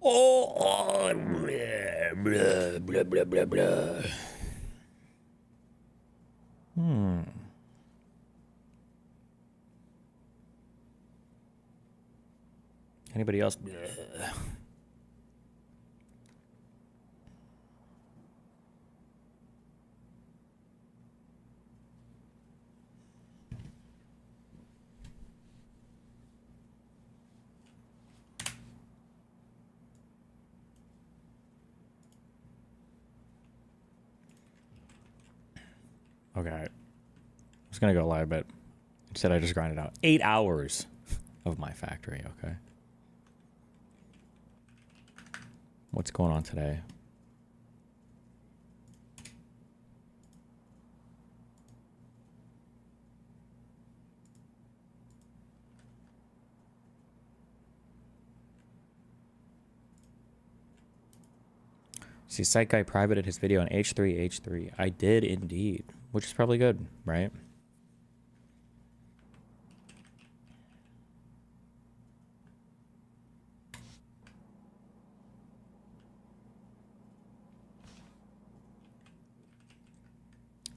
Oh, blah, blah, blah, blah, blah. Anybody else? Blah. Okay. I was going to go live, but instead I just grinded out 8 hours of my factory, okay? What's going on today? See, Site Guy privated his video on H3H3. I did indeed, which is probably good, right?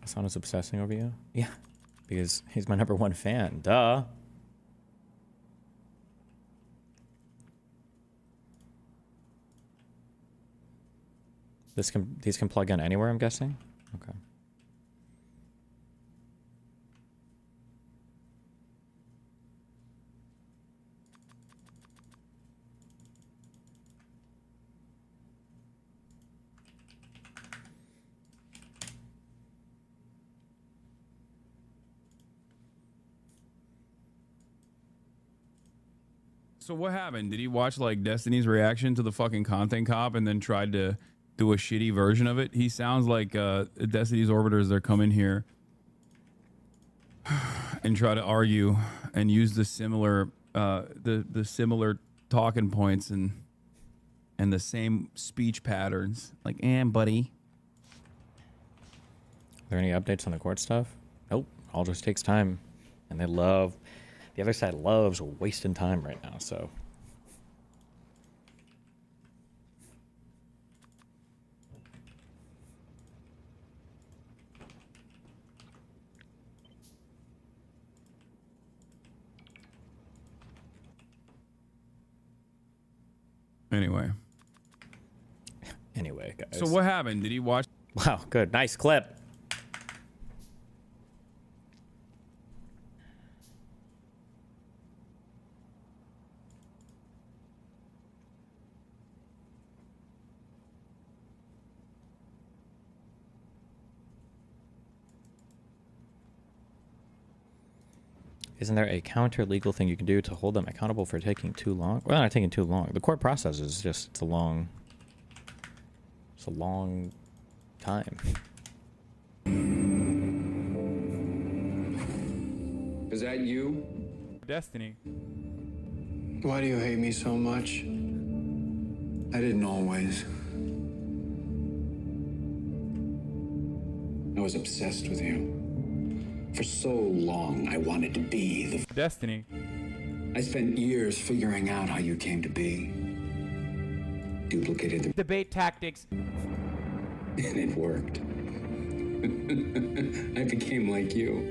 Hassan is obsessing over you? Yeah, because he's my #1 fan. Duh. These can plug in anywhere, I'm guessing? Okay. So what happened? Did he watch like Destiny's reaction to the fucking content cop and then tried to do a shitty version of it? He sounds like Destiny's orbiters. They're coming here and try to argue and use the similar the similar talking points and the same speech patterns. Like, buddy. Are there any updates on the court stuff? Nope. All just takes time, and they love. The other side loves wasting time right now, so. Anyway, guys. So what happened? Did he watch? Wow, good. Nice clip. Isn't there a counter legal thing you can do to hold them accountable for taking too long? Well, not taking too long. The court process is just, it's a long time. Is that you? Destiny. Why do you hate me so much? I didn't always. I was obsessed with you. For so long, I wanted to be the Destiny. I spent years figuring out how you came to be. Duplicated the debate tactics. And it worked. I became like you.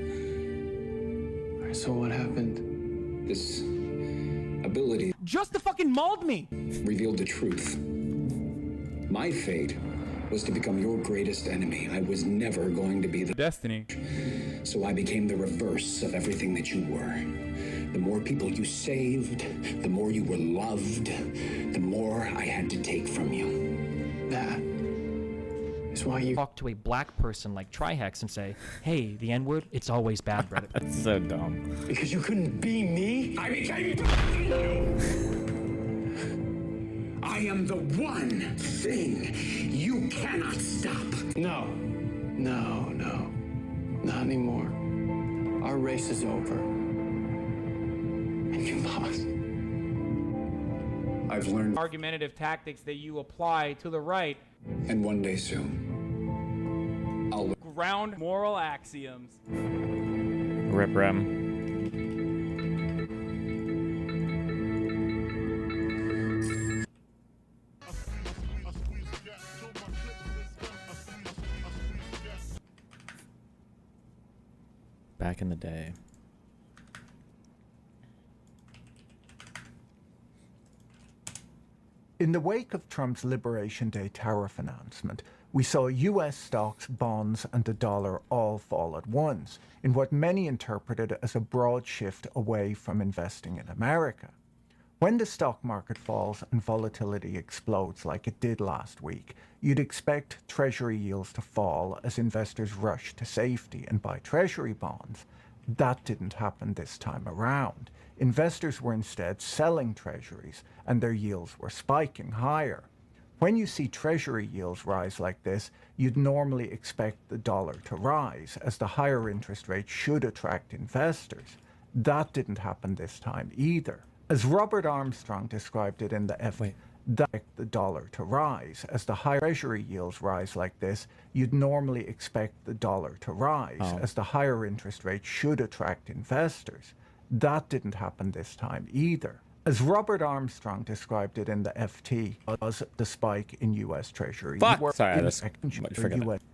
So what happened? This ability Just to fucking mauled me. revealed the truth. My fate was to become your greatest enemy. I was never going to be the Destiny. So I became the reverse of everything that you were. The more people you saved, the more you were loved, the more I had to take from you. That is why you Talk to a black person like Trihex and say, hey, the N-word, it's always bad, brother. That's so dumb. Because you couldn't be me, I became you! I am the one thing you cannot stop. No. No, no. Not anymore. Our race is over. And you lost. I've learned. Argumentative tactics that you apply to the right. And one day soon, I'll ground moral axioms. Rip Rem. back in the day. In the wake of Trump's Liberation Day tariff announcement, we saw US stocks, bonds, and the dollar all fall at once, in what many interpreted as a broad shift away from investing in America. When the stock market falls and volatility explodes like it did last week, you'd expect Treasury yields to fall as investors rush to safety and buy Treasury bonds. That didn't happen this time around. Investors were instead selling Treasuries, and their yields were spiking higher. When you see Treasury yields rise like this, you'd normally expect the dollar to rise, as the higher interest rate should attract investors. That didn't happen this time either. As Robert Armstrong described it in the FT, the dollar to rise. As the higher Treasury yields rise like this, you'd normally expect the dollar to rise, as the higher interest rate should attract investors. That didn't happen this time either. As Robert Armstrong described it in the FT, was the spike in U.S. Treasury.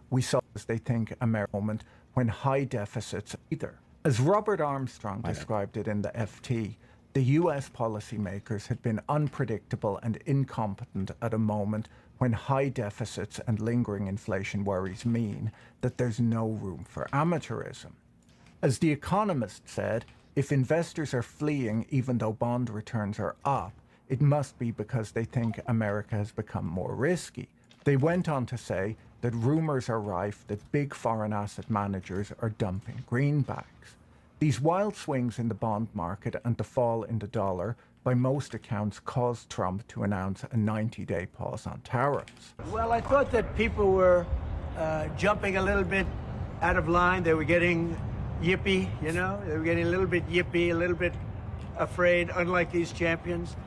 We saw, as they think, a moment when high deficits either. As Robert Armstrong described it in the FT, the U.S. policymakers had been unpredictable and incompetent at a moment when high deficits and lingering inflation worries mean that there's no room for amateurism. As The Economist said, if investors are fleeing even though bond returns are up, it must be because they think America has become more risky. They went on to say that rumors are rife that big foreign asset managers are dumping greenbacks. These wild swings in the bond market and the fall in the dollar, by most accounts, caused Trump to announce a 90-day pause on tariffs. Well, I thought that people were jumping a little bit out of line. They were getting yippy, you know? They were getting a little bit yippy, a little bit afraid, unlike these champions.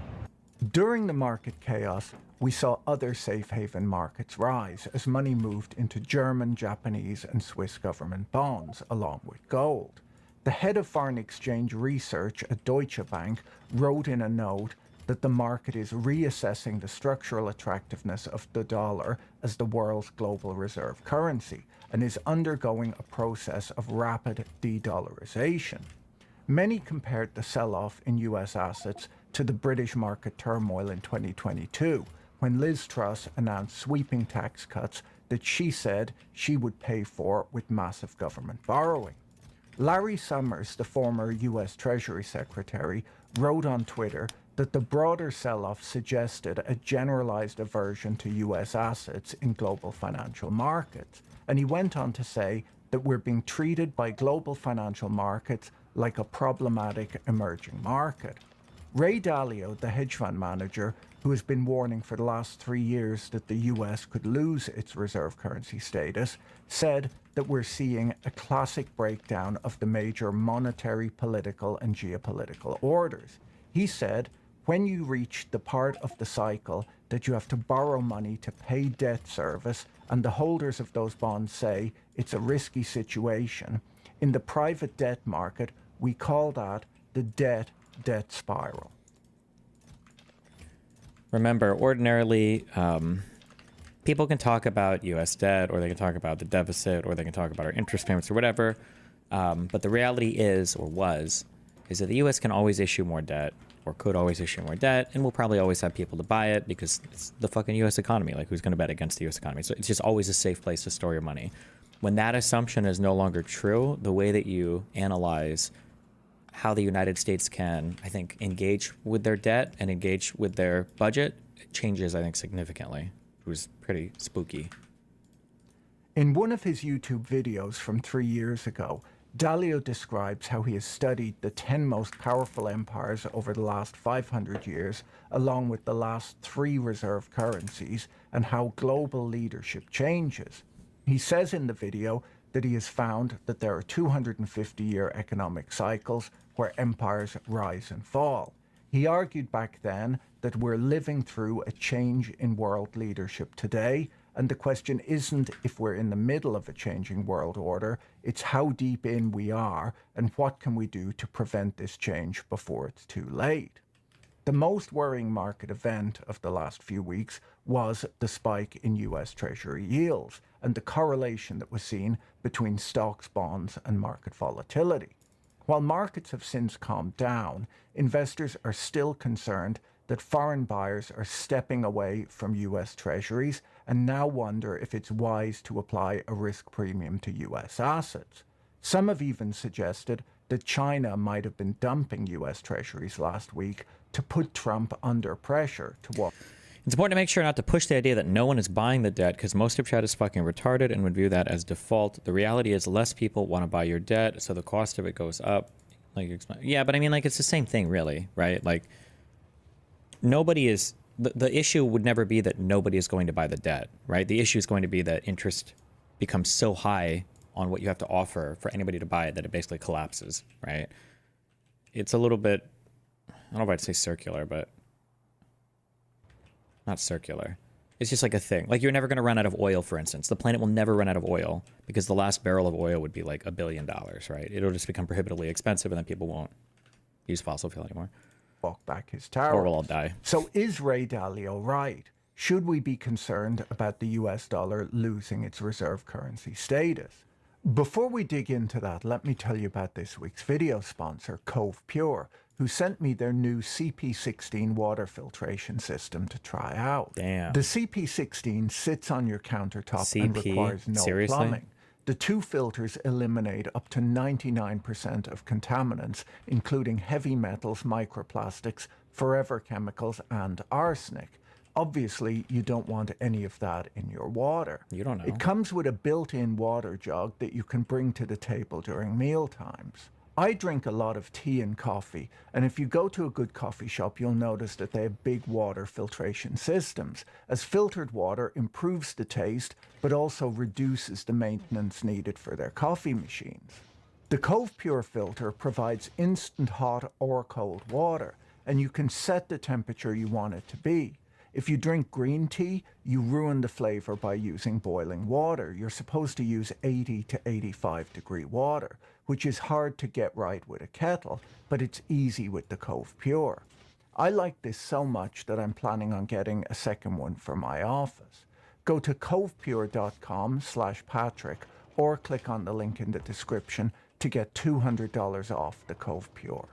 During the market chaos, we saw other safe haven markets rise as money moved into German, Japanese, and Swiss government bonds, along with gold. The head of foreign exchange research at Deutsche Bank wrote in a note that the market is reassessing the structural attractiveness of the dollar as the world's global reserve currency and is undergoing a process of rapid de-dollarization. Many compared the sell-off in US assets to the British market turmoil in 2022, when Liz Truss announced sweeping tax cuts that she said she would pay for with massive government borrowing. Larry Summers, the former US Treasury Secretary, wrote on Twitter that the broader sell-off suggested a generalized aversion to US assets in global financial markets. And he went on to say that we're being treated by global financial markets like a problematic emerging market. Ray Dalio, the hedge fund manager, who has been warning for the last 3 years that the US could lose its reserve currency status, said that we're seeing a classic breakdown of the major monetary, political, and geopolitical orders. He said, when you reach the part of the cycle that you have to borrow money to pay debt service, and the holders of those bonds say it's a risky situation, in the private debt market, we call that the debt spiral. Remember, ordinarily, people can talk about U.S. debt, or they can talk about the deficit, or they can talk about our interest payments or whatever. But the reality is, or was, is that the U.S. can always issue more debt, or could always issue more debt, and we'll probably always have people to buy it because it's the fucking U.S. economy. Like, who's going to bet against the U.S. economy? So it's just always a safe place to store your money. When that assumption is no longer true, the way that you analyze how the United States can, I think, engage with their debt and engage with their budget changes, I think, significantly. It was pretty spooky. In one of his YouTube videos from 3 years ago, Dalio describes how he has studied the 10 most powerful empires over the last 500 years, along with the last 3 reserve currencies, and how global leadership changes. He says in the video that he has found that there are 250-year economic cycles where empires rise and fall. He argued back then that we're living through a change in world leadership today, and the question isn't if we're in the middle of a changing world order, it's how deep in we are and what can we do to prevent this change before it's too late. The most worrying market event of the last few weeks was the spike in US Treasury yields and the correlation that was seen between stocks, bonds, and market volatility. While markets have since calmed down, investors are still concerned that foreign buyers are stepping away from US Treasuries and now wonder if it's wise to apply a risk premium to US assets. Some have even suggested that China might have been dumping US Treasuries last week to put Trump under pressure to walk. It's important to make sure not to push the idea that no one is buying the debt because most of chat is fucking retarded and would view that as default. The reality is less people want to buy your debt, so the cost of it goes up. Yeah, but I mean, like, it's the same thing, really, right? Like, nobody is... The issue would never be that nobody is going to buy the debt, right? The issue is going to be that interest becomes so high on what you have to offer for anybody to buy it that it basically collapses, right? It's a little bit... I don't know if I'd say circular, but... Not circular. It's just like a thing. Like, you're never going to run out of oil, for instance. The planet will never run out of oil because the last barrel of oil would be like $1 billion, right? It'll just become prohibitively expensive and then people won't use fossil fuel anymore. Walk back his tower. Or we'll all die. So is Ray Dalio right? Should we be concerned about the US dollar losing its reserve currency status? Before we dig into that, let me tell you about this week's video sponsor, Cove Pure, who sent me their new CP16 water filtration system to try out. Damn. The CP16 sits on your countertop and CP? requires no Seriously? plumbing. The two filters eliminate up to 99% of contaminants, including heavy metals, microplastics, forever chemicals, and arsenic. Obviously, you don't want any of that in your water. You don't know. It comes with a built-in water jug that you can bring to the table during meal times. I drink a lot of tea and coffee, and if you go to a good coffee shop, you'll notice that they have big water filtration systems, as filtered water improves the taste, but also reduces the maintenance needed for their coffee machines. The Cove Pure filter provides instant hot or cold water, and you can set the temperature you want it to be. If you drink green tea, you ruin the flavor by using boiling water. You're supposed to use 80 to 85 degree water, which is hard to get right with a kettle, but it's easy with the Cove Pure. I like this so much that I'm planning on getting a second one for my office. Go to covepure.com/Patrick or click on the link in the description to get $200 off the Cove Pure.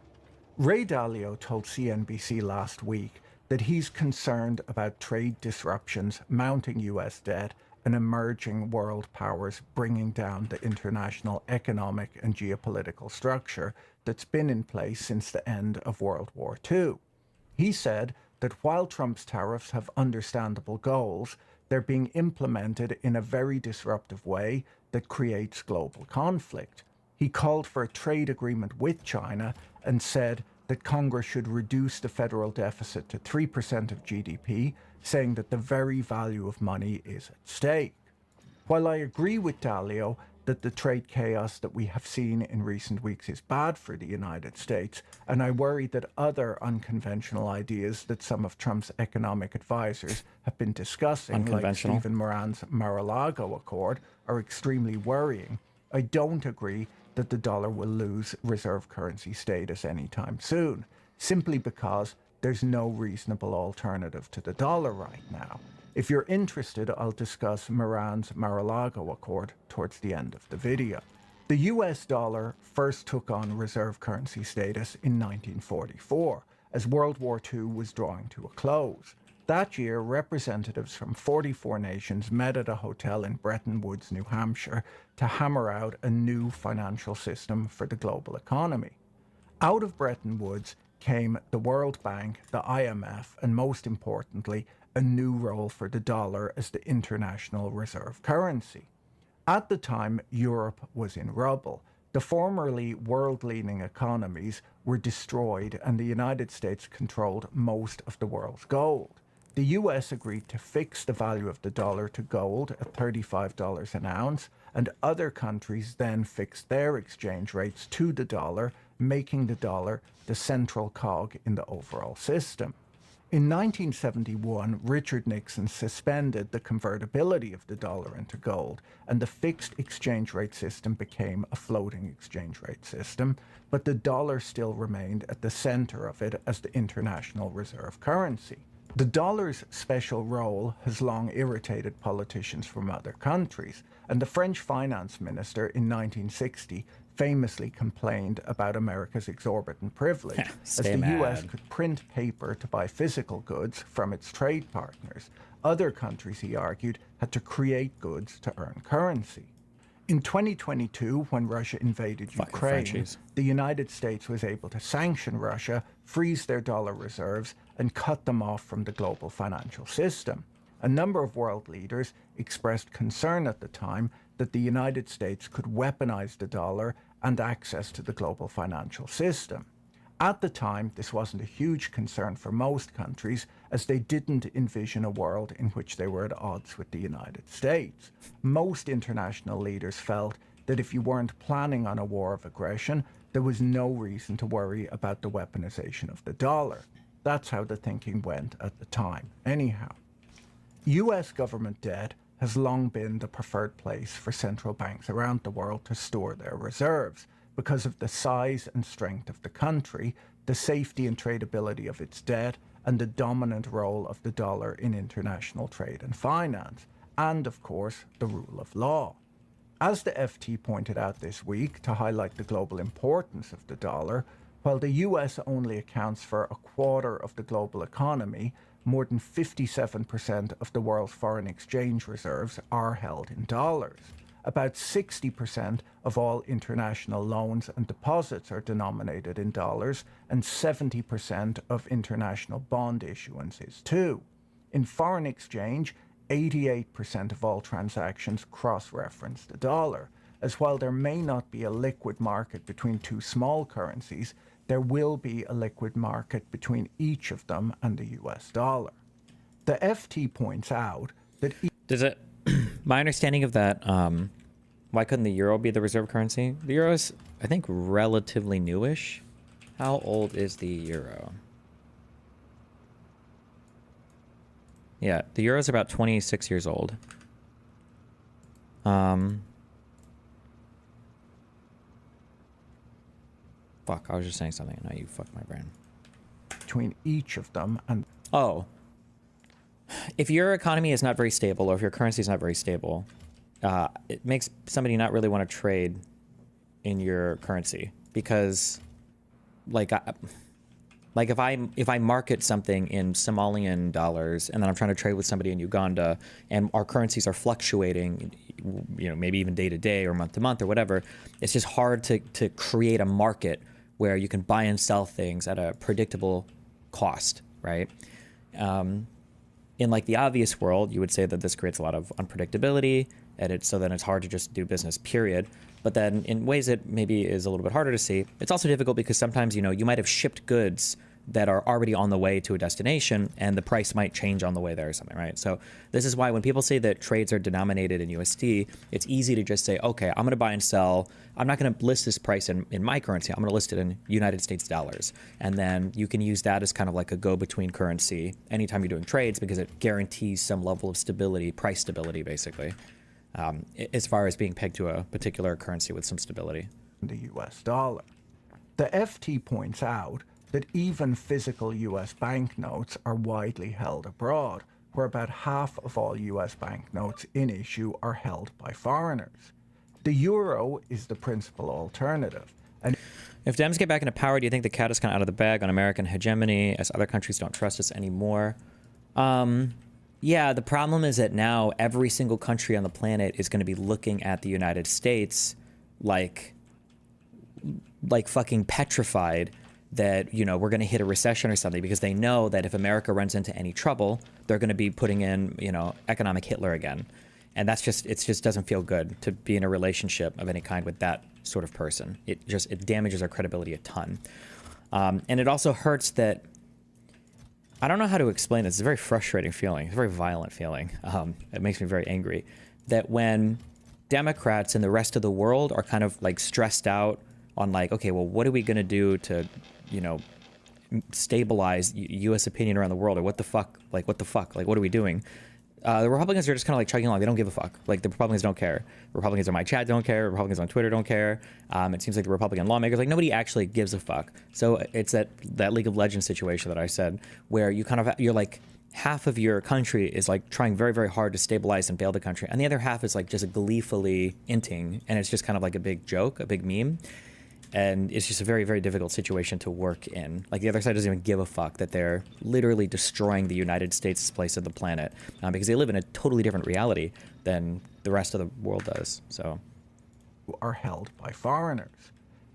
Ray Dalio told CNBC last week that he's concerned about trade disruptions, mounting US debt, and emerging world powers bringing down the international economic and geopolitical structure that's been in place since the end of World War II. He said that while Trump's tariffs have understandable goals, they're being implemented in a very disruptive way that creates global conflict. He called for a trade agreement with China and said that Congress should reduce the federal deficit to 3% of GDP, saying that the very value of money is at stake. While I agree with Dalio that the trade chaos that we have seen in recent weeks is bad for the United States, and I worry that other unconventional ideas that some of Trump's economic advisors have been discussing, like Stephen Moran's Mar-a-Lago Accord, are extremely worrying, I don't agree that the dollar will lose reserve currency status anytime soon, simply because there's no reasonable alternative to the dollar right now. If you're interested, I'll discuss Moran's Mar-a-Lago Accord towards the end of the video. The US dollar first took on reserve currency status in 1944, as World War II was drawing to a close. That year, representatives from 44 nations met at a hotel in Bretton Woods, New Hampshire, to hammer out a new financial system for the global economy. Out of Bretton Woods came the World Bank, the IMF, and most importantly, a new role for the dollar as the international reserve currency. At the time, Europe was in rubble. The formerly world-leading economies were destroyed, and the United States controlled most of the world's gold. The US agreed to fix the value of the dollar to gold at $35 an ounce, and other countries then fixed their exchange rates to the dollar, making the dollar the central cog in the overall system. In 1971, Richard Nixon suspended the convertibility of the dollar into gold, and the fixed exchange rate system became a floating exchange rate system, but the dollar still remained at the center of it as the international reserve currency. The dollar's special role has long irritated politicians from other countries, and the French finance minister in 1960 famously complained about America's exorbitant privilege, as the US could print paper to buy physical goods from its trade partners. Other countries, he argued, had to create goods to earn currency. In 2022, when Russia invaded Ukraine, the United States was able to sanction Russia, freeze their dollar reserves, and cut them off from the global financial system. A number of world leaders expressed concern at the time that the United States could weaponize the dollar and access to the global financial system. At the time, this wasn't a huge concern for most countries, as they didn't envision a world in which they were at odds with the United States. Most international leaders felt that if you weren't planning on a war of aggression, there was no reason to worry about the weaponization of the dollar. That's how the thinking went at the time, anyhow. US government debt has long been the preferred place for central banks around the world to store their reserves because of the size and strength of the country, the safety and tradability of its debt, and the dominant role of the dollar in international trade and finance, and of course, the rule of law. As the FT pointed out this week to highlight the global importance of the dollar, while the US only accounts for a quarter of the global economy, more than 57% of the world's foreign exchange reserves are held in dollars. About 60% of all international loans and deposits are denominated in dollars, and 70% of international bond issuance is too. In foreign exchange, 88% of all transactions cross-reference the dollar, as while there may not be a liquid market between two small currencies, there will be a liquid market between each of them and the US dollar. The FT points out that... Does it... My understanding of that, why couldn't the euro be the reserve currency? The euro is, I think, relatively newish. How old is the euro? Yeah, the euro is about 26 years old. Fuck, I was just saying something, and now you fucked my brain. Between each of them and... Oh. If your economy is not very stable, or if your currency is not very stable, it makes somebody not really want to trade in your currency. Because, like if I market something in Somalian dollars, and then I'm trying to trade with somebody in Uganda, and our currencies are fluctuating, you know, maybe even day to day or month to month or whatever, it's just hard to create a market where you can buy and sell things at a predictable cost, right? In like the obvious world, you would say that this creates a lot of unpredictability, and so then it's hard to just do business, period. But then in ways that maybe is a little bit harder to see, it's also difficult because sometimes, you know, you might have shipped goods that are already on the way to a destination, and the price might change on the way there or something, right? So this is why when people say that trades are denominated in USD, it's easy to just say, okay, I'm going to buy and sell. I'm not going to list this price in my currency. I'm going to list it in United States dollars. And then you can use that as kind of like a go-between currency anytime you're doing trades, because it guarantees some level of stability, price stability, basically, as far as being pegged to a particular currency with some stability. The US dollar. The FT points out that even physical US banknotes are widely held abroad, where about half of all US banknotes in issue are held by foreigners. The euro is the principal alternative. And if Dems get back into power, do you think the cat is kind of out of the bag on American hegemony as other countries don't trust us anymore? Yeah, the problem is that now every single country on the planet is going to be looking at the United States like fucking petrified that, you know, we're going to hit a recession or something, because they know that if America runs into any trouble, they're going to be putting in, you know, economic Hitler again. And that's just, it just doesn't feel good to be in a relationship of any kind with that sort of person. It damages our credibility a ton. And it also hurts that, I don't know how to explain this. It's a very frustrating feeling. It's a very violent feeling. It makes me very angry that when Democrats and the rest of the world are kind of like stressed out on like, okay, well, what are we going to do to, you know, stabilize U.S. opinion around the world, or what the fuck, like what are we doing? The Republicans are just kind of like chugging along. They don't give a fuck. Like the Republicans don't care. Republicans on my chat don't care. Republicans on Twitter don't care. It seems like the Republican lawmakers, like nobody actually gives a fuck. So it's that League of Legends situation that I said, where you're like half of your country is like trying very, very hard to stabilize and bail the country, and the other half is like just gleefully inting, and it's just kind of like a big joke, a big meme. And it's just a very, very difficult situation to work in. Like the other side doesn't even give a fuck that they're literally destroying the United States' place on the planet, because they live in a totally different reality than the rest of the world does. So, are held by foreigners.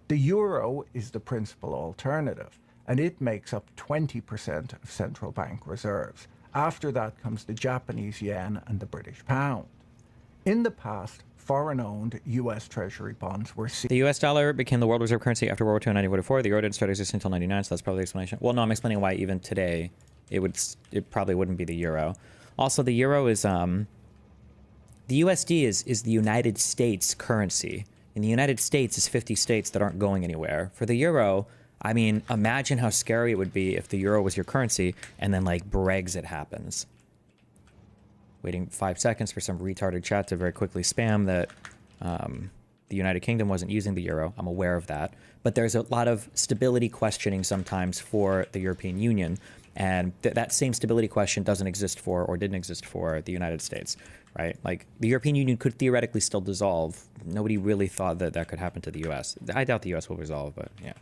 The euro is the principal alternative, and it makes up 20% of central bank reserves. After that comes the Japanese yen and the British pound. In the past, foreign-owned U.S. Treasury bonds were seen. The U.S. dollar became the world reserve currency after World War II in 1944. The euro didn't start existing until 1999, so that's probably the explanation. Well, no, I'm explaining why even today it probably wouldn't be the euro. Also, the euro is the USD is the United States currency. In the United States is 50 states that aren't going anywhere. For the euro, I mean, imagine how scary it would be if the euro was your currency and then like Brexit happens. Waiting 5 seconds for some retarded chat to very quickly spam that the United Kingdom wasn't using the euro. I'm aware of that. But there's a lot of stability questioning sometimes for the European Union. And that same stability question doesn't exist for, or didn't exist for, the United States, right? Like, the European Union could theoretically still dissolve. Nobody really thought that that could happen to the U.S. I doubt the U.S. will resolve, but yeah.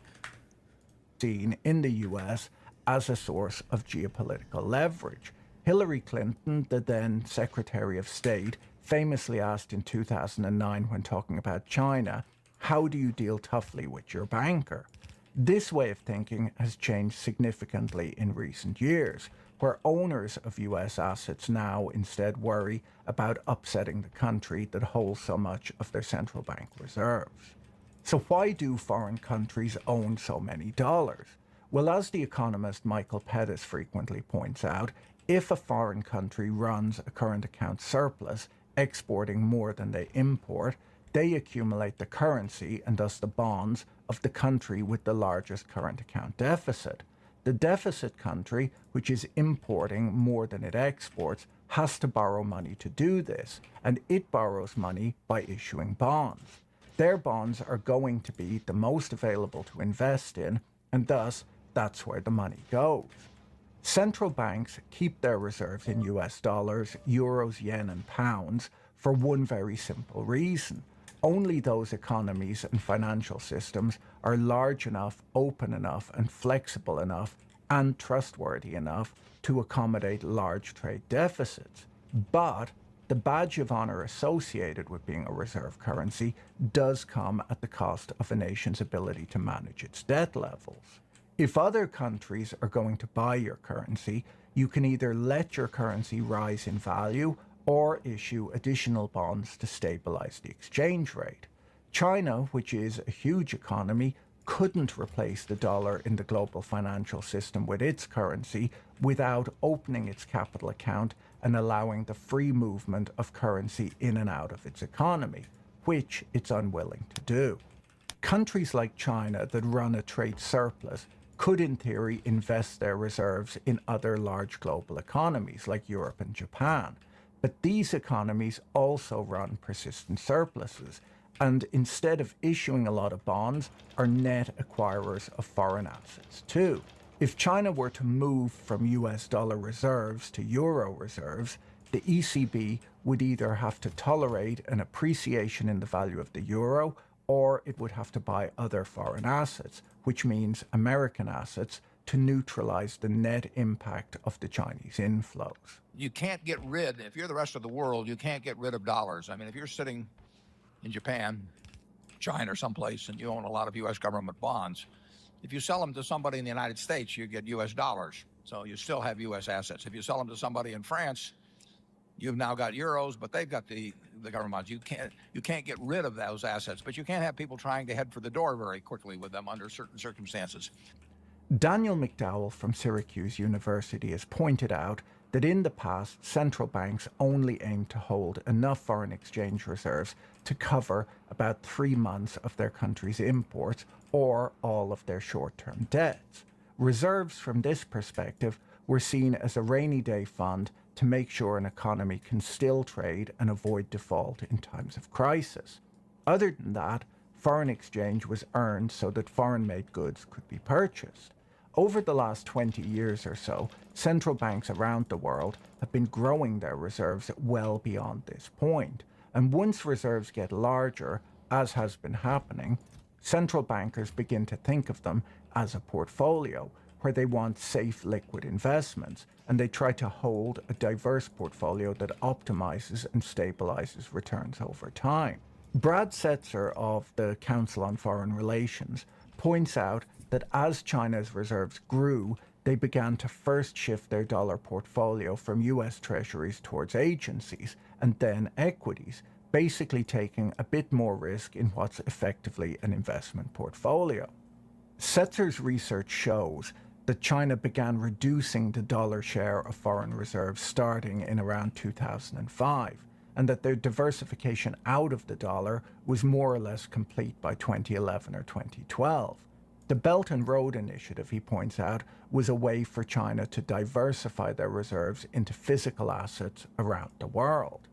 Seen in the U.S. as a source of geopolitical leverage. Hillary Clinton, the then Secretary of State, famously asked in 2009 when talking about China, how do you deal toughly with your banker? This way of thinking has changed significantly in recent years, where owners of US assets now instead worry about upsetting the country that holds so much of their central bank reserves. So why do foreign countries own so many dollars? Well, as the economist Michael Pettis frequently points out, if a foreign country runs a current account surplus, exporting more than they import, they accumulate the currency and thus the bonds of the country with the largest current account deficit. The deficit country, which is importing more than it exports, has to borrow money to do this, and it borrows money by issuing bonds. Their bonds are going to be the most available to invest in, and thus that's where the money goes. Central banks keep their reserves in US dollars, euros, yen, and pounds for one very simple reason. Only those economies and financial systems are large enough, open enough, and flexible enough, and trustworthy enough to accommodate large trade deficits. But the badge of honor associated with being a reserve currency does come at the cost of a nation's ability to manage its debt levels. If other countries are going to buy your currency, you can either let your currency rise in value or issue additional bonds to stabilize the exchange rate. China, which is a huge economy, couldn't replace the dollar in the global financial system with its currency without opening its capital account and allowing the free movement of currency in and out of its economy, which it's unwilling to do. Countries like China that run a trade surplus could in theory invest their reserves in other large global economies like Europe and Japan. But these economies also run persistent surpluses, and instead of issuing a lot of bonds, are net acquirers of foreign assets too. If China were to move from US dollar reserves to euro reserves, the ECB would either have to tolerate an appreciation in the value of the euro, or it would have to buy other foreign assets, which means American assets, to neutralize the net impact of the Chinese inflows. You can't get rid, if you're the rest of the world, you can't get rid of dollars. I mean, if you're sitting in Japan, China, or someplace, and you own a lot of U.S. government bonds, if you sell them to somebody in the United States, you get U.S. dollars. So you still have U.S. assets. If you sell them to somebody in France, you've now got euros, but they've got the government bonds. You can't get rid of those assets, but you can't have people trying to head for the door very quickly with them under certain circumstances. Daniel McDowell from Syracuse University has pointed out that in the past, central banks only aimed to hold enough foreign exchange reserves to cover about 3 months of their country's imports or all of their short-term debts. Reserves from this perspective were seen as a rainy day fund to make sure an economy can still trade and avoid default in times of crisis. Other than that, foreign exchange was earned so that foreign-made goods could be purchased. Over the last 20 years or so, central banks around the world have been growing their reserves well beyond this point. And once reserves get larger, as has been happening, central bankers begin to think of them as a portfolio where they want safe liquid investments, and they try to hold a diverse portfolio that optimizes and stabilizes returns over time. Brad Setzer of the Council on Foreign Relations points out that as China's reserves grew, they began to first shift their dollar portfolio from US Treasuries towards agencies and then equities, basically taking a bit more risk in what's effectively an investment portfolio. Setzer's research shows that China began reducing the dollar share of foreign reserves starting in around 2005, and that their diversification out of the dollar was more or less complete by 2011 or 2012. The Belt and Road Initiative, he points out, was a way for China to diversify their reserves into physical assets around the world.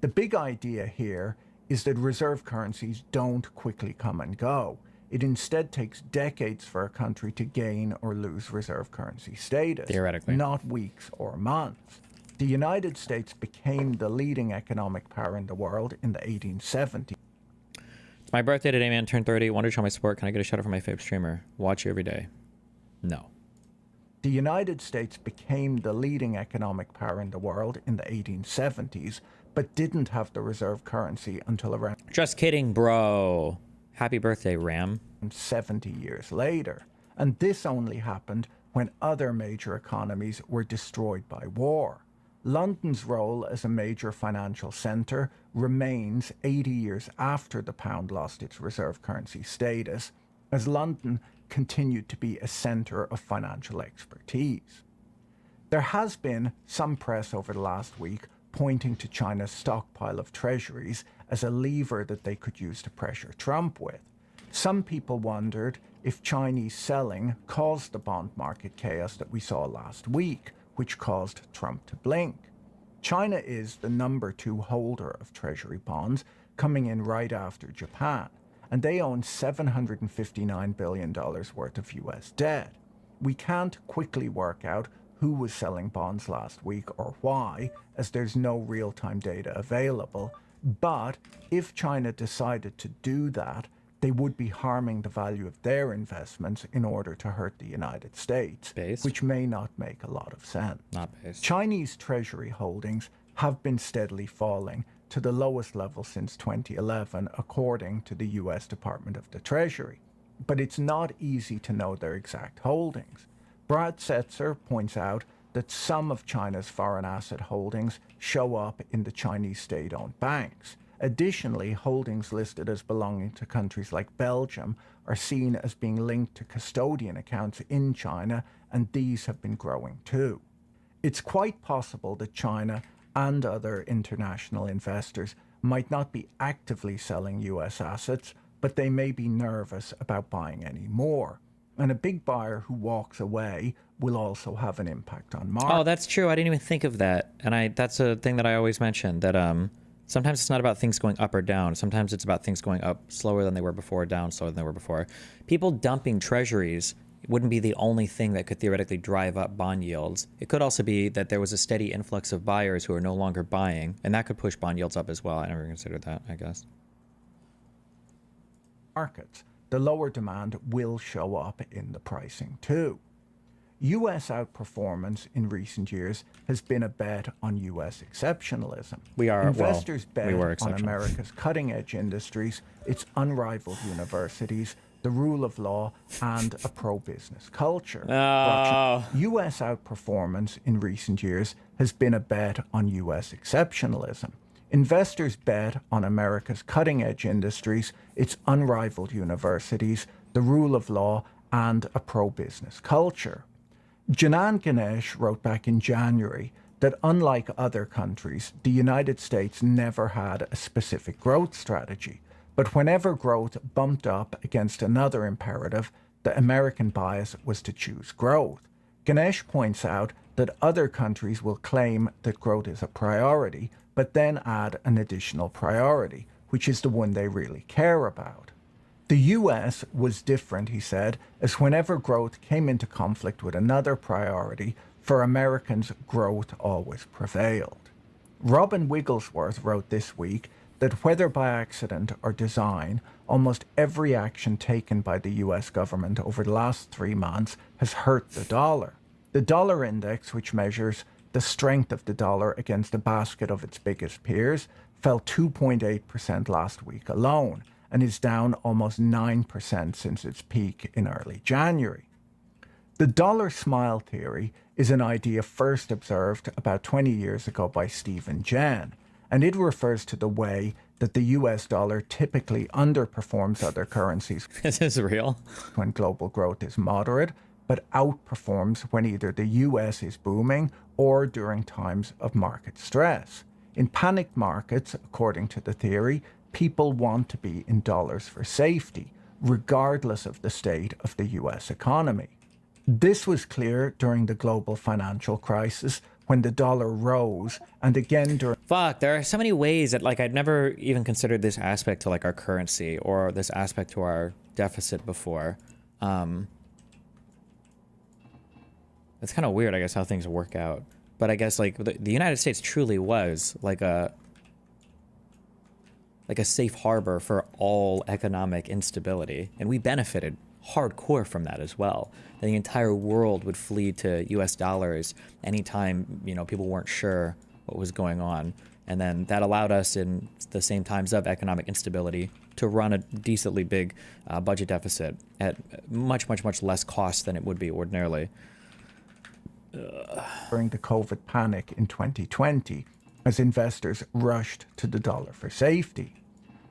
The big idea here is that reserve currencies don't quickly come and go. It instead takes decades for a country to gain or lose reserve currency status, Theoretically. not weeks or months. The United States became the leading economic power in the world in the 1870s. It's my birthday today, man. Turned 30. Wanted to show my support. Can I get a shout out from my favorite streamer? Watch you every day. No. The United States became the leading economic power in the world in the 1870s, but didn't have the reserve currency until around Just kidding, bro. Happy birthday, Ram. 70 years later. And this only happened when other major economies were destroyed by war. London's role as a major financial centre remains 80 years after the pound lost its reserve currency status, as London continued to be a centre of financial expertise. There has been some press over the last week pointing to China's stockpile of treasuries as a lever that they could use to pressure Trump with. Some people wondered if Chinese selling caused the bond market chaos that we saw last week, which caused Trump to blink. China is the number 2 holder of treasury bonds, coming in right after Japan, and they own $759 billion worth of US debt. We can't quickly work out who was selling bonds last week or why, as there's no real-time data available, but if China decided to do that, they would be harming the value of their investments in order to hurt the United States, which may not make a lot of sense. Not based. Chinese treasury holdings have been steadily falling to the lowest level since 2011, according to the US Department of the Treasury. But it's not easy to know their exact holdings. Brad Setzer points out that some of China's foreign asset holdings show up in the Chinese state-owned banks. Additionally, holdings listed as belonging to countries like Belgium are seen as being linked to custodian accounts in China, and these have been growing too. It's quite possible that China and other international investors might not be actively selling US assets, but they may be nervous about buying any more. And a big buyer who walks away will also have an impact on markets. Oh, that's true. I didn't even think of that. And that's a thing that I always mention, that sometimes it's not about things going up or down. Sometimes it's about things going up slower than they were before, down slower than they were before. People dumping treasuries wouldn't be the only thing that could theoretically drive up bond yields. It could also be that there was a steady influx of buyers who are no longer buying, and that could push bond yields up as well. I never considered that, I guess. Markets, the lower demand will show up in the pricing too. US outperformance in recent years has been a bet on US exceptionalism. Investors bet on America's cutting-edge industries, its unrivaled universities, the rule of law, and a pro-business culture. US outperformance in recent years has been a bet on US exceptionalism. Investors bet on America's cutting-edge industries, its unrivaled universities, the rule of law, and a pro-business culture. Janan Ganesh wrote back in January that unlike other countries, the United States never had a specific growth strategy. But whenever growth bumped up against another imperative, the American bias was to choose growth. Ganesh points out that other countries will claim that growth is a priority, but then add an additional priority, which is the one they really care about. The US was different, he said, as whenever growth came into conflict with another priority, for Americans, growth always prevailed. Robin Wigglesworth wrote this week that whether by accident or design, almost every action taken by the US government over the last 3 months has hurt the dollar. The dollar index, which measures the strength of the dollar against a basket of its biggest peers, fell 2.8% last week alone and is down almost 9% since its peak in early January. The dollar smile theory is an idea first observed about 20 years ago by Stephen Jen, and it refers to the way that the US dollar typically underperforms other currencies This is real. when global growth is moderate, but outperforms when either the US is booming or during times of market stress. In panicked markets, according to the theory, people want to be in dollars for safety, regardless of the state of the US economy. This was clear during the global financial crisis when the dollar rose, and again during Fuck, there are so many ways that, like, I'd never even considered this aspect to, like, our currency or this aspect to our deficit before. It's kind of weird, I guess, how things work out. But I guess, like, the United States truly was like a safe harbor for all economic instability, and we benefited hardcore from that as well. The entire world would flee to US dollars anytime, you know, people weren't sure what was going on. And then that allowed us in the same times of economic instability to run a decently big budget deficit at much, much, much less cost than it would be ordinarily. during the COVID panic in 2020, as investors rushed to the dollar for safety.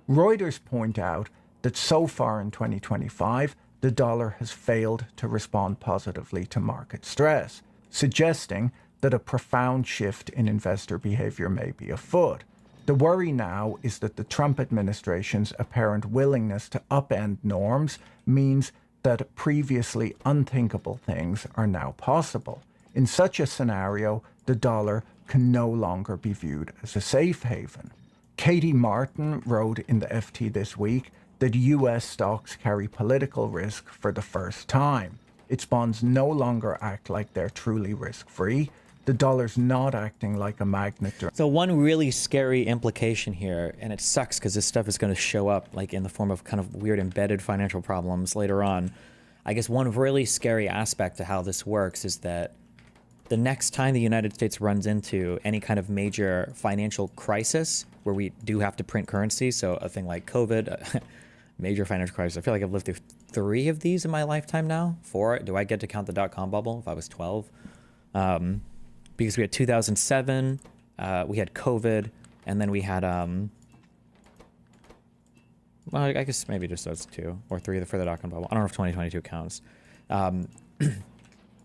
Reuters point out that so far in 2025, the dollar has failed to respond positively to market stress, suggesting that a profound shift in investor behavior may be afoot. The worry now is that the Trump administration's apparent willingness to upend norms means that previously unthinkable things are now possible. In such a scenario, the dollar can no longer be viewed as a safe haven. Katie Martin wrote in the FT this week that US stocks carry political risk for the first time. Its bonds no longer act like they're truly risk-free. The dollar's not acting like a magnet. So one really scary implication here, and it sucks because this stuff is going to show up like in the form of kind of weird embedded financial problems later on. I guess one really scary aspect to how this works is that the next time the United States runs into any kind of major financial crisis where we do have to print currency, so a thing like COVID, major financial crisis. I feel like I've lived through 3 of these in my lifetime now. 4. Do I get to count the dot-com bubble if I was 12? Because we had 2007, we had COVID, and then we had, well, I guess maybe just those 2 or 3 for the dot-com bubble. I don't know if 2022 counts.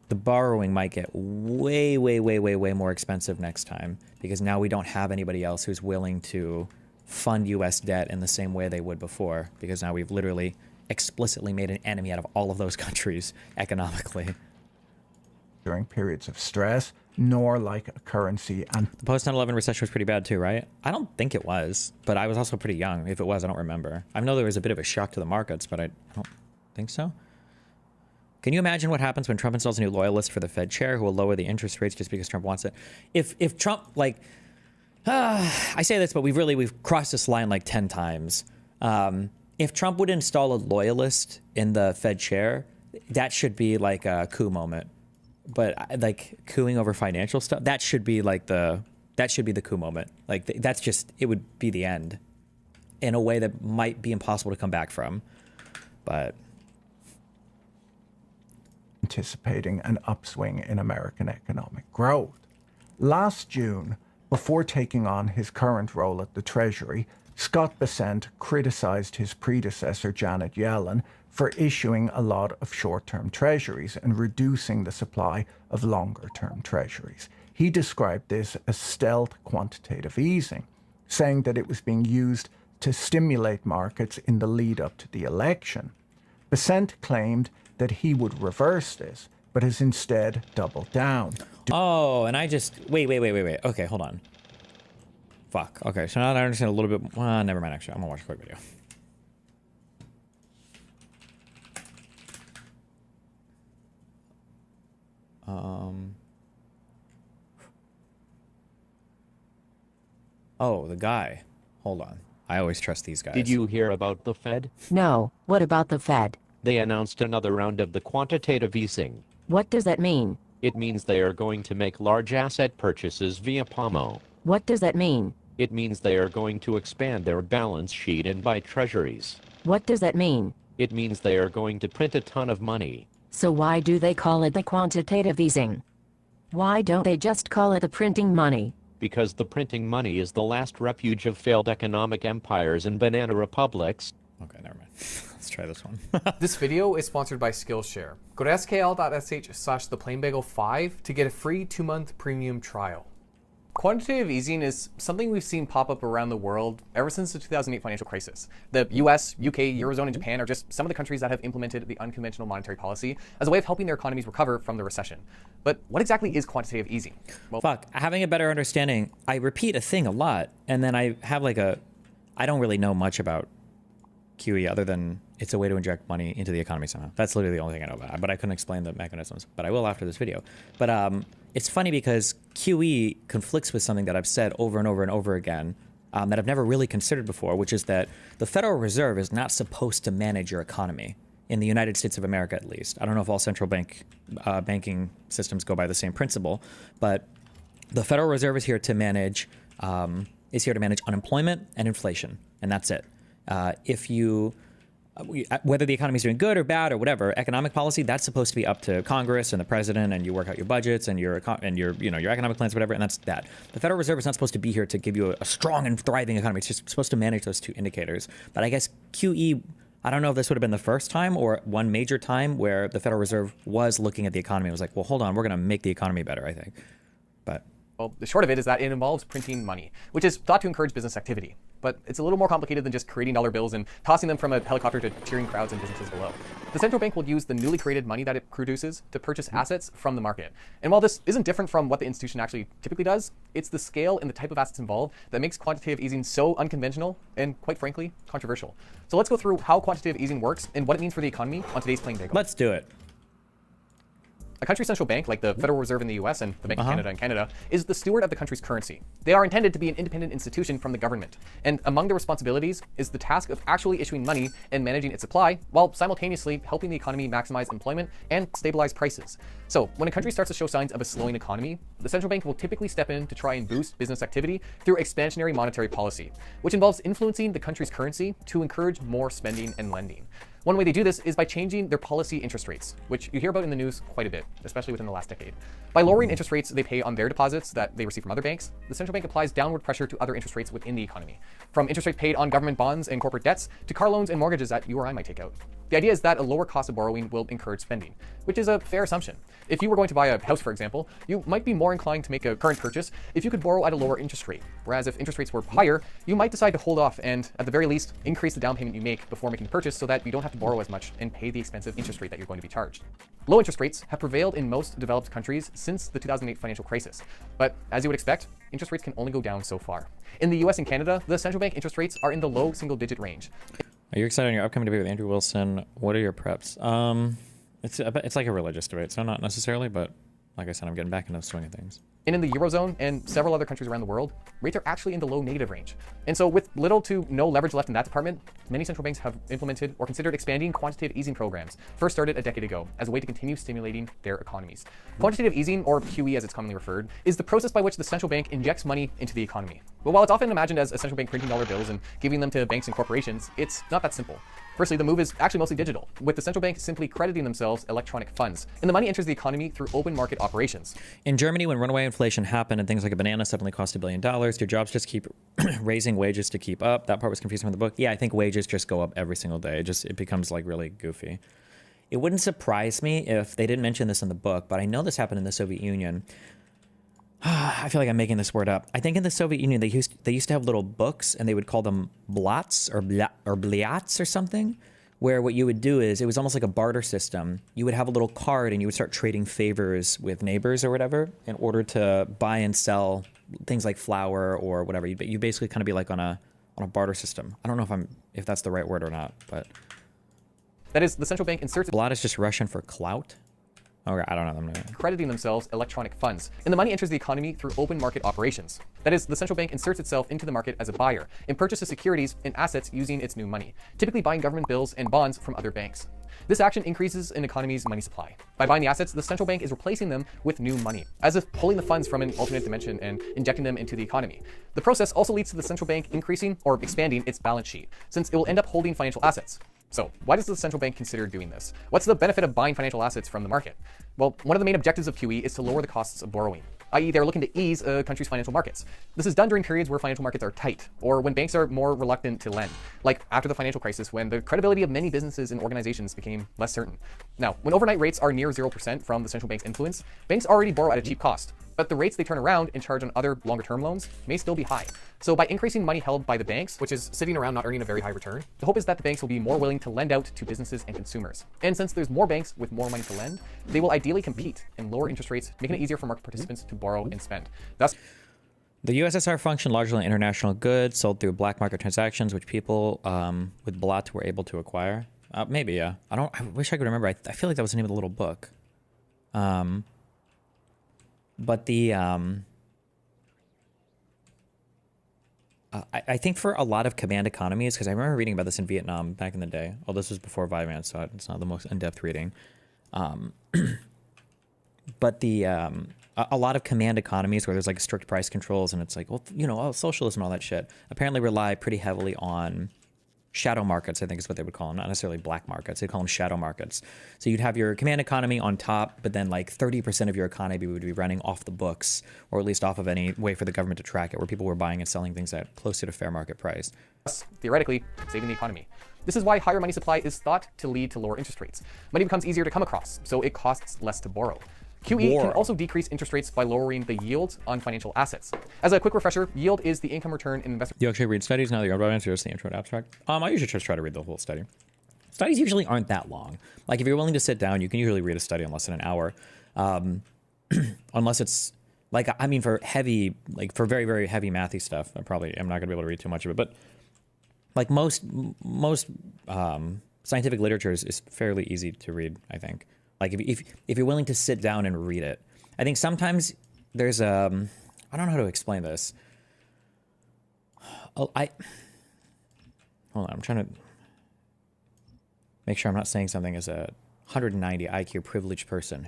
The borrowing might get way, way, way, way, way more expensive next time because now we don't have anybody else who's willing to fund U.S. debt in the same way they would before, because now we've literally explicitly made an enemy out of all of those countries economically. During periods of stress, nor like a currency. And The post 9/11 recession was pretty bad too, right? I don't think it was, but I was also pretty young. If it was, I don't remember. I know there was a bit of a shock to the markets, but I don't think so. Can you imagine what happens when Trump installs a new loyalist for the Fed chair who will lower the interest rates just because Trump wants it? If Trump, like, I say this, but we've crossed this line like 10 times. If Trump would install a loyalist in the Fed chair, that should be like a coup moment. But like cooing over financial stuff, that should be the coup moment. Like that's just, it would be the end in a way that might be impossible to come back from. But anticipating an upswing in American economic growth. Last June, before taking on his current role at the Treasury, Scott Bessent criticized his predecessor, Janet Yellen, for issuing a lot of short-term treasuries and reducing the supply of longer-term treasuries. He described this as stealth quantitative easing, saying that it was being used to stimulate markets in the lead-up to the election. Bessent claimed that he would reverse this, but has instead doubled down. Oh, and I just... Wait. Okay, hold on. Fuck. Okay, so now that I understand a little bit... Well, never mind, actually. I'm gonna watch a quick video. Oh, the guy. Hold on. I always trust these guys. Did you hear about the Fed? No, what about the Fed? They announced another round of the quantitative easing. What does that mean? It means they are going to make large asset purchases via PAMO. What does that mean? It means they are going to expand their balance sheet and buy treasuries. What does that mean? It means they are going to print a ton of money. So why do they call it the quantitative easing? Why don't they just call it the printing money? Because the printing money is the last refuge of failed economic empires and banana republics. Okay, never mind. Let's try this one. This video is sponsored by Skillshare. Go to skl.sh/theplaneBagel5 to get a free 2-month premium trial. Quantitative easing is something we've seen pop up around the world ever since the 2008 financial crisis. The US, UK, Eurozone, and Japan are just some of the countries that have implemented the unconventional monetary policy as a way of helping their economies recover from the recession. But what exactly is quantitative easing? Well, Fuck, having a better understanding, I repeat a thing a lot, and then I have like a... I don't really know much about QE other than it's a way to inject money into the economy somehow. That's literally the only thing I know about it, but I couldn't explain the mechanisms, but I will after this video. But it's funny because QE conflicts with something that I've said over and over and over again that I've never really considered before, which is that the Federal Reserve is not supposed to manage your economy. In the United States of America, at least. I don't know if all central banking systems go by the same principle, but the Federal Reserve is here to manage unemployment and inflation, and that's it. Whether the economy is doing good or bad or whatever, economic policy, that's supposed to be up to Congress and the president, and you work out your budgets and your economic plans, whatever, and that's that. The Federal Reserve is not supposed to be here to give you a strong and thriving economy. It's just supposed to manage those two indicators. But I guess QE, I don't know if this would have been the first time or one major time where the Federal Reserve was looking at the economy and was like, well, hold on, we're going to make the economy better, I think. But well, the short of it is that it involves printing money, which is thought to encourage business activity. But it's a little more complicated than just creating dollar bills and tossing them from a helicopter to cheering crowds and businesses below. The central bank will use the newly created money that it produces to purchase assets from the market. And while this isn't different from what the institution actually typically does, it's the scale and the type of assets involved that makes quantitative easing so unconventional and, quite frankly, controversial. So let's go through how quantitative easing works and what it means for the economy on today's Plain Bagel. let's do it. A country's central bank, like the Federal Reserve in the US and the Bank of Canada in Canada, is the steward of the country's currency. They are intended to be an independent institution from the government. And among their responsibilities is the task of actually issuing money and managing its supply, while simultaneously helping the economy maximize employment and stabilize prices. So when a country starts to show signs of a slowing economy, the central bank will typically step in to try and boost business activity through expansionary monetary policy, which involves influencing the country's currency to encourage more spending and lending. One way they do this is by changing their policy interest rates, which you hear about in the news quite a bit, especially within the last decade. By lowering interest rates they pay on their deposits that they receive from other banks, the central bank applies downward pressure to other interest rates within the economy, from interest rates paid on government bonds and corporate debts to car loans and mortgages that you or I might take out. The idea is that a lower cost of borrowing will encourage spending, which is a fair assumption. If you were going to buy a house, for example, you might be more inclined to make a current purchase if you could borrow at a lower interest rate. Whereas if interest rates were higher, you might decide to hold off and, at the very least, increase the down payment you make before making the purchase so that you don't have to borrow as much and pay the expensive interest rate that you're going to be charged. Low interest rates have prevailed in most developed countries since the 2008 financial crisis. But as you would expect, interest rates can only go down so far. In the US and Canada, the central bank interest rates are in the low single-digit range. Are you excited on your upcoming debate with Andrew Wilson? What are your preps? It's like a religious debate, so not necessarily, but like I said, I'm getting back into the swing of things. And in the Eurozone and several other countries around the world, rates are actually in the low negative range. And so with little to no leverage left in that department, many central banks have implemented or considered expanding quantitative easing programs, first started a decade ago, as a way to continue stimulating their economies. Quantitative easing, or QE as it's commonly referred, is the process by which the central bank injects money into the economy. But while it's often imagined as a central bank printing dollar bills and giving them to banks and corporations, it's not that simple. Firstly, the move is actually mostly digital, with the central bank simply crediting themselves electronic funds, and the money enters the economy through open market operations. In Germany, when runaway inflation happened and things like a banana suddenly cost $1 billion, do jobs just keep raising wages to keep up? That part was confusing from the book. Yeah, I think wages just go up every single day. It becomes like really goofy. It wouldn't surprise me if they didn't mention this in the book, but I know this happened in the Soviet Union. I feel like I'm making this word up. I think in the Soviet Union, they used to have little books, and they would call them blots or bliats or something, where what you would do is it was almost like a barter system. You would have a little card and you would start trading favors with neighbors or whatever in order to buy and sell things like flour or whatever. You basically kind of be like on a barter system. I don't know if that's the right word or not, but That is, the central bank inserts a lot is just Russian for clout. Okay, I don't know. I'm not... crediting themselves electronic funds, and the money enters the economy through open market operations. That is, the central bank inserts itself into the market as a buyer and purchases securities and assets using its new money, typically buying government bills and bonds from other banks. This action increases an economy's money supply. By buying the assets, the central bank is replacing them with new money, as if pulling the funds from an alternate dimension and injecting them into the economy. The process also leads to the central bank increasing or expanding its balance sheet, since it will end up holding financial assets. So why does the central bank consider doing this? What's the benefit of buying financial assets from the market? Well, one of the main objectives of QE is to lower the costs of borrowing, i.e. they're looking to ease a country's financial markets. This is done during periods where financial markets are tight, or when banks are more reluctant to lend, like after the financial crisis when the credibility of many businesses and organizations became less certain. Now, when overnight rates are near 0% from the central bank's influence, banks already borrow at a cheap cost, but the rates they turn around and charge on other longer-term loans may still be high. So by increasing money held by the banks, which is sitting around not earning a very high return, the hope is that the banks will be more willing to lend out to businesses and consumers. And since there's more banks with more money to lend, they will ideally compete and lower interest rates, making it easier for market participants to borrow and spend. Thus, the USSR functioned largely on international goods sold through black market transactions, which people with blat were able to acquire. Maybe, yeah. I wish I could remember. I feel like that was the name of the little book. But the I think for a lot of command economies, because I remember reading about this in Vietnam back in the day. Oh, this was before Vyvan, so it's not the most in-depth reading. But the a lot of command economies where there's like strict price controls and it's like, well, you know, socialism and all that shit apparently rely pretty heavily on shadow markets, I think is what they would call them, not necessarily black markets. They call them shadow markets. So you'd have your command economy on top, but then like 30% of your economy would be running off the books, or at least off of any way for the government to track it, where people were buying and selling things at closer to fair market price. theoretically, saving the economy. This is why higher money supply is thought to lead to lower interest rates. Money becomes easier to come across, so it costs less to borrow. QE can also decrease interest rates by lowering the yield on financial assets. As a quick refresher, yield is the income return in investment. You actually read studies now that you're about to answer just the intro and abstract? I usually just try to read the whole study. Studies usually aren't that long. Like if you're willing to sit down, you can usually read a study in less than an hour. Unless it's like, I mean, for heavy, like for very, very heavy mathy stuff, I'm not gonna be able to read too much of it, but like most scientific literature is fairly easy to read, I think. Like if you're willing to sit down and read it. I think sometimes there's I don't know how to explain this. Hold on, I'm trying to make sure I'm not saying something as a 190 IQ privileged person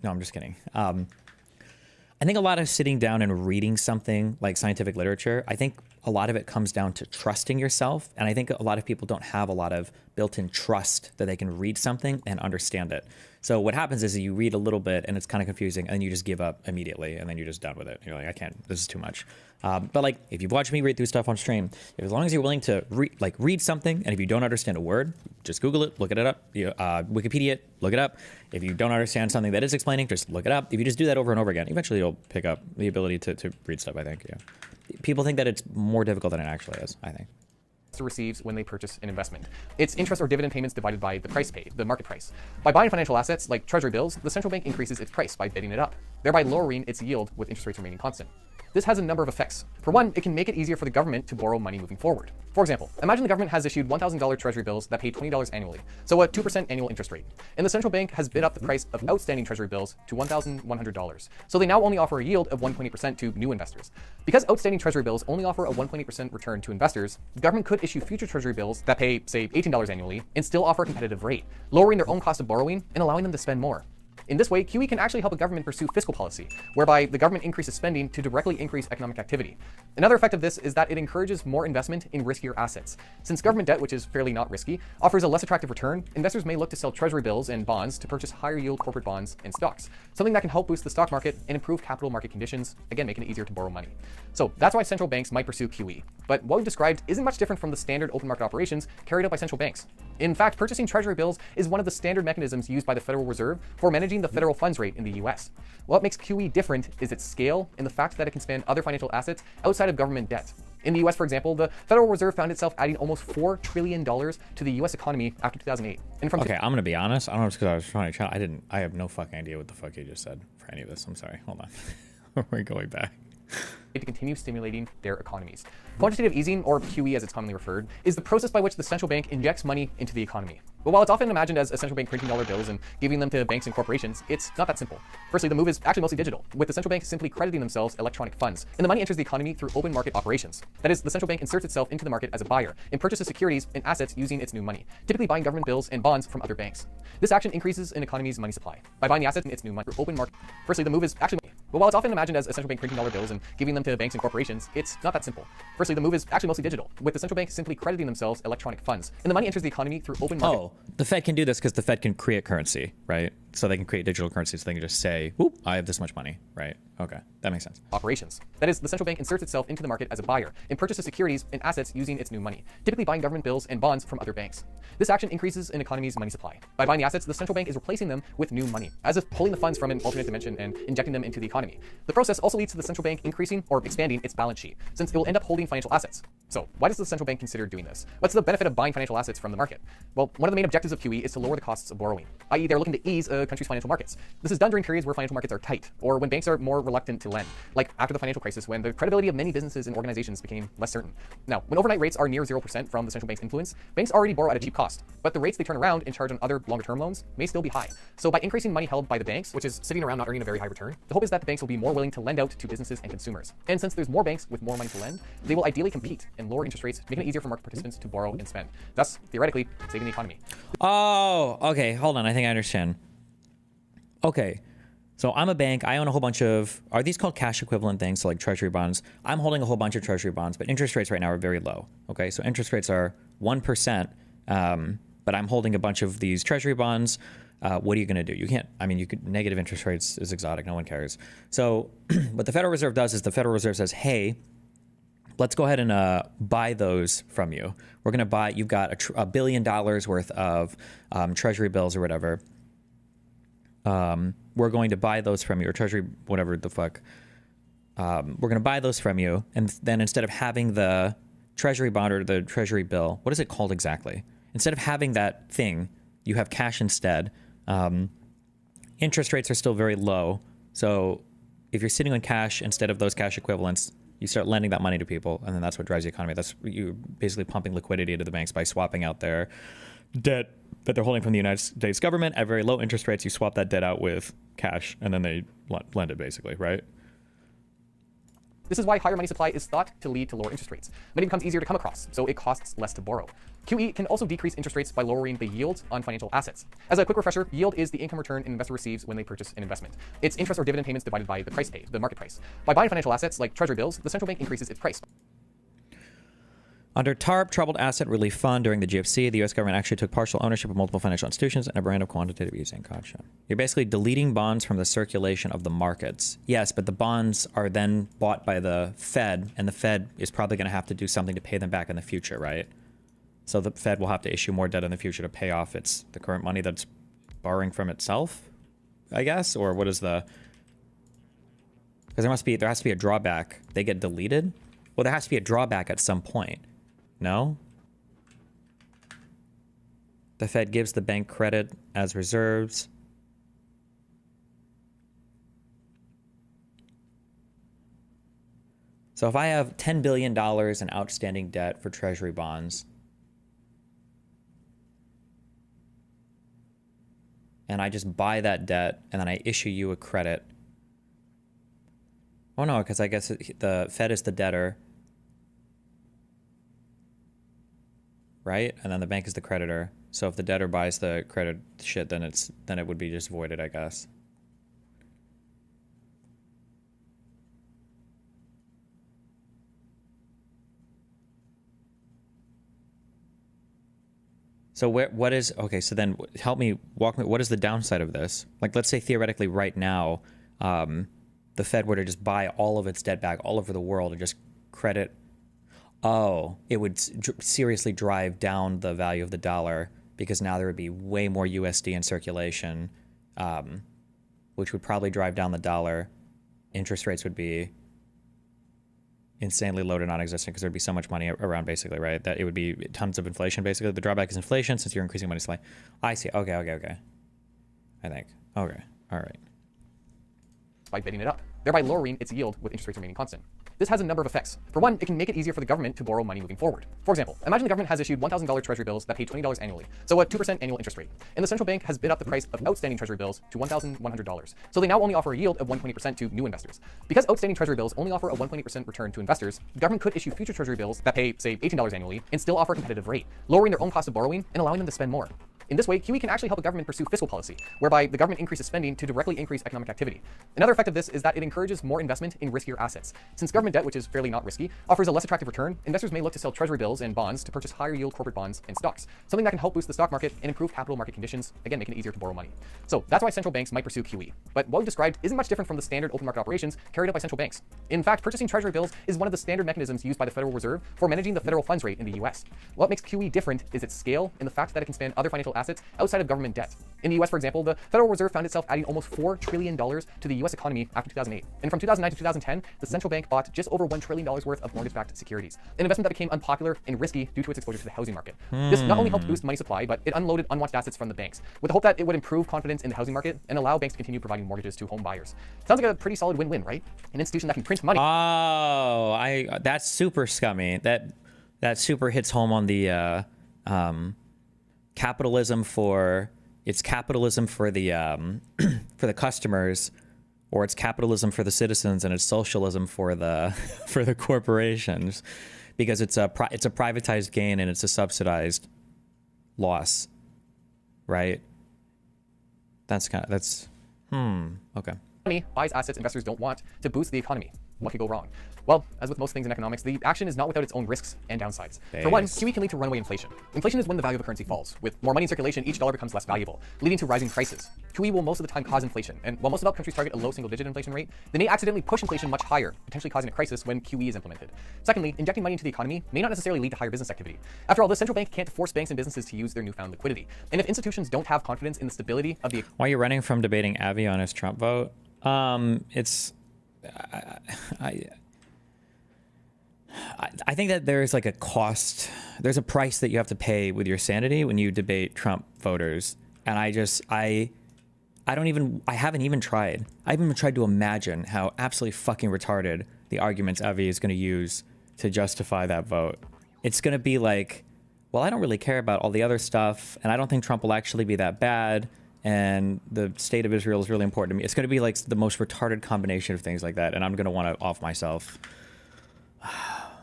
no, I'm just kidding. I think a lot of sitting down and reading something like scientific literature, I think a lot of it comes down to trusting yourself. And I think a lot of people don't have a lot of built-in trust that they can read something and understand it. So what happens is you read a little bit and it's kind of confusing and you just give up immediately and then you're just done with it. You're like, I can't, this is too much. But like, if you've watched me read through stuff on stream, as long as you're willing to read something, and if you don't understand a word, just Google it, look it up, Wikipedia it, look it up. If you don't understand something that is explaining, just look it up. If you just do that over and over again, eventually you'll pick up the ability to read stuff, I think. Yeah. People think that it's more difficult than it actually is, I think. Receives when they purchase an investment. It's interest or dividend payments divided by the price paid, the market price. By buying financial assets like treasury bills, the central bank increases its price by bidding it up, thereby lowering its yield with interest rates remaining constant. This has a number of effects. For one, it can make it easier for the government to borrow money moving forward. For example, imagine the government has issued $1,000 treasury bills that pay $20 annually, so a 2% annual interest rate. And the central bank has bid up the price of outstanding treasury bills to $1,100. So they now only offer a yield of 1.8% to new investors. Because outstanding treasury bills only offer a 1.8% return to investors, the government could issue future treasury bills that pay, say, $18 annually and still offer a competitive rate, lowering their own cost of borrowing and allowing them to spend more. In this way, QE can actually help a government pursue fiscal policy, whereby the government increases spending to directly increase economic activity. Another effect of this is that it encourages more investment in riskier assets. Since government debt, which is fairly not risky, offers a less attractive return, investors may look to sell treasury bills and bonds to purchase higher yield corporate bonds and stocks, something that can help boost the stock market and improve capital market conditions, again making it easier to borrow money. So that's why central banks might pursue QE. But what we've described isn't much different from the standard open market operations carried out by central banks. In fact, purchasing treasury bills is one of the standard mechanisms used by the Federal Reserve for managing the federal funds rate in the US. What makes QE different is its scale and the fact that it can span other financial assets outside of government debt. In the US, for example, the Federal Reserve found itself adding almost $4 trillion to the US economy after 2008. And from okay, I'm gonna be honest. I don't know if it's because I was trying to chat. I have no fucking idea what the fuck you just said for any of this. I'm sorry. Hold on. We're going back. To continue stimulating their economies. Quantitative easing, or QE as it's commonly referred, is the process by which the central bank injects money into the economy. But while it's often imagined as a central bank printing dollar bills and giving them to banks and corporations, it's not that simple. Firstly, the move is actually mostly digital, with the central bank simply crediting themselves electronic funds, and the money enters the economy through open market operations. That is, the central bank inserts itself into the market as a buyer and purchases securities and assets using its new money, typically buying government bills and bonds from other banks. This action increases an economy's money supply by buying the assets in its new money through open market. Firstly, the move is actually but while it's often imagined as a central bank printing dollar bills and giving them to banks and corporations, it's not that simple. Firstly, the move is actually mostly digital, with the central bank simply crediting themselves electronic funds, and the money enters the economy through open market. Oh, the Fed can do this because the Fed can create currency, right? So they can create digital currency, so they can just say, "Whoop, I have this much money," right? Okay, that makes sense. Operations. That is, the central bank inserts itself into the market as a buyer and purchases securities and assets using its new money, typically buying government bills and bonds from other banks. This action increases an economy's money supply. By buying the assets, the central bank is replacing them with new money, as if pulling the funds from an alternate dimension and injecting them into the economy. The process also leads to the central bank increasing or expanding its balance sheet, since it will end up holding financial assets. So, why does the central bank consider doing this? What's the benefit of buying financial assets from the market? Well, one of the main objectives of QE is to lower the costs of borrowing, i.e. they're looking to ease a country's financial markets. This is done during periods where financial markets are tight, or when banks are more reluctant to lend, like after the financial crisis when the credibility of many businesses and organizations became less certain. Now, when overnight rates are near 0% from the central bank's influence, banks already borrow at a cheap cost, but the rates they turn around and charge on other longer-term loans may still be high. So by increasing money held by the banks, which is sitting around not earning a very high return, the hope is that the banks will be more willing to lend out to businesses and consumers. And since there's more banks with more money to lend, they will ideally compete and lower interest rates, making it easier for market participants to borrow and spend, thus theoretically saving the economy. Oh, okay, hold on. I think I understand. Okay, so I'm a bank. I own a whole bunch of, are these called cash equivalent things? So like treasury bonds. I'm holding a whole bunch of treasury bonds, but interest rates right now are very low. Okay, so interest rates are 1%, but I'm holding a bunch of these treasury bonds. What are you going to do? You can't, I mean, you could, negative interest rates is exotic. No one cares. So what the Federal Reserve does is the Federal Reserve says, hey, let's go ahead and buy those from you. We're going to buy, you've got $1 billion worth of treasury bills or whatever. We're going to buy those from you, or treasury, whatever the fuck. We're going to buy those from you. And then instead of having the treasury bond or the treasury bill, what is it called exactly? Instead of having that thing, you have cash instead. Interest rates are still very low. So if you're sitting on cash instead of those cash equivalents, you start lending that money to people, and then that's what drives the economy. That's you basically pumping liquidity into the banks by swapping out their debt that they're holding from the United States government at very low interest rates. You swap that debt out with cash, and then they lend it, basically, right? This is why higher money supply is thought to lead to lower interest rates. Money becomes easier to come across, so it costs less to borrow. QE can also decrease interest rates by lowering the yield on financial assets. As a quick refresher, yield is the income return an investor receives when they purchase an investment. It's interest or dividend payments divided by the price paid, the market price. By buying financial assets like treasury bills, the central bank increases its price. Under TARP, Troubled Asset Relief Fund, during the GFC, the U.S. government actually took partial ownership of multiple financial institutions and a brand of quantitative easing. Gotcha. You're basically deleting bonds from the circulation of the markets. Yes, but the bonds are then bought by the Fed, and the Fed is probably going to have to do something to pay them back in the future, right? So the Fed will have to issue more debt in the future to pay off the current money that's borrowing from itself, I guess? Or what is the... Because there has to be a drawback. They get deleted? Well, there has to be a drawback at some point. No? The Fed gives the bank credit as reserves. So if I have $10 billion in outstanding debt for treasury bonds, and I just buy that debt, and then I issue you a credit. Oh no, because I guess the Fed is the debtor, right? And then the bank is the creditor. So if the debtor buys the credit shit, then it would be just voided, I guess. So what is, okay, so then walk me, what is the downside of this? Like, let's say theoretically right now, the Fed were to just buy all of its debt back all over the world and just credit. Oh, it would seriously drive down the value of the dollar, because now there would be way more USD in circulation, which would probably drive down the dollar. Interest rates would be insanely low to non-existent because there'd be so much money around, basically, right? That it would be tons of inflation, basically. The drawback is inflation since you're increasing money supply. I see. Okay. I think. Okay. All right. By bidding it up, thereby lowering its yield with interest rates remaining constant. This has a number of effects. For one, it can make it easier for the government to borrow money moving forward. For example, imagine the government has issued $1,000 treasury bills that pay $20 annually, so a 2% annual interest rate. And the central bank has bid up the price of outstanding treasury bills to $1,100. So they now only offer a yield of 1.20% to new investors. Because outstanding treasury bills only offer a 1.20% return to investors, the government could issue future treasury bills that pay, say, $18 annually and still offer a competitive rate, lowering their own cost of borrowing and allowing them to spend more. In this way, QE can actually help a government pursue fiscal policy, whereby the government increases spending to directly increase economic activity. Another effect of this is that it encourages more investment in riskier assets. Since government debt, which is fairly not risky, offers a less attractive return, investors may look to sell treasury bills and bonds to purchase higher yield corporate bonds and stocks, something that can help boost the stock market and improve capital market conditions, again making it easier to borrow money. So that's why central banks might pursue QE. But what we've described isn't much different from the standard open market operations carried out by central banks. In fact, purchasing treasury bills is one of the standard mechanisms used by the Federal Reserve for managing the federal funds rate in the US. What makes QE different is its scale and the fact that it can span other financial assets outside of government debt. In the US, for example, the Federal Reserve found itself adding almost $4 trillion to the US economy after 2008. And from 2009 to 2010, the central bank bought just over $1 trillion worth of mortgage-backed securities, an investment that became unpopular and risky due to its exposure to the housing market. This not only helped boost money supply, but it unloaded unwanted assets from the banks, with the hope that it would improve confidence in the housing market and allow banks to continue providing mortgages to home buyers. Sounds like a pretty solid win-win, right? An institution that can print money. Oh, that's super scummy. That super hits home on the capitalism for the for the customers, or it's capitalism for the citizens, and it's socialism for the for the corporations, because it's a privatized gain and it's a subsidized loss, right? Okay. Money buys assets investors don't want to boost the economy. What could go wrong? Well, as with most things in economics, the action is not without its own risks and downsides. For one, QE can lead to runaway inflation. Inflation is when the value of a currency falls. With more money in circulation, each dollar becomes less valuable, leading to rising prices. QE will most of the time cause inflation, and while most developed countries target a low single-digit inflation rate, they may accidentally push inflation much higher, potentially causing a crisis when QE is implemented. Secondly, injecting money into the economy may not necessarily lead to higher business activity. After all, the central bank can't force banks and businesses to use their newfound liquidity. And if institutions don't have confidence in the stability of the... Why are you running from debating Avi on his Trump vote? I think that there's like a cost, there's a price that you have to pay with your sanity when you debate Trump voters. And I haven't even tried. I haven't even tried to imagine how absolutely fucking retarded the arguments Avi is going to use to justify that vote. It's going to be like, well, I don't really care about all the other stuff, and I don't think Trump will actually be that bad, and the state of Israel is really important to me. It's going to be like the most retarded combination of things like that, and I'm going to want to off myself.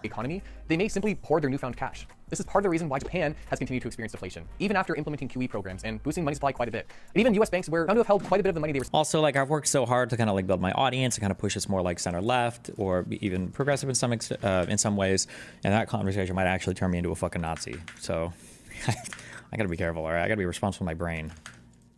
Economy, they may simply hoard their newfound cash. This is part of the reason why Japan has continued to experience deflation, even after implementing QE programs and boosting money supply quite a bit. And even US banks were found to have held quite a bit of the money they were... Also, like, I've worked so hard to kind of like build my audience and kind of push us more like center left or even progressive in some ways, and that conversation might actually turn me into a fucking Nazi. So I gotta be careful, all right? I gotta be responsible for my brain.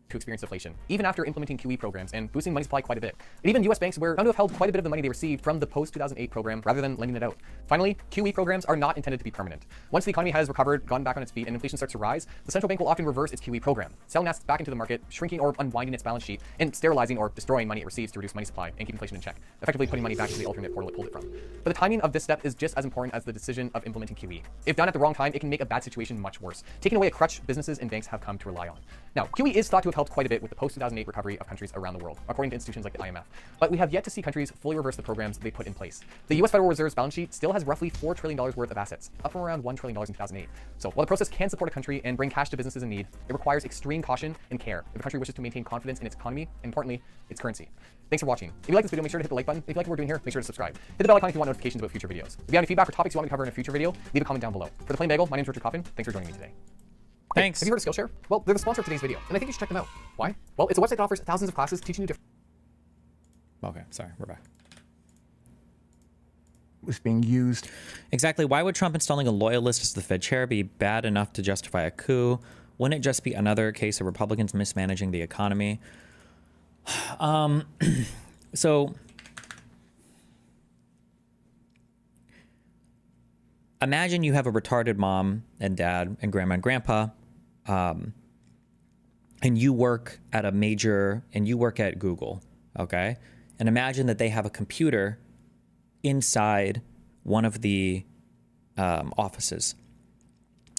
To experience deflation, even after implementing QE programs and boosting money supply quite a bit. And even US banks were found to have held quite a bit of the money they received from the post-2008 program rather than lending it out. Finally, QE programs are not intended to be permanent. Once the economy has recovered, gotten back on its feet, and inflation starts to rise, the central bank will often reverse its QE program, selling assets back into the market, shrinking or unwinding its balance sheet, and sterilizing or destroying money it receives to reduce money supply and keep inflation in check, effectively putting money back into the alternate portal it pulled it from. But the timing of this step is just as important as the decision of implementing QE. If done at the wrong time, it can make a bad situation much worse, taking away a crutch businesses and banks have come to rely on. Now, QE is thought to have helped quite a bit with the post-2008 recovery of countries around the world, according to institutions like the IMF. But we have yet to see countries fully reverse the programs they put in place. The US Federal Reserve's balance sheet still has roughly $4 trillion worth of assets, up from around $1 trillion in 2008. So while the process can support a country and bring cash to businesses in need, it requires extreme caution and care if a country wishes to maintain confidence in its economy and, importantly, its currency. Thanks for watching. If you like this video, make sure to hit the like button. If you like what we're doing here, make sure to subscribe. Hit the bell icon if you want notifications about future videos. If you have any feedback or topics you want me to cover in a future video, leave a comment down below. For the Plain Bagel, my name is Richard Coffin. Thanks for joining me today. Thanks. Have you heard of Skillshare? Well, they're the sponsor of today's video, and I think you should check them out. Why? Well, it's a website that offers thousands of classes teaching you different... Okay, sorry, we're back. Was being used. Exactly. Why would Trump installing a loyalist as the Fed chair be bad enough to justify a coup? Wouldn't it just be another case of Republicans mismanaging the economy? So imagine you have a retarded mom and dad and grandma and grandpa, and you work at at Google, okay? And imagine that they have a computer inside one of the offices,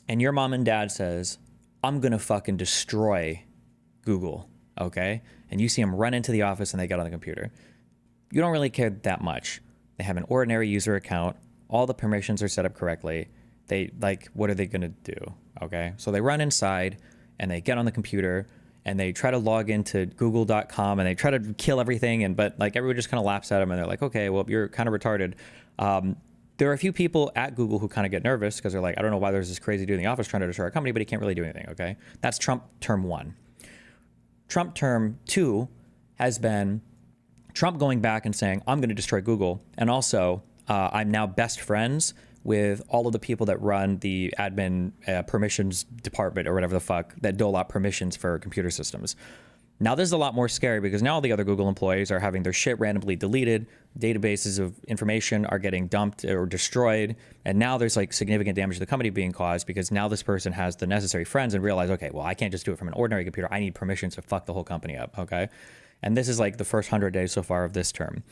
and your mom and dad says, I'm going to fucking destroy Google, okay? And you see them run into the office and they get on the computer. You don't really care that much. They have an ordinary user account. All the permissions are set up correctly. They, like, what are they going to do, okay? So they run inside and they get on the computer and they try to log into google.com and they try to kill everything. But like everyone just kind of laughs at them and they're like, okay, well, you're kind of retarded. There are a few people at Google who kind of get nervous because they're like, I don't know why there's this crazy dude in the office trying to destroy our company, but he can't really do anything, okay? That's Trump term 1. Trump term 2 has been Trump going back and saying, I'm going to destroy Google. And also, I'm now best friends with all of the people that run the admin permissions department or whatever the fuck that dole out permissions for computer systems. Now, this is a lot more scary because now all the other Google employees are having their shit randomly deleted. Databases of information are getting dumped or destroyed. And now there's like significant damage to the company being caused because now this person has the necessary friends and realize, okay, well, I can't just do it from an ordinary computer. I need permissions to fuck the whole company up. Okay. And this is like the first 100 days so far of this term.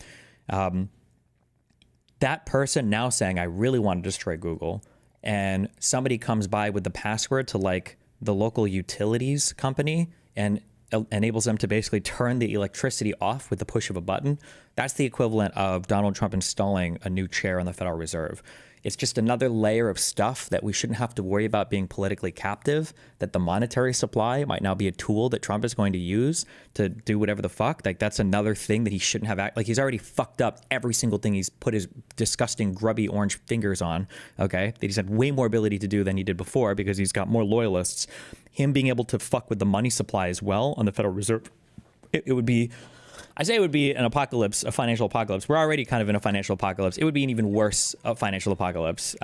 That person now saying, I really want to destroy Google. And somebody comes by with the password to like the local utilities company and enables them to basically turn the electricity off with the push of a button. That's the equivalent of Donald Trump installing a new chair on the Federal Reserve. It's just another layer of stuff that we shouldn't have to worry about being politically captive, that the monetary supply might now be a tool that Trump is going to use to do whatever the fuck. Like that's another thing that he shouldn't have. Like he's already fucked up every single thing he's put his disgusting grubby orange fingers on. Okay. That he's had way more ability to do than he did before because he's got more loyalists. Him being able to fuck with the money supply as well on the Federal Reserve, it would be, I say it would be an apocalypse, a financial apocalypse. We're already kind of in a financial apocalypse. It would be an even worse financial apocalypse.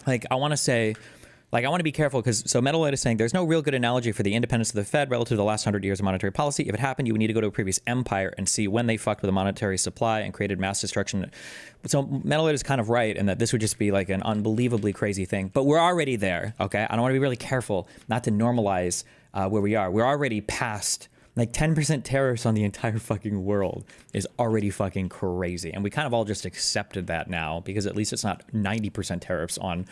Like I want to say, like I want to be careful because so Metalite is saying there's no real good analogy for the independence of the Fed relative to the last 100 years of monetary policy. If it happened, you would need to go to a previous empire and see when they fucked with the monetary supply and created mass destruction. So Metalite is kind of right in that this would just be like an unbelievably crazy thing. But we're already there, okay? I don't want to be really careful not to normalize where we are. We're already past. Like 10% tariffs on the entire fucking world is already fucking crazy. And we kind of all just accepted that now because at least it's not 90% tariffs on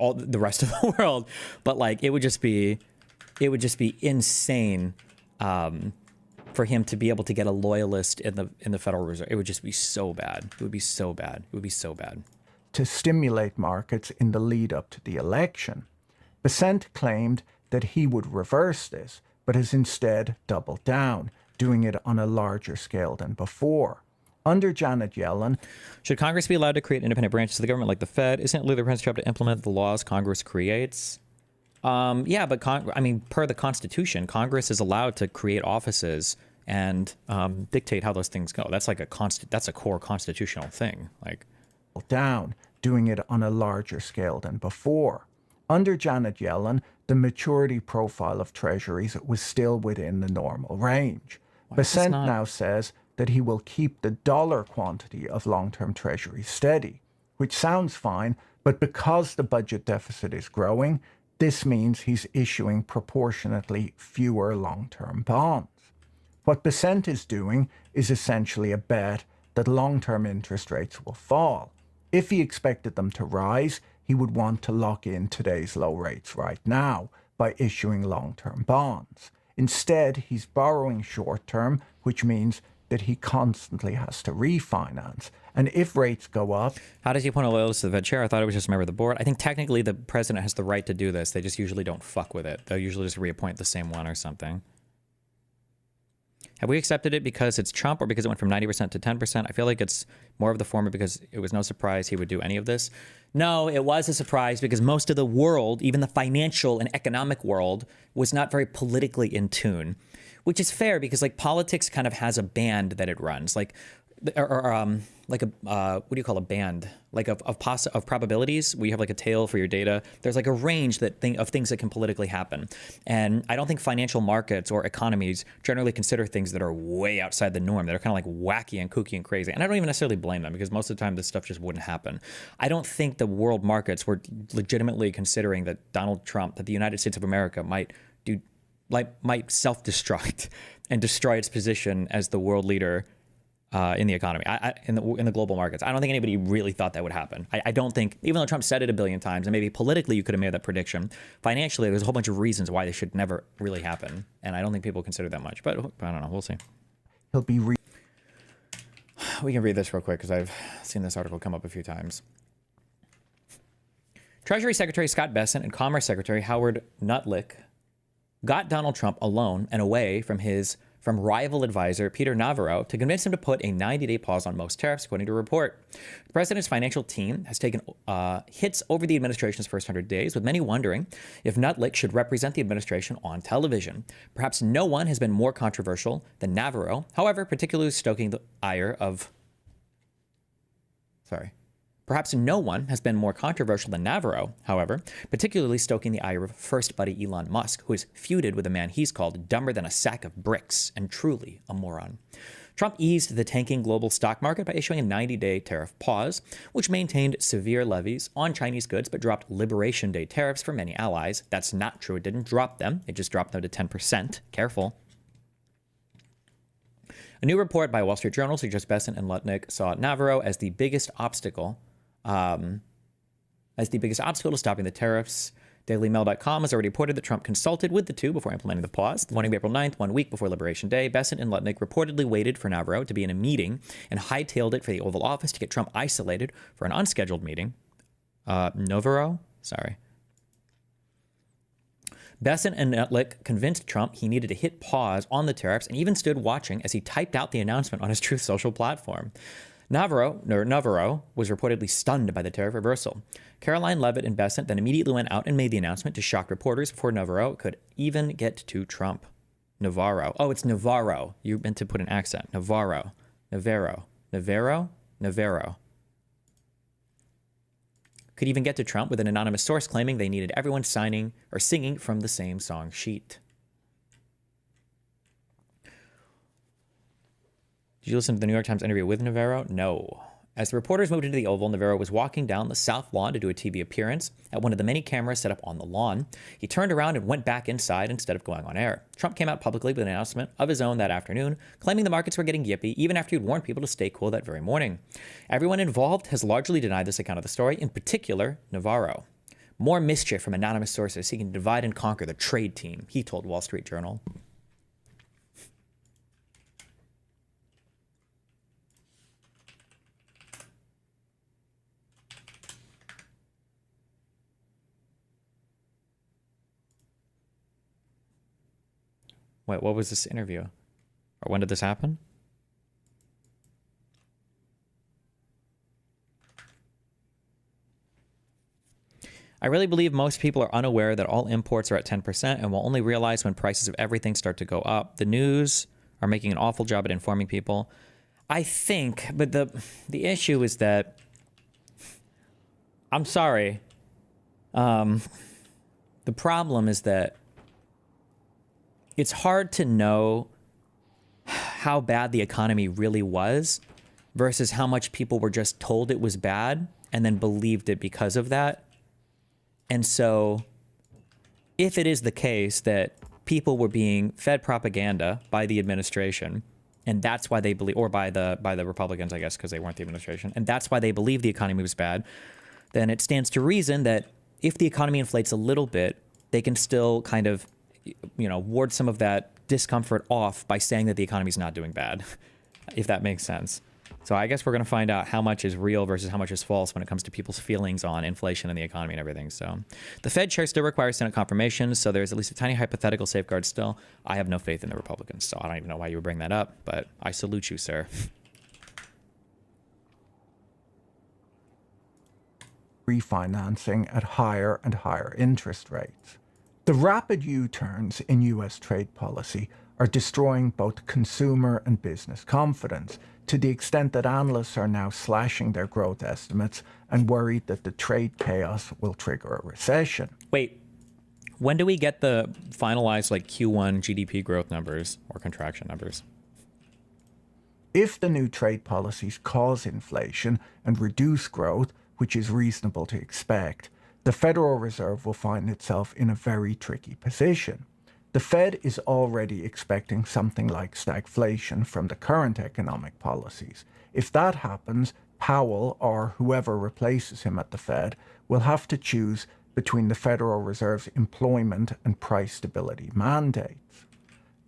all the rest of the world. But like, it would just be insane for him to be able to get a loyalist in the Federal Reserve. It would just be so bad. It would be so bad. It would be so bad. To stimulate markets in the lead up to the election. Besant claimed that he would reverse this, but has instead doubled down, doing it on a larger scale than before. Under Janet Yellen, should Congress be allowed to create independent branches of the government like the Fed? Isn't it really the president's job to implement the laws Congress creates? Yeah, but I mean, per the Constitution, Congress is allowed to create offices and dictate how those things go. That's like that's a core constitutional thing. Like down, doing it on a larger scale than before. Under Janet Yellen, the maturity profile of treasuries was still within the normal range. Besant now says that he will keep the dollar quantity of long-term treasuries steady, which sounds fine, but because the budget deficit is growing, this means he's issuing proportionately fewer long-term bonds. What Besant is doing is essentially a bet that long-term interest rates will fall. If he expected them to rise, he would want to lock in today's low rates right now by issuing long-term bonds. Instead, he's borrowing short-term, which means that he constantly has to refinance. And if rates go up... How does he appoint a loyalist to the Fed chair? I thought it was just a member of the board. I think technically the president has the right to do this. They just usually don't fuck with it. They'll usually just reappoint the same one or something. Have we accepted it because it's Trump or because it went from 90% to 10%? I feel like it's more of the former because it was no surprise he would do any of this. No, it was a surprise because most of the world, even the financial and economic world, was not very politically in tune, which is fair because like politics kind of has a band that it runs, like like a what do you call a band, like of probabilities. We have like a tail for your data. There's like a range of things that can politically happen, and I don't think financial markets or economies generally consider things that are way outside the norm, that are kind of like wacky and kooky and crazy. And I don't even necessarily blame them because most of the time this stuff just wouldn't happen. I don't think the world markets were legitimately considering that Donald Trump, that the United States of America might self-destruct and destroy its position as the world leader in the economy, in the global markets. I don't think anybody really thought that would happen. I don't think, even though Trump said it a billion times, and maybe politically you could have made that prediction, financially there's a whole bunch of reasons why this should never really happen, and I don't think people consider that much. But I don't know. We'll see. He'll be We can read this real quick because I've seen this article come up a few times. Treasury Secretary Scott Bessent and Commerce Secretary Howard Nutlick got Donald Trump alone and away from rival advisor Peter Navarro to convince him to put a 90-day pause on most tariffs, according to a report. The president's financial team has taken hits over the administration's first 100 days, with many wondering if Nutlick should represent the administration on television. Perhaps no one has been more controversial than Navarro, however, particularly stoking the ire of... Perhaps no one has been more controversial than Navarro, however, particularly stoking the ire of first buddy Elon Musk, who has feuded with a man he's called dumber than a sack of bricks and truly a moron. Trump eased the tanking global stock market by issuing a 90-day tariff pause, which maintained severe levies on Chinese goods but dropped Liberation Day tariffs for many allies. That's not true. It didn't drop them. It just dropped them to 10%. Careful. A new report by Wall Street Journal suggests Bessent and Lutnick saw Navarro as the biggest obstacle to stopping the tariffs. DailyMail.com has already reported that Trump consulted with the two before implementing the pause. The morning of April 9th, 1 week before Liberation Day, Bessent and Lutnick reportedly waited for Navarro to be in a meeting and hightailed it for the Oval Office to get Trump isolated for an unscheduled meeting. Navarro? Sorry. Bessent and Nutlick convinced Trump he needed to hit pause on the tariffs and even stood watching as he typed out the announcement on his Truth Social platform. Navarro was reportedly stunned by the tariff reversal. Caroline Leavitt and Bessent then immediately went out and made the announcement to shock reporters before Navarro could even get to Trump. Navarro. Oh, it's Navarro. You meant to put an accent. Navarro. Navarro. Could even get to Trump with an anonymous source claiming they needed everyone signing or singing from the same song sheet. Did you listen to the New York Times interview with Navarro? No. As the reporters moved into the Oval, Navarro was walking down the south lawn to do a TV appearance at one of the many cameras set up on the lawn. He turned around and went back inside instead of going on air. Trump came out publicly with an announcement of his own that afternoon, claiming the markets were getting yippy even after he'd warned people to stay cool that very morning. Everyone involved has largely denied this account of the story, in particular Navarro. More mischief from anonymous sources seeking to divide and conquer the trade team, he told Wall Street Journal. Wait, what was this interview? Or when did this happen? I really believe most people are unaware that all imports are at 10% and will only realize when prices of everything start to go up. The news are making an awful job at informing people. I think, but the issue is that, I'm sorry, the problem is that it's hard to know how bad the economy really was versus how much people were just told it was bad and then believed it because of that. And so if it is the case that people were being fed propaganda by the administration, and that's why they believe, or by the Republicans, I guess, because they weren't the administration, and that's why they believe the economy was bad, then it stands to reason that if the economy inflates a little bit, they can still kind of, ward some of that discomfort off by saying that the economy is not doing bad, if that makes sense. So I guess we're going to find out how much is real versus how much is false when it comes to people's feelings on inflation and the economy and everything. So the Fed chair still requires Senate confirmation, so there's at least a tiny hypothetical safeguard still. I have no faith in the Republicans, so I don't even know why you would bring that up, but I salute you, sir. Refinancing at higher and higher interest rates. The rapid U-turns in U.S. trade policy are destroying both consumer and business confidence, to the extent that analysts are now slashing their growth estimates and worried that the trade chaos will trigger a recession. Wait, when do we get the finalized Q1 GDP growth numbers or contraction numbers? If the new trade policies cause inflation and reduce growth, which is reasonable to expect, the Federal Reserve will find itself in a very tricky position. The Fed is already expecting something like stagflation from the current economic policies. If that happens, Powell, or whoever replaces him at the Fed, will have to choose between the Federal Reserve's employment and price stability mandates.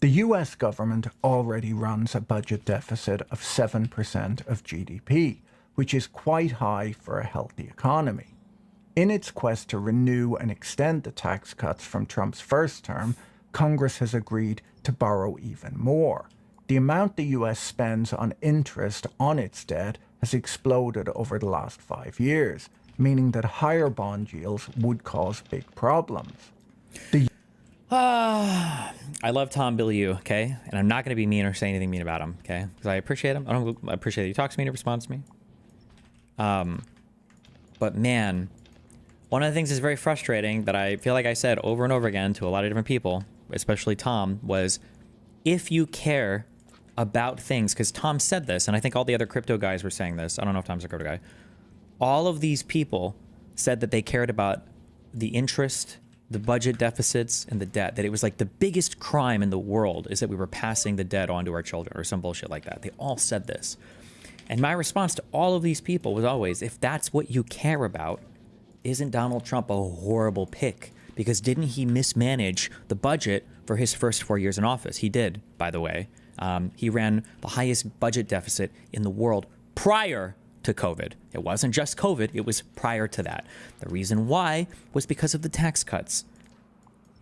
The US government already runs a budget deficit of 7% of GDP, which is quite high for a healthy economy. In its quest to renew and extend the tax cuts from Trump's first term, Congress has agreed to borrow even more. The amount the US spends on interest on its debt has exploded over the last 5 years, meaning that higher bond yields would cause big problems. I love Tom Bilyeu, okay? And I'm not going to be mean or say anything mean about him, okay? Because I appreciate him. I appreciate that he talks to me and he responds to me. But man, one of the things that's very frustrating that I feel like I said over and over again to a lot of different people, especially Tom, was if you care about things, because Tom said this, and I think all the other crypto guys were saying this. I don't know if Tom's a crypto guy. All of these people said that they cared about the interest, the budget deficits, and the debt, that it was like the biggest crime in the world is that we were passing the debt on to our children or some bullshit like that. They all said this. And my response to all of these people was always, if that's what you care about, isn't Donald Trump a horrible pick? Because didn't he mismanage the budget for his first 4 years in office? He did, by the way. He ran the highest budget deficit in the world prior to COVID. It wasn't just COVID, it was prior to that. The reason why was because of the tax cuts.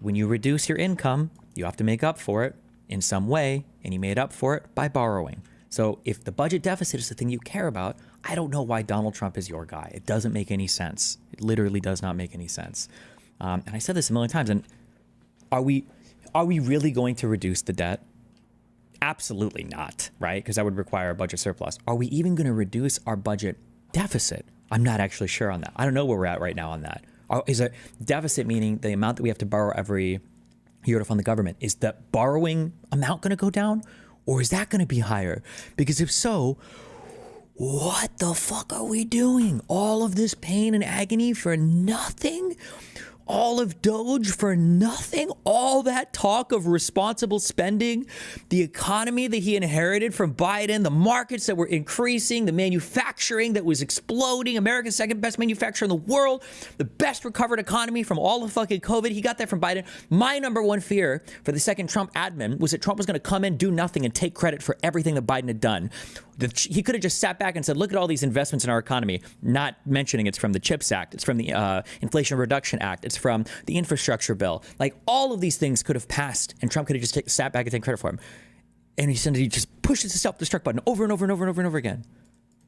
When you reduce your income, you have to make up for it in some way, and he made up for it by borrowing. So if the budget deficit is the thing you care about, I don't know why Donald Trump is your guy. It doesn't make any sense. It literally does not make any sense. And I said this a million times, and are we really going to reduce the debt? Absolutely not, right? Because that would require a budget surplus. Are we even going to reduce our budget deficit? I'm not actually sure on that. I don't know where we're at right now on that. Is a deficit meaning the amount that we have to borrow every year to fund the government? Is the borrowing amount going to go down, or is that going to be higher? Because if so, what the fuck are we doing? All of this pain and agony for nothing? All of Doge for nothing? All that talk of responsible spending, the economy that he inherited from Biden, the markets that were increasing, the manufacturing that was exploding, America's second best manufacturer in the world, the best recovered economy from all of fucking COVID. He got that from Biden. My number one fear for the second Trump admin was that Trump was going to come in, do nothing, and take credit for everything that Biden had done. He could have just sat back and said, look at all these investments in our economy, not mentioning it's from the CHIPS Act, it's from the Inflation Reduction Act, it's from the infrastructure bill. Like, all of these things could have passed, and Trump could have just sat back and taken credit for them. And he just pushes the self-destruct button over and over and over and over and over again.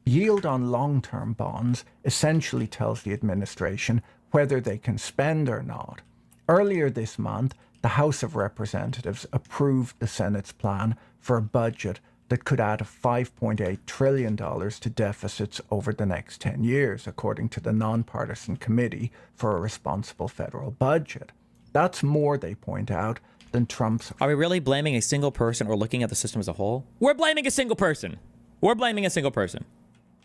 Yield on long-term bonds essentially tells the administration whether they can spend or not. Earlier this month, the House of Representatives approved the Senate's plan for a budget that could add $5.8 trillion to deficits over the next 10 years, according to the Nonpartisan Committee for a Responsible Federal Budget. That's more, they point out, than Trump's... Are we really blaming a single person or looking at the system as a whole? We're blaming a single person. We're blaming a single person.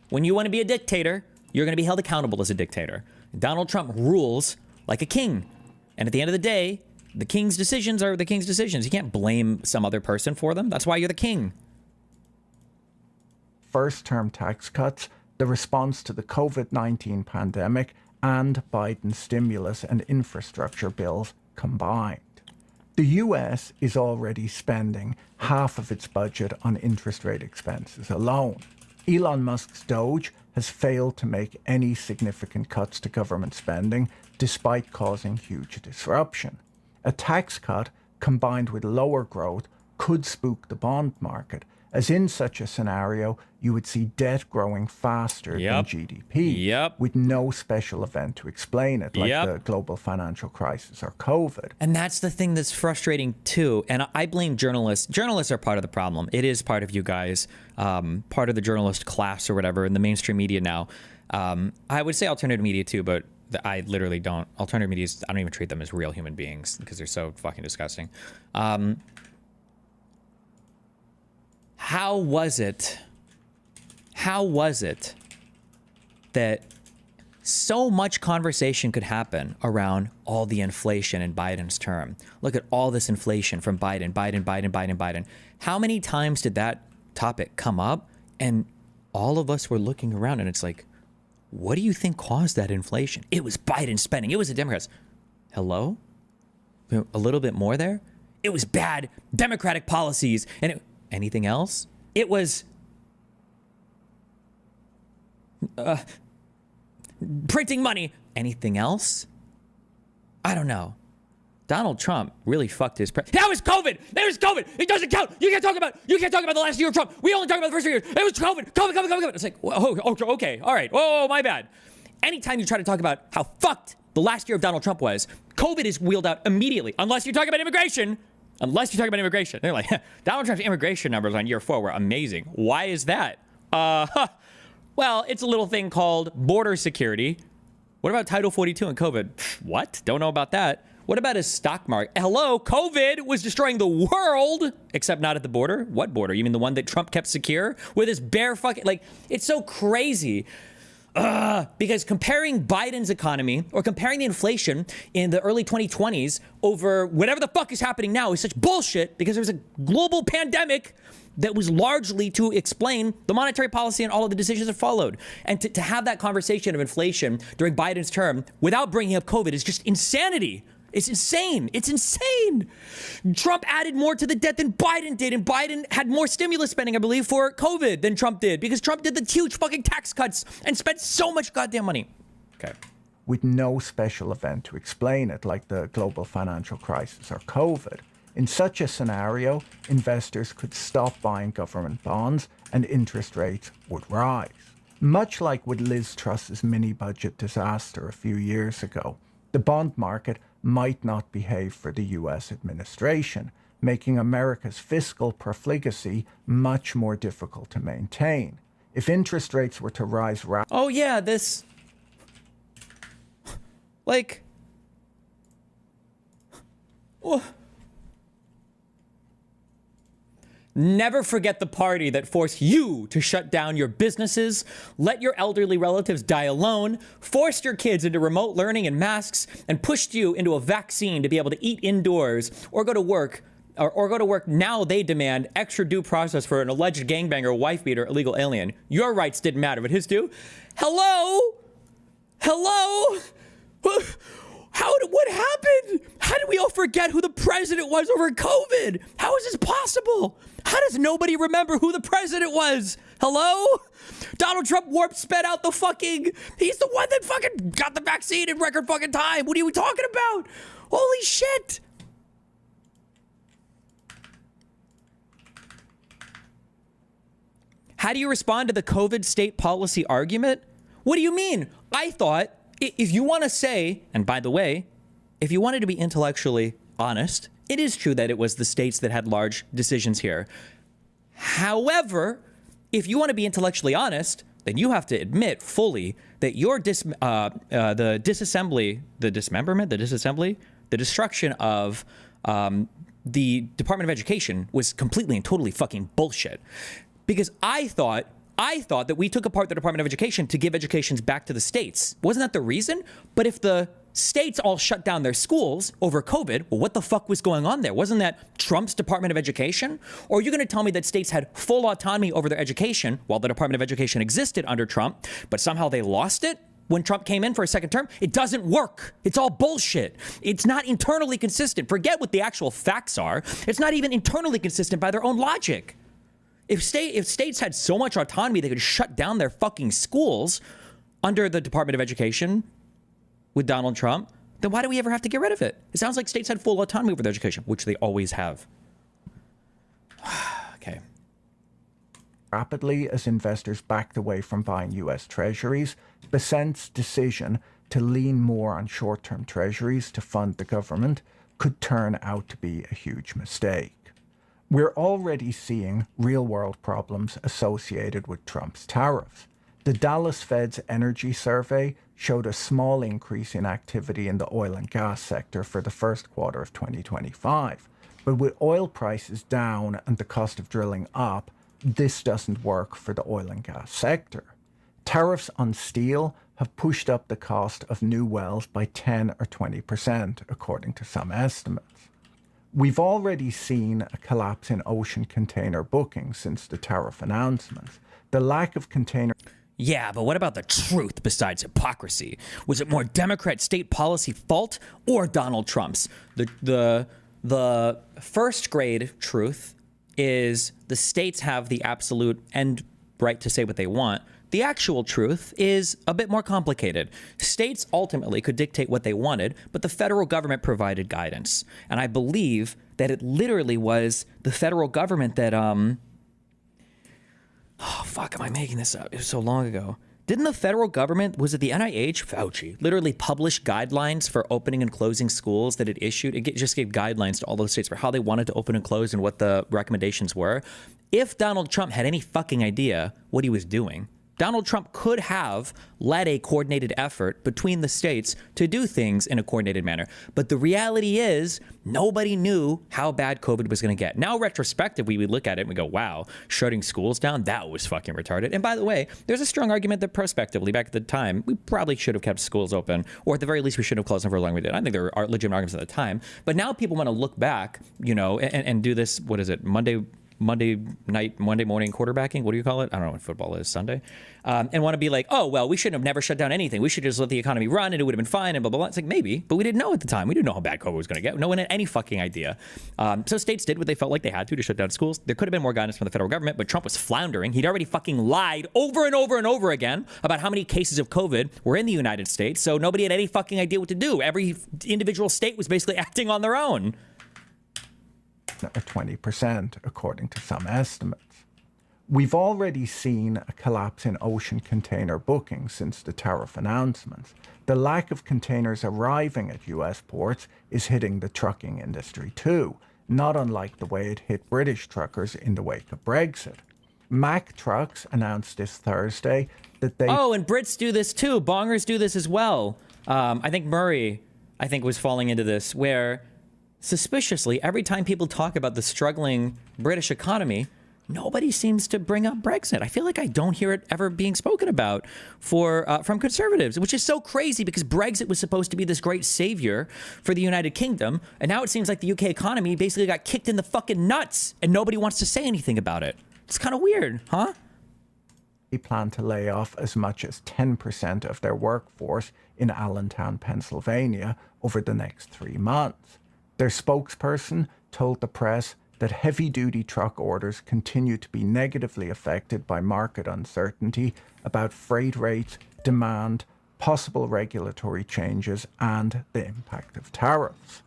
When you want to be a dictator, you're going to be held accountable as a dictator. Donald Trump rules like a king. And at the end of the day, the king's decisions are the king's decisions. You can't blame some other person for them. That's why you're the king. First-term tax cuts, the response to the COVID-19 pandemic, and Biden's stimulus and infrastructure bills combined. The US is already spending half of its budget on interest rate expenses alone. Elon Musk's Doge has failed to make any significant cuts to government spending, despite causing huge disruption. A tax cut, combined with lower growth, could spook the bond market, as in such a scenario, you would see debt growing faster than GDP, with no special event to explain it, like the global financial crisis or COVID. And that's the thing that's frustrating, too. And I blame journalists. Journalists are part of the problem. It is part of you guys, part of the journalist class or whatever in the mainstream media now. I would say alternative media, too, but I literally don't. Alternative media, I don't even treat them as real human beings because they're so fucking disgusting. How was it that So much conversation could happen around all the inflation in Biden's term. Look at all this inflation from Biden. How many times did that topic come up? And all of us were looking around and it's like, what do you think caused that inflation? It was Biden spending. It was the Democrats. Hello? A little bit more there? It was bad Democratic policies. And anything else? It was printing money. Anything else? I don't know. Donald Trump really fucked his that was COVID. There was COVID. It doesn't count. You can't talk about the last year of Trump. We only talk about the first 3 years. It was COVID. It's like, oh, okay, all right. Oh, my bad. Anytime you try to talk about how fucked the last year of Donald Trump was, COVID is wheeled out immediately, unless you're talking about immigration. They're like, Donald Trump's immigration numbers on year 4 were amazing. Why is that? Well, it's a little thing called border security. What about Title 42 and COVID? What? Don't know about that. What about his stock market? Hello, COVID was destroying the world, except not at the border. What border? You mean the one that Trump kept secure with his bare fucking, like, it's so crazy. Because comparing Biden's economy or comparing the inflation in the early 2020s over whatever the fuck is happening now is such bullshit because there was a global pandemic that was largely to explain the monetary policy and all of the decisions that followed. And to have that conversation of inflation during Biden's term without bringing up COVID is just insanity. It's insane. It's insane. Trump added more to the debt than Biden did, and Biden had more stimulus spending, I believe, for COVID than Trump did, because Trump did the huge fucking tax cuts and spent so much goddamn money. Okay. With no special event to explain it, like the global financial crisis or COVID. In such a scenario, investors could stop buying government bonds and interest rates would rise. Much like with Liz Truss's mini-budget disaster a few years ago, the bond market might not behave for the US administration, making America's fiscal profligacy much more difficult to maintain. If interest rates were to rise oh yeah, this, like, oh. Never forget the party that forced you to shut down your businesses, let your elderly relatives die alone, forced your kids into remote learning and masks, and pushed you into a vaccine to be able to eat indoors or go to work. Or go to work. Now they demand extra due process for an alleged gangbanger, wife beater, illegal alien. Your rights didn't matter, but his do. Hello? What happened? How did we all forget who the president was over COVID? How is this possible? How does nobody remember who the president was? Hello? Donald Trump sped out the fucking, he's the one that fucking got the vaccine in record fucking time. What are you talking about? Holy shit. How do you respond to the COVID state policy argument? What do you mean? I thought if you want to say, and by the way, if you wanted to be intellectually honest, it is true that it was the states that had large decisions here. However, if you want to be intellectually honest, then you have to admit fully that your the destruction of the Department of Education was completely and totally fucking bullshit. Because I thought that we took apart the Department of Education to give educations back to the states. Wasn't that the reason? But if the states all shut down their schools over COVID, well, what the fuck was going on there? Wasn't that Trump's Department of Education? Or are you going to tell me that states had full autonomy over their education while the Department of Education existed under Trump, but somehow they lost it when Trump came in for a second term? It doesn't work. It's all bullshit. It's not internally consistent. Forget what the actual facts are. It's not even internally consistent by their own logic. If states had so much autonomy they could shut down their fucking schools under the Department of Education with Donald Trump, then why do we ever have to get rid of it? It sounds like states had full autonomy over their education, which they always have. Okay. Rapidly as investors backed away from buying US treasuries, Besant's decision to lean more on short-term treasuries to fund the government could turn out to be a huge mistake. We're already seeing real-world problems associated with Trump's tariffs. The Dallas Fed's energy survey showed a small increase in activity in the oil and gas sector for the first quarter of 2025. But with oil prices down and the cost of drilling up, this doesn't work for the oil and gas sector. Tariffs on steel have pushed up the cost of new wells by 10 or 20%, according to some estimates. We've already seen a collapse in ocean container bookings since the tariff announcements. The lack of container... Yeah, but what about the truth besides hypocrisy? Was it more Democrat state policy fault or Donald Trump's? The first grade truth is the states have the absolute end right to say what they want. The actual truth is a bit more complicated. States ultimately could dictate what they wanted, but the federal government provided guidance. And I believe that it literally was the federal government that, oh, fuck, am I making this up? It was so long ago. Didn't the federal government, was it the NIH, Fauci, literally publish guidelines for opening and closing schools that it issued? It just gave guidelines to all those states for how they wanted to open and close and what the recommendations were. If Donald Trump had any fucking idea what he was doing, Donald Trump could have led a coordinated effort between the states to do things in a coordinated manner. But the reality is nobody knew how bad COVID was going to get. Now, retrospectively, we look at it and we go, wow, shutting schools down, that was fucking retarded. And by the way, there's a strong argument that prospectively, back at the time, we probably should have kept schools open, or at the very least, we should have closed them for as long as we did. I think there are legitimate arguments at the time. But now people want to look back, you know, and do this, what is it, Monday morning quarterbacking. What do you call it? I don't know what football is, Sunday. And want to be like, oh, well, we shouldn't have never shut down anything. We should just let the economy run and it would have been fine and blah, blah, blah. It's like, maybe, but we didn't know at the time. We didn't know how bad COVID was going to get. No one had any fucking idea. So states did what they felt like they had to shut down schools. There could have been more guidance from the federal government, but Trump was floundering. He'd already fucking lied over and over and over again about how many cases of COVID were in the United States. So nobody had any fucking idea what to do. Every individual state was basically acting on their own. 20%, according to some estimates. We've already seen a collapse in ocean container bookings since the tariff announcements. The lack of containers arriving at US ports is hitting the trucking industry too, not unlike the way it hit British truckers in the wake of Brexit. Mack Trucks announced this Thursday that they... Oh, and Brits do this too. Bongers do this as well. I think Murray, was falling into this, where... suspiciously, every time people talk about the struggling British economy, nobody seems to bring up Brexit. I feel like I don't hear it ever being spoken about from conservatives, which is so crazy because Brexit was supposed to be this great savior for the United Kingdom. And now it seems like the UK economy basically got kicked in the fucking nuts and nobody wants to say anything about it. It's kind of weird, huh? They plan to lay off as much as 10% of their workforce in Allentown, Pennsylvania over the next 3 months. Their spokesperson told the press that heavy-duty truck orders continue to be negatively affected by market uncertainty about freight rates, demand, possible regulatory changes, and the impact of tariffs.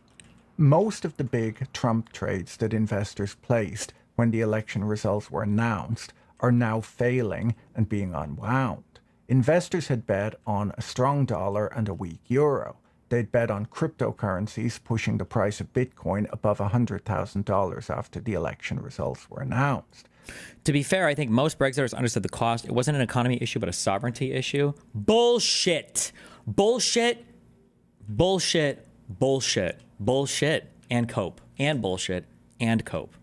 Most of the big Trump trades that investors placed when the election results were announced are now failing and being unwound. Investors had bet on a strong dollar and a weak euro. They'd bet on cryptocurrencies pushing the price of Bitcoin above $100,000 after the election results were announced. To be fair, I think most Brexiters understood the cost. It wasn't an economy issue, but a sovereignty issue. Bullshit. Bullshit. Bullshit. Bullshit. Bullshit. And cope. And bullshit. And cope.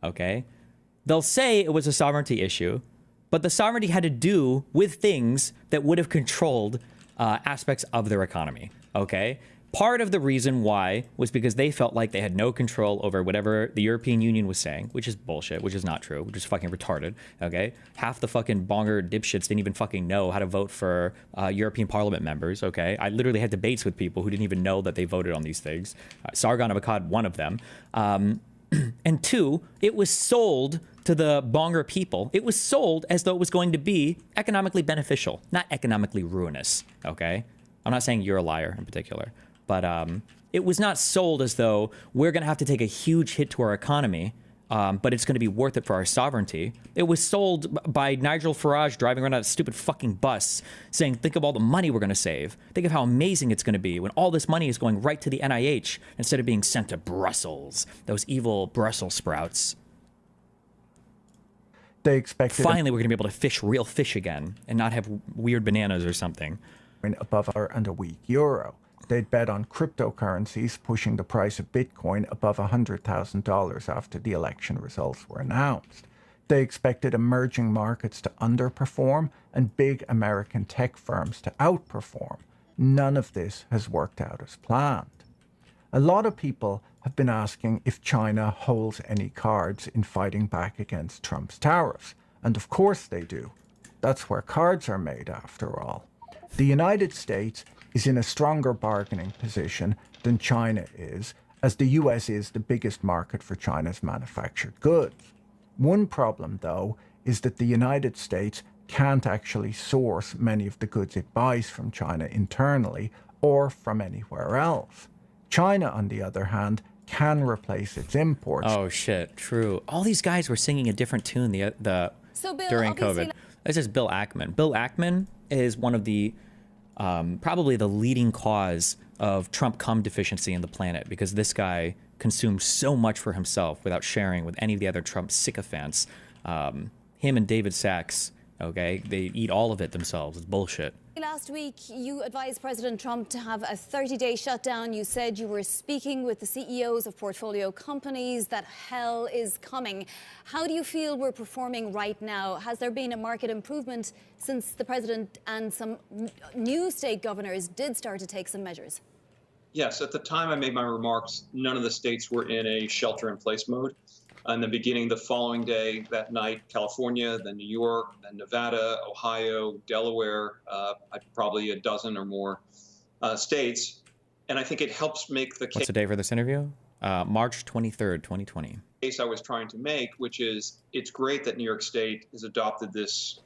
Okay? They'll say it was a sovereignty issue, but the sovereignty had to do with things that would have controlled aspects of their economy. Okay, part of the reason why was because they felt like they had no control over whatever the European Union was saying, which is bullshit, which is not true, which is fucking retarded. Okay, half the fucking bonger dipshits didn't even fucking know how to vote for European Parliament members. Okay, I literally had debates with people who didn't even know that they voted on these things. Sargon of Akkad, one of them. And two, it was sold to the bonger people. It was sold as though it was going to be economically beneficial, not economically ruinous. Okay. I'm not saying you're a liar in particular, but it was not sold as though we're going to have to take a huge hit to our economy, but it's going to be worth it for our sovereignty. It was sold by Nigel Farage driving around on a stupid fucking bus saying, think of all the money we're going to save. Think of how amazing it's going to be when all this money is going right to the NIH instead of being sent to Brussels, those evil Brussels sprouts. They expected... Finally, we're going to be able to fish real fish again and not have weird bananas or something. Above and a weak euro. They'd bet on cryptocurrencies pushing the price of Bitcoin above $100,000 after the election results were announced. They expected emerging markets to underperform and big American tech firms to outperform. None of this has worked out as planned. A lot of people have been asking if China holds any cards in fighting back against Trump's tariffs. And of course they do. That's where cards are made, after all. The United States is in a stronger bargaining position than China is, as the US is the biggest market for China's manufactured goods. One problem, though, is that the United States can't actually source many of the goods it buys from China internally or from anywhere else. China, on the other hand, can replace its imports. Oh shit, true. All these guys were singing a different tune during COVID. This is Bill Ackman. Bill Ackman is one of the probably the leading cause of Trump cum deficiency in the planet, because this guy consumes so much for himself without sharing with any of the other Trump sycophants. Him and David Sachs, okay, they eat all of it themselves. It's bullshit. Last week, you advised President Trump to have a 30-day shutdown. You said you were speaking with the CEOs of portfolio companies, that hell is coming. How do you feel we're performing right now? Has there been a market improvement since the president and some new state governors did start to take some measures? Yes, at the time I made my remarks, none of the states were in a shelter-in-place mode. In the beginning, the following day, that night, California, then New York, then Nevada, Ohio, Delaware, probably a dozen or more states. And I think it helps make the case. What's the day for this interview? March 23rd, 2020. Case I was trying to make, which is it's great that New York State has adopted this,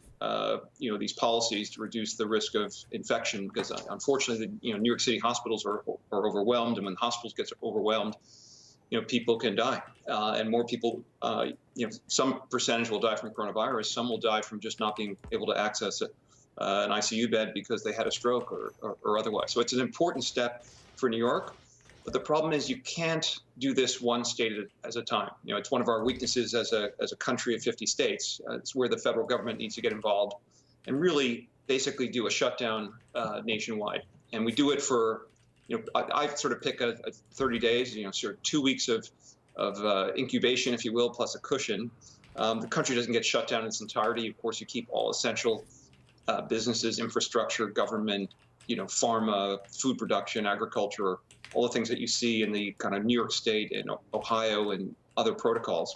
these policies to reduce the risk of infection, because unfortunately, New York City hospitals are overwhelmed, and when hospitals get overwhelmed, people can die, and more people, some percentage will die from coronavirus. Some will die from just not being able to access an ICU bed because they had a stroke or otherwise. So it's an important step for New York. But the problem is you can't do this one state at a time. It's one of our weaknesses as a country of 50 states. It's where the federal government needs to get involved and really basically do a shutdown nationwide. And we do it for I sort of pick a 30 days, sort of 2 weeks of incubation, if you will, plus a cushion. The country doesn't get shut down in its entirety. Of course, you keep all essential businesses, infrastructure, government, pharma, food production, agriculture, all the things that you see in the kind of New York State and Ohio and other protocols.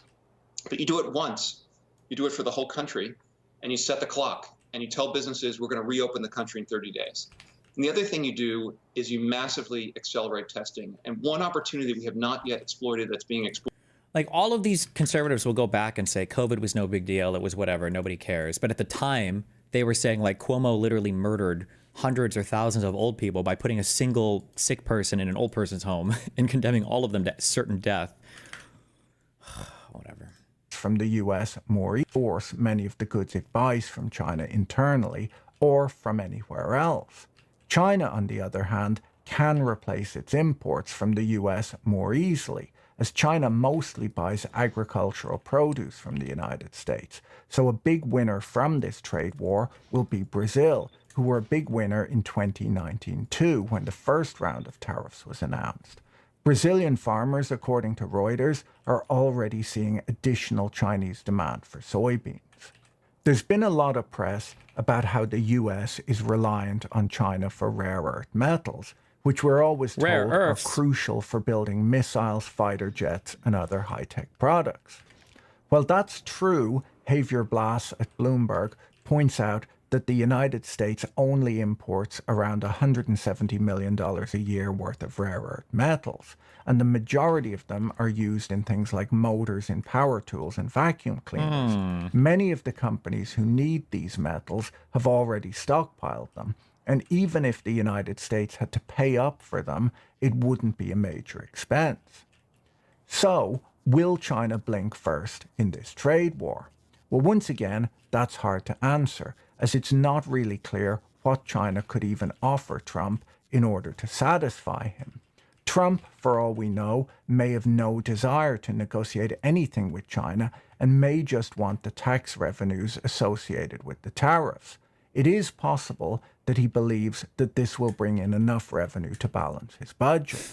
But you do it once. You do it for the whole country, and you set the clock, and you tell businesses we're going to reopen the country in 30 days. And the other thing you do is you massively accelerate testing. And one opportunity we have not yet exploited that's being exploited. Like, all of these conservatives will go back and say COVID was no big deal. It was whatever. Nobody cares. But at the time, they were saying, like, Cuomo literally murdered hundreds or thousands of old people by putting a single sick person in an old person's home and condemning all of them to certain death. Whatever. From the US more source many of the goods it buys from China internally or from anywhere else. China, on the other hand, can replace its imports from the US more easily, as China mostly buys agricultural produce from the United States. So a big winner from this trade war will be Brazil, who were a big winner in 2019 too, when the first round of tariffs was announced. Brazilian farmers, according to Reuters, are already seeing additional Chinese demand for soybeans. There's been a lot of press about how the US is reliant on China for rare earth metals, which we're always told are crucial for building missiles, fighter jets, and other high-tech products. While that's true, Javier Blas at Bloomberg points out that the United States only imports around $170 million a year worth of rare earth metals, and the majority of them are used in things like motors in power tools and vacuum cleaners. Many of the companies who need these metals have already stockpiled them, and even if the United States had to pay up for them, it wouldn't be a major expense. So, will China blink first in this trade war? Well, once again, that's hard to answer, as it's not really clear what China could even offer Trump in order to satisfy him. Trump, for all we know, may have no desire to negotiate anything with China and may just want the tax revenues associated with the tariffs. It is possible that he believes that this will bring in enough revenue to balance his budget.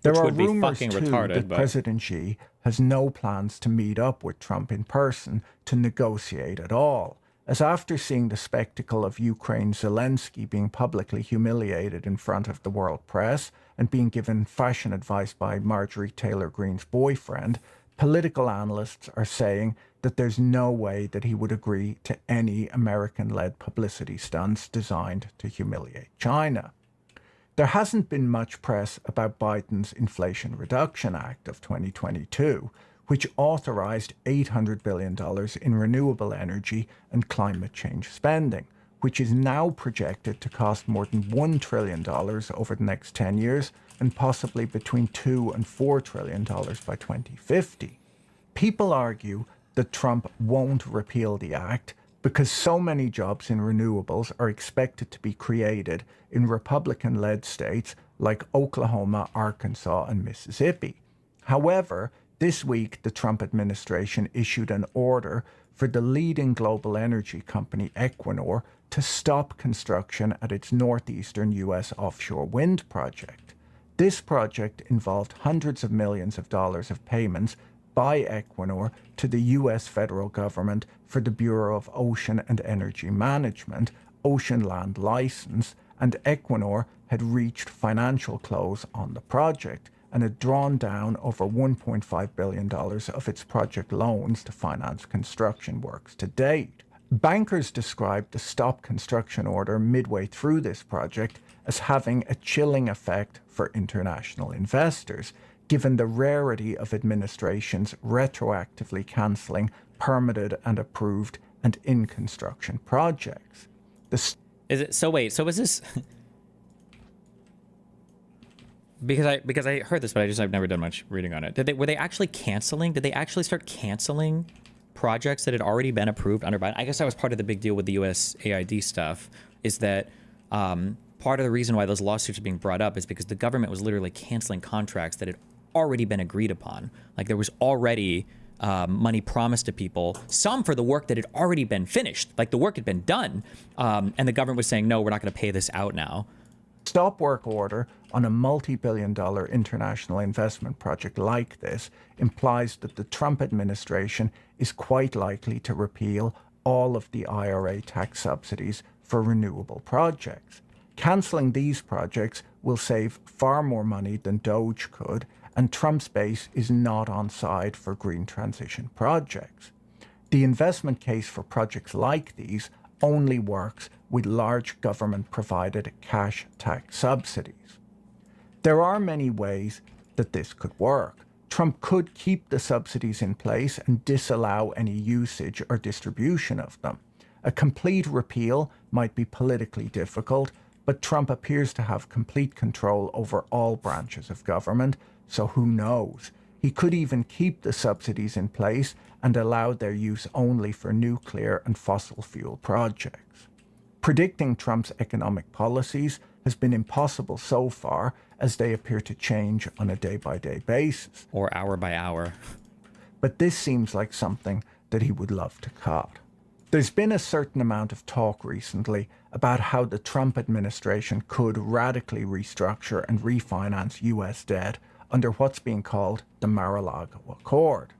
There Which are would be rumors, fucking too, retarded, that but President Xi has no plans to meet up with Trump in person to negotiate at all, as after seeing the spectacle of Ukraine's Zelensky being publicly humiliated in front of the world press and being given fashion advice by Marjorie Taylor Greene's boyfriend, political analysts are saying that there's no way that he would agree to any American-led publicity stunts designed to humiliate China. There hasn't been much press about Biden's Inflation Reduction Act of 2022, which authorized $800 billion in renewable energy and climate change spending, which is now projected to cost more than $1 trillion over the next 10 years and possibly between $2 and $4 trillion by 2050. People argue that Trump won't repeal the act because so many jobs in renewables are expected to be created in Republican-led states like Oklahoma, Arkansas, and Mississippi. However, this week the Trump administration issued an order for the leading global energy company Equinor to stop construction at its northeastern U.S. offshore wind project. This project involved hundreds of millions of dollars of payments by Equinor to the U.S. federal government for the Bureau of Ocean and Energy Management, Ocean Land License, and Equinor had reached financial close on the project and had drawn down over $1.5 billion of its project loans to finance construction works to date. Bankers described the stop construction order midway through this project as having a chilling effect for international investors, given the rarity of administrations retroactively cancelling permitted and approved and in construction projects. Is this because I heard this, but I've never done much reading on it. Were they actually canceling? Did they actually start canceling projects that had already been approved under Biden? I guess that was part of the big deal with the USAID stuff, is that part of the reason why those lawsuits are being brought up is because the government was literally canceling contracts that had already been agreed upon. Like there was already money promised to people, some for the work that had already been finished, like the work had been done, and the government was saying, no, we're not going to pay this out now. Stop work order on a multi-billion-dollar international investment project like this implies that the Trump administration is quite likely to repeal all of the IRA tax subsidies for renewable projects. Cancelling these projects will save far more money than Doge could, and Trump's base is not on side for green transition projects. The investment case for projects like these only works with large government-provided cash tax subsidies. There are many ways that this could work. Trump could keep the subsidies in place and disallow any usage or distribution of them. A complete repeal might be politically difficult, but Trump appears to have complete control over all branches of government, so who knows? He could even keep the subsidies in place and allow their use only for nuclear and fossil fuel projects. Predicting Trump's economic policies has been impossible so far, as they appear to change on a day-by-day basis. Or hour by hour. But this seems like something that he would love to cut. There's been a certain amount of talk recently about how the Trump administration could radically restructure and refinance U.S. debt under what's being called the Mar-a-Lago Accord.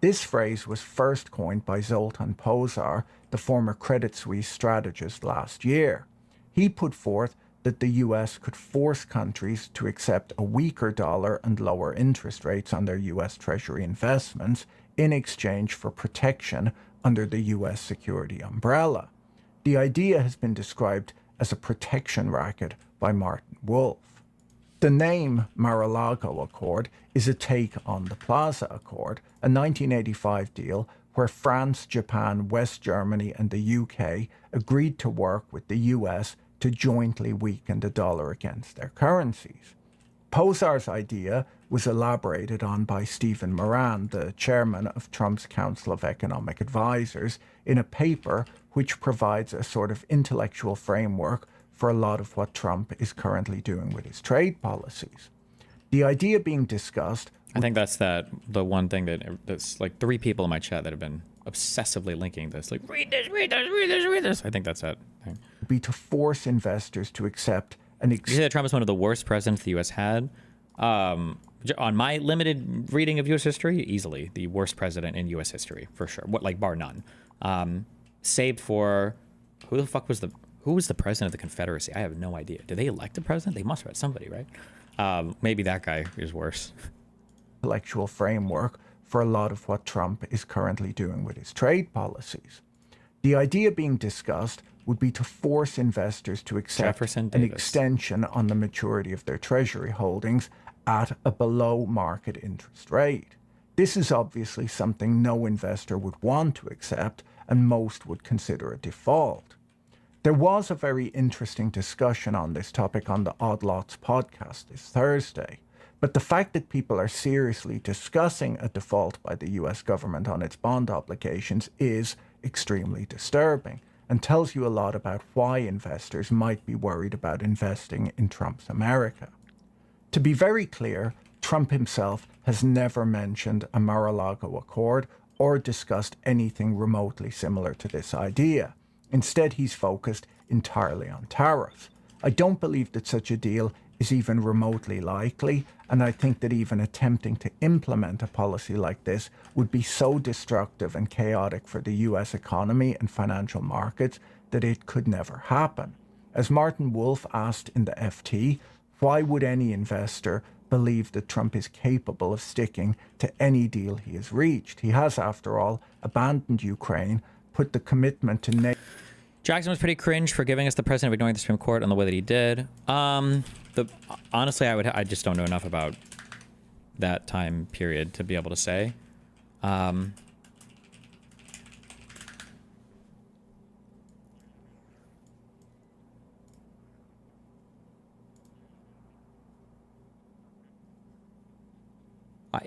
This phrase was first coined by Zoltan Pozsar, the former Credit Suisse strategist, last year. He put forth that the U.S. could force countries to accept a weaker dollar and lower interest rates on their U.S. Treasury investments in exchange for protection under the U.S. security umbrella. The idea has been described as a protection racket by Martin Wolf. The name Mar-a-Lago Accord is a take on the Plaza Accord, a 1985 deal where France, Japan, West Germany, and the UK agreed to work with the US to jointly weaken the dollar against their currencies. Pozsar's idea was elaborated on by Stephen Moran, the chairman of Trump's Council of Economic Advisors, in a paper which provides a sort of intellectual framework for a lot of what Trump is currently doing with his trade policies. The idea being discussed... I think that's the one thing that's like 3 people in my chat that have been obsessively linking this. Like, read this, read this, read this, read this. I think that's it. ...be to force investors to accept an... Did you say that Trump is one of the worst presidents the U.S. had? On my limited reading of U.S. history, easily the worst president in U.S. history, for sure. Like, bar none. Save for, who was the president of the Confederacy? I have no idea. Did they elect a president? They must have had somebody, right? Maybe that guy is worse. Intellectual framework for a lot of what Trump is currently doing with his trade policies. The idea being discussed would be to force investors to accept an extension on the maturity of their treasury holdings at a below market interest rate. This is obviously something no investor would want to accept, and most would consider a default. There was a very interesting discussion on this topic on the Odd Lots podcast this Thursday, but the fact that people are seriously discussing a default by the US government on its bond obligations is extremely disturbing and tells you a lot about why investors might be worried about investing in Trump's America. To be very clear, Trump himself has never mentioned a Mar-a-Lago Accord or discussed anything remotely similar to this idea. Instead, he's focused entirely on tariffs. I don't believe that such a deal is even remotely likely, and I think that even attempting to implement a policy like this would be so destructive and chaotic for the US economy and financial markets that it could never happen. As Martin Wolf asked in the FT, why would any investor believe that Trump is capable of sticking to any deal he has reached? He has, after all, abandoned Ukraine, put the commitment to NATO. Jackson was pretty cringe for giving us the president of ignoring the Supreme Court on the way that he did. Honestly, I just don't know enough about that time period to be able to say.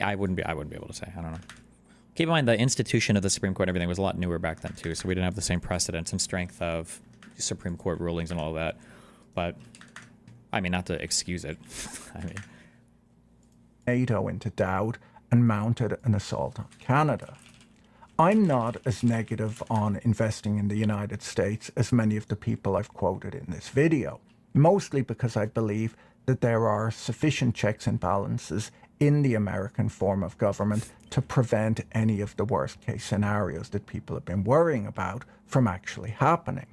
I wouldn't be able to say. I don't know. Keep in mind the institution of the Supreme Court and everything was a lot newer back then too, so we didn't have the same precedence and strength of Supreme Court rulings and all that. But I mean, not to excuse it. I mean, NATO into doubt and mounted an assault on Canada. I'm not as negative on investing in the United States as many of the people I've quoted in this video, mostly because I believe that there are sufficient checks and balances in the American form of government to prevent any of the worst case scenarios that people have been worrying about from actually happening.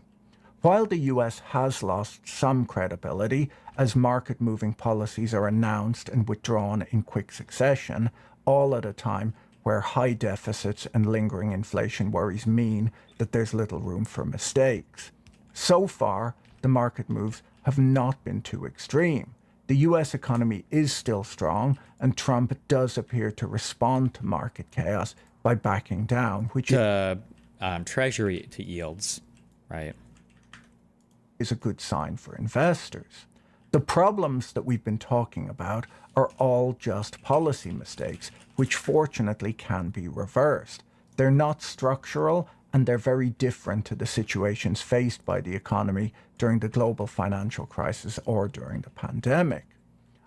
While the US has lost some credibility as market-moving policies are announced and withdrawn in quick succession, all at a time where high deficits and lingering inflation worries mean that there's little room for mistakes. So far, the market moves have not been too extreme. The US economy is still strong, and Trump does appear to respond to market chaos by backing down, which Treasury to yields, right, is a good sign for investors. The problems that we've been talking about are all just policy mistakes, which fortunately can be reversed. They're not structural, and they're very different to the situations faced by the economy during the global financial crisis or during the pandemic.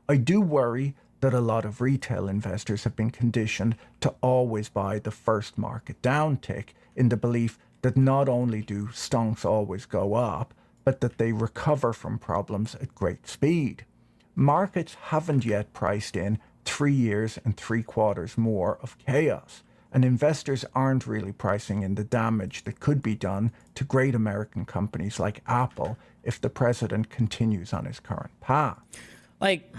I do worry that a lot of retail investors have been conditioned to always buy the first market downtick in the belief that not only do stonks always go up, but that they recover from problems at great speed. Markets haven't yet priced in 3 years and 3/4 more of chaos, and investors aren't really pricing in the damage that could be done to great American companies like Apple if the president continues on his current path. Like,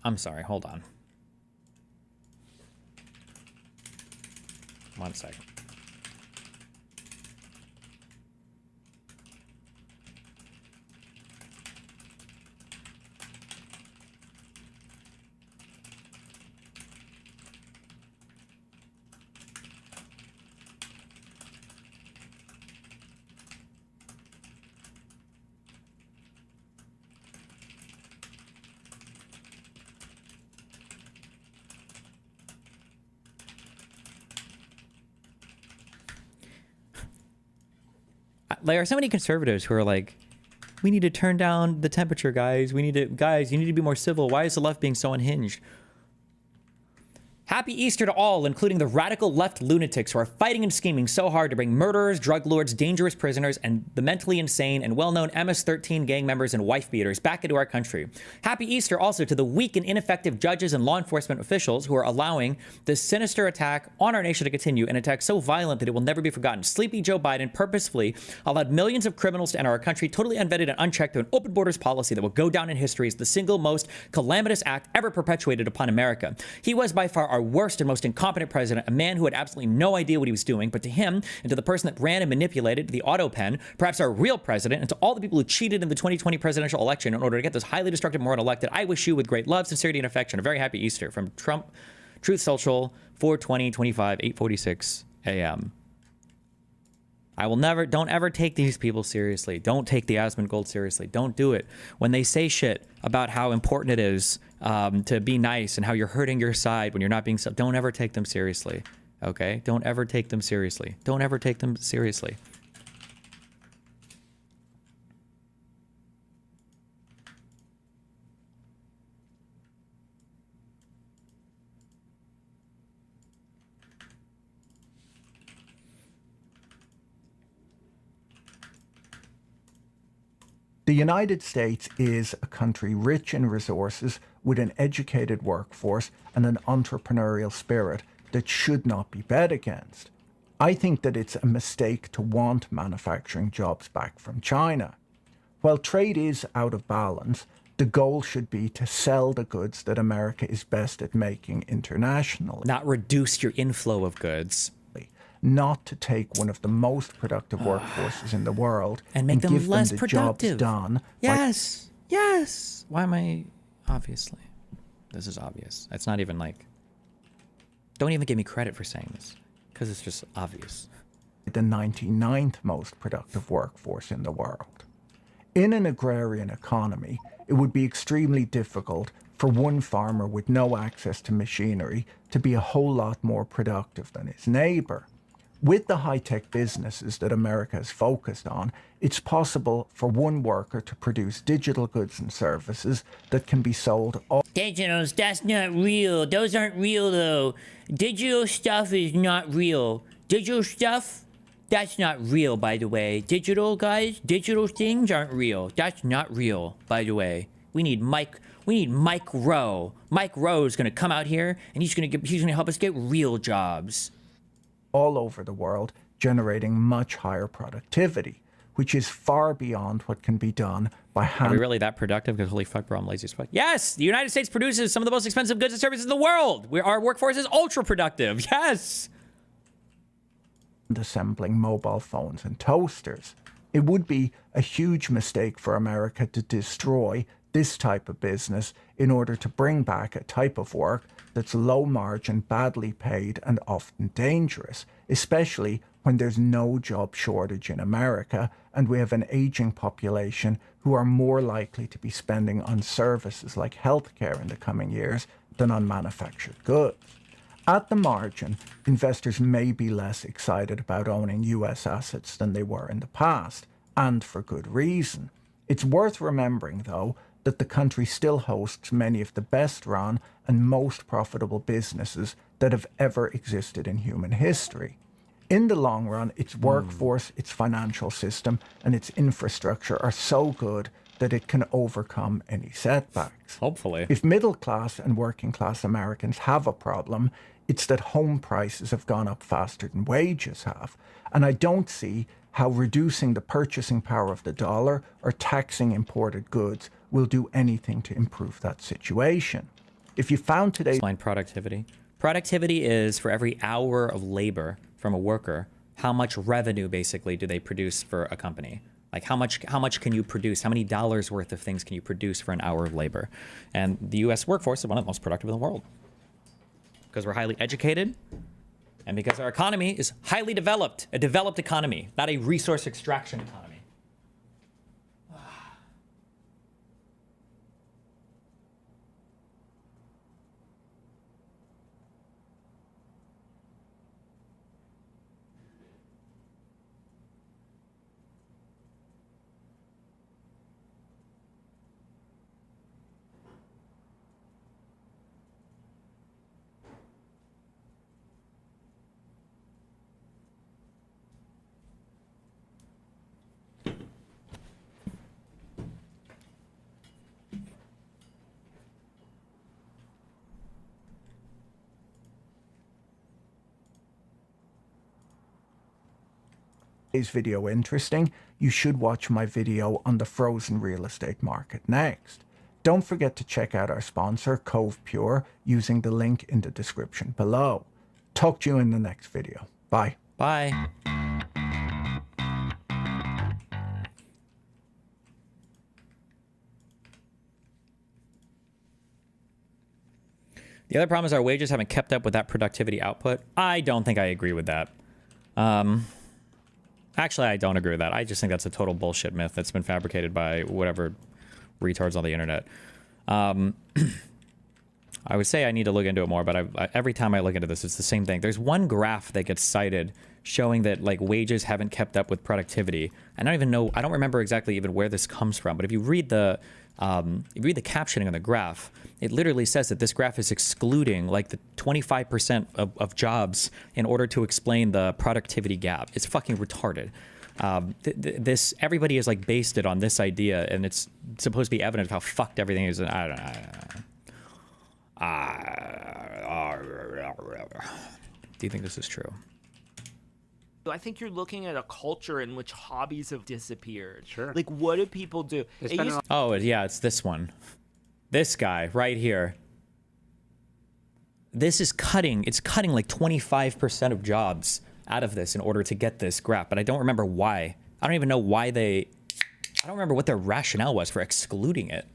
I'm sorry, hold on. 1 second. There are so many conservatives who are like, we need to turn down the temperature, guys. You need to be more civil. Why is the left being so unhinged? Happy Easter to all, including the radical left lunatics who are fighting and scheming so hard to bring murderers, drug lords, dangerous prisoners, and the mentally insane and well-known MS-13 gang members and wife beaters back into our country. Happy Easter also to the weak and ineffective judges and law enforcement officials who are allowing this sinister attack on our nation to continue, an attack so violent that it will never be forgotten. Sleepy Joe Biden purposefully allowed millions of criminals to enter our country totally unvetted and unchecked through an open borders policy that will go down in history as the single most calamitous act ever perpetuated upon America. He was by far our worst and most incompetent president, a man who had absolutely no idea what he was doing. But to him, and to the person that ran and manipulated the auto pen, perhaps our real president, and to all the people who cheated in the 2020 presidential election in order to get this highly destructive moron elected, I wish you with great love, sincerity, and affection a very happy Easter from Trump Truth Social 4/20/25 8:46 a.m. Don't ever take these people seriously. Don't take the Asmongold seriously. Don't do it. When they say shit about how important it is to be nice and how you're hurting your side when you're not being so, don't ever take them seriously. Okay? Don't ever take them seriously. Don't ever take them seriously. The United States is a country rich in resources with an educated workforce and an entrepreneurial spirit that should not be bet against. I think that it's a mistake to want manufacturing jobs back from China. While trade is out of balance, the goal should be to sell the goods that America is best at making internationally. Not reduce your inflow of goods. Not to take one of the most productive workforces in the world and make them give less them the productive. Jobs done. Yes. Yes. Why am I? Obviously. This is obvious. It's not even like. Don't even give me credit for saying this, because it's just obvious. The 99th most productive workforce in the world. In an agrarian economy, it would be extremely difficult for one farmer with no access to machinery to be a whole lot more productive than his neighbor. With the high-tech businesses that America has focused on, it's possible for one worker to produce digital goods and services that can be sold all. Digitals, that's not real. Those aren't real, though. Digital stuff is not real. Digital stuff, that's not real, by the way. Digital, guys, digital things aren't real. That's not real, by the way. We need Mike Rowe. Mike Rowe is going to come out here, and he's going to help us get real jobs. All over the world, generating much higher productivity, which is far beyond what can be done by hand. Are we really that productive? Because holy fuck, bro, I'm lazy as fuck. Yes, the United States produces some of the most expensive goods and services in the world. Our workforce is ultra productive. Yes. Assembling mobile phones and toasters. It would be a huge mistake for America to destroy this type of business in order to bring back a type of work that's low margin, badly paid, and often dangerous, especially when there's no job shortage in America and we have an aging population who are more likely to be spending on services like healthcare in the coming years than on manufactured goods. At the margin, investors may be less excited about owning US assets than they were in the past, and for good reason. It's worth remembering, though, that the country still hosts many of the best run and most profitable businesses that have ever existed in human history. In the long run, its workforce, its financial system, and its infrastructure are so good that it can overcome any setbacks. Hopefully. If middle class and working class Americans have a problem, it's that home prices have gone up faster than wages have. And I don't see how reducing the purchasing power of the dollar or taxing imported goods will do anything to improve that situation. If you found today's productivity. Productivity is for every hour of labor from a worker, how much revenue basically do they produce for a company? Like how much can you produce? How many dollars worth of things can you produce for an hour of labor? And the US workforce is one of the most productive in the world. Because we're highly educated and because our economy is highly developed, a developed economy, not a resource extraction economy. Is video interesting? You should watch my video on the frozen real estate market next. Don't forget to check out our sponsor, Cove Pure, using the link in the description below. Talk to you in the next video. Bye. Bye. The other problem is our wages haven't kept up with that productivity output. I don't think I agree with that. Actually, I don't agree with that. I just think that's a total bullshit myth that's been fabricated by whatever retards on the internet. I would say I need to look into it more, but every time I look into this, it's the same thing. There's one graph that gets cited showing that like wages haven't kept up with productivity. I don't even know. I don't remember exactly even where this comes from. But if you read the captioning on the graph, it literally says that this graph is excluding like the 25% of jobs in order to explain the productivity gap. It's fucking retarded. This everybody is like based it on this idea, and it's supposed to be evident of how fucked everything is. I don't know. Do you think this is true? I think you're looking at a culture in which hobbies have disappeared. Sure. Like, what do people do? Oh, yeah, it's this one. This guy right here. This is cutting. It's cutting like 25% of jobs out of this in order to get this graph, but I don't remember why. I don't even know why I don't remember what their rationale was for excluding it.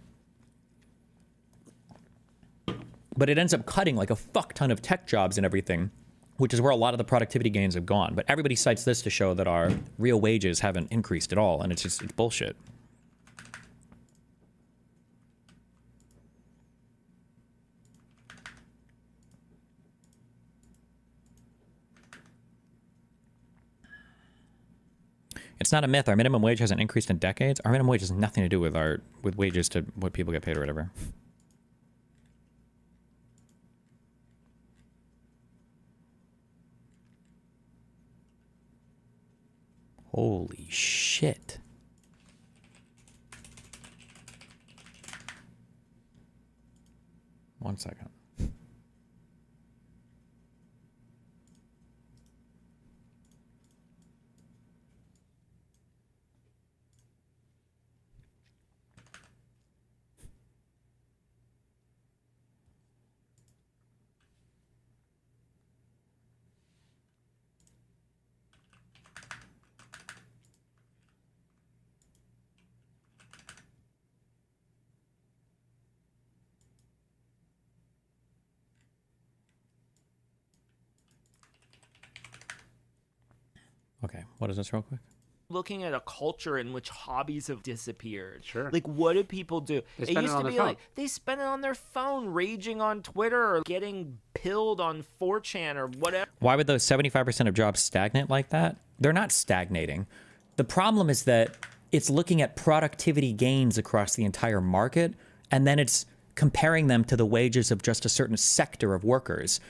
But it ends up cutting like a fuck ton of tech jobs and everything, which is where a lot of the productivity gains have gone. But everybody cites this to show that our real wages haven't increased at all, and it's bullshit. It's not a myth. Our minimum wage hasn't increased in decades. Our minimum wage has nothing to do with wages to what people get paid or whatever. Holy shit. One second. Okay, what is this real quick? Looking at a culture in which hobbies have disappeared. Sure. Like, what do people do? They It spend used it on to their be phone. like they spend it on their phone, raging on Twitter or getting pilled on 4chan or whatever. Why would those 75% of jobs stagnate like that? They're not stagnating. The problem is that it's looking at productivity gains across the entire market, and then it's comparing them to the wages of just a certain sector of workers,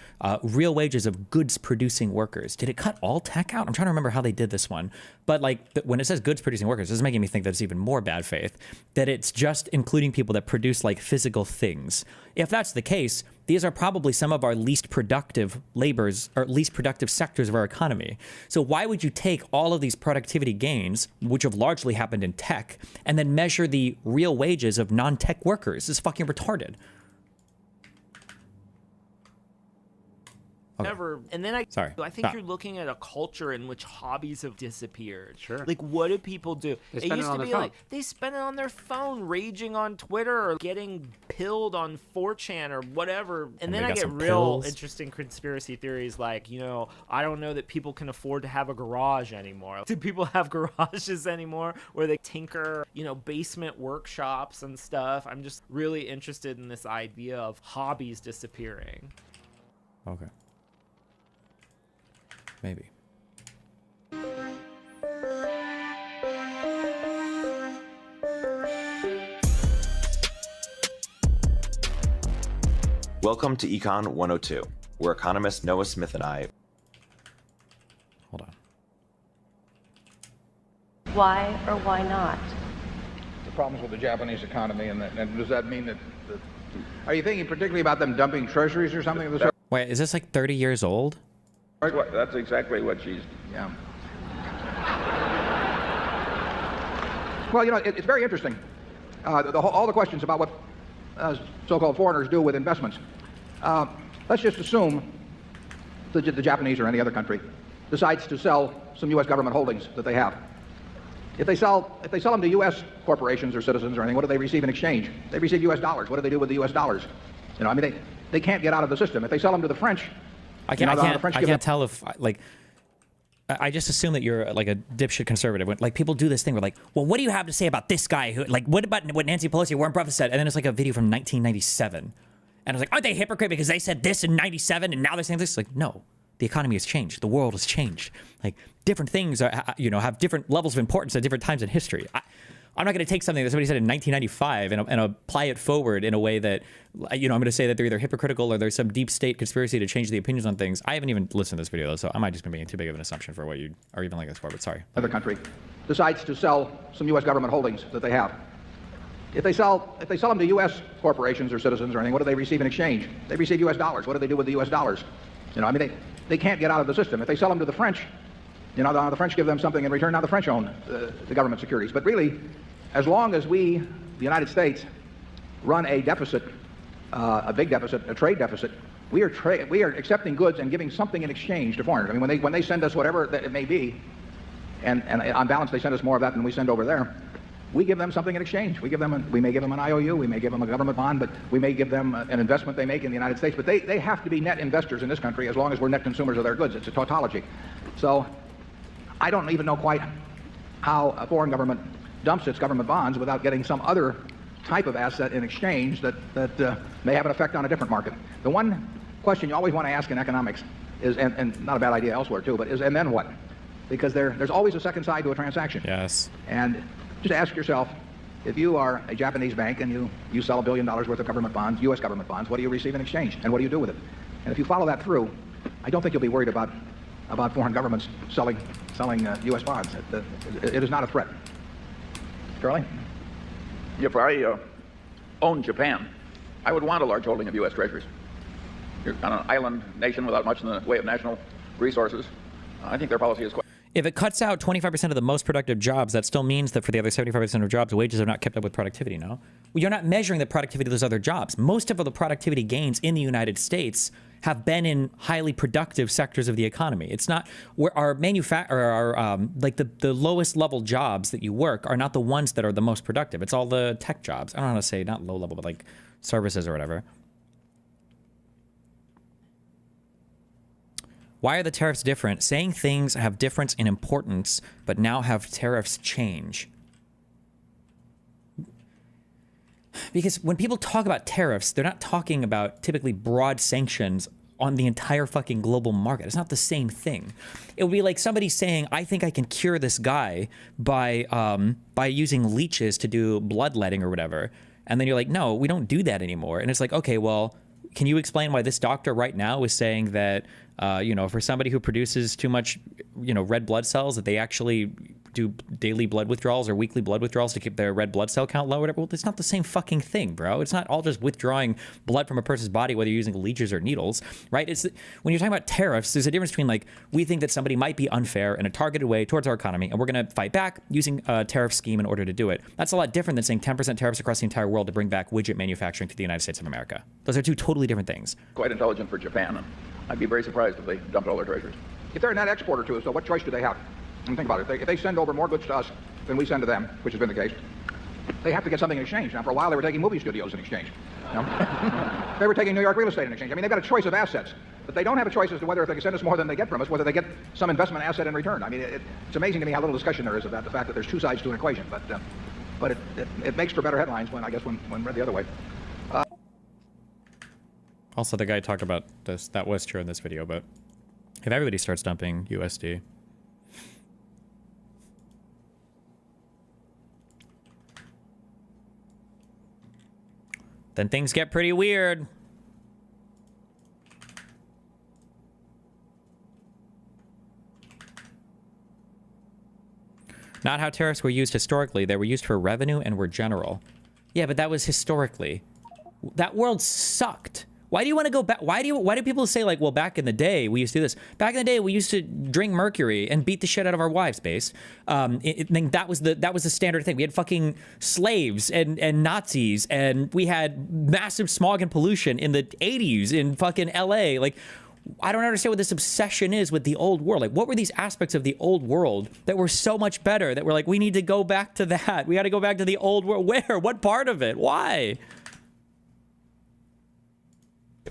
real wages of goods-producing workers. Did it cut all tech out? I'm trying to remember how they did this one. But like when it says goods-producing workers, this is making me think that it's even more bad faith, that it's just including people that produce like physical things. If that's the case, these are probably some of our least productive labors or least productive sectors of our economy. So why would you take all of these productivity gains, which have largely happened in tech, and then measure the real wages of non-tech workers? It's fucking retarded. Okay. Never. And then I Sorry. think Stop. you're looking at a culture in which hobbies have disappeared. Sure. Like, what do people do? They It spend it used on to their be phone. like they spend it on their phone, raging on Twitter or getting pilled on 4chan or whatever. And then they I got get some real pills. interesting conspiracy theories like, I don't know that people can afford to have a garage anymore. Do people have garages anymore where they tinker, basement workshops and stuff? I'm just really interested in this idea of hobbies disappearing. Okay. Maybe. Welcome to Econ 102, where economist Noah Smith and I... Hold on. Why or why not? The problems with the Japanese economy, and does that mean that are you thinking particularly about them dumping treasuries or something of the sort? Wait, is this like 30 years old? That's exactly what she's... Yeah. Well, you know, it's very interesting. All the questions about what so-called foreigners do with investments. Let's just assume the Japanese or any other country decides to sell some U.S. government holdings that they have. If they sell them to U.S. corporations or citizens or anything, what do they receive in exchange? They receive U.S. dollars. What do they do with the U.S. dollars? You know, I mean, they can't get out of the system. If they sell them to the French, I can't tell if like. I just assume that you're like a dipshit conservative. When, like, people do this thing where like, well, what do you have to say about this guy? Who, like, what about what Nancy Pelosi or Warren Buffett said? And then it's like a video from 1997. And I was like, aren't they hypocrite because they said this in 97 and now they're saying this? Like, no, the economy has changed. The world has changed. Like, different things are, you know, have different levels of importance at different times in history. I'm not going to take something that somebody said in 1995 and apply it forward in a way that, you know, I'm going to say that they're either hypocritical or there's some deep state conspiracy to change the opinions on things. I haven't even listened to this video, though, so I might just be making too big of an assumption for what you are even like this for, but sorry. Other country decides to sell some U.S. government holdings that they have. If they sell them to U.S. corporations or citizens or anything, what do they receive in exchange? They receive U.S. dollars. What do they do with the U.S. dollars? You know, I mean, they can't get out of the system. If they sell them to the French, you know, the French give them something in return. Now the French own the government securities. But really, as long as we, the United States, run a deficit, a big deficit, a trade deficit, we are accepting goods and giving something in exchange to foreigners. I mean, when they send us whatever that it may be, and on balance they send us more of that than we send over there, we give them something in exchange. We may give them an IOU, we may give them a government bond, but we may give them an investment they make in the United States. But they have to be net investors in this country as long as we're net consumers of their goods. It's a tautology. So I don't even know quite how a foreign government dumps its government bonds without getting some other type of asset in exchange that may have an effect on a different market. The one question you always want to ask in economics is, and not a bad idea elsewhere too, but is, and then what? Because there's always a second side to a transaction. Yes. And just ask yourself, if you are a Japanese bank and you sell $1 billion worth of government bonds, U.S. government bonds, what do you receive in exchange? And what do you do with it? And if you follow that through, I don't think you'll be worried about foreign governments selling U.S. bonds. It is not a threat. Charlie? If I owned Japan, I would want a large holding of U.S. treasuries. You're on an island nation without much in the way of national resources. I think their policy is quite... If it cuts out 25% of the most productive jobs, that still means that for the other 75% of jobs, wages have not kept up with productivity, no? Well, you're not measuring the productivity of those other jobs. Most of the productivity gains in the United States have been in highly productive sectors of the economy. It's not where our like the lowest level jobs that you work are not the ones that are the most productive. It's all the tech jobs. I don't know how to say, not low level, but like services or whatever. Why are the tariffs different? Saying things have difference in importance, but now have tariffs change. Because when people talk about tariffs, they're not talking about typically broad sanctions on the entire fucking global market. It's not the same thing. It would be like somebody saying, I think I can cure this guy by using leeches to do bloodletting or whatever. And then you're like, no, we don't do that anymore. And it's like, okay, well, can you explain why this doctor right now is saying that, you know, for somebody who produces too much, you know, red blood cells, that they actually do daily blood withdrawals or weekly blood withdrawals to keep their red blood cell count low or whatever? Well, it's not the same fucking thing, bro. It's not all just withdrawing blood from a person's body, whether you're using leeches or needles, right? It's when you're talking about tariffs, there's a difference between like, we think that somebody might be unfair in a targeted way towards our economy, and we're going to fight back using a tariff scheme in order to do it. That's a lot different than saying 10% tariffs across the entire world to bring back widget manufacturing to the United States of America. Those are two totally different things. Quite intelligent for Japan, and I'd be very surprised if they dumped all their treasuries. If they're a net exporter to us, so what choice do they have? I mean, think about it. If they send over more goods to us than we send to them, which has been the case, they have to get something in exchange. Now, for a while, they were taking movie studios in exchange. You know? They were taking New York real estate in exchange. I mean, they've got a choice of assets, but they don't have a choice as to whether if they can send us more than they get from us, whether they get some investment asset in return. I mean, it's amazing to me how little discussion there is about the fact that there's two sides to an equation, but it makes for better headlines when read the other way. Also, the guy talked about this. That was true in this video, but if everybody starts dumping USD, then things get pretty weird. Not how tariffs were used historically. They were used for revenue and were general. Yeah, but that was historically. That world sucked. Why do you want to go back? Why do people say like, well, back in the day we used to do this. Back in the day we used to drink mercury and beat the shit out of our wives, base. That was the standard thing. We had fucking slaves and Nazis, and we had massive smog and pollution in the 80s in fucking LA. Like, I don't understand what this obsession is with the old world. Like, what were these aspects of the old world that were so much better that we're like, we need to go back to that. We got to go back to the old world. Where? What part of it? Why?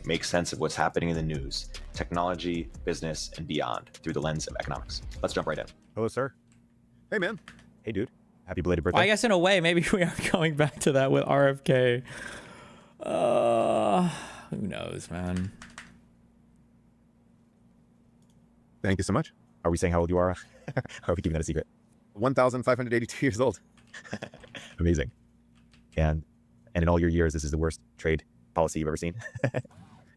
Make sense of what's happening in the news, technology, business, and beyond through the lens of economics. Let's jump right in. Hello, sir. Hey, man. Hey, dude. Happy belated birthday. Well, I guess in a way, maybe we are going back to that with RFK. Who knows, man? Thank you so much. Are we saying how old you are? Are we keeping that a secret? 1,582 years old. Amazing. And in all your years, this is the worst trade policy you've ever seen?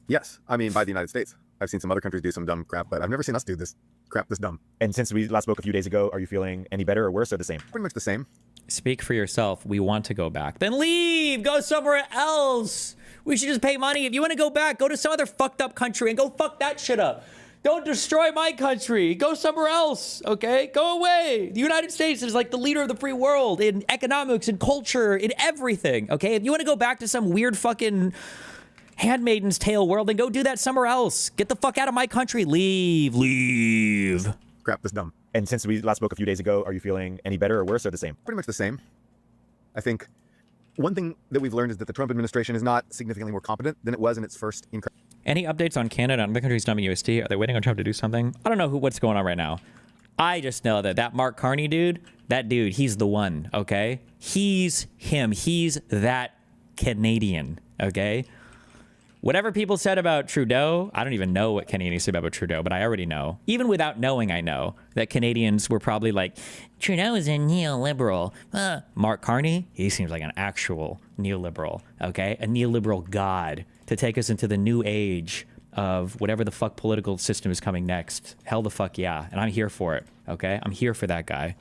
Yes. I mean, by the United States. I've seen some other countries do some dumb crap, but I've never seen us do this crap this dumb. And since we last spoke a few days ago, are you feeling any better or worse or the same? Pretty much the same. Speak for yourself. We want to go back. Then leave. Go somewhere else. We should just pay money. If you want to go back, go to some other fucked up country and go fuck that shit up. Don't destroy my country. Go somewhere else, okay? Go away. The United States is like the leader of the free world in economics and culture, in everything, okay? If you want to go back to some weird fucking Handmaiden's Tale world, then go do that somewhere else. Get the fuck out of my country. Leave. Crap, this dumb. And since we last spoke a few days ago, are you feeling any better or worse or the same? Pretty much the same. I think one thing that we've learned is that the Trump administration is not significantly more competent than it was in its first incarnation. Any updates on Canada and other countries dumping USD? Are they waiting on Trump to do something? I don't know what's going on right now. I just know that Mark Carney dude, he's the one, okay? He's him. He's that Canadian, okay? Whatever people said about Trudeau, I don't even know what Canadians said about Trudeau, but I already know. Even without knowing, I know that Canadians were probably like, Trudeau is a neoliberal. Mark Carney, he seems like an actual neoliberal, okay? A neoliberal god to take us into the new age of whatever the fuck political system is coming next. Hell the fuck yeah. And I'm here for it, okay? I'm here for that guy.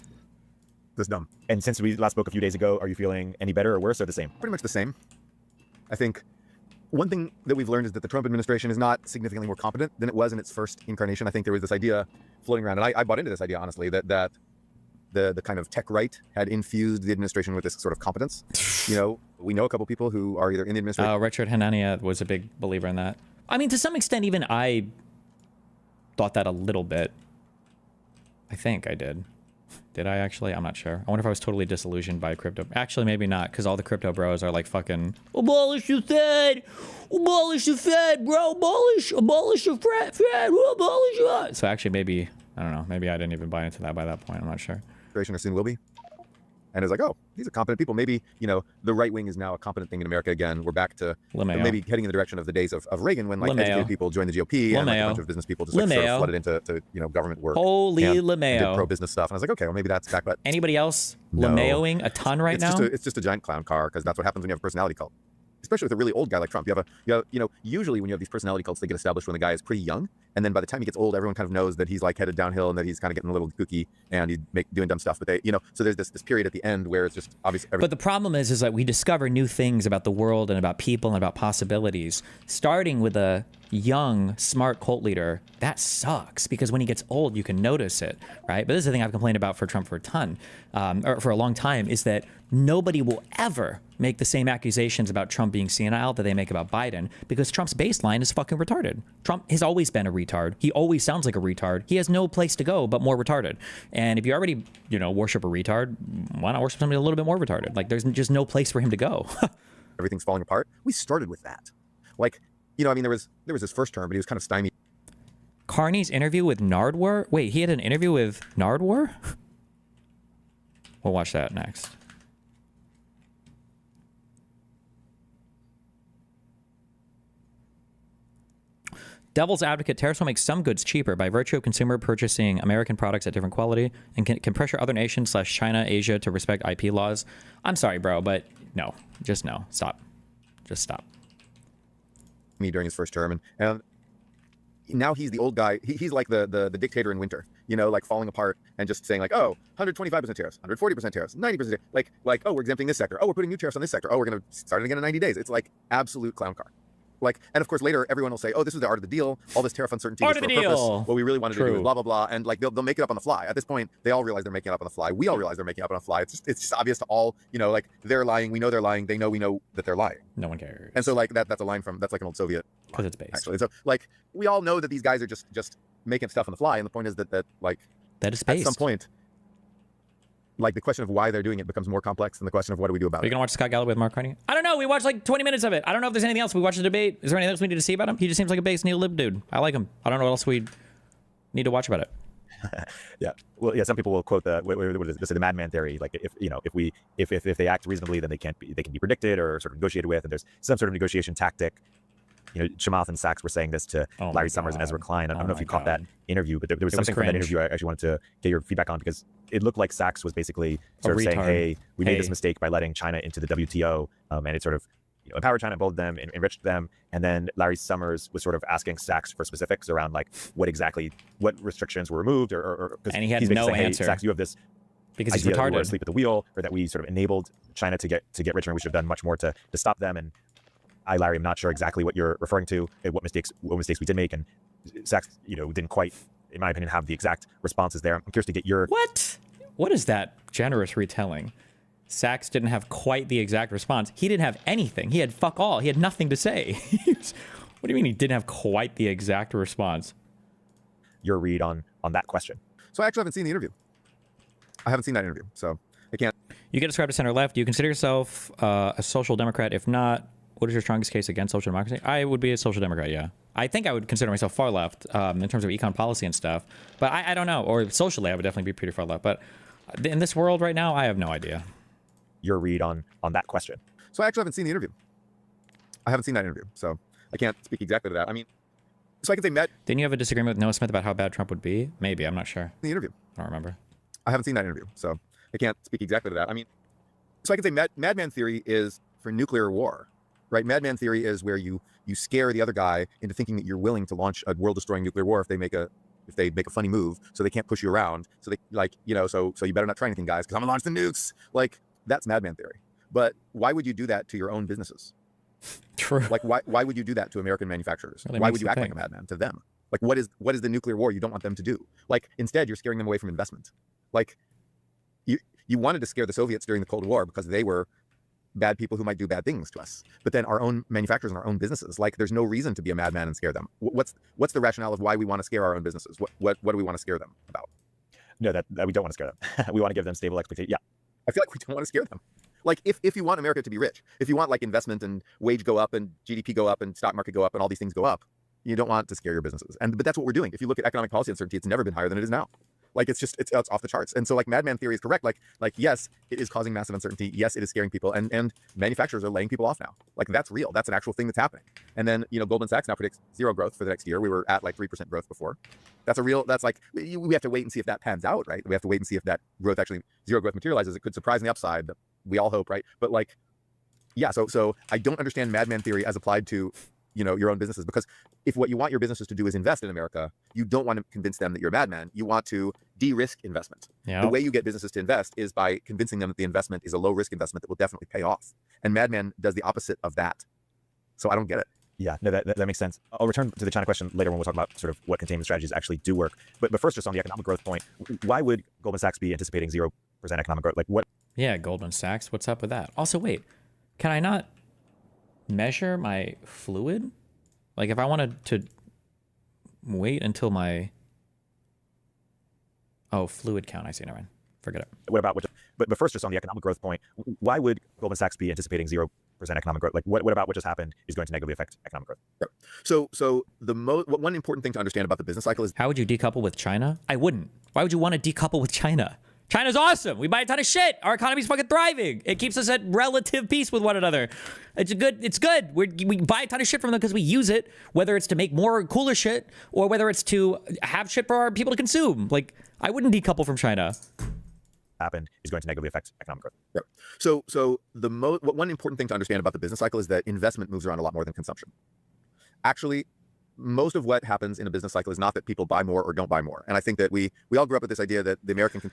This dumb. And since we last spoke a few days ago, are you feeling any better or worse or the same? Pretty much the same. I think one thing that we've learned is that the Trump administration is not significantly more competent than it was in its first incarnation. I think there was this idea floating around, and I bought into this idea, honestly, that the kind of tech right had infused the administration with this sort of competence. You know, we know a couple people who are either in the administration. Richard Hanania was a big believer in that. I mean, to some extent, even I thought that a little bit. I think I did. Did I actually? I'm not sure. I wonder if I was totally disillusioned by crypto. Actually, maybe not, because all the crypto bros are like fucking abolish the Fed, abolish the Fed, bro, abolish the Fed, abolish it. So actually, maybe I don't know. Maybe I didn't even buy into that by that point. I'm not sure. Or soon will be. And it's like, oh, these are competent people. Maybe, you know, the right wing is now a competent thing in America again. We're back to maybe heading in the direction of the days of Reagan when like educated people joined the GOP and like, a bunch of business people just like, sort of flooded into you know, government work. Holy and did pro-business stuff. And I was like, okay, well, maybe that's back. But anybody else LeMayoing a ton right now? It's just a giant clown car, because that's what happens when you have a personality cult. Especially with a really old guy like Trump. You know, usually when you have these personality cults, they get established when the guy is pretty young. And then by the time he gets old, everyone kind of knows that he's like headed downhill and that he's kind of getting a little kooky and he's doing dumb stuff. But they, you know, so there's this period at the end where it's just obvious. But the problem is that we discover new things about the world and about people and about possibilities, starting with a young, smart cult leader. That sucks, because when he gets old, you can notice it, right? But this is the thing I've complained about for Trump for a long time, is that nobody will ever make the same accusations about Trump being senile that they make about Biden, because Trump's baseline is fucking retarded. Trump has always been a retard. He always sounds like a retard. He has no place to go but more retarded. And if you already, you know, worship a retard, why not worship somebody a little bit more retarded? Like, there's just no place for him to go. Everything's falling apart. We started with that. Like, you know, I mean, there was his first term, but he was kind of stymied. Carney's interview with Nardwar? Wait, he had an interview with Nardwar? We'll watch that next. Devil's advocate, tariffs will make some goods cheaper by virtue of consumer purchasing American products at different quality, and can pressure other nations / China, Asia to respect IP laws. I'm sorry, bro, but no. Just no. Stop. Just stop. Me during his first term, and now he's the old guy. He's like the dictator in winter, you know, like falling apart and just saying like, oh, 125% tariffs, 140% tariffs, 90% tariffs. Like, oh, we're exempting this sector. Oh, we're putting new tariffs on this sector. Oh, we're going to start it again in 90 days. It's like absolute clown car. Like, and of course later everyone will say, oh, this is the art of the deal. All this tariff uncertainty Art was of for the a purpose. deal. What we really wanted to do True. is blah, blah, blah. And like, they'll make it up on the fly. At this point, they all realize they're making it up on the fly. We all realize they're making it up on the fly. It's just obvious to all, you know, like they're lying. We know they're lying. They know we know that they're lying. No one cares. And so like that's a line from, that's like an old Soviet Because it's based. actually. So like, we all know that these guys are just making stuff on the fly. And the point is that like, that is at based. some point, like the question of why they're doing it becomes more complex than the question of what do we do about Are you it. gonna watch Scott Galloway with Mark Carney? I don't know. We watched like 20 minutes of it. I don't know if there's anything else. We watched the debate. Is there anything else we need to see about him? He just seems like a base neo-lib dude. I like him. I don't know what else we need to watch about it. Yeah. Well, yeah. Some people will quote the what is this? The madman theory. Like if you know if they act reasonably, then they can be predicted or sort of negotiated with, and there's some sort of negotiation tactic. You know, Chamath and Sachs were saying this to Larry Summers and Ezra Klein. I don't know if you caught that interview, but there was something from that interview I actually wanted to get your feedback on, because it looked like Sachs was basically sort of saying, hey, we made this mistake by letting China into the WTO, and it sort of empowered China, emboldened them, enriched them. And then Larry Summers was sort of asking Sachs for specifics around like what restrictions were removed, or and he had he's no saying, answer. Hey, Sachs, you have this because he's idea that we were retarded. asleep at the wheel, or that we sort of enabled China to get richer, and we should have done much more to stop them. And Larry, I'm not sure exactly what you're referring to, what mistakes we did make. And Sachs, didn't quite, in my opinion, have the exact responses there. I'm curious to get your... What is that generous retelling? Sachs didn't have quite the exact response. He didn't have anything. He had fuck all. He had nothing to say. What do you mean he didn't have quite the exact response? Your read on that question. So I actually haven't seen the interview. I haven't seen that interview, so I can't... You get described as center left. Do you consider yourself a social democrat? If not, what is your strongest case against social democracy? I would be a social democrat, yeah. I think I would consider myself far left in terms of econ policy and stuff. But I don't know. Or socially, I would definitely be pretty far left. But in this world right now, I have no idea. Your read on that question. So I actually haven't seen the interview. I haven't seen that interview, so I can't speak exactly to that. I mean, so I can say Didn't you have a disagreement with Noah Smith about how bad Trump would be? Maybe, I'm not sure. The interview. I don't remember. I haven't seen that interview, so I can't speak exactly to that. I mean, so I can say madman theory is for nuclear war, right? Madman theory is where you scare the other guy into thinking that you're willing to launch a world-destroying nuclear war if they make a funny move, so they can't push you around. So they so you better not try anything, guys, because I'm gonna launch the nukes. Like, that's madman theory. But why would you do that to your own businesses? True. Like, why would you do that to American manufacturers? Really Why makes would you you act like think. a madman to them? Like, what is the nuclear war you don't want them to do? Like, instead, you're scaring them away from investment. Like, you wanted to scare the Soviets during the Cold War because they were bad people who might do bad things to us. But then our own manufacturers and our own businesses, like, there's no reason to be a madman and scare them. What's the rationale of why we want to scare our own businesses? What do we want to scare them about? No, that we don't want to scare them. We want to give them stable expectations. Yeah, I feel like we don't want to scare them. Like, if you want America to be rich, if you want like investment and wage go up and GDP go up and stock market go up and all these things go up, you don't want to scare your businesses. But that's what we're doing. If you look at economic policy uncertainty, it's never been higher than it is now. Like, it's off the charts. And so like madman theory is correct. Like yes, it is causing massive uncertainty. Yes, it is scaring people, and manufacturers are laying people off now. Like, that's real. That's an actual thing that's happening. And then Goldman Sachs now predicts 0 growth for the next year. We were at like 3% growth before. That's like we have to wait and see if that pans out, right? We have to wait and see if that growth actually 0 growth materializes. It could surprise on the upside. But we all hope, right? But like, yeah. So I don't understand madman theory as applied to your own businesses, because if what you want your businesses to do is invest in America, you don't want to convince them that you're a madman. You want to de-risk investment. Yeah. The way you get businesses to invest is by convincing them that the investment is a low-risk investment that will definitely pay off. And madman does the opposite of that. So I don't get it. Yeah, no, that makes sense. I'll return to the China question later when we'll talk about sort of what containment strategies actually do work. But first, just on the economic growth point, why would Goldman Sachs be anticipating 0% economic growth? Like, what? Yeah, Goldman Sachs. What's up with that? Also, wait, can I not measure my fluid? Like, if I wanted to wait until my fluid count, I see. Never mind. Forget it. What about but first, just on the economic growth point, why would Goldman Sachs be anticipating 0% economic growth? Like, what about what just happened is going to negatively affect economic growth? Yep. So one important thing to understand about the business cycle is, how would you decouple with China? I wouldn't. Why would you want to decouple with China? China's awesome. We buy a ton of shit. Our economy's fucking thriving. It keeps us at relative peace with one another. It's good. We buy a ton of shit from them because we use it, whether it's to make more cooler shit or whether it's to have shit for our people to consume. Like, I wouldn't decouple from China. Happened is going to negatively affect economic growth. Yep. So one important thing to understand about the business cycle is that investment moves around a lot more than consumption. Actually, most of what happens in a business cycle is not that people buy more or don't buy more. And I think that we all grew up with this idea that the American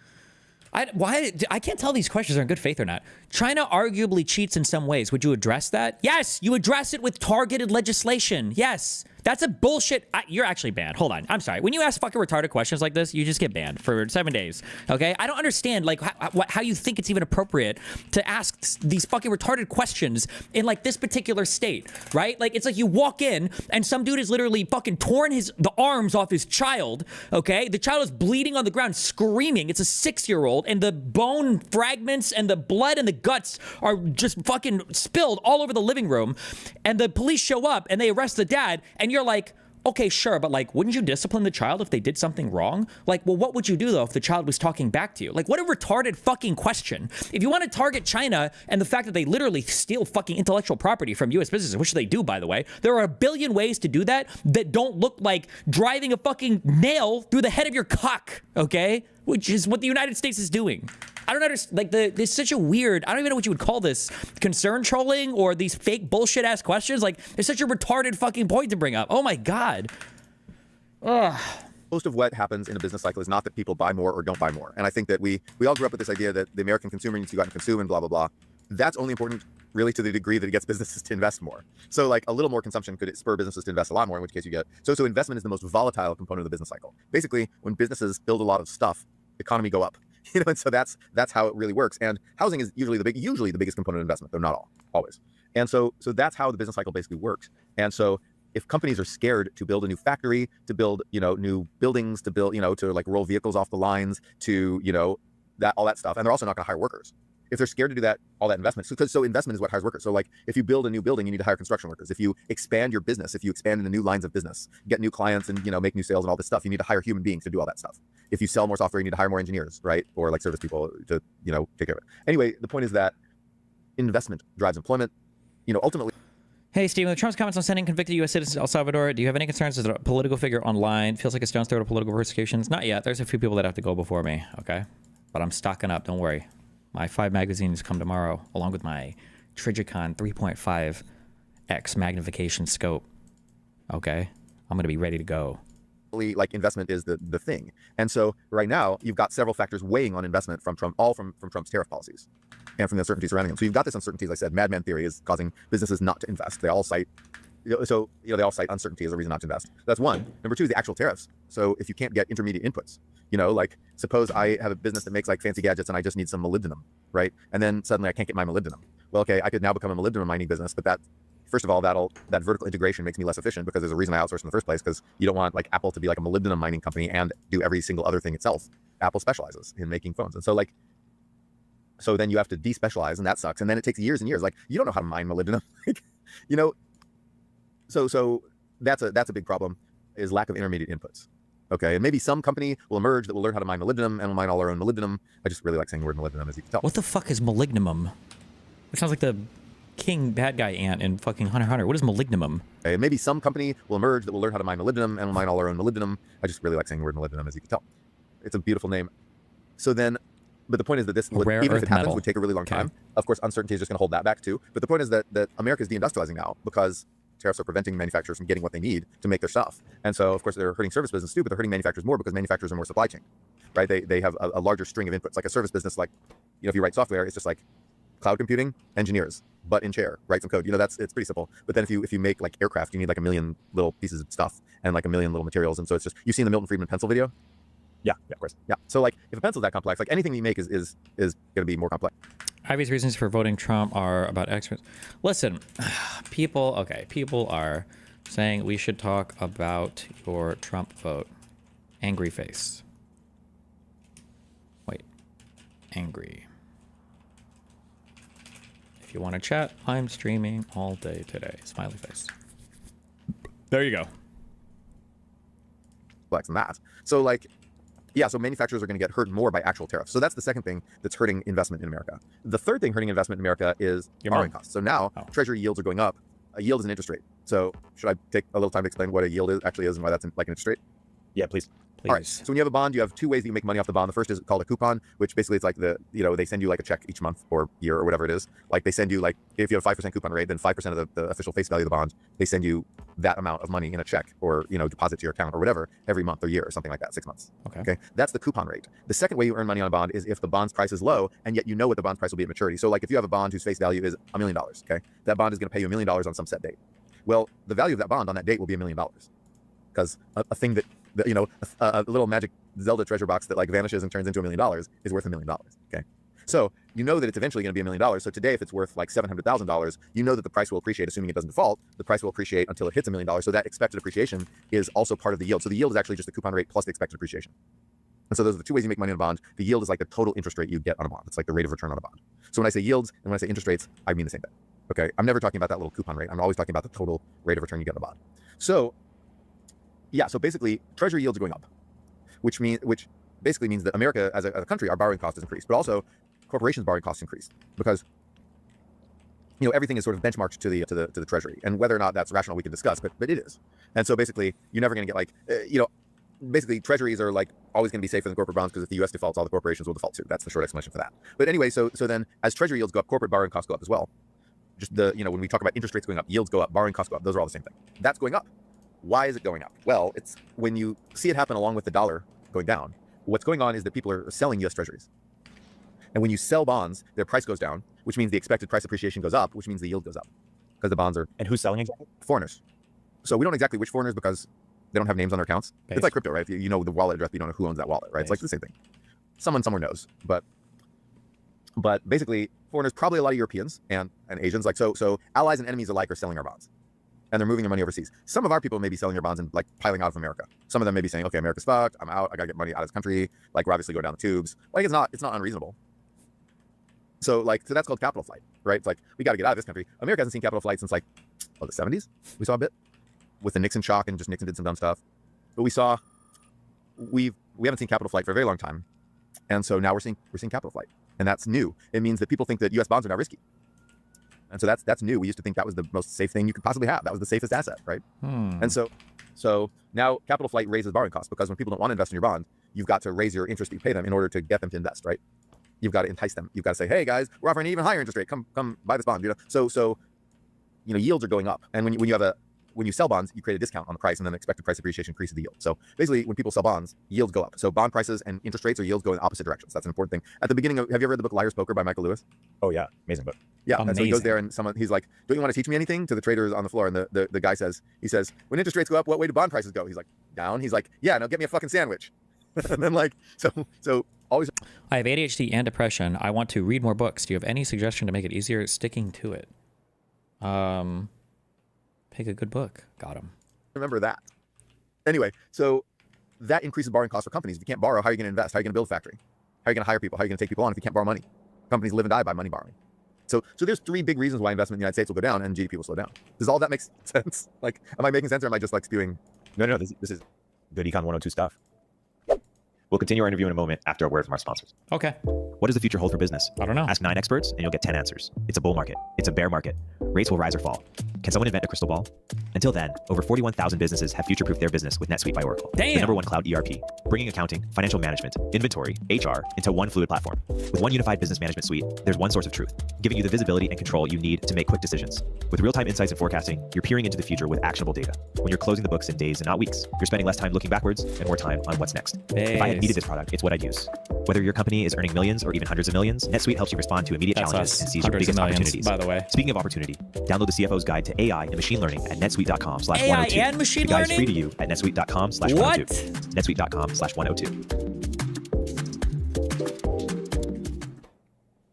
I can't tell these questions are in good faith or not. China arguably cheats in some ways. Would you address that? Yes, you address it with targeted legislation. Yes. That's a bullshit. You're actually banned. Hold on. I'm sorry. When you ask fucking retarded questions like this, you just get banned for 7 days. Okay? I don't understand like how you think it's even appropriate to ask these fucking retarded questions in like this particular state, right? Like it's like you walk in and some dude is literally fucking torn the arms off his child. Okay? The child is bleeding on the ground, screaming. It's a 6-year-old, and the bone fragments and the blood and the guts are just fucking spilled all over the living room. And the police show up and they arrest the dad, and you're like, okay, sure, but like, wouldn't you discipline the child if they did something wrong? Like, well, what would you do though if the child was talking back to you? Like, what a retarded fucking question. If you want to target China and the fact that they literally steal fucking intellectual property from US businesses, which they do, by the way, there are a billion ways to do that that don't look like driving a fucking nail through the head of your cock, okay? Which is what the United States is doing. I don't understand, like, there's such a weird, I don't even know what you would call this, concern trolling or these fake bullshit ass questions. Like, there's such a retarded fucking point to bring up. Oh my God. Ugh. Most of what happens in a business cycle is not that people buy more or don't buy more. And I think that we all grew up with this idea that the American consumer needs to go out and consume and blah, blah, blah. That's only important really to the degree that it gets businesses to invest more. So like a little more consumption could spur businesses to invest a lot more, in which case you get, so investment is the most volatile component of the business cycle. Basically, when businesses build a lot of stuff, economy go up. You know, and so that's how it really works. And housing is usually the biggest component of investment, though not always. And so that's how the business cycle basically works. And so if companies are scared to build a new factory, to build, new buildings, to build, to like roll vehicles off the lines, to, all that stuff, and they're also not going to hire workers. If they're scared to do that, all that investment, so investment is what hires workers. So like if you build a new building, you need to hire construction workers. If you expand your business, if you expand into new lines of business, get new clients and, make new sales and all this stuff, you need to hire human beings to do all that stuff. If you sell more software, you need to hire more engineers, right? Or like service people to, take care of it. Anyway, the point is that investment drives employment, ultimately. Hey, Stephen, with Trump's comments on sending convicted U.S. citizens to El Salvador, do you have any concerns as a political figure online? Feels like a stone's throw to political persecutions? Not yet. There's a few people that have to go before me, okay? But I'm stocking up, don't worry. My 5 magazines come tomorrow, along with my Trigicon 3.5x magnification scope. Okay? I'm going to be ready to go. Like investment is the thing. And so right now, you've got several factors weighing on investment from Trump, all from Trump's tariff policies and from the uncertainty surrounding them. So you've got this uncertainty, as I said, madman theory is causing businesses not to invest. They all cite, they all cite uncertainty as a reason not to invest. That's one. Number two is the actual tariffs. So if you can't get intermediate inputs, like suppose I have a business that makes like fancy gadgets and I just need some molybdenum, right? And then suddenly I can't get my molybdenum. Well, okay, I could now become a molybdenum mining business, but that, first of all, that vertical integration makes me less efficient because there's a reason I outsource in the first place, because you don't want like Apple to be like a molybdenum mining company and do every single other thing itself. Apple specializes in making phones. And so then you have to despecialize, and that sucks. And then it takes years and years. Like you don't know how to mine molybdenum. So that's a big problem, is lack of intermediate inputs. Okay, and maybe some company will emerge that will learn how to mine molybdenum and will mine all our own molybdenum. I just really like saying the word molybdenum, as you can tell. What the fuck is malignum? It sounds like the king bad guy ant in fucking Hunter x Hunter. What is malignum? Okay, maybe some company will emerge that will learn how to mine molybdenum and will mine all our own molybdenum. I just really like saying the word molybdenum, as you can tell. It's a beautiful name. So then, but the point is that this, would, even if it happens, would take a really long time. Of course, uncertainty is just going to hold that back too. But the point is that America is deindustrializing now because tariffs are preventing manufacturers from getting what they need to make their stuff. And so, of course, they're hurting service business too, but they're hurting manufacturers more because manufacturers are more supply chain, right? They have a larger string of inputs. Like a service business, like, if you write software, it's just like cloud computing, engineers, butt in chair, write some code. It's pretty simple. But then if you make like aircraft, you need like a million little pieces of stuff and like a million little materials. And so it's just, you've seen the Milton Friedman pencil video? Yeah, of course. Yeah. So like if a pencil is that complex, like anything you make is going to be more complex. Ivy's reasons for voting Trump are about experts. Listen, people are saying we should talk about your Trump vote. Angry face. Wait. Angry. If you want to chat, I'm streaming all day today. Smiley face. There you go. Complex than that. So like, yeah, so manufacturers are going to get hurt more by actual tariffs. So that's the second thing that's hurting investment in America. The third thing hurting investment in America is borrowing costs. So now treasury yields are going up. A yield is an interest rate. So should I take a little time to explain what a yield actually is and why that's like an interest rate? Yeah, please. All right. So when you have a bond, you have two ways that you make money off the bond. The first is called a coupon, which basically it's like they send you like a check each month or year or whatever it is. Like they send you like, if you have a 5% coupon rate, then 5% of the official face value of the bond, they send you that amount of money in a check or, deposit to your account or whatever every month or year or something like that, 6 months. Okay. That's the coupon rate. The second way you earn money on a bond is if the bond's price is low and yet you know what the bond's price will be at maturity. So like if you have a bond whose face value is $1 million, okay, that bond is going to pay you $1 million on some set date. Well, the value of that bond on that date will be $1 million because a thing that a little magic Zelda treasure box that like vanishes and turns into $1 million is worth $1 million. Okay. So you know that it's eventually going to be $1 million. So today, if it's worth like $700,000, you know that the price will appreciate, assuming it doesn't default. The price will appreciate until it hits $1 million. So that expected appreciation is also part of the yield. So the yield is actually just the coupon rate plus the expected appreciation. And so those are the two ways you make money on a bond. The yield is like the total interest rate you get on a bond. It's like the rate of return on a bond. So when I say yields and when I say interest rates, I mean the same thing. Okay. I'm never talking about that little coupon rate. I'm always talking about the total rate of return you get on a bond. So yeah, so basically treasury yields are going up, which basically means that America as a country, our borrowing cost has increased, but also corporations' borrowing costs increased because everything is sort of benchmarked to the treasury, and whether or not that's rational we can discuss, but it is. And so basically you're never going to get like basically treasuries are like always going to be safer than corporate bonds because if the US defaults, all the corporations will default too. That's the short explanation for that. But anyway, so then as treasury yields go up, corporate borrowing costs go up as well. Just when we talk about interest rates going up, yields go up, borrowing costs go up, those are all the same thing. That's going up. Why is it going up? Well, it's when you see it happen along with the dollar going down, what's going on is that people are selling US treasuries. And when you sell bonds, their price goes down, which means the expected price appreciation goes up, which means the yield goes up because the bonds are. And who's selling exactly? Foreigners. So we don't know exactly which foreigners because they don't have names on their accounts. It's like crypto, right? You know the wallet address, but you don't know who owns that wallet, right? It's like the same thing. Someone somewhere knows, but basically foreigners, probably a lot of Europeans and Asians, like so allies and enemies alike are selling our bonds. And they're moving their money overseas. Some of our people may be selling their bonds and like piling out of America. Some of them may be saying, okay, America's fucked, I'm out, I gotta get money out of this country. Like we're obviously going down the tubes. Like it's not unreasonable. So that's called capital flight, right? It's like, we gotta get out of this country. America hasn't seen capital flight since the 70s. We saw a bit with the Nixon shock and just Nixon did some dumb stuff. But we haven't seen capital flight for a very long time. And so now we're seeing capital flight. And that's new. It means that people think that US bonds are now risky. And so that's new. We used to think that was the most safe thing you could possibly have. That was the safest asset, right? And so now capital flight raises borrowing costs because when people don't want to invest in your bond, you've got to raise your interest you pay them in order to get them to invest, right? You've got to entice them. You've got to say, hey guys, we're offering an even higher interest rate. Come buy this bond. So yields are going up. And when you sell bonds, you create a discount on the price, and then expected price appreciation increases the yield. So basically, when people sell bonds, yields go up. So bond prices and interest rates or yields go in opposite directions. That's an important thing. At the beginning, have you ever read the book Liar's Poker by Michael Lewis? Oh yeah, amazing book. Yeah, amazing. And so he goes there, and he's like, "Don't you want to teach me anything?" to the traders on the floor, and the guy says, "When interest rates go up, what way do bond prices go?" He's like, "Down." He's like, "Yeah, now get me a fucking sandwich." And then so always. I have ADHD and depression. I want to read more books. Do you have any suggestion to make it easier sticking to it? Pick a good book. Got him. Remember that. Anyway, so that increases borrowing costs for companies. If you can't borrow, how are you going to invest? How are you going to build a factory? How are you going to hire people? How are you going to take people on if you can't borrow money? Companies live and die by money borrowing. So there's three big reasons why investment in the United States will go down and GDP will slow down. Does all that make sense? Like, am I making sense or am I just like spewing? No, this is good Econ 102 stuff. We'll continue our interview in a moment after a word from our sponsors. Okay. What does the future hold for business? I don't know. Ask 9 experts and you'll get 10 answers. It's a bull market. It's a bear market. Rates will rise or fall. Can someone invent a crystal ball? Until then, over 41,000 businesses have future-proofed their business with NetSuite by Oracle. Damn. The #1 cloud ERP, bringing accounting, financial management, inventory, HR into one fluid platform. With one unified business management suite, there's one source of truth, giving you the visibility and control you need to make quick decisions. With real-time insights and forecasting, you're peering into the future with actionable data. When you're closing the books in days and not weeks, you're spending less time looking backwards and more time on what's next. If I had needed this product, it's what I'd use. Whether your company is earning millions or even hundreds of millions, NetSuite helps you respond to immediate challenges and seize your biggest opportunities. By the way. Speaking of opportunity, download the CFO's Guide to AI and Machine Learning at netsuite.com/102. AI and machine the guide learning? is free to you at netsuite.com/102. What? netsuite.com/102.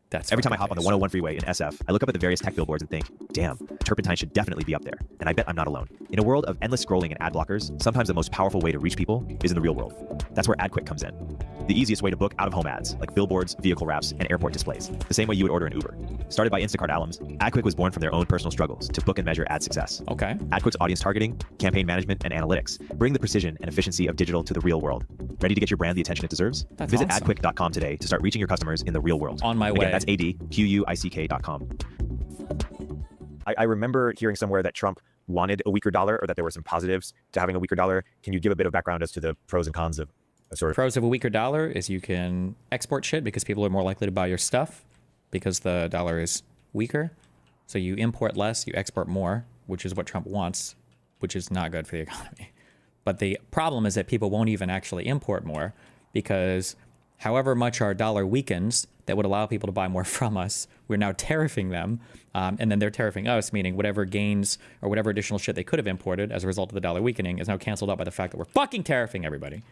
That's Every time I hop on the 101 freeway in SF, I look up at the various tech billboards and think, damn, turpentine should definitely be up there. And I bet I'm not alone. In a world of endless scrolling and ad blockers, sometimes the most powerful way to reach people is in the real world. That's where AdQuick comes in. The easiest way to book out-of-home ads, like billboards, vehicle wraps, and airport displays. The same way you would order an Uber. Started by Instacart alums, AdQuick was born from their own personal struggles to book and measure ad success. Okay. AdQuick's audience targeting, campaign management, and analytics bring the precision and efficiency of digital to the real world. Ready to get your brand the attention it deserves? That's Visit awesome. adquick.com today to start reaching your customers in the real world. On my Again, way. That's ADQUICK.com. I remember hearing somewhere that Trump wanted a weaker dollar, or that there were some positives to having a weaker dollar. Can you give a bit of background as to the pros and cons of a sort of... Pros of a weaker dollar is you can export shit because people are more likely to buy your stuff because the dollar is weaker. So you import less, you export more, which is what Trump wants, which is not good for the economy. But the problem is that people won't even actually import more because however much our dollar weakens, that would allow people to buy more from us, we're now tariffing them. And then they're tariffing us, meaning whatever gains or whatever additional shit they could have imported as a result of the dollar weakening is now canceled out by the fact that we're fucking tariffing everybody.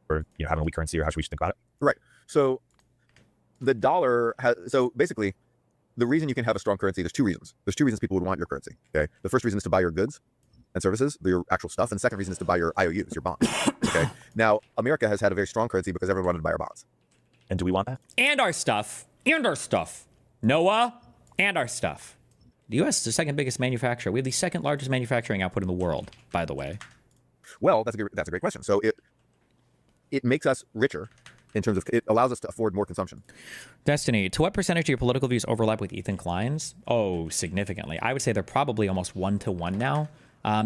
Or, you know, having a weak currency, or how should we think about it? Right. So the dollar has, so basically the reason you can have a strong currency, there's two reasons. There's two reasons people would want your currency. Okay. The first reason is to buy your goods and services, your actual stuff. And the second reason is to buy your IOUs, your bonds. Okay. Now, America has had a very strong currency because everyone wanted to buy our bonds. And do we want that? And our stuff. And our stuff. Noah, and our stuff. The U.S. is the second biggest manufacturer. We have the second largest manufacturing output in the world, by the way. Well, that's a great question. So it makes us richer in terms of, it allows us to afford more consumption. Destiny, to what percentage do your political views overlap with Ethan Klein's? Oh, significantly. I would say they're probably almost 1-to-1 now.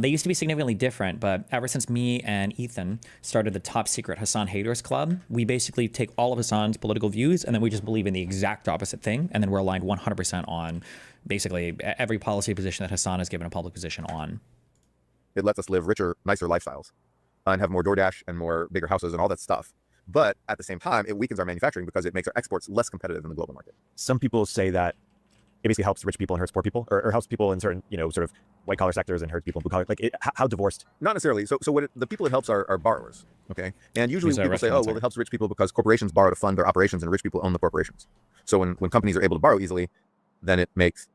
They used to be significantly different, but ever since me and Ethan started the top secret Hassan Haters Club, we basically take all of Hassan's political views and then we just believe in the exact opposite thing. And then we're aligned 100% on basically every policy position that Hassan has given a public position on. It lets us live richer, nicer lifestyles and have more DoorDash and more bigger houses and all that stuff. But at the same time, it weakens our manufacturing because it makes our exports less competitive in the global market. Some people say that it basically helps rich people and hurts poor people, or helps people in certain, you know, sort of white collar sectors and hurts people in blue collar. Like, how divorced? Not necessarily. So what the people it helps are borrowers. Okay. And usually people say, oh, well, it helps rich people because corporations borrow to fund their operations and rich people own the corporations. So when companies are able to borrow easily, then it makes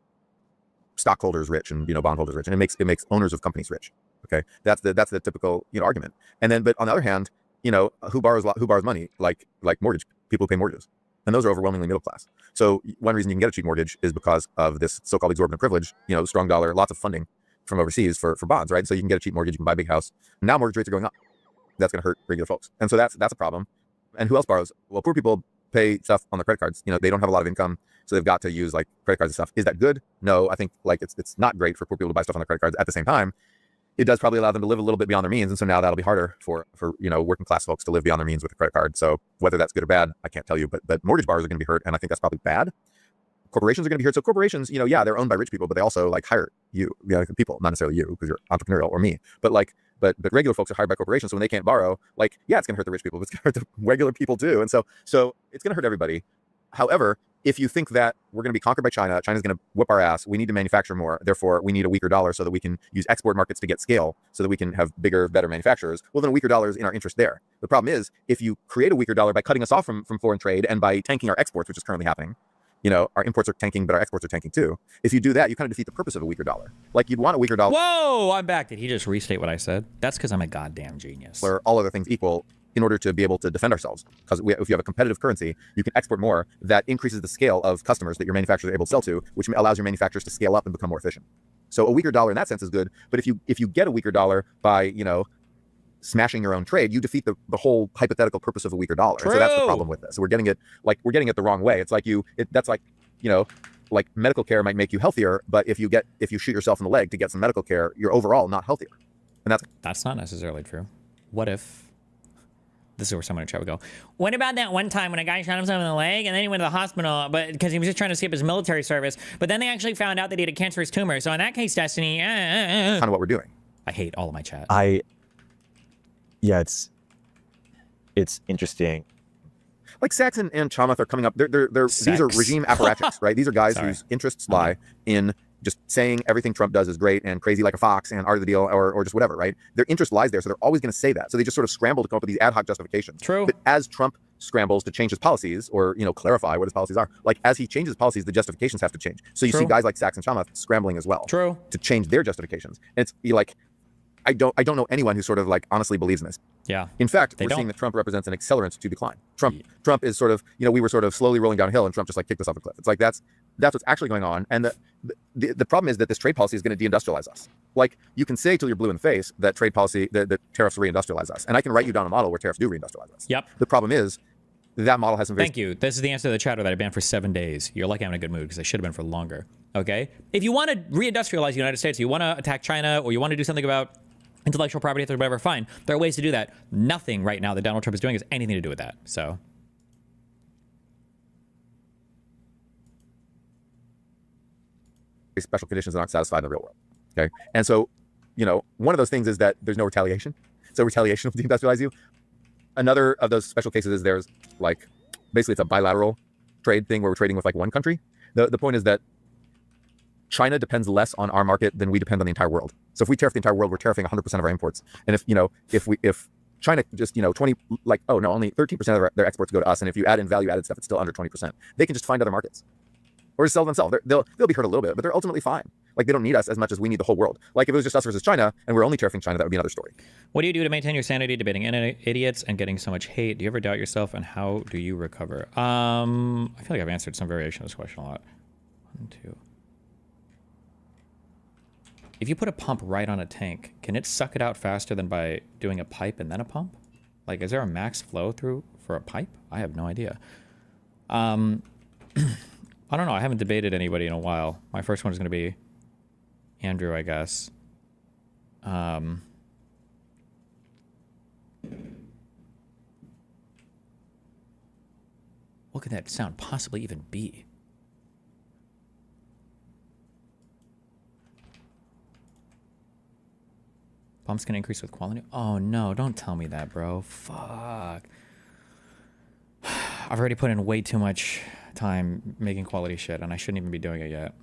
stockholders rich and, you know, bondholders rich, and it makes owners of companies rich. Okay. That's the typical, you know, argument. And then, but on the other hand, you know, who borrows money? Like mortgage people who pay mortgages. And those are overwhelmingly middle class. So one reason you can get a cheap mortgage is because of this so-called exorbitant privilege, you know, strong dollar, lots of funding from overseas for bonds, right? So you can get a cheap mortgage, you can buy a big house. Now mortgage rates are going up. That's going to hurt regular folks. And so that's a problem. And who else borrows? Well, poor people pay stuff on their credit cards. You know, they don't have a lot of income, so they've got to use like credit cards and stuff. Is that good? No, I think like it's not great for poor people to buy stuff on their credit cards. At the same time, it does probably allow them to live a little bit beyond their means. And so now that'll be harder for you know, working class folks to live beyond their means with a credit card. So whether that's good or bad, I can't tell you, but mortgage borrowers are going to be hurt. And I think that's probably bad. Corporations are going to be hurt. So corporations, you know, yeah, they're owned by rich people, but they also like hire you know, people, not necessarily you because you're entrepreneurial or me, but regular folks are hired by corporations. So when they can't borrow, like, yeah, it's going to hurt the rich people, but it's going to hurt the regular people too. And so it's going to hurt everybody. However, if you think that we're going to be conquered by China, China's going to whip our ass, we need to manufacture more, therefore we need a weaker dollar so that we can use export markets to get scale so that we can have bigger, better manufacturers, well, then a weaker dollar is in our interest there. The problem is, if you create a weaker dollar by cutting us off from foreign trade and by tanking our exports, which is currently happening, you know, our imports are tanking, but our exports are tanking too. If you do that, you kind of defeat the purpose of a weaker dollar. Like, you'd want a weaker dollar. Whoa, I'm back. Did he just restate what I said? That's because I'm a goddamn genius. Where all other things equal, in order to be able to defend ourselves. Because if you have a competitive currency, you can export more. That increases the scale of customers that your manufacturers are able to sell to, which allows your manufacturers to scale up and become more efficient. So a weaker dollar in that sense is good. But if you get a weaker dollar by, you know, smashing your own trade, you defeat the whole hypothetical purpose of a weaker dollar. So that's the problem with this. So we're getting it the wrong way. It's like that's like, you know, like medical care might make you healthier, but if you shoot yourself in the leg to get some medical care, you're overall not healthier. And that's not necessarily true. What if? This is where someone in chat would go, what about that one time when a guy shot himself in the leg and then he went to the hospital because he was just trying to skip his military service, but then they actually found out that he had a cancerous tumor. So in that case, Destiny, kind of what we're doing. I hate all of my chat. Yeah, it's interesting. Like Sachs and Chamath are coming up. These are regime apparatchiks, right? These are guys whose interests lie in just saying everything Trump does is great and crazy like a fox and art of the deal or just whatever, right? Their interest lies there, so they're always going to say that. So they just sort of scramble to come up with these ad hoc justifications. True. But as Trump scrambles to change his policies or, you know, clarify what his policies are, like as he changes policies, the justifications have to change. So you see guys like Sachs and Chamath scrambling as well. True. To change their justifications. And it's like, I don't know anyone who sort of like honestly believes in this. Yeah. In fact, we're seeing that Trump represents an accelerant to decline. Trump is sort of, you know, we were sort of slowly rolling downhill and Trump just like kicked us off a cliff. It's like that's what's actually going on. And the problem is that this trade policy is going to deindustrialize us. Like, you can say till you're blue in the face that trade policy, that tariffs reindustrialize us. And I can write you down a model where tariffs do reindustrialize us. Yep. The problem is that model has some very... Thank you. This is the answer to the chatter that I banned for 7 days. You're lucky I'm in a good mood because I should have been for longer. Okay? If you want to reindustrialize the United States, you want to attack China, or you want to do something about intellectual property or whatever, fine. There are ways to do that. Nothing right now that Donald Trump is doing has anything to do with that. So... special conditions that aren't satisfied in the real world. Okay? And so, you know, one of those things is that there's no retaliation. So retaliation will deindustrialize you. Another of those special cases is there's like, basically it's a bilateral trade thing where we're trading with like one country. The point is that China depends less on our market than we depend on the entire world. So if we tariff the entire world, we're tariffing 100% of our imports. And if, you know, if China just, you know, only 13% of their exports go to us. And if you add in value added stuff, it's still under 20%. They can just find other markets. Or sell themselves. They'll be hurt a little bit, but they're ultimately fine. Like, they don't need us as much as we need the whole world. Like, if it was just us versus China, and we're only tariffing China, that would be another story. What do you do to maintain your sanity debating idiots and getting so much hate? Do you ever doubt yourself, and how do you recover? I feel like I've answered some variation of this question a lot. 1, 2. If you put a pump right on a tank, can it suck it out faster than by doing a pipe and then a pump? Like, is there a max flow through for a pipe? I have no idea. I don't know. I haven't debated anybody in a while. My first one is going to be Andrew, I guess. What could that sound possibly even be? Pumps can increase with quality? Oh, no. Don't tell me that, bro. Fuck. I've already put in way too much time making quality shit, and I shouldn't even be doing it yet.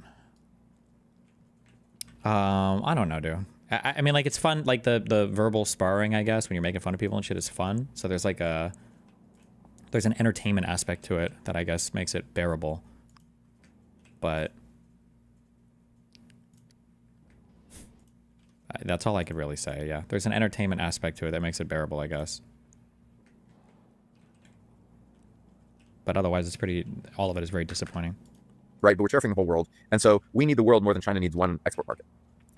I don't know, dude. I mean, like, it's fun, like the verbal sparring, I guess, when you're making fun of people and shit is fun. So there's like there's an entertainment aspect to it that I guess makes it bearable. But that's all I could really say. Yeah, there's an entertainment aspect to it that makes it bearable, I guess. But otherwise, it's all of it is very disappointing. Right, but we're tariffing the whole world. And so we need the world more than China needs one export market.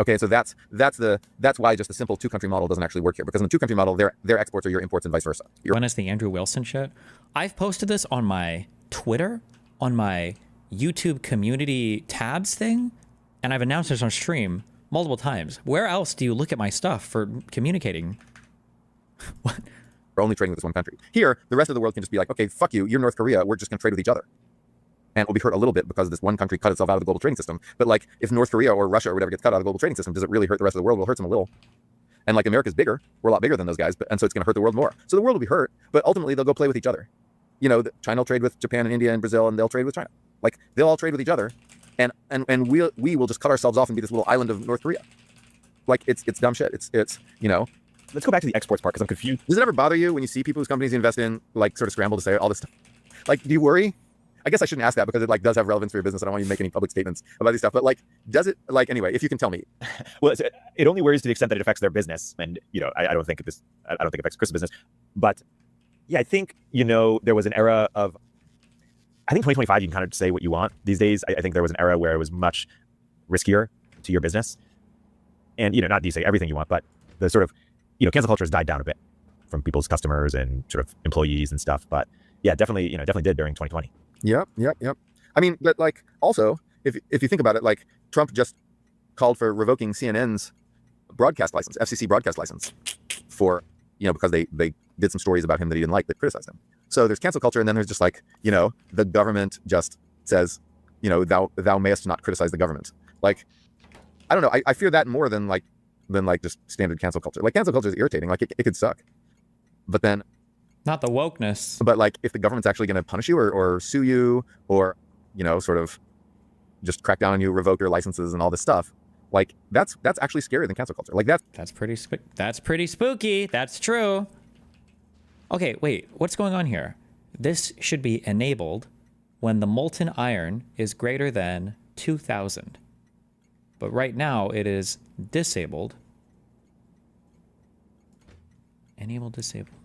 Okay, so that's why just a simple two-country model doesn't actually work here. Because in the two-country model, their exports are your imports and vice versa. When is the Andrew Wilson shit? I've posted this on my Twitter, on my YouTube community tabs thing, and I've announced this on stream multiple times. Where else do you look at my stuff for communicating? What? We're only trading with this one country. Here, the rest of the world can just be like, okay, fuck you, you're North Korea, we're just going to trade with each other. And we'll be hurt a little bit because this one country cut itself out of the global trading system. But like, if North Korea or Russia or whatever gets cut out of the global trading system, does it really hurt the rest of the world? Well, it hurts them a little. And like, America's bigger. We're a lot bigger than those guys, and so it's going to hurt the world more. So the world will be hurt, but ultimately they'll go play with each other. You know, China will trade with Japan and India and Brazil, and they'll trade with China. Like, they'll all trade with each other, and we will just cut ourselves off and be this little island of North Korea. Like, it's dumb shit. It's you know. Let's go back to the exports part because I'm confused. Does it ever bother you when you see people whose companies you invest in like sort of scramble to say all this stuff? Like, do you worry? I guess I shouldn't ask that because it like does have relevance for your business. I don't want you to make any public statements about these stuff. But like, does it, like, anyway, if you can tell me. Well, it only worries to the extent that it affects their business. And, you know, I don't think it affects Chris's business. But yeah, I think, you know, there was an era of, I think 2025, you can kind of say what you want. These days, I think there was an era where it was much riskier to your business. And, you know, not to say everything you want, but the sort of, you know, cancel culture has died down a bit from people's customers and sort of employees and stuff. But yeah, definitely did during 2020. Yep. I mean, but like, also, if you think about it, like, Trump just called for revoking CNN's broadcast license, FCC broadcast license, for, you know, because they did some stories about him that he didn't like, that criticized him. So there's cancel culture, and then there's just like, you know, the government just says, you know, thou mayest not criticize the government. Like, I don't know. I fear that more than just standard cancel culture. Like, cancel culture is irritating. Like, it could suck. But then, not the wokeness. But like, if the government's actually going to punish you or sue you, or, you know, sort of just crack down on you, revoke your licenses and all this stuff, like, that's actually scarier than cancel culture. Like, that's pretty spooky. That's true. Okay, wait. What's going on here? This should be enabled when the molten iron is greater than 2,000. But right now it is disabled. Enable disabled.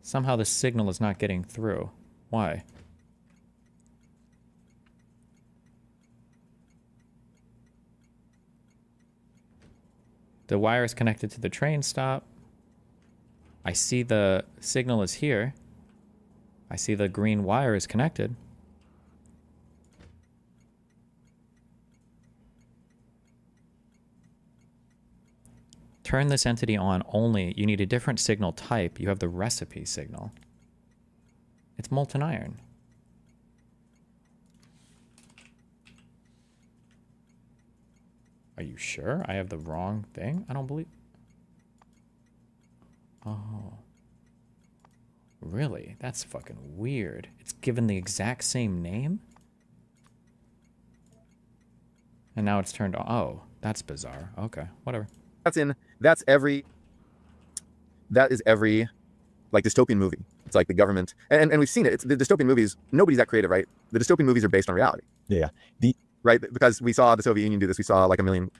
Somehow the signal is not getting through. Why? The wire is connected to the train stop. I see the signal is here. I see the green wire is connected. Turn this entity on only. You need a different signal type. You have the recipe signal. It's molten iron. Are you sure I have the wrong thing? I don't believe... Oh. Really? That's fucking weird. It's given the exact same name? And now it's turned on. Oh, that's bizarre. Okay, whatever. That is every like dystopian movie. It's like the government, and we've seen it. It's the dystopian movies. Nobody's that creative, right? The dystopian movies are based on reality. Yeah. Right, because we saw the Soviet Union do this. We saw like a million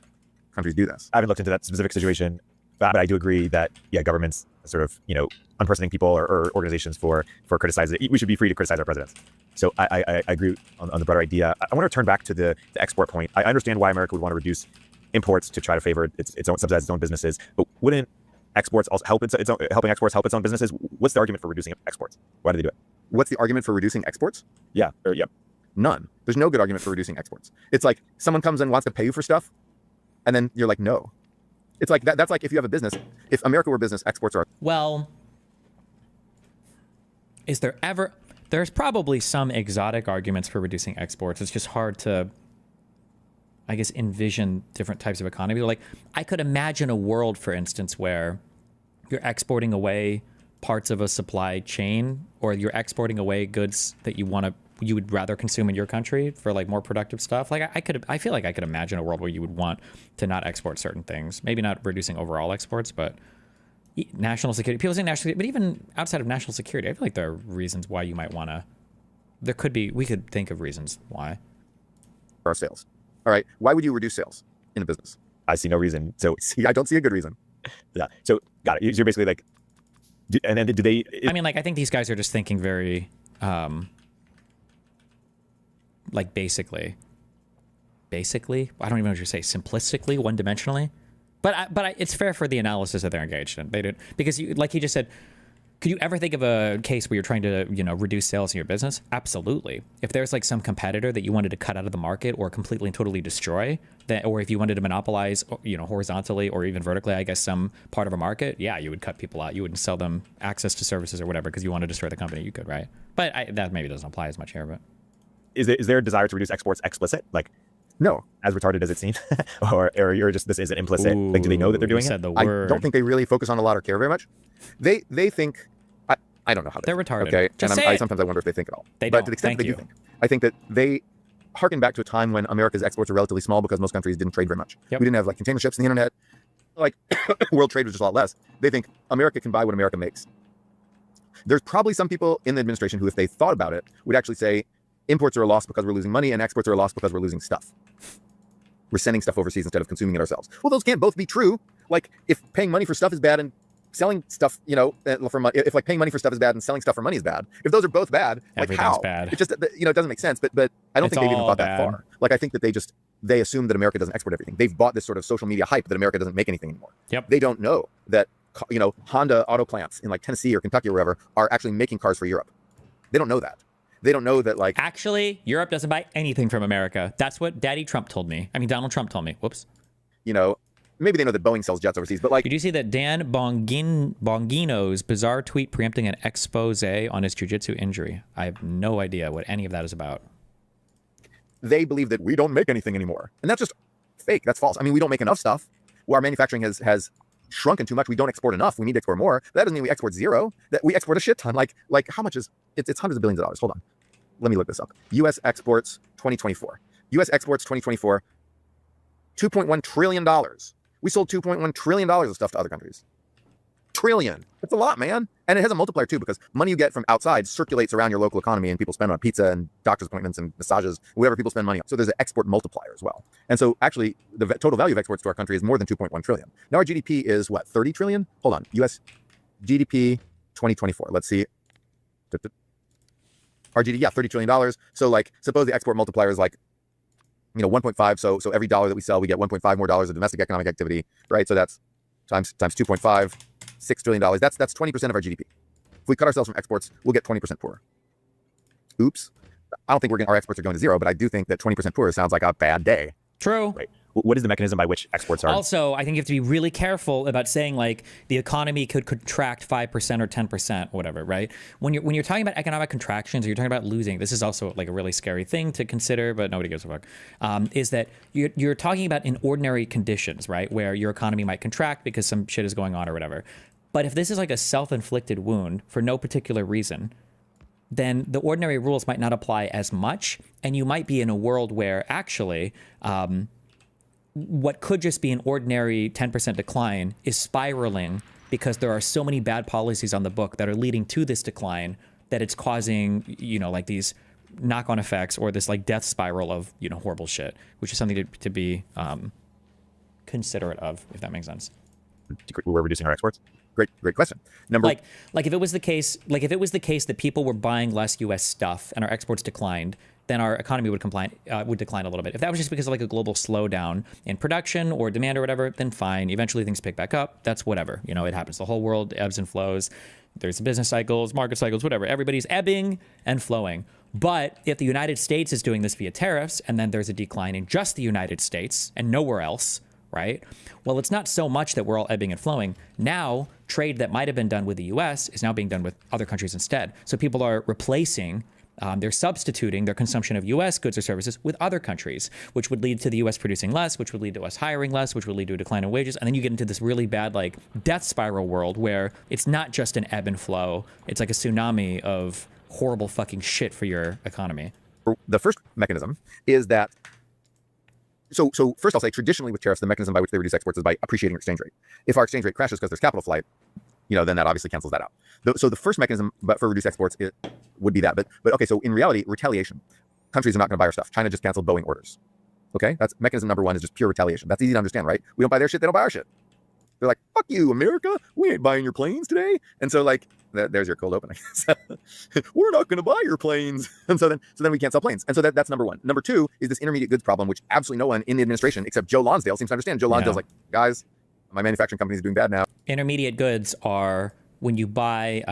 countries do this. I haven't looked into that specific situation, but I do agree that governments sort of unpersoning people or organizations for criticizing. We should be free to criticize our presidents. So I agree on the broader idea. I want to turn back to the export point. I understand why America would want to reduce imports to try to favor its own, subsidize its own businesses, but wouldn't exports also help helping exports help its own businesses? What's the argument for reducing exports? Why do they do it? What's the argument for reducing exports? Yeah. None. There's no good argument for reducing exports. It's like someone comes in and wants to pay you for stuff, and then you're like, no. It's like that's like if you have a business. If America were a business, exports are. Well, is there ever? There's probably some exotic arguments for reducing exports. It's just hard to, I guess, envision different types of economy. Like, I could imagine a world, for instance, where you're exporting away parts of a supply chain, or you're exporting away goods that you would rather consume in your country for like more productive stuff. Like I feel like I could imagine a world where you would want to not export certain things. Maybe not reducing overall exports, but national security. People say national security, but even outside of national security, I feel like there are reasons why you might want to. We could think of reasons why. Our sales. All right. Why would you reduce sales in a business? I see no reason. So I don't see a good reason. Yeah. So got it. You're basically like, and then do they? I mean, like, I think these guys are just thinking very, like basically, I don't even know what you say, simplistically, one-dimensionally. But it's fair for the analysis that they're engaged in. They did, because like you just said, could you ever think of a case where you're trying to, reduce sales in your business? Absolutely. If there's like some competitor that you wanted to cut out of the market or completely and totally destroy, or if you wanted to monopolize, horizontally or even vertically, I guess, some part of a market, yeah, you would cut people out. You wouldn't sell them access to services or whatever because you want to destroy the company. You could, right? But that maybe doesn't apply as much here. But is there a desire to reduce exports explicit? Like, no, as retarded as it seems, or you're just, this is an implicit. Ooh, like, do they know that they're doing it? I don't think they really focus on a lot or care very much. They think, I don't know how they're retarded. Okay, just and sometimes I wonder if they think at all. They but don't. To the extent Thank that they you. do think, I think that they harken back to a time when America's exports were relatively small because most countries didn't trade very much. Yep. We didn't have like container ships and the internet. Like world trade was just a lot less. They think America can buy what America makes. There's probably some people in the administration who, if they thought about it, would actually say imports are a loss because we're losing money and exports are a loss because we're losing stuff. We're sending stuff overseas instead of consuming it ourselves. Well, those can't both be true. Like, if paying money for stuff is bad and selling stuff, for money, if like paying money for stuff is bad and selling stuff for money is bad, if those are both bad, like Everything's how? bad. It just, it doesn't make sense. But I don't It's think they've even all thought that bad. far. Like, I think that they assume that America doesn't export everything. They've bought this sort of social media hype that America doesn't make anything anymore. Yep. They don't know that, Honda auto plants in like Tennessee or Kentucky or wherever are actually making cars for Europe. They don't know that. They don't know that, like... Actually, Europe doesn't buy anything from America. That's what Donald Trump told me. Whoops. Maybe they know that Boeing sells jets overseas, but like... Did you see that Dan Bongino's bizarre tweet preempting an expose on his jiu-jitsu injury? I have no idea what any of that is about. They believe that we don't make anything anymore. And that's just fake. That's false. I mean, we don't make enough stuff. Our manufacturing has shrunken too much. We don't export enough. We need to export more. That doesn't mean we export zero. That we export a shit ton. Like how much is... It's hundreds of billions of dollars. Hold on. Let me look this up. U.S. exports 2024. U.S. exports 2024, $2.1 trillion. We sold $2.1 trillion of stuff to other countries. Trillion. That's a lot, man. And it has a multiplier too, because money you get from outside circulates around your local economy and people spend on pizza and doctor's appointments and massages, whatever people spend money on. So there's an export multiplier as well. And so actually the total value of exports to our country is more than 2.1 trillion. Now our GDP is what, 30 trillion? Hold on. US GDP 2024. Let's see. Our GDP, yeah, $30 trillion. So like, suppose the export multiplier is like, 1.5. So every dollar that we sell, we get 1.5 more dollars of domestic economic activity, right? So that's times 2.5. $6 trillion. That's 20% of our GDP. If we cut ourselves from exports, we'll get 20% poorer. Oops. I don't think our exports are going to zero, but I do think that 20% poorer sounds like a bad day. True. Wait, what is the mechanism by which exports are? Also, I think you have to be really careful about saying like the economy could contract 5% or 10%, whatever, right? When you're talking about economic contractions or you're talking about losing, this is also like a really scary thing to consider, but nobody gives a fuck. Is that you're talking about in ordinary conditions, right, where your economy might contract because some shit is going on or whatever. But if this is like a self-inflicted wound for no particular reason, then the ordinary rules might not apply as much, and you might be in a world where actually what could just be an ordinary 10% decline is spiraling because there are so many bad policies on the book that are leading to this decline that it's causing, you know, like these knock-on effects or this like death spiral of, you know, horrible shit, which is something to be considerate of, if that makes sense. We're reducing our exports? Great question. Like if it was the case that people were buying less U.S. stuff and our exports declined, then our economy would decline a little bit. If that was just because of like a global slowdown in production or demand or whatever, then fine. Eventually things pick back up. That's whatever. You know, it happens. The whole world ebbs and flows. There's business cycles, market cycles, whatever. Everybody's ebbing and flowing. But if the United States is doing this via tariffs and then there's a decline in just the United States and nowhere else, right? Well, it's not so much that we're all ebbing and flowing. Now, trade that might have been done with the U.S. is now being done with other countries instead. So people are replacing, they're substituting their consumption of U.S. goods or services with other countries, which would lead to the U.S. producing less, which would lead to us hiring less, which would lead to a decline in wages. And then you get into this really bad, like, death spiral world where it's not just an ebb and flow. It's like a tsunami of horrible fucking shit for your economy. The first mechanism is that So first I'll say traditionally with tariffs, the mechanism by which they reduce exports is by appreciating your exchange rate. If our exchange rate crashes because there's capital flight, you know, then that obviously cancels that out. So the first mechanism for reduced exports would be that. But okay, so in reality, retaliation. Countries are not going to buy our stuff. China just canceled Boeing orders. Okay, that's mechanism number one is just pure retaliation. That's easy to understand, right? We don't buy their shit, they don't buy our shit. They're like, fuck you, America. We ain't buying your planes today. And so like, there's your cold open, I guess. We're not going to buy your planes. And so then we can't sell planes. And so that's number one. Number two is this intermediate goods problem, which absolutely no one in the administration except Joe Lonsdale seems to understand. Joe Lonsdale's like, guys, my manufacturing company is doing bad now. Intermediate goods are when you buy,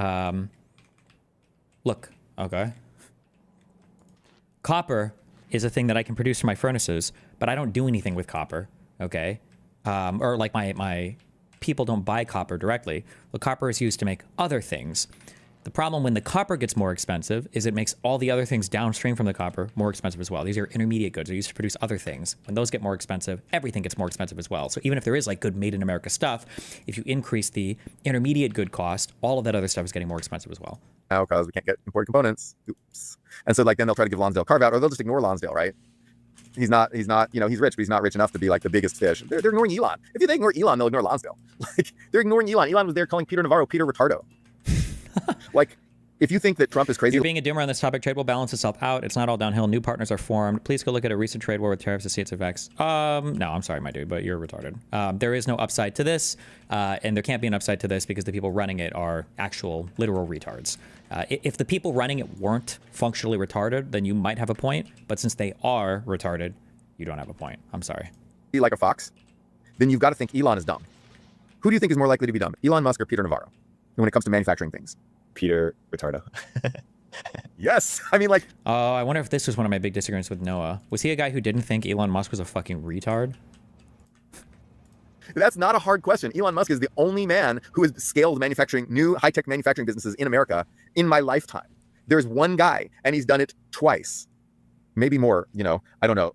copper is a thing that I can produce for my furnaces, but I don't do anything with copper, okay? Or like my people don't buy copper directly. Well, copper is used to make other things. The problem when the copper gets more expensive is it makes all the other things downstream from the copper more expensive as well. These are intermediate goods. They're used to produce other things. When those get more expensive, everything gets more expensive as well. So even if there is like good made in America stuff, if you increase the intermediate good cost, all of that other stuff is getting more expensive as well. Now, because we can't get imported components. Oops. And so like then they'll try to give Lonsdale carve out, or they'll just ignore Lonsdale, right? He's not, you know, he's rich, but he's not rich enough to be like the biggest fish. They're ignoring Elon. If they ignore Elon, they'll ignore Lonsdale. Like they're ignoring Elon. Elon was there calling Peter Navarro Peter Retardo. Like, if you think that Trump is crazy... You're being a dimmer on this topic. Trade will balance itself out. It's not all downhill. New partners are formed. Please go look at a recent trade war with tariffs to see its effects. No, I'm sorry, my dude, but you're retarded. There is no upside to this, and there can't be an upside to this because the people running it are actual, literal retards. If the people running it weren't functionally retarded, then you might have a point. But since they are retarded, you don't have a point. I'm sorry. Be like a fox, then you've got to think Elon is dumb. Who do you think is more likely to be dumb, Elon Musk or Peter Navarro, when it comes to manufacturing things? Peter Retardo. Yes. I mean, like... Oh, I wonder if this was one of my big disagreements with Noah. Was he a guy who didn't think Elon Musk was a fucking retard? That's not a hard question. Elon Musk is the only man who has scaled manufacturing, new high-tech manufacturing businesses in America in my lifetime. There's one guy, and he's done it twice. Maybe more, you know, I don't know.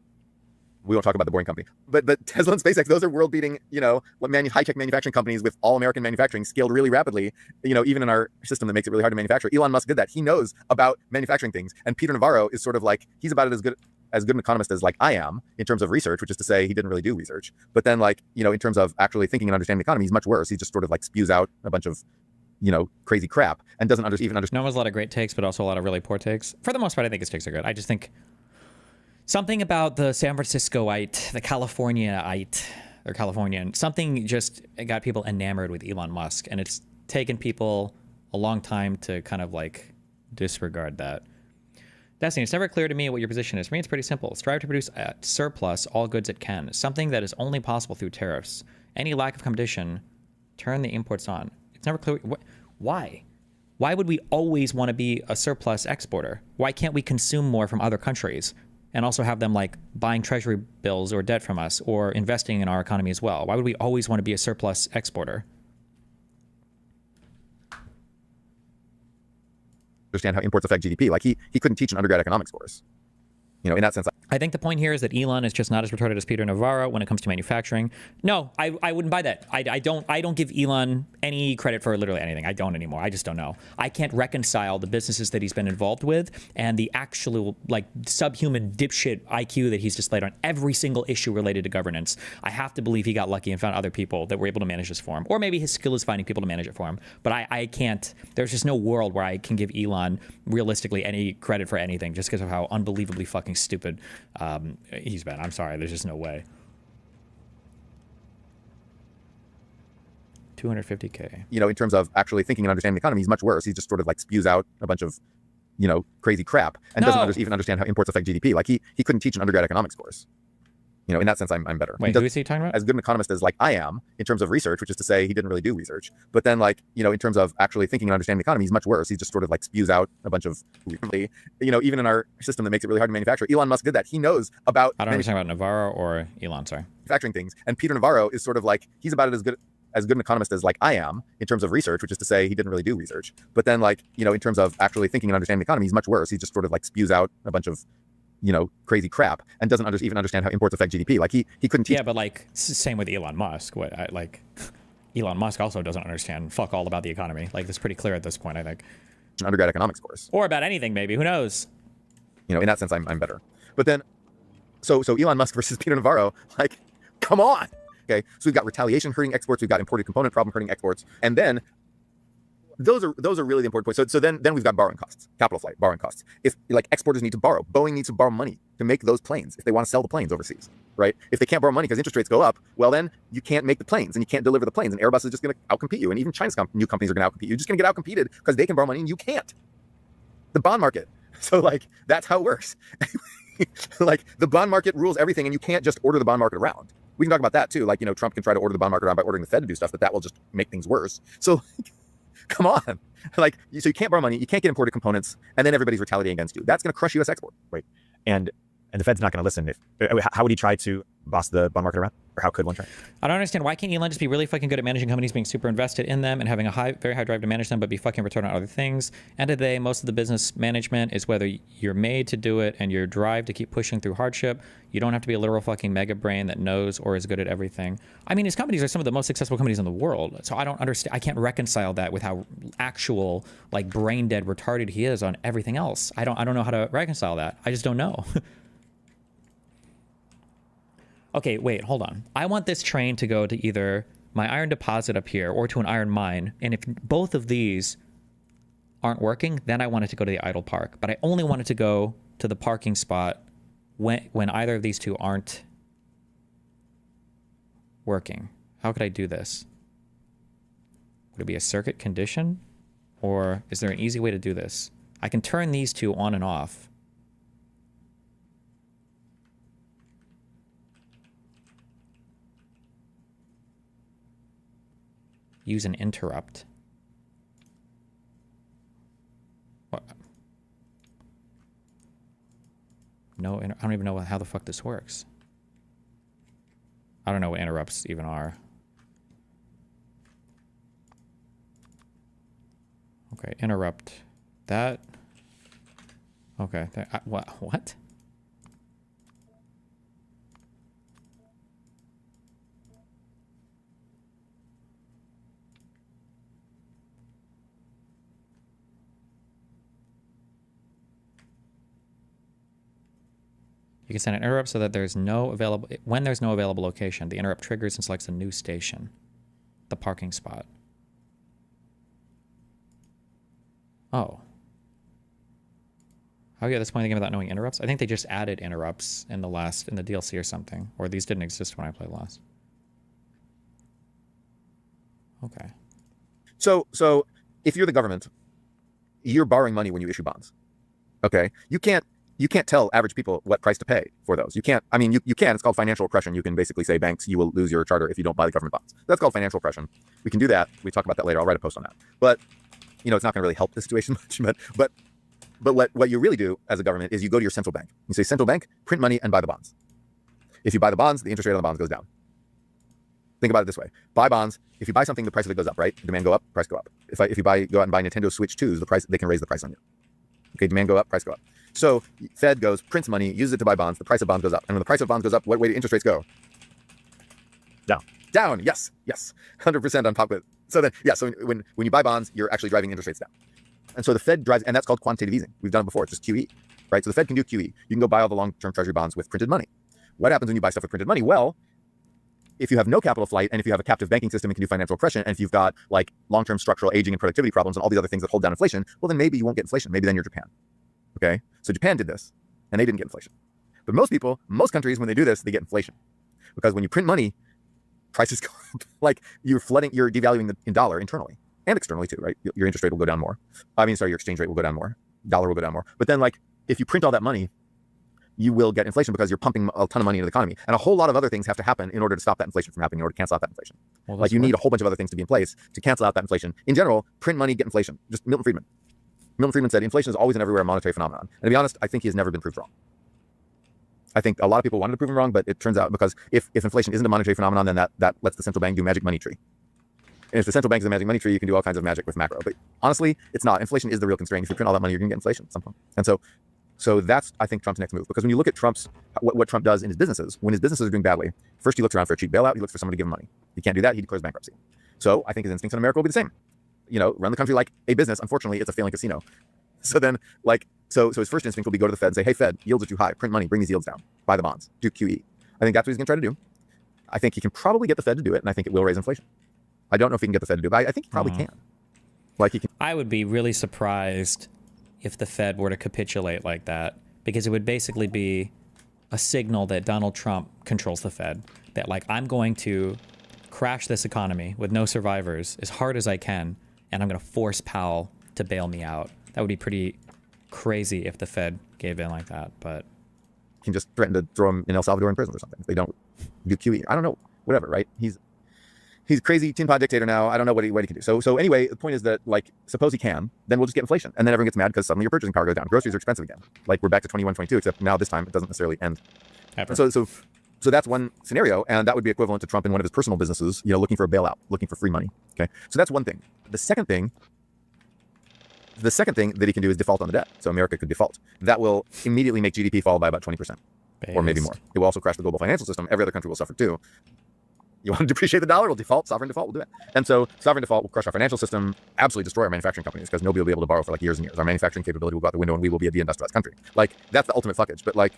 We won't talk about the Boring Company. But Tesla and SpaceX, those are world-beating, you know, high-tech manufacturing companies with all-American manufacturing scaled really rapidly, you know, even in our system that makes it really hard to manufacture. Elon Musk did that. He knows about manufacturing things. And Peter Navarro is sort of like, he's about it as good an economist as like I am in terms of research, which is to say he didn't really do research. But then like, you know, in terms of actually thinking and understanding the economy, he's much worse. He just sort of like spews out a bunch of, you know, crazy crap and doesn't even understand. Noah has a lot of great takes, but also a lot of really poor takes. For the most part, I think his takes are good. I just think something about the San Franciscoite, the Californiaite, or Californian, something just got people enamored with Elon Musk, and it's taken people a long time to kind of like disregard that. Destiny, it's never clear to me what your position is. For me, it's pretty simple. Strive to produce at surplus all goods it can, something that is only possible through tariffs. Any lack of competition, turn the imports on. It's never clear. Why? Why would we always want to be a surplus exporter? Why can't we consume more from other countries and also have them like buying treasury bills or debt from us or investing in our economy as well? Why would we always want to be a surplus exporter? Understand how imports affect GDP. Like he couldn't teach an undergrad economics course. You know, in that sense. I think the point here is that Elon is just not as retarded as Peter Navarro when it comes to manufacturing. No, I wouldn't buy that. I don't give Elon any credit for literally anything. I don't anymore. I just don't know. I can't reconcile the businesses that he's been involved with and the actual like subhuman dipshit IQ that he's displayed on every single issue related to governance. I have to believe he got lucky and found other people that were able to manage this for him. Or maybe his skill is finding people to manage it for him. But I can't, there's just no world where I can give Elon realistically any credit for anything just because of how unbelievably fucking stupid he's been. I'm sorry, there's just no way. 250K. You know, in terms of actually thinking and understanding the economy, he's much worse. He just sort of like spews out a bunch of, you know, crazy crap and doesn't even understand how imports affect GDP. Like he couldn't teach an undergrad economics course. You know, in that sense, I'm better. Wait, who is he talking about? As good an economist as like I am in terms of research, which is to say he didn't really do research. But then like, you know, in terms of actually thinking and understanding the economy, he's much worse. He just sort of like spews out a bunch of, you know, even in our system that makes it really hard to manufacture. Elon Musk did that. He knows about. I don't know if you're talking about Navarro or Elon, sorry. Manufacturing things. And Peter Navarro is sort of like, he's about as good an economist as like I am in terms of research, which is to say he didn't really do research. But then like, you know, in terms of actually thinking and understanding the economy, he's much worse. He just sort of like spews out a bunch of, you know, crazy crap and doesn't even understand how imports affect GDP. Like he couldn't teach. Yeah, but like same with Elon Musk. Elon Musk also doesn't understand fuck all about the economy. Like that's pretty clear at this point, I think. An undergrad economics course. Or about anything, maybe. Who knows? You know, in that sense, I'm better. But then, so Elon Musk versus Peter Navarro, like, come on. Okay, so we've got retaliation hurting exports. We've got imported component problem hurting exports, and then those are really the important points. So then we've got borrowing costs, capital flight, borrowing costs. If like exporters need to borrow, Boeing needs to borrow money to make those planes if they want to sell the planes overseas, right? If they can't borrow money because interest rates go up, well then you can't make the planes and you can't deliver the planes, and Airbus is just going to outcompete you, and even China's new companies are going to outcompete you. You're just going to get outcompeted because they can borrow money and you can't. The bond market. So like that's how it works. Like the bond market rules everything, and you can't just order the bond market around. We can talk about that too. Like, you know, Trump can try to order the bond market around by ordering the Fed to do stuff, but that will just make things worse. So come on. Like, so you can't borrow money, you can't get imported components, and then everybody's retaliating against you. That's going to crush U.S. export. Right. And the Fed's not going to listen. How would he try to boss the bond market around? Or how could one try? I don't understand. Why can't Elon just be really fucking good at managing companies, being super invested in them, and having a very high drive to manage them, but be fucking retarded on other things? End of the day, most of the business management is whether you're made to do it and your drive to keep pushing through hardship. You don't have to be a literal fucking mega brain that knows or is good at everything. I mean, his companies are some of the most successful companies in the world. So I don't understand. I can't reconcile that with how actual, like, brain dead retarded he is on everything else. I don't know how to reconcile that. I just don't know. Okay, wait, hold on. I want this train to go to either my iron deposit up here or to an iron mine. And if both of these aren't working, then I want it to go to the idle park. But I only want it to go to the parking spot when either of these two aren't working. How could I do this? Would it be a circuit condition? Or is there an easy way to do this? I can turn these two on and off. Use an interrupt. What? No, I don't even know how the fuck this works. I don't know what interrupts even are. Okay, interrupt that. Okay, what? You can send an interrupt so that when there's no available location, the interrupt triggers and selects a new station, the parking spot. Oh. How are you at this point in the game without knowing interrupts? I think they just added interrupts in the DLC or something, or these didn't exist when I played last. Okay. So if you're the government, you're borrowing money when you issue bonds. Okay? You can't you can't tell average people what price to pay for those. You can't. I mean, you can. It's called financial oppression. You can basically say, banks, you will lose your charter if you don't buy the government bonds. That's called financial oppression. We can do that. We talk about that later. I'll write a post on that. But it's not going to really help the situation much. But what you really do as a government is you go to your central bank. You say, central bank, print money and buy the bonds. If you buy the bonds, the interest rate on the bonds goes down. Think about it this way: buy bonds. If you buy something, the price of it goes up, right? Demand go up, price go up. If you go out and buy Nintendo Switch 2s, they can raise the price on you. Okay, demand go up, price go up. So Fed goes, prints money, uses it to buy bonds. The price of bonds goes up, and when the price of bonds goes up, what way do interest rates go? Down. Down. Yes. 100% on top of it. So then, so when you buy bonds, you're actually driving interest rates down. And so the Fed drives, and that's called quantitative easing. We've done it before. It's just QE, right? So the Fed can do QE. You can go buy all the long-term treasury bonds with printed money. What happens when you buy stuff with printed money? Well, if you have no capital flight, and if you have a captive banking system, it can do financial oppression, and if you've got like long-term structural aging and productivity problems and all these other things that hold down inflation, well, then maybe you won't get inflation. Maybe then you're Japan. Okay? So Japan did this, and they didn't get inflation. But most countries, when they do this, they get inflation. Because when you print money, prices go up. Like you're devaluing in dollar internally and externally too, right? Your interest rate will go down more. Your exchange rate will go down more. Dollar will go down more. But then if you print all that money, you will get inflation because you're pumping a ton of money into the economy. And a whole lot of other things have to happen in order to stop that inflation from happening, in order to cancel out that inflation. Well, you need a whole bunch of other things to be in place to cancel out that inflation. In general, print money, get inflation. Just Milton Friedman. Milton Friedman said inflation is always and everywhere a monetary phenomenon. And to be honest, I think he has never been proved wrong. I think a lot of people wanted to prove him wrong, but it turns out because if inflation isn't a monetary phenomenon, then that lets the central bank do magic money tree. And if the central bank is a magic money tree, you can do all kinds of magic with macro. But honestly, it's not. Inflation is the real constraint. If you print all that money, you're going to get inflation at some point. And so that's, I think, Trump's next move. Because when you look at what Trump does in his businesses, when his businesses are doing badly, first he looks around for a cheap bailout. He looks for someone to give him money. He can't do that. He declares bankruptcy. So I think his instincts in America will be the same. Run the country like a business. Unfortunately, it's a failing casino. So then, so his first instinct will be go to the Fed and say, hey, Fed, yields are too high. Print money. Bring these yields down. Buy the bonds. Do QE. I think that's what he's going to try to do. I think he can probably get the Fed to do it, and I think it will raise inflation. I don't know if he can get the Fed to do it, but I think he probably can. He can. I would be really surprised if the Fed were to capitulate like that, because it would basically be a signal that Donald Trump controls the Fed. That I'm going to crash this economy with no survivors as hard as I can, and I'm going to force Powell to bail me out. That would be pretty crazy if the Fed gave in like that, but can just threaten to throw him in El Salvador in prison or something if they don't do QE. I don't know, whatever, right? He's a crazy tin pot dictator now. I don't know what he can do. So anyway, the point is that suppose he can, then we'll just get inflation, and then everyone gets mad because suddenly your purchasing power goes down. Groceries are expensive again. We're back to 21, 22, except now this time it doesn't necessarily end. Ever. So that's one scenario, and that would be equivalent to Trump in one of his personal businesses, looking for a bailout, looking for free money. Okay, so that's one thing. The second thing that he can do is default on the debt. So America could default. That will immediately make GDP fall by about 20%, or maybe more. It will also crash the global financial system. Every other country will suffer too. You want to depreciate the dollar? We'll default. Sovereign default. We'll do it. And so sovereign default will crush our financial system, absolutely destroy our manufacturing companies because nobody will be able to borrow for years and years. Our manufacturing capability will go out the window, and we will be a deindustrialized country. That's the ultimate fuckage. But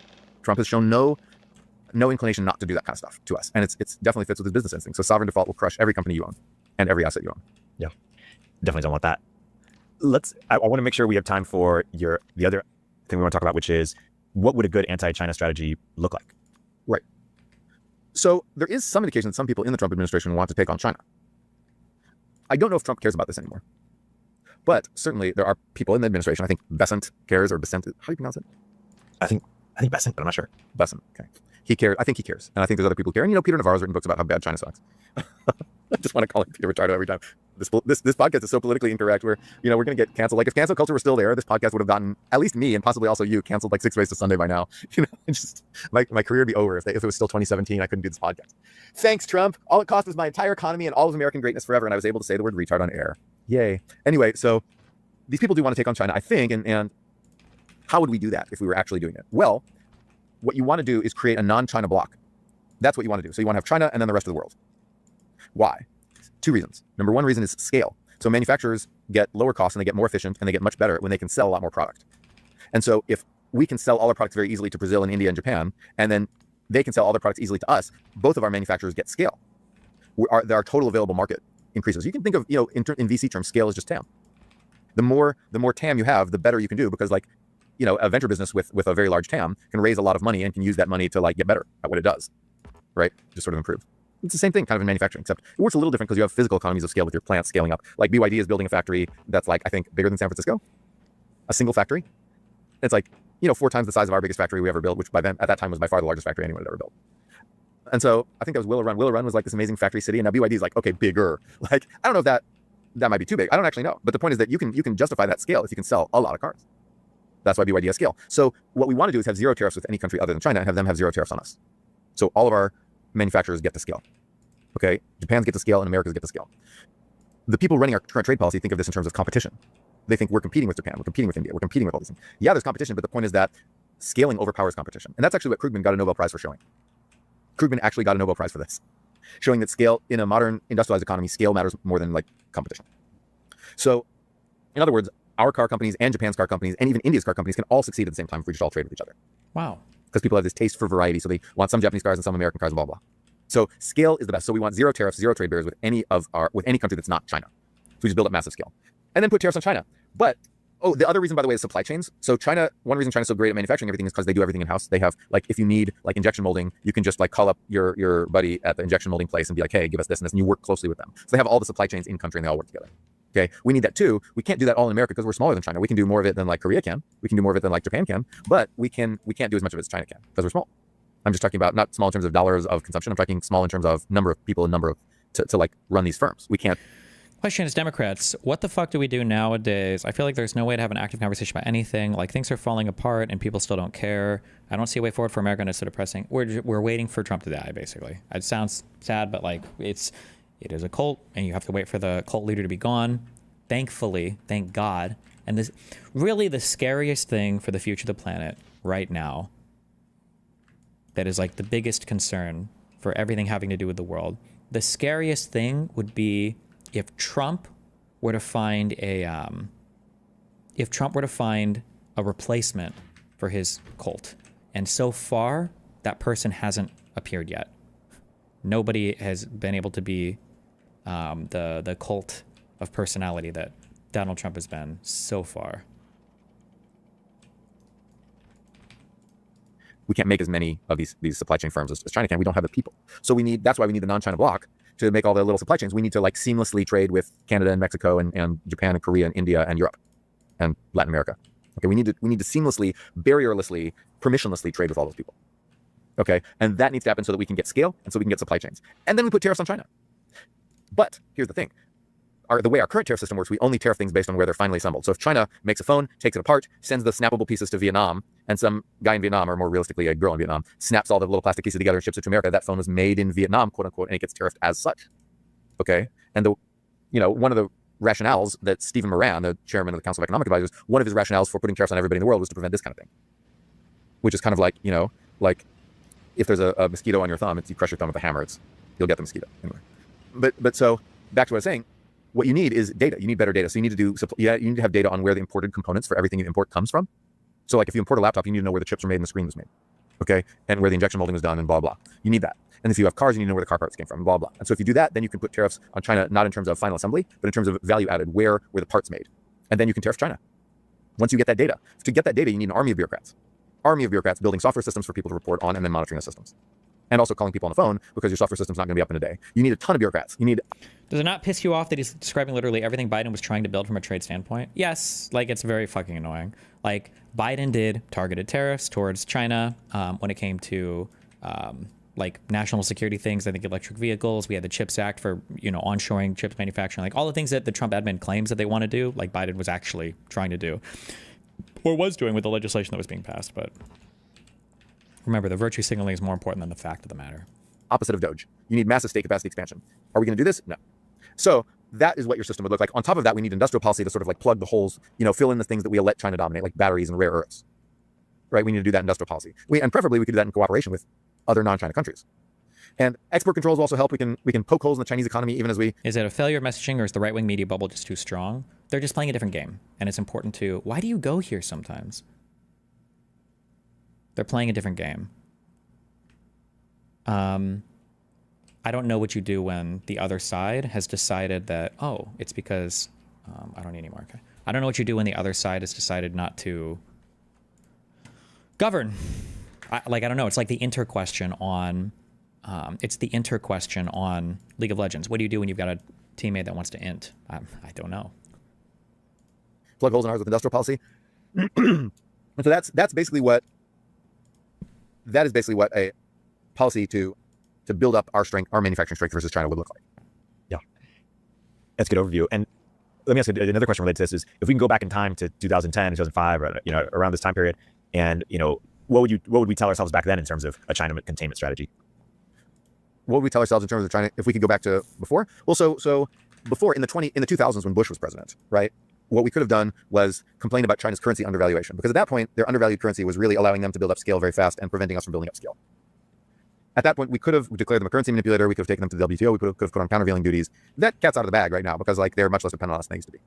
Trump has shown no inclination not to do that kind of stuff to us, and it's definitely fits with his business instinct. So sovereign default will crush every company you own and every asset you own. Yeah, definitely don't want that. I want to make sure we have time for the other thing we want to talk about, which is what would a good anti-China strategy look like? Right. So there is some indication that some people in the Trump administration want to take on China. I don't know if Trump cares about this anymore, but certainly there are people in the administration. I think Besant cares, or Besant. How do you pronounce it? I think Besant, but I'm not sure. Besant. Okay. He cares. I think he cares, and I think there's other people who care. And Peter Navarro's written books about how bad China sucks. I just want to call him Peter Ricardo every time. This podcast is so politically incorrect. We're going to get canceled. If cancel culture were still there, this podcast would have gotten at least me and possibly also you canceled 6 ways to Sunday by now. Just my career would be over if it was still 2017. I couldn't do this podcast. Thanks, Trump. All it cost was my entire economy and all of American greatness forever, and I was able to say the word retard on air. Yay. Anyway, so these people do want to take on China, I think, and how would we do that if we were actually doing it? Well, what you want to do is create a non-China bloc. That's what you want to do. So you want to have China and then the rest of the world. Why? 2 reasons. Number 1 reason is scale. So manufacturers get lower costs and they get more efficient and they get much better when they can sell a lot more product. And so if we can sell all our products very easily to Brazil and India and Japan, and then they can sell all their products easily to us, both of our manufacturers get scale. Our total available market increases. You can think of, in VC terms, scale is just TAM. The more TAM you have, the better you can do, because a venture business with a very large TAM can raise a lot of money and can use that money to get better at what it does, right? Just sort of improve. It's the same thing kind of in manufacturing, except it works a little different because you have physical economies of scale with your plants scaling up. BYD is building a factory that's I think bigger than San Francisco, a single factory. It's 4 times the size of our biggest factory we ever built, which at that time was by far the largest factory anyone had ever built. And so I think that was Willow Run. Willow Run was like this amazing factory city, and now BYD is like, okay, bigger. Like, I don't know if that might be too big. I don't actually know. But the point is that you can justify that scale if you can sell a lot of cars. That's why BYD has scale. So what we want to do is have zero tariffs with any country other than China and have them have zero tariffs on us. So all of our manufacturers get to scale. Okay? Japan's get to scale and America's get to scale. The people running our current trade policy think of this in terms of competition. They think we're competing with Japan, we're competing with India, we're competing with all these things. Yeah, there's competition, but the point is that scaling overpowers competition. And that's actually what Krugman got a Nobel Prize for showing. Krugman actually got a Nobel Prize for this, showing that scale in a modern industrialized economy, scale matters more than like competition. So in other words, our car companies and Japan's car companies and even India's car companies can all succeed at the same time if we just all trade with each other. Wow. Because people have this taste for variety. So they want some Japanese cars and some American cars and blah, blah. So scale is the best. So we want zero tariffs, zero trade barriers with any country that's not China. So we just build up massive scale. And then put tariffs on China. But, the other reason, by the way, is supply chains. So one reason China's so great at manufacturing everything is because they do everything in-house. They have, like, if you need, like, injection molding, you can just, like, call up your buddy at the injection molding place and be like, hey, give us this and this, and you work closely with them. So they have all the supply chains in-country and they all work together. Okay, we need that too. We can't do that all in America because we're smaller than China. We can do more of it than, like, Korea can. We can do more of it than, like, Japan can. But we can't do as much of it as China can because we're small. I'm just talking about not small in terms of dollars of consumption. I'm talking small in terms of number of people and number of to like run these firms. We can't. Question is, Democrats, what the fuck do we do nowadays? I feel like there's no way to have an active conversation about anything. Like, things are falling apart and people still don't care. I don't see a way forward for America instead of pressing. We're waiting for Trump to die, basically. It sounds sad, but like it is a cult, and you have to wait for the cult leader to be gone. Thankfully, thank God. And this really the scariest thing for the future of the planet right now, that is like the biggest concern for everything having to do with the world. The scariest thing would be if Trump were to find a replacement for his cult. And so far, that person hasn't appeared yet. Nobody has been able to be the cult of personality that Donald Trump has been so far. We can't make as many of these supply chain firms as China can. We don't have the people. So that's why we need the non-China bloc to make all the little supply chains. We need to like seamlessly trade with Canada and Mexico and Japan and Korea and India and Europe and Latin America. Okay, we need to seamlessly, barrierlessly, permissionlessly trade with all those people. Okay, and that needs to happen so that we can get scale and so we can get supply chains. And then we put tariffs on China. But here's the thing. The way our current tariff system works, we only tariff things based on where they're finally assembled. So if China makes a phone, takes it apart, sends the snappable pieces to Vietnam, and some guy in Vietnam, or more realistically a girl in Vietnam, snaps all the little plastic pieces together and ships it to America, that phone was made in Vietnam, quote unquote, and it gets tariffed as such. Okay? And one of the rationales that Stephen Moran, the chairman of the Council of Economic Advisors, one of his rationales for putting tariffs on everybody in the world was to prevent this kind of thing. Which is kind of like, like if there's a mosquito on your thumb, you crush your thumb with a hammer, you'll get the mosquito. Anyway. But so back to what I was saying, what you need is data. You need better data. So you need to have data on where the imported components for everything you import comes from. So like if you import a laptop, you need to know where the chips were made and the screen was made. Okay? And where the injection molding was done and blah, blah. You need that. And if you have cars, you need to know where the car parts came from, blah, blah. And so if you do that, then you can put tariffs on China, not in terms of final assembly, but in terms of value added, where were the parts made. And then you can tariff China. Once you get that data. To get that data, you need an army of bureaucrats. Army of bureaucrats building software systems for people to report on and then monitoring the systems. And also calling people on the phone because your software system's not going to be up in a day. You need a ton of bureaucrats. Does it not piss you off that he's describing literally everything Biden was trying to build from a trade standpoint? Yes, like it's very fucking annoying. Like Biden did targeted tariffs towards China when it came to like national security things. I think electric vehicles. We had the CHIPS Act for onshoring chips manufacturing. Like all the things that the Trump admin claims that they want to do, like Biden was actually trying to do, or was doing with the legislation that was being passed. But remember, the virtue signaling is more important than the fact of the matter. Opposite of Doge. You need massive state capacity expansion. Are we going to do this? No. So that is what your system would look like. On top of that, we need industrial policy to sort of like plug the holes, fill in the things that we let China dominate, like batteries and rare earths. Right? We need to do that industrial policy. And preferably we could do that in cooperation with other non-China countries. And export controls will also help. We can poke holes in the Chinese economy even as we... Is it a failure of messaging, or is the right-wing media bubble just too strong? They're just playing a different game. And it's important to... Why do you go here sometimes? They're playing a different game. I don't know what you do when the other side has decided that, it's because I don't need any more. Okay. I don't know what you do when the other side has decided not to govern. I don't know. It's like the inter question on League of Legends. What do you do when you've got a teammate that wants to int? I don't know. Plug holes in ours with industrial policy. And so that's basically what a policy to build up our strength, our manufacturing strength versus China would look like. Yeah, that's a good overview. And let me ask you another question related to this: is if we can go back in time to 2010, 2005, or around this time period, and what would we tell ourselves back then in terms of a China containment strategy? What would we tell ourselves in terms of China if we could go back to before? Well, so before in the 2000s when Bush was president, right? What we could have done was complain about China's currency undervaluation, because at that point their undervalued currency was really allowing them to build up scale very fast and preventing us from building up scale. At that point, we could have declared them a currency manipulator. We could have taken them to the WTO. We could have put on countervailing duties. That cat's out of the bag right now because they're much less dependent on us than they used to be.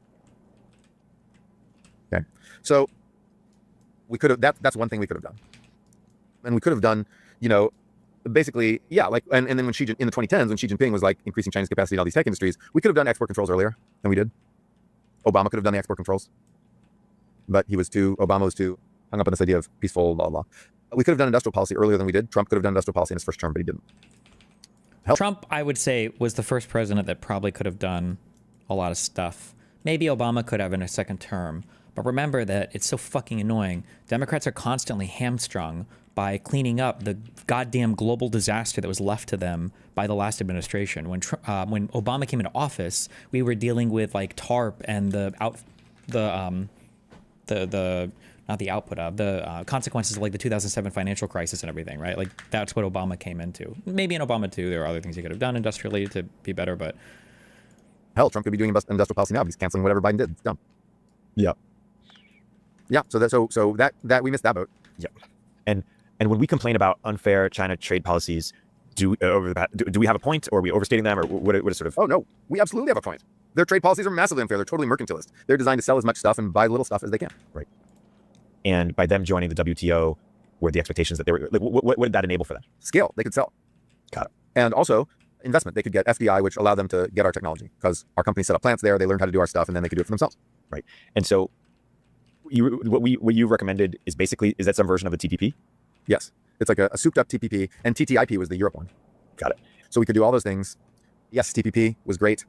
Okay, so we could have that's one thing we could have done, and we could have done basically and then when in the 2010s when Xi Jinping was increasing China's capacity in all these tech industries, we could have done export controls earlier than we did. Obama could have done the export controls, but Obama was too hung up on this idea of peaceful law. We could have done industrial policy earlier than we did. Trump could have done industrial policy in his first term, but he didn't. Trump, I would say, was the first president that probably could have done a lot of stuff. Maybe Obama could have in a second term. But remember that it's so fucking annoying. Democrats are constantly hamstrung by cleaning up the goddamn global disaster that was left to them by the last administration. When Obama came into office, we were dealing with TARP and the consequences of the 2007 financial crisis and everything, right? That's what Obama came into. Maybe in Obama too, there are other things he could have done industrially to be better, but hell, Trump could be doing industrial policy now. He's canceling whatever Biden did. It's dumb. Yeah. Yeah. So that we missed that boat. Yeah. And when we complain about unfair China trade policies, do we have a point, or are we overstating them, or what is sort of? Oh no, we absolutely have a point. Their trade policies are massively unfair. They're totally mercantilist. They're designed to sell as much stuff and buy little stuff as they can. Right. And by them joining the WTO, were the expectations that they were what did that enable for them? Scale. They could sell. Got it. And also investment. They could get FDI, which allowed them to get our technology because our company set up plants there. They learned how to do our stuff, and then they could do it for themselves. Right. And so, what you recommended is that some version of a TPP? Yes. It's like a souped up TPP, and TTIP was the Europe one. Got it. So we could do all those things. Yes, TPP was great,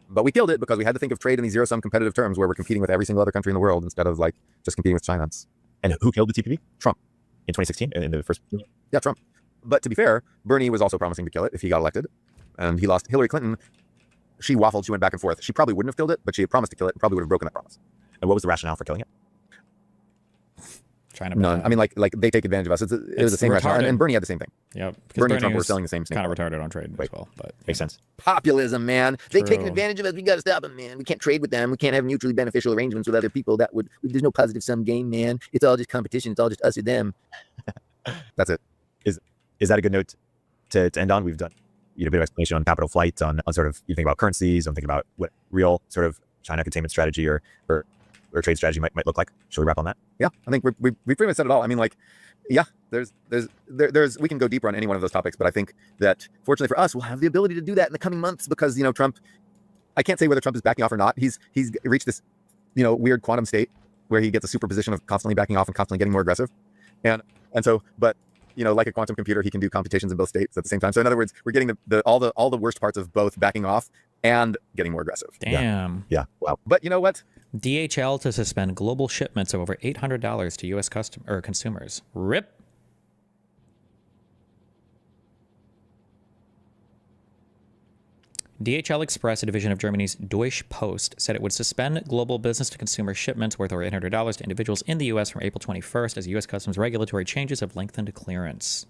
but we killed it because we had to think of trade in these zero-sum competitive terms where we're competing with every single other country in the world instead of just competing with China. And who killed the TPP? Trump. In 2016? In the first? Yeah, Trump. But to be fair, Bernie was also promising to kill it if he got elected, and he lost. Hillary Clinton, she waffled, she went back and forth. She probably wouldn't have killed it, but she had promised to kill it and probably would have broken that promise. And what was the rationale for killing it? China. None. I mean, they take advantage of us. It was the same rationale, and Bernie had the same thing. Yep. Bernie and Trump were selling the same thing. Kind of retarded on trade as well, but makes sense. Populism, man. They True. take advantage of us. We got to stop them, man. We can't trade with them. We can't have mutually beneficial arrangements with other people. There's no positive sum game, man. It's all just competition. It's all just us or them. That's it. Is that a good note to end on? We've done a bit of explanation on capital flight, on sort of you think about currencies, on thinking about what real sort of China containment strategy or trade strategy might look like. Shall we wrap on that? Yeah, I think we pretty much said it all. I mean, there's we can go deeper on any one of those topics, but I think that fortunately for us, we'll have the ability to do that in the coming months because Trump. I can't say whether Trump is backing off or not. He's reached this weird quantum state where he gets a superposition of constantly backing off and constantly getting more aggressive, and so but. Like a quantum computer, he can do computations in both states at the same time. So in other words, we're getting all the worst parts of both backing off and getting more aggressive. damn. Yeah. Wow. But you know what? DHL to suspend global shipments of over $800 to U.S. consumers. RIP. DHL Express, a division of Germany's Deutsche Post, said it would suspend global business-to-consumer shipments worth over $800 to individuals in the U.S. from April 21st as U.S. Customs regulatory changes have lengthened clearance.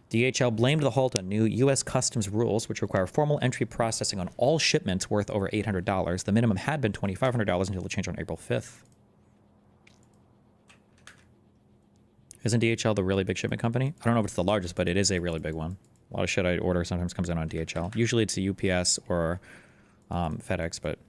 DHL blamed the halt on new U.S. Customs rules, which require formal entry processing on all shipments worth over $800. The minimum had been $2,500 until the change on April 5th. Isn't DHL the really big shipment company? I don't know if it's the largest, but it is a really big one. A lot of shit I order sometimes comes in on DHL. Usually it's a UPS or FedEx, but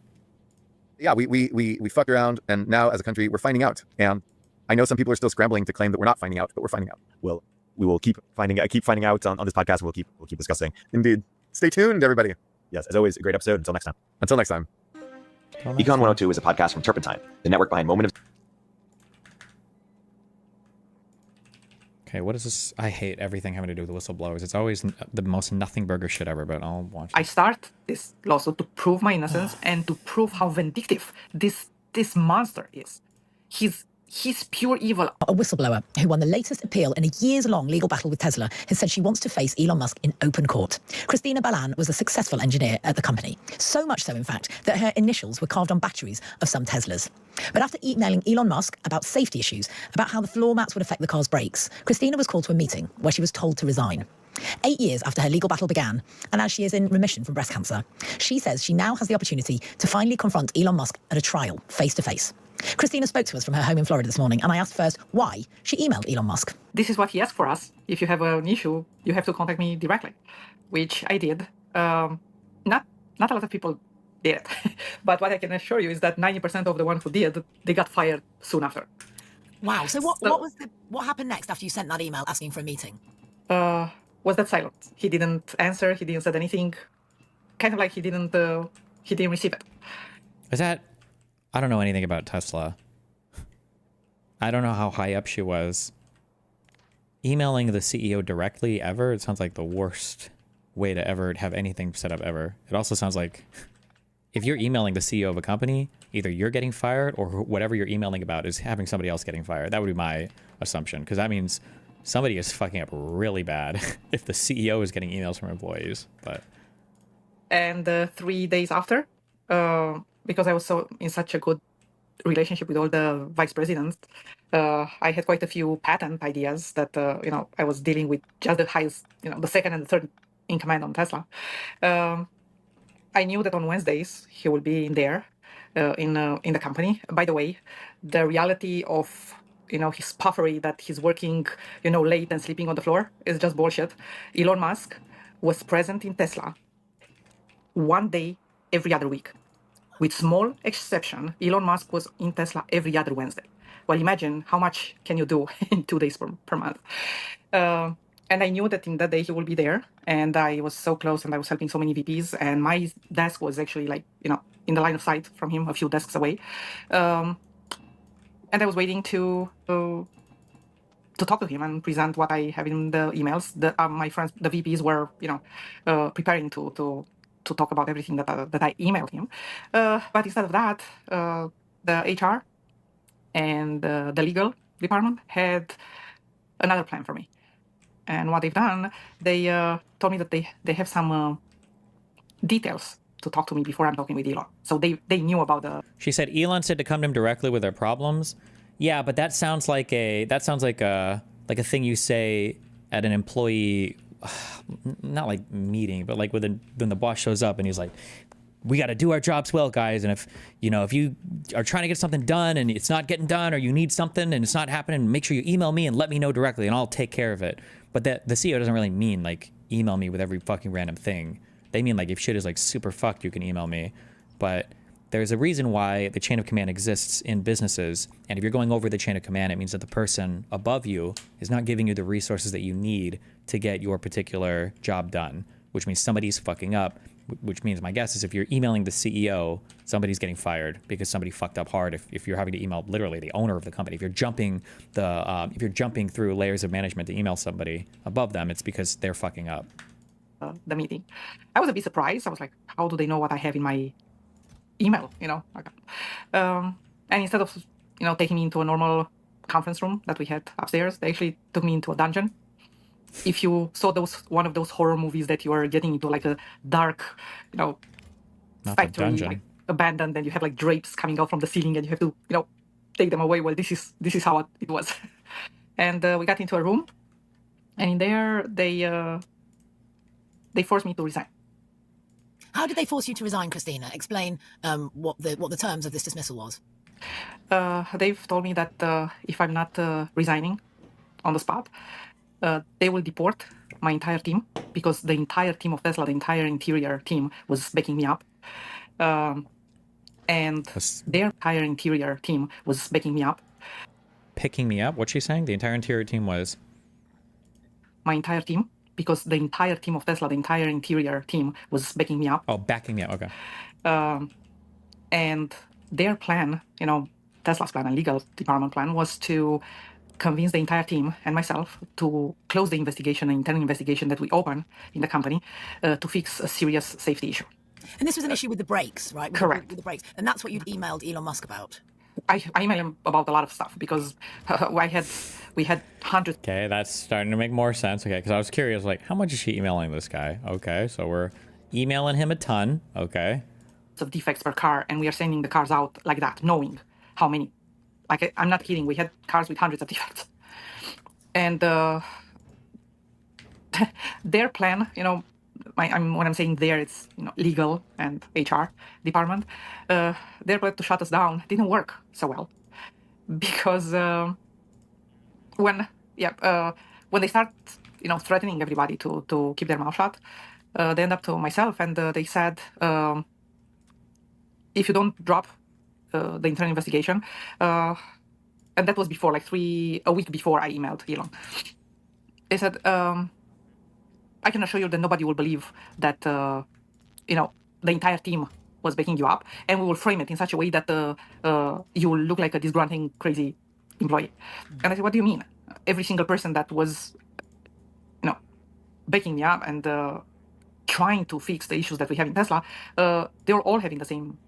yeah, we fucked around, and now as a country we're finding out. And I know some people are still scrambling to claim that we're not finding out, but we're finding out. Well, we will keep finding out on this podcast. We'll keep discussing. Indeed. Stay tuned, everybody. Yes, as always, a great episode. Until next time. Until next time. Econ 102 is a podcast from Turpentine, the network behind Moment of. okay, what is this? I hate everything having to do with whistleblowers. It's always the most nothing burger shit ever, but I'll watch it. I start this lawsuit to prove my innocence and to prove how vindictive this monster is. He's pure evil. A whistleblower who won the latest appeal in a years-long legal battle with Tesla has said she wants to face Elon Musk in open court. Christina Balan was a successful engineer at the company. So much so, in fact, that her initials were carved on batteries of some Teslas. But after emailing Elon Musk about safety issues, about how the floor mats would affect the car's brakes, Christina was called to a meeting where she was told to resign. 8 years after her legal battle began, and as she is in remission from breast cancer, she says she now has the opportunity to finally confront Elon Musk at a trial, face-to-face. Christina spoke to us from her home in Florida this morning, and I asked first why she emailed Elon Musk. This is what he asked for us. If you have an issue, you have to contact me directly, which I did. Not a lot of people did, but what I can assure you is that 90% of the ones who did, they got fired soon after. Wow. So what happened next after you sent that email asking for a meeting? Was that silent? He didn't answer. He didn't say anything. Kind of like he didn't receive it. Is that? I don't know anything about Tesla. I don't know how high up she was. Emailing the CEO directly ever? It sounds like the worst way to ever have anything set up ever. It also sounds like if you're emailing the CEO of a company, either you're getting fired or whatever you're emailing about is having somebody else getting fired. That would be my assumption, because that means somebody is fucking up really bad if the CEO is getting emails from employees. But and 3 days after, because I was in such a good relationship with all the vice presidents, I had quite a few patent ideas that I was dealing with just the highest, the second and the third in command on Tesla. I knew that on Wednesdays he will be in there, in the company. By the way, the reality of his puffery that he's working late and sleeping on the floor is just bullshit. Elon Musk was present in Tesla 1 day every other week. With small exception, Elon Musk was in Tesla every other Wednesday. Well, imagine how much can you do in 2 days per month. And I knew that in that day he will be there, and I was so close, and I was helping so many VPs, and my desk was actually in the line of sight from him, a few desks away. And I was waiting to talk to him and present what I have in the emails. My friends, the VPs, were preparing to talk about everything that I emailed him. But instead of that, the HR and the legal department had another plan for me. And what they've done, they told me that they have some details to talk to me before I'm talking with Elon. So they knew about the... She said Elon said to come to him directly with their problems. Yeah, but that sounds like a thing you say at an employee, not like meeting, but like when the boss shows up and he's like, we got to do our jobs well, guys. And if you are trying to get something done and it's not getting done, or you need something and it's not happening, make sure you email me and let me know directly and I'll take care of it. But the CEO doesn't really mean like email me with every fucking random thing. They mean like if shit is like super fucked, you can email me. But there's a reason why the chain of command exists in businesses. And if you're going over the chain of command, it means that the person above you is not giving you the resources that you need to get your particular job done, which means somebody's fucking up, which means my guess is if you're emailing the CEO, somebody's getting fired because somebody fucked up hard. If you're having to email literally the owner of the company, if you're jumping through layers of management to email somebody above them, it's because they're fucking up. The meeting. I was a bit surprised. I was like, how do they know what I have in my email, and instead of taking me into a normal conference room that we had upstairs, they actually took me into a dungeon. If you saw one of those horror movies that you are getting into like a dark factory, like abandoned, and you have like drapes coming out from the ceiling and you have to take them away. Well, this is how it was. And we got into a room, and in there they forced me to resign. How did they force you to resign, Christina? Explain what the terms of this dismissal was. They've told me that if I'm not resigning on the spot, they will deport my entire team, because the entire team of Tesla, the entire interior team, was backing me up. And their entire interior team was backing me up. Picking me up? What's she saying? The entire interior team was? My entire team. Because the entire team of Tesla, the entire interior team, was backing me up. Oh, backing me up, okay. And their plan, Tesla's plan and legal department plan, was to convince the entire team and myself to close the investigation, an internal investigation that we open in the company, to fix a serious safety issue. And this was an issue with the brakes, right? Correct. With the brakes. And that's what you'd emailed Elon Musk about. I emailed him about a lot of stuff because we had hundreds. Okay, that's starting to make more sense. Okay, because I was curious, like, how much is she emailing this guy? Okay, so we're emailing him a ton. Okay. Of defects per car, and we are sending the cars out like that, knowing how many. Like, I'm not kidding. We had cars with hundreds of defects, and their plan, you know, when I'm saying there, it's, you know, legal and HR department. Their plan to shut us down didn't work so well because when they start, you know, threatening everybody to keep their mouth shut, they end up to myself, and they said, if you don't drop the internal investigation, and that was before, like a week before I emailed Elon. They said, I can assure you that nobody will believe that, you know, the entire team was backing you up, and we will frame it in such a way that you will look like a disgruntled, crazy employee. And I said, what do you mean? Every single person that was, you know, backing me up and trying to fix the issues that we have in Tesla, they were all having the same,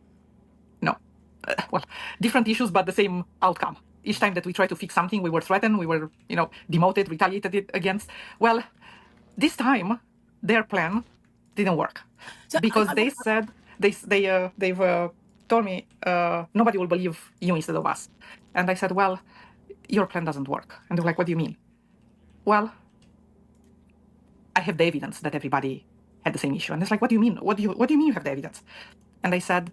different issues, but the same outcome. Each time that we tried to fix something, we were threatened, we were, you know, demoted, retaliated against. Well, this time, their plan didn't work because they said they've told me nobody will believe you instead of us, and I said, well, your plan doesn't work, and they're like, what do you mean? Well, I have the evidence that everybody had the same issue, and it's like, what do you mean? What do you mean you have the evidence? And I said,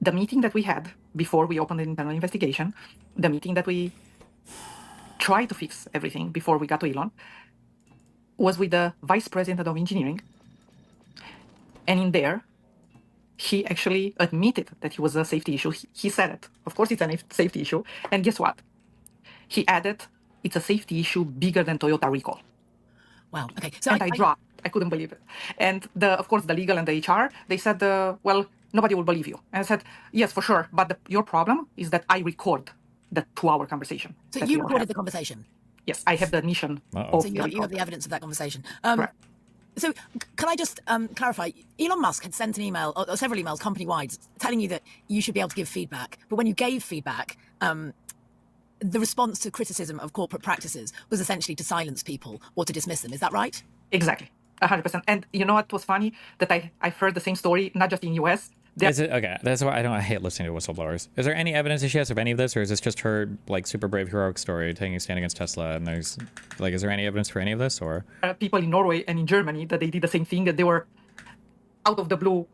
the meeting that we had before we opened the internal investigation, the meeting that we tried to fix everything before we got to Elon, was with the vice president of engineering. And in there, he actually admitted that it was a safety issue. He said it. Of course, it's a safety issue. And guess what? He added, it's a safety issue bigger than Toyota recall. Wow. Okay. So and I dropped. I couldn't believe it. And of course, the legal and the HR, they said, well, nobody will believe you. And I said, yes, for sure. But your problem is that I record the 2-hour conversation. So you recorded the conversation? Yes, I have the admission. So you have the evidence of that conversation. So can I just clarify? Elon Musk had sent an email, or several emails company-wide, telling you that you should be able to give feedback. But when you gave feedback, the response to criticism of corporate practices was essentially to silence people or to dismiss them. Is that right? Exactly. 100%. And you know what was funny? That I've heard the same story, not just in US. Is it okay? That's why I hate listening to whistleblowers. Is there any evidence that she has of any of this, or is this just her like super brave heroic story taking a stand against Tesla? And there's like, is there any evidence for any of this, or people in Norway and in Germany that they did the same thing, that they were out of the blue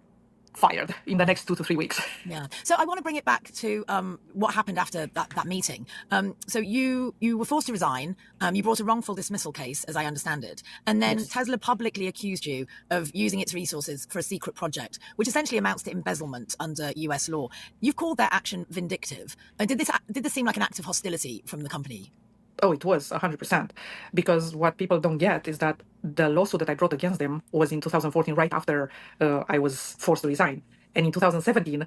fired in the next 2 to 3 weeks. Yeah. So I want to bring it back to what happened after that meeting. So you were forced to resign. You brought a wrongful dismissal case, as I understand it. And then Tesla publicly accused you of using its resources for a secret project, which essentially amounts to embezzlement under US law. You've called their action vindictive. Did this seem like an act of hostility from the company? Oh, it was 100%. Because what people don't get is that the lawsuit that I brought against them was in 2014, right after I was forced to resign. And in 2017,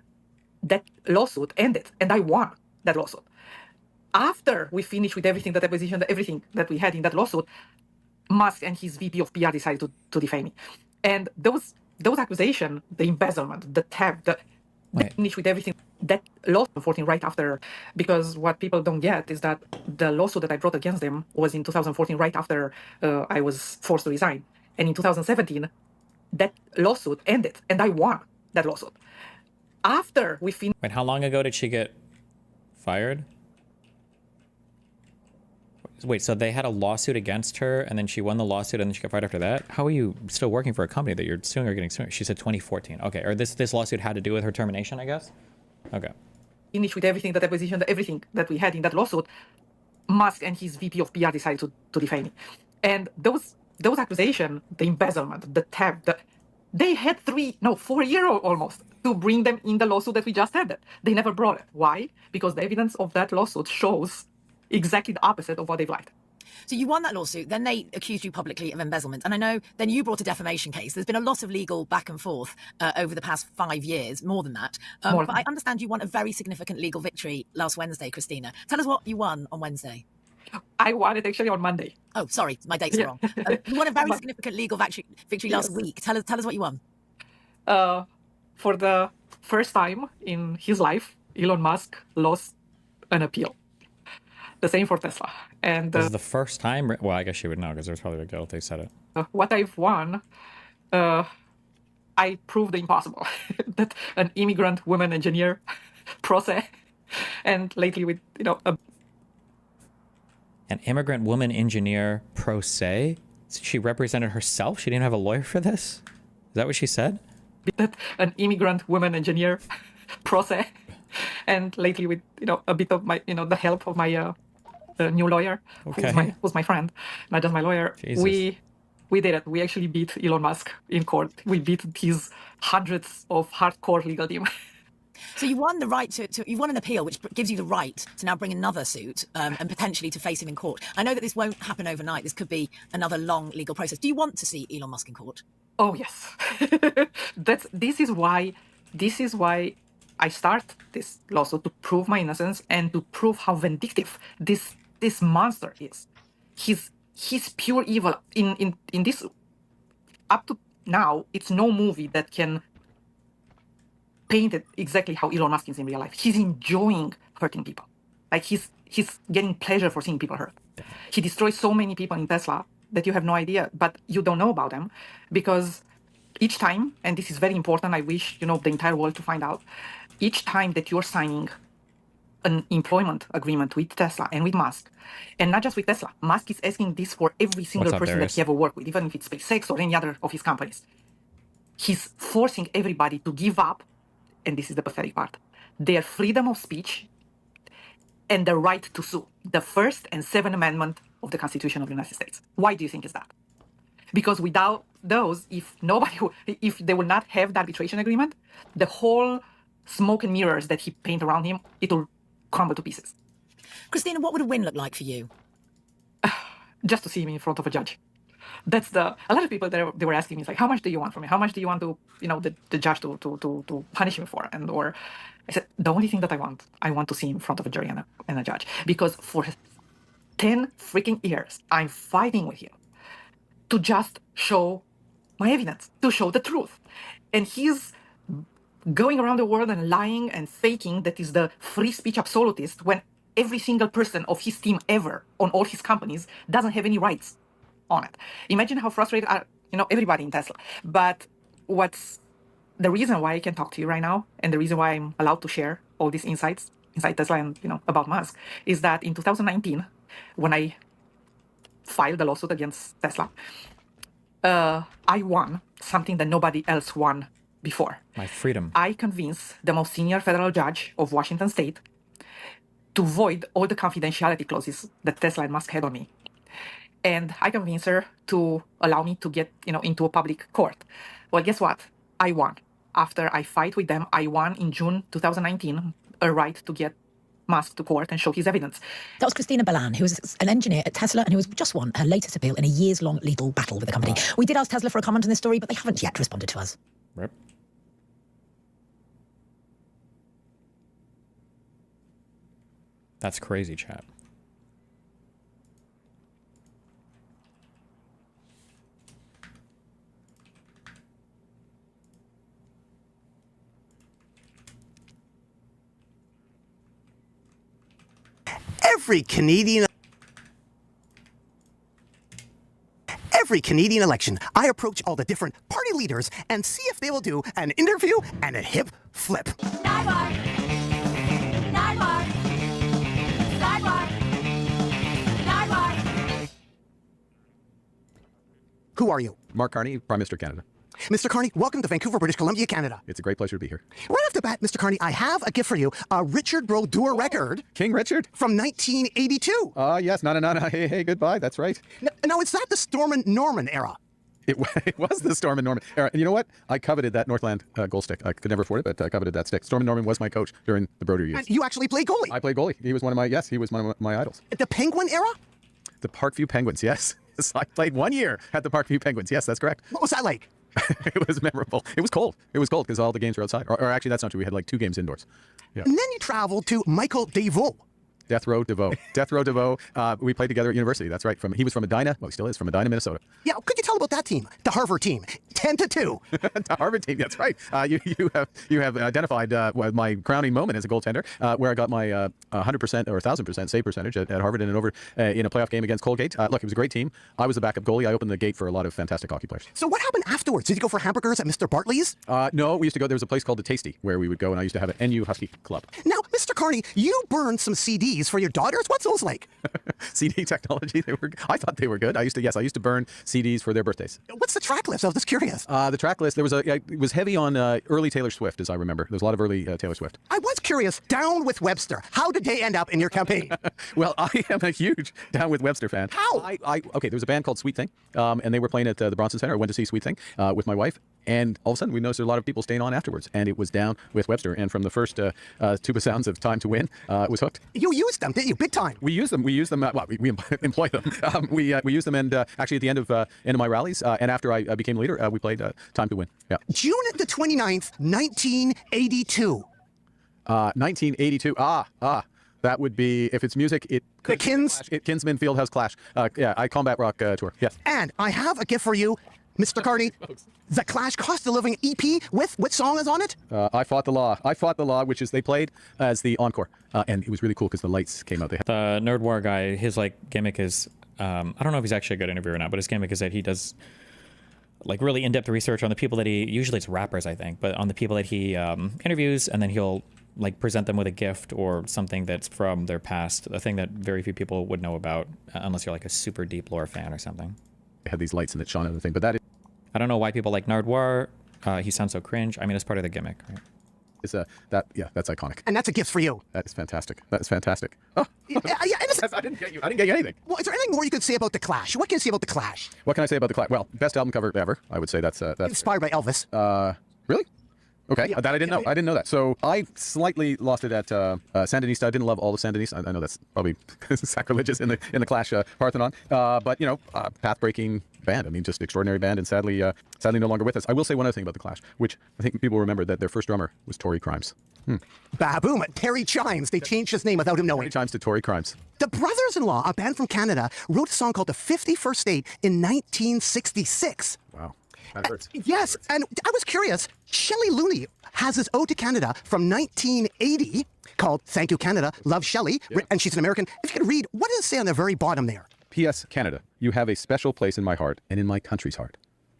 that lawsuit ended, and I won that lawsuit. After we finished with everything that we had in that lawsuit, Musk and his VP of PR decided to defame me. And those accusations, the embezzlement, the theft, they finished with everything. That lawsuit 14 right after, because what people don't get is that the lawsuit that I brought against them was in 2014, right after I was forced to resign. And in 2017, that lawsuit ended, and I won that lawsuit. After we finished... Wait, how long ago did she get fired? Wait, so they had a lawsuit against her, and then she won the lawsuit, and then she got fired after that? How are you still working for a company that you're suing or getting sued? She said 2014. Okay, or this lawsuit had to do with her termination, I guess? Okay. Finished with everything that we had in that lawsuit, Musk and his VP of PR decided to defame me. And those accusations, the embezzlement, the theft, they had 4 years almost to bring them in the lawsuit that we just had. They never brought it. Why? Because the evidence of that lawsuit shows exactly the opposite of what they've lied. So you won that lawsuit, then they accused you publicly of embezzlement. And I know then you brought a defamation case. There's been a lot of legal back and forth over the past 5 years, more than that. But I understand you won a very significant legal victory last Wednesday, Christina. Tell us what you won on Wednesday. I won it actually on Monday. Oh, sorry, my dates are wrong. You won a very significant legal victory last week. Tell us what you won. For the first time in his life, Elon Musk lost an appeal. The same for Tesla. And This is the first time. Well, I guess you would know because there's probably a big deal if they said it. what I've won, I proved the impossible. That an immigrant woman engineer, pro se, and lately with An immigrant woman engineer pro se. She represented herself. She didn't have a lawyer for this. Is that what she said? that an immigrant woman engineer, pro se, and lately with a bit of my the help of my new lawyer, Okay. who's my friend, not just my lawyer. Jesus. We did it. We actually beat Elon Musk in court. We beat his hundreds of hardcore legal team. So you won the right you won an appeal, which gives you the right to now bring another suit and potentially to face him in court. I know that this won't happen overnight. This could be another long legal process. Do you want to see Elon Musk in court? Oh yes, this is why I start this lawsuit, to prove my innocence and to prove how vindictive this monster is. He's pure evil. In this, up to now, it's no movie that can paint it exactly how Elon Musk is in real life. He's enjoying hurting people. Like he's getting pleasure for seeing people hurt. He destroys so many people in Tesla that you have no idea, but you don't know about them, because each time, and this is very important, I wish the entire world to find out, each time that you're signing an employment agreement with Tesla and with Musk, and not just with Tesla, Musk is asking this for every single person that he ever worked with, even if it's SpaceX or any other of his companies. He's forcing everybody to give up, and this is the pathetic part, their freedom of speech and the right to sue, the First and Seventh Amendment of the Constitution of the United States. Why do you think is that? Because without those, if they will not have the arbitration agreement, the whole smoke and mirrors that he paint around him, it will crumble to pieces. Christina, what would a win look like for you? Just to see me in front of a judge. That's a lot of people they were asking me, like, how much do you want from me? How much do you want to, the judge to punish me for? Or I said, the only thing that I want to see in front of a jury and a judge. Because for 10 freaking years, I'm fighting with him to just show my evidence, to show the truth. And he's going around the world and lying and faking that he's the free speech absolutist, when every single person of his team ever on all his companies doesn't have any rights on it. Imagine how frustrated are everybody in Tesla. But what's the reason why I can talk to you right now, and the reason why I'm allowed to share all these insights inside Tesla and about Musk, is that in 2019, when I filed a lawsuit against Tesla, I won something that nobody else won before. My freedom. I convinced the most senior federal judge of Washington State to void all the confidentiality clauses that Tesla and Musk had on me. And I convinced her to allow me to get, into a public court. Well, guess what? I won. After I fight with them, I won in June 2019 a right to get Musk to court and show his evidence. That was Christina Balan, who was an engineer at Tesla and who has just won her latest appeal in a years-long legal battle with the company. We did ask Tesla for a comment on this story, but they haven't yet responded to us. Rip. That's crazy, chat. Every Canadian election, I approach all the different party leaders and see if they will do an interview and a hip flip. Who are you? Mark Carney, Prime Minister of Canada. Mr. Carney, welcome to Vancouver, British Columbia, Canada. It's a great pleasure to be here. Right off the bat, Mr. Carney, I have a gift for you, a Richard Brodeur record. King Richard? From 1982. Yes, no, hey, goodbye, that's right. Now, is that the Storm and Norman era? It was the Storm and Norman era. And you know what? I coveted that Northland goal stick. I could never afford it, but I coveted that stick. Storm and Norman was my coach during the Brodeur years. And you actually played goalie? I played goalie. He was one of my idols. The Penguin era? The Parkview Penguins, yes. I played 1 year at the Parkview Penguins. Yes, that's correct. What was that like? It was memorable. It was cold. It was cold because all the games were outside. Or actually, that's not true. We had like 2 games indoors. Yeah. And then you traveled to Michael Deveau. Death Row DeVoe. Death Row DeVoe. We played together at university. That's right. He was from Medina. Well, he still is from Medina, Minnesota. Yeah, could you tell about that team? The Harvard team. 10-2. The Harvard team. That's right. You have identified my crowning moment as a goaltender, where I got my 100% or 1,000% save percentage at Harvard in a playoff game against Colgate. Look, it was a great team. I was the backup goalie. I opened the gate for a lot of fantastic hockey players. So what happened afterwards? Did you go for hamburgers at Mr. Bartley's? No, we used to go. There was a place called the Tasty where we would go, and I used to have an NU Husky club. Now, Mr. Carney, you burned some CDs for your daughters. What's those like? CD technology. I thought they were good. I used to burn CDs for their birthdays. What's the track list? I was just curious. The track list, it was heavy on early Taylor Swift, as I remember. There was a lot of early Taylor Swift. I was curious. Down with Webster. How did they end up in your campaign? Well, I am a huge Down with Webster fan. How? Okay, there was a band called Sweet Thing, and they were playing at the Bronson Center. I went to see Sweet Thing with my wife, and all of a sudden we noticed there were a lot of people staying on afterwards, and it was Down with Webster. And from the first tuba sounds of Time to Win, it was hooked. You used them, didn't you? Big time. We used them. We employ them. We used them, and actually at the end of my rallies, and after I became leader, we played Time to Win. Yeah. June the 29th, 1982. 1982. That would be, if it's music, it could the Kins? Kinsman Fieldhouse Clash. Yeah, I Combat Rock tour. Yes. And I have a gift for you, Mr. Carney. The Clash Cost of Living EP with what song is on it? I Fought the Law. I Fought the Law, which is they played as the encore, and it was really cool because the lights came out. The Nerd War guy, his gimmick is, I don't know if he's actually a good interviewer or not, but his gimmick is that he does really in-depth research on the people that usually it's rappers, I think, but on the people that he interviews, and then he'll present them with a gift or something that's from their past, a thing that very few people would know about unless you're a super deep lore fan or something. They had these lights and it shone on the thing, but that is... I don't know why people like Nardwar. He sounds so cringe. I mean, it's part of the gimmick, right? It's that's iconic. And that's a gift for you. That is fantastic. That is fantastic. Oh, I didn't get you anything. Well, is there anything more you could say about the Clash? What can you say about the Clash? What can I say about the Clash? Well, best album cover ever. I would say that's inspired by Elvis. Really? Okay, Yeah. that I didn't know. I didn't know that. So I slightly lost it at Sandinista. I didn't love all the Sandinista. I know that's probably sacrilegious in the Clash Parthenon, but path-breaking band. I mean, just extraordinary band, and sadly no longer with us. I will say one other thing about the Clash, which I think people remember, that their first drummer was Tory Crimes. Baboom, Terry Chimes. They changed his name without him knowing. Terry Chimes to Tory Crimes. The Brothers-in-Law, a band from Canada, wrote a song called The 51st State in 1966. Wow. That hurts. Yes, and I was curious. Shelley Looney has this ode to Canada from 1980 called Thank You Canada, Love Shelley, and she's an American. If you could read, what does it say on the very bottom there? P.S. Canada, you have a special place in my heart and in my country's heart.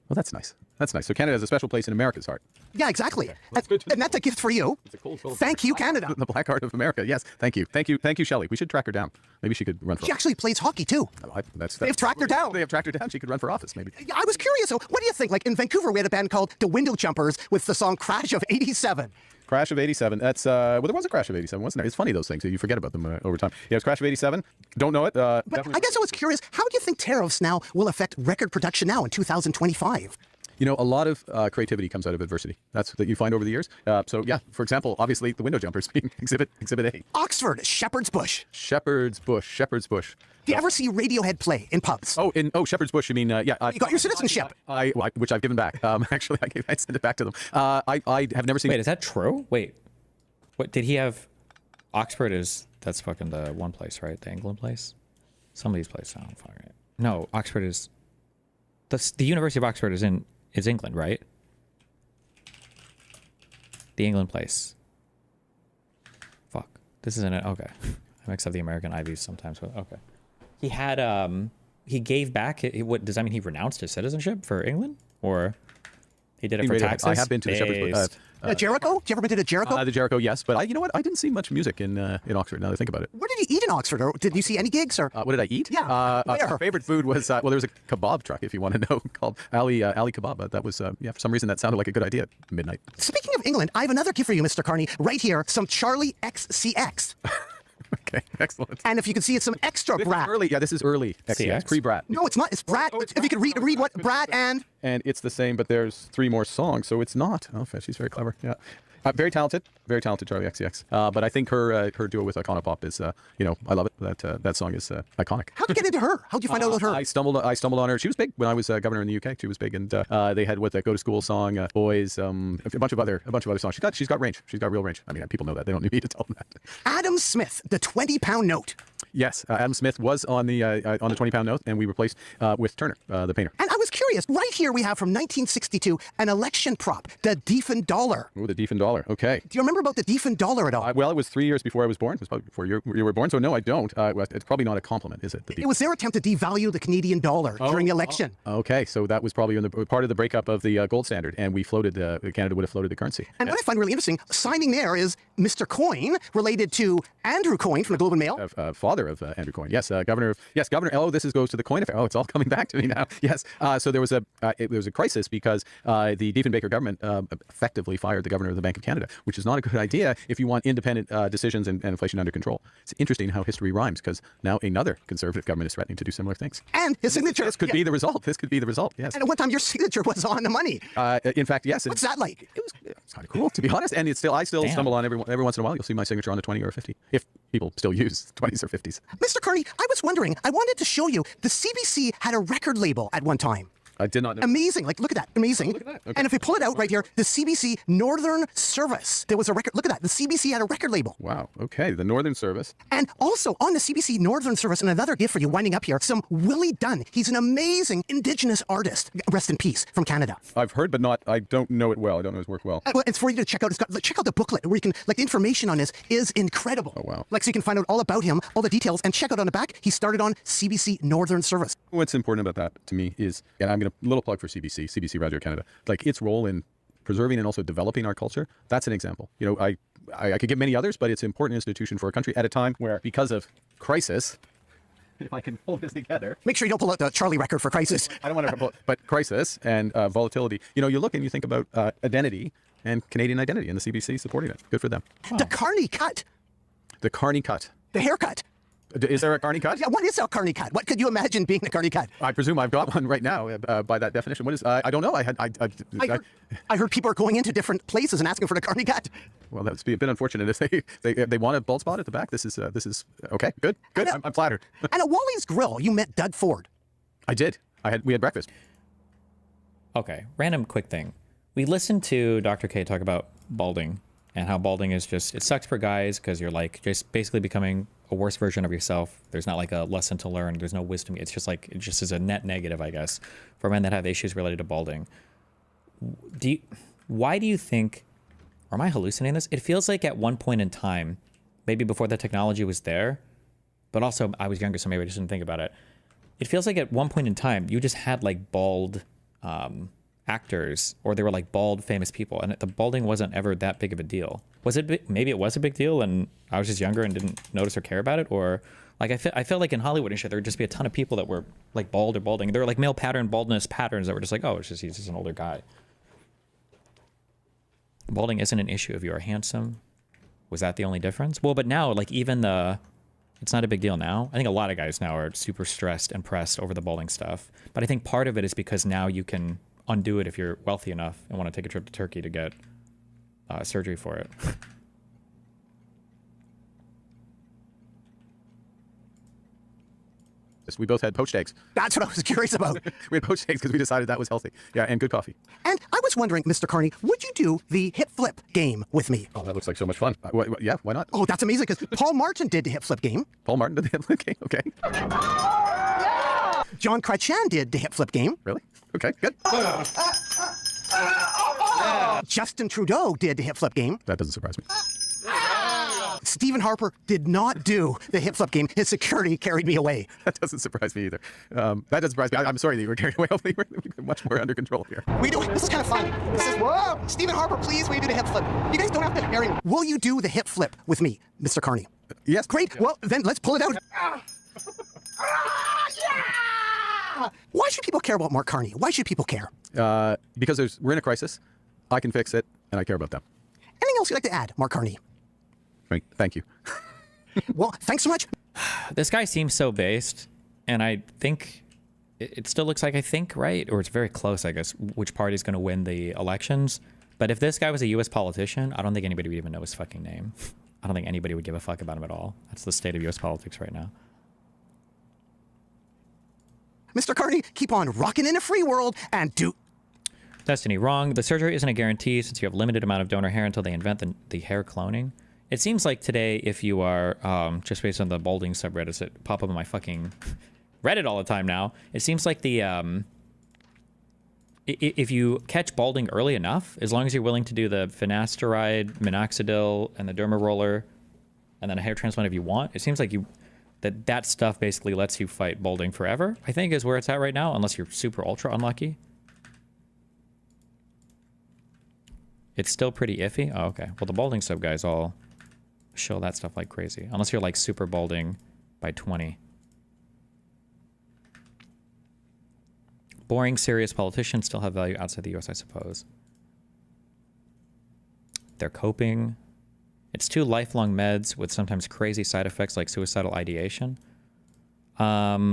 Well, that's nice. That's nice. So Canada has a special place in America's heart. Yeah, exactly. Okay. And that's a gift for you. It's a cool Thank you, Canada. The black heart of America. Yes. Thank you. Thank you, Shelley. We should track her down. Maybe she could run for office. She actually plays hockey, too. They've tracked her down. They have tracked her down. She could run for office, maybe. I was curious. So what do you think? In Vancouver, we had a band called The Window Jumpers with the song Crash of 87. Crash of 87. That's, well, there was a Crash of 87, wasn't there? It's funny, those things. You forget about them over time. Yeah, it was Crash of 87. Don't know it. But I guess I was curious, how do you think tariffs now will affect record production now in 2025? A lot of creativity comes out of adversity. That's that you find over the years. So yeah, for example, obviously the window jumpers being exhibit A. Oxford, Shepherd's Bush. Shepherd's Bush. Do you ever see Radiohead play in pubs? Oh, Shepherd's Bush. You mean you got your citizenship? Which I've given back. Actually, I sent it back to them. I have never seen. Wait, is that true? Wait, what did he have? Oxford that's fucking the one place, right? The England place. Some of these places sound fine. Right? No, Oxford is. The University of Oxford is England, right? The England place. Fuck. This isn't it. Okay. I mix up the American Ivies sometimes. But okay. He had he gave back. What does that mean? He renounced his citizenship for England, or he did it for taxes? I have been to the Shepherd's Bush. Jericho? Did you ever been to the Jericho? The Jericho, yes, but you know what? I didn't see much music in Oxford. Now that I think about it. What did you eat in Oxford? Or did you see any gigs? Or what did I eat? Yeah. My favorite food was there was a kebab truck, if you want to know, called Ali Kebab. That was for some reason that sounded like a good idea at midnight. Speaking of England, I have another gift for you, Mr. Carney. Right here, some Charlie XCX. Okay, excellent. And if you can see, it's some extra Brat. This is early XCX, pre-Brat. No, it's not. It's Brat. If you could read what Brat and it's the same, but there's 3 more songs, so it's not. Oh, she's very clever. Yeah. Very talented, Charlie XCX. But I think her duo with Iconopop is, I love it. That song is iconic. How'd you get into her? How'd you find out about her? I stumbled on her. She was big when I was governor in the UK. She was big, and they had what the Go to School song, Boys, a bunch of other songs. She's got range. She's got real range. I mean, people know that. They don't need me to tell them that. Adam Smith, the 20-pound note. Yes, Adam Smith was on the 20-pound note, and we replaced with Turner, the painter. And I was curious. Right here we have from 1962 an election prop, the Defen dollar. Oh, the Defen dollar. Okay. Do you remember about the Defen dollar at all? Well, it was 3 years before I was born. It was probably before you were born. So no, I don't. It's probably not a compliment, is it? It was their attempt to devalue the Canadian dollar during the election. Okay, so that was probably part of the breakup of the gold standard, and we floated. Canada would have floated the currency. And what I find really interesting, signing there is Mr. Coyne, related to Andrew Coyne from the Globe and Mail. Father of Andrew Coyne. Yes, governor. Oh, this goes to the Coyne affair. Oh, it's all coming back to me now. Yes. So there was a crisis because the Diefenbaker government effectively fired the governor of the Bank of Canada, which is not a good idea if you want independent decisions and inflation under control. It's interesting how history rhymes, because now another Conservative government is threatening to do similar things. And his signature. This could be the result. This could be the result. Yes. And at one time, your signature was on the money. In fact, yes. What's that like? It's kind of cool, to be honest. And I still stumble on every once in a while. You'll see my signature on a 20 or a 50, if people still use 20s or 50s. Mr. Kearney, I was wondering, I wanted to show you, the CBC had a record label at one time. I did not know. Amazing. Like, look at that. Amazing. Oh, look at that. Okay. And if we pull it out right here, the CBC Northern Service. There was a record. Look at that. The CBC had a record label. Wow. Okay. The Northern Service. And also on the CBC Northern Service, and another gift for you winding up here, some Willie Dunn. He's an amazing Indigenous artist. Rest in peace, from Canada. I've heard, but I don't know it well. I don't know his work well. Well, it's for you to check out. Check out the booklet where you can, the information on this is incredible. Oh, wow. So you can find out all about him, all the details, and check out on the back, he started on CBC Northern Service. What's important about that to me is, and I'm going to little plug for CBC Radio Canada, like its role in preserving and also developing our culture. That's an example. I could give many others, but it's an important institution for a country at a time where, because of crisis, if I can pull this together. Make sure you don't pull out the Charlie record for crisis. I don't want to pull, but crisis and volatility. You look and you think about identity and Canadian identity, and the CBC supporting it. Good for them. Wow. The Carney cut. The Carney cut. The haircut. Is there a Carney cut? Yeah, what is a Carney cut? What could you imagine being a Carney cut? I presume I've got one right now by that definition. What is? I don't know. I heard people are going into different places and asking for the Carney cut. Well, that would be a bit unfortunate if they want a bald spot at the back. This is okay. Good. I'm flattered. And at Wally's Grill, you met Doug Ford. I did. We had breakfast. Okay, random quick thing. We listened to Dr. K talk about balding and how balding is just, it sucks for guys because you're like just basically becoming a worse version of yourself. There's not like a lesson to learn. There's no wisdom. It's just like, it just is a net negative, I guess, for men that have issues related to balding. Why do you think, or am I hallucinating this? It feels like at one point in time, maybe before the technology was there, but also I was younger, so maybe I just didn't think about it. It feels like at one point in time, you just had like bald actors, or they were like bald famous people, and the balding wasn't ever that big of a deal. Was it? Maybe it was a big deal, and I was just younger and didn't notice or care about it, or like I feel like in Hollywood and shit, there would just be a ton of people that were like bald or balding. There were like male pattern baldness patterns that were just like, oh, he's just an older guy. Balding isn't an issue if you are handsome. Was that the only difference? Well, but now like even it's not a big deal now. I think a lot of guys now are super stressed and pressed over the balding stuff, but I think part of it is because now you can undo it if you're wealthy enough and want to take a trip to Turkey to get surgery for it. We both had poached eggs. That's what I was curious about. We had poached eggs because we decided that was healthy. Yeah, and good coffee. And I was wondering, Mr. Carney, would you do the hip flip game with me? Oh, that looks like so much fun. Yeah, why not? Oh, that's amazing, because Paul Martin did the hip flip game. Paul Martin did the hip flip game? Okay. John Kretschmann did the hip flip game. Really? Okay, good. Justin Trudeau did the hip flip game. That doesn't surprise me. Stephen Harper did not do the hip flip game. His security carried me away. That doesn't surprise me either. That doesn't surprise me. I'm sorry that you were carried away. Hopefully we're much more under control here. This is kind of fun. This is, whoa, Stephen Harper, please, will you do the hip flip? You guys don't have to, Aaron, will you do the hip flip with me, Mr. Carney? Yes. Great. Yeah. Well, then let's pull it out. Why should people care about Mark Carney? Why should people care? Because we're in a crisis. I can fix it, and I care about them. Anything else you'd like to add, Mark Carney? Great. Thank you. Well, thanks so much. This guy seems so based, and I think it still looks like, right? Or it's very close, I guess, which party's going to win the elections. But if this guy was a U.S. politician, I don't think anybody would even know his fucking name. I don't think anybody would give a fuck about him at all. That's the state of U.S. politics right now. Mr. Carney, keep on rocking in a free world and do... Destiny, wrong. The surgery isn't a guarantee since you have limited amount of donor hair until they invent the hair cloning. It seems like today, if you are, just based on the balding subreddits that pop up on my fucking Reddit all the time now, it seems like the, if you catch balding early enough, as long as you're willing to do the finasteride, minoxidil, and the derma roller, and then a hair transplant if you want, it seems like that stuff basically lets you fight balding forever, I think is where it's at right now, unless you're super ultra unlucky. It's still pretty iffy? Oh, okay. Well, the balding sub guys all show that stuff like crazy. Unless you're like super balding by 20. Boring, serious politicians still have value outside the US, I suppose. They're coping. It's 2 lifelong meds with sometimes crazy side effects like suicidal ideation. I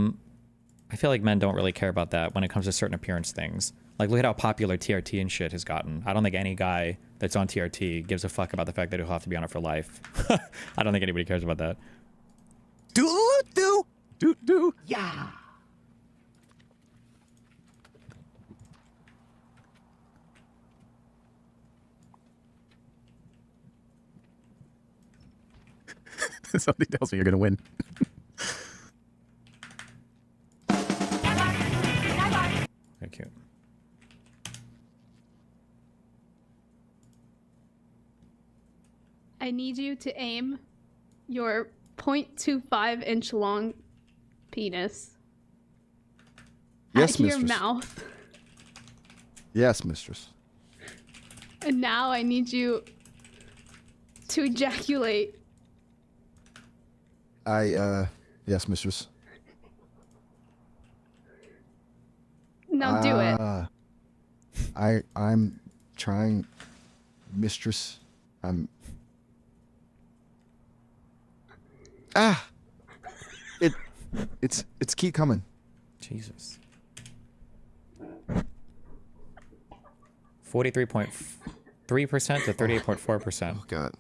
feel like men don't really care about that when it comes to certain appearance things. Like, look at how popular TRT and shit has gotten. I don't think any guy that's on TRT gives a fuck about the fact that he'll have to be on it for life. I don't think anybody cares about that. Do. Yeah. Something tells me you're going to win. Very cute. I need you to aim your 0.25 inch long penis Yes, at your mistress. mouth. Yes, mistress. And now I need you to ejaculate. Yes, mistress. Now do it. I'm trying, mistress. It's keep coming. Jesus. 43.3% to 38.4%. Oh God.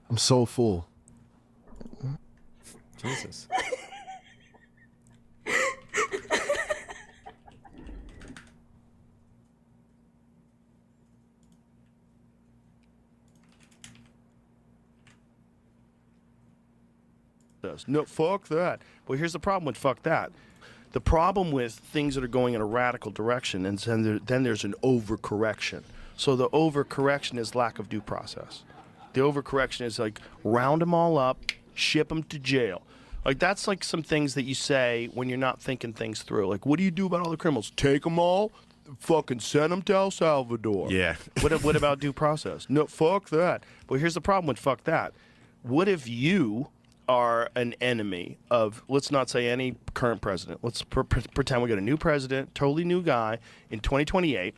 I'm so full. Jesus. No, fuck that. Well, here's the problem with fuck that. The problem with things that are going in a radical direction, and then there's an overcorrection. So the overcorrection is lack of due process. The overcorrection is like round them all up, ship them to jail. Like that's like some things that you say when you're not thinking things through. Like, what do you do about all the criminals? Take them all, fucking send them to El Salvador. Yeah. What about due process? No, fuck that. Well, here's the problem with fuck that. What if you are an enemy of, let's not say any current president. Let's pretend we got a new president, totally new guy in 2028.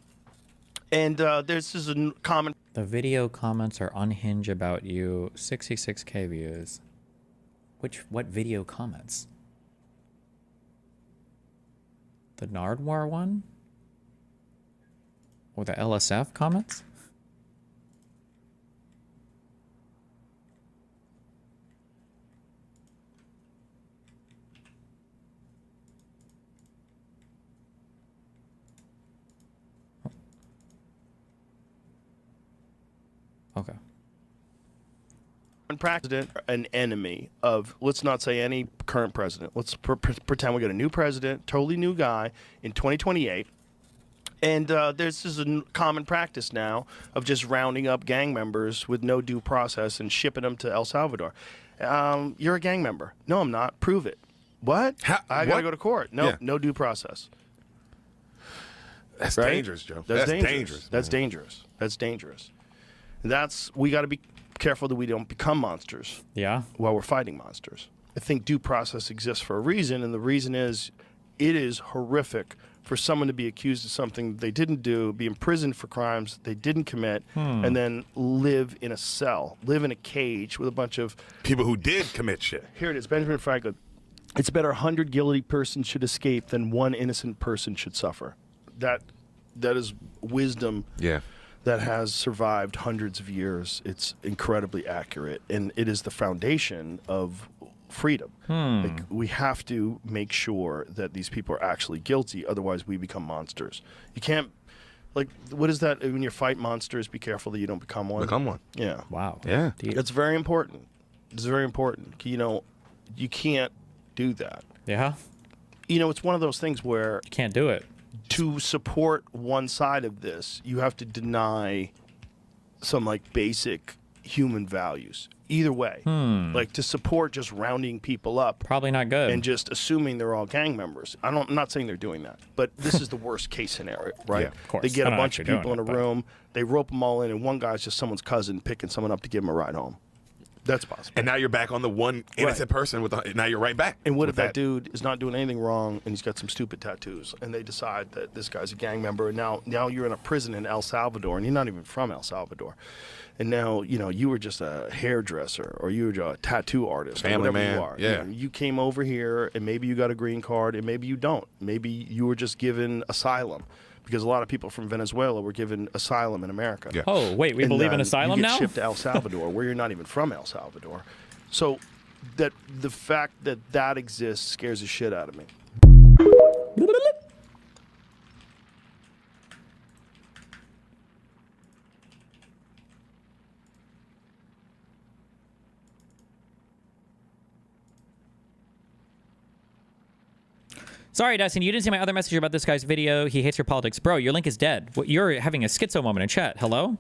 And this is a common... The video comments are unhinged about you. 66k views. What video comments? The Nardwar one? Or the LSF comments? Okay. President, an enemy of, let's not say any current president. Let's pretend we got a new president, totally new guy in 2028. And this is a common practice now of just rounding up gang members with no due process and shipping them to El Salvador. You're a gang member. No, I'm not. Prove it. What? I got to go to court. No, Yeah. no due process. That's Right? dangerous, Joe. That's dangerous. dangerous. That's man. dangerous. That's dangerous. We got to be careful that we don't become monsters. Yeah. While we're fighting monsters. I think due process exists for a reason, and the reason is it is horrific for someone to be accused of something they didn't do, be imprisoned for crimes they didn't commit, and then live in a cell, live in a cage with a bunch of people who did commit shit. Here it is, Benjamin Franklin. It's better 100 guilty persons should escape than one innocent person should suffer. That is wisdom. Yeah. that has survived hundreds of years. It's incredibly accurate, and it is the foundation of freedom. Like, we have to make sure that these people are actually guilty, otherwise we become monsters. You can't, like, what is that? When you fight monsters, be careful that you don't become one. Become one. Yeah. Wow. Yeah. It's very important. It's very important. You know, you can't do that. Yeah. You know, it's one of those things where you can't do it. To support one side of this, you have to deny some like basic human values. Either way, like to support just rounding people up, probably not good, and just assuming they're all gang members. I'm not saying they're doing that, but this is the worst case scenario, right? Yeah, of course. They get They're a not bunch of actually people in a doing it, room, they rope them all in, and one guy's just someone's cousin picking someone up to give him a ride home. That's possible. And now you're back on the one innocent person with now you're right back. And what with if that dude is not doing anything wrong and he's got some stupid tattoos and they decide that this guy's a gang member, and now you're in a prison in El Salvador and you're not even from El Salvador. And now, you know, you were just a hairdresser or you were a tattoo artist, Family or whatever man, you are. yeah. You know, you came over here and maybe you got a green card and maybe you don't. Maybe you were just given asylum. Because a lot of people from Venezuela were given asylum in America. Yeah. Oh, wait, we And believe in then asylum you get now? shipped to El Salvador, where you're not even from El Salvador. So that the fact that that exists scares the shit out of me. Sorry, Dustin, you didn't see my other message about this guy's video. He hates your politics. Bro, your link is dead. You're having a schizo moment in chat. Hello?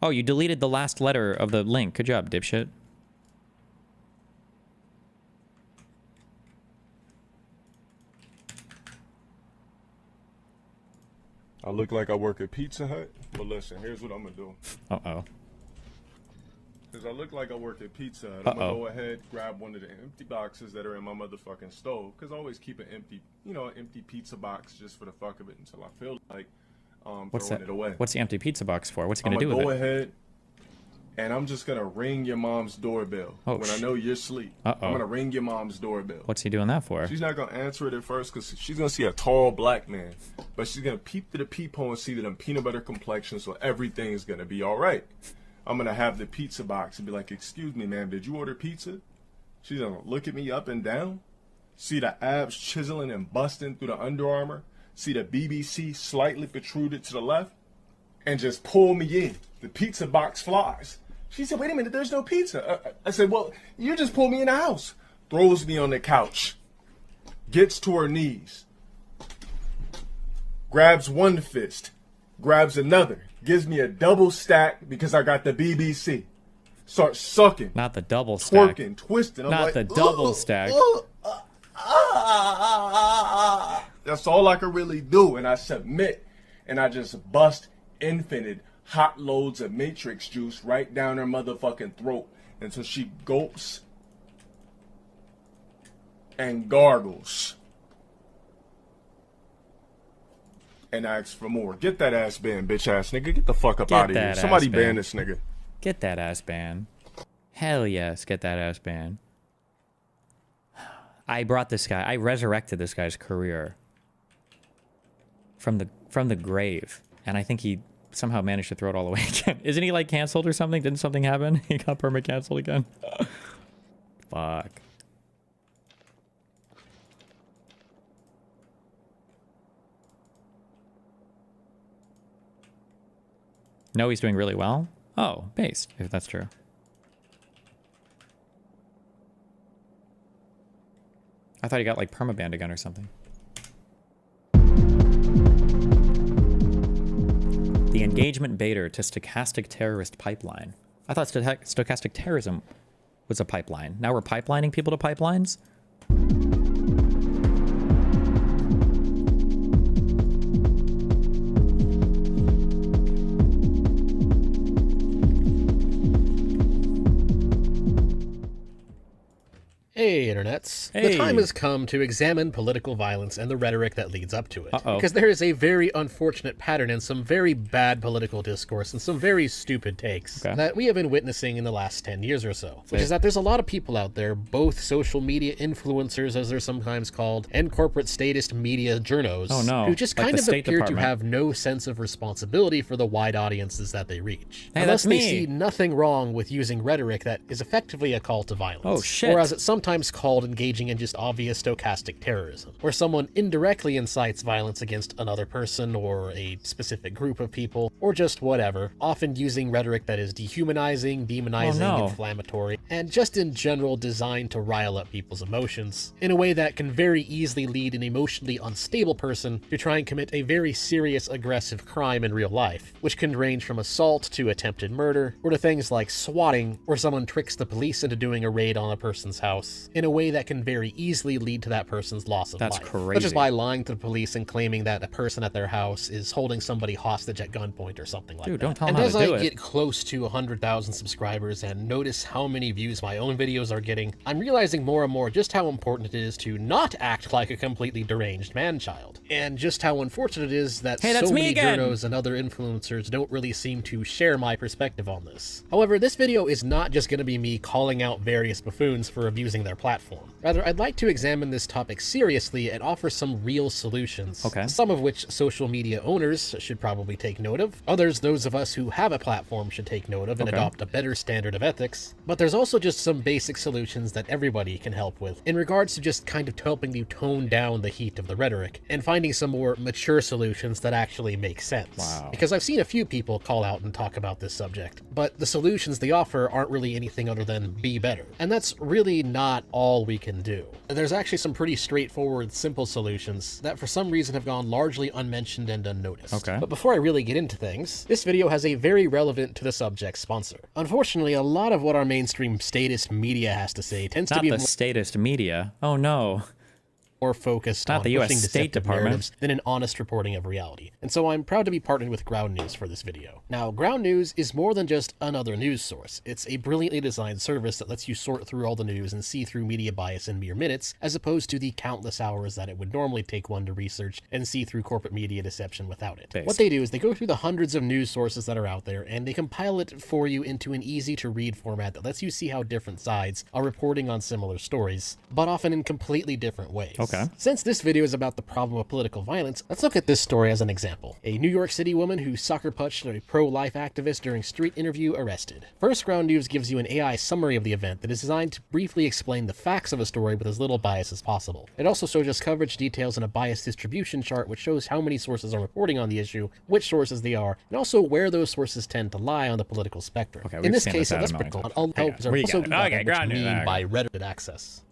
Oh, you deleted the last letter of the link. Good job, dipshit. I look like I work at Pizza Hut, but listen, here's what I'm gonna do. Uh-oh. Because I look like I work at Pizza Hut, I'm gonna go ahead, grab one of the empty boxes that are in my motherfucking stove. Because I always keep an empty, an empty pizza box just for the fuck of it until I feel like throwing it away. What's the empty pizza box for? What's he gonna I'm do with it? go ahead, and I'm just gonna ring your mom's doorbell Oh, when I know you're asleep. Uh-oh. I'm gonna ring your mom's doorbell. What's he doing that for? She's not gonna answer it at first because she's gonna see a tall black man, but she's gonna peep through the peephole and see that I'm peanut butter complexion, so everything is gonna be all right. I'm gonna have the pizza box and be like, "Excuse me, ma'am, did you order pizza?" She's gonna look at me up and down, see the abs chiseling and busting through the Under Armour, see the BBC slightly protruded to the left, and just pull me in. The pizza box flies. She said, "Wait a minute, there's no pizza." I said, "Well, you just pulled me in the house." Throws me on the couch, gets to her knees, grabs one fist, grabs another, gives me a double stack because I got the BBC. Starts sucking. Not the double stack. Twerking, twisting. I'm Not like, the double stack. That's all I can really do. And I submit. And I just bust infinite hot loads of matrix juice right down her motherfucking throat until she gulps and gargles and asks for more. Get that ass banned, bitch ass nigga. Get the fuck up out of here. Somebody ban this nigga. Get that ass banned. Hell yes, get that ass banned. I brought this guy. I resurrected this guy's career from the grave, and I think he somehow managed to throw it all away again. Isn't he like canceled or something? Didn't something happen? He got perma canceled again. Fuck. No, he's doing really well. Oh, based, if that's true. I thought he got like permabanned again or something. The engagement baiter to stochastic terrorist pipeline. I thought stochastic terrorism was a pipeline. Now we're pipelining people to pipelines? Hey, internets. The time has come to examine political violence and the rhetoric that leads up to it. Uh-oh. Because there is a very unfortunate pattern and some very bad political discourse and some very stupid takes that we have been witnessing in the last 10 years or so. Which is that there's a lot of people out there, both social media influencers, as they're sometimes called, and corporate statist media journos, who just kind of appear to have no sense of responsibility for the wide audiences that they reach. Hey, Unless that's they me. see nothing wrong with using rhetoric that is effectively a call to violence. Oh, shit. Or as it's sometimes called, engaging in just obvious stochastic terrorism, where someone indirectly incites violence against another person or a specific group of people, or just whatever, often using rhetoric that is dehumanizing, demonizing, inflammatory, and just in general designed to rile up people's emotions, in a way that can very easily lead an emotionally unstable person to try and commit a very serious aggressive crime in real life, which can range from assault to attempted murder, or to things like swatting, where someone tricks the police into doing a raid on a person's house, in a way that can very easily lead to that person's loss of life. That's crazy. Such as by lying to the police and claiming that a person at their house is holding somebody hostage at gunpoint or something like that. Dude, don't tell and them how as to do I it. get close to 100,000 subscribers and notice how many views my own videos are getting, I'm realizing more and more just how important it is to not act like a completely deranged man-child. And just how unfortunate it is that so many journos and other influencers don't really seem to share my perspective on this. However, this video is not just going to be me calling out various buffoons for abusing their platform. Rather, I'd like to examine this topic seriously and offer some real solutions. Some of which social media owners should probably take note of. Others, those of us who have a platform, should take note of and adopt a better standard of ethics. But there's also just some basic solutions that everybody can help with in regards to just kind of helping you tone down the heat of the rhetoric and finding some more mature solutions that actually make sense. Wow. Because I've seen a few people call out and talk about this subject, but the solutions they offer aren't really anything other than be better. And that's really not all we can do. There's actually some pretty straightforward, simple solutions that for some reason have gone largely unmentioned and unnoticed. But before I really get into things, this video has a very relevant to the subject sponsor. Unfortunately, a lot of what our mainstream statist media has to say tends to be the statist media. Oh no. More focused on the US pushing State deceptive Department. narratives than an honest reporting of reality. And so I'm proud to be partnered with Ground News for this video. Now, Ground News is more than just another news source. It's a brilliantly designed service that lets you sort through all the news and see through media bias in mere minutes, as opposed to the countless hours that it would normally take one to research and see through corporate media deception without it. What they do is they go through the hundreds of news sources that are out there and they compile it for you into an easy to read format that lets you see how different sides are reporting on similar stories, but often in completely different ways. Since this video is about the problem of political violence, let's look at this story as an example. A New York City woman who sucker punched a pro-life activist during street interview arrested. First, Ground News gives you an AI summary of the event that is designed to briefly explain the facts of a story with as little bias as possible. It also shows us coverage details and a bias distribution chart which shows how many sources are reporting on the issue, which sources they are, and also where those sources tend to lie on the political spectrum. In this case, let's predict all helps are also mean by Reddit access.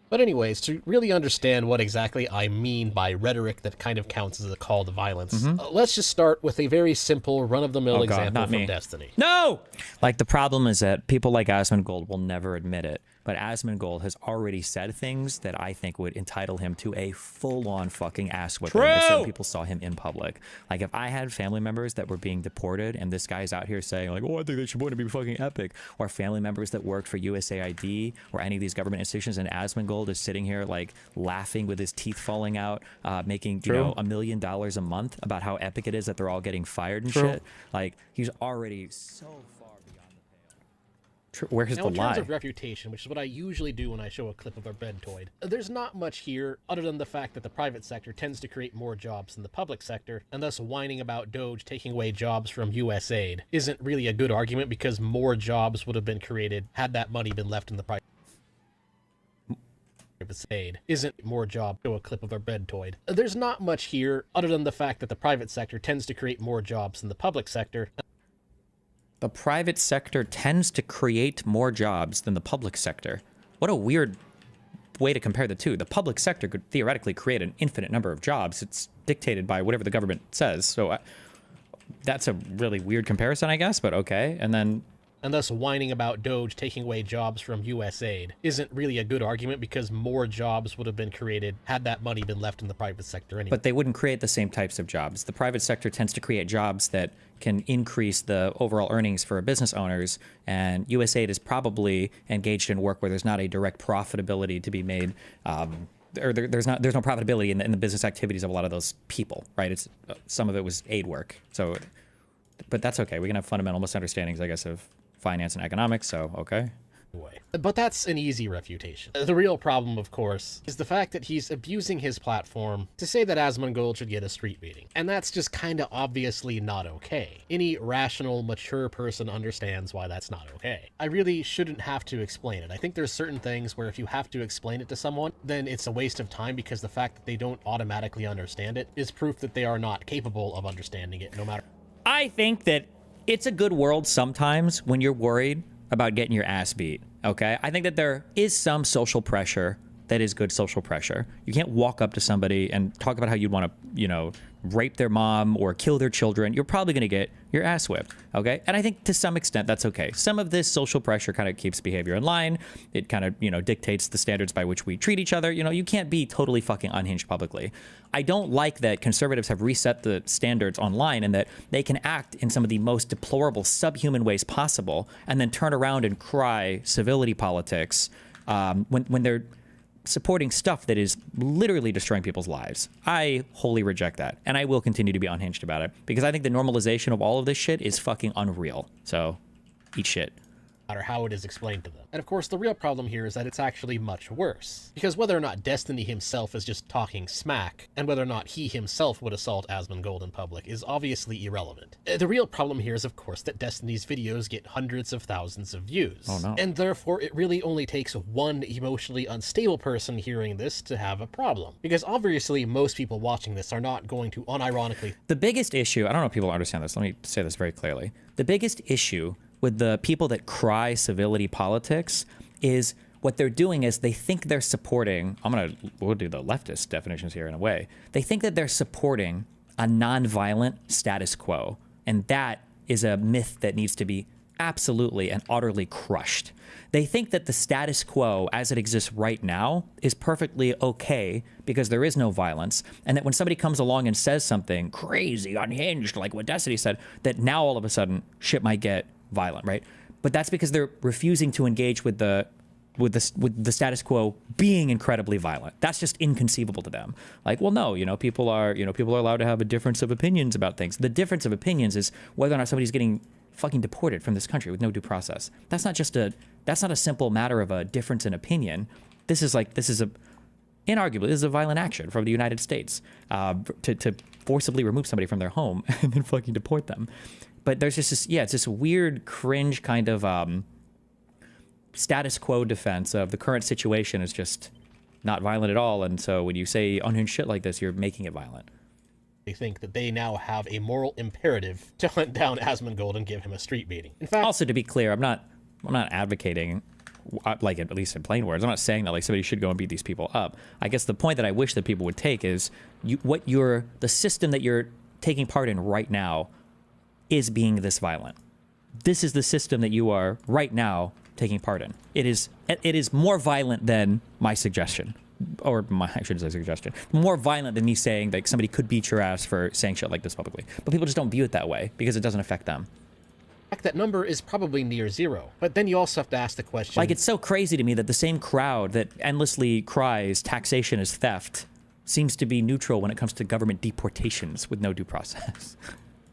But anyways, to really understand what exactly I mean by rhetoric that kind of counts as a call to violence, let's just start with a very simple run-of-the-mill example from Destiny. No! Like, the problem is that people like Asmongold will never admit it, but Asmongold has already said things that I think would entitle him to a full-on fucking ass whipping if certain people saw him in public. Like, if I had family members that were being deported and this guy's out here saying, like, oh, I think they should want to be fucking epic, or family members that worked for USAID or any of these government institutions, and Asmongold is sitting here, like, laughing with his teeth falling out, making, you know, $1 million a month about how epic it is that they're all getting fired and shit. Like, he's already so far beyond the pale. Where's the In lie? terms of reputation, which is what I usually do when I show a clip of a Bedtoid, there's not much here other than the fact that the private sector tends to create more jobs than the public sector, and thus whining about Doge taking away jobs from US aid isn't really a good argument because more jobs would have been created had that money been left in the private aid. Isn't more job show a clip of a Bedtoid. There's not much here other than the fact that the private sector tends to create more jobs than the public sector. The private sector tends to create more jobs than the public sector. What a weird way to compare the two. The public sector could theoretically create an infinite number of jobs. It's dictated by whatever the government says. So that's a really weird comparison, I guess, but okay. And then and thus whining about Doge taking away jobs from US aid isn't really a good argument because more jobs would have been created had that money been left in the private sector anyway. But they wouldn't create the same types of jobs. The private sector tends to create jobs that can increase the overall earnings for business owners, and USAID is probably engaged in work where there's not a direct profitability to be made, or there's no profitability in the business activities of a lot of those people, right? It's some of it was aid work. So, but that's okay. We can have fundamental misunderstandings, I guess, of finance and economics. So, okay. But that's an easy refutation. The real problem, of course, is the fact that he's abusing his platform to say that Asmongold should get a street meeting. And that's just kinda obviously not okay. Any rational, mature person understands why that's not okay. I really shouldn't have to explain it. I think there's certain things where if you have to explain it to someone, then it's a waste of time because the fact that they don't automatically understand it is proof that they are not capable of understanding it, no matter. I think that it's a good world sometimes when you're worried about getting your ass beat, okay? I think that there is some social pressure that is good social pressure. You can't walk up to somebody and talk about how you'd want to, rape their mom or kill their children. You're probably going to get your ass whipped, okay? And I think to some extent that's okay. Some of this social pressure kind of keeps behavior in line. It kind of, dictates the standards by which we treat each other. You can't be totally fucking unhinged publicly. I don't like that conservatives have reset the standards online and that they can act in some of the most deplorable, subhuman ways possible and then turn around and cry civility politics when they're supporting stuff that is literally destroying people's lives. I wholly reject that. And I will continue to be unhinged about it because I think the normalization of all of this shit is fucking unreal. So eat shit. Matter how it is explained to them. And of course, the real problem here is that it's actually much worse. Because whether or not Destiny himself is just talking smack, and whether or not he himself would assault Asmongold in public is obviously irrelevant. The real problem here is, of course, that Destiny's videos get hundreds of thousands of views. Oh no. And therefore, it really only takes one emotionally unstable person hearing this to have a problem. Because obviously, most people watching this are not going to unironically... The biggest issue, I don't know if people understand this, let me say this very clearly. The biggest issue with the people that cry civility politics is what they're doing is they think they're supporting, we'll do the leftist definitions here in a way. They think that they're supporting a nonviolent status quo. And that is a myth that needs to be absolutely and utterly crushed. They think that the status quo as it exists right now is perfectly okay because there is no violence. And that when somebody comes along and says something crazy, unhinged, like what Destiny said, that now all of a sudden shit might get violent, right? But that's because they're refusing to engage with the status quo being incredibly violent. That's just inconceivable to them. Like, well, no, people are allowed to have a difference of opinions about things. The difference of opinions is whether or not somebody's getting fucking deported from this country with no due process. That's not a simple matter of a difference in opinion. Inarguably, this is a violent action from the United States to forcibly remove somebody from their home and then fucking deport them. But there's just this, it's this weird, cringe kind of status quo defense of the current situation is just not violent at all. And so when you say unhinged shit like this, you're making it violent. They think that they now have a moral imperative to hunt down Asmongold and give him a street meeting. In fact, also to be clear, I'm not advocating, like at least in plain words, I'm not saying that like somebody should go and beat these people up. I guess the point that I wish that people would take is the system that you're taking part in right now is being this violent. This is the system that you are right now taking part in. It is more violent than my suggestion. Or I shouldn't say suggestion. More violent than me saying that somebody could beat your ass for saying shit like this publicly. But people just don't view it that way because it doesn't affect them. That number is probably near zero. But then you also have to ask the question... Like, it's so crazy to me that the same crowd that endlessly cries taxation is theft seems to be neutral when it comes to government deportations with no due process.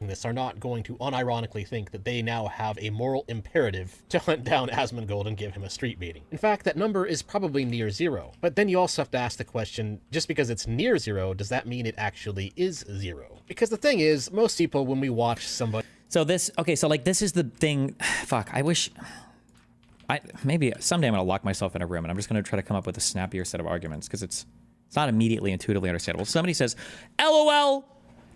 This are not going to unironically think that they now have a moral imperative to hunt down Asmongold and give him a street meeting. In fact, that number is probably near zero. But then you also have to ask the question, just because it's near zero, does that mean it actually is zero? Because the thing is, most people, when we watch somebody... So this is the thing, fuck, maybe someday I'm gonna lock myself in a room and I'm just gonna try to come up with a snappier set of arguments because it's not immediately intuitively understandable. Somebody says, LOL,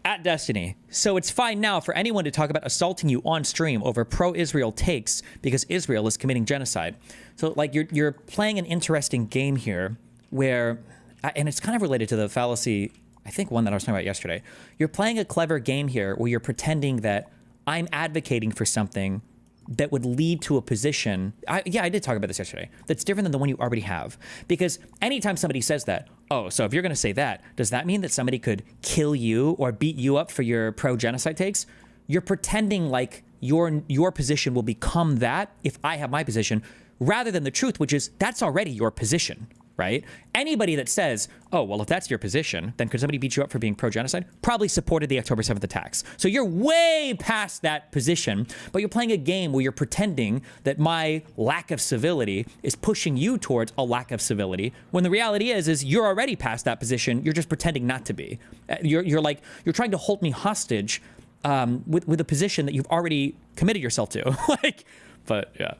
at Destiny. So it's fine now for anyone to talk about assaulting you on stream over pro-Israel takes because Israel is committing genocide. So like you're playing an interesting game here where, and it's kind of related to the fallacy, I think one that I was talking about yesterday. You're playing a clever game here where you're pretending that I'm advocating for something that would lead to a position. I did talk about this yesterday. That's different than the one you already have. Because anytime somebody says that, oh, so if you're going to say that, does that mean that somebody could kill you or beat you up for your pro-genocide takes? You're pretending like your position will become that if I have my position, rather than the truth, which is that's already your position, right? Anybody that says, oh, well, if that's your position, then could somebody beat you up for being pro-genocide? Probably supported the October 7th attacks. So you're way past that position, but you're playing a game where you're pretending that my lack of civility is pushing you towards a lack of civility, when the reality is you're already past that position. You're just pretending not to be. You're trying to hold me hostage with a position that you've already committed yourself to. But yeah.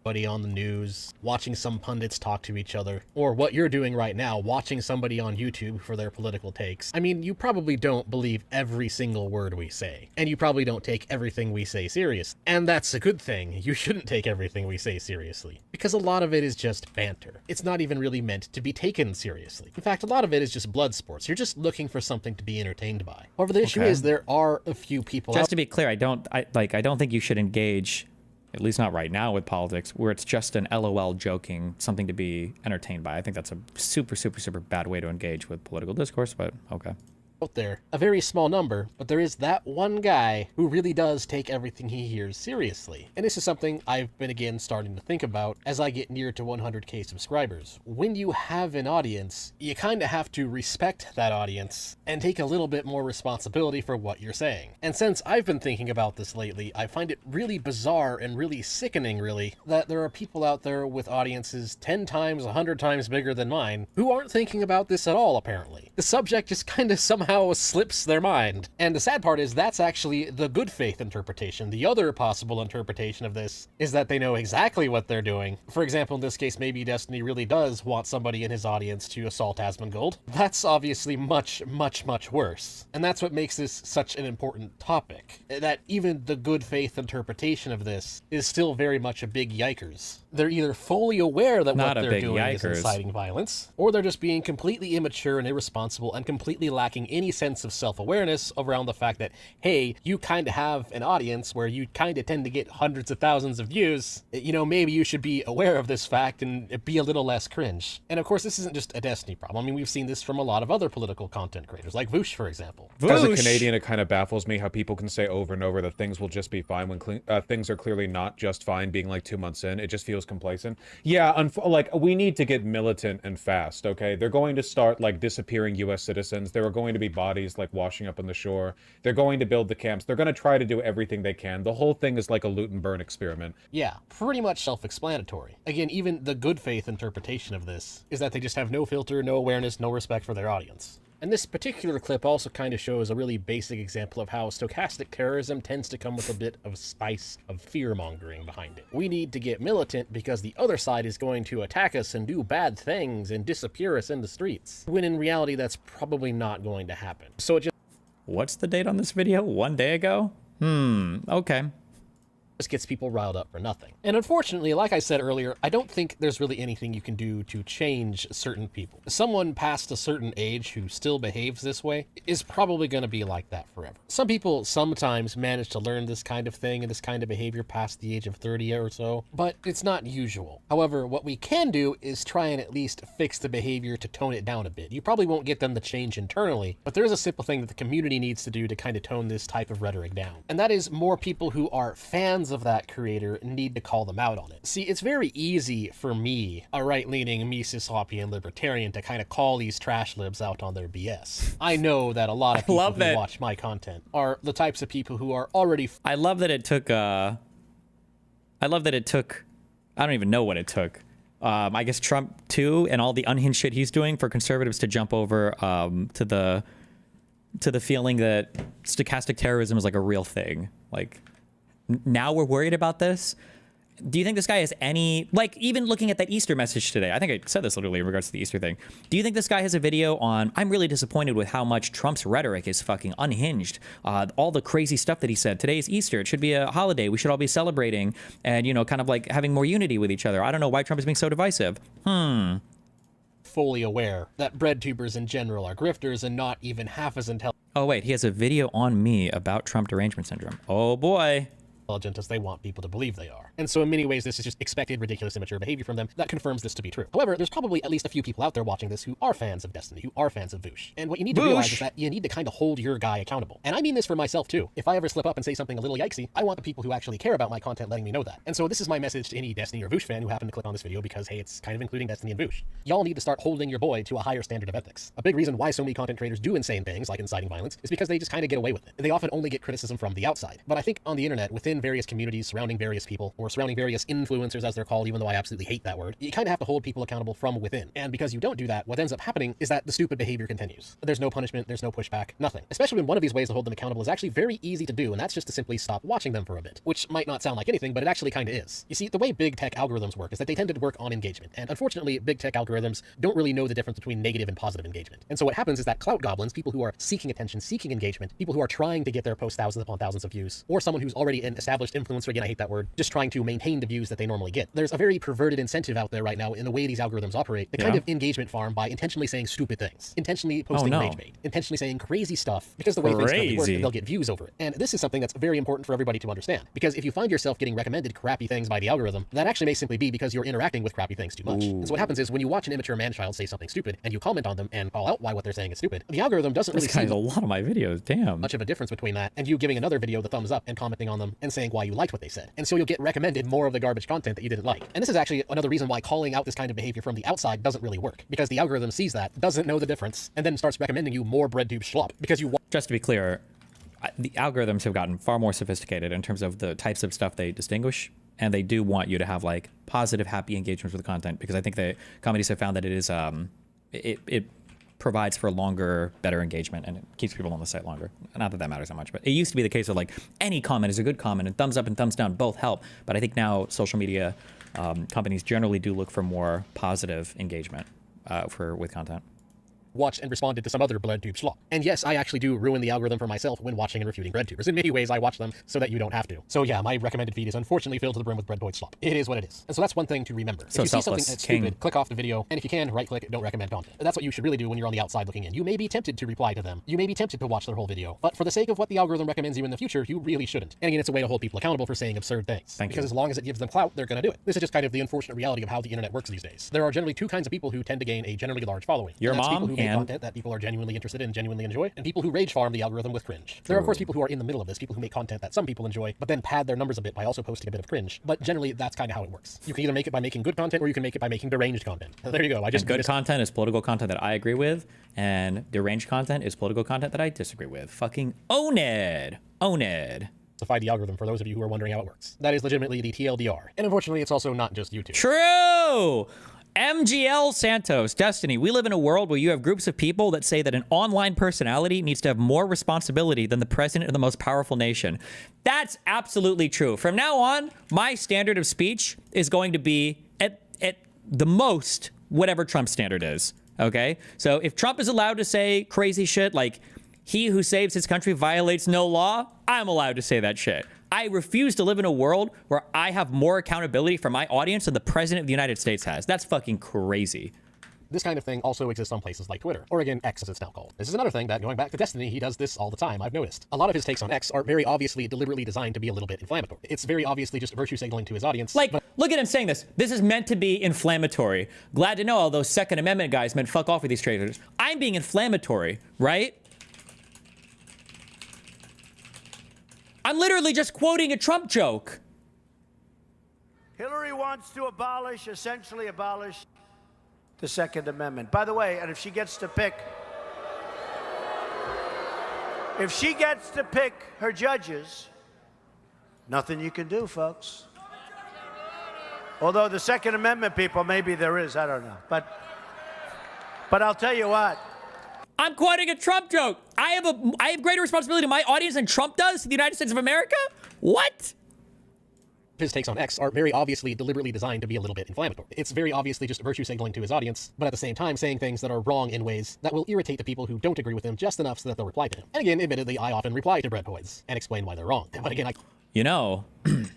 On the news, watching some pundits talk to each other, or what you're doing right now, watching somebody on YouTube for their political takes. I mean, you probably don't believe every single word we say, and you probably don't take everything we say serious. And that's a good thing. You shouldn't take everything we say seriously, because a lot of it is just banter. It's not even really meant to be taken seriously. In fact, a lot of it is just blood sports. You're just looking for something to be entertained by. However, the issue is there are a few people Just to be clear, I don't think you should engage, at least not right now, with politics where it's just an LOL joking, something to be entertained by. I think that's a super, super, super bad way to engage with political discourse, but okay. Out there, a very small number, but there is that one guy who really does take everything he hears seriously. And this is something I've been again starting to think about as I get near to 100k subscribers. When you have an audience, you kind of have to respect that audience and take a little bit more responsibility for what you're saying. And since I've been thinking about this lately, I find it really bizarre and really sickening, really, that there are people out there with audiences 10 times, 100 times bigger than mine who aren't thinking about this at all, apparently. The subject just kind of somehow slips their mind. And the sad part is that's actually the good faith interpretation. The other possible interpretation of this is that they know exactly what they're doing. For example, in this case, maybe Destiny really does want somebody in his audience to assault Asmongold. That's obviously much, much, much worse. And that's what makes this such an important topic. That even the good faith interpretation of this is still very much a big yikers. They're either fully aware that what they're doing is inciting violence, or they're just being completely immature and irresponsible and completely lacking any sense of self-awareness around the fact that, hey, you kind of have an audience where you kind of tend to get hundreds of thousands of views. You know, maybe you should be aware of this fact and be a little less cringe. And of course, this isn't just a Destiny problem. I mean, we've seen this from a lot of other political content creators, like Voosh, for example. As a Canadian, it kind of baffles me how people can say over and over that things will just be fine when things are clearly not just fine being like 2 months in. It just feels complacent. Yeah, like, we need to get militant and fast, okay? They're going to start, like, disappearing U.S. citizens. There are going to be bodies, like, washing up on the shore. They're going to build the camps. They're going to try to do everything they can. The whole thing is like a loot and burn experiment. Yeah, pretty much self-explanatory. Again, even the good faith interpretation of this is that they just have no filter, no awareness, no respect for their audience. And this particular clip also kind of shows a really basic example of how stochastic terrorism tends to come with a bit of spice of fear-mongering behind it. We need to get militant because the other side is going to attack us and do bad things and disappear us in the streets, when in reality that's probably not going to happen. So it just... What's the date on this video? 1 day ago? Okay. Just gets people riled up for nothing. And unfortunately, like I said earlier, I don't think there's really anything you can do to change certain people. Someone past a certain age who still behaves this way is probably going to be like that forever. Some people sometimes manage to learn this kind of thing and this kind of behavior past the age of 30 or so, but it's not usual. However, what we can do is try and at least fix the behavior to tone it down a bit. You probably won't get them to change internally, but there is a simple thing that the community needs to do to kind of tone this type of rhetoric down. And that is more people who are fans of that creator need to call them out on it. See, it's very easy for me, a right-leaning Mises-Hopian libertarian, to kind of call these trash libs out on their BS. I know that a lot of people who watch my content are the types of people who are already... I love that it took, I don't even know what it took. I guess Trump too, and all the unhinged shit he's doing for conservatives to jump over to the feeling that stochastic terrorism is like a real thing. Like, now we're worried about this. Do you think this guy has any, like, even looking at that Easter message today, I think I said this literally in regards to the Easter thing. Do you think this guy has a video on, I'm really disappointed with how much Trump's rhetoric is fucking unhinged. All the crazy stuff that he said. Today is Easter. It should be a holiday. We should all be celebrating and, you know, kind of like having more unity with each other. I don't know why Trump is being so divisive. Fully aware that bread tubers in general are grifters and not even half as intelligent. Oh, wait, he has a video on me about Trump derangement syndrome. Oh, boy. intelligent as they want people to believe they are. And so in many ways, this is just expected, ridiculous, immature behavior from them that confirms this to be true. However, there's probably at least a few people out there watching this who are fans of Destiny, who are fans of Voosh. And what you need to realize is that you need to kind of hold your guy accountable. And I mean this for myself too. If I ever slip up and say something a little yikesy, I want the people who actually care about my content letting me know that. And so this is my message to any Destiny or Voosh fan who happened to click on this video because, hey, it's kind of including Destiny and Voosh. Y'all need to start holding your boy to a higher standard of ethics. A big reason why so many content creators do insane things like inciting violence is because they just kind of get away with it. They often only get criticism from the outside. But I think on the internet, within various communities surrounding various people, or surrounding various influencers as they're called, even though I absolutely hate that word, you kind of have to hold people accountable from within. And because you don't do that, what ends up happening is that the stupid behavior continues. There's no punishment, there's no pushback, nothing. Especially when one of these ways to hold them accountable is actually very easy to do, and that's just to simply stop watching them for a bit. Which might not sound like anything, but it actually kind of is. You see, the way big tech algorithms work is that they tend to work on engagement. And unfortunately, big tech algorithms don't really know the difference between negative and positive engagement. And so what happens is that clout goblins, people who are seeking attention, seeking engagement, people who are trying to get their post thousands upon thousands of views, or someone who's already an established influencer, again, I hate that word, just trying to maintain the views that they normally get. There's a very perverted incentive out there right now in the way these algorithms operate, the kind of engagement farm by intentionally saying stupid things, intentionally posting rage bait, intentionally saying crazy stuff, because the way things currently work, they'll get views over it. And this is something that's very important for everybody to understand, because if you find yourself getting recommended crappy things by the algorithm, that actually may simply be because you're interacting with crappy things too much. And so what happens is when you watch an immature man-child say something stupid and you comment on them and call out why what they're saying is stupid, the algorithm doesn't really see a lot of my videos, damn. Much of a difference between that and you giving another video the thumbs up and commenting on them and saying why you liked what they said. And so you'll get recommended more of the garbage content that you didn't like. And this is actually another reason why calling out this kind of behavior from the outside doesn't really work, because the algorithm sees that, doesn't know the difference, and then starts recommending you more breadtube schlop because you want. Just to be clear, the algorithms have gotten far more sophisticated in terms of the types of stuff they distinguish, and they do want you to have like positive, happy engagements with the content, because I think the comedies have found that it is it provides for longer, better engagement, and it keeps people on the site longer. Not that that matters that much, but it used to be the case of like any comment is a good comment, and thumbs up and thumbs down both help. But I think now social media companies generally do look for more positive engagement with content. Watched and responded to some other BreadTube slop. And yes, I actually do ruin the algorithm for myself when watching and refuting BreadTubers. In many ways, I watch them so that you don't have to. So yeah, my recommended feed is unfortunately filled to the brim with BreadTube slop. It is what it is. And so that's one thing to remember. So if you see something selfless, that's king. stupid, click off the video, and if you can, right-click, don't recommend content. That's what you should really do when you're on the outside looking in. You may be tempted to reply to them. You may be tempted to watch their whole video, but for the sake of what the algorithm recommends you in the future, you really shouldn't. And again, it's a way to hold people accountable for saying absurd things. Because as long as it gives them clout, they're going to do it. This is just kind of the unfortunate reality of how the internet works these days. There are generally two kinds of people who tend to gain a generally large following. Your And that's mom people who make and- content that people are genuinely interested in, genuinely enjoy, and people who rage farm the algorithm with cringe. There are of course people who are in the middle of this, people who make content that some people enjoy, but then pad their numbers a bit by also posting a bit of cringe. But generally, that's kind of how it works. You can either make it by making good content, or you can make it by making deranged content. There you go. I just And good content is political content that I agree with, and deranged content is political content that I disagree with. Fucking own it. Own it. Defy the algorithm for those of you who are wondering how it works. That is legitimately the TLDR. And unfortunately, it's also not just YouTube. True! MGL Santos, Destiny, we live in a world where you have groups of people that say that an online personality needs to have more responsibility than the president of the most powerful nation. That's absolutely true. From now on, my standard of speech is going to be at the most whatever Trump's standard is, okay? So if Trump is allowed to say crazy shit like, he who saves his country violates no law, I'm allowed to say that shit. I refuse to live in a world where I have more accountability for my audience than the president of the United States has. That's fucking crazy. This kind of thing also exists on places like Twitter, or again, X as it's now called. This is another thing that, going back to Destiny, he does this all the time, I've noticed. A lot of his takes on X are very obviously deliberately designed to be a little bit inflammatory. It's very obviously just virtue signaling to his audience. Like, look at him saying this. This is meant to be inflammatory. Glad to know all those Second Amendment guys meant fuck off with these traitors. I'm being inflammatory, right? I'm literally just quoting a Trump joke. Hillary wants to essentially abolish the Second Amendment. By the way, and if she gets to pick her judges, nothing you can do, folks. Although the Second Amendment people, maybe there is, I don't know. But I'll tell you what. I'm quoting a Trump joke. I have greater responsibility to my audience than Trump does to the United States of America? What? His takes on X are very obviously deliberately designed to be a little bit inflammatory. It's very obviously just virtue signaling to his audience, but at the same time saying things that are wrong in ways that will irritate the people who don't agree with him just enough so that they'll reply to him. And again, admittedly, I often reply to breadpoids and explain why they're wrong. But again, You know, I'm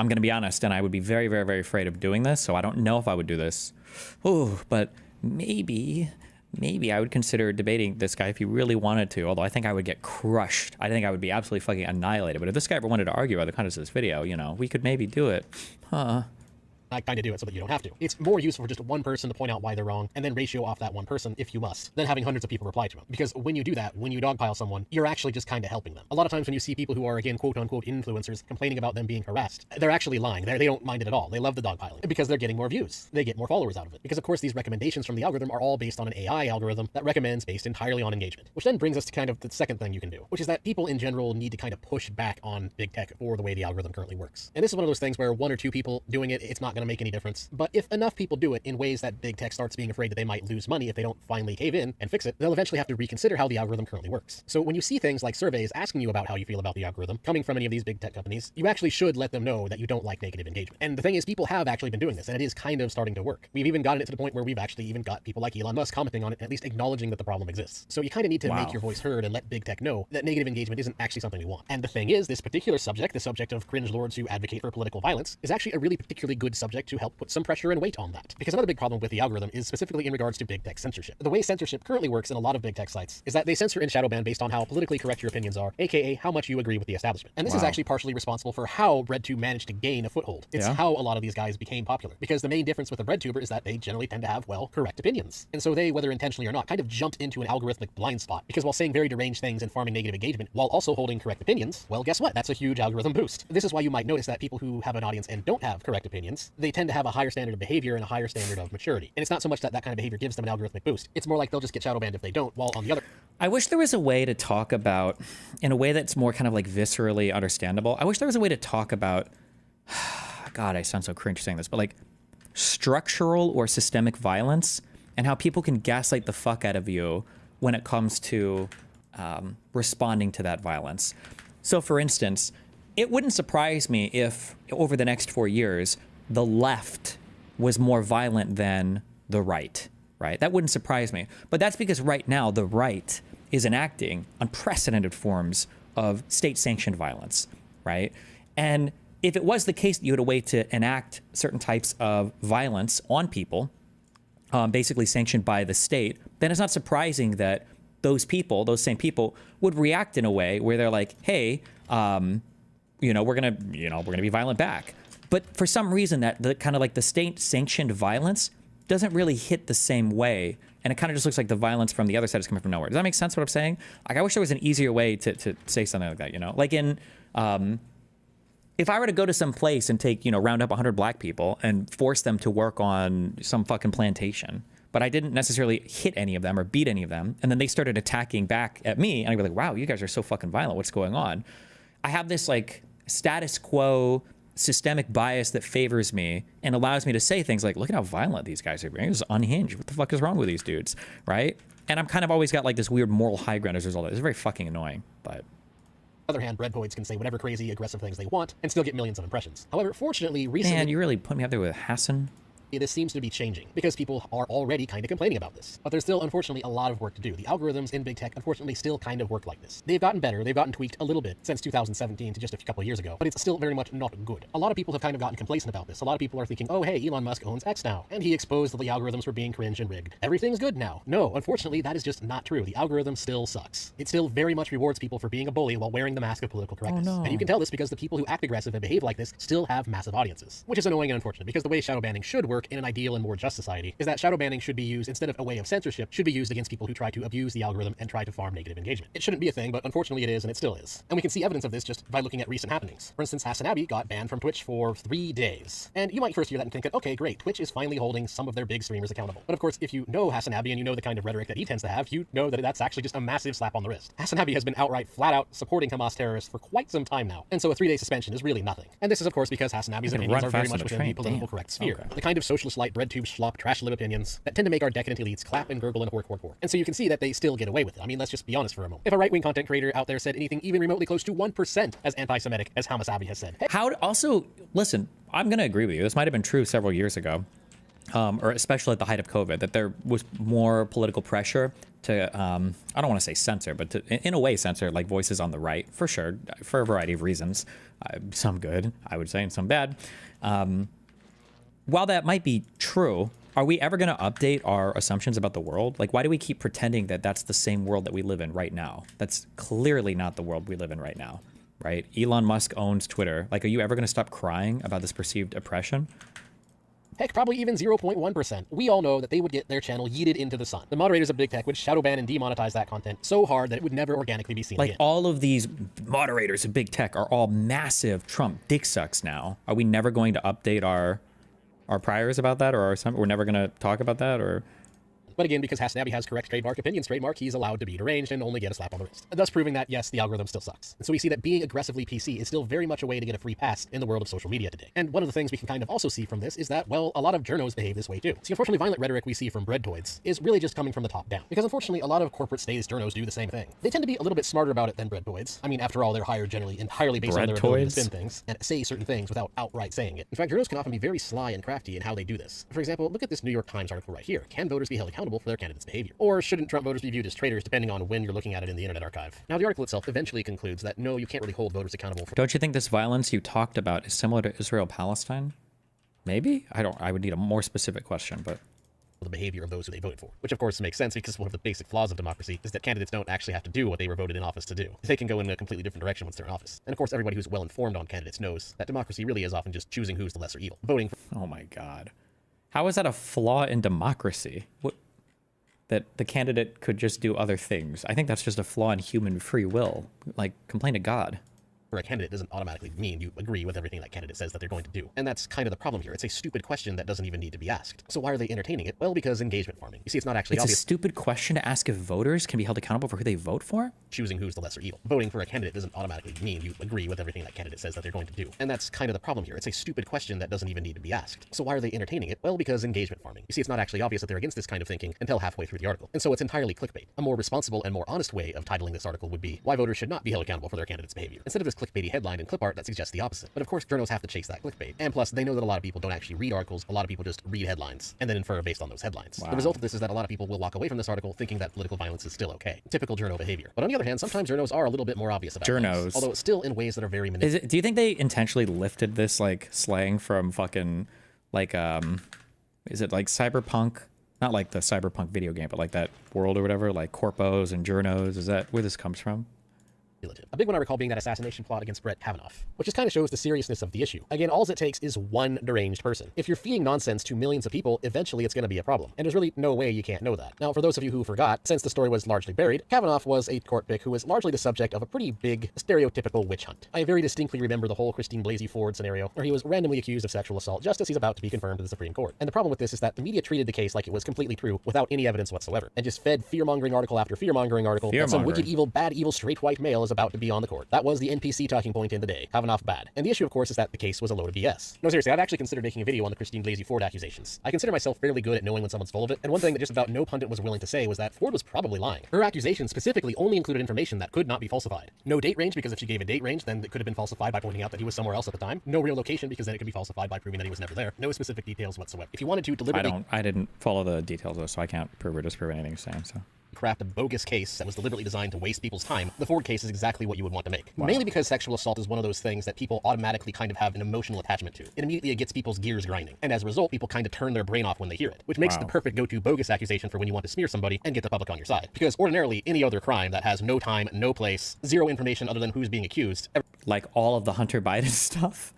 going to be honest, and I would be very, very, very afraid of doing this, so I don't know if I would do this. Ooh, but maybe maybe I would consider debating this guy if he really wanted to, although I think I would get crushed. I think I would be absolutely fucking annihilated. But if this guy ever wanted to argue about the contents of this video, you know, we could maybe do it. Huh. I kind of do it so that you don't have to. It's more useful for just one person to point out why they're wrong, and then ratio off that one person if you must, than having hundreds of people reply to them. Because when you do that, when you dogpile someone, you're actually just kind of helping them. A lot of times when you see people who are, again, quote-unquote influencers complaining about them being harassed, they're actually lying. They don't mind it at all. They love the dogpiling because they're getting more views. They get more followers out of it. Because, of course, these recommendations from the algorithm are all based on an AI algorithm that recommends based entirely on engagement. Which then brings us to kind of the second thing you can do, which is that people in general need to kind of push back on big tech for the way the algorithm currently works. And this is one of those things where one or two people doing it, it's not going to make any difference. But if enough people do it in ways that big tech starts being afraid that they might lose money if they don't finally cave in and fix it, they'll eventually have to reconsider how the algorithm currently works. So when you see things like surveys asking you about how you feel about the algorithm coming from any of these big tech companies, you actually should let them know that you don't like negative engagement. And the thing is, people have actually been doing this, and it is kind of starting to work. We've even gotten it to the point where we've actually even got people like Elon Musk commenting on it, at least acknowledging that the problem exists. So you kind of need to make your voice heard and let big tech know that negative engagement isn't actually something we want. And the thing is, this particular subject, the subject of cringe lords who advocate for political violence, is actually a really particularly good subject to help put some pressure and weight on that. Because another big problem with the algorithm is specifically in regards to big tech censorship. The way censorship currently works in a lot of big tech sites is that they censor and shadow ban based on how politically correct your opinions are, aka how much you agree with the establishment. And this is actually partially responsible for how BreadTube managed to gain a foothold. It's how a lot of these guys became popular. Because the main difference with a BreadTuber is that they generally tend to have, well, correct opinions. And so they, whether intentionally or not, kind of jumped into an algorithmic blind spot. Because while saying very deranged things and farming negative engagement while also holding correct opinions, well, guess what? That's a huge algorithm boost. This is why you might notice that people who have an audience and don't have correct opinions, they tend to have a higher standard of behavior and a higher standard of maturity. And it's not so much that that kind of behavior gives them an algorithmic boost. It's more like they'll just get shadow banned if they don't, while on the other... I wish there was a way to talk about, in a way that's more kind of like viscerally understandable, I wish there was a way to talk about, God, I sound so cringe saying this, but like structural or systemic violence and how people can gaslight the fuck out of you when it comes to responding to that violence. So for instance, it wouldn't surprise me if over the next 4 years, the left was more violent than the right, right? That wouldn't surprise me. But that's because right now the right is enacting unprecedented forms of state-sanctioned violence, right? And if it was the case that you had a way to enact certain types of violence on people, basically sanctioned by the state, then it's not surprising that those people, those same people, would react in a way where they're like, hey, we're gonna be violent back. But for some reason, that the kind of like the state-sanctioned violence doesn't really hit the same way, and it kind of just looks like the violence from the other side is coming from nowhere. Does that make sense? What I'm saying? Like, I wish there was an easier way to say something like that. You know, like in if I were to go to some place and take round up 100 black people and force them to work on some fucking plantation, but I didn't necessarily hit any of them or beat any of them, and then they started attacking back at me, and I'd be like, wow, you guys are so fucking violent. What's going on? I have this like status quo systemic bias that favors me and allows me to say things like, look at how violent these guys are being. This is unhinged. What the fuck is wrong with these dudes, right? And I'm kind of always got like this weird moral high ground as a result of it. It's very fucking annoying, but... On the other hand, breadpoids can say whatever crazy, aggressive things they want and still get millions of impressions. However, fortunately, recently... Man, you really put me up there with Hassan. This seems to be changing because people are already kind of complaining about this. But there's still, unfortunately, a lot of work to do. The algorithms in big tech, unfortunately, still kind of work like this. They've gotten better, they've gotten tweaked a little bit since 2017 to just a couple of years ago, but it's still very much not good. A lot of people have kind of gotten complacent about this. A lot of people are thinking, oh, hey, Elon Musk owns X now, and he exposed the algorithms for being cringe and rigged. Everything's good now. No, unfortunately, that is just not true. The algorithm still sucks. It still very much rewards people for being a bully while wearing the mask of political correctness. Oh, no. And you can tell this because the people who act aggressive and behave like this still have massive audiences, which is annoying and unfortunate because the way shadow banning should work in an ideal and more just society is that shadow banning should be used instead of a way of censorship, should be used against people who try to abuse the algorithm and try to farm negative engagement. It shouldn't be a thing, but unfortunately it is, and it still is. And we can see evidence of this just by looking at recent happenings. For instance, Hassan Abbey got banned from Twitch for 3 days. And you might first hear that and think that, okay, great, Twitch is finally holding some of their big streamers accountable. But of course, if you know Hassan Abbey and you know the kind of rhetoric that he tends to have, you know that that's actually just a massive slap on the wrist. Hassan Abbey has been outright flat out supporting Hamas terrorists for quite some time now. And so a 3-day suspension is really nothing. And this is of course because Hassan Abbey's opinions are very much within the political correct sphere. Okay. The kind of socialist light breadtube schlop trash lib opinions that tend to make our decadent elites clap and gurgle and hork. And so you can see that they still get away with it. I mean, let's just be honest for a moment. If a right-wing content creator out there said anything even remotely close to 1% as anti-Semitic as Hamas Abbey has said. How also, listen, I'm going to agree with you. This might have been true several years ago, or especially at the height of COVID, that there was more political pressure to, I don't want to say censor, but to, in a way, censor like voices on the right, for sure, for a variety of reasons. Some good, I would say, and some bad. While that might be true, Are we ever going to update our assumptions about the world? Like, why do we keep pretending that that's the same world that we live in right now? That's clearly not the world we live in right now, right? Elon Musk owns Twitter. Like, are you ever going to stop crying about this perceived oppression? Heck, probably even 0.1%. We all know that they would get their channel yeeted into the sun. The moderators of Big Tech would shadow ban and demonetize that content so hard that it would never organically be seen Like, again. all of these moderators of Big Tech are all massive Trump dick sucks now. Are we never going to update our priors about that, or we're never going to talk about that, or... But again, because Hasnabi has correct trademark opinions trademark, he's allowed to be deranged and only get a slap on the wrist. Thus proving that, yes, the algorithm still sucks. And so we see that being aggressively PC is still very much a way to get a free pass in the world of social media today. And one of the things we can kind of also see from this is that, well, a lot of journos behave this way too. See, unfortunately, violent rhetoric we see from breadtoids is really just coming from the top down. Because unfortunately, a lot of corporate statist journos do the same thing. They tend to be a little bit smarter about it than breadtoids. I mean, after all, they're hired generally entirely based on their ability to spin things and say certain things without outright saying it. In fact, journos can often be very sly and crafty in how they do this. For example, look at this New York Times article right here. Can voters be held accountable for their candidates' behavior? Or shouldn't Trump voters be viewed as traitors depending on when you're looking at it in the Internet Archive? Now, the article itself eventually concludes that no, you can't really hold voters accountable for... Don't you think this violence you talked about is similar to Israel-Palestine? Maybe? I would need a more specific question, but... the behavior of those who they voted for. Which of course makes sense because one of the basic flaws of democracy is that candidates don't actually have to do what they were voted in office to do. They can go in a completely different direction once they're in office. And of course everybody who's well informed on candidates knows that democracy really is often just choosing who's the lesser evil. Voting for... Oh my god. How is that a flaw in democracy? What... That the candidate could just do other things. I think that's just a flaw in human free will. Like, complain to God. For a candidate doesn't automatically mean you agree with everything that candidate says that they're going to do. And that's kind of the problem here. It's a stupid question that doesn't even need to be asked. So why are they entertaining it? Well, because engagement farming. You see, it's not actually obvious. It's a stupid question to ask if voters can be held accountable for who they vote for? Choosing who's the lesser evil. Voting for a candidate doesn't automatically mean you agree with everything that candidate says that they're going to do. And that's kind of the problem here. It's a stupid question that doesn't even need to be asked. So why are they entertaining it? Well, because engagement farming. You see, it's not actually obvious that they're against this kind of thinking until halfway through the article. And so it's entirely clickbait. A more responsible and more honest way of titling this article would be why voters should not be held accountable for their candidate's behavior. Instead of this clickbaity headline and clip art that suggests the opposite. But of course, journals have to chase that clickbait. And plus, they know that a lot of people don't actually read articles. A lot of people just read headlines and then infer based on those headlines. Wow. The result of this is that a lot of people will walk away from this article thinking that political violence is still okay. Typical journo behavior. But on the other hand, sometimes journos are a little bit more obvious about things, although it's still in ways that are very manipulative. Do you think they intentionally lifted this like slang from fucking like is it like cyberpunk? Not like the cyberpunk video game, but like that world or whatever, like corpos and journos. Is that where this comes from? A big one I recall being that assassination plot against Brett Kavanaugh, which just kind of shows the seriousness of the issue. Again, all it takes is one deranged person. If you're feeding nonsense to millions of people, eventually it's going to be a problem. And there's really no way you can't know that. Now, for those of you who forgot, since the story was largely buried, Kavanaugh was a court pick who was largely the subject of a pretty big, stereotypical witch hunt. I very distinctly remember the whole Christine Blasey Ford scenario, where he was randomly accused of sexual assault just as he's about to be confirmed to the Supreme Court. And the problem with this is that the media treated the case like it was completely true without any evidence whatsoever, and just fed fear-mongering article after fear-mongering article that some wicked, evil, bad, evil, straight white male is about to be on the court. That was the NPC talking point in the day. Kavanaugh bad. And the issue, of course, is that the case was a load of BS. No, seriously, I've actually considered making a video on the Christine Blasey Ford accusations. I consider myself fairly good at knowing when someone's full of it, and one thing that just about no pundit was willing to say was that Ford was probably lying. Her accusations specifically only included information that could not be falsified. No date range, because if she gave a date range, then it could have been falsified by pointing out that he was somewhere else at the time. No real location, because then it could be falsified by proving that he was never there. No specific details whatsoever. If you wanted to deliberately... I didn't follow the details though, so I can't prove or disprove anything you're saying, so... craft a bogus case that was deliberately designed to waste people's time, the Ford case is exactly what you would want to make. Wow. Mainly because sexual assault is one of those things that people automatically kind of have an emotional attachment to. It immediately gets people's gears grinding. And as a result, people kind of turn their brain off when they hear it, which makes it the perfect go-to bogus accusation for when you want to smear somebody and get the public on your side. Because ordinarily, any other crime that has no time, no place, zero information other than who's being accused... Like all of the Hunter Biden stuff?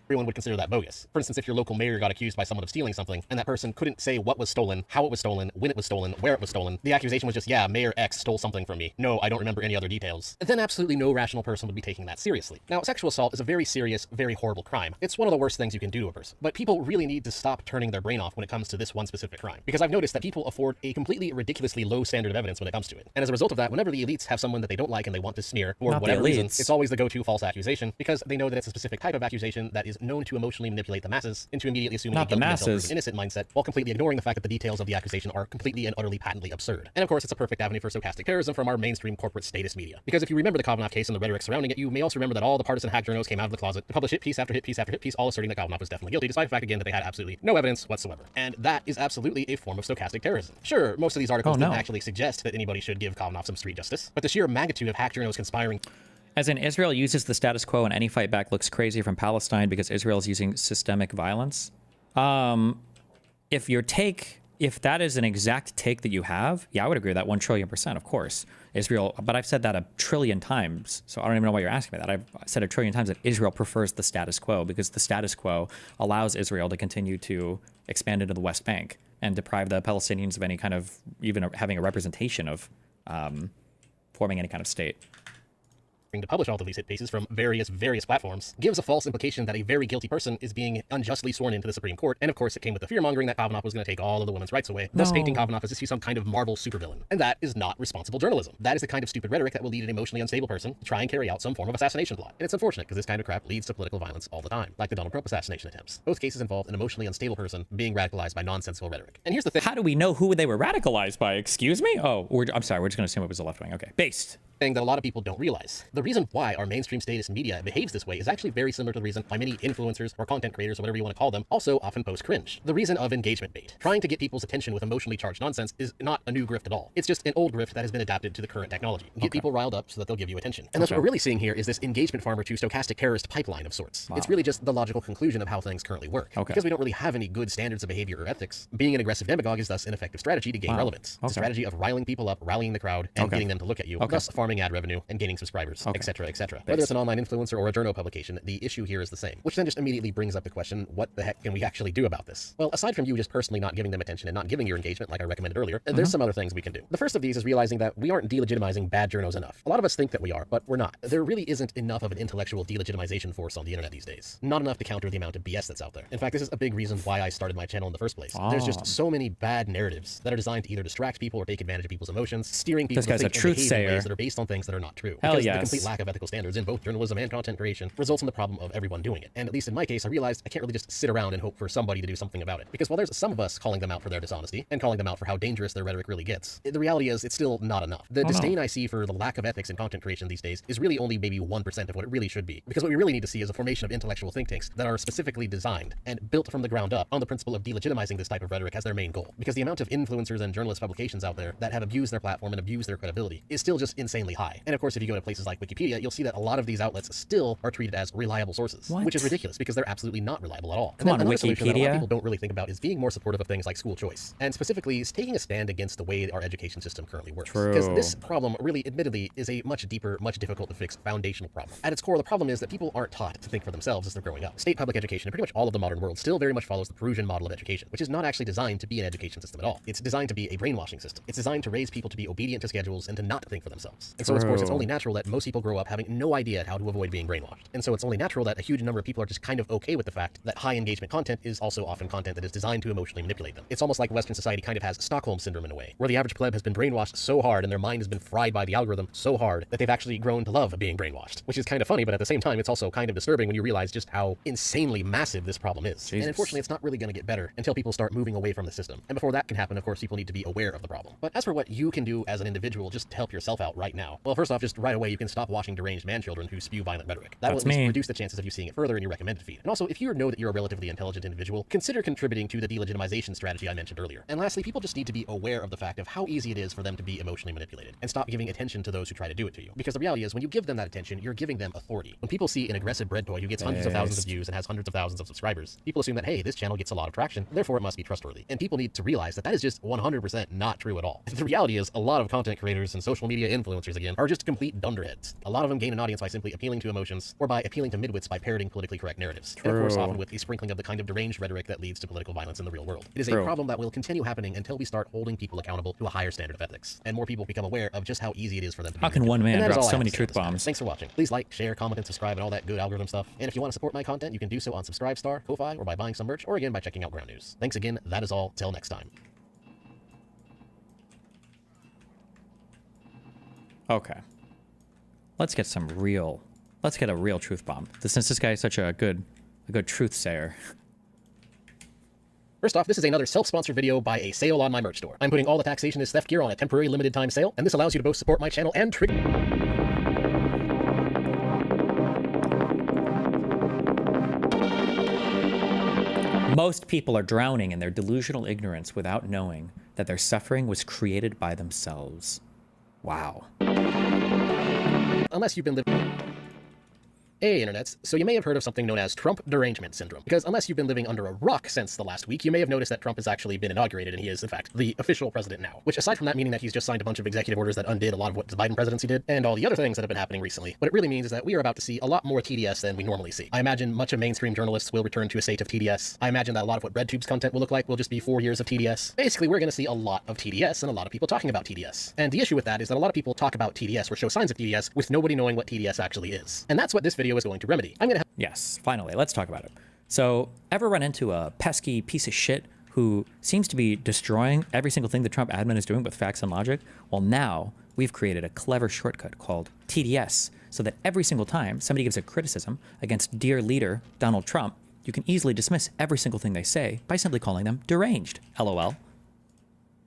Everyone would consider that bogus. For instance, if your local mayor got accused by someone of stealing something, and that person couldn't say what was stolen, how it was stolen, when it was stolen, where it was stolen, the accusation was just, yeah, Mayor X stole something from me. No, I don't remember any other details. Then absolutely no rational person would be taking that seriously. Now, sexual assault is a very serious, very horrible crime. It's one of the worst things you can do to a person. But people really need to stop turning their brain off when it comes to this one specific crime. Because I've noticed that people afford a completely ridiculously low standard of evidence when it comes to it. And as a result of that, whenever the elites have someone that they don't like and they want to smear, for whatever reason, it's always the go-to false accusation, because they know that it's a specific type of accusation that is known to emotionally manipulate the masses into immediately assuming a guilty until proven innocent mindset, while completely ignoring the fact that the details of the accusation are completely and utterly patently absurd. And of course, it's a perfect avenue for stochastic terrorism from our mainstream corporate statist media. Because if you remember the Kavanaugh case and the rhetoric surrounding it, you may also remember that all the partisan hack journals came out of the closet to publish hit piece after hit piece after hit piece, all asserting that Kavanaugh was definitely guilty, despite the fact again that they had absolutely no evidence whatsoever. And that is absolutely a form of stochastic terrorism. Sure, most of these articles didn't actually suggest that anybody should give Kavanaugh some street justice, but the sheer magnitude of hack journals conspiring... As in, Israel uses the status quo and any fight back looks crazy from Palestine because Israel is using systemic violence. If that is an exact take that you have, yeah, I would agree with that 1,000,000,000%, of course. Israel, but I've said that 1,000,000,000,000 times, so I don't even know why you're asking me that. I've said 1,000,000,000,000 times that Israel prefers the status quo because the status quo allows Israel to continue to expand into the West Bank and deprive the Palestinians of any kind of, even having a representation of forming any kind of state. To publish all of these hit pieces from various platforms gives a false implication that a very guilty person is being unjustly sworn into the Supreme Court. And of course, it came with the fear-mongering that Kavanaugh was going to take all of the women's rights away, thus painting Kavanaugh as if he's some kind of Marvel supervillain. And that is not responsible journalism. That is the kind of stupid rhetoric that will lead an emotionally unstable person to try and carry out some form of assassination plot. And it's unfortunate because this kind of crap leads to political violence all the time, like the Donald Trump assassination attempts. Both cases involved an emotionally unstable person being radicalized by nonsensical rhetoric. And here's the thing. How do we know who they were radicalized by? Excuse me? Oh, I'm sorry. We're just going to assume it was a left wing. Okay. Based. Thing that a lot of people don't realize. The reason why our mainstream statist media behaves this way is actually very similar to the reason why many influencers or content creators or whatever you want to call them also often post cringe. The reason of engagement bait. Trying to get people's attention with emotionally charged nonsense is not a new grift at all. It's just an old grift that has been adapted to the current technology. Get people riled up so that they'll give you attention. And that's what we're really seeing here is this engagement farmer to stochastic terrorist pipeline of sorts. It's really just the logical conclusion of how things currently work. Because we don't really have any good standards of behavior or ethics, being an aggressive demagogue is thus an effective strategy to gain relevance. It's a strategy of riling people up, rallying the crowd, and getting them to look at you, thus farming ad revenue and gaining subscribers, etc., etc. Whether it's an online influencer or a journal publication, the issue here is the same, which then just immediately brings up the question, what the heck can we actually do about this? Well, aside from you just personally not giving them attention and not giving your engagement like I recommended earlier, there's some other things we can do. The first of these is realizing that we aren't delegitimizing bad journos enough. A lot of us think that we are, but we're not. There really isn't enough of an intellectual delegitimization force on the internet these days. Not enough to counter the amount of BS that's out there. In fact, this is a big reason why I started my channel in the first place. There's just so many bad narratives that are designed to either distract people or take advantage of people's emotions, steering people to think and behave in ways that are based on things that are not true. Hell because yes. the complete lack of ethical standards in both journalism and content creation results in the problem of everyone doing it. And at least in my case, I realized I can't really just sit around and hope for somebody to do something about it. Because while there's some of us calling them out for their dishonesty and calling them out for how dangerous their rhetoric really gets, the reality is it's still not enough. The disdain I see for the lack of ethics in content creation these days is really only maybe 1% of what it really should be. Because what we really need to see is a formation of intellectual think tanks that are specifically designed and built from the ground up on the principle of delegitimizing this type of rhetoric as their main goal. Because the amount of influencers and journalist publications out there that have abused their platform and abused their credibility is still just insanely high. And of course, if you go to places like Wikipedia, you'll see that a lot of these outlets still are treated as reliable sources, which is ridiculous because they're absolutely not reliable at all. Come on, another solution that a lot of Wikipedia. people don't really think about is being more supportive of things like school choice, and specifically is taking a stand against the way our education system currently works. Because this problem really, admittedly, is a much deeper, much difficult to fix foundational problem. At its core, the problem is that people aren't taught to think for themselves as they're growing up. State public education, and pretty much all of the modern world, still very much follows the Peruvian model of education, which is not actually designed to be an education system at all. It's designed to be a brainwashing system. It's designed to raise people to be obedient to schedules and to not think for themselves. And so, of course, it's only natural that most people grow up having no idea how to avoid being brainwashed. And so it's only natural that a huge number of people are just kind of okay with the fact that high engagement content is also often content that is designed to emotionally manipulate them. It's almost like Western society kind of has Stockholm syndrome in a way, where the average pleb has been brainwashed so hard and their mind has been fried by the algorithm so hard that they've actually grown to love being brainwashed, which is kind of funny, but at the same time, it's also kind of disturbing when you realize just how insanely massive this problem is. Jesus. And unfortunately, it's not really going to get better until people start moving away from the system. And before that can happen, of course, people need to be aware of the problem. But as for what you can do as an individual just to help yourself out right now, well, first off, just right away, you can stop watching deranged man-children who spew violent rhetoric. That will at least reduce the chances of you seeing it further in your recommended feed. And also, if you know that you're a relatively intelligent individual, consider contributing to the delegitimization strategy I mentioned earlier. And lastly, people just need to be aware of the fact of how easy it is for them to be emotionally manipulated and stop giving attention to those who try to do it to you. Because the reality is, when you give them that attention, you're giving them authority. When people see an aggressive bread boy who gets hundreds of thousands of views and has hundreds of thousands of subscribers, people assume that, hey, this channel gets a lot of traction, therefore it must be trustworthy. And people need to realize that that is just 100% not true at all. The reality is, a lot of content creators and social media influencers, again, are just complete dunderheads. A lot of them gain an audience by simply appealing to emotions or by appealing to midwits by parroting politically correct narratives. And of course, often with a sprinkling of the kind of deranged rhetoric that leads to political violence in the real world. It is a problem that will continue happening until we start holding people accountable to a higher standard of ethics, and more people become aware of just how easy it is for them to be. How can one man And that is drop all I so have many to say on truth this matter. bombs? Thanks for watching. Please like, share, comment, and subscribe, and all that good algorithm stuff. And if you want to support my content, you can do so on Subscribestar, Ko-Fi, or by buying some merch, or again by checking out Ground News. Thanks again. That is all. Till next time. Okay. Let's get a real truth bomb. Since this guy is such a good truth sayer. First off, this is another self-sponsored video by a sale on my merch store. I'm putting all the taxation is theft gear on a temporary limited time sale, and this allows you to both support my channel and trigger. Most people are drowning in their delusional ignorance without knowing that their suffering was created by themselves. Wow. Unless you've been living... Hey, internets. So you may have heard of something known as Trump derangement syndrome, because unless you've been living under a rock since the last week, you may have noticed that Trump has actually been inaugurated, and he is, in fact, the official president now. Which, aside from that meaning that he's just signed a bunch of executive orders that undid a lot of what the Biden presidency did, and all the other things that have been happening recently, what it really means is that we are about to see a lot more TDS than we normally see. I imagine much of mainstream journalists will return to a state of TDS. I imagine that a lot of what RedTube's content will look like will just be 4 years of TDS. Basically, we're going to see a lot of TDS and a lot of people talking about TDS. And the issue with that is that a lot of people talk about TDS or show signs of TDS with nobody knowing what TDS actually is. And that's what this video is going to remedy. Yes, finally, let's talk about it. So, ever run into a pesky piece of shit who seems to be destroying every single thing the Trump admin is doing with facts and logic? Well, now we've created a clever shortcut called TDS, so that every single time somebody gives a criticism against dear leader Donald Trump, you can easily dismiss every single thing they say by simply calling them deranged. LOL.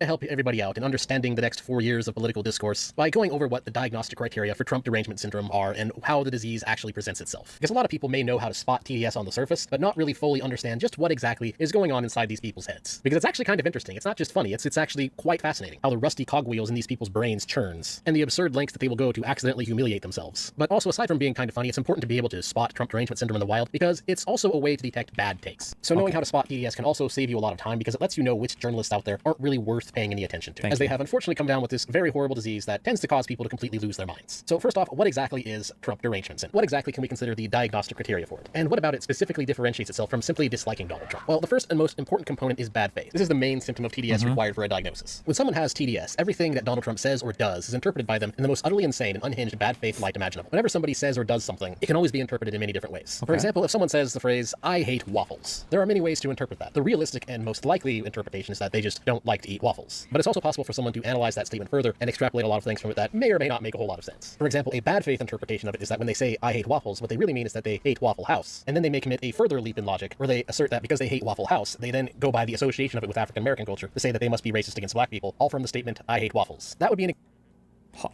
To help everybody out in understanding the next 4 years of political discourse by going over what the diagnostic criteria for Trump derangement syndrome are and how the disease actually presents itself. Because a lot of people may know how to spot TDS on the surface, but not really fully understand just what exactly is going on inside these people's heads. Because it's actually kind of interesting. It's not just funny, it's actually quite fascinating how the rusty cogwheels in these people's brains churns, and the absurd lengths that they will go to accidentally humiliate themselves. But also, aside from being kind of funny, it's important to be able to spot Trump derangement syndrome in the wild, because it's also a way to detect bad takes. So knowing how to spot TDS can also save you a lot of time, because it lets you know which journalists out there aren't really worth paying any attention to. As they have unfortunately come down with this very horrible disease that tends to cause people to completely lose their minds. So first off, what exactly is Trump derangement syndrome? What exactly can we consider the diagnostic criteria for it? And what about it specifically differentiates itself from simply disliking Donald Trump? Well, the first and most important component is bad faith. This is the main symptom of TDS required for a diagnosis. When someone has TDS, everything that Donald Trump says or does is interpreted by them in the most utterly insane and unhinged bad faith light imaginable. Whenever somebody says or does something, it can always be interpreted in many different ways. For example, if someone says the phrase, "I hate waffles," there are many ways to interpret that. The realistic and most likely interpretation is that they just don't like to eat waffles. But it's also possible for someone to analyze that statement further and extrapolate a lot of things from it that may or may not make a whole lot of sense. For example, a bad faith interpretation of it is that when they say "I hate waffles," what they really mean is that they hate Waffle House. And then they may commit a further leap in logic where they assert that because they hate Waffle House, they then go by the association of it with African American culture to say that they must be racist against black people, all from the statement "I hate waffles." That would be an...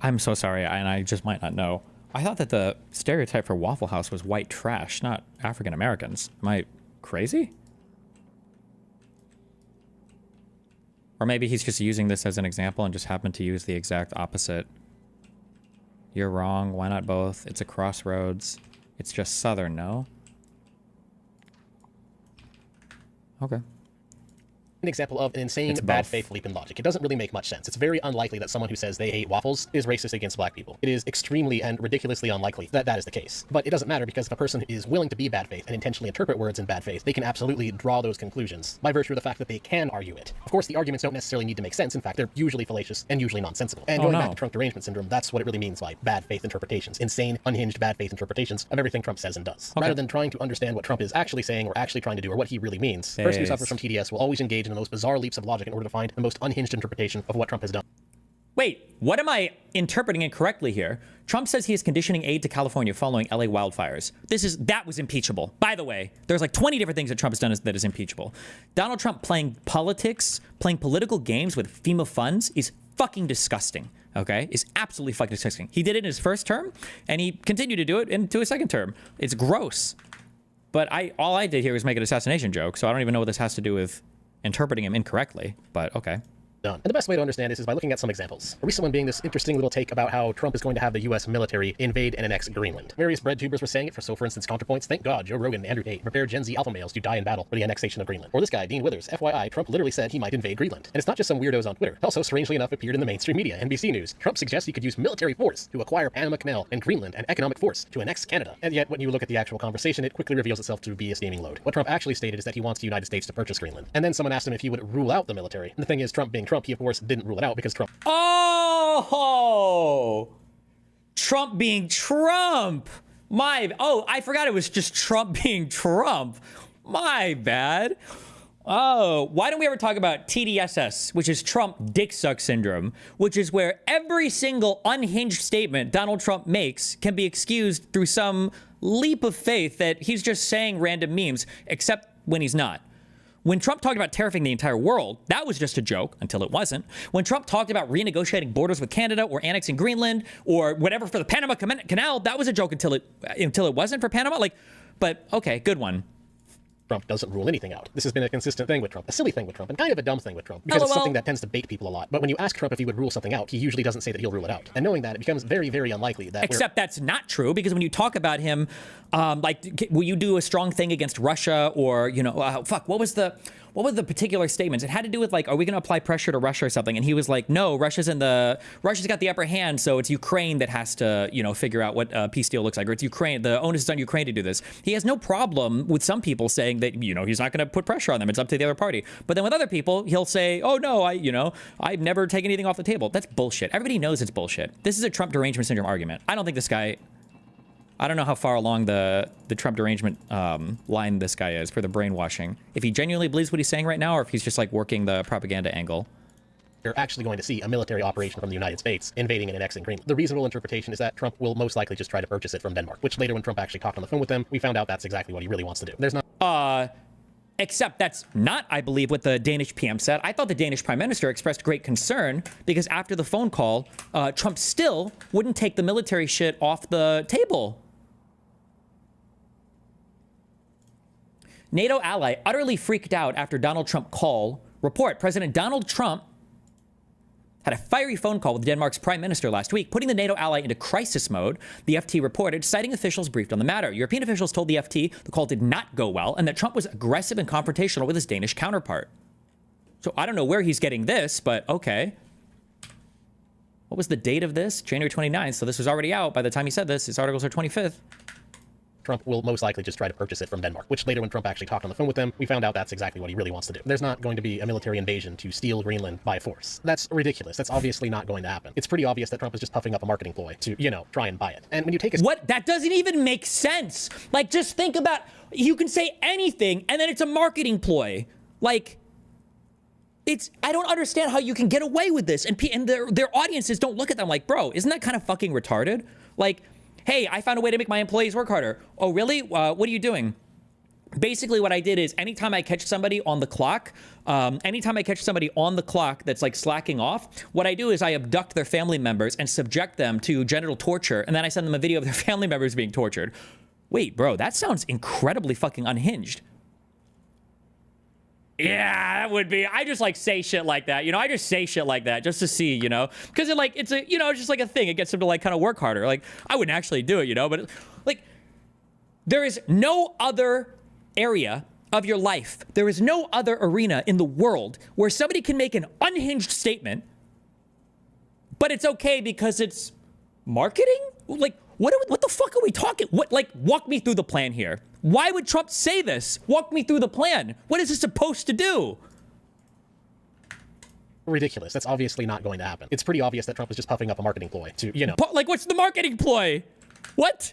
I'm so sorry, and I just might not know. I thought that the stereotype for Waffle House was white trash, not African Americans. Am I crazy? Or maybe he's just using this as an example and just happened to use the exact opposite. You're wrong. Why not both? It's a crossroads. It's just Southern, no? Okay. An example of an insane bad faith leap in logic. It doesn't really make much sense. It's very unlikely that someone who says they hate waffles is racist against black people. It is extremely and ridiculously unlikely that that is the case. But it doesn't matter, because if a person is willing to be bad faith and intentionally interpret words in bad faith, they can absolutely draw those conclusions by virtue of the fact that they can argue it. Of course, the arguments don't necessarily need to make sense. In fact, they're usually fallacious and usually nonsensical. And going back to Trump derangement syndrome, that's what it really means by bad faith interpretations. Insane, unhinged bad faith interpretations of everything Trump says and does. Rather than trying to understand what Trump is actually saying or actually trying to do or what he really means, the person who suffers from TDS will always engage in the most bizarre leaps of logic in order to find the most unhinged interpretation of what Trump has done. Wait, what am I interpreting incorrectly here? Trump says he is conditioning aid to California following LA wildfires. That was impeachable. By the way, there's like 20 different things that Trump has done that is impeachable. Donald Trump playing politics, playing political games with FEMA funds is fucking disgusting. Okay? Is absolutely fucking disgusting. He did it in his first term, and he continued to do it into his second term. It's gross. But all I did here was make an assassination joke, so I don't even know what this has to do with interpreting him incorrectly, but okay. Done. And the best way to understand this is by looking at some examples. A recent one being this interesting little take about how Trump is going to have the U.S. military invade and annex Greenland. Various bread tubers were saying it, for instance, counterpoints, thank God Joe Rogan and Andrew Tate prepared Gen Z alpha males to die in battle for the annexation of Greenland. Or this guy, Dean Withers, FYI, Trump literally said he might invade Greenland. And it's not just some weirdos on Twitter. It also, strangely enough, appeared in the mainstream media, NBC News. Trump suggests he could use military force to acquire Panama Canal and Greenland, and economic force to annex Canada. And yet, when you look at the actual conversation, it quickly reveals itself to be a steaming load. What Trump actually stated is that he wants the United States to purchase Greenland. And then someone asked him if he would rule out the military. And the thing is, Trump being Trump, he of course didn't rule it out because Trump... Oh! Trump being Trump! I forgot it was just Trump being Trump. My bad. Oh, why don't we ever talk about TDSS, which is Trump dick suck syndrome, which is where every single unhinged statement Donald Trump makes can be excused through some leap of faith that he's just saying random memes, except when he's not. When Trump talked about tariffing the entire world, that was just a joke until it wasn't. When Trump talked about renegotiating borders with Canada or annexing Greenland or whatever for the Panama Canal, that was a joke until it wasn't for Panama. But okay, good one. Trump doesn't rule anything out. This has been a consistent thing with Trump, a silly thing with Trump, and kind of a dumb thing with Trump, because it's something that tends to bait people a lot. But when you ask Trump if he would rule something out, he usually doesn't say that he'll rule it out. And knowing that, it becomes very, very unlikely that Except that's not true, because when you talk about him, like, will you do a strong thing against Russia, or, you know, what was the particular statements? It had to do with, like, are we going to apply pressure to Russia or something? And he was like, no, Russia's got the upper hand, so it's Ukraine that has to, you know, figure out what a peace deal looks like, or it's Ukraine, the onus is on Ukraine to do this. He has no problem with some people saying that, you know, he's not going to put pressure on them. It's up to the other party. But then with other people, he'll say, oh no, I've never taken anything off the table. That's bullshit. Everybody knows it's bullshit. This is a Trump derangement syndrome argument. I don't think this guy, I don't know how far along the Trump derangement line this guy is for the brainwashing. If he genuinely believes what he's saying right now, or if he's just like working the propaganda angle. You're actually going to see a military operation from the United States invading and annexing Greenland. The reasonable interpretation is that Trump will most likely just try to purchase it from Denmark, which later when Trump actually talked on the phone with them, we found out that's exactly what he really wants to do. There's not... Except that's not, I believe, what the Danish PM said. I thought the Danish Prime Minister expressed great concern because after the phone call, Trump still wouldn't take the military shit off the table. NATO ally utterly freaked out after Donald Trump call. Report, President Donald Trump had a fiery phone call with Denmark's prime minister last week, putting the NATO ally into crisis mode, the FT reported, citing officials briefed on the matter. European officials told the FT the call did not go well and that Trump was aggressive and confrontational with his Danish counterpart. So I don't know where he's getting this, but okay. What was the date of this? January 29th, so this was already out by the time he said this. His articles are 25th. Trump will most likely just try to purchase it from Denmark, which later when Trump actually talked on the phone with them, we found out that's exactly what he really wants to do. There's not going to be a military invasion to steal Greenland by force. That's ridiculous. That's obviously not going to happen. It's pretty obvious that Trump is just puffing up a marketing ploy to, you know, try and buy it. And when you take a... What? That doesn't even make sense. Like, just think about, you can say anything and then it's a marketing ploy. Like, I don't understand how you can get away with this. And their audiences don't look at them like, bro, isn't that kind of fucking retarded? Like, hey, I found a way to make my employees work harder. Oh, really? What are you doing? Basically, what I did is anytime I catch somebody on the clock, that's like slacking off, what I do is I abduct their family members and subject them to genital torture. And then I send them a video of their family members being tortured. Wait, bro, that sounds incredibly fucking unhinged. Yeah, that would be. I just like say shit like that, you know. I just say shit like that just to see, you know, because it's a, you know, it's just like a thing. It gets them to like kind of work harder. Like I wouldn't actually do it, you know, but like there is no other area of your life, there is no other arena in the world where somebody can make an unhinged statement, but it's okay because it's marketing. Like what the fuck are we talking? What, like, walk me through the plan here. Why would Trump say this? Walk me through the plan. What is this supposed to do? Ridiculous. That's obviously not going to happen. It's pretty obvious that Trump is just puffing up a marketing ploy to, you know... Like, what's the marketing ploy? What?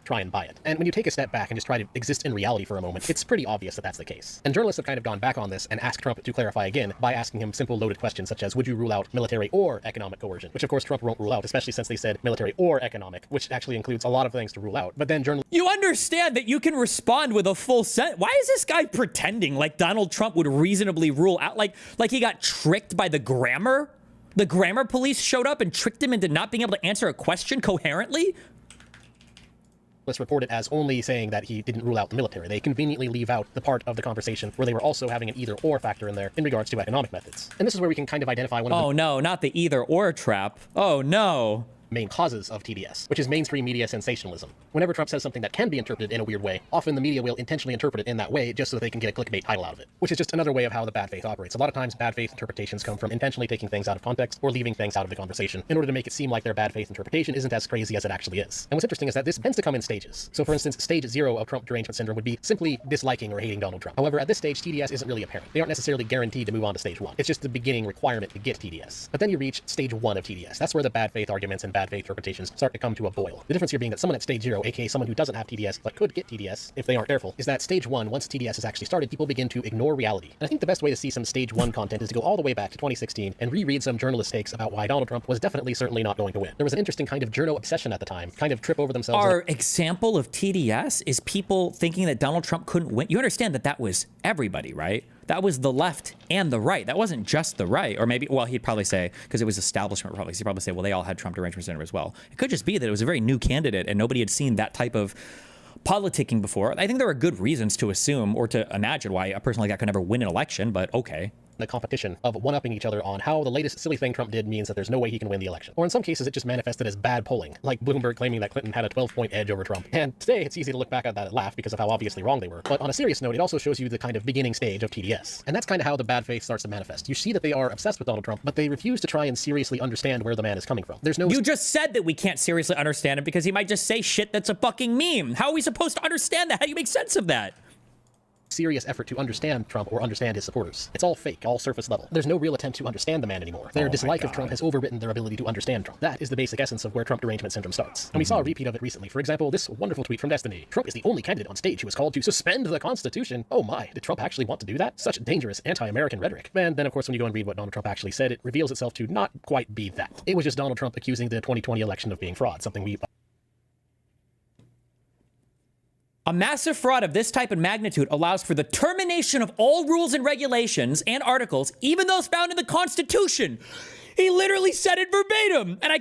Try and buy it. And when you take a step back and just try to exist in reality for a moment, it's pretty obvious that that's the case. And journalists have kind of gone back on this and asked Trump to clarify again by asking him simple loaded questions such as, would you rule out military or economic coercion? Which of course Trump won't rule out, especially since they said military or economic, which actually includes a lot of things to rule out. But then journalists... You understand that you can respond with a full sentence. Why is this guy pretending like Donald Trump would reasonably rule out, like he got tricked by the grammar? The grammar police showed up and tricked him into not being able to answer a question coherently? Report it as only saying that he didn't rule out the military. They conveniently leave out the part of the conversation where they were also having an either-or factor in there in regards to economic methods. And this is where we can kind of identify one of the... Oh no, not the either-or trap. Oh no. Main causes of TDS, which is mainstream media sensationalism. Whenever Trump says something that can be interpreted in a weird way, often the media will intentionally interpret it in that way just so that they can get a clickbait title out of it, which is just another way of how the bad faith operates. A lot of times bad faith interpretations come from intentionally taking things out of context or leaving things out of the conversation in order to make it seem like their bad faith interpretation isn't as crazy as it actually is. And what's interesting is that this tends to come in stages. So for instance, stage 0 of Trump derangement syndrome would be simply disliking or hating Donald Trump. However, at this stage, TDS isn't really apparent. They aren't necessarily guaranteed to move on to stage 1. It's just the beginning requirement to get TDS. But then you reach stage 1 of TDS. That's where the bad faith arguments and bad faith interpretations start to come to a boil. The difference here being that someone at stage 0, aka someone who doesn't have TDS but could get TDS if they aren't careful, is that stage 1, once TDS is actually started, people begin to ignore reality. And I think the best way to see some stage 1 content is to go all the way back to 2016 and reread some journalist takes about why Donald Trump was certainly not going to win. There was an interesting kind of journo obsession at the time, kind of trip over themselves. Our example of TDS is people thinking that Donald Trump couldn't win. You understand that that was everybody, right? That was the left and the right. That wasn't just the right. Or maybe, well, he'd probably say, because it was establishment Republicans, he'd probably say, well, they all had Trump derangement syndrome as well. It could just be that it was a very new candidate and nobody had seen that type of politicking before. I think there are good reasons to assume or to imagine why a person like that could never win an election, but okay. The competition of one-upping each other on how the latest silly thing Trump did means that there's no way he can win the election. Or in some cases, it just manifested as bad polling, like Bloomberg claiming that Clinton had a 12-point edge over Trump. And today, it's easy to look back at that and laugh because of how obviously wrong they were. But on a serious note, it also shows you the kind of beginning stage of TDS. And that's kind of how the bad faith starts to manifest. You see that they are obsessed with Donald Trump, but they refuse to try and seriously understand where the man is coming from. There's no... You just said that we can't seriously understand him because he might just say shit that's a fucking meme. How are we supposed to understand that? How do you make sense of that? Serious effort to understand Trump or understand his supporters. It's all fake, all surface level. There's no real attempt to understand the man anymore. Their dislike of Trump has overwritten their ability to understand Trump. That is the basic essence of where Trump derangement syndrome starts. And we saw a repeat of it recently. For example, this wonderful tweet from Destiny. Trump is the only candidate on stage who was called to suspend the Constitution. Oh my, did Trump actually want to do that? Such dangerous anti-American rhetoric. And then of course when you go and read what Donald Trump actually said, it reveals itself to not quite be that. It was just Donald Trump accusing the 2020 election of being fraud, something we... A massive fraud of this type and magnitude allows for the termination of all rules and regulations and articles, even those found in the Constitution. He literally said it verbatim. And I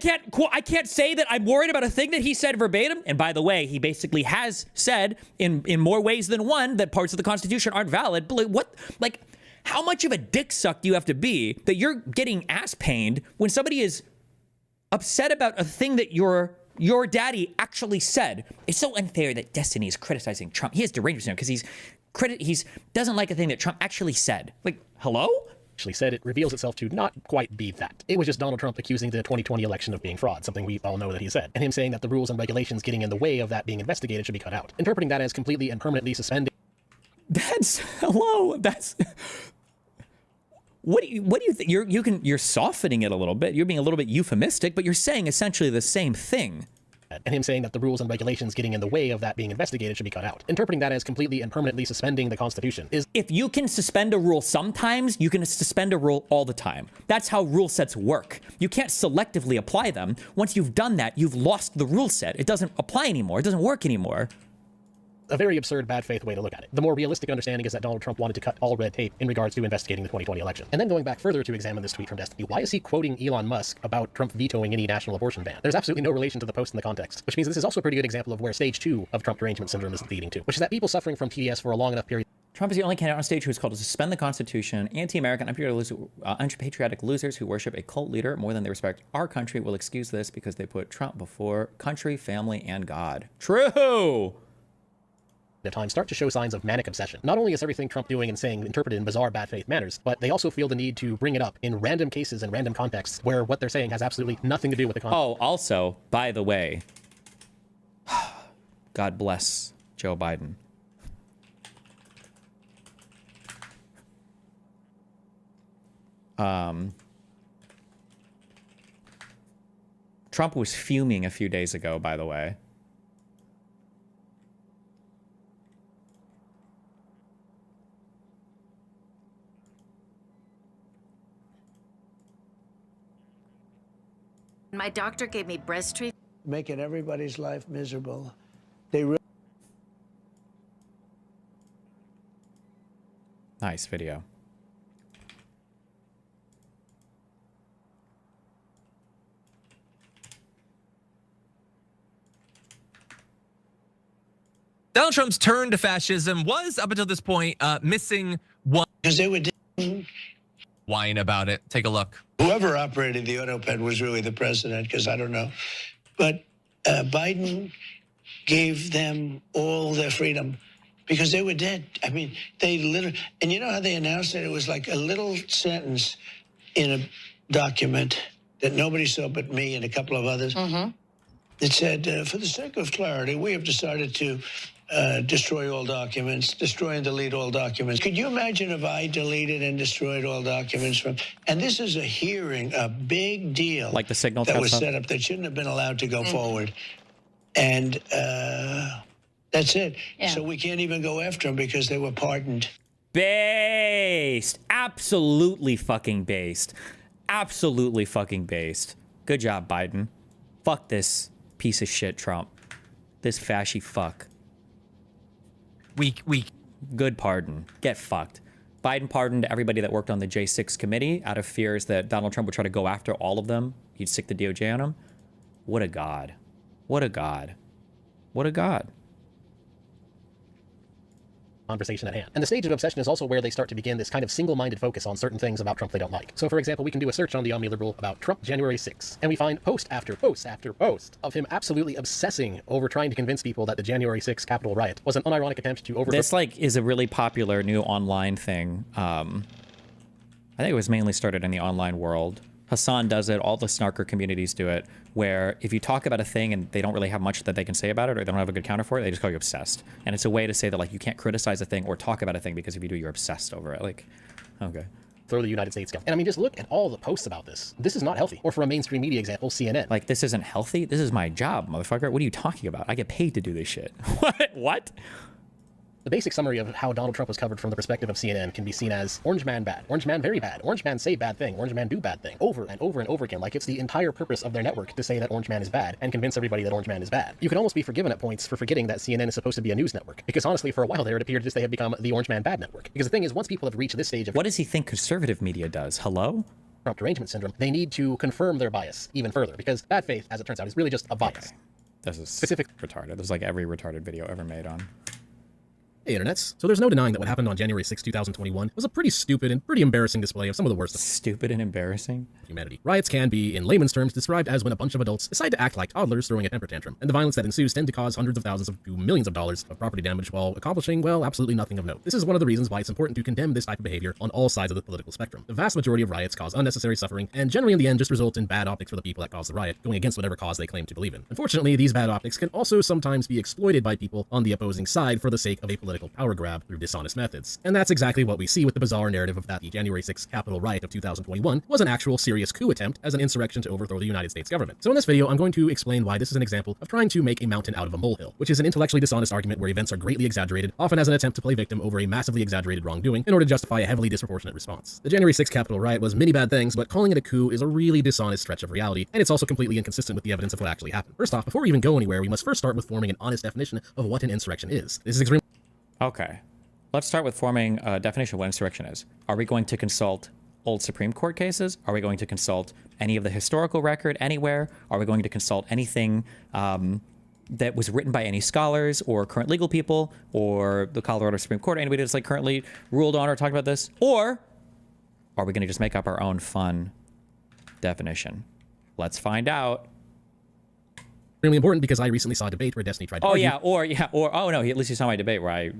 can't say that I'm worried about a thing that he said verbatim. And by the way, he basically has said in more ways than one that parts of the Constitution aren't valid. But what, like, how much of a dick suck do you have to be that you're getting ass pained when somebody is upset about a thing that your daddy actually said? It's so unfair that Destiny is criticizing Trump. He has derangement because he's doesn't like a thing that Trump actually said. Like, hello? Actually said, it reveals itself to not quite be that. It was just Donald Trump accusing the 2020 election of being fraud, something we all know that he said, and him saying that the rules and regulations getting in the way of that being investigated should be cut out, interpreting that as completely and permanently suspending. What do you think? You're softening it a little bit. You're being a little bit euphemistic, but you're saying essentially the same thing. And him saying that the rules and regulations getting in the way of that being investigated should be cut out. Interpreting that as completely and permanently suspending the Constitution is... If you can suspend a rule sometimes, you can suspend a rule all the time. That's how rule sets work. You can't selectively apply them. Once you've done that, you've lost the rule set. It doesn't apply anymore. It doesn't work anymore. A very absurd, bad faith way to look at it. The more realistic understanding is that Donald Trump wanted to cut all red tape in regards to investigating the 2020 election. And then going back further to examine this tweet from Destiny, why is he quoting Elon Musk about Trump vetoing any national abortion ban? There's absolutely no relation to the post in the context, which means this is also a pretty good example of where stage 2 of Trump derangement syndrome is leading to, which is that people suffering from TDS for a long enough period. Trump is the only candidate on stage who is called to suspend the Constitution. Anti-American, unpatriotic losers who worship a cult leader more than they respect our country will excuse this because they put Trump before country, family, and God. True! At times start to show signs of manic obsession. Not only is everything Trump doing and saying interpreted in bizarre bad faith manners, but they also feel the need to bring it up in random cases and random contexts where what they're saying has absolutely nothing to do with the context. Oh, also, by the way, God bless Joe Biden. Trump was fuming a few days ago, by the way. My doctor gave me breast treatment. Making everybody's life miserable. They really... Nice video. Donald Trump's turn to fascism was, up until this point, missing one. Because they were whine about it. Take a look. Whoever operated the Autoped was really the president, because I don't know. But Biden gave them all their freedom because they were dead. I mean, they literally, and you know how they announced it? It was like a little sentence in a document that nobody saw but me and a couple of others. It said, for the sake of clarity, we have decided to destroy all documents, destroy and delete all documents. Could you imagine if I deleted and destroyed all documents from, and this is a hearing, a big deal. Like the signal that was stuff? set up that shouldn't have been allowed to go forward. And that's it. Yeah. So we can't even go after them because they were pardoned. Based. Absolutely fucking based. Absolutely fucking based. Good job, Biden. Fuck this piece of shit, Trump. This fashy fuck. Weak. Good pardon. Get fucked. Biden pardoned everybody that worked on the J6 committee out of fears that Donald Trump would try to go after all of them. He'd stick the DOJ on them. What a god. What a god. What a god. conversation at hand. And the stage of obsession is also where they start to begin this kind of single-minded focus on certain things about Trump they don't like. So for example, we can do a search on the OmniLiberal about Trump January 6th, and we find post after post after post of him absolutely obsessing over trying to convince people that the January 6th Capitol riot was an unironic attempt to overthrow— This like is a really popular new online thing. I think it was mainly started in the online world. Hassan does it, all the snarker communities do it, where if you talk about a thing and they don't really have much that they can say about it, or they don't have a good counter for it, they just call you obsessed. And it's a way to say that like you can't criticize a thing or talk about a thing because if you do, you're obsessed over it. Like, okay. Throw the United States government. And I mean, just look at all the posts about this. This is not healthy. Or for a mainstream media example, CNN. Like, this isn't healthy? This is my job, motherfucker. What are you talking about? I get paid to do this shit. What? The basic summary of how Donald Trump was covered from the perspective of CNN can be seen as orange man bad, orange man very bad, orange man say bad thing, orange man do bad thing, over and over and over again, like it's the entire purpose of their network to say that orange man is bad and convince everybody that orange man is bad. You can almost be forgiven at points for forgetting that CNN is supposed to be a news network, because honestly, for a while there, it appeared as they have become the orange man bad network. Because the thing is, once people have reached this stage of— What does he think conservative media does? Hello? Trump derangement syndrome, they need to confirm their bias even further, because bad faith, as it turns out, is really just a bias. Okay. This is specific retarded. This is like every retarded video ever made on. Hey, internets. So there's no denying that what happened on January 6, 2021 was a pretty stupid and pretty embarrassing display of some of the worst— Stupid and embarrassing? Humanity. Riots can be, in layman's terms, described as when a bunch of adults decide to act like toddlers throwing a temper tantrum, and the violence that ensues tend to cause hundreds of thousands to millions of dollars of property damage while accomplishing, well, absolutely nothing of note. This is one of the reasons why it's important to condemn this type of behavior on all sides of the political spectrum. The vast majority of riots cause unnecessary suffering, and generally in the end just result in bad optics for the people that caused the riot, going against whatever cause they claim to believe in. Unfortunately, these bad optics can also sometimes be exploited by people on the opposing side for the sake of a political power grab through dishonest methods. And that's exactly what we see with the bizarre narrative of that the January 6th Capitol riot of 2021 was an actual serious coup attempt as an insurrection to overthrow the United States government. So in this video, I'm going to explain why this is an example of trying to make a mountain out of a molehill, which is an intellectually dishonest argument where events are greatly exaggerated, often as an attempt to play victim over a massively exaggerated wrongdoing in order to justify a heavily disproportionate response. The January 6th Capitol riot was many bad things, but calling it a coup is a really dishonest stretch of reality, and it's also completely inconsistent with the evidence of what actually happened. First off, before we even go anywhere, we must first start with forming an honest definition of what an insurrection is. This is extremely— Okay. Let's start with forming a definition of what insurrection is. Are we going to consult old Supreme Court cases? Are we going to consult any of the historical record anywhere? Are we going to consult anything that was written by any scholars or current legal people or the Colorado Supreme Court, anybody that's like currently ruled on or talked about this? Or are we going to just make up our own fun definition? Let's find out. Extremely important because I recently saw a debate where Destiny tried to argue— oh no, at least you saw my debate where I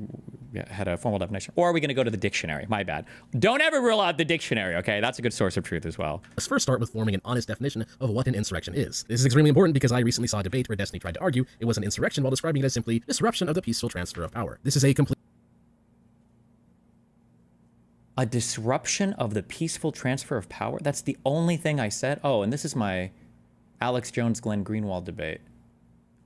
had a formal definition. Or are we going to go to the dictionary? My bad. Don't ever rule out the dictionary, okay? That's a good source of truth as well. Let's first start with forming an honest definition of what an insurrection is. This is extremely important because I recently saw a debate where Destiny tried to argue it was an insurrection while describing it as simply disruption of the peaceful transfer of power. This is a complete— A disruption of the peaceful transfer of power? That's the only thing I said? Oh, and this is my Alex Jones, Glenn Greenwald debate.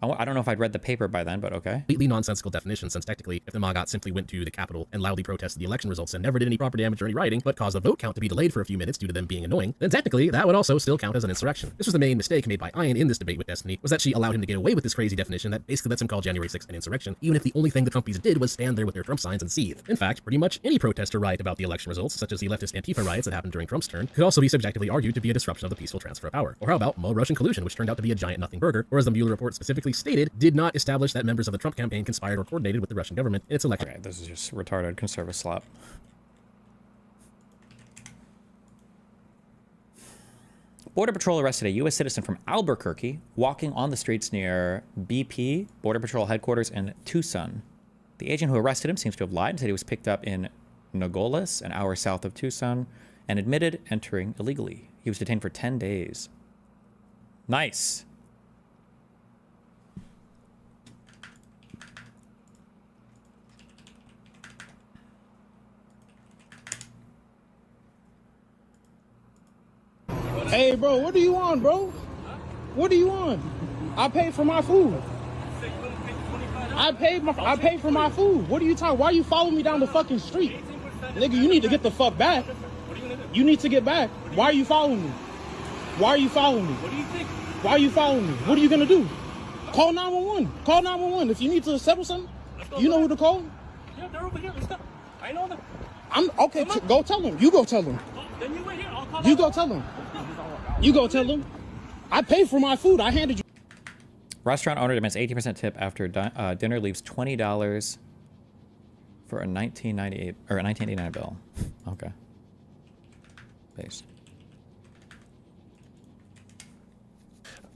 I don't know if I'd read the paper by then, but okay. Completely nonsensical definition, since technically, if the Magat simply went to the Capitol and loudly protested the election results and never did any property damage or any rioting, but caused the vote count to be delayed for a few minutes due to them being annoying, then technically, that would also still count as an insurrection. This was the main mistake made by Ian in this debate with Destiny, was that she allowed him to get away with this crazy definition that basically lets him call January 6th an insurrection, even if the only thing the Trumpies did was stand there with their Trump signs and seethe. In fact, pretty much any protest or riot about the election results, such as the leftist Antifa riots that happened during Trump's term, could also be subjectively argued to be a disruption of the peaceful transfer of power. Or how about Russian collusion, which turned out to be a giant nothing burger, or as the Mueller report specifically stated, did not establish that members of the Trump campaign conspired or coordinated with the Russian government in its election. Okay, this is just retarded conservative slop. Border Patrol arrested a U.S. citizen from Albuquerque walking on the streets near BP, Border Patrol headquarters in Tucson. The agent who arrested him seems to have lied and said he was picked up in Nogales, an hour south of Tucson, and admitted entering illegally. He was detained for 10 days. Nice. Hey, bro, what do you want, bro? What do you want? I paid for my food. I paid for my food. What are you talking? Why are you following me down the fucking street? Nigga, you need to get the fuck back. You need to get back. Why are you following me? Why are you following me? What do you think? Why are you following me? What are you gonna do? Call 911. Call 911. If you need to settle something, you know who to call? Yeah, they're over here. Let's go. I know them. I'm okay. Go tell them. You go tell them. Then you wait here. I'll call You go tell them. You go tell them. I paid for my food. I handed you. Restaurant owner demands 18% tip after dinner leaves $20 for a 1998 or a 1989 bill. Okay. Paste.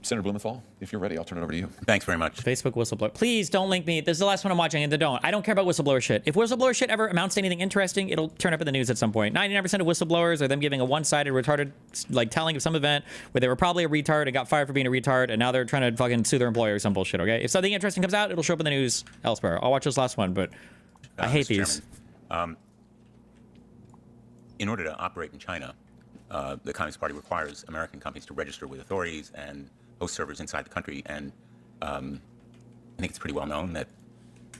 Senator Blumenthal, if you're ready, I'll turn it over to you. Thanks very much. Facebook whistleblower. Please don't link me. This is the last one I'm watching, and then don't. I don't care about whistleblower shit. If whistleblower shit ever amounts to anything interesting, it'll turn up in the news at some point. 99% of whistleblowers are them giving a one-sided, retarded, like, telling of some event where they were probably a retard and got fired for being a retard, and now they're trying to fucking sue their employer or some bullshit, okay? If something interesting comes out, it'll show up in the news elsewhere. I'll watch this last one, but I hate Mr. these. Chairman, in order to operate in China, the Communist Party requires American companies to register with authorities and host servers inside the country, and I think it's pretty well known that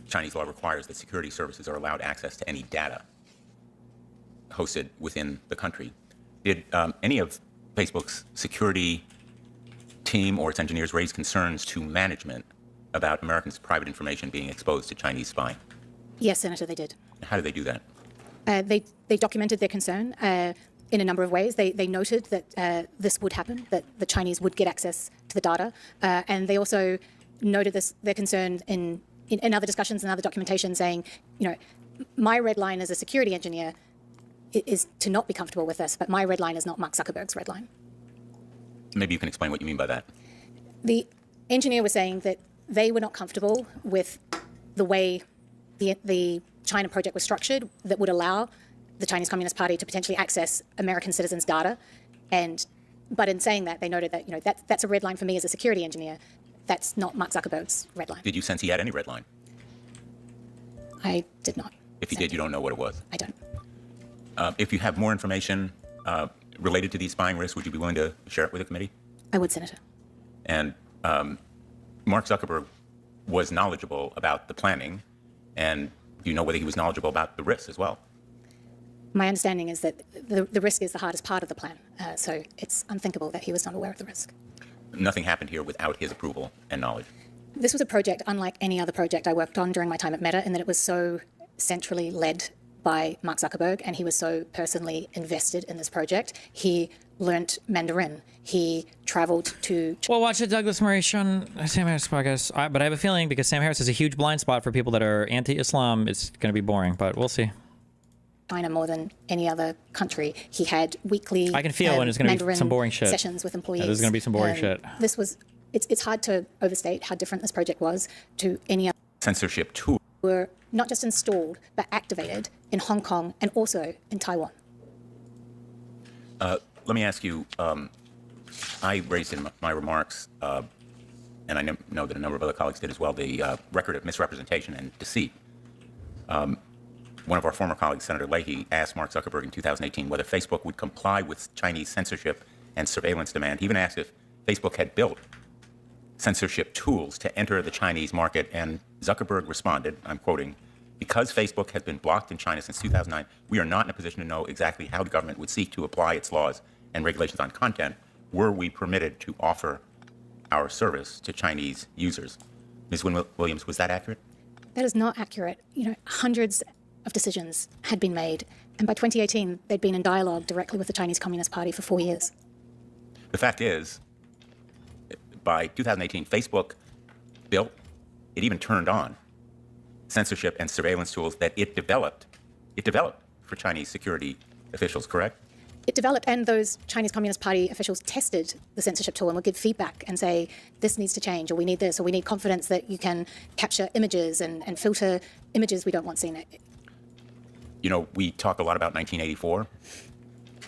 Chinese law requires that security services are allowed access to any data hosted within the country. Did any of Facebook's security team or its engineers raise concerns to management about Americans' private information being exposed to Chinese spying? Yes, Senator, they did. How did they do that? They documented their concern in a number of ways. They noted that this would happen, that the Chinese would get access to the data, and they also noted their concern in other discussions and other documentation, saying, you know, my red line as a security engineer is to not be comfortable with this, but my red line is not Mark Zuckerberg's red line. Maybe you can explain what you mean by that. The engineer was saying that they were not comfortable with the way the China project was structured that would allow the Chinese Communist Party to potentially access American citizens' data. But in saying that, they noted that, you know, that's a red line for me as a security engineer. That's not Mark Zuckerberg's red line. Did you sense he had any red line? I did not. If you did, you don't know what it was? I don't. If you have more information related to these spying risks, would you be willing to share it with the committee? I would, Senator. And Mark Zuckerberg was knowledgeable about the planning, and do you know whether he was knowledgeable about the risks as well? My understanding is that the risk is the hardest part of the plan, so it's unthinkable that he was not aware of the risk. Nothing happened here without his approval and knowledge. This was a project unlike any other project I worked on during my time at Meta, in that it was so centrally led by Mark Zuckerberg, and he was so personally invested in this project. He learnt Mandarin. He traveled to... Well, watch the Douglas Murray show on Sam Harris podcast. But I have a feeling, because Sam Harris is a huge blind spot for people that are anti-Islam, it's going to be boring, but we'll see. China more than any other country. He had weekly I can feel when it's going to be some boring shit. Sessions with employees. Yeah, there's going to be some boring shit. This was... It's hard to overstate how different this project was to any other. Censorship tool. Were not just installed, but activated in Hong Kong and also in Taiwan. Let me ask you, I raised in my remarks, and I know that a number of other colleagues did as well, the record of misrepresentation and deceit. One of our former colleagues, Senator Leahy, asked Mark Zuckerberg in 2018 whether Facebook would comply with Chinese censorship and surveillance demand. He even asked if Facebook had built censorship tools to enter the Chinese market, and Zuckerberg responded, I'm quoting, "Because Facebook has been blocked in China since 2009, we are not in a position to know exactly how the government would seek to apply its laws and regulations on content were we permitted to offer our service to Chinese users." Ms. Williams, was that accurate? That is not accurate. You know, hundreds of decisions had been made, and by 2018, they'd been in dialogue directly with the Chinese Communist Party for 4 years. The fact is, by 2018, Facebook built, it even turned on censorship and surveillance tools that it developed for Chinese security officials, correct? It developed, and those Chinese Communist Party officials tested the censorship tool and would give feedback and say, this needs to change, or we need this, or we need confidence that you can capture images and filter images we don't want seen. You know, we talk a lot about 1984.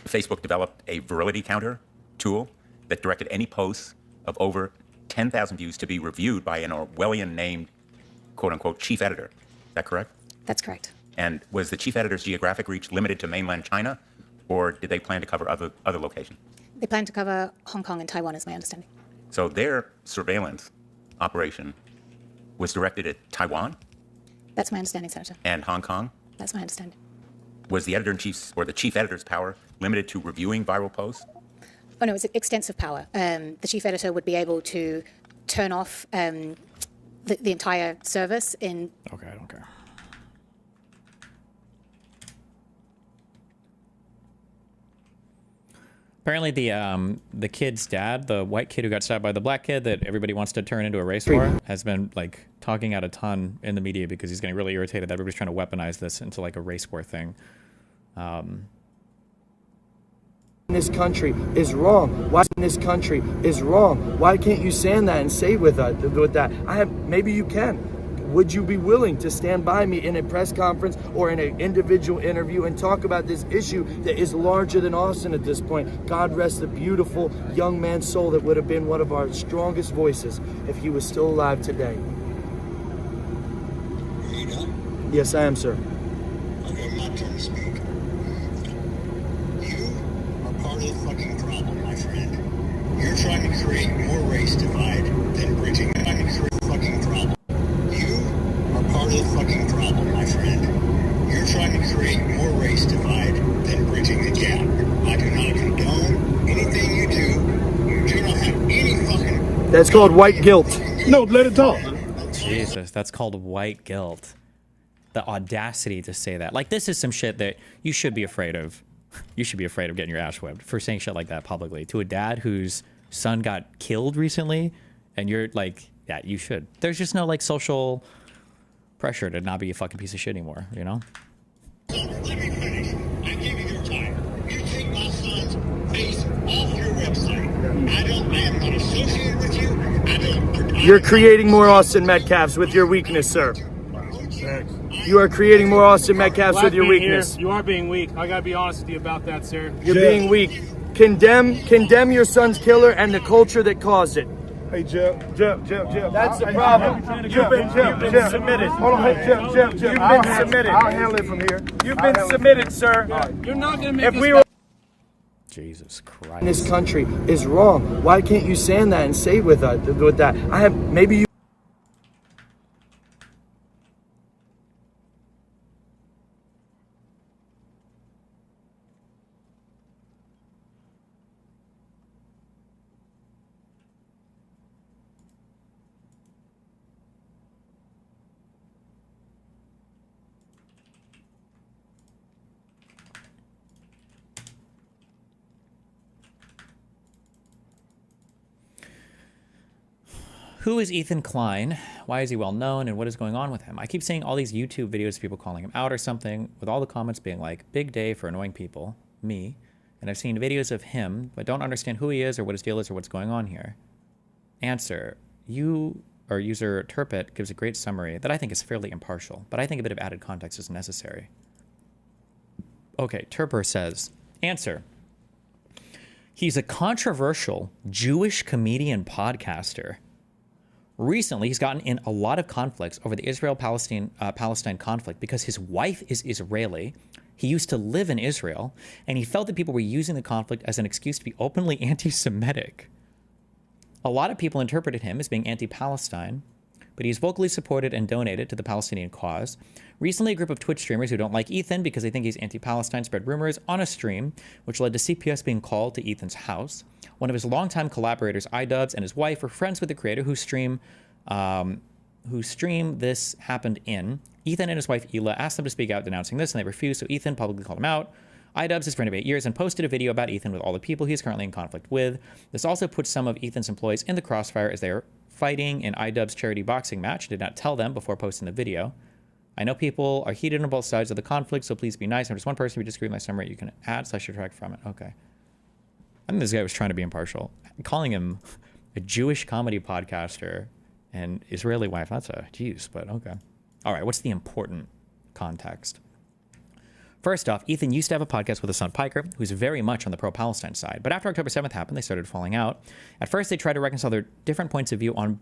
Facebook developed a virility counter tool that directed any posts of over 10,000 views to be reviewed by an Orwellian-named, quote-unquote, chief editor. Is that correct? That's correct. And was the chief editor's geographic reach limited to mainland China, or did they plan to cover other locations? They plan to cover Hong Kong and Taiwan, is my understanding. So their surveillance operation was directed at Taiwan? That's my understanding, Senator. And Hong Kong? That's my understanding. Was the editor-in-chief's or the chief editor's power limited to reviewing viral posts? Oh, no, it's extensive power. The chief editor would be able to turn off the entire service in... Okay, I don't care. Apparently the kid's dad, the white kid who got stabbed by the black kid that everybody wants to turn into a race war, has been like talking out a ton in the media because he's getting really irritated that everybody's trying to weaponize this into like a race war thing. This country is wrong. Why in this country is wrong? Why can't you stand that and say with that? Maybe you can. Would you be willing to stand by me in a press conference or in an individual interview and talk about this issue that is larger than Austin at this point? God rest the beautiful young man's soul that would have been one of our strongest voices if he was still alive today. Are you done? Yes, I am, sir. Okay, my turn to speak. You are part of the fucking problem, my friend. You're trying to create more race divide than bridging. You're trying to create a fucking problem. Part of the fucking problem, my friend. You're trying to create more race divide than bridging the gap. I do not condone anything you do. You do not have any fucking... That's called white guilt. No, let it talk. Jesus, that's called white guilt. The audacity to say that. Like, this is some shit that you should be afraid of. You should be afraid of getting your ass whipped for saying shit like that publicly. To a dad whose son got killed recently, and you're like, yeah, you should. There's just no, like, social pressure to not be a fucking piece of shit anymore, you know? Let me finish. I give you your time. You take my son's face off your website. I am not associated with you. You're creating more Austin Metcalfs with your weakness, sir. You are creating more Austin Metcalfs with your weakness. You are being weak. I gotta be honest with you about that, sir. You're being weak. Condemn your son's killer and the culture that caused it. Hey, Jeff. That's the problem. You've been submitted. Hold on, hey, Jeff. You've been submitted. I'll handle it from here. You've been submitted, sir. You're not gonna make If this we were... Jesus Christ. This country is wrong. Why can't you stand that and say with that? Maybe you... Who is Ethan Klein? Why is he well known, and what is going on with him? I keep seeing all these YouTube videos of people calling him out or something, with all the comments being like, big day for annoying people, me. And I've seen videos of him, but don't understand who he is or what his deal is or what's going on here. Answer. You, or user Turpit, gives a great summary that I think is fairly impartial, but I think a bit of added context is necessary. Okay, Turper says, answer. He's a controversial Jewish comedian podcaster. Recently, he's gotten in a lot of conflicts over the Israel-Palestine conflict because his wife is Israeli. He used to live in Israel, and he felt that people were using the conflict as an excuse to be openly anti-Semitic. A lot of people interpreted him as being anti-Palestine, but he's vocally supported and donated to the Palestinian cause. Recently, a group of Twitch streamers who don't like Ethan because they think he's anti-Palestine spread rumors on a stream, which led to CPS being called to Ethan's house. One of his longtime collaborators, iDubbbz, and his wife were friends with the creator whose stream this happened in. Ethan and his wife, Ela, asked them to speak out denouncing this, and they refused, so Ethan publicly called him out. iDubbbz is friend of 8 years and posted a video about Ethan with all the people he's currently in conflict with. This also puts some of Ethan's employees in the crossfire as they are fighting in iDubbbz's charity boxing match. Did not tell them before posting the video. I know people are heated on both sides of the conflict, so please be nice. I'm just one person. If you disagree with my summary, you can add / subtract from it. Okay. I think this guy was trying to be impartial. Calling him a Jewish comedy podcaster and Israeli wife, that's a geez, but okay. All right, what's the important context? First off, Ethan used to have a podcast with his son Piker, who's very much on the pro-Palestine side. But after October 7th happened, they started falling out. At first, they tried to reconcile their different points of view on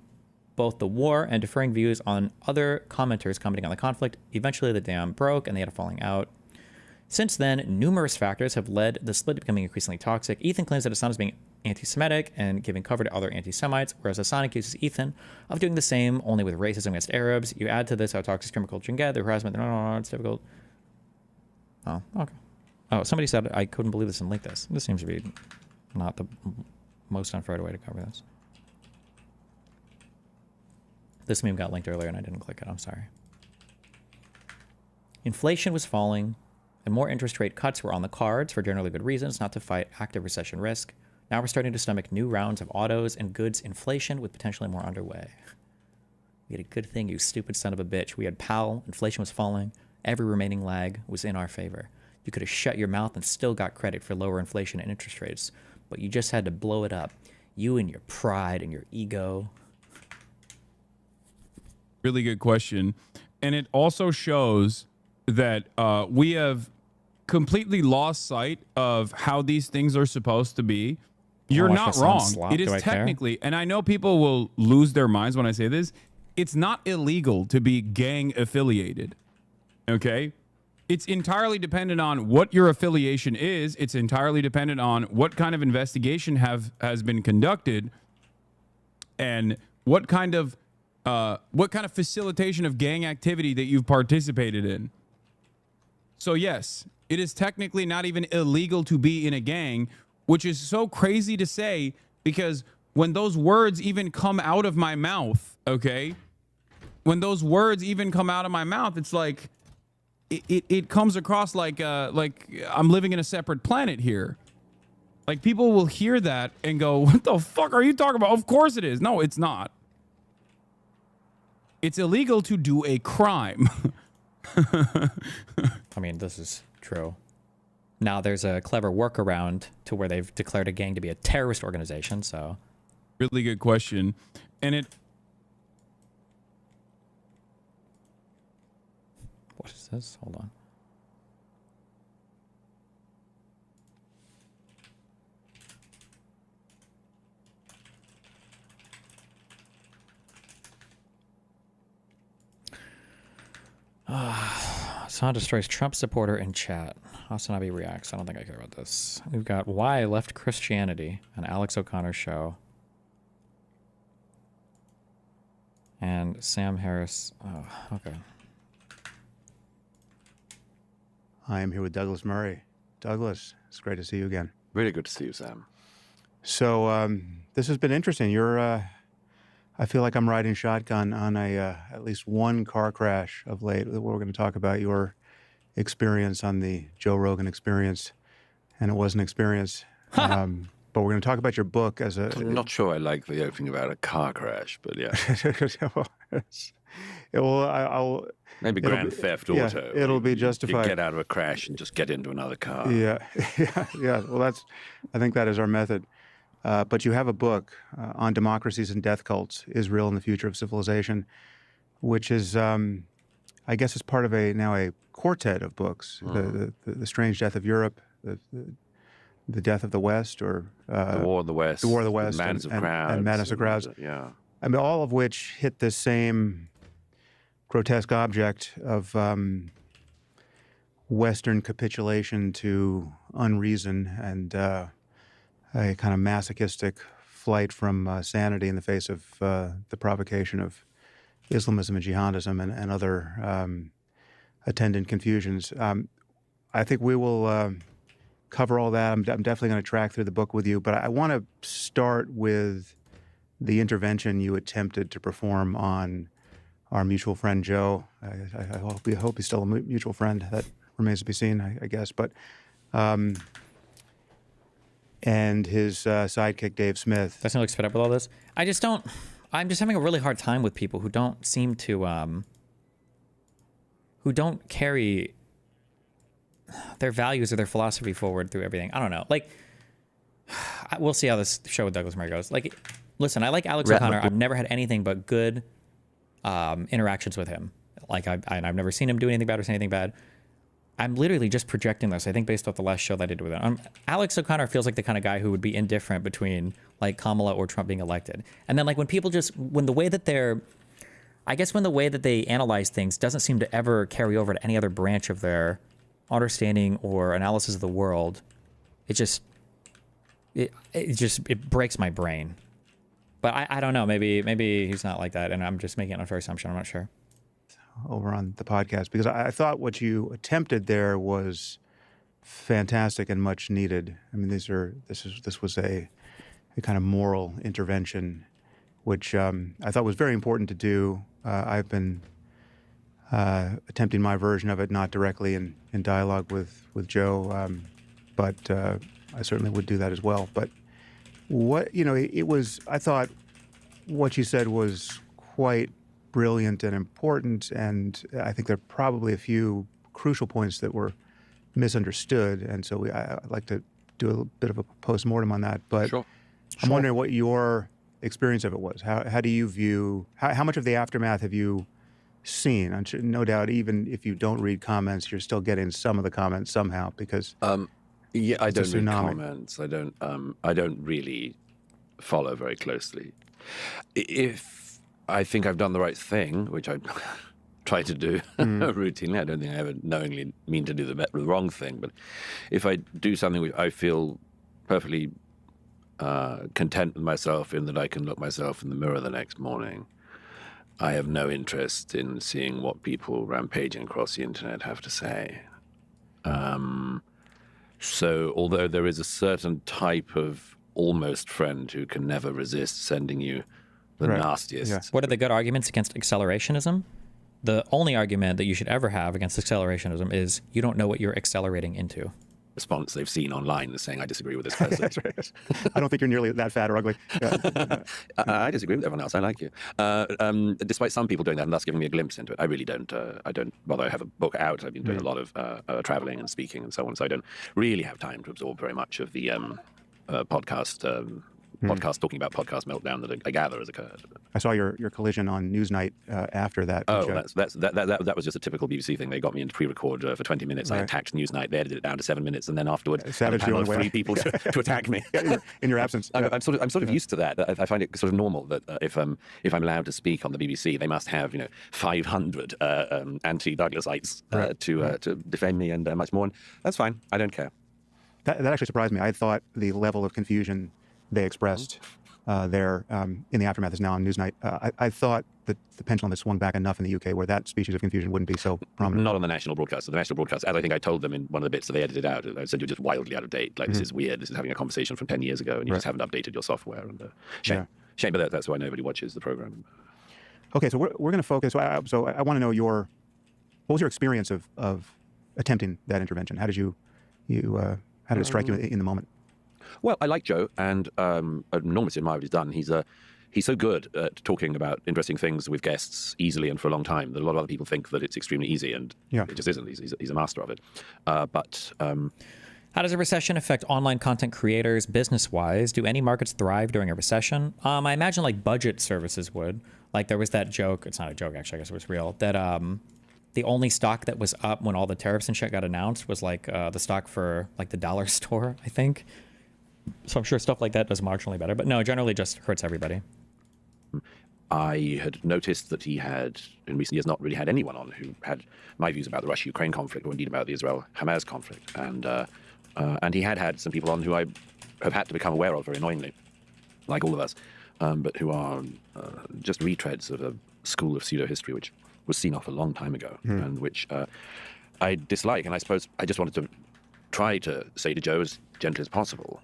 both the war and differing views on other commenters commenting on the conflict. Eventually, the dam broke, and they had a falling out. Since then, numerous factors have led the split to becoming increasingly toxic. Ethan claims that his son is being anti-Semitic and giving cover to other anti-Semites, whereas Hassan accuses Ethan of doing the same, only with racism against Arabs. You add to this how toxic streamer culture can get, the harassment, it's difficult. Oh, okay. Oh, somebody said I couldn't believe this and link this. This seems to be not the most unfair way to cover this. This meme got linked earlier and I didn't click it. I'm sorry. Inflation was falling and more interest rate cuts were on the cards for generally good reasons, not to fight active recession risk. Now we're starting to stomach new rounds of autos and goods inflation with potentially more underway. We had a good thing, you stupid son of a bitch. We had Powell, inflation was falling, every remaining lag was in our favor. You could have shut your mouth and still got credit for lower inflation and interest rates, but you just had to blow it up. You and your pride and your ego. Really good question. And it also shows that we have completely lost sight of how these things are supposed to be. You're not wrong. It is technically, and I know people will lose their minds when I say this, it's not illegal to be gang affiliated. Okay? It's entirely dependent on what your affiliation is. It's entirely dependent on what kind of investigation has been conducted and what kind of facilitation of gang activity that you've participated in. So yes, it is technically not even illegal to be in a gang, which is so crazy to say because when those words even come out of my mouth, okay? When those words even come out of my mouth, it's like it comes across like I'm living in a separate planet here. Like people will hear that and go, "What the fuck are you talking about?" Of course it is. No, it's not. It's illegal to do a crime. I mean, this is true. Now there's a clever workaround to where they've declared a gang to be a terrorist organization, so. Really good question. And it... What is this? Hold on. Hassan destroys Trump supporter in chat. Hasanabi reacts. I don't think I care about this. We've got Why I Left Christianity, an Alex O'Connor show. And Sam Harris. Oh, okay. I am here with Douglas Murray. Douglas, it's great to see you again. Really good to see you, Sam. So this has been interesting. I feel like I'm riding shotgun on at least one car crash of late. We're going to talk about your experience on the Joe Rogan Experience, and it was an experience. But we're going to talk about your book as a... I'm not sure I like the opening about a car crash, but yeah. I'll maybe Grand Theft Auto. Yeah, it'll be justified. You get out of a crash and just get into another car. Yeah. Well, I think that is our method. But you have a book on democracies and death cults, Israel and the Future of Civilization, which is, I guess, is part of now a quartet of books: the Strange Death of Europe, the Death of the West, or the War of the West, Madness of Crowds, and Madness of Crowds. Yeah, I mean, all of which hit the same grotesque object of Western capitulation to unreason and a kind of masochistic flight from sanity in the face of the provocation of Islamism and jihadism and other attendant confusions. I think we will cover all that. I'm definitely going to track through the book with you, but I want to start with the intervention you attempted to perform on our mutual friend Joe. I hope he's still a mutual friend. That remains to be seen, I guess. But and his sidekick Dave Smith. Doesn't look sped up with all this. I'm just having a really hard time with people who don't seem to who don't carry their values or their philosophy forward through everything. I don't know. Like, we'll see how this show with Douglas Murray goes. Like, listen, I like Alex O'Connor. I've never had anything but good interactions with him. Like, I've never seen him do anything bad or say anything bad. I'm literally just projecting this, I think, based off the last show that I did with him. Alex O'Connor feels like the kind of guy who would be indifferent between, like, Kamala or Trump being elected. And then, like, when the way that they analyze things doesn't seem to ever carry over to any other branch of their understanding or analysis of the world, it breaks my brain. But I don't know, maybe he's not like that, and I'm just making an unfair assumption. I'm not sure. Over on the podcast, because I thought what you attempted there was fantastic and much needed. I mean, this was a kind of moral intervention, which I thought was very important to do. I've been attempting my version of it, not directly in dialogue with Joe, but I certainly would do that as well. But what, it was, I thought what you said was quite brilliant and important, and I think there are probably a few crucial points that were misunderstood, and so I'd like to do a bit of a post-mortem on that. But Sure. I'm wondering what your experience of it was. How do you view, how much of the aftermath have you seen? I'm sure, no doubt, even if you don't read comments, you're still getting some of the comments somehow, because yeah, I don't read tsunami. comments. I don't really follow very closely. If I think I've done the right thing, which I try to do routinely, I don't think I ever knowingly mean to do the wrong thing. But if I do something which I feel perfectly content with myself in, that I can look myself in the mirror the next morning, I have no interest in seeing what people rampaging across the internet have to say. So although there is a certain type of almost friend who can never resist sending you the nastiest. Yeah. What are the good arguments against accelerationism? The only argument that you should ever have against accelerationism is you don't know what you're accelerating into. Response they've seen online is saying, I disagree with this person. That's right. I don't think you're nearly that fat or ugly. I disagree with everyone else. I like you. Despite some people doing that, and thus giving me a glimpse into it, I really don't. I don't bother. I have a book out. I've been doing a lot of traveling and speaking and so on, so I don't really have time to absorb very much of the podcast talking about podcast meltdown that I gather has occurred. I saw your collision on Newsnight after that. Oh, that was just a typical BBC thing. They got me in to pre-record for 20 minutes. I attacked Newsnight. They edited it down to 7 minutes, and then afterwards, Savage I had 3 people to attack me. In your absence. I'm sort of used to that. I find it sort of normal that if I'm allowed to speak on the BBC, they must have 500 anti-Douglassites to defend me and much more. And that's fine. I don't care. That actually surprised me. I thought the level of confusion they expressed there in the aftermath is now on Newsnight. I thought that the pendulum had swung back enough in the UK where that species of confusion wouldn't be so prominent. Not on the national broadcast. The national broadcast, as I think I told them in one of the bits that they edited out, I said you're just wildly out of date. Like, this is weird. This is having a conversation from 10 years ago, and you just haven't updated your software. And shame. Shame, but that's why nobody watches the program. Okay, so we're going to focus. So I want to know what was your experience of attempting that intervention? How did how did it strike you in the moment? Well, I like Joe, and enormously admire what he's done. He's so good at talking about interesting things with guests easily and for a long time that a lot of other people think that it's extremely easy, and it just isn't. He's a master of it. How does a recession affect online content creators business-wise? Do any markets thrive during a recession? I imagine like budget services would. Like there was that joke. It's not a joke, actually. I guess it was real. That the only stock that was up when all the tariffs and shit got announced was like the stock for like the dollar store, I think. So I'm sure stuff like that does marginally better, but no, generally just hurts everybody. I had noticed that he had, in recent years, not really had anyone on who had my views about the Russia-Ukraine conflict, or indeed about the Israel-Hamas conflict. And he had some people on who I have had to become aware of, very annoyingly, like all of us, but who are just retreads of a school of pseudo-history, which was seen off a long time ago, and which I dislike. And I suppose I just wanted to try to say to Joe as gently as possible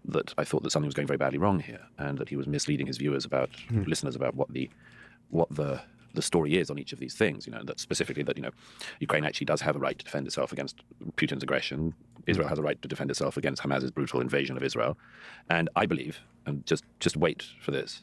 that I thought that something was going very badly wrong here, and that he was misleading his viewers listeners about what the story is on each of these things. That specifically that Ukraine actually does have a right to defend itself against Putin's aggression. Israel has a right to defend itself against Hamas's brutal invasion of Israel. And I believe, and just wait for this,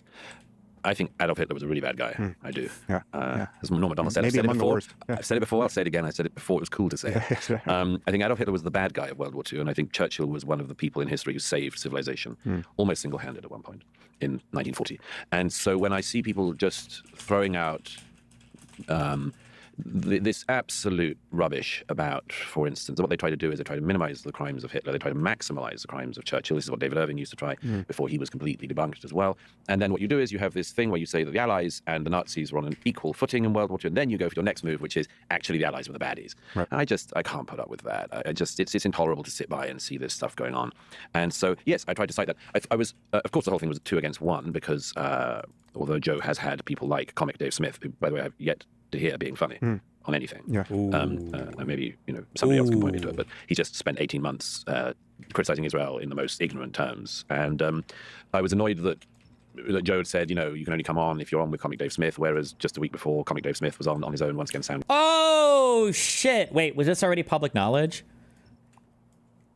I think Adolf Hitler was a really bad guy. I do. As Norm Macdonald said, I've said it before. I've said it before. I'll say it again. I said it before it was cool to say it. I think Adolf Hitler was the bad guy of World War II, and I think Churchill was one of the people in history who saved civilization, almost single-handed at one point in 1940. And so when I see people just throwing out this absolute rubbish about, for instance, what they try to do is they try to minimize the crimes of Hitler. They try to maximize the crimes of Churchill. This is what David Irving used to try before he was completely debunked as well. And then what you do is you have this thing where you say that the Allies and the Nazis were on an equal footing in World War II, and then you go for your next move, which is actually the Allies were the baddies. Right. I can't put up with that. It's intolerable to sit by and see this stuff going on. And so, yes, I tried to cite that. I was, of course, the whole thing was 2 against 1 because although Joe has had people like comic Dave Smith, who, by the way, I've yet to hear being funny on anything. Maybe somebody else can point me to it, but he just spent 18 months criticizing Israel in the most ignorant terms, and I was annoyed that Joe had said, you know, you can only come on if you're on with Comic Dave Smith, whereas just a week before, Comic Dave Smith was on his own once again sound. Oh, shit. Wait, was this already public knowledge?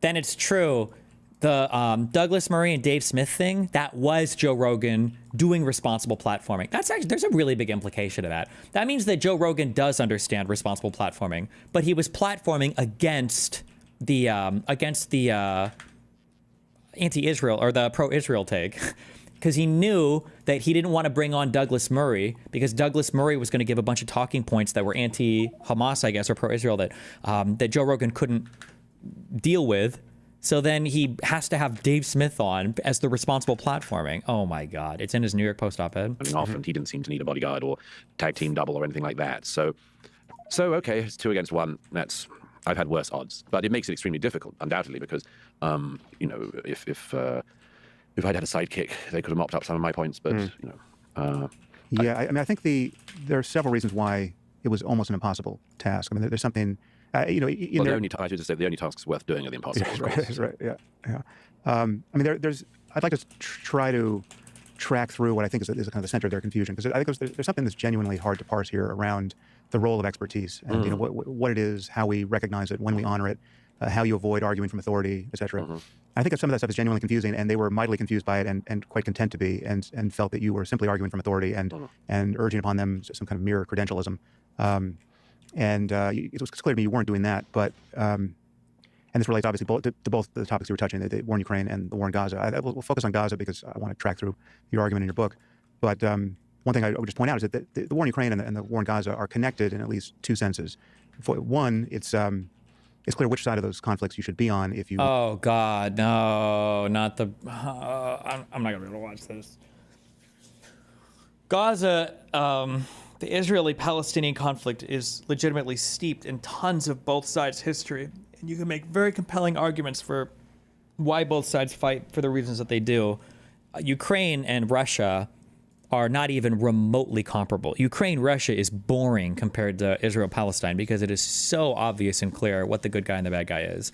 Then it's true. The Douglas Murray and Dave Smith thing, that was Joe Rogan doing responsible platforming. That's actually, there's a really big implication to that. That means that Joe Rogan does understand responsible platforming, but he was platforming against the anti-Israel or the pro-Israel take. Because he knew that he didn't want to bring on Douglas Murray, because Douglas Murray was going to give a bunch of talking points that were anti-Hamas, I guess, or pro-Israel that Joe Rogan couldn't deal with. So then he has to have Dave Smith on as the responsible platforming. Oh my God. It's in his New York Post op-ed. Often he didn't seem to need a bodyguard or tag team double or anything like that. So okay, it's 2 against 1. I've had worse odds, but it makes it extremely difficult, undoubtedly, because, you know, if I'd had a sidekick, they could have mopped up some of my points, but, you know. I mean, I think there are several reasons why it was almost an impossible task. I mean, there's something, you know, I should just say the only tasks worth doing are the impossible. That's right. Yeah. I mean, I'd like to try to track through what I think is kind of the center of their confusion, because I think there's something that's genuinely hard to parse here around the role of expertise and you know what it is, how we recognize it, when we honor it, how you avoid arguing from authority, etc. I think that some of that stuff is genuinely confusing, and they were mightily confused by it and quite content to be, and felt that you were simply arguing from authority and urging upon them some kind of mere credentialism. It was clear to me you weren't doing that, but and this relates obviously to both the topics you were touching, the war in Ukraine and the war in Gaza. We'll focus on Gaza because I want to track through your argument in your book. But one thing I would just point out is that the war in Ukraine and the war in Gaza are connected in at least 2 senses. For one, it's clear which side of those conflicts you should be on if you... Oh, God, no, not the... I'm not going to be able to watch this. Gaza, the Israeli-Palestinian conflict is legitimately steeped in tons of both sides' history. And you can make very compelling arguments for why both sides fight for the reasons that they do. Ukraine and Russia are not even remotely comparable. Ukraine-Russia is boring compared to Israel-Palestine because it is so obvious and clear what the good guy and the bad guy is.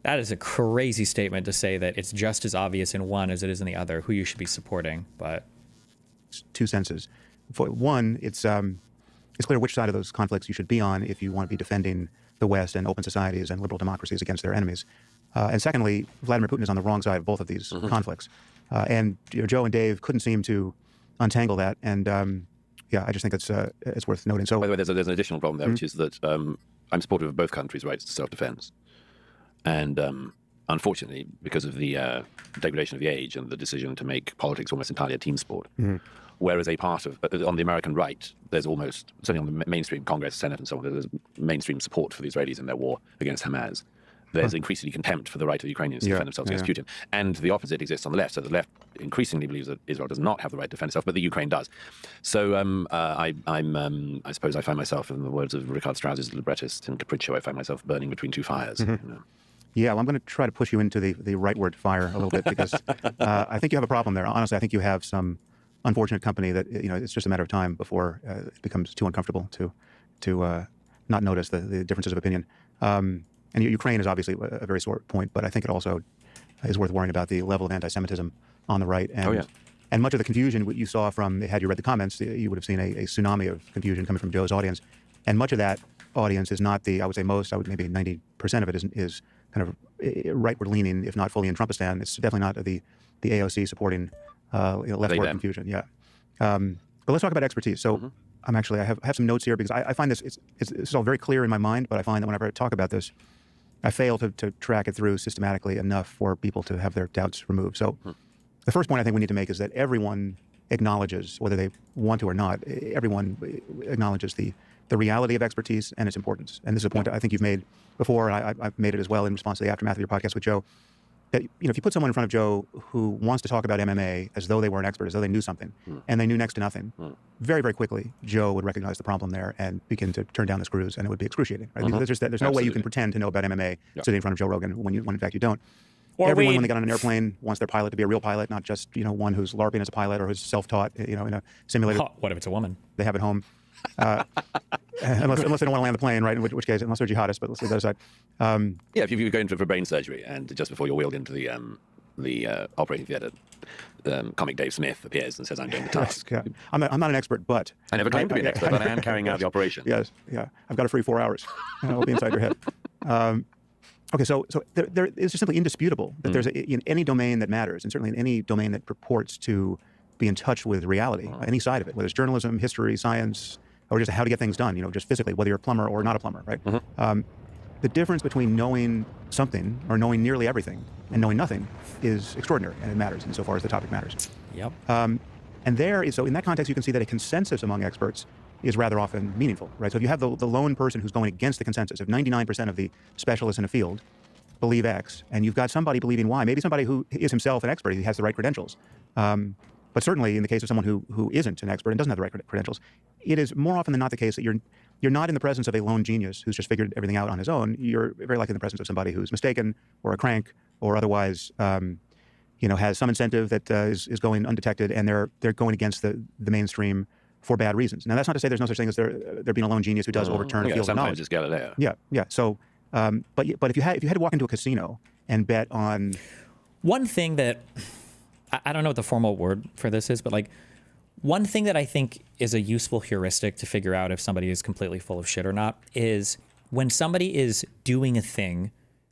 That is a crazy statement to say that it's just as obvious in one as it is in the other, who you should be supporting, but... 2 senses. For one, it's clear which side of those conflicts you should be on if you want to be defending the West and open societies and liberal democracies against their enemies. And secondly, Vladimir Putin is on the wrong side of both of these conflicts. And Joe and Dave couldn't seem to untangle that. And I just think it's worth noting. So, by the way, there's an additional problem there, which is that I'm supportive of both countries' rights to self-defense. And unfortunately, because of the degradation of the age and the decision to make politics almost entirely a team sport, whereas a part of, on the American right, there's almost, certainly on the mainstream Congress, Senate, and so on, there's mainstream support for the Israelis in their war against Hamas. There's increasingly contempt for the right of the Ukrainians to defend themselves against Putin. And the opposite exists on the left. So the left increasingly believes that Israel does not have the right to defend itself, but the Ukraine does. So I suppose I find myself, in the words of Richard Strauss's librettist in Capriccio, I find myself burning between 2 fires. You know? Yeah, well, I'm going to try to push you into the rightward fire a little bit because I think you have a problem there. Honestly, I think you have some unfortunate company that, you know, it's just a matter of time before it becomes too uncomfortable to not notice the differences of opinion. And Ukraine is obviously a very sore point, but I think it also is worth worrying about the level of anti-Semitism on the right. And, and much of the confusion you saw from, had you read the comments, you would have seen a tsunami of confusion coming from Joe's audience. And much of that audience is not I would say maybe 90% of it is kind of rightward leaning, if not fully in Trumpistan. It's definitely not the AOC supporting leftward confusion. Yeah. But let's talk about expertise. So I have some notes here because I find it's all very clear in my mind, but I find that whenever I talk about this, I fail to track it through systematically enough for people to have their doubts removed. So the first point I think we need to make is that everyone acknowledges, whether they want to or not, everyone acknowledges the reality of expertise and its importance. And this is a point I think you've made before, and I've made it as well in response to the aftermath of your podcast with Joe, that, you know, if you put someone in front of Joe who wants to talk about MMA as though they were an expert, as though they knew something, and they knew next to nothing, very, very quickly, Joe would recognize the problem there and begin to turn down the screws, and it would be excruciating. Right? There's no way you can pretend to know about MMA sitting in front of Joe Rogan when in fact you don't. Everyone, when they get on an airplane, wants their pilot to be a real pilot, not just, you know, one who's LARPing as a pilot or who's self-taught, you know, in a simulator. What if it's a woman? They have at home. Unless they don't want to land the plane, right? In which case, unless they're jihadists, but let's leave that aside. If you go in for brain surgery and just before you're wheeled into the the operating theatre, comic Dave Smith appears and says, "I'm doing the task." Yeah. I'm not an expert, but I never claimed to be an expert, but I am carrying out the operation. Yes, yeah. I've got a free 4 hours. I'll be inside your head. Okay, so there is just simply indisputable that there's in any domain that matters, and certainly in any domain that purports to be in touch with reality, any side of it, whether it's journalism, history, science, or just how to get things done, just physically, whether you're a plumber or not a plumber, right? The difference between knowing something or knowing nearly everything and knowing nothing is extraordinary, and it matters insofar as the topic matters. Yep. So in that context, you can see that a consensus among experts is rather often meaningful, right? So if you have the lone person who's going against the consensus, if 99% of the specialists in a field believe X, and you've got somebody believing Y, maybe somebody who is himself an expert, he has the right credentials. But certainly in the case of someone who isn't an expert and doesn't have the right credentials, it is more often than not the case that you're not in the presence of a lone genius who's just figured everything out on his own. You're very likely in the presence of somebody who's mistaken or a crank or otherwise has some incentive that is going undetected, and they're going against the mainstream for bad reasons. Now, that's not to say there's no such thing as there being a lone genius who does overturn a field of knowledge. Sometimes it's Galileo. Yeah. So, but if you had to walk into a casino and bet on one thing that I don't know what the formal word for this is, but like one thing that I think is a useful heuristic to figure out if somebody is completely full of shit or not is when somebody is doing a thing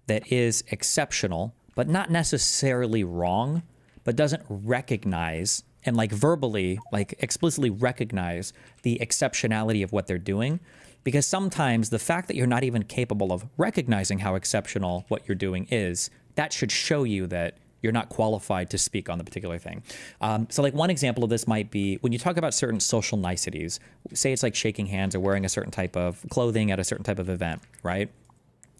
that is exceptional, but not necessarily wrong, but doesn't recognize and like verbally, like explicitly recognize the exceptionality of what they're doing. Because sometimes the fact that you're not even capable of recognizing how exceptional what you're doing is, that should show you that you're not qualified to speak on the particular thing. So like one example of this might be when you talk about certain social niceties, say it's like shaking hands or wearing a certain type of clothing at a certain type of event, right?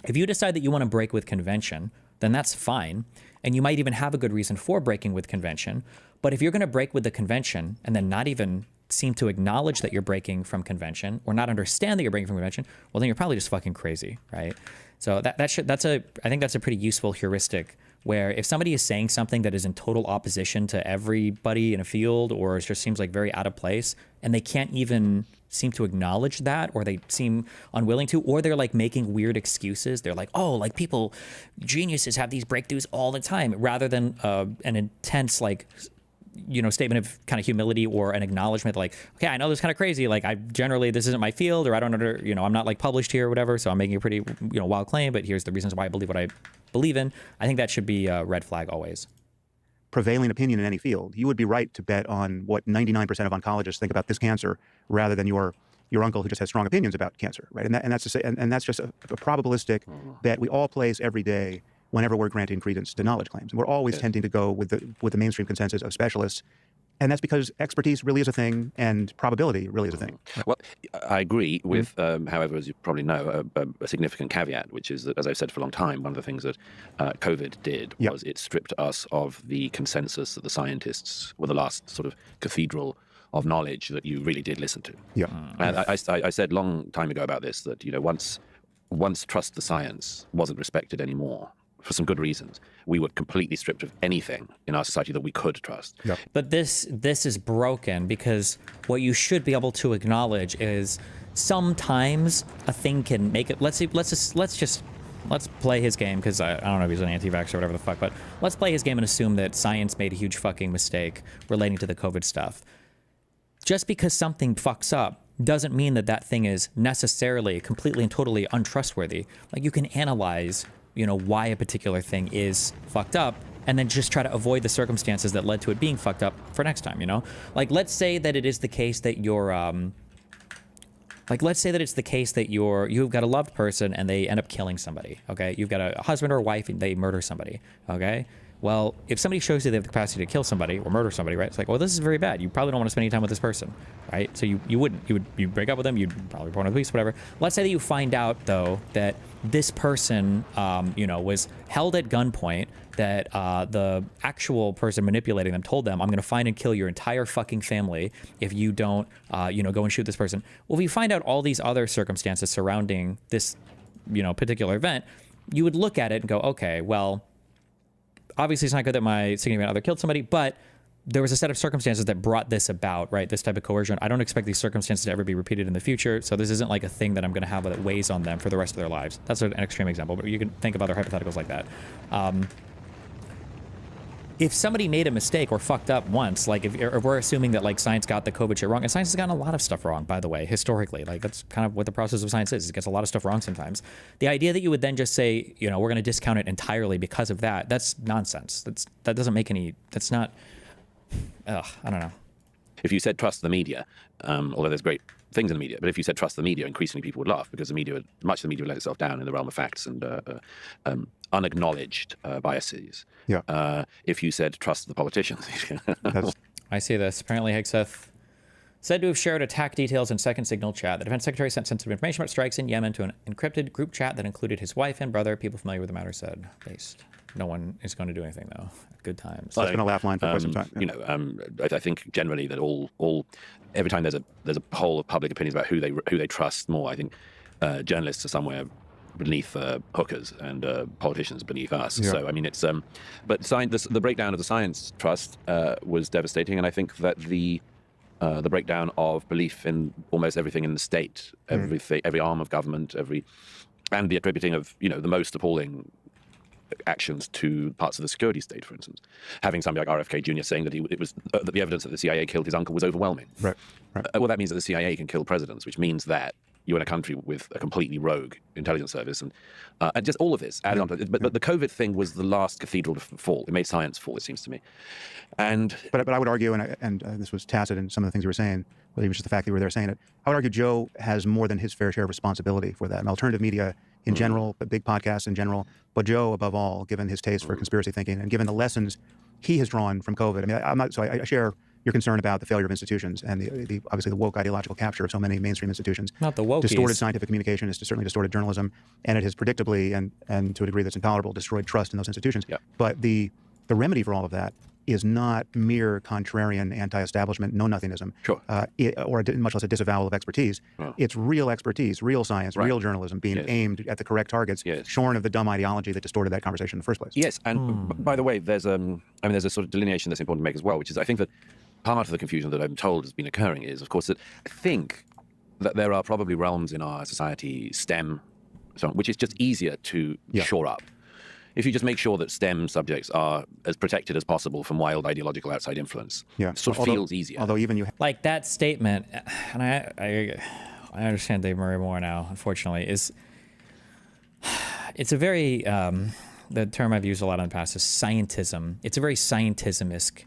If you decide that you want to break with convention, then that's fine. And you might even have a good reason for breaking with convention. But if you're going to break with the convention and then not even seem to acknowledge that you're breaking from convention or not understand that you're breaking from convention, well, then you're probably just fucking crazy, right? So I think that's a pretty useful heuristic where if somebody is saying something that is in total opposition to everybody in a field or it just seems like very out of place and they can't even seem to acknowledge that, or they seem unwilling to, or they're like making weird excuses. They're like, oh, like geniuses have these breakthroughs all the time, rather than an intense like, statement of kind of humility or an acknowledgement like, okay, I know this is kind of crazy. Like this isn't my field, or I don't know, I'm not like published here or whatever. So I'm making a pretty, wild claim, but here's the reasons why I believe what I believe in. I think that should be a red flag always. Prevailing opinion in any field, you would be right to bet on what 99% of oncologists think about this cancer rather than your uncle who just has strong opinions about cancer, right? And that's just a probabilistic bet we all place every day whenever we're granting credence to knowledge claims. And we're always tending to go with the mainstream consensus of specialists. And that's because expertise really is a thing and probability really is a thing. Well, I agree with, however, as you probably know, a significant caveat, which is that, as I've said for a long time, one of the things that COVID did was it stripped us of the consensus that the scientists were the last sort of cathedral of knowledge that you really did listen to. Yeah. And I said a long time ago about this, that, once trust the science wasn't respected anymore, for some good reasons, we were completely stripped of anything in our society that we could trust. Yep. But this is broken because what you should be able to acknowledge is sometimes a thing can make it. Let's play his game, because I don't know if he's an anti-vaxxer or whatever the fuck, but let's play his game and assume that science made a huge fucking mistake relating to the COVID stuff. Just because something fucks up doesn't mean that thing is necessarily completely and totally untrustworthy. Like you can analyze why a particular thing is fucked up, and then just try to avoid the circumstances that led to it being fucked up for next time, Like, let's say that it is the case that you've got a loved person and they end up killing somebody, okay? You've got a husband or a wife and they murder somebody, okay? Well, if somebody shows you they have the capacity to kill somebody or murder somebody, right? It's like, well, this is very bad. You probably don't want to spend any time with this person, right? So you wouldn't. You'd break up with them. You'd probably report to the police, whatever. Let's say that you find out, though, that this person, was held at gunpoint, that the actual person manipulating them told them, I'm going to find and kill your entire fucking family if you don't, go and shoot this person. Well, if you find out all these other circumstances surrounding this, particular event, you would look at it and go, okay, well, obviously it's not good that my significant other killed somebody, but there was a set of circumstances that brought this about, right? This type of coercion. I don't expect these circumstances to ever be repeated in the future, so this isn't like a thing that I'm going to have that weighs on them for the rest of their lives. That's an extreme example, but you can think of other hypotheticals like that. if somebody made a mistake or fucked up once, like if we're assuming that like science got the COVID shit wrong, and science has gotten a lot of stuff wrong, by the way, historically, like that's kind of what the process of science is. It gets a lot of stuff wrong sometimes. The idea that you would then just say, you know, we're going to discount it entirely because of that, that's nonsense. That doesn't make any, that's not, I don't know. If you said trust the media, although there's great things in the media, but if you said trust the media, increasingly people would laugh because much of the media would let itself down in the realm of facts and unacknowledged biases. Yeah. If you said trust the politicians. I see this. Apparently Hegseth said to have shared attack details in Second Signal chat. The defense secretary sent sensitive information about strikes in Yemen to an encrypted group chat that included his wife and brother. People familiar with the matter said based. No one is going to do anything though. Good times. Well, it's been a laugh line for quite some time. You know, I think generally that every time there's a poll of public opinions about who they trust more, I think journalists are somewhere beneath hookers and politicians beneath us. Yeah. So I mean, it's but the breakdown of the science trust was devastating, and I think that the breakdown of belief in almost everything in the state, every arm of government, and the attributing of the most appalling actions to parts of the security state, for instance, having somebody like RFK Jr. saying that that the evidence that the CIA killed his uncle was overwhelming. Right. Well, that means that the CIA can kill presidents, which means that you're in a country with a completely rogue intelligence service, and just all of this added on to it. But the COVID thing was the last cathedral to fall. It made science fall, it seems to me. But I would argue, and this was tacit in some of the things you were saying, or even just the fact that you were there saying it, I would argue Joe has more than his fair share of responsibility for that. And alternative media in general, but big podcasts in general, but Joe above all, given his taste for conspiracy thinking and given the lessons he has drawn from COVID. I mean, I share your concern about the failure of institutions and the obviously the woke ideological capture of so many mainstream institutions. Not the wokies. Distorted scientific communication has certainly distorted journalism, and it has predictably and to a degree that's intolerable destroyed trust in those institutions. Yeah. But the remedy for all of that is not mere contrarian anti-establishment know-nothingism, sure. Or much less a disavowal of expertise. Oh. It's real expertise, real science, real journalism being aimed at the correct targets, shorn of the dumb ideology that distorted that conversation in the first place. Yes, and by the way, there's a sort of delineation that's important to make as well, which is I think that part of the confusion that I'm told has been occurring is, of course, that I think that there are probably realms in our society, STEM, which is just easier to shore up. If you just make sure that STEM subjects are as protected as possible from wild ideological outside influence, sort of feels easier. Although even you like that statement, and I understand Dave Murray more now, unfortunately, it's a very, the term I've used a lot in the past is scientism. It's a very scientism-esque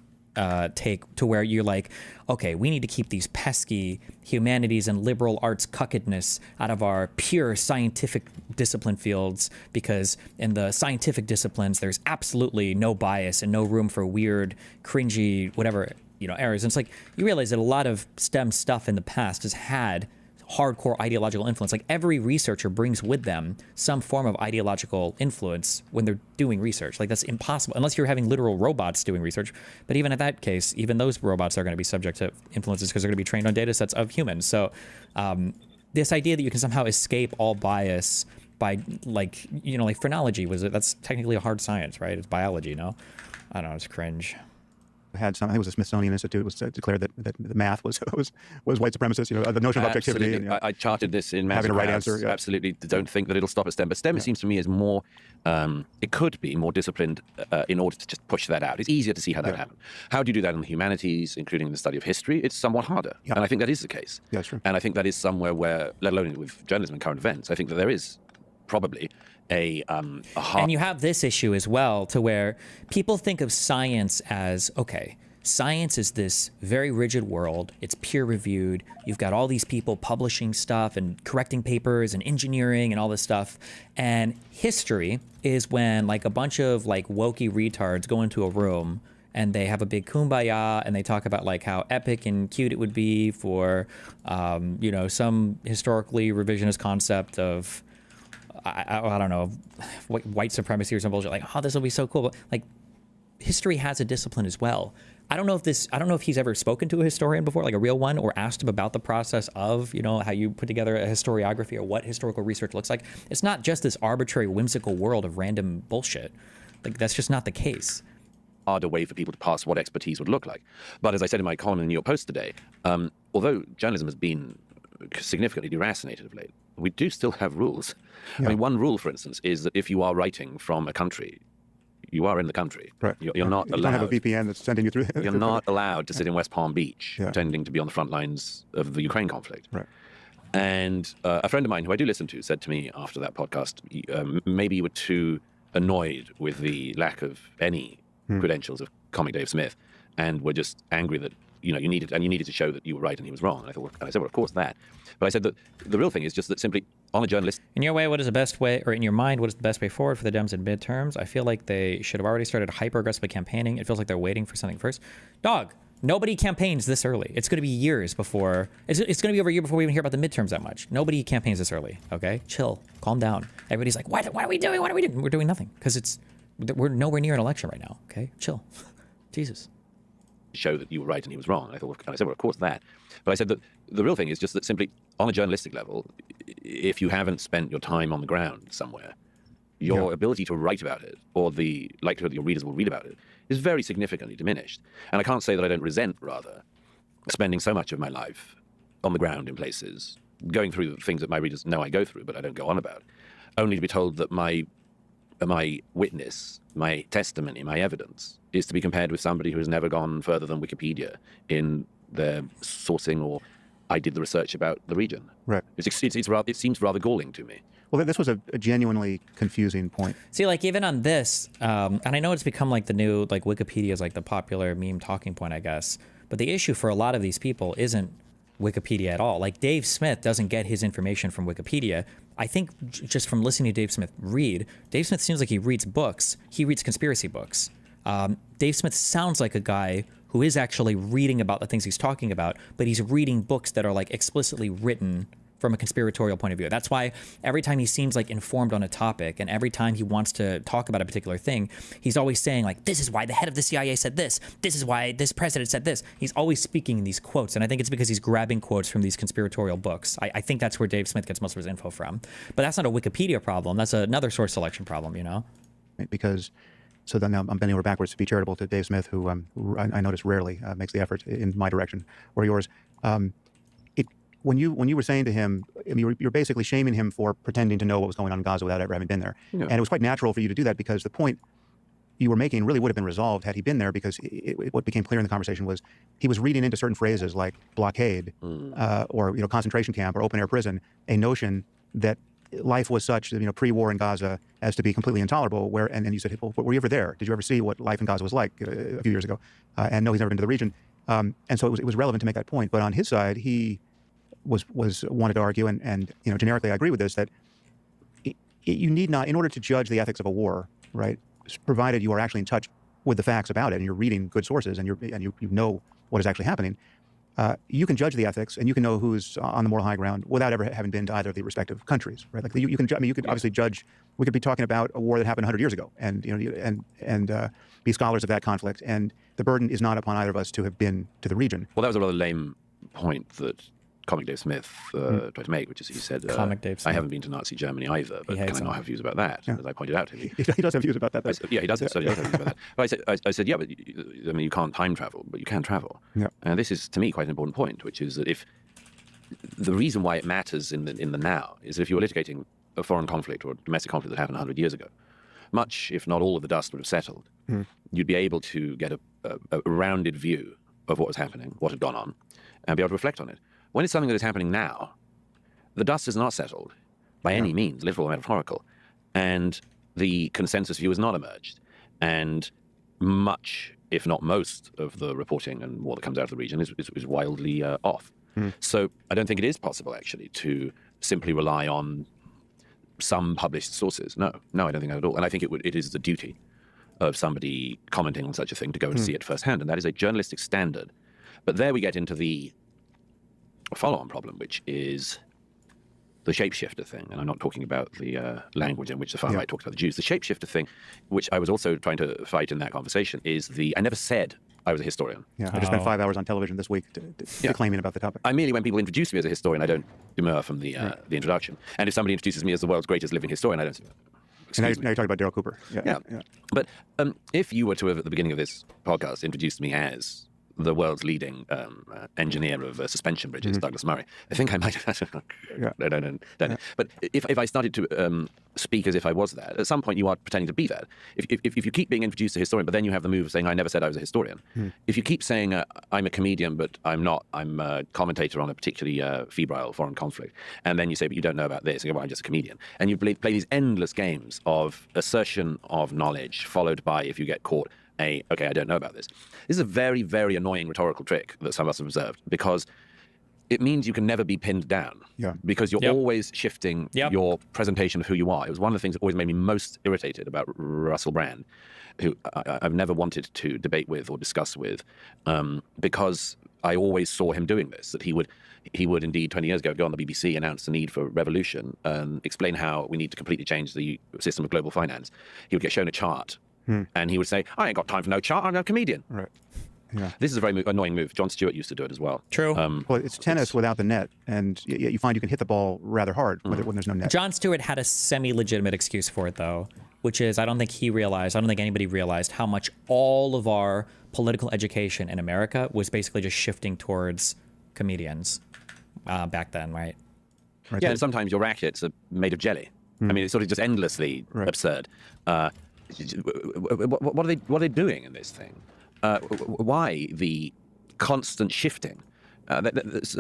take to where you're like, okay, we need to keep these pesky humanities and liberal arts cuckedness out of our pure scientific discipline fields, because in the scientific disciplines there's absolutely no bias and no room for weird, cringy, whatever, errors. And it's like you realize that a lot of STEM stuff in the past has had hardcore ideological influence. Like every researcher brings with them some form of ideological influence when they're doing research. Like that's impossible unless you're having literal robots doing research. But even at that case, even those robots are going to be subject to influences because they're going to be trained on data sets of humans. So this idea that you can somehow escape all bias by like phrenology that's technically a hard science, right? It's biology, no? I don't know, it's cringe. Had some, I think it was the Smithsonian Institute was declared that the math was white supremacist. The notion of objectivity. I charted this in math. Having a right answer. Yeah. Absolutely, don't think that it'll stop at STEM. But STEM, it seems to me, is more. It could be more disciplined in order to just push that out. It's easier to see how that happened. How do you do that in the humanities, including the study of history? It's somewhat harder, and I think that is the case. Yeah, that's true. And I think that is somewhere where, let alone with journalism and current events, I think that there is probably and you have this issue as well, to where people think of science as, okay, science is this very rigid world. It's peer reviewed. You've got all these people publishing stuff and correcting papers and engineering and all this stuff. And history is when like a bunch of like wokey retards go into a room and they have a big kumbaya and they talk about like how epic and cute it would be for, some historically revisionist concept of, I don't know, white supremacy or some bullshit. Like, oh, this will be so cool. But like, history has a discipline as well. I don't know if he's ever spoken to a historian before, like a real one, or asked him about the process of, how you put together a historiography or what historical research looks like. It's not just this arbitrary, whimsical world of random bullshit. Like, that's just not the case. Harder way for people to pass what expertise would look like. But as I said in my column in the New York Post today, although journalism has been significantly deracinated of late, we do still have rules. Yeah. I mean, one rule, for instance, is that if you are writing from a country, you are in the country. Right. You're not you allowed. don't have a VPN that's sending you through. You're not allowed to sit in West Palm Beach pretending to be on the front lines of the Ukraine conflict. Right. And a friend of mine who I do listen to said to me after that podcast, maybe you were too annoyed with the lack of any credentials of Comic Dave Smith, and were just angry that you needed to show that you were right and he was wrong. And I said, well, of course that. But I said that the real thing is just that simply on a journalist. In your way, what is the best way, or in your mind, what is the best way forward for the Dems in midterms? I feel like they should have already started hyper-aggressively campaigning. It feels like they're waiting for something first. Dog, nobody campaigns this early. It's going to be years before, it's going to be over a year before we even hear about the midterms that much. Nobody campaigns this early, okay? Chill, calm down. Everybody's like, what are we doing? What are we doing? We're doing nothing, because we're nowhere near an election right now, okay? Chill. Jesus. Show that you were right and he was wrong. And I said, well, of course that. But I said that the real thing is just that simply on a journalistic level, if you haven't spent your time on the ground somewhere, your ability to write about it, or the likelihood that your readers will read about it, is very significantly diminished. And I can't say that I don't resent, rather, spending so much of my life on the ground in places, going through the things that my readers know I go through, but I don't go on about, only to be told that my witness, my testimony, my evidence is to be compared with somebody who has never gone further than Wikipedia in their sourcing, or I did the research about the region. Right. It seems rather galling to me. Well, this was a genuinely confusing point. See, like, even on this, and I know it's become like the new, like, Wikipedia is like the popular meme talking point, I guess. But the issue for a lot of these people isn't Wikipedia at all. Like, Dave Smith doesn't get his information from Wikipedia. I think just from listening to Dave Smith read, Dave Smith seems like he reads books. He reads conspiracy books. Dave Smith sounds like a guy who is actually reading about the things he's talking about, but he's reading books that are like explicitly written from a conspiratorial point of view. That's why every time he seems like informed on a topic, and every time he wants to talk about a particular thing, he's always saying like, this is why the head of the CIA said this. This is why this president said this. He's always speaking in these quotes. And I think it's because he's grabbing quotes from these conspiratorial books. I think that's where Dave Smith gets most of his info from. But that's not a Wikipedia problem. That's another source selection problem, you know? Because, so then now I'm bending over backwards to be charitable to Dave Smith, who I notice rarely makes the effort in my direction or yours. When you were saying to him, I mean, you're basically shaming him for pretending to know what was going on in Gaza without ever having been there. Yeah. And it was quite natural for you to do that, because the point you were making really would have been resolved had he been there, because what became clear in the conversation was he was reading into certain phrases like blockade or concentration camp or open air prison, a notion that life was such, pre-war in Gaza as to be completely intolerable. And you said, well, were you ever there? Did you ever see what life in Gaza was like a few years ago? And no, he's never been to the region. And so it was relevant to make that point. But on his side, he was wanted to argue, and generically I agree with this, that you need not, in order to judge the ethics of a war, right, provided you are actually in touch with the facts about it and you're reading good sources and you know what is actually happening, you can judge the ethics and you can know who's on the moral high ground without ever having been to either of the respective countries, right? Like you could obviously judge. We could be talking about a war that happened 100 years ago, and be scholars of that conflict, and the burden is not upon either of us to have been to the region. Well, that was a rather lame point that Comic Dave Smith tried to make, which is he said, Comic Dave Smith. I haven't been to Nazi Germany either, but can I not have views about that? Yeah. As I pointed out to him. He does have views about that. Yeah, he does. So he does have views about that. But I said, yeah, but you can't time travel, but you can travel. Yeah. And this is, to me, quite an important point, which is that if the reason why it matters in the now is if you were litigating a foreign conflict or a domestic conflict that happened 100 years ago, much, if not all, of the dust would have settled. You'd be able to get a rounded view of what was happening, what had gone on, and be able to reflect on it. When it's something that is happening now, the dust is not settled by any means, literal or metaphorical, and the consensus view has not emerged. And much, if not most, of the reporting and what comes out of the region is wildly off. So I don't think it is possible, actually, to simply rely on some published sources. No, I don't think that at all. And I think it is the duty of somebody commenting on such a thing to go and see it firsthand, and that is a journalistic standard. But there we get into the follow-on problem, which is the shapeshifter thing. And I'm not talking about the language in which the far right talks about the Jews. The shapeshifter thing, which I was also trying to fight in that conversation, is I never said I was a historian. Yeah, I just spent 5 hours on television this week declaiming about the topic. I merely, when people introduce me as a historian, I don't demur from the introduction. And if somebody introduces me as the world's greatest living historian, I don't say, now you're talking about Daryl Cooper. Yeah. But if you were to have, at the beginning of this podcast, introduced me as the world's leading engineer of suspension bridges, Douglas Murray. I think I might have. I don't know. But if I started to speak as if I was that, at some point you are pretending to be that. If you keep being introduced as a historian, but then you have the move of saying, I never said I was a historian. If you keep saying, I'm a comedian, but I'm not, I'm a commentator on a particularly febrile foreign conflict, and then you say, but you don't know about this, and you go, well, I'm just a comedian. And you play these endless games of assertion of knowledge, followed by, if you get caught, okay, I don't know about this. This is a very, very annoying rhetorical trick that some of us have observed, because it means you can never be pinned down. Because you're always shifting your presentation of who you are. It was one of the things that always made me most irritated about Russell Brand, who I've never wanted to debate with or discuss with, because I always saw him doing this, that he would indeed 20 years ago go on the BBC, announce the need for revolution, and explain how we need to completely change the system of global finance. He would get shown a chart, and he would say, I ain't got time for no chart, I'm a comedian. Right. Yeah. This is a very annoying move. Jon Stewart used to do it as well. True. Well, it's tennis without the net, and you find you can hit the ball rather hard when there's no net. Jon Stewart had a semi-legitimate excuse for it, though, which is I don't think anybody realized how much all of our political education in America was basically just shifting towards comedians back then, right? Yeah, and sometimes your rackets are made of jelly. I mean, it's sort of just endlessly absurd. What are they doing in this thing? Why the constant shifting? It's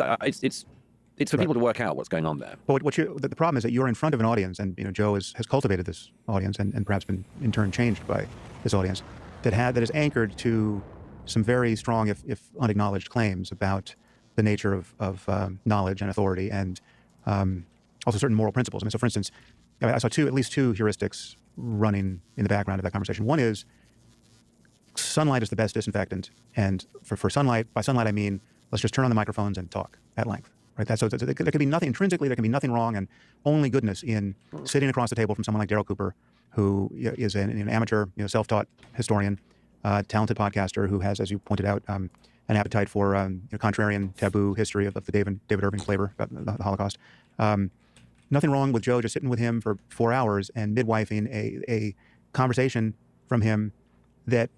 for people to work out what's going on there. But the problem is that you're in front of an audience, and Joe has cultivated this audience, and perhaps been in turn changed by this audience, that is anchored to some very strong, if unacknowledged, claims about the nature of knowledge and authority, and also certain moral principles. I mean, so for instance, I saw at least two heuristics running in the background of that conversation. One is sunlight is the best disinfectant, and for sunlight, by sunlight I mean let's just turn on the microphones and talk at length. Right. So there could be nothing intrinsically. There can be nothing wrong, and only goodness in sitting across the table from someone like Daryl Cooper, who is an amateur, self-taught historian, talented podcaster who has, as you pointed out, an appetite for contrarian, taboo history of the David Irving flavor about the Holocaust. Nothing wrong with Joe just sitting with him for 4 hours and midwifing a conversation from him that.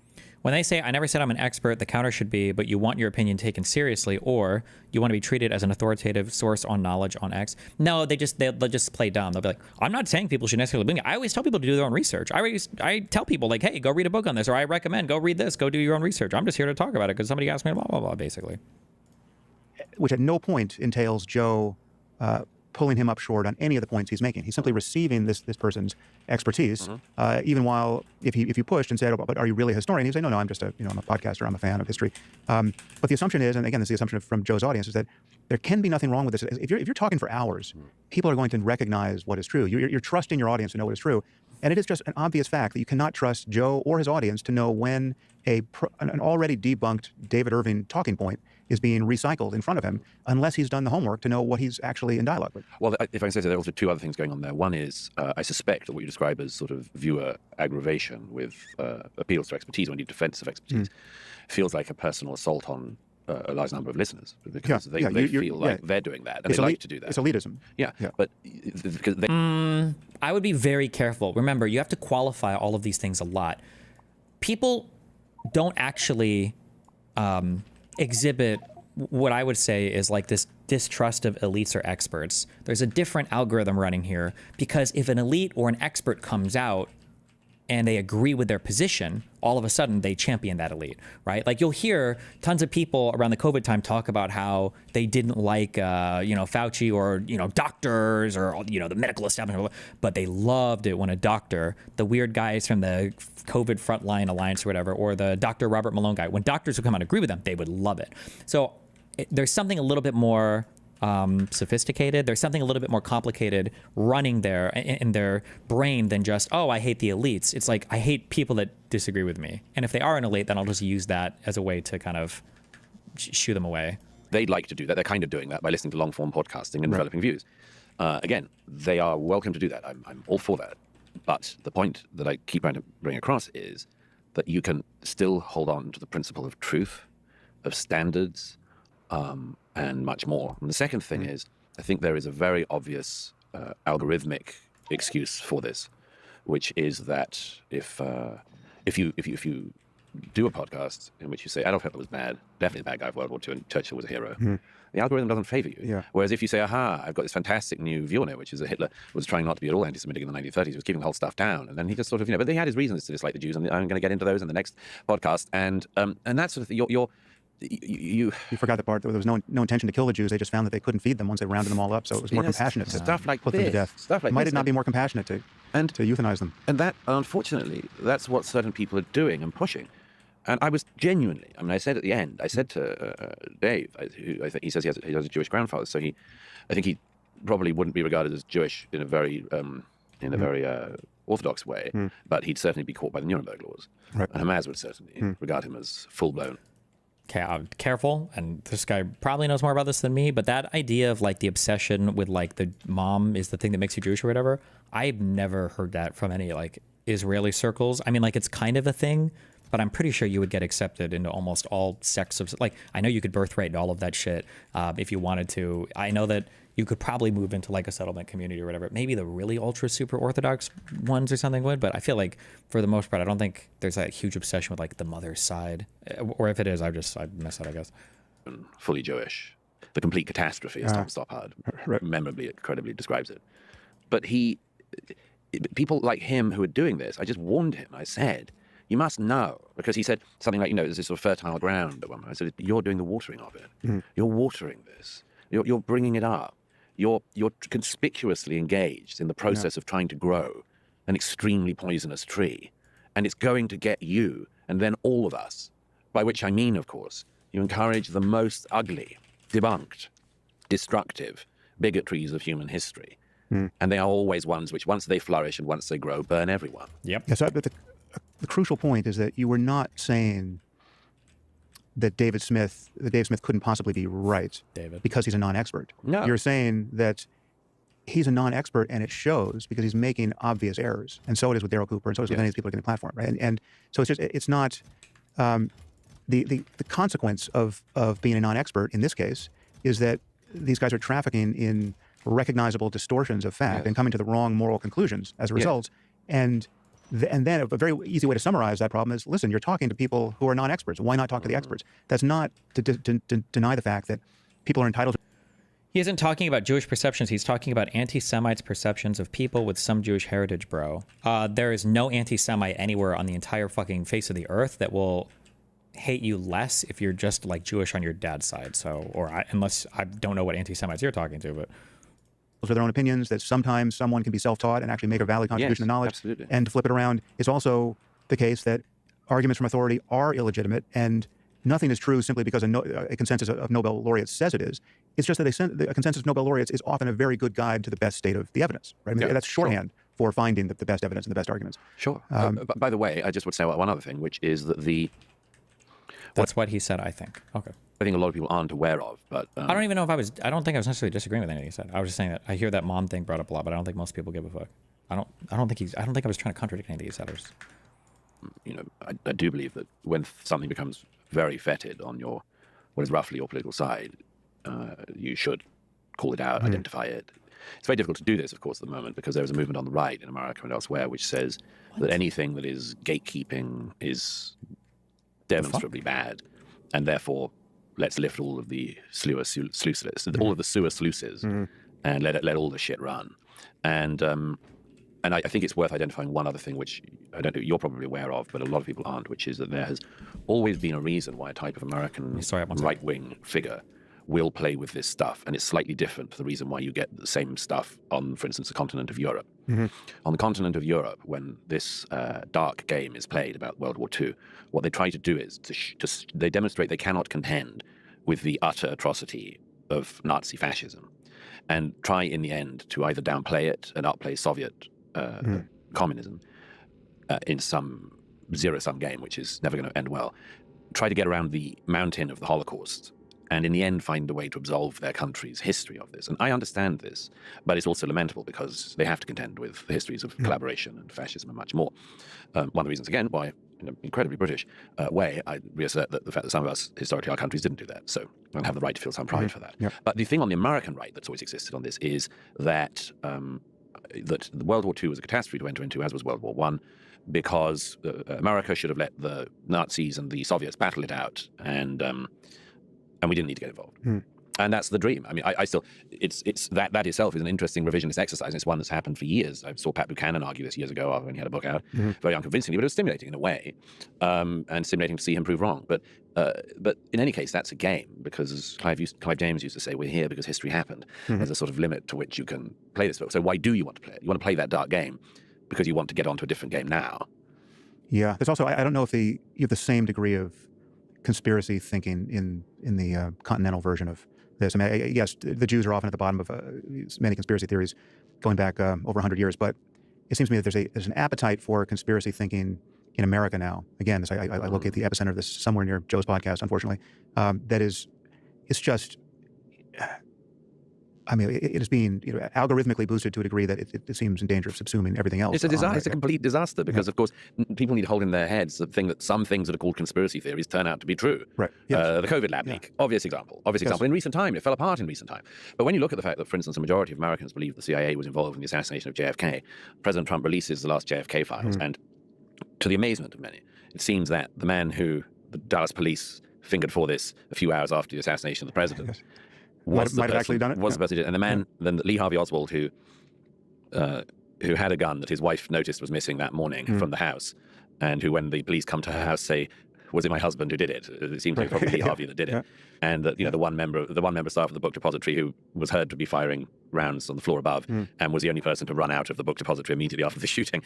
When they say, I never said I'm an expert, the counter should be, but you want your opinion taken seriously, or you want to be treated as an authoritative source on knowledge on X. No, they'll just play dumb. They'll be like, I'm not saying people should necessarily believe me. I always tell people to do their own research. I tell people, like, hey, go read a book on this, or I recommend, go read this, go do your own research. I'm just here to talk about it because somebody asked me, blah, blah, blah, basically. Which at no point entails Joe pulling him up short on any of the points he's making. He's simply receiving this person's expertise, even while if you pushed and said, oh, but are you really a historian? He'd say, no, I'm just I'm a podcaster, I'm a fan of history. But the assumption is, and again, this is the assumption from Joe's audience, is that there can be nothing wrong with this. If you're talking for hours, people are going to recognize what is true. You're trusting your audience to know what is true. And it is just an obvious fact that you cannot trust Joe or his audience to know when an already debunked David Irving talking point is being recycled in front of him, unless he's done the homework to know what he's actually in dialogue with. Well, if I can say so, there are also two other things going on there. One is, I suspect, what you describe as sort of viewer aggravation with appeals to expertise or indeed defense of expertise feels like a personal assault on a large number of listeners, because they feel like they're doing that, and they like to do that. It's elitism. Yeah. But because I would be very careful. Remember, you have to qualify all of these things a lot. People don't actually exhibit what I would say is like this distrust of elites or experts. There's a different algorithm running here, because if an elite or an expert comes out and they agree with their position, all of a sudden they champion that elite, right? Like you'll hear tons of people around the COVID time talk about how they didn't like, Fauci or, doctors or, the medical establishment, but they loved it when a doctor, the weird guys from the COVID Frontline Alliance or whatever, or the Dr. Robert Malone guy, when doctors would come out and agree with them, they would love it. So there's something a little bit more sophisticated. There's something a little bit more complicated running there in their brain than just, oh, I hate the elites. It's like, I hate people that disagree with me. And if they are an elite, then I'll just use that as a way to kind of shoo them away. They'd like to do that. They're kind of doing that by listening to long-form podcasting and developing views. Again, they are welcome to do that. I'm all for that. But the point that I keep trying to bring across is that you can still hold on to the principle of truth, of standards, and much more. And the second thing is, I think there is a very obvious algorithmic excuse for this, which is that if you do a podcast in which you say Adolf Hitler was bad, definitely the bad guy of World War II, and Churchill was a hero, the algorithm doesn't favor you. Yeah. Whereas if you say, aha, I've got this fantastic new view on it, which is that Hitler was trying not to be at all anti-Semitic in the 1930s, he was keeping the whole stuff down, and then he just sort of, but he had his reasons to dislike the Jews, and I'm going to get into those in the next podcast, and that sort of thing, you forgot the part that there was no intention to kill the Jews. They just found that they couldn't feed them once they rounded them all up, so it was more compassionate to stuff like put them to this, death. stuff like Might this, it not be more compassionate to euthanize them? And that, unfortunately, that's what certain people are doing and pushing. And I was genuinely, I said at the end, I said to Dave, who I think he says he has a Jewish grandfather, so I think he probably wouldn't be regarded as Jewish in a very orthodox way, but he'd certainly be caught by the Nuremberg laws. Right. And Hamas would certainly regard him as full-blown. Okay, I'm careful, and this guy probably knows more about this than me, but that idea of like the obsession with like the mom is the thing that makes you Jewish or whatever, I've never heard that from any like Israeli circles. I mean, like it's kind of a thing, but I'm pretty sure you would get accepted into almost all sects of, like, I know you could birthright and all of that shit if you wanted to. I know that you could probably move into like a settlement community or whatever. Maybe the really ultra super Orthodox ones or something would, but I feel like for the most part, I don't think there's that huge obsession with like the mother's side. Or if it is, I mess that, I guess. Fully Jewish. The complete catastrophe, as Tom Stoppard memorably, incredibly describes it. But people like him who are doing this, I just warned him. I said, you must know, because he said something like, there's this sort of fertile ground. I said, you're doing the watering of it. You're watering this. You're bringing it up. You're conspicuously engaged in the process of trying to grow an extremely poisonous tree, and it's going to get you and then all of us, by which I mean, of course, you encourage the most ugly, debunked, destructive bigotries of human history. And they are always ones which, once they flourish and once they grow, burn everyone. Yep. Yeah, so the crucial point is that you were not saying that Dave Smith couldn't possibly be right because he's a non-expert. No. You're saying that he's a non-expert and it shows because he's making obvious errors. And so it is with Daryl Cooper, and so it is with any of these people on the platform, right? And so it's not the consequence of being a non-expert in this case is that these guys are trafficking in recognizable distortions of fact and coming to the wrong moral conclusions as a result. And then a very easy way to summarize that problem is, listen, you're talking to people who are non-experts. Why not talk to the experts? That's not to deny the fact that people are entitled to. He isn't talking about Jewish perceptions. He's talking about anti-Semites' perceptions of people with some Jewish heritage, bro. There is no anti-Semite anywhere on the entire fucking face of the earth that will hate you less if you're just like Jewish on your dad's side. So, unless I don't know what anti-Semites you're talking to, but. For their own opinions, that sometimes someone can be self-taught and actually make a valid contribution to knowledge. Absolutely. And to flip it around, it's also the case that arguments from authority are illegitimate, and nothing is true simply because a consensus of Nobel laureates says it is. It's just that a consensus of Nobel laureates is often a very good guide to the best state of the evidence. Right? I mean, that's shorthand for finding the best evidence and the best arguments. Sure. By the way, I just would say one other thing, which is that That's what he said, I think. Okay. I think a lot of people aren't aware of, but I don't even know if I don't think I was necessarily disagreeing with anything he said. I was just saying that I hear that mom thing brought up a lot, but I don't think most people give a fuck. I don't think I was trying to contradict anything he said. I do believe that when something becomes very fetid on what is roughly your political side, you should call it out, identify it. It's very difficult to do this, of course, at the moment, because there is a movement on the right in America and elsewhere which says that anything that is gatekeeping is demonstrably bad, and therefore let's lift all of the sewer sluices, and let all the shit run. And I think it's worth identifying one other thing, which I don't know you're probably aware of, but a lot of people aren't, which is that there has always been a reason why a type of American right-wing figure will play with this stuff, and it's slightly different to the reason why you get the same stuff on, for instance, the continent of Europe. On the continent of Europe, when this dark game is played about World War II, what they try to do is they demonstrate they cannot contend with the utter atrocity of Nazi fascism, and try in the end to either downplay it and outplay Soviet communism in some zero-sum game, which is never going to end well. Try to get around the mountain of the Holocaust, and in the end find a way to absolve their country's history of this. And I understand this, but it's also lamentable because they have to contend with the histories of collaboration and fascism and much more. One of the reasons, again, why, in an incredibly British way, I reassert that the fact that some of us, historically, our countries didn't do that. So I have the right to feel some pride for that. But the thing on the American right that's always existed on this is that that World War II was a catastrophe to enter into, as was World War I. because America should have let the Nazis and the Soviets battle it out, and we didn't need to get involved. And that's the dream. I mean, I still, it's that itself is an interesting revisionist exercise. And it's one that's happened for years. I saw Pat Buchanan argue this years ago when he had a book out, very unconvincingly, but it was stimulating in a way, and stimulating to see him prove wrong. But in any case, that's a game, because as Clive James used to say, we're here because history happened. There's a sort of limit to which you can play this book. So why do you want to play it? You want to play that dark game because you want to get onto a different game now. Yeah. There's also, I don't know if you have the same degree of conspiracy thinking in the continental version of this. I mean, yes, the Jews are often at the bottom of many conspiracy theories going back over 100 years, but it seems to me that there's an appetite for conspiracy thinking in America now. Again, as I look at the epicenter of this somewhere near Joe's podcast, unfortunately, it's just, I mean, it is being algorithmically boosted to a degree that it seems in danger of subsuming everything else. It's a disaster. It's a complete disaster because, of course, people need to hold in their heads the thing that some things that are called conspiracy theories turn out to be true. Right. Yes. The COVID lab leak, obvious example. In recent time, it fell apart in recent time. But when you look at the fact that, for instance, a majority of Americans believe the CIA was involved in the assassination of JFK, President Trump releases the last JFK files, and to the amazement of many, it seems that the man who the Dallas police fingered for this a few hours after the assassination of the president. Might have actually done it. Was the person who did it. And the man, then Lee Harvey Oswald, who had a gun that his wife noticed was missing that morning from the house, and who, when the police come to her house, say, "Was it my husband who did it?" It seems like probably Lee Harvey that did it. And that the one member staff of the book depository who was heard to be firing rounds on the floor above, and was the only person to run out of the book depository immediately after the shooting,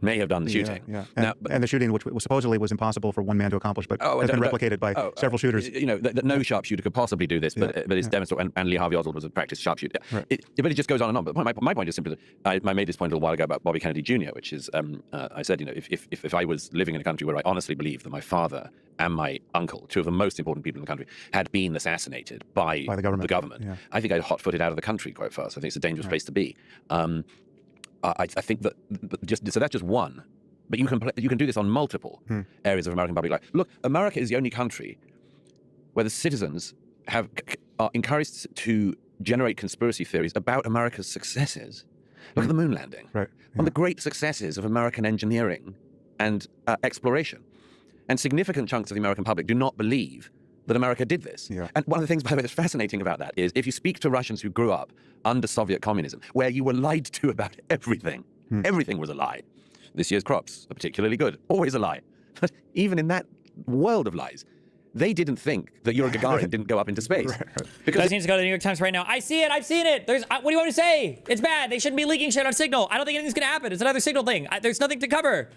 may have done the shooting. Yeah. And the shooting, which supposedly was impossible for one man to accomplish, but has been replicated by several shooters. That no sharpshooter could possibly do this, but it's demonstrated. And Lee Harvey Oswald was a practiced sharpshooter. Right. But it just goes on and on. But my point is simply that I made this point a little while ago about Bobby Kennedy Jr., which is I said, if I was living in a country where I honestly believed that my father and my uncle, two of the most important people in the country, had been assassinated by the government, I think I'd hot-footed out of the country quite fast. I think it's a dangerous place to be. I think that so that's just one. But you can do this on multiple areas of American public life. Look, America is the only country where the citizens are encouraged to generate conspiracy theories about America's successes. Look at the moon landing. Right. One of the great successes of American engineering and exploration. And significant chunks of the American public do not believe that America did this. And one of the things, by the way, that's fascinating about that is if you speak to Russians who grew up under Soviet communism, where you were lied to about everything, everything was a lie. This year's crops are particularly good, always a lie. But even in that world of lies, they didn't think that Yuri Gagarin didn't go up into space. Because he needs to go to the New York Times right now. I see it. I've seen it. What do you want me to say? It's bad. They shouldn't be leaking shit on Signal. I don't think anything's going to happen. It's another Signal thing. There's nothing to cover.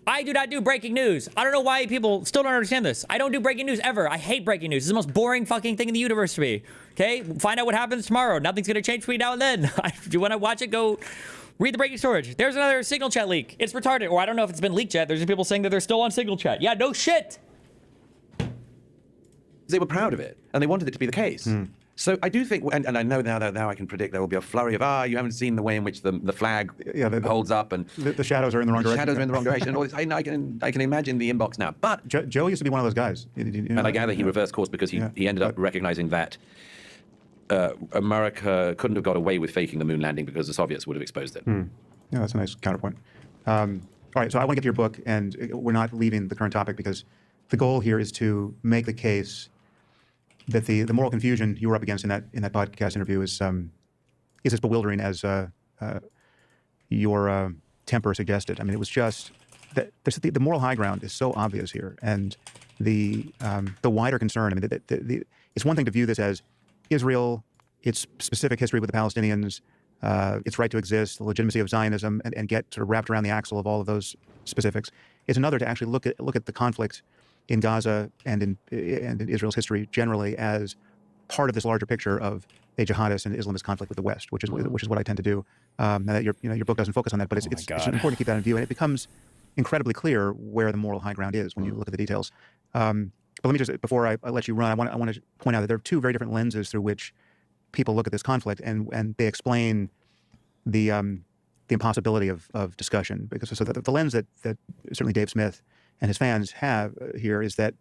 I do not do breaking news. I don't know why people still don't understand this. I don't do breaking news ever. I hate breaking news. It's the most boring fucking thing in the universe to me. Okay? Find out what happens tomorrow. Nothing's going to change for me now and then. If you want to watch it, go read the breaking storage. There's another Signal chat leak. It's retarded. Or I don't know if it's been leaked yet. There's just people saying that they're still on Signal chat. Yeah, no shit. They were proud of it, and they wanted it to be the case. So I do think, and I know now I can predict there will be a flurry of, you haven't seen the way in which the flag holds up, and the shadows are in the wrong direction. Shadows are in the wrong direction. And all this. I can imagine the inbox now. But Joe used to be one of those guys. And I gather he reversed course because he ended up recognizing that America couldn't have got away with faking the moon landing because the Soviets would have exposed it. Yeah, that's a nice counterpoint. All right, so I want to get to your book, and we're not leaving the current topic because the goal here is to make the case that the moral confusion you were up against in that podcast interview is as bewildering as your temper suggested. I mean, it was just that the moral high ground is so obvious here, and the wider concern. I mean, it's one thing to view this as Israel, its specific history with the Palestinians, its right to exist, the legitimacy of Zionism, and get sort of wrapped around the axle of all of those specifics. It's another to actually look at the conflict in Gaza and in Israel's history generally as part of this larger picture of a jihadist and Islamist conflict with the West, which is what I tend to do. And that your book doesn't focus on that, but it's important to keep that in view, and it becomes incredibly clear where the moral high ground is when you look at the details. But let me just, before I let you run, I want to point out that there are two very different lenses through which people look at this conflict, and they explain the impossibility of discussion. Because so the lens that certainly Dave Smith and his fans have here is that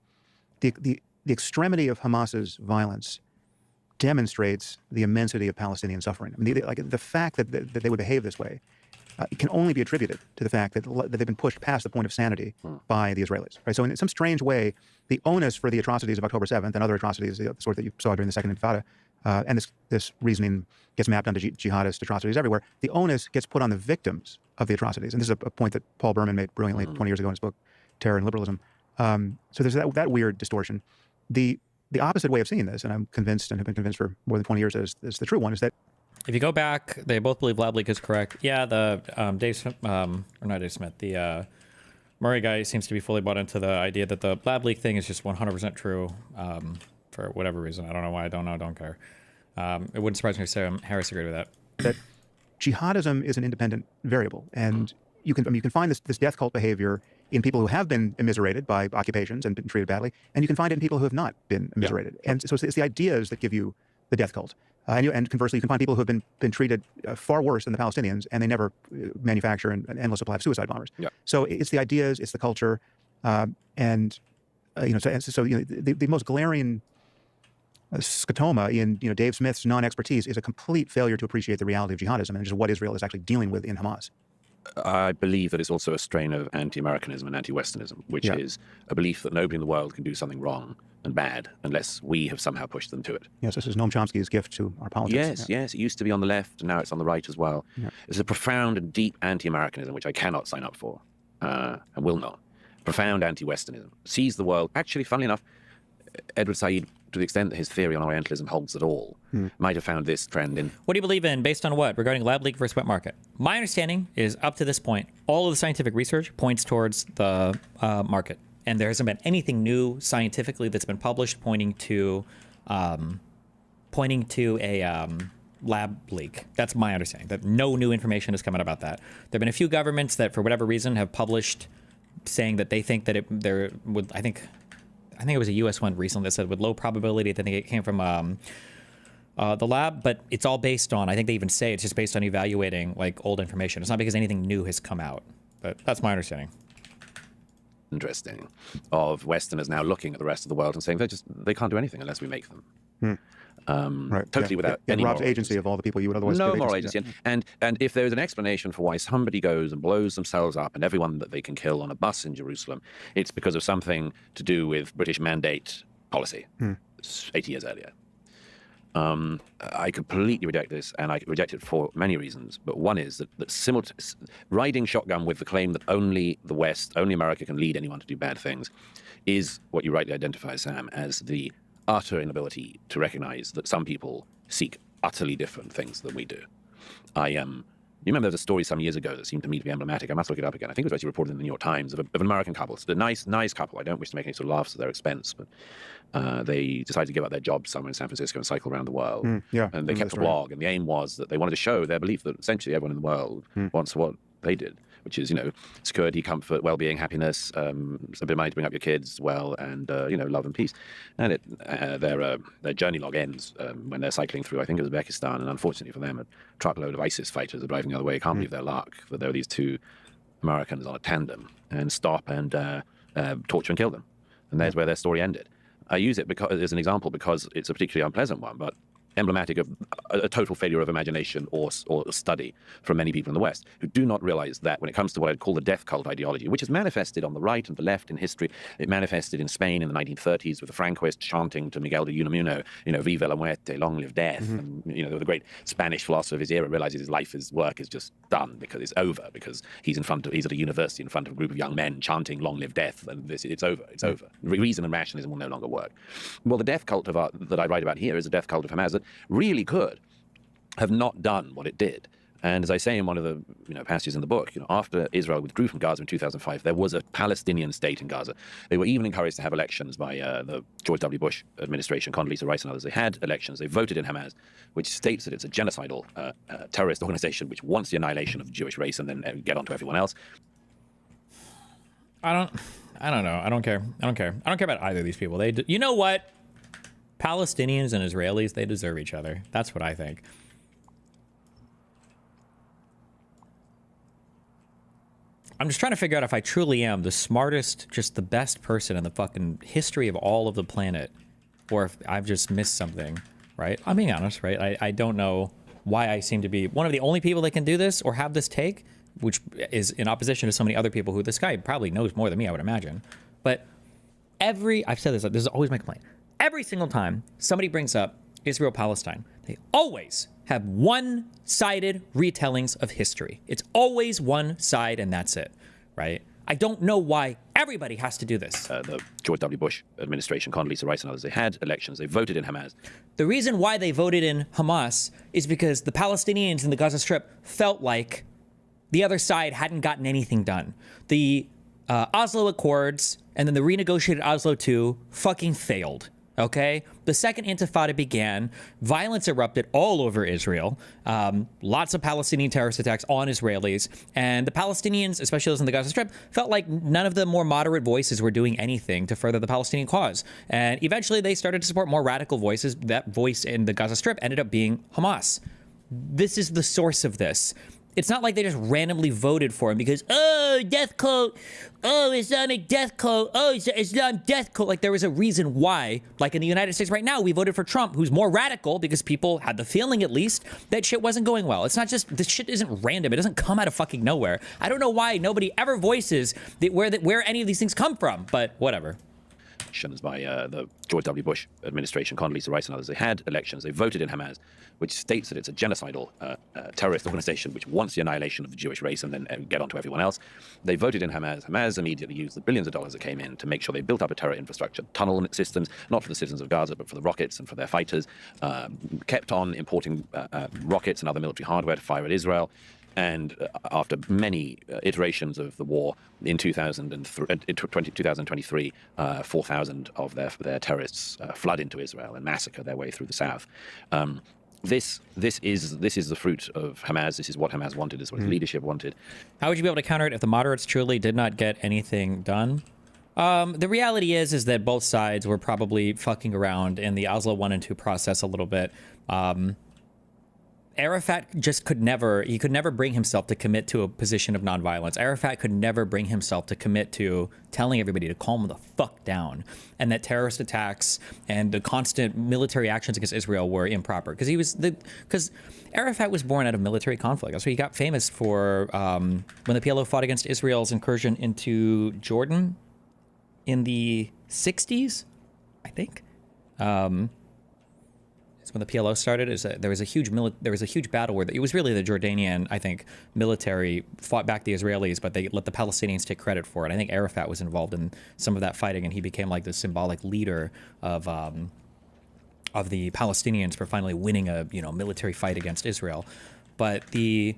the extremity of Hamas's violence demonstrates the immensity of Palestinian suffering. I mean, the fact that they would behave this way it can only be attributed to the fact that they've been pushed past the point of sanity by the Israelis. Right? So in some strange way, the onus for the atrocities of October 7th and other atrocities, the sort that you saw during the Second Intifada, and this reasoning gets mapped onto jihadist atrocities everywhere, the onus gets put on the victims of the atrocities. And this is a point that Paul Berman made brilliantly 20 years ago in his book, Terror and Liberalism. So there's that weird distortion. The opposite way of seeing this, and I'm convinced and have been convinced for more than 20 years is the true one, is that if you go back, they both believe lab leak is correct. Yeah, the Dave Smith, or not Dave Smith, the Murray guy seems to be fully bought into the idea that the lab leak thing is just 100% true for whatever reason. I don't know why. I don't know. I don't care. It wouldn't surprise me if Sam Harris agreed with that. That jihadism is an independent variable, and you can find this death cult behavior in people who have been immiserated by occupations and been treated badly, and you can find it in people who have not been immiserated. Yeah. And so it's the ideas that give you the death cult. And conversely, you can find people who have been treated far worse than the Palestinians, and they never manufacture an endless supply of suicide bombers. Yeah. So it's the ideas, it's the culture, the most glaring scotoma in Dave Smith's non-expertise is a complete failure to appreciate the reality of jihadism and just what Israel is actually dealing with in Hamas. I believe that it's also a strain of anti-Americanism and anti-Westernism, which is a belief that nobody in the world can do something wrong and bad unless we have somehow pushed them to it. Yes, this is Noam Chomsky's gift to our politics. Yes. It used to be on the left, and now it's on the right as well. Yeah. It's a profound and deep anti-Americanism, which I cannot sign up for, and will not. Profound anti-Westernism. Sees the world. Actually, funnily enough, Edward Said, to the extent that his theory on Orientalism holds at all, might have found this trend in... What do you believe in based on what regarding lab leak versus wet market? My understanding is up to this point, all of the scientific research points towards the market. And there hasn't been anything new scientifically that's been published pointing to a lab leak. That's my understanding, that no new information has come out about that. There have been a few governments that, for whatever reason, have published saying that they think that I think it was a U.S. one recently that said with low probability that it came from the lab, but it's all based on, I think they even say it's just based on evaluating like old information. It's not because anything new has come out, but that's my understanding. Interesting. Of Westerners now looking at the rest of the world and saying they can't do anything unless we make them. Right. Totally without any Rob's agency of all the people you would otherwise no moral agency. And if there is an explanation for why somebody goes and blows themselves up and everyone that they can kill on a bus in Jerusalem, it's because of something to do with British mandate policy 80 years earlier. I completely reject this, and I reject it for many reasons. But one is that riding shotgun with the claim that only the West, only America can lead anyone to do bad things is what you rightly identify, Sam, as the utter inability to recognize that some people seek utterly different things than we do. You remember there was a story some years ago that seemed to me to be emblematic. I must look it up again. I think it was actually reported in the New York Times of an American couple. It's a nice couple. I don't wish to make any sort of laughs at their expense, but they decided to give up their jobs somewhere in San Francisco and cycle around the world. And they kept a blog, and the aim was that they wanted to show their belief that essentially everyone in the world wants what they did, which is, security, comfort, well-being, happiness, a bit of money to bring up your kids well, and, love and peace. And their journey log ends when they're cycling through, I think, Uzbekistan, and unfortunately for them, a truckload of ISIS fighters are driving the other way. You can't believe their luck that there are these two Americans on a tandem and stop and torture and kill them. And there's where their story ended. I use it as an example because it's a particularly unpleasant one, but emblematic of a total failure of imagination or study from many people in the West who do not realize that when it comes to what I'd call the death cult ideology, which is manifested on the right and the left in history, it manifested in Spain in the 1930s with the Francoists chanting to Miguel de Unamuno, Viva la muerte, long live death. And, the great Spanish philosopher of his era realizes his work is just done because it's over, because he's at a university in front of a group of young men chanting long live death, and it's over. Reason and rationalism will no longer work. Well, the death cult that I write about here is a death cult of Hamas that really could have not done what it did. And as I say in one of the passages in the book, after Israel withdrew from Gaza in 2005, there was a Palestinian state in Gaza. They were even encouraged to have elections by the George W. Bush administration, Condoleezza Rice and others. They had elections. They voted in Hamas, which states that it's a genocidal terrorist organization which wants the annihilation of the Jewish race and then get onto everyone else. I don't know. I don't care. I don't care about either of these people. You know what? Palestinians and Israelis, they deserve each other. That's what I think. I'm just trying to figure out if I truly am the smartest, just the best person in the fucking history of all of the planet, or if I've just missed something, right? I'm being honest, right? I don't know why I seem to be one of the only people that can do this or have this take, which is in opposition to so many other people who this guy probably knows more than me, I would imagine. But I've said this is always my complaint. Every single time somebody brings up Israel-Palestine, they always have one-sided retellings of history. It's always one side and that's it, right? I don't know why everybody has to do this. The George W. Bush administration, Condoleezza Rice and others, they had elections. They voted in Hamas. The reason why they voted in Hamas is because the Palestinians in the Gaza Strip felt like the other side hadn't gotten anything done. The Oslo Accords and then the renegotiated Oslo II fucking failed. Okay, the second intifada began, violence erupted all over Israel, lots of Palestinian terrorist attacks on Israelis, and the Palestinians, especially those in the Gaza Strip, felt like none of the more moderate voices were doing anything to further the Palestinian cause. And eventually they started to support more radical voices. That voice in the Gaza Strip ended up being Hamas. This is the source of this. It's not like they just randomly voted for him because, oh, death cult, oh, Islamic death cult, oh, Islam death cult. Like, there was a reason why, like in the United States right now, we voted for Trump, who's more radical because people had the feeling, at least, that shit wasn't going well. It's not just, this shit isn't random. It doesn't come out of fucking nowhere. I don't know why nobody ever voices where any of these things come from, but whatever. By the George W. Bush administration, Condoleezza Rice and others, they had elections. They voted in Hamas, which states that it's a genocidal terrorist organization which wants the annihilation of the Jewish race and then get onto everyone else. They voted in Hamas. Hamas immediately used the billions of dollars that came in to make sure they built up a terror infrastructure, tunnel systems, not for the citizens of Gaza, but for the rockets and for their fighters, kept on importing rockets and other military hardware to fire at Israel. And after many iterations of the war in 2023, 4,000 of their terrorists flood into Israel and massacre their way through the south. This is the fruit of Hamas. This is what Hamas wanted. This is what its leadership wanted. How would you be able to counter it if the moderates truly did not get anything done? The reality is that both sides were probably fucking around in the Oslo 1 and 2 process a little bit. Arafat just could never bring himself to commit to a position of nonviolence. Arafat could never bring himself to commit to telling everybody to calm the fuck down and that terrorist attacks and the constant military actions against Israel were improper. Because Arafat was born out of military conflict. That's what he got famous for when the PLO fought against Israel's incursion into Jordan in the 60s, I think. When the PLO started, there was a huge battle where it was really the Jordanian, I think, military fought back the Israelis, but they let the Palestinians take credit for it. I think Arafat was involved in some of that fighting, and he became like the symbolic leader of the Palestinians for finally winning a military fight against Israel. But the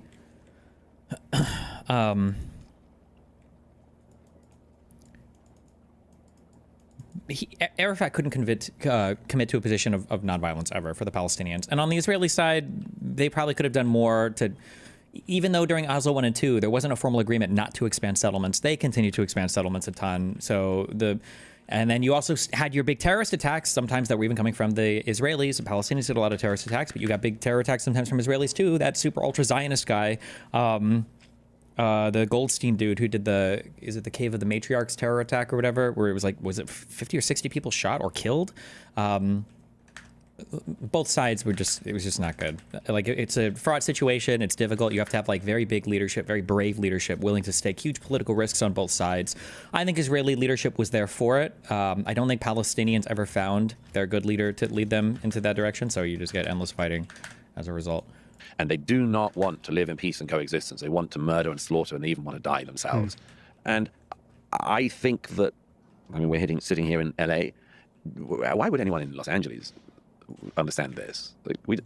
Arafat couldn't commit to a position of nonviolence ever for the Palestinians. And on the Israeli side, they probably could have done more to, even though during Oslo 1 and 2, there wasn't a formal agreement not to expand settlements, they continued to expand settlements a ton. And then you also had your big terrorist attacks, sometimes that were even coming from the Israelis. The Palestinians did a lot of terrorist attacks, but you got big terror attacks sometimes from Israelis too. That super ultra Zionist guy, the Goldstein dude who did the Cave of the Matriarchs terror attack or whatever, where it was like, was it 50 or 60 people shot or killed? Both sides it was just not good. Like, it's a fraught situation. It's difficult. You have to have like very big leadership, very brave leadership, willing to take huge political risks on both sides. I think Israeli leadership was there for it. I don't think Palestinians ever found their good leader to lead them into that direction. So you just get endless fighting as a result. And they do not want to live in peace and coexistence. They want to murder and slaughter, and they even want to die themselves. And I think that, we're sitting here in LA. Why would anyone in Los Angeles understand this? Like, you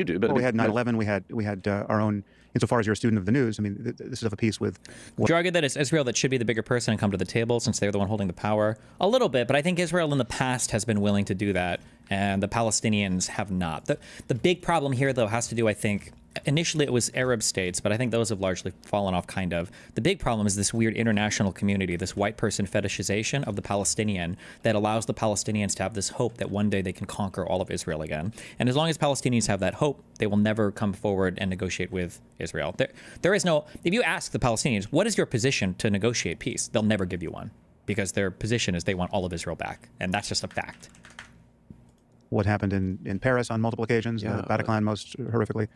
do. But we had 9/11. We had our own. Insofar as you're a student of the news, this is of a piece with. Would you argue that it's Israel that should be the bigger person and come to the table since they're the one holding the power? A little bit, but I think Israel in the past has been willing to do that, and the Palestinians have not. The big problem here, though, has to do, I think, initially it was Arab states, but I think those have largely fallen off, kind of. The big problem is this weird international community, this white person fetishization of the Palestinian that allows the Palestinians to have this hope that one day they can conquer all of Israel again. And as long as Palestinians have that hope, they will never come forward and negotiate with Israel. There is no, if you ask the Palestinians, what is your position to negotiate peace? They'll never give you one, because their position is they want all of Israel back. And that's just a fact. what happened in Paris on multiple occasions, the Bataclan most horrifically,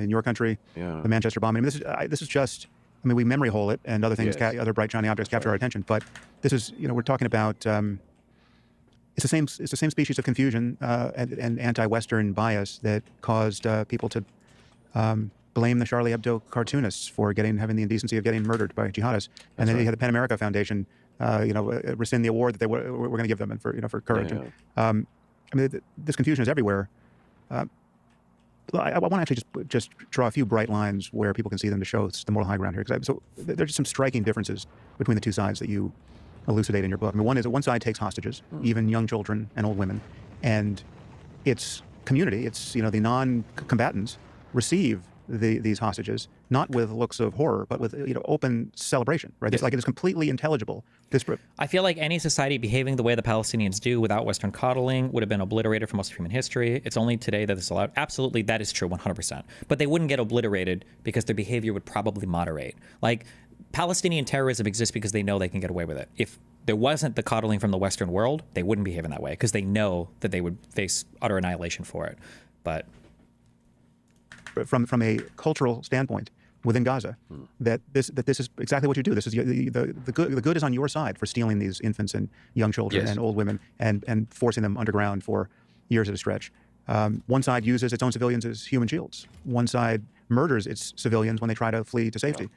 in your country, the Manchester bombing. I mean, this is just, I mean, we memory hole it, and other things, other bright shiny objects capture our attention. But this is, you know, we're talking about, it's the same species of confusion and anti-Western bias that caused people to blame the Charlie Hebdo cartoonists for having the indecency of getting murdered by jihadists, and then you had the PEN America Foundation, rescind the award that they were going to give them, and for courage. And, I mean, this confusion is everywhere. I want to actually just draw a few bright lines where people can see them to show the moral high ground here. So there's just some striking differences between the two sides that you elucidate in your book. I mean, one is that one side takes hostages, even young children and old women, and its community, the non-combatants, receive these hostages not with looks of horror, but with open celebration. Right? It's like it is completely intelligible. I feel like any society behaving the way the Palestinians do without Western coddling would have been obliterated for most of human history. It's only today that it's allowed. Absolutely, that is true, 100%. But they wouldn't get obliterated because their behavior would probably moderate. Like, Palestinian terrorism exists because they know they can get away with it. If there wasn't the coddling from the Western world, they wouldn't behave in that way because they know that they would face utter annihilation for it. But from a cultural standpoint within Gaza, that this is exactly what you do. This is the good is on your side for stealing these infants and young children and old women and forcing them underground for years at a stretch. One side uses its own civilians as human shields. One side murders its civilians when they try to flee to safety.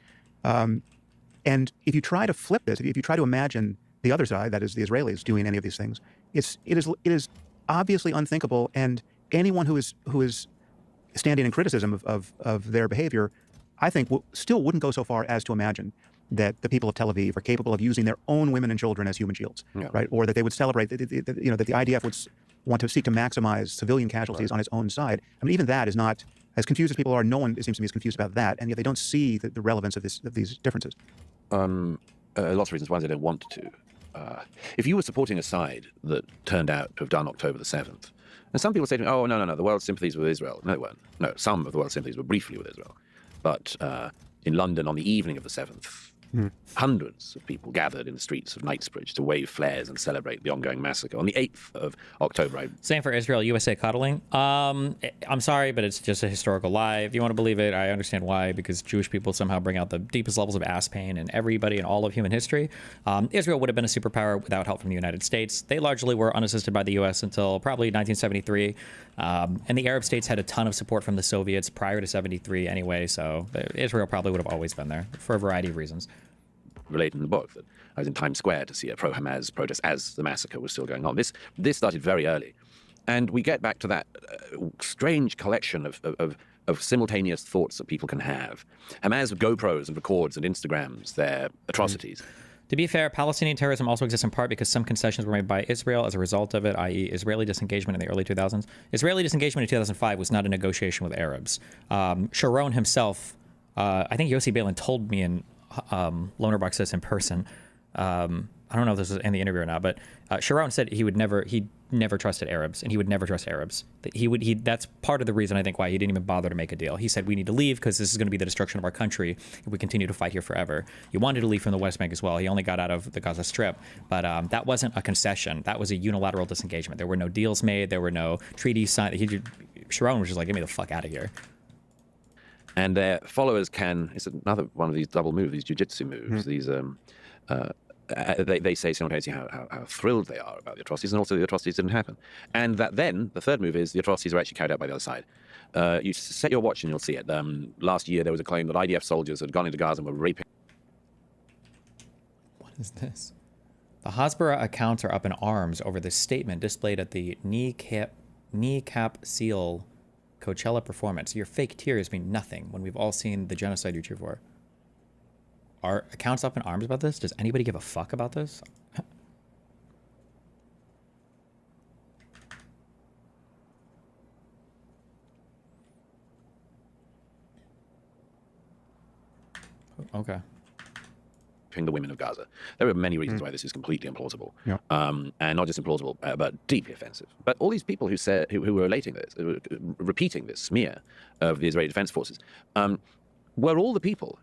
And if you try to flip this, if you try to imagine the other side, that is the Israelis, doing any of these things, it is obviously unthinkable. And anyone who is standing in criticism of their behavior, I think still wouldn't go so far as to imagine that the people of Tel Aviv are capable of using their own women and children as human shields, right? Or that they would celebrate that the IDF would want to seek to maximize civilian casualties on its own side. I mean, even that is not, as confused as people are, no one, it seems to me, is confused about that, and yet they don't see the relevance of these differences. Lots of reasons why they don't want to. If you were supporting a side that turned out to have done October the 7th, and some people say to me, oh, no, the world's sympathies were with Israel. No, they weren't. No, some of the world's sympathies were briefly with Israel. But in London on the evening of the 7th, hundreds of people gathered in the streets of Knightsbridge to wave flares and celebrate the ongoing massacre. On the 8th of October, Same for Israel, USA coddling. I'm sorry, but it's just a historical lie. If you want to believe it, I understand why, because Jewish people somehow bring out the deepest levels of ass pain in everybody in all of human history. Israel would have been a superpower without help from the United States. They largely were unassisted by the U.S. until probably 1973. And the Arab states had a ton of support from the Soviets prior to 73 anyway, so Israel probably would have always been there for a variety of reasons. Relate in the book that I was in Times Square to see a pro-Hamas protest as the massacre was still going on. This started very early. And we get back to that strange collection of simultaneous thoughts that people can have. Hamas GoPros and records and Instagrams their atrocities. To be fair, Palestinian terrorism also exists in part because some concessions were made by Israel as a result of it, i.e. Israeli disengagement in the early 2000s. Israeli disengagement in 2005 was not a negotiation with Arabs. Sharon himself, I think Yossi Beilin told me in Loner Box this in person. I don't know if this was in the interview or not, but Sharon said he never trusted Arabs, and he would never trust Arabs. That's part of the reason I think why he didn't even bother to make a deal. He said we need to leave because this is going to be the destruction of our country if we continue to fight here forever. He wanted to leave from the West Bank as well. He only got out of the Gaza Strip, but that wasn't a concession. That was a unilateral disengagement. There were no deals made. There were no treaties signed. Sharon was just like, get me the fuck out of here. And their followers it's another one of these double moves, these jiu-jitsu moves, these, they say simultaneously how thrilled they are about the atrocities, and also the atrocities didn't happen. And that then, the third move is the atrocities are actually carried out by the other side. You set your watch and you'll see it. Last year there was a claim that IDF soldiers had gone into Gaza and were raping. What is this? The Hasbara accounts are up in arms over this statement displayed at the kneecap seal Coachella performance. Your fake tears mean nothing when we've all seen the genocide you cheer for. Are accounts up in arms about this? Does anybody give a fuck about this? Okay. The women of Gaza. There are many reasons why this is completely implausible, and not just implausible, but deeply offensive. But all these people who were relating this, repeating this smear of the Israeli Defense Forces, were all the people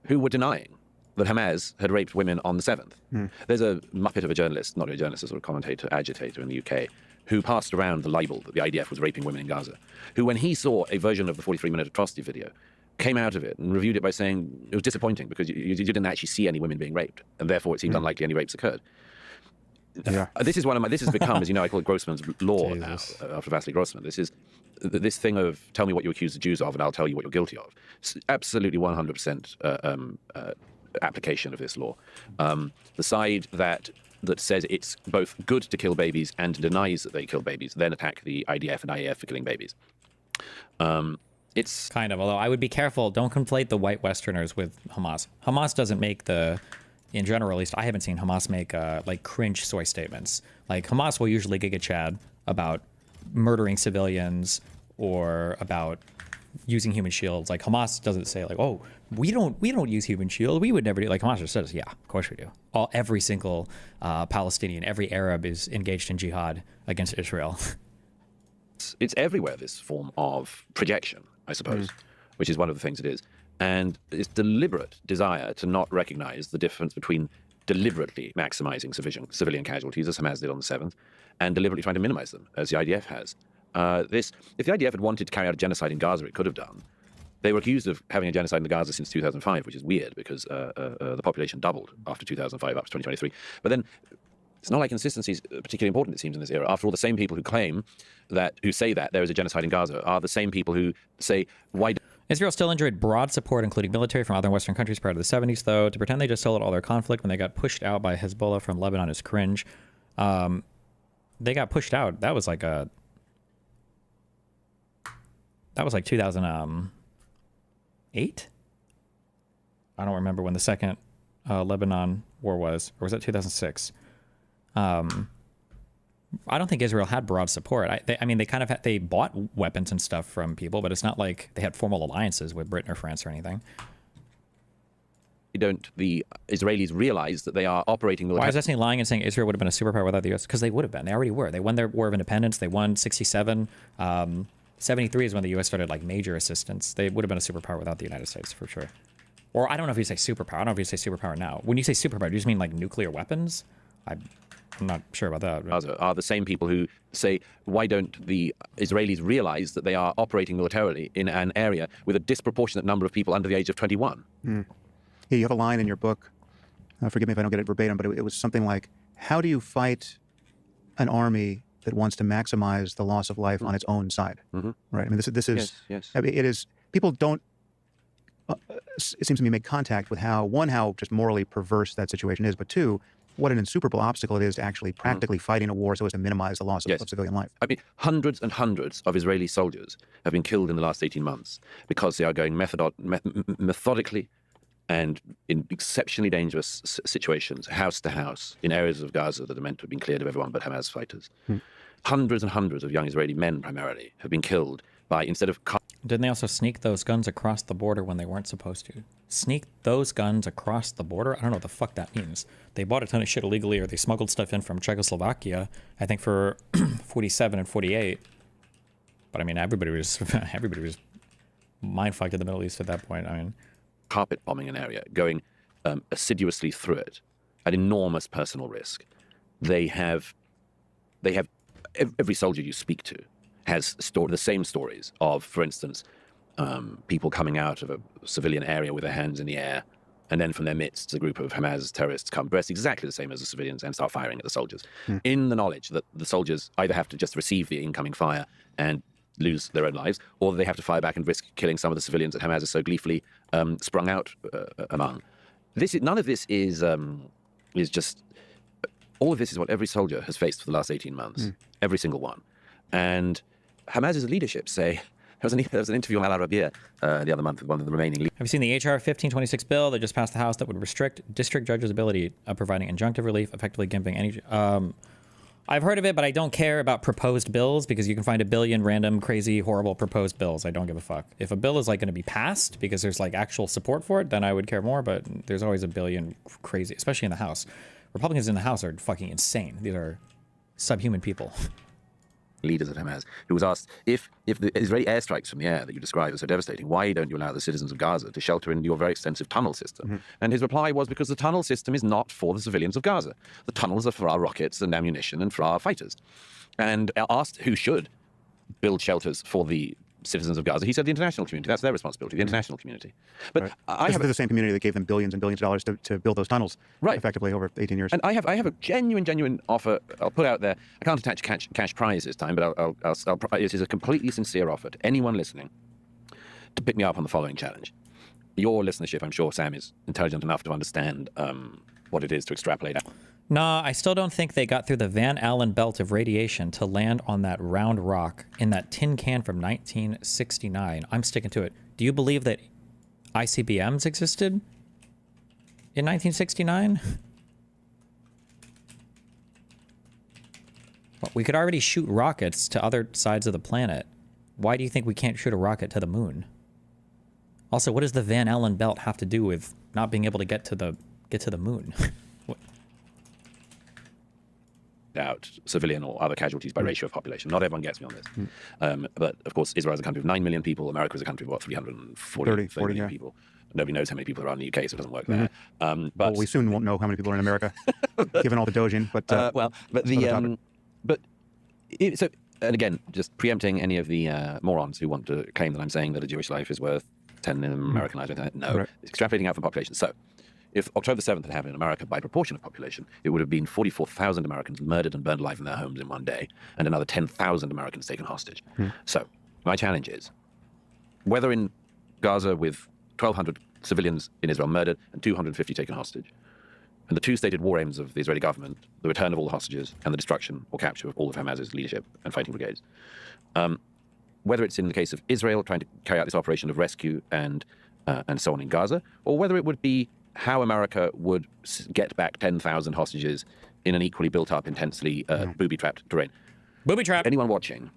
who were denying that Hamas had raped women on the 7th. There's a muppet of a journalist, not a journalist, a sort of commentator, agitator in the UK, who passed around the libel that the IDF was raping women in Gaza, who, when he saw a version of the 43-minute atrocity video, came out of it and reviewed it by saying it was disappointing because you didn't actually see any women being raped, and therefore it seems unlikely any rapes occurred. Yeah. This has become, as you know, I call it Grossman's law now, after Vasily Grossman. This thing of tell me what you accuse the Jews of and I'll tell you what you're guilty of. It's absolutely 100% application of this law. The side that says it's both good to kill babies and denies that they kill babies, then attack the IDF and IAF for killing babies. It's kind of, although I would be careful, don't conflate the white Westerners with Hamas. Hamas doesn't make in general, at least I haven't seen Hamas make like cringe soy statements. Like Hamas will usually gig a Chad about murdering civilians or about using human shields. Like Hamas doesn't say like, oh, we don't use human shield. We would never do. Like Hamas just says, yeah, of course we do. Every single Palestinian, every Arab is engaged in jihad against Israel. It's everywhere, this form of projection, I suppose, which is one of the things it is. And it's deliberate desire to not recognize the difference between deliberately maximizing civilian casualties, as Hamas did on the 7th, and deliberately trying to minimize them, as the IDF has. If the IDF had wanted to carry out a genocide in Gaza, it could have done. They were accused of having a genocide in Gaza since 2005, which is weird because the population doubled after 2005 up to 2023. But then it's not like consistency is particularly important, it seems, in this era. After all, the same people who say that there is a genocide in Gaza are the same people who say, why... Israel still enjoyed broad support, including military from other Western countries prior to the 70s, though. To pretend they just settled all their conflict when they got pushed out by Hezbollah from Lebanon is cringe. They got pushed out. That was like 2008? I don't remember when the second Lebanon war was, or was that 2006? I don't think Israel had broad support. They bought weapons and stuff from people, but it's not like they had formal alliances with Britain or France or anything. The Israelis realize that they are operating... Why is Destiny lying and saying Israel would have been a superpower without the U.S.? Because they would have been. They already were. They won their War of Independence. They won 67. 73 is when the U.S. started like major assistance. They would have been a superpower without the United States, for sure. Or I don't know if you say superpower. I don't know if you say superpower now. When you say superpower, do you just mean like nuclear weapons? I'm not sure about that. Are the same people who say, why don't the Israelis realize that they are operating militarily in an area with a disproportionate number of people under the age of 21? Yeah, you have a line in your book, forgive me if I don't get it verbatim, but it was something like, how do you fight an army that wants to maximize the loss of life on its own side? Right? I mean, this is, yes. I mean, it is, people don't, it seems to me, make contact with how just morally perverse that situation is, but two, what an insuperable obstacle it is to actually practically fighting a war so as to minimize the loss of civilian life. I mean, hundreds and hundreds of Israeli soldiers have been killed in the last 18 months because they are going methodically and in exceptionally dangerous situations, house to house, in areas of Gaza that are meant to have been cleared of everyone but Hamas fighters. Hundreds and hundreds of young Israeli men, primarily, have been killed by, instead of... Didn't they also sneak those guns across the border when they weren't supposed to? Sneak those guns across the border? I don't know what the fuck that means. They bought a ton of shit illegally, or they smuggled stuff in from Czechoslovakia, I think for 47 and 48. But I mean, everybody was mind-fucked in the Middle East at that point. I mean, carpet bombing an area, going assiduously through it at enormous personal risk. They have every soldier you speak to has the same stories of, for instance, people coming out of a civilian area with their hands in the air, and then from their midst, a group of Hamas terrorists come dressed exactly the same as the civilians and start firing at the soldiers, in the knowledge that the soldiers either have to just receive the incoming fire and lose their own lives, or they have to fire back and risk killing some of the civilians that Hamas has so gleefully sprung out among. None of this is just... All of this is what every soldier has faced for the last 18 months, every single one. And Hamas's leadership say... There was an interview on Al Arabiya the other month with one of the remaining leaders. Have you seen the HR 1526 bill that just passed the House that would restrict district judges' ability of providing injunctive relief, effectively gimping any... I've heard of it, but I don't care about proposed bills because you can find a billion random, crazy, horrible proposed bills. I don't give a fuck. If a bill is like going to be passed because there's like actual support for it, then I would care more, but there's always a billion crazy, especially in the House. Republicans in the House are fucking insane. These are subhuman people. leaders of Hamas, who was asked, if the Israeli airstrikes from the air that you describe are so devastating, why don't you allow the citizens of Gaza to shelter in your very extensive tunnel system? And his reply was, because the tunnel system is not for the civilians of Gaza. The tunnels are for our rockets and ammunition and for our fighters. And asked who should build shelters for the citizens of Gaza, he said the international community. That's their responsibility, the international community. But I have the same community that gave them billions and billions of dollars to build those tunnels effectively over 18 years. And I have a genuine offer I'll put out there. I can't attach cash prize this time, but it is a completely sincere offer to anyone listening to pick me up on the following challenge. Your listenership, I'm sure, Sam, is intelligent enough to understand what it is to extrapolate out. Nah, I still don't think they got through the Van Allen belt of radiation to land on that round rock in that tin can from 1969. I'm sticking to it. Do you believe that ICBMs existed in 1969? Well, we could already shoot rockets to other sides of the planet. Why do you think we can't shoot a rocket to the moon? Also, what does the Van Allen belt have to do with not being able to get to the moon? Out civilian or other casualties by ratio of population. Not everyone gets me on this. But of course, Israel is a country of 9 million people. America is a country of, what, 340 million people. Nobody knows how many people are in the UK, so it doesn't work there. But well, we soon won't know how many people are in America, given all the dojing. But and again, just preempting any of the morons who want to claim that I'm saying that a Jewish life is worth 10 American lives. No, extrapolating out from population. So, if October 7th had happened in America by proportion of population, it would have been 44,000 Americans murdered and burned alive in their homes in one day, and another 10,000 Americans taken hostage. So, my challenge is, whether in Gaza with 1,200 civilians in Israel murdered and 250 taken hostage, and the two stated war aims of the Israeli government, the return of all the hostages and the destruction or capture of all of Hamas's leadership and fighting brigades, whether it's in the case of Israel trying to carry out this operation of rescue and so on in Gaza, or whether it would be how America would get back 10,000 hostages in an equally built-up, intensely booby-trapped terrain. Booby-trapped. Anyone watching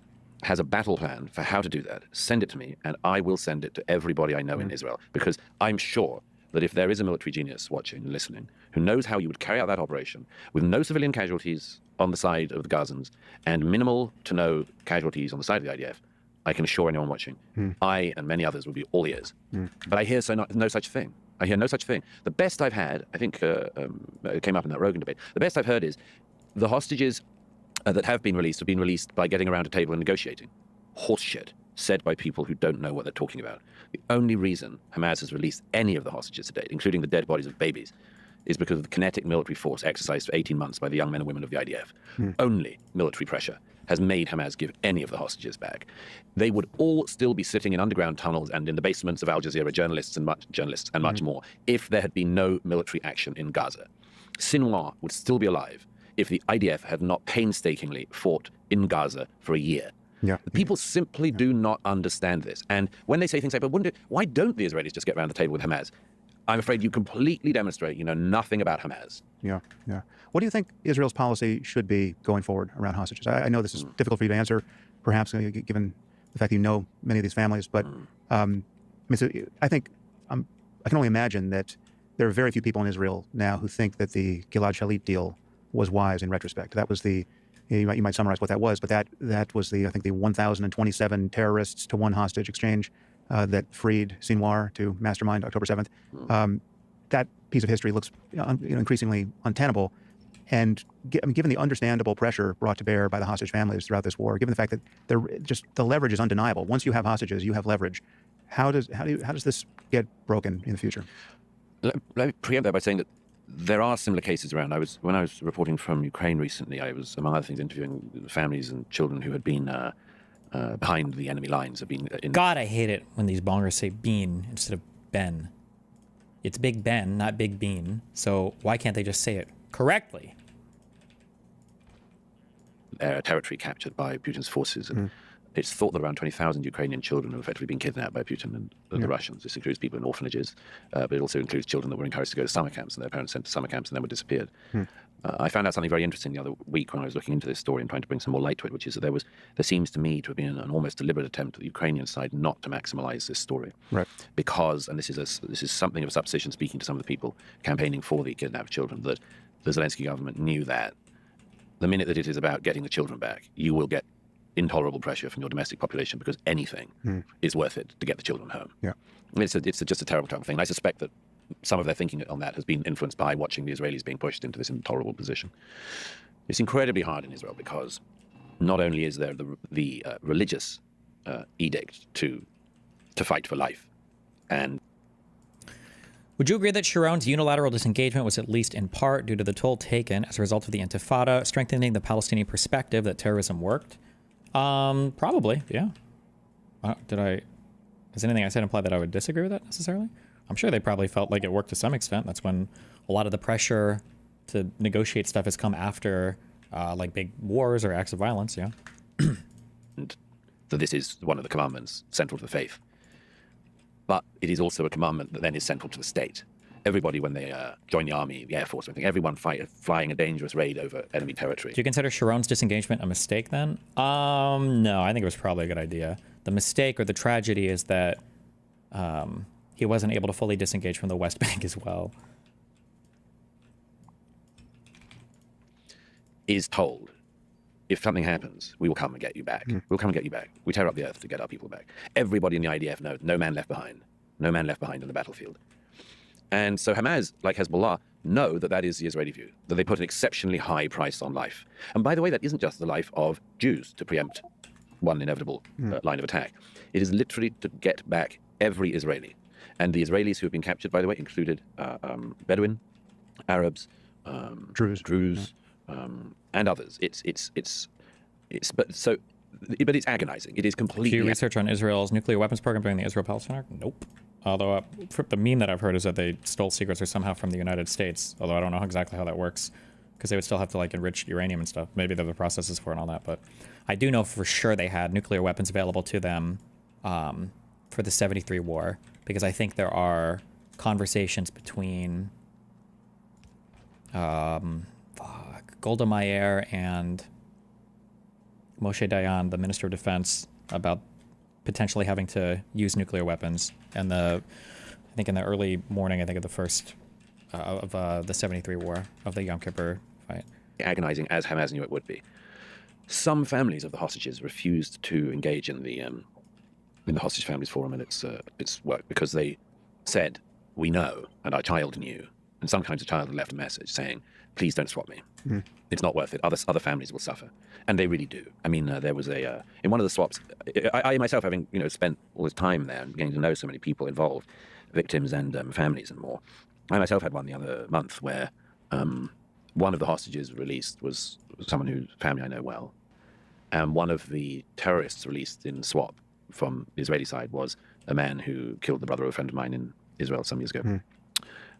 has a battle plan for how to do that, send it to me, and I will send it to everybody I know in Israel, because I'm sure that if there is a military genius watching and listening who knows how you would carry out that operation with no civilian casualties on the side of the Gazans and minimal to no casualties on the side of the IDF, I can assure anyone watching, I and many others would be all ears. But I hear no such thing. I hear no such thing. The best I've had, I think it came up in that Rogan debate, the best I've heard is the hostages that have been released by getting around a table and negotiating. Horseshit, said by people who don't know what they're talking about. The only reason Hamas has released any of the hostages to date, including the dead bodies of babies, is because of the kinetic military force exercised for 18 months by the young men and women of the IDF. Only military pressure has made Hamas give any of the hostages back. They would all still be sitting in underground tunnels and in the basements of Al Jazeera journalists and much more if there had been no military action in Gaza. Sinwar would still be alive if the IDF had not painstakingly fought in Gaza for a year. People simply do not understand this. And when they say things like, but why don't the Israelis just get around the table with Hamas? I'm afraid you completely demonstrate you know nothing about Hamas. What do you think Israel's policy should be going forward around hostages? I know this is difficult for you to answer, perhaps given the fact that you know many of these families, but I think I can only imagine that there are very few people in Israel now who think that the Gilad Shalit deal was wise in retrospect. That was you might summarize what that was, but that was I think the 1,027 terrorists to one hostage exchange that freed Sinwar to mastermind October 7th. That piece of history looks increasingly untenable. And given the understandable pressure brought to bear by the hostage families throughout this war, given the fact that the leverage is undeniable. Once you have hostages, you have leverage. How does this get broken in the future? Let me preempt that by saying that there are similar cases around. When I was reporting from Ukraine recently, I was, among other things, interviewing families and children who had been behind the enemy lines. God, I hate it when these bongers say Bean instead of Ben. It's Big Ben, not Big Bean. So why can't they just say it correctly? Territory captured by Putin's forces. And it's thought that around 20,000 Ukrainian children have effectively been kidnapped by Putin and the Russians. This includes people in orphanages, but it also includes children that were encouraged to go to summer camps and their parents sent to summer camps and then were disappeared. I found out something very interesting the other week when I was looking into this story and trying to bring some more light to it, which is that there seems to me to have been an almost deliberate attempt at the Ukrainian side not to maximize this story. Because, and this is something of a supposition speaking to some of the people campaigning for the kidnapped children, that the Zelensky government knew that the minute that it is about getting the children back, you will get intolerable pressure from your domestic population because anything is worth it to get the children home. Yeah. It's just a terrible, terrible thing. And I suspect that some of their thinking on that has been influenced by watching the Israelis being pushed into this intolerable position. It's incredibly hard in Israel because not only is there the religious edict to fight for life, and would you agree that Sharon's unilateral disengagement was at least in part due to the toll taken as a result of the Intifada, strengthening the Palestinian perspective that terrorism worked? Probably, yeah. Does anything I said imply that I would disagree with that necessarily? I'm sure they probably felt like it worked to some extent. That's when a lot of the pressure to negotiate stuff has come after like big wars or acts of violence, yeah. And so this is one of the commandments central to the faith. But it is also a commandment that then is central to the state. Everybody, when they join the army, the air force, or anything, everyone flying a dangerous raid over enemy territory. Do you consider Sharon's disengagement a mistake then? No, I think it was probably a good idea. The mistake or the tragedy is that he wasn't able to fully disengage from the West Bank as well. Is told, if something happens, we will come and get you back. We'll come and get you back. We tear up the earth to get our people back. Everybody in the IDF knows, no man left behind. No man left behind on the battlefield. And so Hamas, like Hezbollah, know that that is the Israeli view, that they put an exceptionally high price on life. And by the way, that isn't just the life of Jews, to preempt one inevitable line of attack. It is literally to get back every Israeli. And the Israelis who have been captured, by the way, included Bedouin, Arabs, Druze, and others. But it's agonizing. It is completely. Do you research on Israel's nuclear weapons program during the Israel-Palestine? Nope. Although the meme that I've heard is that they stole secrets or somehow from the United States. Although I don't know exactly how that works, because they would still have to like enrich uranium and stuff. Maybe there are the processes for it and all that. But I do know for sure they had nuclear weapons available to them for the '73 war, because I think there are conversations between Golda Meir and Moshe Dayan, the Minister of Defense, about potentially having to use nuclear weapons. And I think in the early morning, I think of the first of the '73 war, of the Yom Kippur fight. Agonizing as Hamas knew it would be. Some families of the hostages refused to engage in the Hostage Families Forum and its work because they said, "We know, and our child knew." And sometimes the child had left a message saying, "Please don't swap me. It's not worth it. Other families will suffer," and they really do. I mean, there was in one of the swaps. I myself, having spent all this time there and getting to know so many people involved, victims and families and more. I myself had one the other month where one of the hostages released was someone whose family I know well, and one of the terrorists released in swap from the Israeli side was a man who killed the brother of a friend of mine in Israel some years ago.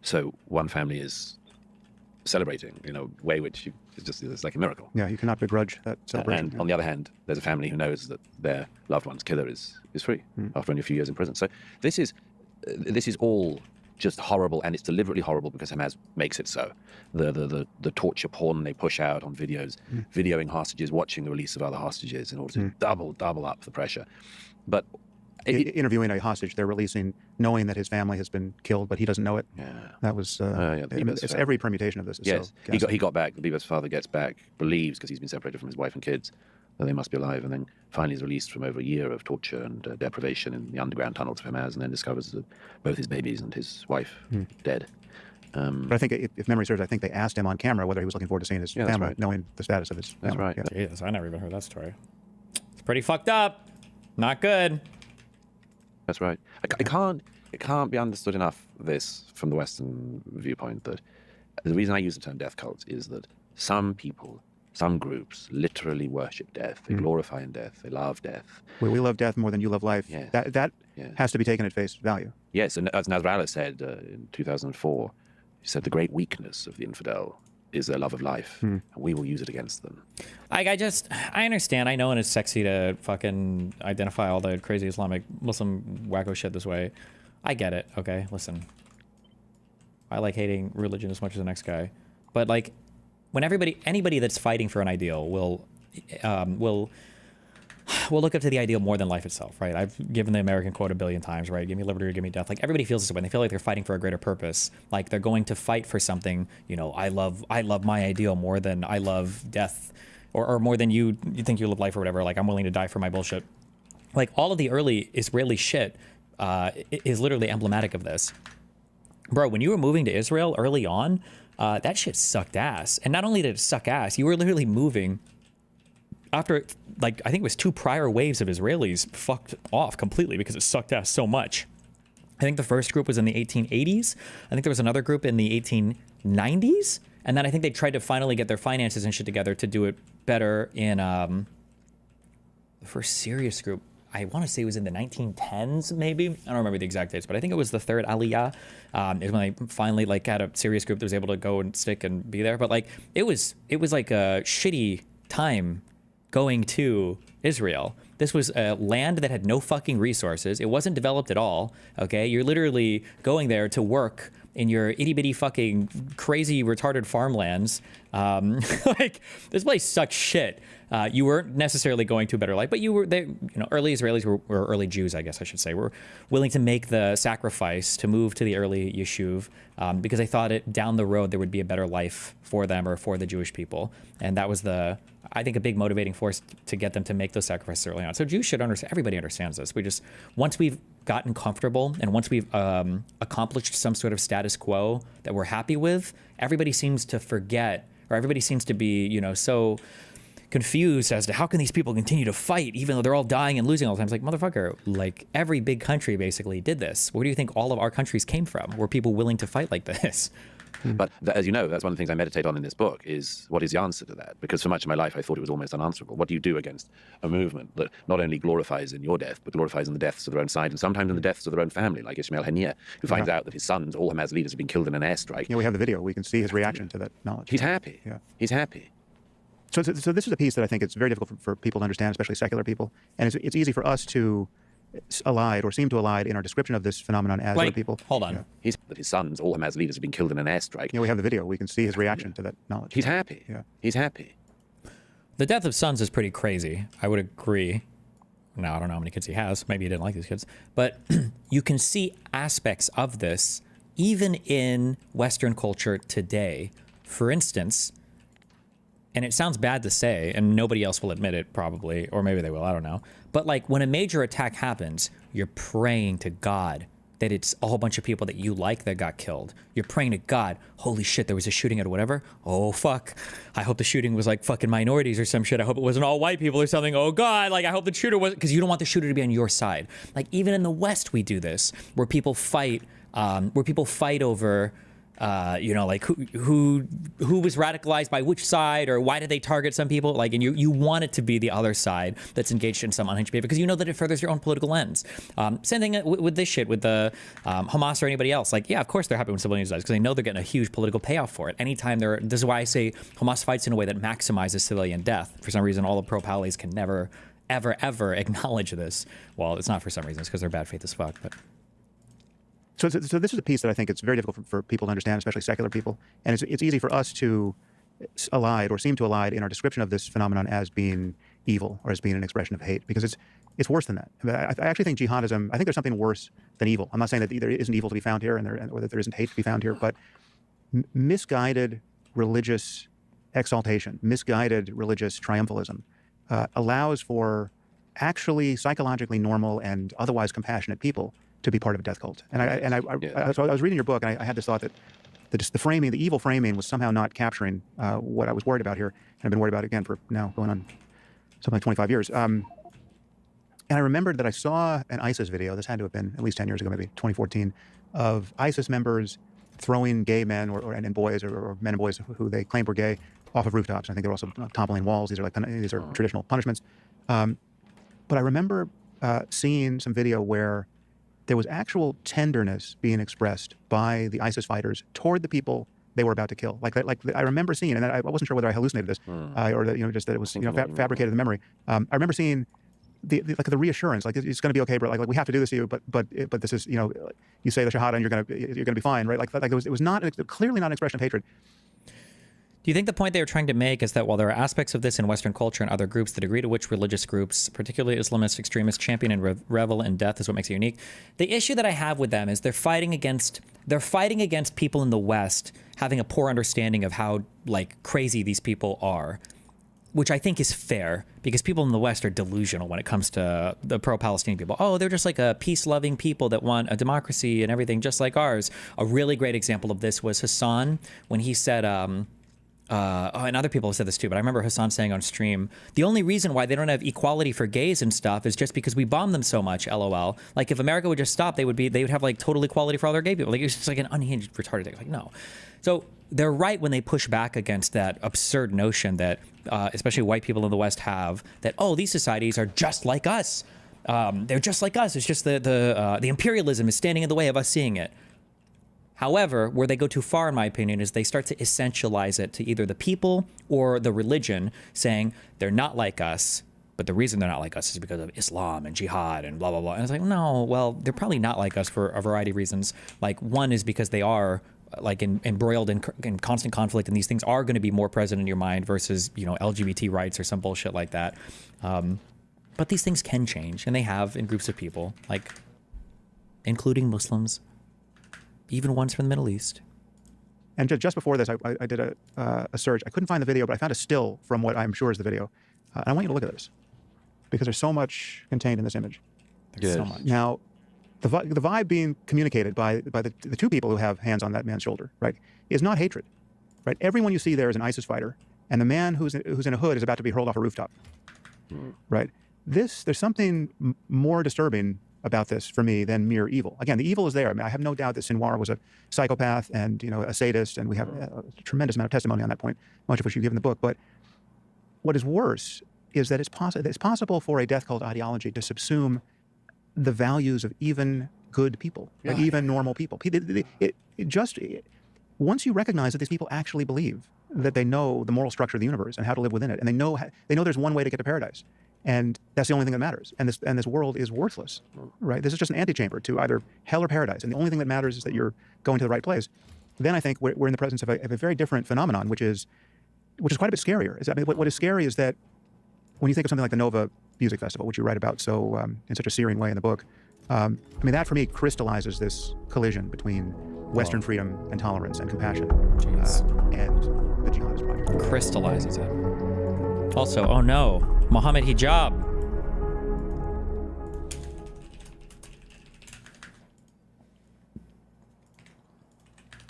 So one family is celebrating in a way which it's like a miracle. Yeah, you cannot begrudge that celebration. And on the other hand, there's a family who knows that their loved one's killer is free after only a few years in prison. So this is all just horrible, and it's deliberately horrible because Hamas makes it so. The torture porn they push out on videos, videoing hostages, watching the release of other hostages in order to double up the pressure. But interviewing a hostage they're releasing, knowing that his family has been killed, but he doesn't know it. Yeah, that was. It's every permutation of this. Is yes, so he got back. The Bieber's father gets back, believes because he's been separated from his wife and kids that they must be alive, and then finally is released from over a year of torture and deprivation in the underground tunnels of Hamas, and then discovers that both his babies and his wife dead. But I think, if memory serves, I think they asked him on camera whether he was looking forward to seeing his family, right. knowing the status of his family. That's right. Yeah. Jesus, I never even heard that story. It's pretty fucked up. Not good. That's right. It can't be understood enough, this, from the Western viewpoint, that the reason I use the term death cults is that some people, some groups, literally worship death. They glorify in death. They love death. We love death more than you love life. Yeah. That has to be taken at face value. Yes, and as Nasrallah said in 2004, he said the great weakness of the infidel is their love of life, and we will use it against them. I understand. I know, and it's sexy to fucking identify all the crazy Islamic Muslim wacko shit this way. I get it. Okay, listen. I like hating religion as much as the next guy, but like, when anybody that's fighting for an ideal will look up to the ideal more than life itself, right? I've given the American quote a billion times, right? Give me liberty or give me death. Like, everybody feels this way. They feel like they're fighting for a greater purpose. Like, they're going to fight for something. I love my ideal more than I love death. or more than you think you live life or whatever. Like, I'm willing to die for my bullshit. Like, all of the early Israeli shit is literally emblematic of this. Bro, when you were moving to Israel early on, that shit sucked ass. And not only did it suck ass, you were literally moving after, like, I think it was 2 prior waves of Israelis fucked off completely because it sucked ass so much. I think the first group was in the 1880s. I think there was another group in the 1890s. And then I think they tried to finally get their finances and shit together to do it better in the first serious group. I want to say it was in the 1910s, maybe. I don't remember the exact dates, but I think it was the third Aliyah. Is when I finally like had a serious group that was able to go and stick and be there. But like it was like a shitty time going to Israel. This was a land that had no fucking resources. It wasn't developed at all. Okay, you're literally going there to work in your itty bitty fucking crazy retarded farmlands. Like, this place sucks shit. You weren't necessarily going to a better life, but you were there. You know, early Israelis or early Jews, I guess I should say, were willing to make the sacrifice to move to the early Yishuv because they thought it down the road there would be a better life for them or for the Jewish people, and that was I think a big motivating force to get them to make those sacrifices early on. So Jews should understand. Everybody understands this. Once we've gotten comfortable and once we've accomplished some sort of status quo that we're happy with, everybody seems to forget, or everybody seems to be, you know, so confused as to how can these people continue to fight even though they're all dying and losing all the time. It's like, motherfucker, like every big country basically did this. Where do you think all of our countries came from? Were people willing to fight like this? But as you know, that's one of the things I meditate on in this book is what is the answer to that? Because for much of my life, I thought it was almost unanswerable. What do you do against a movement that not only glorifies in your death, but glorifies in the deaths of their own side and sometimes in the deaths of their own family, like Ismail Haniyeh, who finds out that his sons, all Hamas leaders, have been killed in an airstrike. Yeah, we have the video. We can see his reaction to that knowledge. He's happy. Yeah. He's happy. So this is a piece that I think it's very difficult for people to understand, especially secular people. And it's easy for us to allied or seem to allied in our description of this phenomenon as other people. Hold on. Yeah. He's that his sons, all Hamas leaders, have been killed in an airstrike. Yeah, we have the video. We can see his reaction to that knowledge. He's happy. Yeah. He's happy. The death of sons is pretty crazy. I would agree. Now, I don't know how many kids he has. Maybe he didn't like these kids. But you can see aspects of this even in Western culture today. For instance, and it sounds bad to say, and nobody else will admit it probably, or maybe they will, I don't know. But like when a major attack happens, you're praying to God that it's a whole bunch of people that you like that got killed. You're praying to God, holy shit, there was a shooting at whatever. Oh, fuck. I hope the shooting was like fucking minorities or some shit. I hope it wasn't all white people or something. Oh, God, like I hope the shooter wasn't, because you don't want the shooter to be on your side. Like even in the West, we do this, where people fight over, you know, like who was radicalized by which side, or why did they target some people? Like, and you want it to be the other side that's engaged in some unhinged behavior because you know that it furthers your own political ends. Same thing with this shit, with the Hamas or anybody else. Like, yeah, of course they're happy when civilians dies because they know they're getting a huge political payoff for it. Anytime this is why I say Hamas fights in a way that maximizes civilian death. For some reason, all the pro-Pallies can never, ever, ever acknowledge this. Well, it's not for some reason. It's because they're bad faith as fuck, but... So this is a piece that I think it's very difficult for people to understand, especially secular people. And it's easy for us to allied or seem to allied in our description of this phenomenon as being evil or as being an expression of hate, because it's worse than that. I actually think jihadism, I think there's something worse than evil. I'm not saying that there isn't evil to be found here or that there isn't hate to be found here, but misguided religious exaltation, misguided religious triumphalism allows for actually psychologically normal and otherwise compassionate people to be part of a death cult. And so I was reading your book, and I had this thought that the framing, the evil framing, was somehow not capturing what I was worried about here. And I've been worried about it again for now going on something like 25 years. And I remembered that I saw an ISIS video, this had to have been at least 10 years ago, maybe 2014, of ISIS members throwing gay men and boys or men and boys who they claimed were gay off of rooftops. I think they were also toppling walls. These are traditional punishments. But I remember seeing some video where there was actual tenderness being expressed by the ISIS fighters toward the people they were about to kill. Like I remember seeing, and I wasn't sure whether I hallucinated this or that, just that it was fabricated in memory. I remember seeing the reassurance, like it's going to be okay, bro. Like we have to do this to you, but this is, you say the shahada and you're going to be fine, right? Like it was not clearly not an expression of hatred. Do you think the point they were trying to make is that while there are aspects of this in Western culture and other groups, the degree to which religious groups, particularly Islamist extremists, champion and revel in death is what makes it unique? The issue that I have with them is they're fighting against people in the West having a poor understanding of how like crazy these people are. which I think is fair, because people in the West are delusional when it comes to the pro-Palestinian people. Oh, they're just like a peace-loving people that want a democracy and everything just like ours. A really great example of this was Hassan when he said, and other people have said this too, but I remember Hassan saying on stream, the only reason why they don't have equality for gays and stuff is just because we bomb them so much, LOL. Like, if America would just stop, they would have like total equality for all their gay people. Like, it's just like an unhinged, retarded thing. Like, no. So they're right when they push back against that absurd notion that, especially white people in the West have, that, oh, these societies are just like us. They're just like us. It's just the imperialism is standing in the way of us seeing it. However, where they go too far, in my opinion, is they start to essentialize it to either the people or the religion, saying they're not like us, but the reason they're not like us is because of Islam and jihad and blah, blah, blah. And it's like, no, well, they're probably not like us for a variety of reasons. Like, one is because they are like embroiled in constant conflict, and these things are going to be more present in your mind versus, you know, LGBT rights or some bullshit like that. But these things can change, and they have in groups of people, like including Muslims, even ones from the Middle East. And just before this, I did a search. I couldn't find the video, but I found a still from what I'm sure is the video. And I want you to look at this, because there's so much contained in this image. There's so much. Now, the vibe being communicated by the two people who have hands on that man's shoulder, right, is not hatred, right? Everyone you see there is an ISIS fighter, and the man who's in a hood is about to be hurled off a rooftop, right? There's something more disturbing about this for me than mere evil. Again, the evil is there. I mean, I have no doubt that Sinwar was a psychopath and, you know, a sadist, and we have a tremendous amount of testimony on that point, much of which you give in the book. But what is worse is that it's possible for a death cult ideology to subsume the values of even good people, like even normal people. Once you recognize that these people actually believe that they know the moral structure of the universe and how to live within it, and they know there's one way to get to paradise, and that's the only thing that matters, and this world is worthless, right? This is just an antechamber to either hell or paradise, and the only thing that matters is that you're going to the right place. Then I think we're in the presence of a very different phenomenon, which is quite a bit scarier. What is scary is that when you think of something like the Nova Music Festival, which you write about so in such a searing way in the book, I mean, that for me crystallizes this collision between Western freedom and tolerance and compassion and the jihadist project. Crystallizes it. Also, oh no, Mohammed Hijab.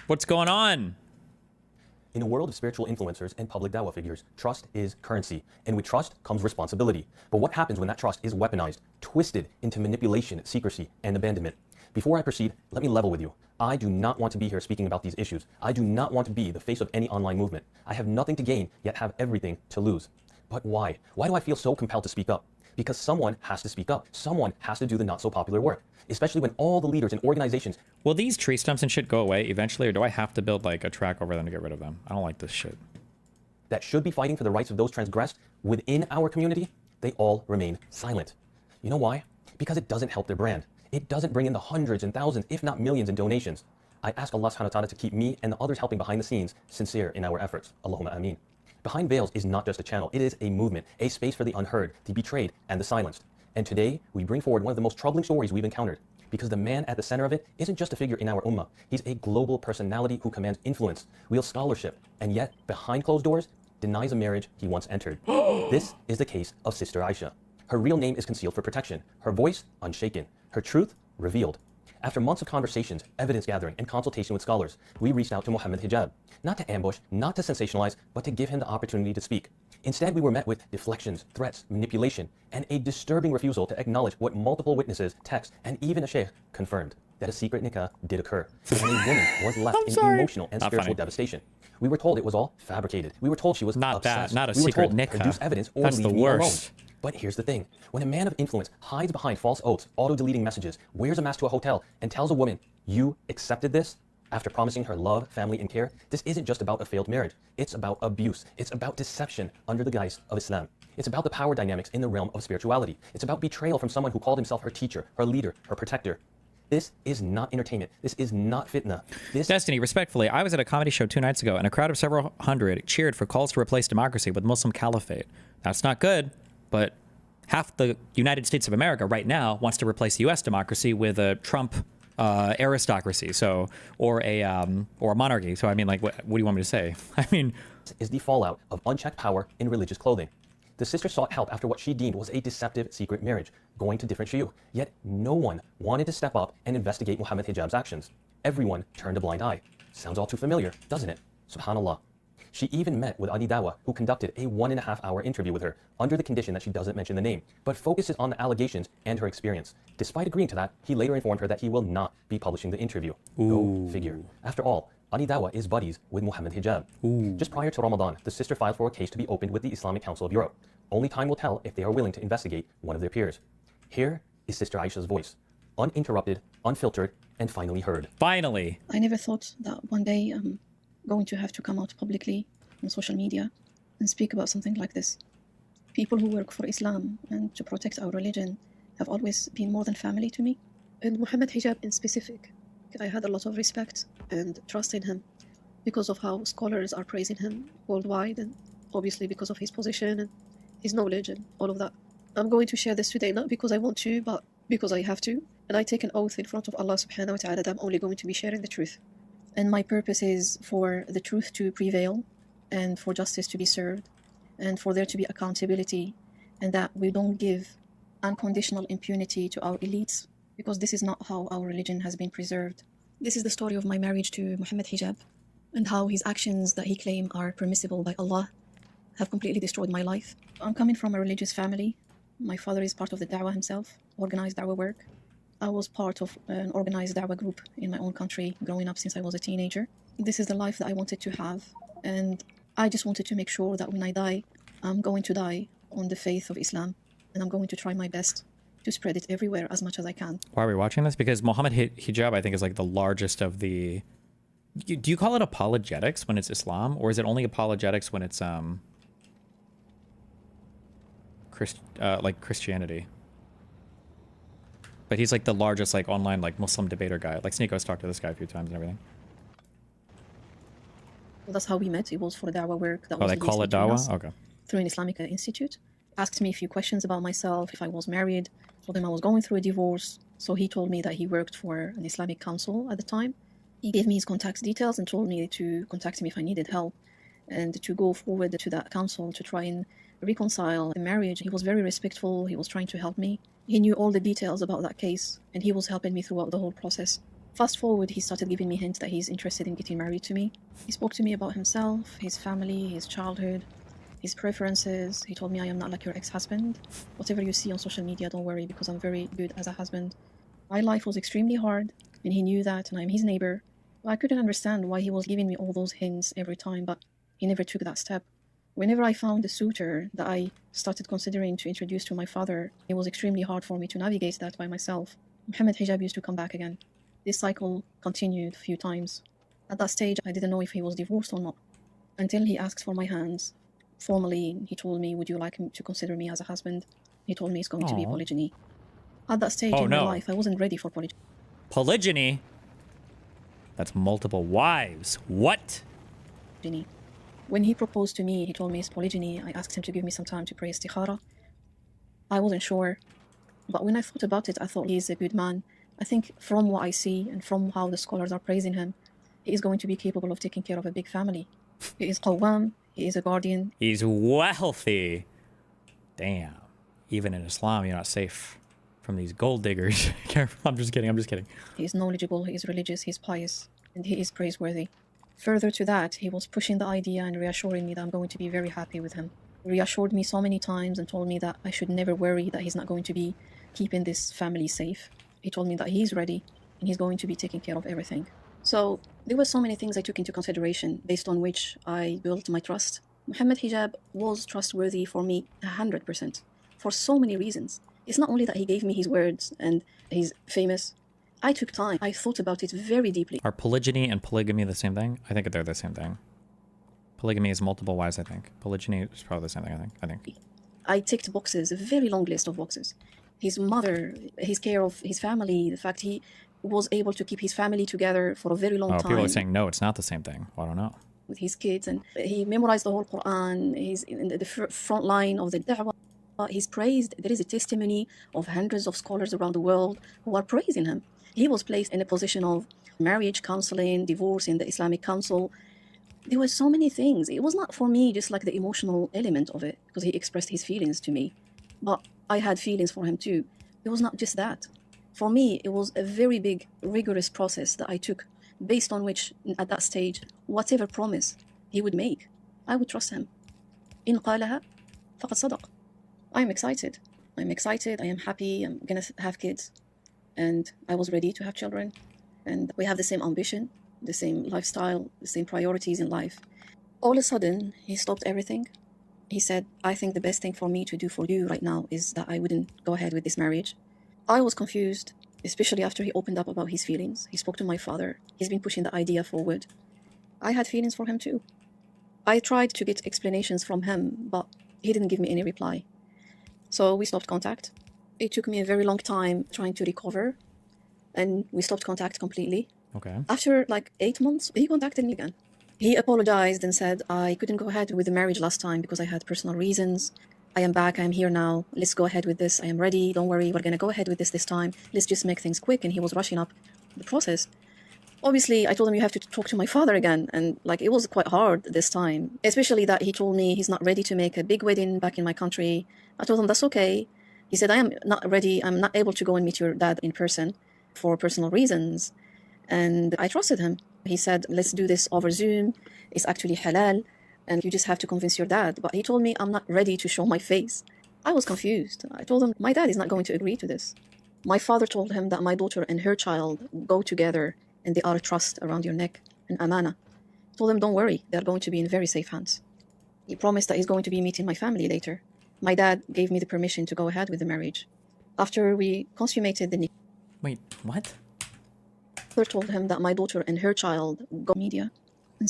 What's going on? In a world of spiritual influencers and public dawah figures, trust is currency, and with trust comes responsibility. But what happens when that trust is weaponized, twisted into manipulation, secrecy, and abandonment? Before I proceed, let me level with you. I do not want to be here speaking about these issues. I do not want to be the face of any online movement. I have nothing to gain, yet have everything to lose. But why? Why do I feel so compelled to speak up? Because someone has to speak up. Someone has to do the not so popular work, especially when all the leaders and organizations. Will these tree stumps and shit go away eventually, or do I have to build like a track over them to get rid of them? I don't like this shit. That should be fighting for the rights of those transgressed within our community, they all remain silent. You know why? Because it doesn't help their brand. It doesn't bring in the hundreds and thousands, if not millions in donations. I ask Allah subhanahu wa ta'ala to keep me and the others helping behind the scenes sincere in our efforts. Allahumma ameen. Behind Veils is not just a channel, it is a movement, a space for the unheard, the betrayed, and the silenced. And today, we bring forward one of the most troubling stories we've encountered, because the man at the center of it isn't just a figure in our ummah. He's a global personality who commands influence, wields scholarship, and yet, behind closed doors, denies a marriage he once entered. This is the case of Sister Aisha. Her real name is concealed for protection, her voice unshaken, her truth revealed. After months of conversations, evidence gathering, and consultation with scholars, we reached out to Mohammed Hijab, not to ambush, not to sensationalize, but to give him the opportunity to speak. Instead, we were met with deflections, threats, manipulation, and a disturbing refusal to acknowledge what multiple witnesses, texts, and even a sheikh confirmed, that a secret nikah did occur, and a woman was left in emotional and spiritual devastation. We were told it was all fabricated. We were told she was obsessed. Not a we secret were told, nikah. Produce evidence or That's leave the me alone. worst. But here's the thing. When a man of influence hides behind false oaths, auto-deleting messages, wears a mask to a hotel, and tells a woman, you accepted this, after promising her love, family, and care, this isn't just about a failed marriage. It's about abuse. It's about deception under the guise of Islam. It's about the power dynamics in the realm of spirituality. It's about betrayal from someone who called himself her teacher, her leader, her protector. This is not entertainment. This is not fitna. Destiny, respectfully, I was at a comedy show 2 nights ago, and a crowd of several hundred cheered for calls to replace democracy with Muslim caliphate. That's not good, but half the United States of America right now wants to replace the U.S. democracy with a Trump aristocracy, or a monarchy. So I mean, like, what do you want me to say? I mean, is the fallout of unchecked power in religious clothing. The sister sought help after what she deemed was a deceptive secret marriage, going to different shiyu. Yet no one wanted to step up and investigate Muhammad Hijab's actions. Everyone turned a blind eye. Sounds all too familiar, doesn't it? Subhanallah. She even met with Adi Dawa, who conducted a 1.5-hour interview with her, under the condition that she doesn't mention the name, but focuses on the allegations and her experience. Despite agreeing to that, he later informed her that he will not be publishing the interview. Go figure. After all, Adi Dawa is buddies with Muhammad Hijab. Just prior to Ramadan, the sister filed for a case to be opened with the Islamic Council of Europe. Only time will tell if they are willing to investigate one of their peers. Here is Sister Aisha's voice, uninterrupted, unfiltered, and finally heard. Finally. I never thought that one day I'm going to have to come out publicly on social media and speak about something like this. People who work for Islam and to protect our religion have always been more than family to me. And Muhammad Hijab in specific, I had a lot of respect and trust in him because of how scholars are praising him worldwide, and obviously because of his position and his knowledge and all of that. I'm going to share this today not because I want to, but because I have to. And I take an oath in front of Allah subhanahu wa ta'ala that I'm only going to be sharing the truth. And my purpose is for the truth to prevail and for justice to be served and for there to be accountability, and that we don't give unconditional impunity to our elites, because this is not how our religion has been preserved. This is the story of my marriage to Muhammad Hijab and how his actions that he claimed are permissible by Allah have completely destroyed my life. I'm coming from a religious family. My father is part of the da'wah himself, organized da'wah work. I was part of an organized da'wah group in my own country growing up since I was a teenager. This is the life that I wanted to have, and I just wanted to make sure that when I die, I'm going to die on the faith of Islam, and I'm going to try my best to spread it everywhere as much as I can. Why are we watching this? Because Muhammad Hijab, I think, is like the largest of the... Do you call it apologetics when it's Islam, or is it only apologetics when it's like Christianity? But he's like the largest like online like Muslim debater guy. Like Sneako's talked to this guy a few times and everything. That's how we met. It was for da'wah work. That they call it da'wah? Okay. Through an Islamic institute. Asked me a few questions about myself, if I was married. Told him I was going through a divorce. So he told me that he worked for an Islamic council at the time. He gave me his contact details and told me to contact him if I needed help and to go forward to that council to try and reconcile the marriage. He was very respectful. He was trying to help me. He knew all the details about that case, and he was helping me throughout the whole process. Fast forward, he started giving me hints that he's interested in getting married to me. He spoke to me about himself, his family, his childhood, his preferences. He told me I am not like your ex-husband. Whatever you see on social media, don't worry, because I'm very good as a husband. My life was extremely hard, and he knew that, and I'm his neighbor. I couldn't understand why he was giving me all those hints every time, but he never took that step. Whenever I found a suitor that I started considering to introduce to my father, it was extremely hard for me to navigate that by myself. Muhammad Hijab used to come back again. This cycle continued a few times. At that stage, I didn't know if he was divorced or not. Until he asked for my hands. Formally, he told me, would you like him to consider me as a husband? He told me it's going to be polygyny. At that stage in my life, I wasn't ready for polygyny. Polygyny? That's multiple wives. What? When he proposed to me, he told me it's polygyny. I asked him to give me some time to pray istikhara. I wasn't sure. But when I thought about it, I thought he's a good man. I think from what I see and from how the scholars are praising him, he is going to be capable of taking care of a big family. He is qawwam, he is a guardian. He's wealthy. Damn. Even in Islam, you're not safe from these gold diggers. I'm just kidding. He is knowledgeable, he is religious, he is pious, and he is praiseworthy. Further to that, he was pushing the idea and reassuring me that I'm going to be very happy with him. He reassured me so many times and told me that I should never worry that he's not going to be keeping this family safe. He told me that he's ready and he's going to be taking care of everything. So there were so many things I took into consideration based on which I built my trust. Muhammad Hijab was trustworthy for me 100% for so many reasons. It's not only that he gave me his words and he's famous. I took time. I thought about it very deeply. Are polygyny and polygamy the same thing? I think they're the same thing. Polygamy is multiple wives, I think. Polygyny is probably the same thing, I think. I ticked boxes, a very long list of boxes. His mother, his care of his family, the fact he was able to keep his family together for a very long time. People are saying, no, it's not the same thing. Well, I don't know. With his kids, and he memorized the whole Quran. He's in the front line of the da'wah. He's praised. There is a testimony of hundreds of scholars around the world who are praising him. He was placed in a position of marriage counseling, divorce in the Islamic Council. There were so many things. It was not for me just like the emotional element of it, because he expressed his feelings to me. But I had feelings for him too. It was not just that. For me, it was a very big, rigorous process that I took, based on which, at that stage, whatever promise he would make, I would trust him. إن قالها فقد صدق. I'm excited. I'm excited. I am happy. I'm gonna have kids. And I was ready to have children. And we have the same ambition, the same lifestyle, the same priorities in life. All of a sudden, he stopped everything. He said, I think the best thing for me to do for you right now is that I wouldn't go ahead with this marriage. I was confused, especially after he opened up about his feelings. He spoke to my father. He's been pushing the idea forward. I had feelings for him too. I tried to get explanations from him, but he didn't give me any reply. So we stopped contact. It took me a very long time trying to recover, and we stopped contact completely. Okay. After like 8 months, he contacted me again. He apologized and said, I couldn't go ahead with the marriage last time because I had personal reasons. I am back, I am here now. Let's go ahead with this. I am ready. Don't worry, we're going to go ahead with this time. Let's just make things quick. And he was rushing up the process. Obviously, I told him you have to talk to my father again. And like, it was quite hard this time, especially that he told me he's not ready to make a big wedding back in my country. I told him that's okay. He said, I am not ready. I'm not able to go and meet your dad in person for personal reasons. And I trusted him. He said, let's do this over Zoom. It's actually halal. And you just have to convince your dad. But he told me I'm not ready to show my face. I was confused. I told him my dad is not going to agree to this. My father told him that my daughter and her child go together and they are a trust around your neck, an amana. I told him, don't worry, they're going to be in very safe hands. He promised that he's going to be meeting my family later. My dad gave me the permission to go ahead with the marriage. After we consummated the nikah. Wait, what? I told him that my daughter and her child go media.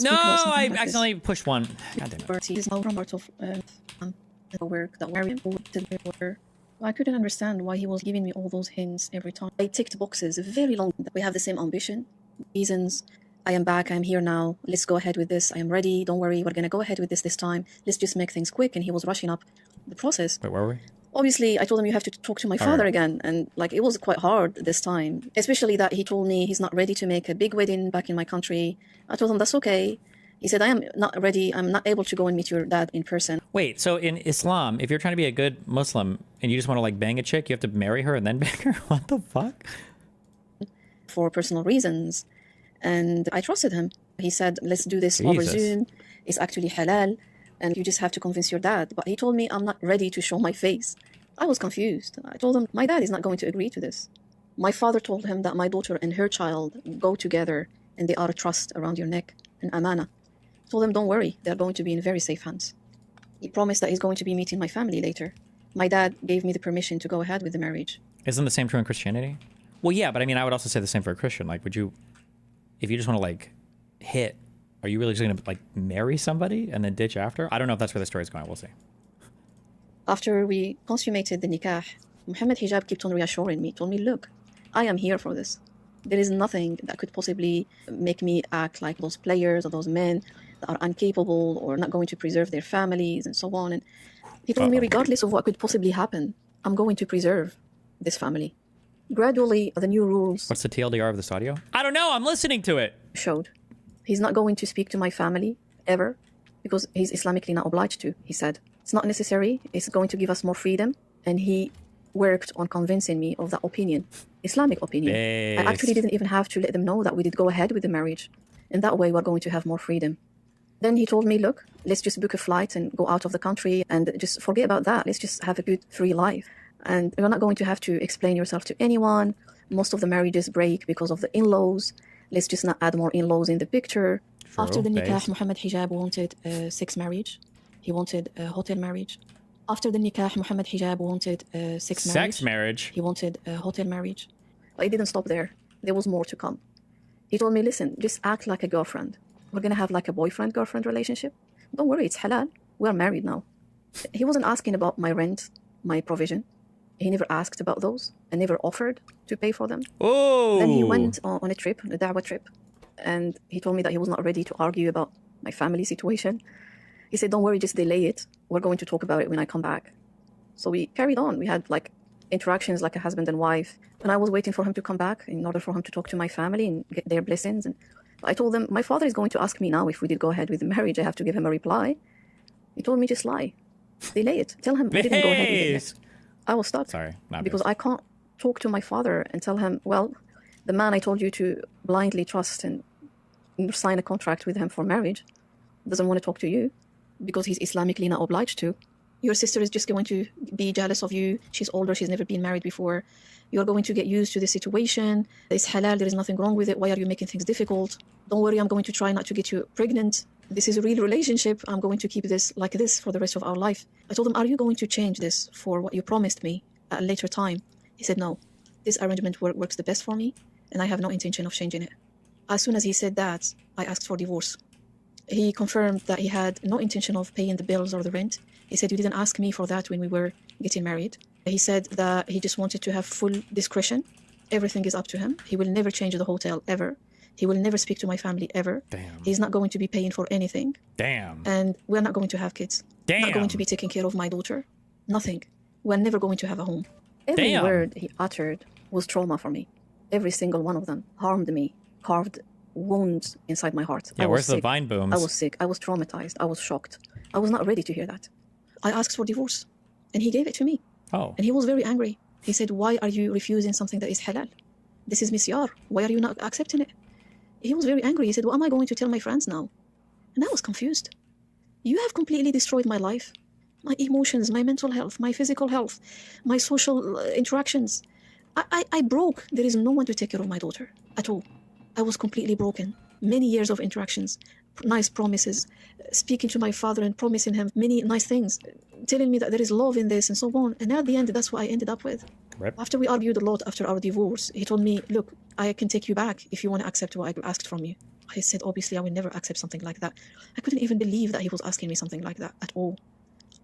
No, I accidentally pushed one. God damn it. Is now part of the work that we're I couldn't understand why he was giving me all those hints every time. I ticked boxes very long. We have the same ambition, reasons. I am back. I am here now. Let's go ahead with this. I am ready. Don't worry. We're going to go ahead with this time. Let's just make things quick. And he was rushing up the process. Wait, where were we? Obviously, I told him you have to talk to my father again. And like, it was quite hard this time, especially that he told me he's not ready to make a big wedding back in my country. I told him that's okay. He said, I am not ready. I'm not able to go and meet your dad in person. Wait, so in Islam, if you're trying to be a good Muslim and you just want to like bang a chick, you have to marry her and then bang her? What the fuck? For personal reasons. And I trusted him. He said, let's do this over Zoom. It's actually halal. And you just have to convince your dad. But he told me I'm not ready to show my face. I was confused. I told him my dad is not going to agree to this. My father told him that my daughter and her child go together and they are a trust around your neck, an amana. I told him, don't worry, they're going to be in very safe hands. He promised that he's going to be meeting my family later. My dad gave me the permission to go ahead with the marriage. Isn't the same true in Christianity? Well, yeah, but I mean, I would also say the same for a Christian. Like, would you, if you just want to like hit, are you really just going to like marry somebody and then ditch after? I don't know if that's where the story's going. We'll see. After we consummated the nikah, Muhammad Hijab kept on reassuring me, told me, look, I am here for this. There is nothing that could possibly make me act like those players or those men that are incapable or not going to preserve their families and so on. And he told me, regardless of what could possibly happen, I'm going to preserve this family. Gradually, the new rules... What's the TLDR of this audio? I don't know. I'm listening to it. ...showed. He's not going to speak to my family, ever, because he's Islamically not obliged to, he said. It's not necessary. It's going to give us more freedom. And he worked on convincing me of that opinion, Islamic opinion. I actually didn't even have to let them know that we did go ahead with the marriage. In that way, we're going to have more freedom. Then he told me, look, let's just book a flight and go out of the country and just forget about that. Let's just have a good, free life. And you're not going to have to explain yourself to anyone. Most of the marriages break because of the in-laws. Let's just not add more in-laws in the picture. True, after the nikah, Muhammad Hijab wanted a sex marriage. He wanted a hotel marriage. After the nikah, Muhammad Hijab wanted a sex marriage. He wanted a hotel marriage. But it didn't stop there. There was more to come. He told me, listen, just act like a girlfriend. We're going to have like a boyfriend-girlfriend relationship. Don't worry, it's halal. We're married now. He wasn't asking about my rent, my provision. He never asked about those and never offered to pay for them. Oh! Then he went on a trip, a da'wah trip. And he told me that he was not ready to argue about my family situation. He said, don't worry, just delay it. We're going to talk about it when I come back. So we carried on. We had like interactions like a husband and wife. And I was waiting for him to come back in order for him to talk to my family and get their blessings. And I told them, my father is going to ask me now if we did go ahead with the marriage. I have to give him a reply. He told me, just lie. Delay it. Tell him we didn't go ahead with it yet. I was stuck. Sorry, not because I can't talk to my father and tell him, well, the man I told you to blindly trust and sign a contract with him for marriage doesn't want to talk to you because he's Islamically not obliged to. Your sister is just going to be jealous of you. She's older. She's never been married before. You're going to get used to the situation. It's halal. There is nothing wrong with it. Why are you making things difficult? Don't worry. I'm going to try not to get you pregnant. This is a real relationship. I'm going to keep this like this for the rest of our life. I told him, are you going to change this for what you promised me at a later time? He said, no. This arrangement works the best for me, and I have no intention of changing it. As soon as he said that, I asked for divorce. He confirmed that he had no intention of paying the bills or the rent. He said, you didn't ask me for that when we were getting married. He said that he just wanted to have full discretion. Everything is up to him. He will never change the hotel, ever. He will never speak to my family, ever. Damn. He's not going to be paying for anything. Damn. And we're not going to have kids. Damn. Not going to be taking care of my daughter. Nothing. We're never going to have a home. Every Damn. word he uttered was trauma for me. Every single one of them harmed me, carved wounds inside my heart. Yeah, I was where's the sick. vine booms? I was sick. I was traumatized. I was shocked. I was not ready to hear that. I asked for divorce, and he gave it to me. Oh. And he was very angry. He said, why are you refusing something that is halal? This is misyar. Why are you not accepting it? He was very angry. He said, what am I going to tell my friends now? And I was confused. You have completely destroyed my life, my emotions, my mental health, my physical health, my social interactions. I broke. There is no one to take care of my daughter at all. I was completely broken. Many years of interactions, nice promises, speaking to my father and promising him many nice things, telling me that there is love in this and so on. And at the end, that's what I ended up with. Right. After we argued a lot after our divorce, he told me, look, I can take you back if you want to accept what I asked from you. I said, obviously, I will never accept something like that. I couldn't even believe that he was asking me something like that at all.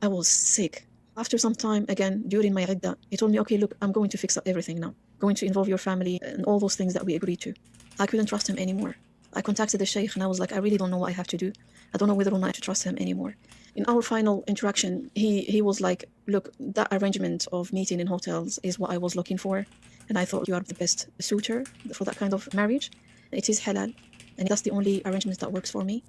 I was sick. After some time, again, during my iddah, he told me, okay, look, I'm going to fix up everything now. Going to involve your family and all those things that we agreed to. I couldn't trust him anymore. I contacted the sheikh and I was like, I really don't know what I have to do. I don't know whether or not to trust him anymore. In our final interaction, he was like, look, that arrangement of meeting in hotels is what I was looking for. And I thought you are the best suitor for that kind of marriage. It is halal. And that's the only arrangement that works for me.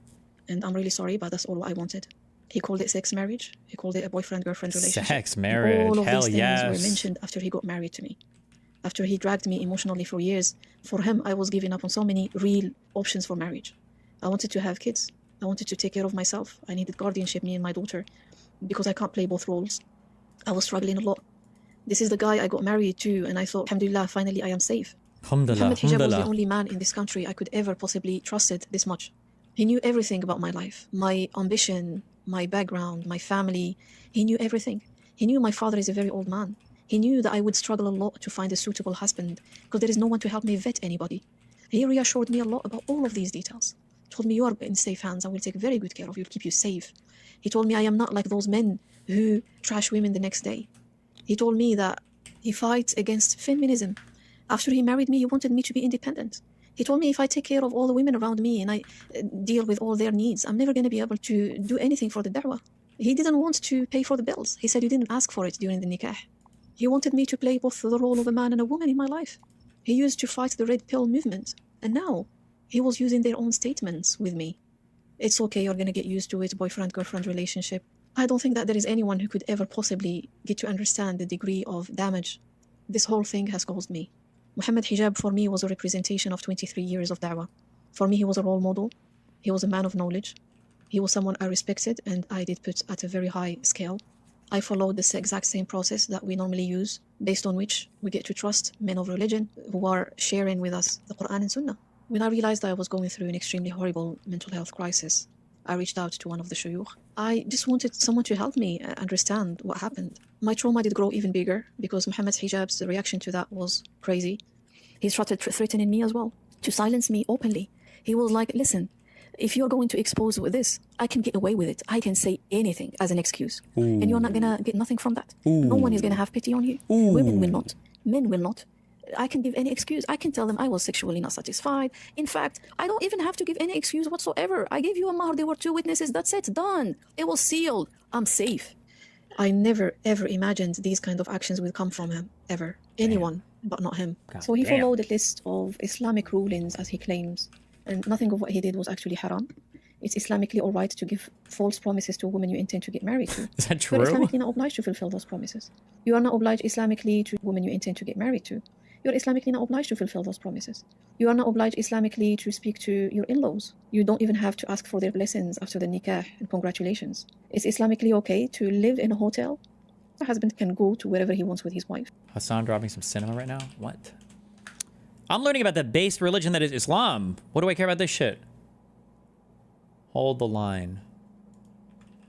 And I'm really sorry, but that's all I wanted. He called it sex marriage. He called it a boyfriend-girlfriend relationship. Sex marriage, all of hell these things yes. were mentioned after he got married to me. After he dragged me emotionally for years. For him, I was giving up on so many real options for marriage. I wanted to have kids. I wanted to take care of myself. I needed guardianship, me and my daughter, because I can't play both roles. I was struggling a lot. This is the guy I got married to, and I thought, alhamdulillah, finally I am safe. Muhammad Hijab was the only man in this country I could ever possibly trusted this much. He knew everything about my life, my ambition, my background, my family. He knew everything. He knew my father is a very old man. He knew that I would struggle a lot to find a suitable husband because there is no one to help me vet anybody. He reassured me a lot about all of these details. Told me, you are in safe hands. I will take very good care of you, keep you safe. He told me I am not like those men who trash women the next day. He told me that he fights against feminism. After he married me, he wanted me to be independent. He told me if I take care of all the women around me and I deal with all their needs, I'm never going to be able to do anything for the da'wah. He didn't want to pay for the bills. He said you didn't ask for it during the nikah. He wanted me to play both the role of a man and a woman in my life. He used to fight the red pill movement. And now he was using their own statements with me. It's okay, you're going to get used to it, boyfriend-girlfriend relationship. I don't think that there is anyone who could ever possibly get to understand the degree of damage this whole thing has caused me. Muhammad Hijab for me was a representation of 23 years of da'wah. For me, he was a role model. He was a man of knowledge. He was someone I respected and I did put at a very high scale. I followed this exact same process that we normally use, based on which we get to trust men of religion who are sharing with us the Quran and Sunnah. When I realized I was going through an extremely horrible mental health crisis, I reached out to one of the shuyukh. I just wanted someone to help me understand what happened. My trauma did grow even bigger because Muhammad Hijab's reaction to that was crazy. He started threatening me as well, to silence me openly. He was like, listen, if you're going to expose with this, I can get away with it. I can say anything as an excuse. Ooh. And you're not going to get nothing from that. Ooh. No one is going to have pity on you. Ooh. Women will not. Men will not. I can give any excuse. I can tell them I was sexually not satisfied. In fact, I don't even have to give any excuse whatsoever. I gave you a mahr. There were 2 witnesses. That's it. Done. It was sealed. I'm safe. I never, ever imagined these kind of actions would come from him. Ever. Anyone, but not him. God so he damn. followed a list of Islamic rulings, as he claims, and nothing of what he did was actually haram. It's Islamically all right to give false promises to a woman you intend to get married to. Is that true? You're Islamically not obliged to fulfill those promises. You are not obliged Islamically to a woman you intend to get married to. You're Islamically not obliged to fulfill those promises. You are not obliged Islamically to speak to your in-laws. You don't even have to ask for their blessings after the nikah and congratulations. It's Islamically okay to live in a hotel. The husband can go to wherever he wants with his wife. Hassan dropping some cinema right now? What? I'm learning about the base religion that is Islam. What do I care about this shit? Hold the line.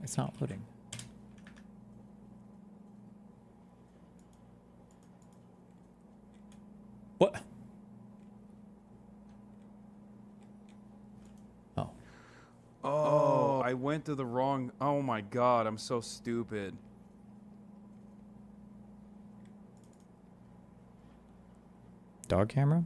It's not loading. What? Oh. Oh, I went to the wrong... Oh my god, I'm so stupid. Dog camera?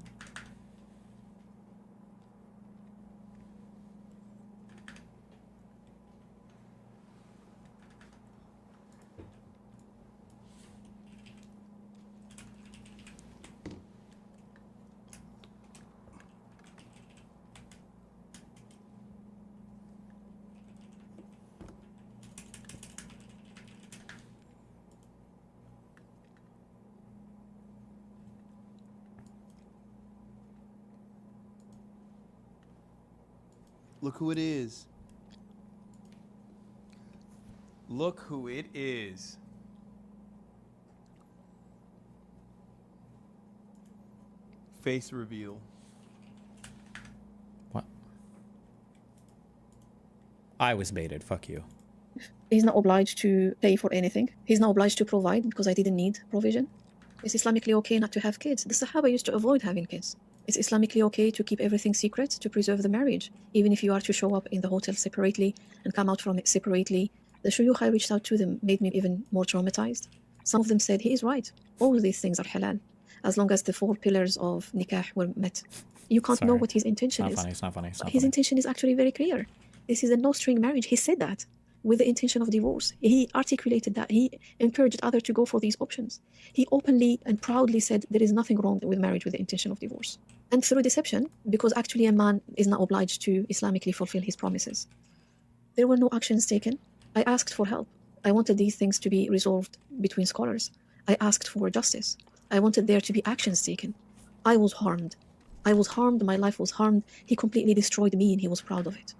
Look who it is. Look who it is. Face reveal. What? I was baited. Fuck you. He's not obliged to pay for anything. He's not obliged to provide because I didn't need provision. It's Islamically okay not to have kids. The Sahaba used to avoid having kids. It's Islamically okay to keep everything secret to preserve the marriage, even if you are to show up in the hotel separately and come out from it separately. The shuyukh I reached out to them made me even more traumatized. Some of them said, he is right. All of these things are halal, as long as the 4 pillars of nikah were met. You can't know what his intention is. It's not funny. It's not His funny. intention is actually very clear. This is a no-string marriage. He said that with the intention of divorce. He articulated that. He encouraged others to go for these options. He openly and proudly said there is nothing wrong with marriage with the intention of divorce. And through deception, because actually a man is not obliged to Islamically fulfill his promises. There were no actions taken. I asked for help. I wanted these things to be resolved between scholars. I asked for justice. I wanted there to be actions taken. I was harmed. I was harmed. My life was harmed. He completely destroyed me and he was proud of it.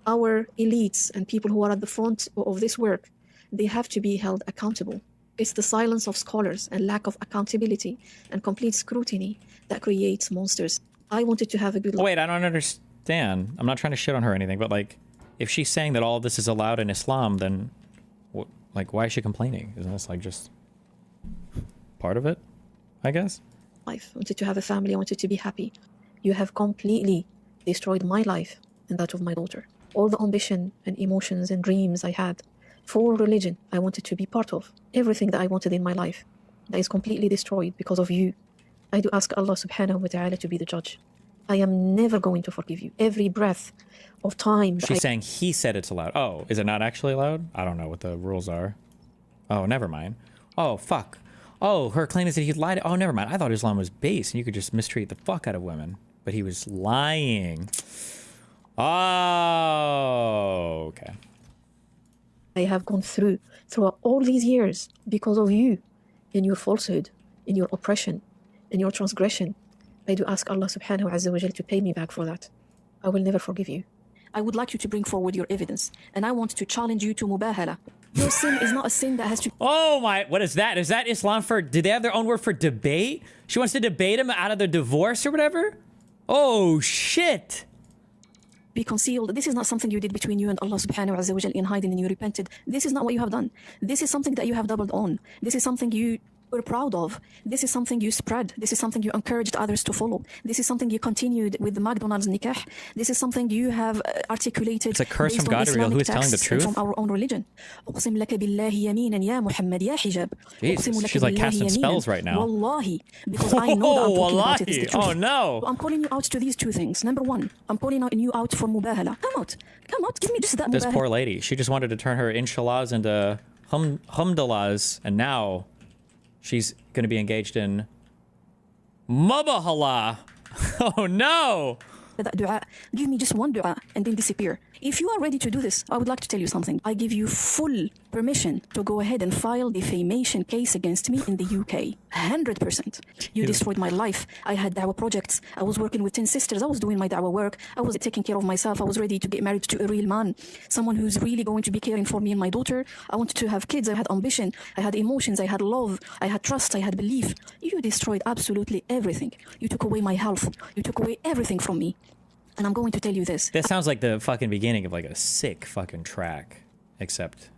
Our elites and people who are at the front of this work, they have to be held accountable. It's the silence of scholars and lack of accountability and complete scrutiny that creates monsters. I wanted to have a good life. Wait, I don't understand. I'm not trying to shit on her or anything, but like, if she's saying that all of this is allowed in Islam, then like, why is she complaining? Isn't this like just part of it, I guess? Life. I wanted to have a family. I wanted to be happy. You have completely destroyed my life and that of my daughter. All the ambition and emotions and dreams I had for religion, I wanted to be part of. Everything that I wanted in my life, that is completely destroyed because of you. I do ask Allah subhanahu wa ta'ala to be the judge. I am never going to forgive you. Every breath of time. She's saying he said it's allowed. Oh, is it not actually allowed? I don't know what the rules are. Oh, never mind. Oh, fuck. Oh, her claim is that he lied. Oh, never mind. I thought Islam was base and you could just mistreat the fuck out of women. But he was lying. Oh, okay. I have gone through all these years because of you, in your falsehood, in your oppression, in your transgression. I do ask Allah subhanahu wa ta'ala to pay me back for that. I will never forgive you. I would like you to bring forward your evidence, and I want to challenge you to mubahala. Your sin is not a sin that has to... Oh my, what is that? Is that Islam for, do they have their own word for debate? She wants to debate him out of the divorce or whatever? Oh, shit. Be concealed. This is not something you did between you and Allah subhanahu wa ta'ala in hiding and you repented. This is not what you have done. This is something that you have doubled on. This is something you were proud of. This is something you spread. This is something you encouraged others to follow. This is something you continued with the McDonald's nikah. This is something you have articulated. It's a curse from God, Ariel. Who is telling the truth? From our own religion. Jesus, she's like casting spells right now. Wallahi, because I know that I'm talking about it is the truth. Oh no. I'm calling you out to these 2 things. Number 1, I'm calling you out for mubahala. Come out, give me just that This mubahala. poor lady, she just wanted to turn her inshallahs into humdallahs, and now she's going to be engaged in mubahala. Oh no. with that dua. Give me just one dua and then disappear. If you are ready to do this, I would like to tell you something. I give you full permission to go ahead and file defamation case against me in the UK. 100%. You destroyed my life. I had dawah projects. I was working with 10 sisters. I was doing my dawah work. I was taking care of myself. I was ready to get married to a real man, someone who's really going to be caring for me and my daughter. I wanted to have kids. I had ambition. I had emotions. I had love. I had trust. I had belief. You destroyed absolutely everything. You took away my health. You took away everything from me. And I'm going to tell you this. This sounds like the fucking beginning of like a sick fucking track, except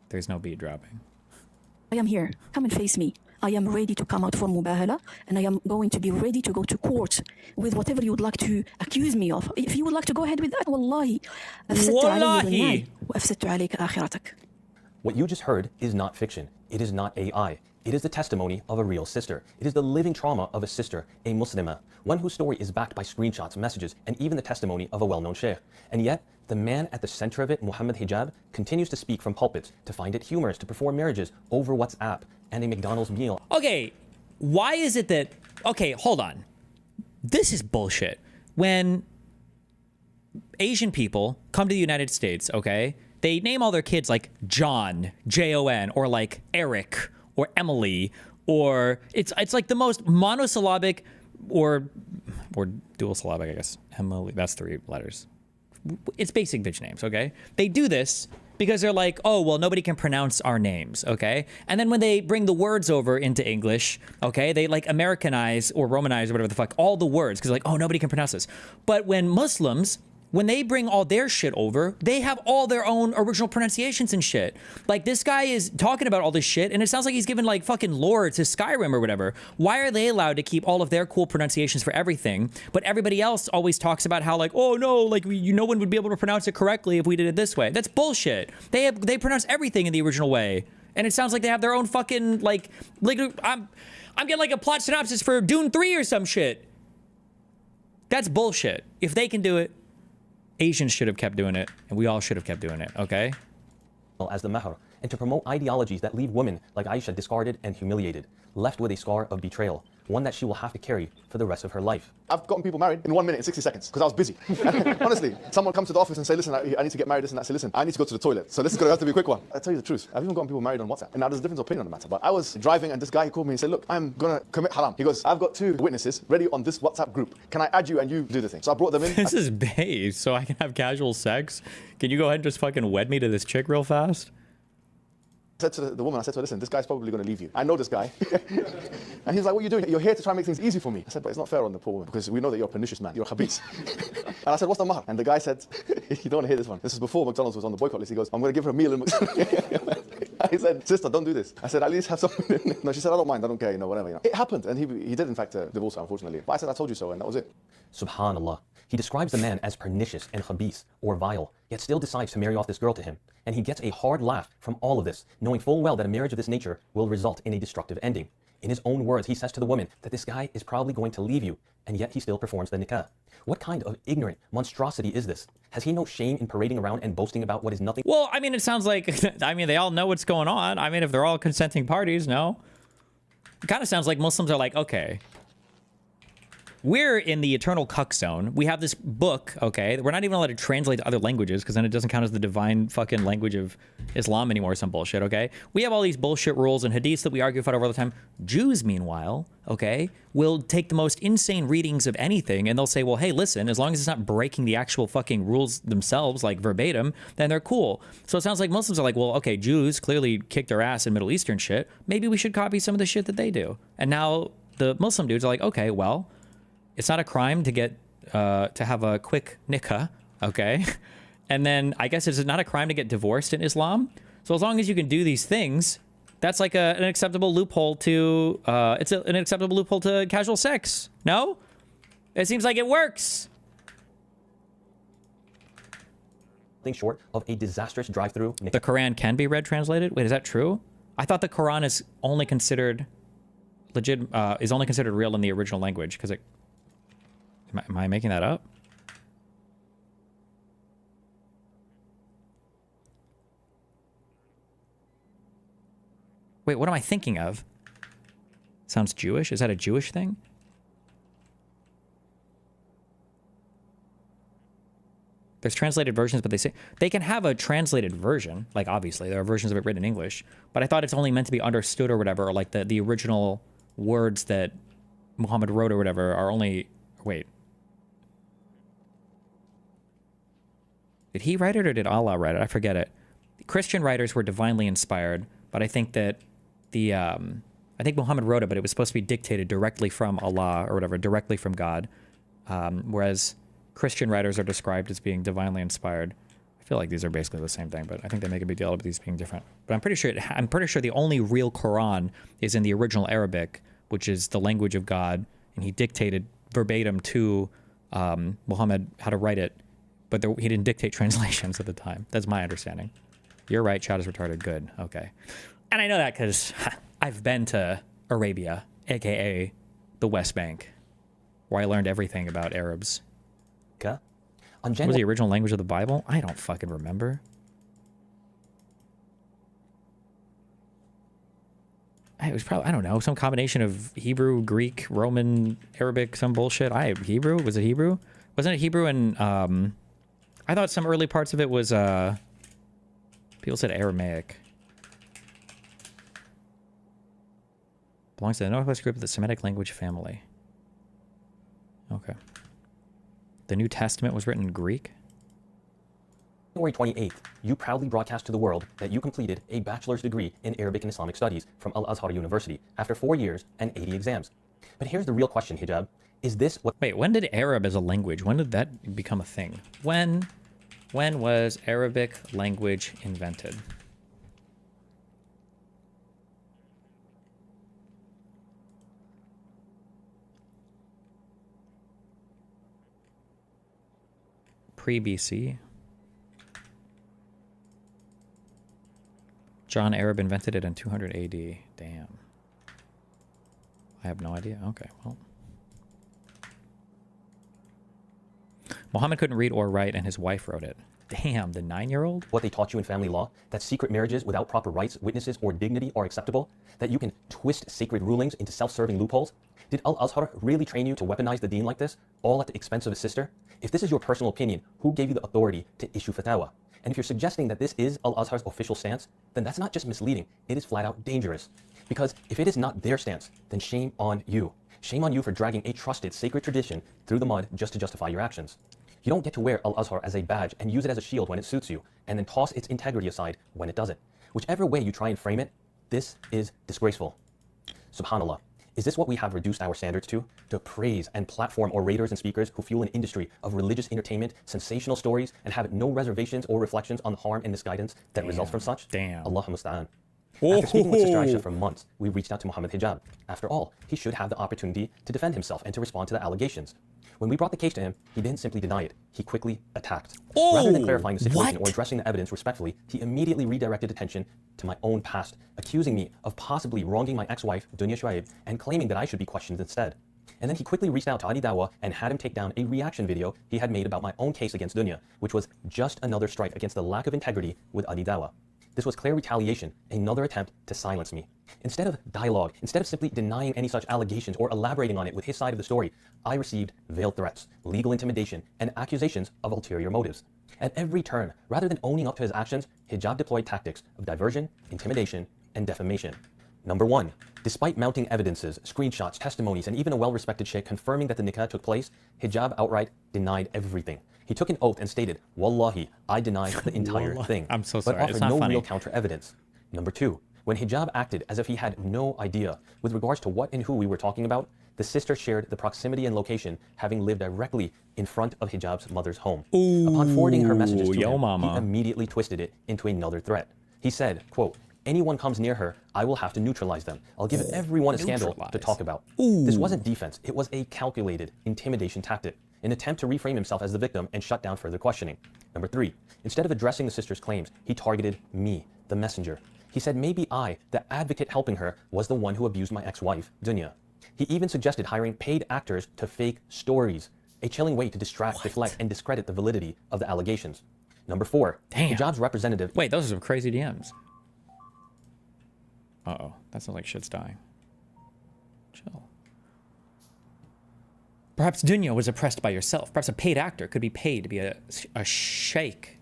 there's no beat dropping. I am here. Come and face me. I am ready to come out for mubahala, and I am going to be ready to go to court with whatever you would like to accuse me of. If you would like to go ahead with that, wallahi. What you just heard is not fiction. It is not AI. It is the testimony of a real sister. It is the living trauma of a sister, a Muslimah, one whose story is backed by screenshots, messages, and even the testimony of a well-known sheikh. And yet, the man at the center of it, Muhammad Hijab, continues to speak from pulpits, to find it humorous, to perform marriages over WhatsApp and a McDonald's meal. Okay, why is it that... Okay, hold on. This is bullshit. When Asian people come to the United States, okay, they name all their kids like John, J-O-N, or like Eric, or Emily, or it's like the most monosyllabic or dual syllabic, I guess. Emily, that's 3 letters. It's basic bitch names, okay? They do this because they're like, oh, well, nobody can pronounce our names, okay? And then when they bring the words over into English, okay, they like Americanize or Romanize or whatever the fuck, all the words, because like, oh, nobody can pronounce this. But when Muslims, when they bring all their shit over, they have all their own original pronunciations and shit. Like, this guy is talking about all this shit, and it sounds like he's giving, like, fucking lore to Skyrim or whatever. Why are they allowed to keep all of their cool pronunciations for everything, but everybody else always talks about how, like, oh, no, like, no one would be able to pronounce it correctly if we did it this way? That's bullshit. They pronounce everything in the original way, and it sounds like they have their own fucking, like I'm getting, like, a plot synopsis for Dune 3 or some shit. That's bullshit. If they can do it, Asians should have kept doing it, and we all should have kept doing it, okay? As the mahr, and to promote ideologies that leave women like Aisha discarded and humiliated, left with a scar of betrayal, one that she will have to carry for the rest of her life. I've gotten people married in 1 minute and 60 seconds because I was busy. Honestly, someone comes to the office and say, listen, I need to get married, this and that. I say, listen, I need to go to the toilet. So this is going to have to be a quick one. I'll tell you the truth. I've even gotten people married on WhatsApp. And now there's a difference of opinion on the matter. But I was driving and this guy called me and said, look, I'm going to commit haram. He goes, I've got 2 witnesses ready on this WhatsApp group. Can I add you and you do the thing? So I brought them in. This is babe, so I can have casual sex? Can you go ahead and just fucking wed me to this chick real fast? I said to the woman, I said to her, listen, this guy's probably going to leave you. I know this guy. And he's like, what are you doing? You're here to try and make things easy for me. I said, but it's not fair on the poor woman because we know that you're a pernicious man. You're a khabith. And I said, what's the matter? And the guy said, you don't want to hear this one. This is before McDonald's was on the boycott list. He goes, I'm going to give her a meal in McDonald's. I said, sister, don't do this. I said, at least have something. No, she said, I don't mind. I don't care, whatever. It happened. And he did, in fact, divorce her, unfortunately. But I said, I told you so, and that was it. Subhanallah. He describes the man as pernicious and khabith, or vile, yet still decides to marry off this girl to him. And he gets a hard laugh from all of this, knowing full well that a marriage of this nature will result in a destructive ending. In his own words, he says to the woman that this guy is probably going to leave you, and yet he still performs the nikah. What kind of ignorant monstrosity is this? Has he no shame in parading around and boasting about what is nothing? Well, I mean, it sounds like, I mean, they all know what's going on. I mean, if they're all consenting parties, no? It kind of sounds like Muslims are like, okay, we're in the eternal cuck zone. We have this book, okay? We're not even allowed to translate to other languages because then it doesn't count as the divine fucking language of Islam anymore, some bullshit, okay? We have all these bullshit rules and hadiths that we argue about over all the time. Jews, meanwhile, okay, will take the most insane readings of anything and they'll say, well, hey, listen, as long as it's not breaking the actual fucking rules themselves, like verbatim, then they're cool. So it sounds like Muslims are like, well, okay, Jews clearly kicked their ass in Middle Eastern shit. Maybe we should copy some of the shit that they do. And now the Muslim dudes are like, okay, well, it's not a crime to get to have a quick nikah, okay? And then I guess it's not a crime to get divorced in Islam. So as long as you can do these things, that's like an acceptable loophole to an acceptable loophole to casual sex. No? It seems like it works. Nothing short of a disastrous drive-through. The Quran can be read translated? Wait, is that true? I thought the Quran is only considered legit, is only considered real in the original language because it. Am I making that up? Wait, what am I thinking of? Sounds Jewish? Is that a Jewish thing? There's translated versions, but they say they can have a translated version. Like, obviously, there are versions of it written in English, but I thought it's only meant to be understood or whatever, or like the original words that Muhammad wrote or whatever are only... Wait. Did he write it or did Allah write it? I forget it. Christian writers were divinely inspired, but I think that the... I think Muhammad wrote it, but it was supposed to be dictated directly from Allah or whatever, directly from God, whereas... Christian writers are described as being divinely inspired. I feel like these are basically the same thing, but I think they make a big deal of these being different. But I'm pretty sure the only real Quran is in the original Arabic, which is the language of God, and he dictated verbatim to Muhammad how to write it, but he didn't dictate translations at the time. That's my understanding. You're right, chat is retarded. Good. Okay. And I know that because I've been to Arabia, aka the West Bank, where I learned everything about Arabs. On what was the original language of the Bible? I don't fucking remember. It was probably, I don't know, some combination of Hebrew, Greek, Roman, Arabic, some bullshit. Hebrew? Was it Hebrew? Wasn't it Hebrew? And I thought some early parts of it was, people said Aramaic. Belongs to the Northwest group of the Semitic language family. Okay. The New Testament was written in Greek? January 28th, you proudly broadcast to the world that you completed a bachelor's degree in Arabic and Islamic Studies from Al-Azhar University after 4 years and 80 exams. But here's the real question, Hijab. Is this what... Wait, when did Arab as a language, when did that become a thing? When was Arabic language invented? Pre-BC. John Arab invented it in 200 AD. Damn. I have no idea. Okay, well. Muhammad couldn't read or write, and his wife wrote it. Damn, the 9-year-old? What they taught you in family law, that secret marriages without proper rights, witnesses, or dignity are acceptable, that you can twist sacred rulings into self-serving loopholes? Did Al-Azhar really train you to weaponize the deen like this, all at the expense of his sister? If this is your personal opinion, who gave you the authority to issue fatwa? And if you're suggesting that this is Al-Azhar's official stance, then that's not just misleading, it is flat out dangerous. Because if it is not their stance, then shame on you. Shame on you for dragging a trusted, sacred tradition through the mud just to justify your actions. You don't get to wear Al-Azhar as a badge and use it as a shield when it suits you, and then toss its integrity aside when it doesn't. Whichever way you try and frame it, this is disgraceful. Subhanallah. Is this what we have reduced our standards to? To praise and platform orators and speakers who fuel an industry of religious entertainment, sensational stories, and have no reservations or reflections on the harm and misguidance that results from such? Damn. Allahumma musta'an. After speaking with Sister Aisha for months, we reached out to Muhammad Hijab. After all, he should have the opportunity to defend himself and to respond to the allegations. When we brought the case to him, he didn't simply deny it. He quickly attacked. Rather than clarifying the situation or addressing the evidence respectfully, he immediately redirected attention to my own past, accusing me of possibly wronging my ex-wife, Dunya Shuaib, and claiming that I should be questioned instead. And then he quickly reached out to Adi Dawa and had him take down a reaction video he had made about my own case against Dunya, which was just another strike against the lack of integrity with Adi Dawa. This was clear retaliation, another attempt to silence me. Instead of dialogue, instead of simply denying any such allegations or elaborating on it with his side of the story, I received veiled threats, legal intimidation, and accusations of ulterior motives. At every turn, rather than owning up to his actions, Hijab deployed tactics of diversion, intimidation, and defamation. Number 1. Despite mounting evidences, screenshots, testimonies, and even a well-respected sheikh confirming that the nikah took place, Hijab outright denied everything. He took an oath and stated, Wallahi, I deny the entire thing. I'm so sorry. But offered It's not no funny. real counter-evidence. Number 2. When Hijab acted as if he had no idea with regards to what and who we were talking about, the sister shared the proximity and location, having lived directly in front of Hijab's mother's home. Upon forwarding her messages to him, he immediately twisted it into another threat. He said, quote, anyone comes near her, I will have to neutralize them. I'll give everyone a scandal to talk about. This wasn't defense. It was a calculated intimidation tactic, an attempt to reframe himself as the victim and shut down further questioning. Number 3, instead of addressing the sister's claims, he targeted me, the messenger. He said maybe I, the advocate helping her, was the one who abused my ex-wife, Dunya. He even suggested hiring paid actors to fake stories, a chilling way to distract, deflect, and discredit the validity of the allegations. Number 4, Hijab's representative... Wait, those are some crazy DMs. Uh-oh, that sounds like shit's dying. Chill. Perhaps dunya was oppressed by yourself. Perhaps a paid actor could be paid to be a sheikh,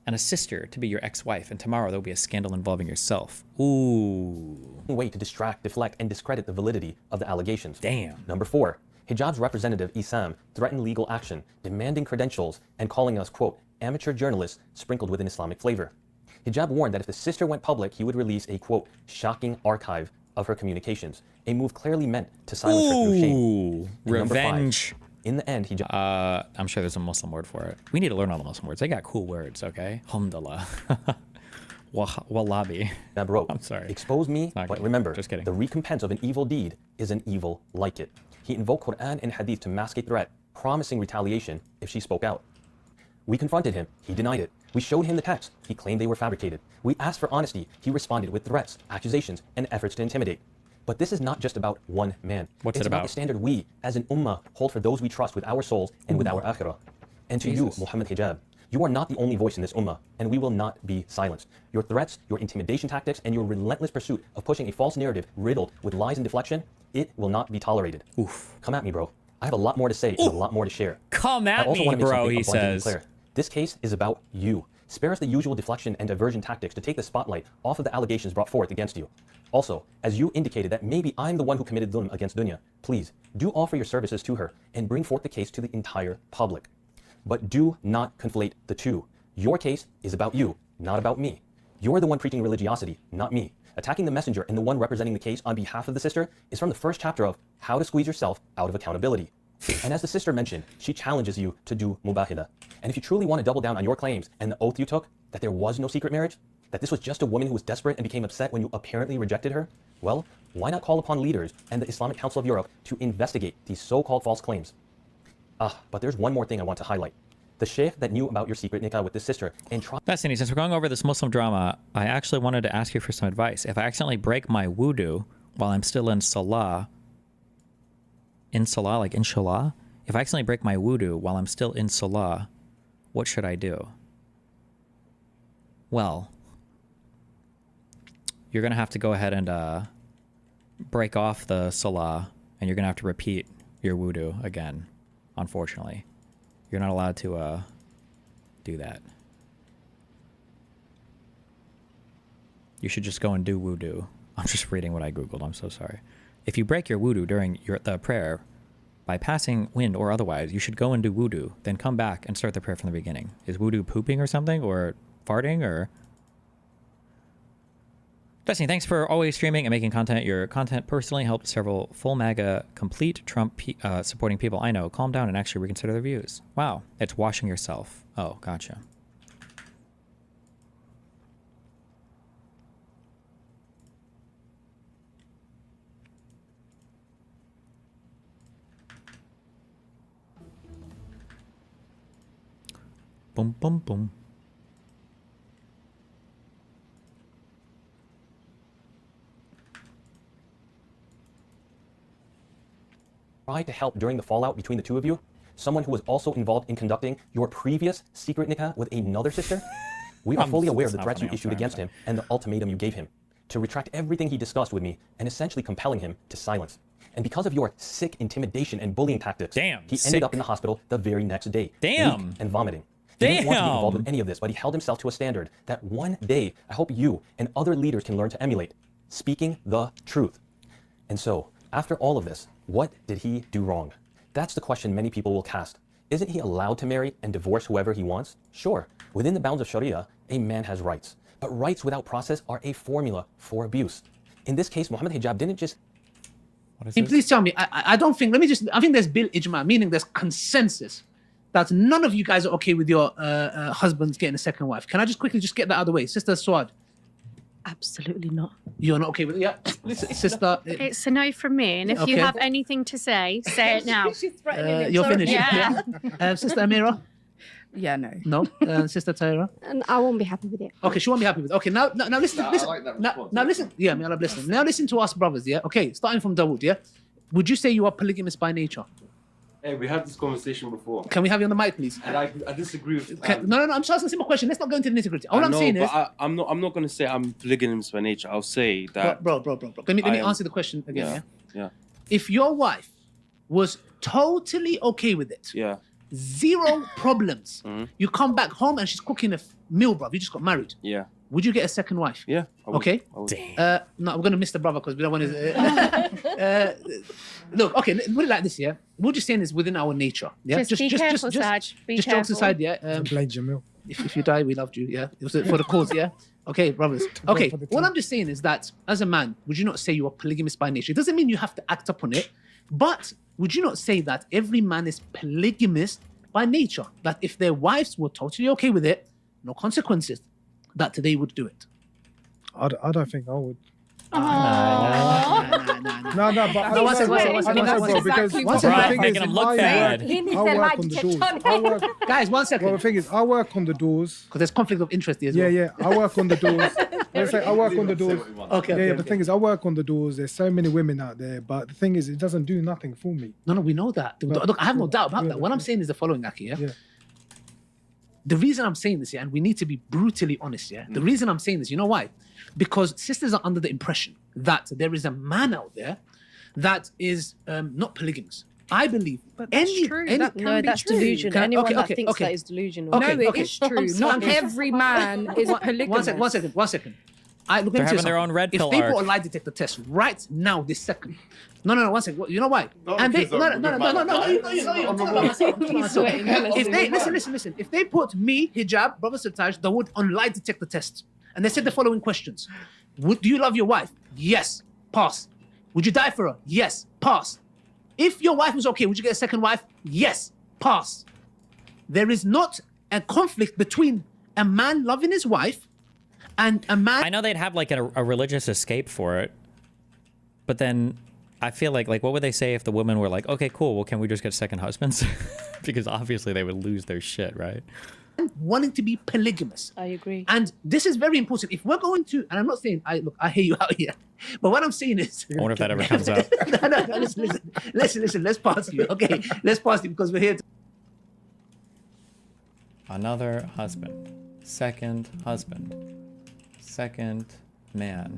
and a sister to be your ex-wife, and tomorrow there'll be a scandal involving yourself. Ooh. Way to distract, deflect, and discredit the validity of the allegations. Damn. Number 4, hijab's representative Isam threatened legal action, demanding credentials, and calling us, quote, amateur journalists sprinkled with an Islamic flavor. Hijab warned that if the sister went public, he would release a, quote, shocking archive of her communications, a move clearly meant to silence her through shame. And Revenge. Number 5, in the end, I'm sure there's a Muslim word for it. We need to learn all the Muslim words. They got cool words, okay? Alhamdulillah. Wallabi. I'm sorry. Expose me, but remember, just kidding. The recompense of an evil deed is an evil like it. He invoked Quran and Hadith to mask a threat, promising retaliation if she spoke out. We confronted him. He denied it. We showed him the text. He claimed they were fabricated. We asked for honesty. He responded with threats, accusations, and efforts to intimidate. But this is not just about one man. What's it's it about? The standard we, as an ummah, hold for those we trust with our souls and with our akhirah. And to you, Muhammad Hijab, you are not the only voice in this ummah, and we will not be silenced. Your threats, your intimidation tactics, and your relentless pursuit of pushing a false narrative riddled with lies and deflection, it will not be tolerated. Oof. Come at me, bro. I have a lot more to say and a lot more to share. Come at me, bro, he says. Clear. This case is about you. Spare us the usual deflection and diversion tactics to take the spotlight off of the allegations brought forth against you. Also, as you indicated that maybe I'm the one who committed dhulm against Dunya, please do offer your services to her and bring forth the case to the entire public. But do not conflate the two. Your case is about you, not about me. You're the one preaching religiosity, not me. Attacking the messenger and the one representing the case on behalf of the sister is from the first chapter of How to Squeeze Yourself Out of Accountability. And as the sister mentioned, she challenges you to do mubahida. And if you truly want to double down on your claims and the oath you took, that there was no secret marriage, that this was just a woman who was desperate and became upset when you apparently rejected her, well, why not call upon leaders and the Islamic Council of Europe to investigate these so-called false claims? But there's one more thing I want to highlight. The sheikh that knew about your secret nikah with this sister and tried... Fascinating. Since we're going over this Muslim drama, I actually wanted to ask you for some advice. If I accidentally break my wudu while I'm still in salah, like inshallah, if I accidentally break my wudu while I'm still in salah, what should I do? Well, you're going to have to go ahead and break off the salah, and you're going to have to repeat your wudu again, unfortunately. You're not allowed to do that. You should just go and do wudu. I'm just reading what I Googled. I'm so sorry. If you break your wudu during the prayer, by passing wind or otherwise, you should go and do wudu, then come back and start the prayer from the beginning. Is wudu pooping or something, or farting, or... Destiny, thanks for always streaming and making content. Your content personally helped several full MAGA, complete Trump supporting people I know calm down and actually reconsider their views. Wow, it's washing yourself. Oh, gotcha. Boom, boom, boom. Tried to help during the fallout between the two of you? Someone who was also involved in conducting your previous secret nikah with another sister? We are fully aware of the threats you issued against him and the ultimatum you gave him to retract everything he discussed with me and essentially compelling him to silence. And because of your sick intimidation and bullying tactics, he ended up in the hospital the very next day. Weak and vomiting. He didn't want to be involved with any of this, but he held himself to a standard that one day I hope you and other leaders can learn to emulate, speaking the truth. And so, after all of this, what did he do wrong? That's the question many people will cast. Isn't he allowed to marry and divorce whoever he wants? Sure, within the bounds of Sharia, a man has rights. But rights without process are a formula for abuse. In this case, Muhammad Hijab didn't just... Please tell me, I don't think, I think there's bil ijma, meaning there's consensus that none of you guys are okay with your husbands getting a second wife. Can I just quickly get that out of the way? Sister Swad. Absolutely not. You're not okay with it? Yeah. Listen, sister. It's a no from me. And if you have anything to say it now. She's threatening you're finished. Yeah. Sister Amira? Yeah, no. No? Sister Tyra? And I won't be happy with it. Okay, she won't be happy with it. Okay, now listen. Listen. I like that now listen. Yeah, I love listening. Now listen to us brothers, yeah? Okay, starting from Dawood, yeah? Would you say you are polygamous by nature? Hey, we had this conversation before. Can we have you on the mic, please? And I disagree with. No, I'm just asking a simple question. Let's not go into the nitty-gritty. All I'm saying is, I'm not going to say I'm polygamous by nature. I'll say that. Bro. Let me answer the question again. Yeah. If your wife was totally okay with it. Yeah. Zero problems. You come back home and she's cooking a meal, bruv. You just got married. Yeah. Would you get a second wife? Yeah. Okay. No, we're gonna miss the brother because we don't want to. Look, okay, put it like this, yeah. We're just saying this within our nature. Yeah. Just be careful, Saj. Be just careful. jokes aside, yeah. Blame Jamil. If you die, we loved you. Yeah. It was for the cause. Yeah. Okay, brothers. Okay. What I'm just saying is that as a man, would you not say you are polygamous by nature? It doesn't mean you have to act upon it, but would you not say that every man is polygamous by nature? That if their wives were totally okay with it, no consequences, that they would do it. I don't think I would. No, but I don't know, because the thing is, I work on the doors. Guys, 1 second. Well, the thing is, I work on the doors. Because there's conflict of interest here as well. Yeah, I work on the doors. Let's say I work on the doors. Okay. Yeah, the thing is, I work on the doors. There's so many women out there, but the thing is, it doesn't do nothing for me. No, we know that. Look, I have no doubt about that. What I'm saying is the following, Aki, yeah? The reason I'm saying this, yeah, and we need to be brutally honest, yeah? The reason I'm saying this, you know why? Because sisters are under the impression that there is a man out there that is not polygamous. I believe. But that's true. That's delusion. Anyone that thinks that is delusional. Okay, no, it is true. Not every man is polygamous. One second. They're having their own red pill If they arc. put a lie detector test right now, this second. No, 1 second. You know why? And they, if they listen. If they put me, hijab, brother Sataj, they would on lie detector test, and they said the following questions: do you love your wife? Yes. Pass. Would you die for her? Yes. Pass. If your wife was okay, would you get a second wife? Yes. Pass. There is not a conflict between a man loving his wife and a man. I know they'd have like a religious escape for it, but then I feel like what would they say if the women were like, okay, cool, well, can we just get second husbands? Because obviously they would lose their shit, right? Wanting to be polygamous. I agree. And this is very important. If we're going to, and I'm not saying, I hear you out here, but what I'm saying is. I wonder if that ever comes up. No, listen, let's pass you, okay? Let's pass you because we're here to. Another husband. Second husband. Second man.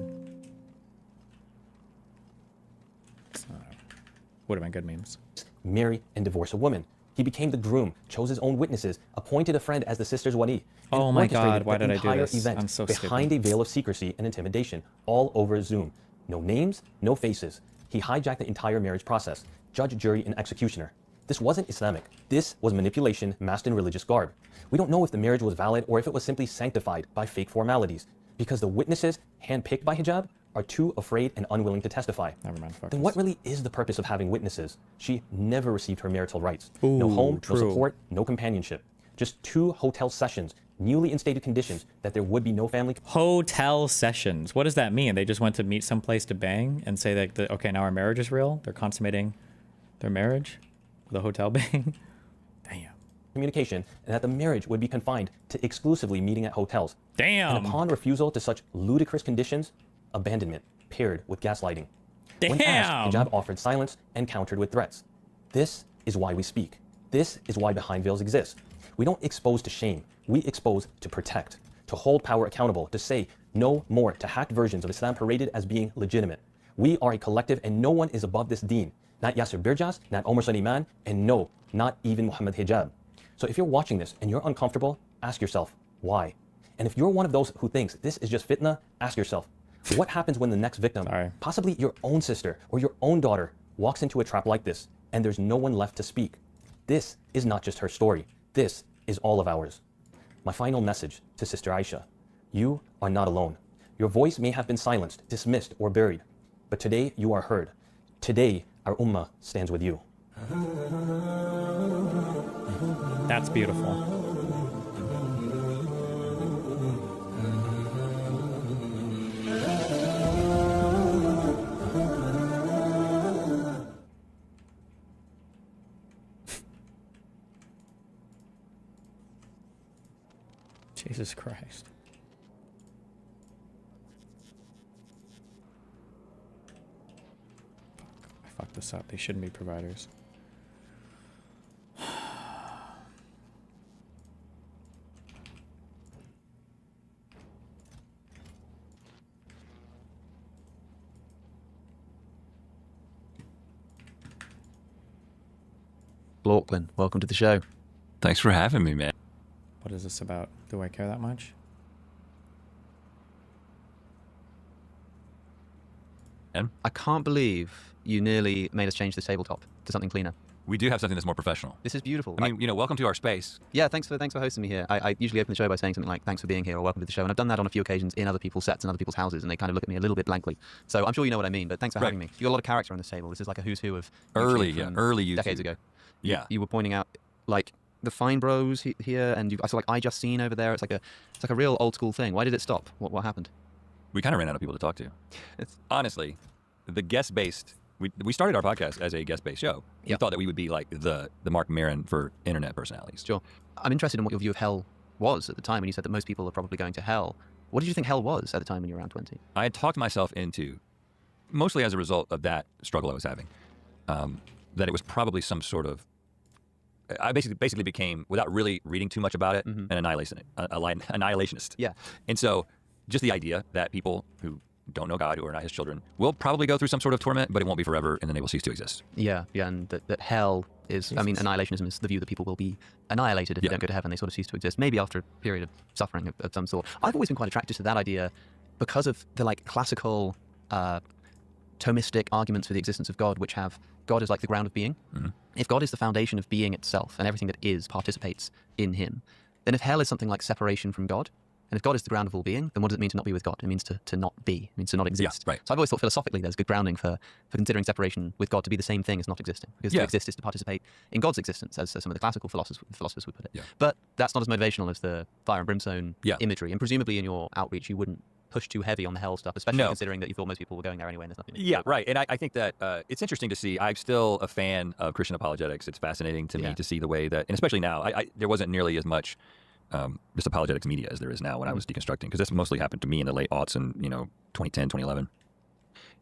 Would have been good memes. Marry and divorce a woman. He became the groom, chose his own witnesses, appointed a friend as the sister's wali. Oh my God, why the did I do entire this? event I'm so behind a veil of secrecy and intimidation, all over Zoom. No names, no faces. He hijacked the entire marriage process. Judge, jury, and executioner. This wasn't Islamic. This was manipulation masked in religious garb. We don't know if the marriage was valid or if it was simply sanctified by fake formalities, because the witnesses, handpicked by hijab, are too afraid and unwilling to testify. Never mind. Then what really is the purpose of having witnesses? She never received her marital rights. No home, no support, no companionship. Just 2 hotel sessions, newly instated conditions that there would be no family. Hotel sessions. What does that mean? They just went to meet someplace to bang and say that, okay, now our marriage is real? They're consummating their marriage with a hotel bang? Damn. Communication, and that the marriage would be confined to exclusively meeting at hotels. Damn. And upon refusal to such ludicrous conditions, abandonment paired with gaslighting. Damn. When asked, hijab offered silence and countered with threats. This is why we speak. This is why behind veils exist. We don't expose to shame. We expose to protect, to hold power accountable, to say no more to hacked versions of Islam paraded as being legitimate. We are a collective and no one is above this deen. Not Yasser Birjas, not Omar Suleiman, and no, not even Muhammad Hijab. So if you're watching this and you're uncomfortable, ask yourself, why? And if you're one of those who thinks this is just fitna, ask yourself, what happens when the next victim, possibly your own sister or your own daughter, walks into a trap like this and there's no one left to speak? This is not just her story. This is all of ours. My final message to Sister Aisha: you are not alone. Your voice may have been silenced, dismissed, or buried, but today you are heard. Today, our ummah stands with you. That's beautiful. Jesus Christ. I fucked this up. They shouldn't be providers. Lachlan, welcome to the show. Thanks for having me, man. What is this about? Do I care that much? I can't believe you nearly made us change this tabletop to something cleaner. We do have something that's more professional. This is beautiful. I mean, welcome to our space. Yeah, thanks for hosting me here. I usually open the show by saying something like, thanks for being here, or welcome to the show. And I've done that on a few occasions in other people's sets and other people's houses, and they kind of look at me a little bit blankly. So I'm sure you know what I mean, but thanks for having me. You got a lot of character on this table. This is like a who's who of early YouTube decades ago. You were pointing out, like, the Fine Bros here, and I saw, like, I Just Seen over there. It's like a real old school thing. Why did it stop? What happened? We kind of ran out of people to talk to. Honestly, the guest-based... We started our podcast as a guest-based show. We thought that we would be like the Mark Maron for internet personalities. Sure. I'm interested in what your view of hell was at the time when you said that most people are probably going to hell. What did you think hell was at the time when you were around 20? I had talked myself into, mostly as a result of that struggle I was having, that it was probably some sort of... I basically became, without really reading too much about it, an annihilationist. Yeah. And so just the idea that people who don't know God, who are not his children, will probably go through some sort of torment, but it won't be forever, and then they will cease to exist. Yeah, and that hell is, I mean, annihilationism is the view that people will be annihilated if they don't go to heaven. They sort of cease to exist, maybe after a period of suffering of some sort. I've always been quite attracted to that idea because of the, like, classical Thomistic arguments for the existence of God, which have God as like the ground of being. If God is the foundation of being itself, and everything that is participates in him, then if hell is something like separation from God, and if God is the ground of all being, then what does it mean to not be with God? It means to not be. It means to not exist. Yeah, right. So I've always thought philosophically there's good grounding for considering separation with God to be the same thing as not existing. Because to exist is to participate in God's existence, as some of the classical philosophers would put it. Yeah. But that's not as motivational as the fire and brimstone imagery. And presumably in your outreach you wouldn't push too heavy on the hell stuff, especially considering that you thought most people were going there anyway and there's nothing. Yeah, right. And I think that it's interesting to see. I'm still a fan of Christian apologetics. It's fascinating to me to see the way that, and especially now, there wasn't nearly as much just apologetics media as there is now when I was deconstructing, because this mostly happened to me in the late aughts and 2010, 2011.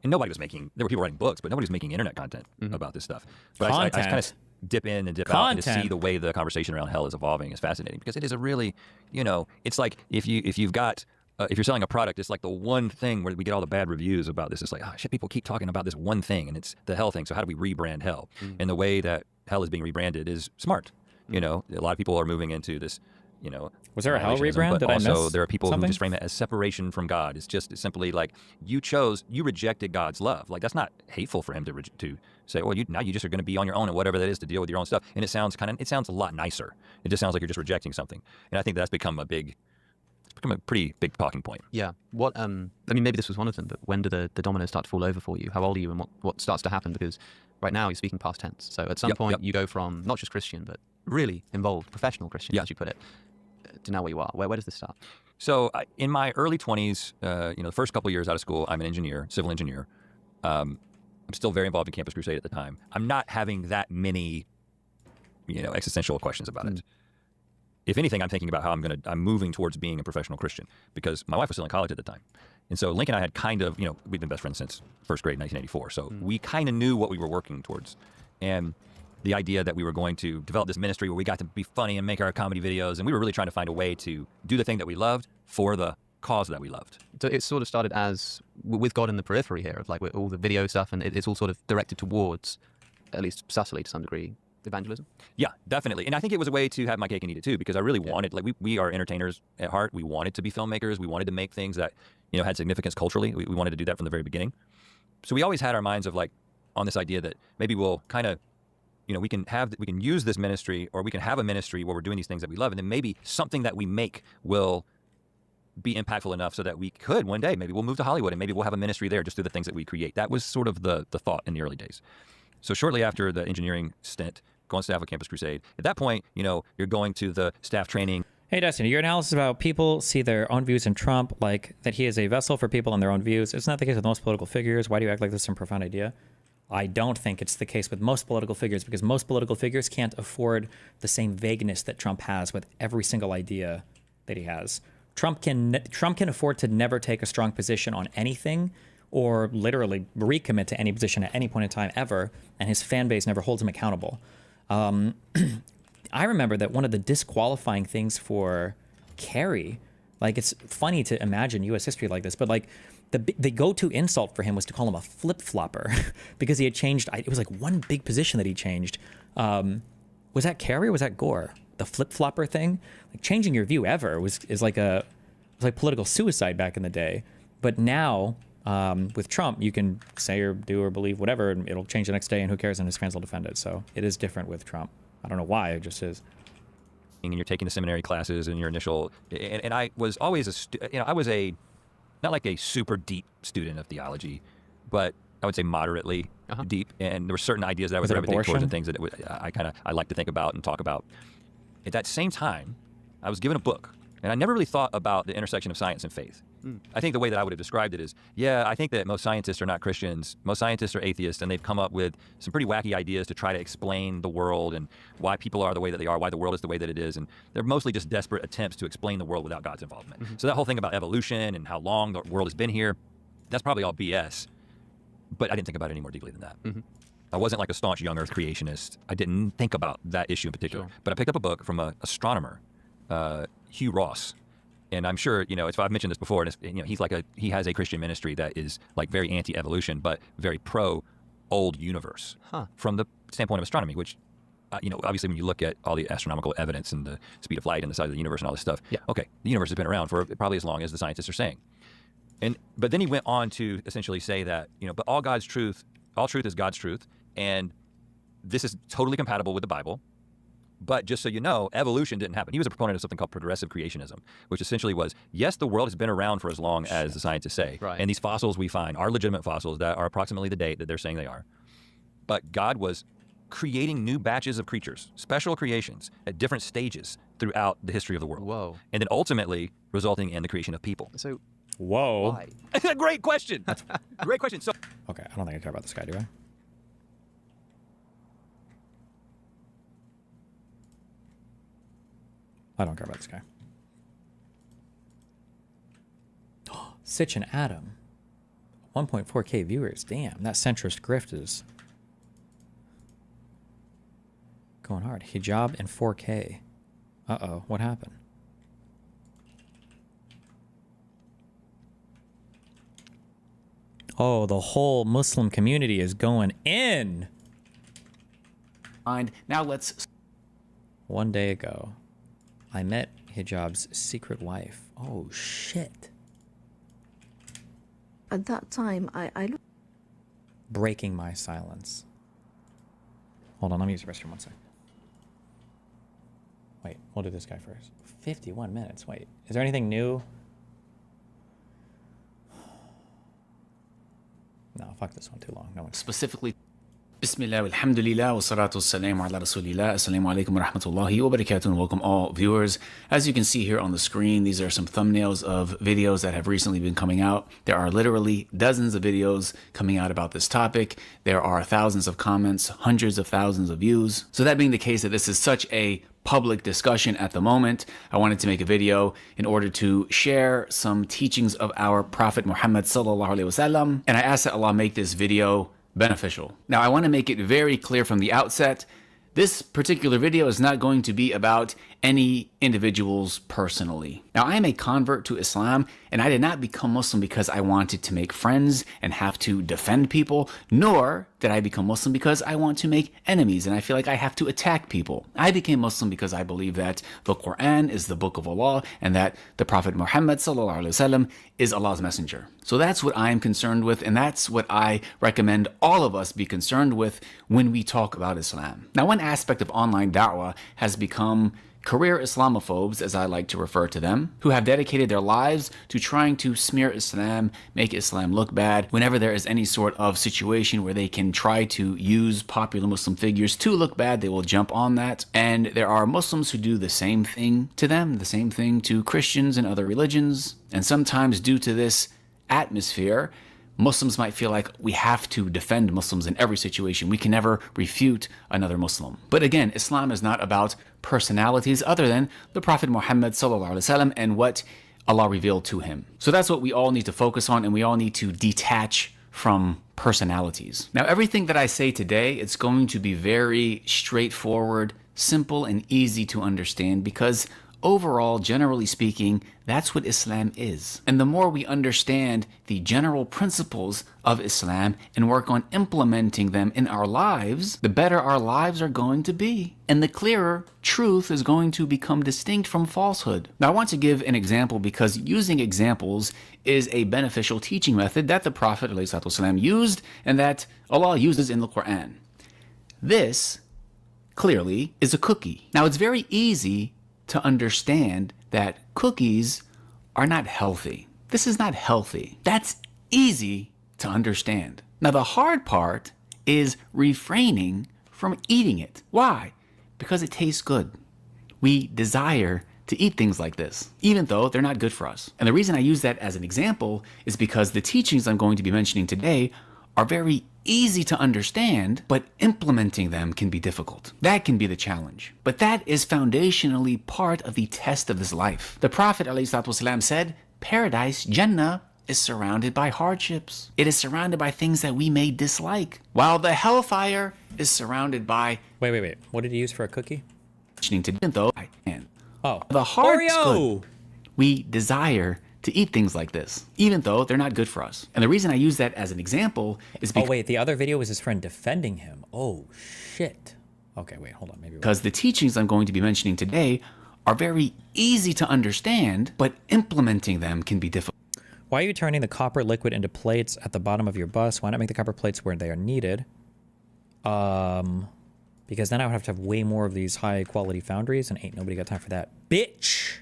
And nobody was making, there were people writing books, but nobody was making internet content about this stuff. But I kind of dip in and dip out, and to see the way the conversation around hell is evolving is fascinating, because it is a really, it's like if you've got if you're selling a product, it's like the one thing where we get all the bad reviews about this. It's like, oh shit, people keep talking about this one thing, and it's the hell thing. So how do we rebrand hell? And the way that hell is being rebranded is smart. A lot of people are moving into this. Was there a hell rebrand? But also, there are people something? who just frame it as separation from God. It's simply like you rejected God's love. Like, that's not hateful for him to say, well, now you just are going to be on your own and whatever that is to deal with your own stuff. And it sounds a lot nicer. It just sounds like you're just rejecting something. And I think that's become a pretty big talking point. Yeah. What? I mean, maybe this was one of them. But when do the dominoes start to fall over for you? How old are you, and what starts to happen? Because right now you're speaking past tense. So at some point you go from not just Christian, but really involved professional Christian, as you put it, to now where you are. Where does this start? So in my early 20s, the first couple of years out of school, I'm an engineer, civil engineer. I'm still very involved in Campus Crusade at the time. I'm not having that many, existential questions about it. If anything, I'm thinking about how I'm moving towards being a professional Christian, because my wife was still in college at the time. And so Link and I had kind of, we've been best friends since first grade in 1984. So we kind of knew what we were working towards. And the idea that we were going to develop this ministry where we got to be funny and make our comedy videos, and we were really trying to find a way to do the thing that we loved for the cause that we loved. So it sort of started as, with God in the periphery here, of like all the video stuff, and it's all sort of directed towards, at least subtly to some degree, evangelism? Yeah, definitely. And I think it was a way to have my cake and eat it too, because I really wanted, like, we are entertainers at heart. We wanted to be filmmakers. We wanted to make things that, had significance culturally. We wanted to do that from the very beginning. So we always had our minds of, like, on this idea that maybe we'll kind of, we can use this ministry, or we can have a ministry where we're doing these things that we love, and then maybe something that we make will be impactful enough so that we could one day, maybe we'll move to Hollywood and maybe we'll have a ministry there just through the things that we create. That was sort of the thought in the early days. So shortly after the engineering stint, going staff at Campus Crusade, at that point, you're going to the staff training. Hey, Dustin, your analysis about people see their own views in Trump, like that he is a vessel for people and their own views. Isn't that the case with most political figures? Why do you act like this is some profound idea? I don't think it's the case with most political figures, because most political figures can't afford the same vagueness that Trump has with every single idea that he has. Trump can afford to never take a strong position on anything, or literally recommit to any position at any point in time ever, and his fan base never holds him accountable. I remember that one of the disqualifying things for Kerry, like, it's funny to imagine U.S. history like this, but like the go-to insult for him was to call him a flip-flopper because he had changed. It was like one big position that he changed. was that Kerry or was that Gore? The flip-flopper thing? Like changing your view ever is like political suicide back in the day. But now, with Trump, you can say or do or believe whatever, and it'll change the next day, and who cares, and his fans will defend it. So it is different with Trump. I don't know why, it just is. And you're taking the seminary classes and your initial, and I was always I was not like a super deep student of theology, but I would say moderately deep. And there were certain ideas that I would gravitate towards and things that I like to think about and talk about. At that same time, I was given a book, and I never really thought about the intersection of science and faith. I think the way that I would have described it is, I think that most scientists are not Christians. Most scientists are atheists, and they've come up with some pretty wacky ideas to try to explain the world and why people are the way that they are, why the world is the way that it is. And they're mostly just desperate attempts to explain the world without God's involvement. So that whole thing about evolution and how long the world has been here, that's probably all BS. But I didn't think about it any more deeply than that. I wasn't like a staunch young earth creationist. I didn't think about that issue in particular. But I picked up a book from an astronomer, Hugh Ross. And I'm sure, I've mentioned this before, and he has a Christian ministry that is like very anti-evolution, but very pro-old universe from the standpoint of astronomy, which, obviously when you look at all the astronomical evidence and the speed of light and the size of the universe and all this stuff, okay, the universe has been around for probably as long as the scientists are saying. But then he went on to essentially say that, but all truth is God's truth, and this is totally compatible with the Bible. But just so you know, evolution didn't happen. He was a proponent of something called progressive creationism, which essentially was, yes, the world has been around for as long as the scientists say. Right. And these fossils we find are legitimate fossils that are approximately the date that they're saying they are. But God was creating new batches of creatures, special creations at different stages throughout the history of the world. Whoa. And then ultimately resulting in the creation of people. So, whoa. Why? That's a great question. Great question. So, okay, I don't think I care about this guy, do I? I don't care about this guy. Sitch and Adam. 1.4K viewers. Damn, that centrist grift is going hard. Hijab in 4K. Uh-oh, what happened? Oh, the whole Muslim community is going in. And now let's... One day ago, I met Hijab's secret wife. Oh, shit. At that time, I looked. Breaking my silence. Hold on, let me use the restroom one second. Wait, we'll do this guy first. 51 minutes. Wait, is there anything new? No, fuck this one, too long. No one. Specifically. Bismillah, alhamdulillah, wa salatu wassalamu ala rasulillah, assalamu alaikum wa rahmatullahi wa barakatuh, and welcome all viewers. As you can see here on the screen, these are some thumbnails of videos that have recently been coming out. There are literally dozens of videos coming out about this topic. There are thousands of comments, hundreds of thousands of views. So that being the case that this is such a public discussion at the moment, I wanted to make a video in order to share some teachings of our Prophet Muhammad sallallahu alaihi wasallam, and I ask that Allah make this video beneficial. Now, I want to make it very clear from the outset, this particular video is not going to be about any individuals personally. Now, I am a convert to Islam, and I did not become Muslim because I wanted to make friends and have to defend people, nor did I become Muslim because I want to make enemies and I feel like I have to attack people. I became Muslim because I believe that the Quran is the book of Allah and that the Prophet Muhammad sallallahu alaihi wasallam is Allah's messenger. So that's what I am concerned with, and that's what I recommend all of us be concerned with when we talk about Islam. Now, one aspect of online da'wah has become career Islamophobes, as I like to refer to them, who have dedicated their lives to trying to smear Islam, make Islam look bad. Whenever there is any sort of situation where they can try to use popular Muslim figures to look bad, they will jump on that. And there are Muslims who do the same thing to them, the same thing to Christians and other religions. And sometimes due to this atmosphere, Muslims might feel like we have to defend Muslims in every situation. We can never refute another Muslim. But again, Islam is not about personalities other than the Prophet Muhammad sallallahu alaihi wasallam and what Allah revealed to him. So that's what we all need to focus on, and we all need to detach from personalities. Now, everything that I say today, it's going to be very straightforward, simple, and easy to understand because overall, generally speaking, that's what Islam is. And the more we understand the general principles of Islam and work on implementing them in our lives, the better our lives are going to be. And the clearer truth is going to become distinct from falsehood. Now, I want to give an example because using examples is a beneficial teaching method that the Prophet ﷺ used and that Allah uses in the Quran. This clearly is a cookie. Now, it's very easy to understand that cookies are not healthy. This is not healthy. That's easy to understand. Now, the hard part is refraining from eating it. Why? Because it tastes good. We desire to eat things like this, even though they're not good for us. And the reason I use that as an example is because the teachings I'm going to be mentioning today are very easy to understand, but implementing them can be difficult. That can be the challenge. But that is foundationally part of the test of this life. The Prophet ﷺ said, paradise, Jannah, is surrounded by hardships. It is surrounded by things that we may dislike, while the hellfire is surrounded by... Wait. What did you use for a cookie? Oh, the heart's Oreo! Good. We desire to eat things like this, even though they're not good for us. And the reason I use that as an example is because... Oh, wait, the other video was his friend defending him. Oh, shit. Okay, wait, hold on. Maybe because the teachings I'm going to be mentioning today are very easy to understand, but implementing them can be difficult. Why are you turning the copper liquid into plates at the bottom of your bus? Why not make the copper plates where they are needed? Because then I would have to have way more of these high quality foundries, and ain't nobody got time for that. Bitch!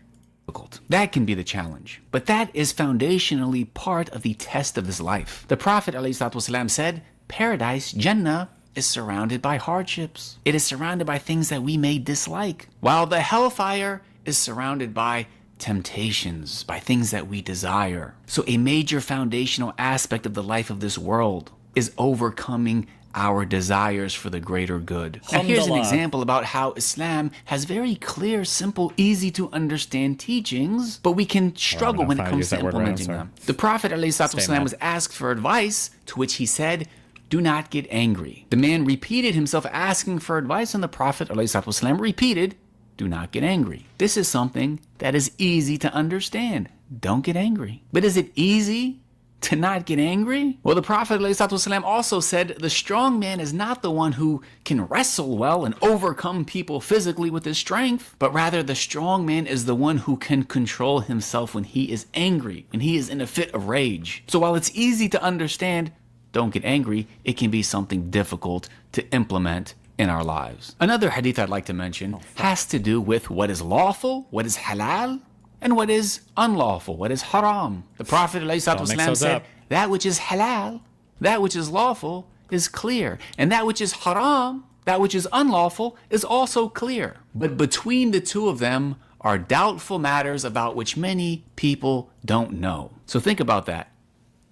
That can be the challenge. But that is foundationally part of the test of this life. The Prophet ﷺ said, paradise, Jannah, is surrounded by hardships. It is surrounded by things that we may dislike, while the hellfire is surrounded by temptations, by things that we desire. So a major foundational aspect of the life of this world is overcoming our desires for the greater good. Now here's an example about how Islam has very clear, simple, easy to understand teachings, but we can struggle when it comes to implementing them. The Prophet ﷺ was asked for advice, to which he said, do not get angry. The man repeated himself asking for advice, and the Prophet ﷺ repeated, do not get angry. This is something that is easy to understand. Don't get angry. But is it easy to not get angry? Well, the Prophet ﷺ also said, the strong man is not the one who can wrestle well and overcome people physically with his strength, but rather the strong man is the one who can control himself when he is angry, when he is in a fit of rage. So while it's easy to understand, don't get angry, it can be something difficult to implement in our lives. Another hadith I'd like to mention has to do with what is lawful, what is halal, and what is unlawful, what is haram. The Prophet ﷺ said, that which is halal, that which is lawful is clear. And that which is haram, that which is unlawful is also clear. But between the two of them are doubtful matters about which many people don't know. So think about that.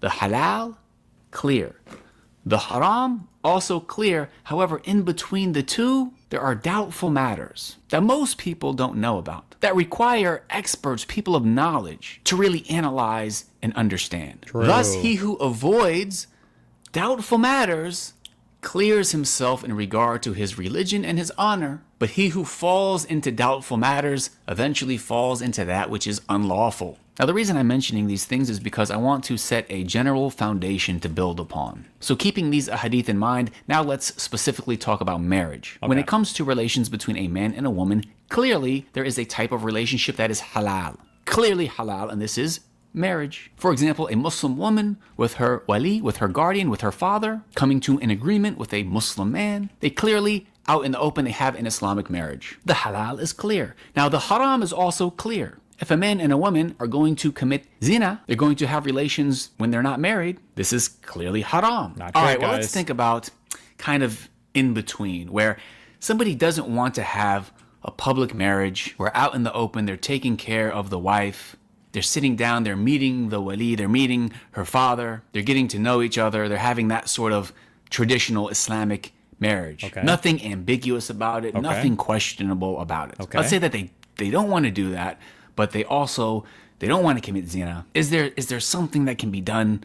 The halal, clear. The haram, also clear. However, in between the two, there are doubtful matters that most people don't know about, that require experts, people of knowledge, to really analyze and understand. True. Thus, he who avoids doubtful matters clears himself in regard to his religion and his honor, but he who falls into doubtful matters eventually falls into that which is unlawful. Now, the reason I'm mentioning these things is because I want to set a general foundation to build upon. So keeping these hadith in mind, now let's specifically talk about marriage. Okay. When it comes to relations between a man and a woman, clearly there is a type of relationship that is halal. Clearly halal, and this is marriage. For example, a Muslim woman with her wali, with her guardian, with her father, coming to an agreement with a Muslim man. They clearly, out in the open, they have an Islamic marriage. The halal is clear. Now, the haram is also clear. If a man and a woman are going to commit zina, they're going to have relations when they're not married, this is clearly haram. All right, well, let's think about kind of in between, where somebody doesn't want to have a public marriage, where out in the open, they're taking care of the wife, they're sitting down, they're meeting the wali, they're meeting her father, they're getting to know each other, they're having that sort of traditional Islamic marriage. Okay. Nothing ambiguous about it, nothing questionable about it. Let's say that they don't want to do that, but they don't want to commit zina. Is there something that can be done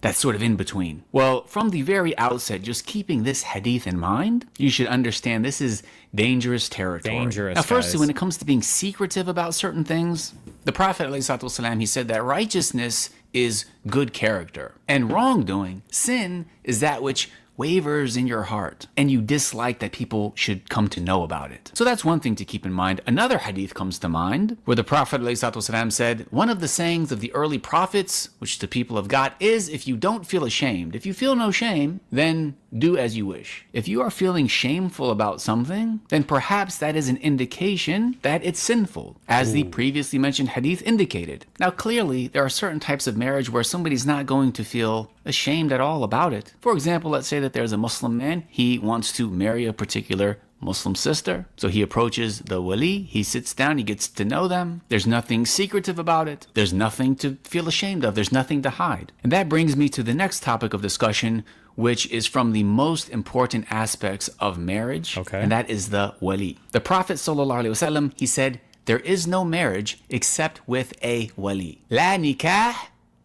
that's sort of in between? Well, from the very outset, just keeping this hadith in mind, you should understand this is dangerous territory. Dangerous, now, firstly, guys. when it comes to being secretive about certain things, the Prophet ﷺ, he said that righteousness is good character, and wrongdoing, sin, is that which wavers in your heart, and you dislike that people should come to know about it. So that's one thing to keep in mind. Another hadith comes to mind where the Prophet ﷺ said, one of the sayings of the early prophets, which the people have got, is if you don't feel ashamed, if you feel no shame, then do as you wish. If you are feeling shameful about something, then perhaps that is an indication that it's sinful, as the previously mentioned hadith indicated. Now, clearly, there are certain types of marriage where somebody's not going to feel ashamed at all about it. For example, let's say that there's a Muslim man, he wants to marry a particular Muslim sister. So he approaches the wali, he sits down, he gets to know them. There's nothing secretive about it. There's nothing to feel ashamed of. There's nothing to hide. And that brings me to the next topic of discussion, which is from the most important aspects of marriage, and that is the wali. The Prophet ﷺ, he said, there is no marriage except with a wali. La nikah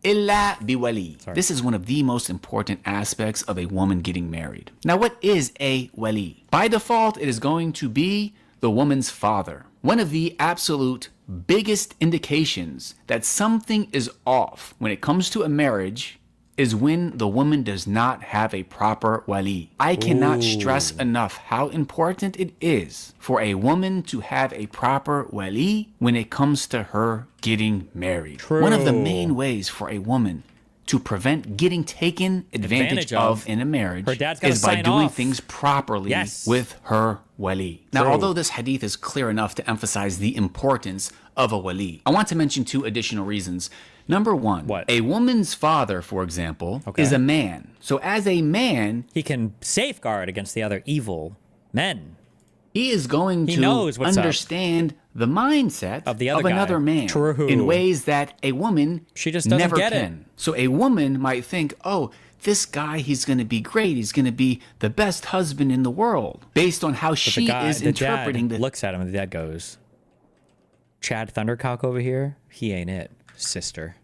illa biwali. This is one of the most important aspects of a woman getting married. Now, what is a wali? By default, it is going to be the woman's father. One of the absolute biggest indications that something is off when it comes to a marriage is when the woman does not have a proper wali. I cannot stress enough how important it is for a woman to have a proper wali when it comes to her getting married. One of the main ways for a woman to prevent getting taken advantage of in a marriage is by doing things properly with her wali. Now, although this hadith is clear enough to emphasize the importance of a wali, I want to mention two additional reasons. Number one, a woman's father, for example, is a man. So as a man, he can safeguard against the other evil men. He is going to understand the mindset of another man in ways that a woman never can. So a woman might think, oh, this guy, he's going to be great. He's going to be the best husband in the world, based on how she is interpreting the looks at him and the dad goes, Chad Thundercock over here, he ain't it. Sister,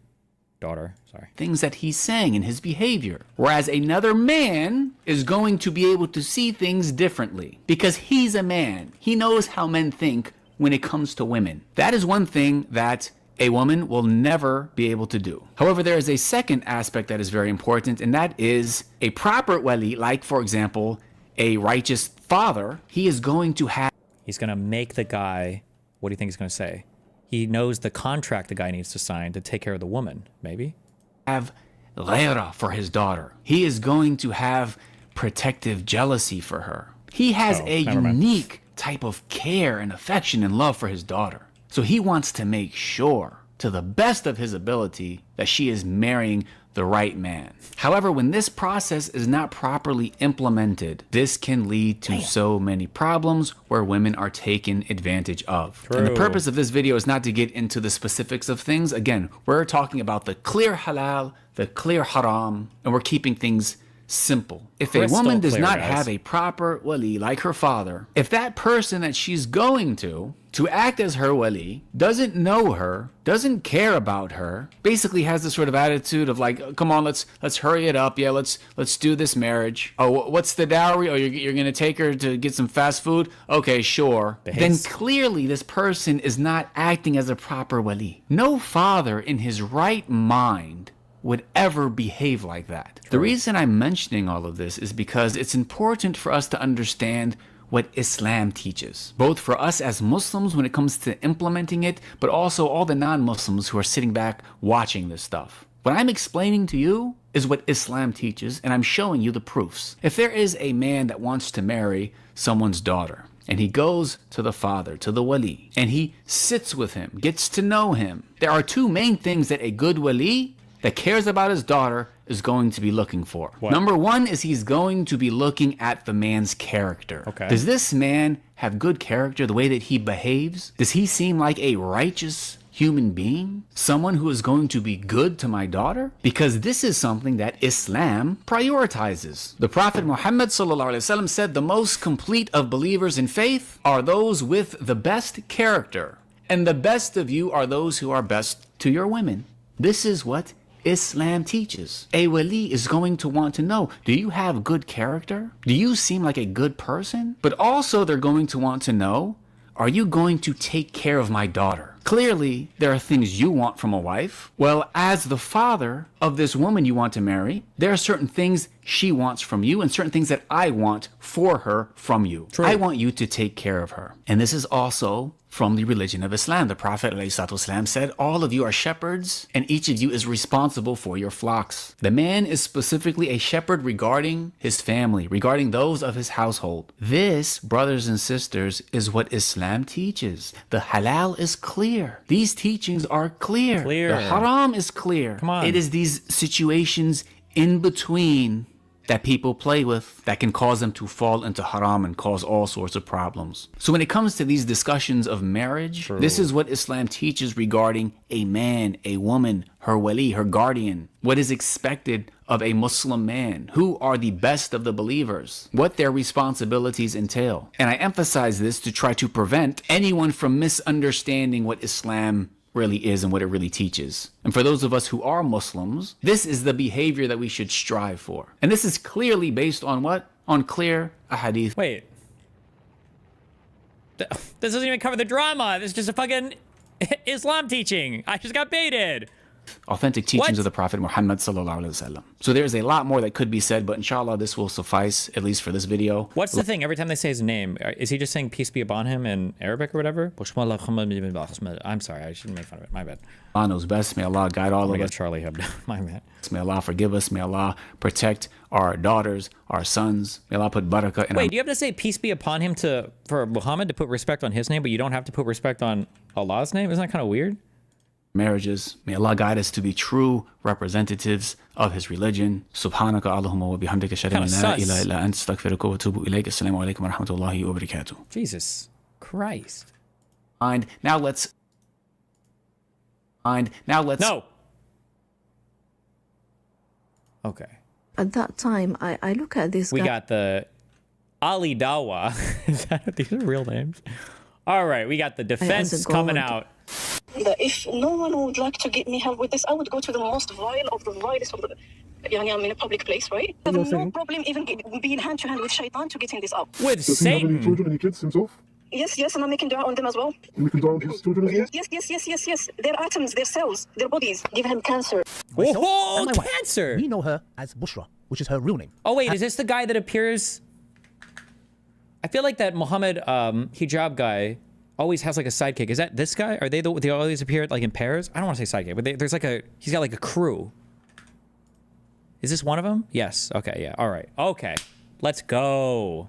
daughter, sorry. Things that he's saying in his behavior. Whereas another man is going to be able to see things differently because he's a man. He knows how men think when it comes to women. That is one thing that a woman will never be able to do. However, there is a second aspect that is very important, and that is a proper wali, like, for example, a righteous father. He is going to have... He's going to make the guy... What do you think he's going to say? He knows the contract the guy needs to sign to take care of the woman, maybe? Have ghaira for his daughter. He is going to have protective jealousy for her. He has a unique type of care and affection and love for his daughter. So he wants to make sure, to the best of his ability, that she is marrying the right man. However, when this process is not properly implemented, this can lead to so many problems where women are taken advantage of. And the purpose of this video is not to get into the specifics of things. Again, we're talking about the clear halal, the clear haram, and we're keeping things simple. If a woman does not have a proper wali like her father, if that person that she's going to act as her wali doesn't know her, doesn't care about her, basically has this sort of attitude of like, come on, let's hurry it up. Yeah, let's do this marriage. Oh, what's the dowry? Oh, you're going to take her to get some fast food? Okay, sure. Then clearly this person is not acting as a proper wali. No father in his right mind would ever behave like that. The reason I'm mentioning all of this is because it's important for us to understand what Islam teaches, both for us as Muslims when it comes to implementing it, but also all the non-Muslims who are sitting back watching this stuff. What I'm explaining to you is what Islam teaches, and I'm showing you the proofs. If there is a man that wants to marry someone's daughter, and he goes to the father, to the wali, and he sits with him, gets to know him, there are two main things that a good wali that cares about his daughter is going to be looking for. Number one is he's going to be looking at the man's character. Does this man have good character, the way that he behaves? Does he seem like a righteous human being? Someone who is going to be good to my daughter? Because this is something that Islam prioritizes. The Prophet Muhammad ﷺ said the most complete of believers in faith are those with the best character. And the best of you are those who are best to your women. This is what Islam teaches. A wali is going to want to know, do you have good character? Do you seem like a good person? But also they're going to want to know, are you going to take care of my daughter? Clearly, there are things you want from a wife. Well, as the father of this woman you want to marry, there are certain things she wants from you and certain things that I want for her from you. True. I want you to take care of her. And this is also from the religion of Islam. The Prophet ﷺ said, all of you are shepherds and each of you is responsible for your flocks. The man is specifically a shepherd regarding his family, regarding those of his household. This, brothers and sisters, is what Islam teaches. The halal is clear. These teachings are clear. The haram is clear. Come on. It is these situations in between that people play with that can cause them to fall into haram and cause all sorts of problems. So when it comes to these discussions of marriage, this is what Islam teaches regarding a man, a woman, her wali, her guardian, what is expected of a Muslim man, who are the best of the believers, what their responsibilities entail. And I emphasize this to try to prevent anyone from misunderstanding what Islam really is and what it really teaches. And for those of us who are Muslims, this is the behavior that we should strive for. And this is clearly based on what? On clear ahadith. Wait. This doesn't even cover the drama. This is just a fucking Islam teaching. I just got baited. Authentic teachings of the Prophet Muhammad sallallahu alaihi wasallam. So there's a lot more that could be said, but inshallah this will suffice, at least for this video. What's the thing? Every time they say his name, is he just saying peace be upon him in Arabic or whatever? I'm sorry, I shouldn't make fun of it. My bad. Allah knows best. May Allah guide all of us. Charlie Hebdo. My bad. May Allah forgive us. May Allah protect our daughters, our sons. May Allah put barakah in. Wait, do you have to say peace be upon him for Muhammad to put respect on his name, but you don't have to put respect on Allah's name? Isn't that kind of weird? Marriages. May Allah guide us to be true representatives of His religion. Subhanaka Allahumma wa bihamdika ashhadu an la ilaha illa anta astaghfiruka wa atubu ilayk. Assalamu alaikum wa rahmatullahi wa barakatuh. Jesus Christ. And now let's. No. Okay. At that time, I look at this We guy. got the Ali Dawa. These are real names. All right, we got the defense coming out. That if no one would like to get me help with this, I would go to the most vile of the vilest of the. I'm in a public place, right? I have no problem even being hand to hand with Shaitan to getting this up. With Satan? Does he have any children, any kids himself? Yes, and I'm making dua on them as well. You're making dua on his children as well? Yes. Their atoms, their cells, their bodies, give him cancer. Oh, cancer! We know her as Bushra, which is her real name. Oh, wait, is this the guy that appears? I feel like that Muhammad hijab guy always has like a sidekick. Is that this guy? Are they they always appear like in pairs? I don't want to say sidekick, but there's like he's got like a crew. Is this one of them? Yes. Okay. Yeah. All right. Okay. Let's go.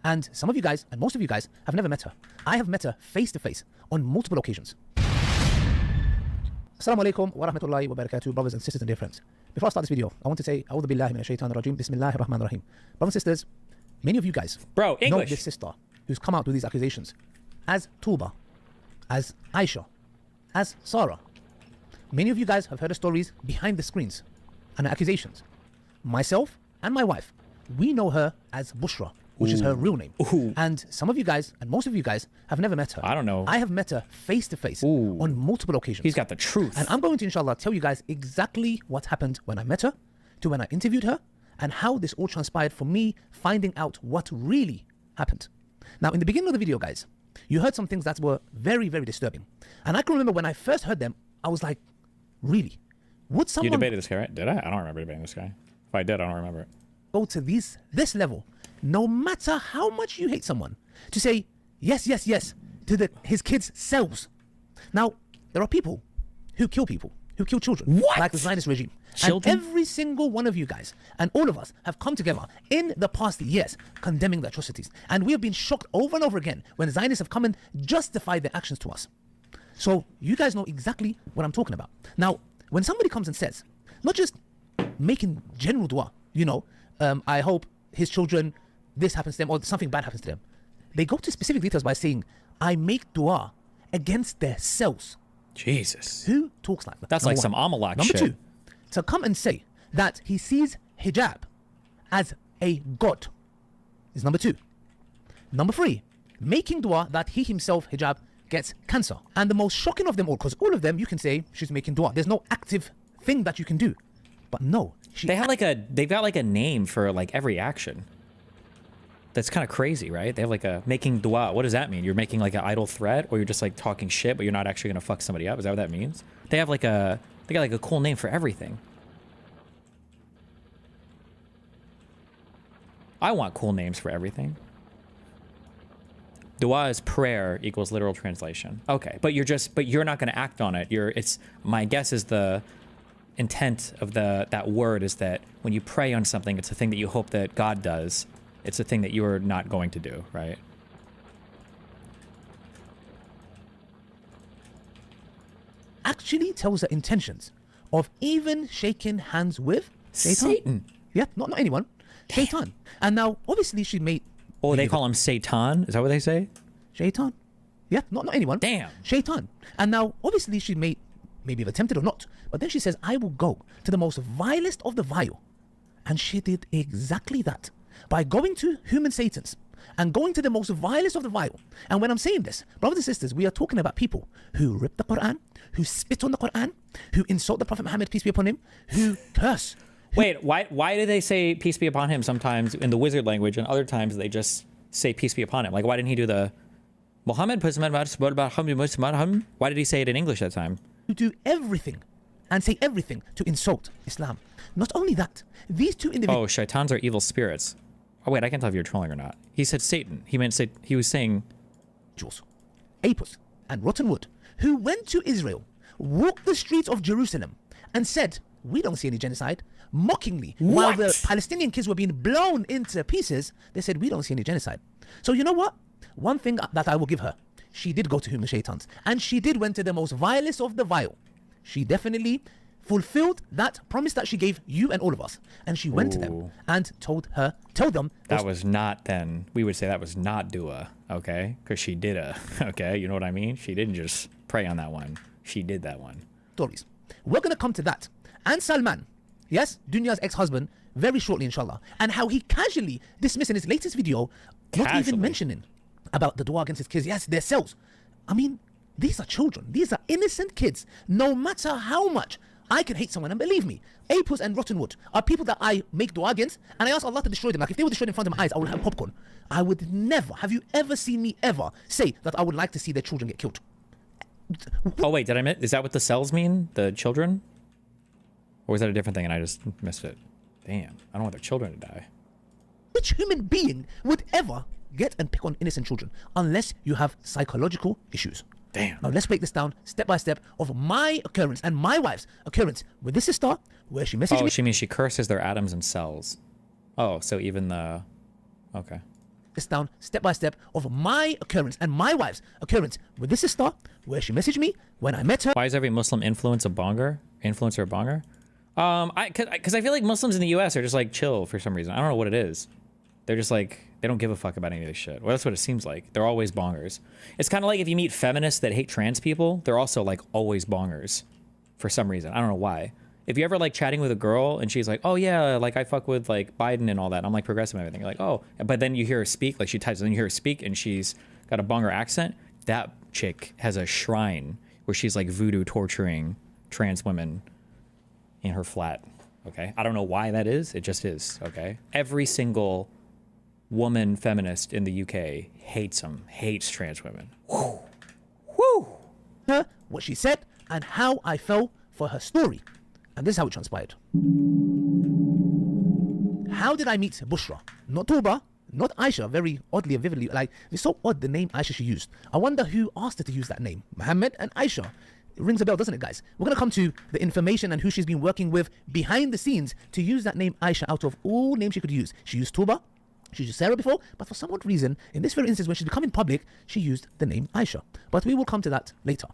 And some of you guys, and most of you guys, have never met her. I have met her face to face on multiple occasions. Assalamu alaikum wa rahmatullahi wa barakatuh, brothers and sisters and dear friends. Before I start this video, I want to say, A'udhu billahi minash shaitanir rajim, bismillahir rahmanir rahim. Brothers and sisters, many of you guys know this sister who's come out with these accusations as Tuba, as Aisha, as Sarah. Many of you guys have heard her stories behind the screens and her accusations. Myself and my wife, we know her as Bushra, which is her real name. And some of you guys, and most of you guys, have never met her. I don't know. I have met her face to face on multiple occasions. He's got the truth. And I'm going to, inshallah, tell you guys exactly what happened when I met her, to when I interviewed her, and how this all transpired for me finding out what really happened. Now, in the beginning of the video, guys, you heard some things that were very, very disturbing. And I can remember when I first heard them, I was like, really? Would someone... You debated this guy, right? Did I? I don't remember debating this guy. If I did, I don't remember it. Go to this level, no matter how much you hate someone, to say yes to his kids' selves. Now, there are people who kill children. What? Like the Zionist regime. Children? And every single one of you guys, and all of us, have come together in the past years condemning the atrocities. And we have been shocked over and over again when the Zionists have come and justified their actions to us. So you guys know exactly what I'm talking about. Now, when somebody comes and says, not just making general dua, I hope his children, this happens to them, or something bad happens to them. They go to specific details by saying, I make dua against their selves. Jesus. Who talks like that? That's like some Amalak Number shit. two, to come and say that he sees hijab as a god is number two. Number three, making dua that he himself, hijab, gets cancer. And the most shocking of them all, because all of them, you can say she's making dua. There's no active thing that you can do. But no, they've got like a name for like every action. That's kind of crazy, right? They have like a making dua. What does that mean? You're making like an idle threat, or you're just like talking shit, but you're not actually gonna fuck somebody up. Is that what that means? They got like a cool name for everything. I want cool names for everything. Dua is prayer equals literal translation. Okay, but you're not gonna act on it. My guess is the intent of that word is that when you pray on something, it's a thing that you hope that God does. It's a thing that you are not going to do, right? Actually tells the intentions of even shaking hands with Satan. Yeah, not anyone. Shaitan. And now, obviously, she made... Oh, they call him Satan? Is that what they say? Shaitan. Yeah, not anyone. Damn. Shaitan. And now, obviously, she maybe have attempted or not. But then she says, I will go to the most vilest of the vile. And she did exactly that. By going to human Satans and going to the most vilest of the vile. And when I'm saying this, brothers and sisters, we are talking about people who rip the Quran, who spit on the Quran, who insult the Prophet Muhammad, peace be upon him, who curse. Wait, why do they say peace be upon him sometimes in the wizard language, and other times they just say peace be upon him? Like, why didn't he do the Muhammad? Why did he say it in English that time? To do everything and say everything to insult Islam. Not only that, these two individuals... Oh, shaitans are evil spirits. Oh, wait, I can't tell if you're trolling or not. He said Satan. He was saying... Jules, Apis, and Rottenwood, who went to Israel, walked the streets of Jerusalem, and said, we don't see any genocide. Mockingly, while the Palestinian kids were being blown into pieces, they said, we don't see any genocide. So you know what? One thing that I will give her, she did go to human shaitans, and she did went to the most vilest of the vile. She definitely fulfilled that promise that she gave you and all of us. And she went to them and told them... That was not then. We would say that was not dua, okay? Because she did okay? You know what I mean? She didn't just pray on that one. She did that one. Stories. We're going to come to that. And Salman, yes, Dunya's ex-husband, very shortly, inshallah. And how he casually dismissed in his latest video, not even mentioning about the dua against his kids. Yes, their cells. I mean, these are children. These are innocent kids. No matter how much I can hate someone, and believe me, Apis and Rottenwood are people that I make dua against, and I ask Allah to destroy them. Like, if they were destroyed in front of my eyes, I would have popcorn. I would never, have you ever seen me ever say that I would like to see their children get killed? Oh, wait, did I miss? Is that what the cells mean? The children? Or was that a different thing and I just missed it? Damn, I don't want their children to die. Which human being would ever get and pick on innocent children unless you have psychological issues? Damn. Now let's break this down step by step of my occurrence and my wife's occurrence with this sister, where she messaged me. Oh, she means she curses their atoms and cells. Oh, so even the... Okay. This down step by step of my occurrence and my wife's occurrence with this sister, where she messaged me when I met her. Why is every Muslim influencer a bonger? Because I feel like Muslims in the U.S. are just like chill for some reason. I don't know what it is. They're just like, they don't give a fuck about any of this shit. Well, that's what it seems like. They're always bongers. It's kind of like if you meet feminists that hate trans people, they're also like always bongers for some reason. I don't know why. If you're ever like chatting with a girl and she's like, oh yeah, like I fuck with like Biden and all that, and I'm like progressive and everything. You're like, oh, but then you hear her speak, like she types, and then you hear her speak and she's got a bonger accent. That chick has a shrine where she's like voodoo torturing trans women in her flat. Okay. I don't know why that is. It just is. Okay. Every single woman feminist in the UK hates trans women. Whew. Woo! What she said and how I fell for her story. And this is how it transpired. How did I meet Bushra? Not Tuba, not Aisha, very oddly and vividly. Like, it's so odd the name Aisha she used. I wonder who asked her to use that name. Muhammad and Aisha. It rings a bell, doesn't it, guys? We're going to come to the information and who she's been working with behind the scenes to use that name Aisha out of all names she could use. She used Tuba, she used Sarah before, but for some odd reason, in this very instance, when she's becoming public, she used the name Aisha. But we will come to that later.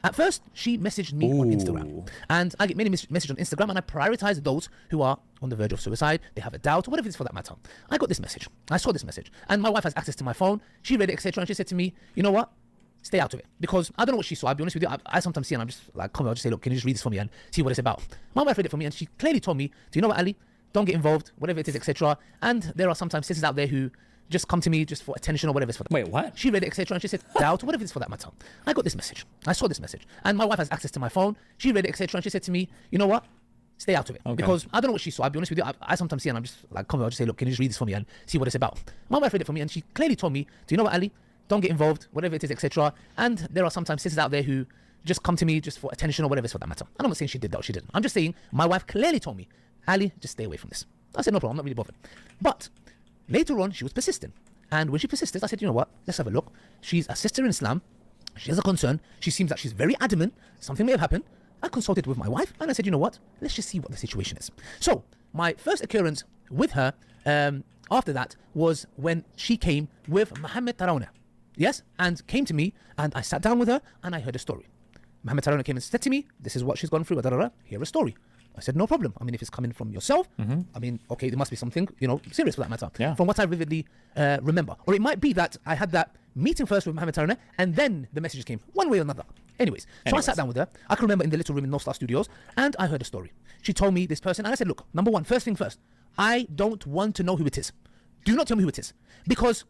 At first, she messaged me on Instagram. And I get many messages on Instagram, and I prioritize those who are on the verge of suicide, they have a doubt, or whatever it is for that matter. I got this message. I saw this message. And my wife has access to my phone. She read it, etc. And she said to me, you know what? Stay out of it. Because I don't know what she saw. I'll be honest with you. I sometimes see and I'm just like, come on, I'll just say, look, can you just read this for me and see what it's about? My wife read it for me and she clearly told me, do you know what, Ali? Don't get involved, whatever it is, etc. And there are sometimes sisters out there who just come to me just for attention or whatever it's for. Wait, what? She read it, etc. And she said, doubt, whatever it's for that matter. I got this message. I saw this message. And my wife has access to my phone. She read it, etc. And she said to me, you know what? Stay out of it. Okay. Because I don't know what she saw. I'll be honest with you. I sometimes see and I'm just like, come on, I'll just say, look, can you just read this for me and see what it's about? My wife read it for me and she clearly told me, do you know what, Ali? Don't get involved, whatever it is, etc. And there are sometimes sisters out there who just come to me just for attention or whatever it's for that matter. And I'm not saying she did that or she didn't. I'm just saying my wife clearly told me, Ali, just stay away from this. I said, no problem, I'm not really bothered. But later on, she was persistent. And when she persisted, I said, you know what, let's have a look. She's a sister in Islam. She has a concern. She seems like she's very adamant. Something may have happened. I consulted with my wife and I said, you know what, let's just see what the situation is. So my first occurrence with her after that was when she came with Mohammed Tarawna. Yes, and came to me and I sat down with her and I heard a story. Mohammed Tarawna came and said to me, this is what she's gone through, hear a story. I said, no problem. I mean, if it's coming from yourself, I mean, okay, there must be something, serious for that matter. Yeah. From what I vividly remember. Or it might be that I had that meeting first with Mohammed Tarawna and then the messages came one way or another. Anyways, so I sat down with her. I can remember in the little room in North Star Studios and I heard a story. She told me this person and I said, look, number one, first thing first, I don't want to know who it is. Do not tell me who it is. Because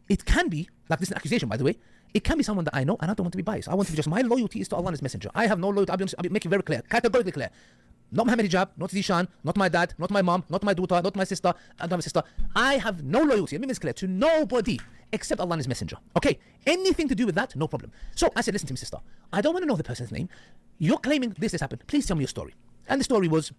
it can be, like this is an accusation by the way, it can be someone that I know and I don't want to be biased. I want to be just, my loyalty is to Allah and His Messenger. I have no loyalty, I'll be making it very clear, categorically clear. Not Muhammad Hijab, not Zishan, not my dad, not my mom, not my daughter, not my sister, and not my sister. I have no loyalty, let me make this clear, to nobody except Allah and His Messenger. Okay, anything to do with that, no problem. So I said, listen to me, sister, I don't want to know the person's name. You're claiming this has happened. Please tell me your story. And the story was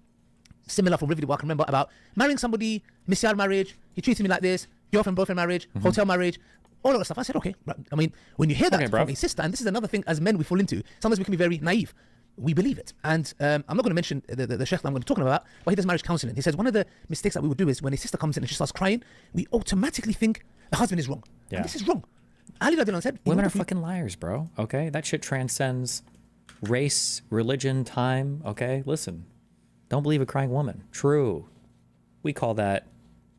similar from vividly what I can remember about marrying somebody, misyar marriage, he treated me like this, girlfriend-boyfriend marriage, hotel marriage, all of that stuff. I said, okay. I mean, when you hear that from a sister, and this is another thing as men we fall into, sometimes we can be very naive. We believe it. And I'm not going to mention the sheikh that I'm going to talk about, but he does marriage counseling. He says one of the mistakes that we would do is when a sister comes in and she starts crying, we automatically think the husband is wrong. Yeah. And this is wrong. Ali radiallahu anhu said, women are fucking liars, bro. Okay? That shit transcends race, religion, time. Okay? Listen. Don't believe a crying woman. True. We call that,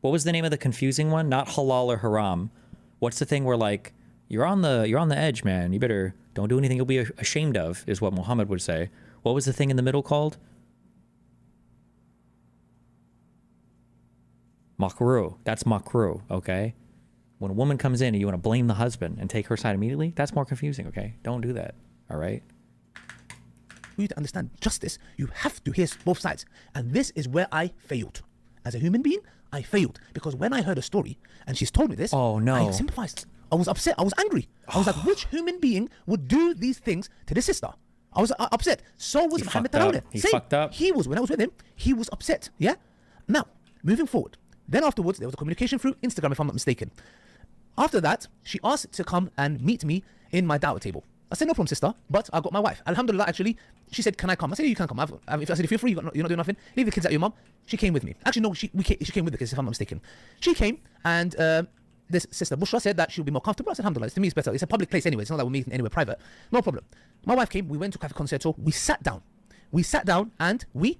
what was the name of the confusing one? Not halal or haram. What's the thing where like, you're on the edge, man. You better don't do anything you'll be ashamed of, is what Muhammad would say. What was the thing in the middle called? Makruh. That's makruh, okay? When a woman comes in and you want to blame the husband and take her side immediately, that's more confusing, okay? Don't do that, all right? For you to understand justice, you have to hear both sides. And this is where I failed. As a human being, I failed. Because when I heard a story and she's told me this, oh no, I sympathized. I was upset. I was angry. I was like, which human being would do these things to this sister? I was upset. So was Mohammed Tarawna. He fucked up. He was, when I was with him, he was upset. Yeah? Now, moving forward. Then afterwards, there was a communication through Instagram, if I'm not mistaken. After that, she asked to come and meet me in my dawah table. I said, no problem, sister, but I got my wife. Alhamdulillah, actually, she said, can I come? I said, you can come. I said, if you're free, you're not doing nothing, leave the kids at your mum. She came with me. Actually, no, she came with the kids, if I'm not mistaken. She came, and this sister, Bushra, said that she would be more comfortable. I said, alhamdulillah, to me it's better. It's a public place anyway. It's not like we're meeting anywhere private. No problem. My wife came, we went to Cafe Concerto, we sat down. And we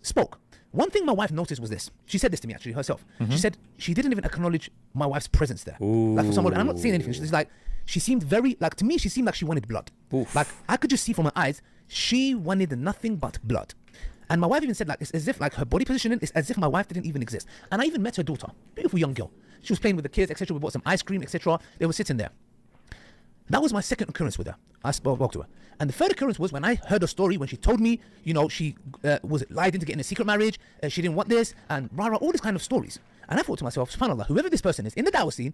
spoke. One thing my wife noticed was this. She said this to me actually herself. She said she didn't even acknowledge my wife's presence there. Like for someone, and I'm not saying anything. She's like, she seemed very, like to me, she seemed like she wanted blood. Like I could just see from her eyes, she wanted nothing but blood. And my wife even said like, it's as if like her body positioning is as if my wife didn't even exist. And I even met her daughter, beautiful young girl. She was playing with the kids, etc. We bought some ice cream, etc. They were sitting there. That was my second occurrence with her. I spoke to her. And the third occurrence was when I heard her story, when she told me, you know, she was lied into getting a secret marriage, she didn't want this, and rah, all these kind of stories. And I thought to myself, subhanAllah, whoever this person is in the dawah scene,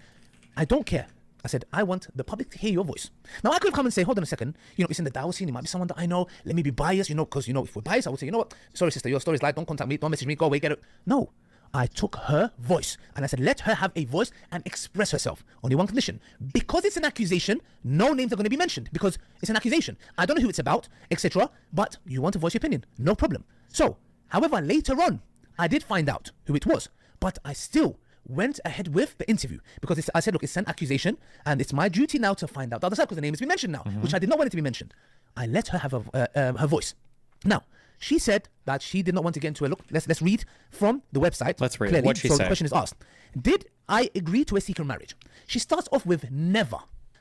I don't care. I said, I want the public to hear your voice. Now, I could come and say, hold on a second, you know, it's in the dawah scene, it might be someone that I know, let me be biased, you know, because, you know, if we're biased, I would say, you know what, sorry, sister, your story's lied, don't contact me, don't message me, go away, get it. No. I took her voice and I said, let her have a voice and express herself. Only one condition. Because it's an accusation, no names are going to be mentioned because it's an accusation. I don't know who it's about, etc. But you want to voice your opinion. No problem. So, however, later on, I did find out who it was. But I still went ahead with the interview because I said, look, it's an accusation and it's my duty now to find out the other side because the name has been mentioned now, which I did not want it to be mentioned. I let her have her voice. Now, she said that she did not want to get into a look. Let's read from the website. Let's read clearly. what she said. So the question is asked. Did I agree to a secret marriage? She starts off with never.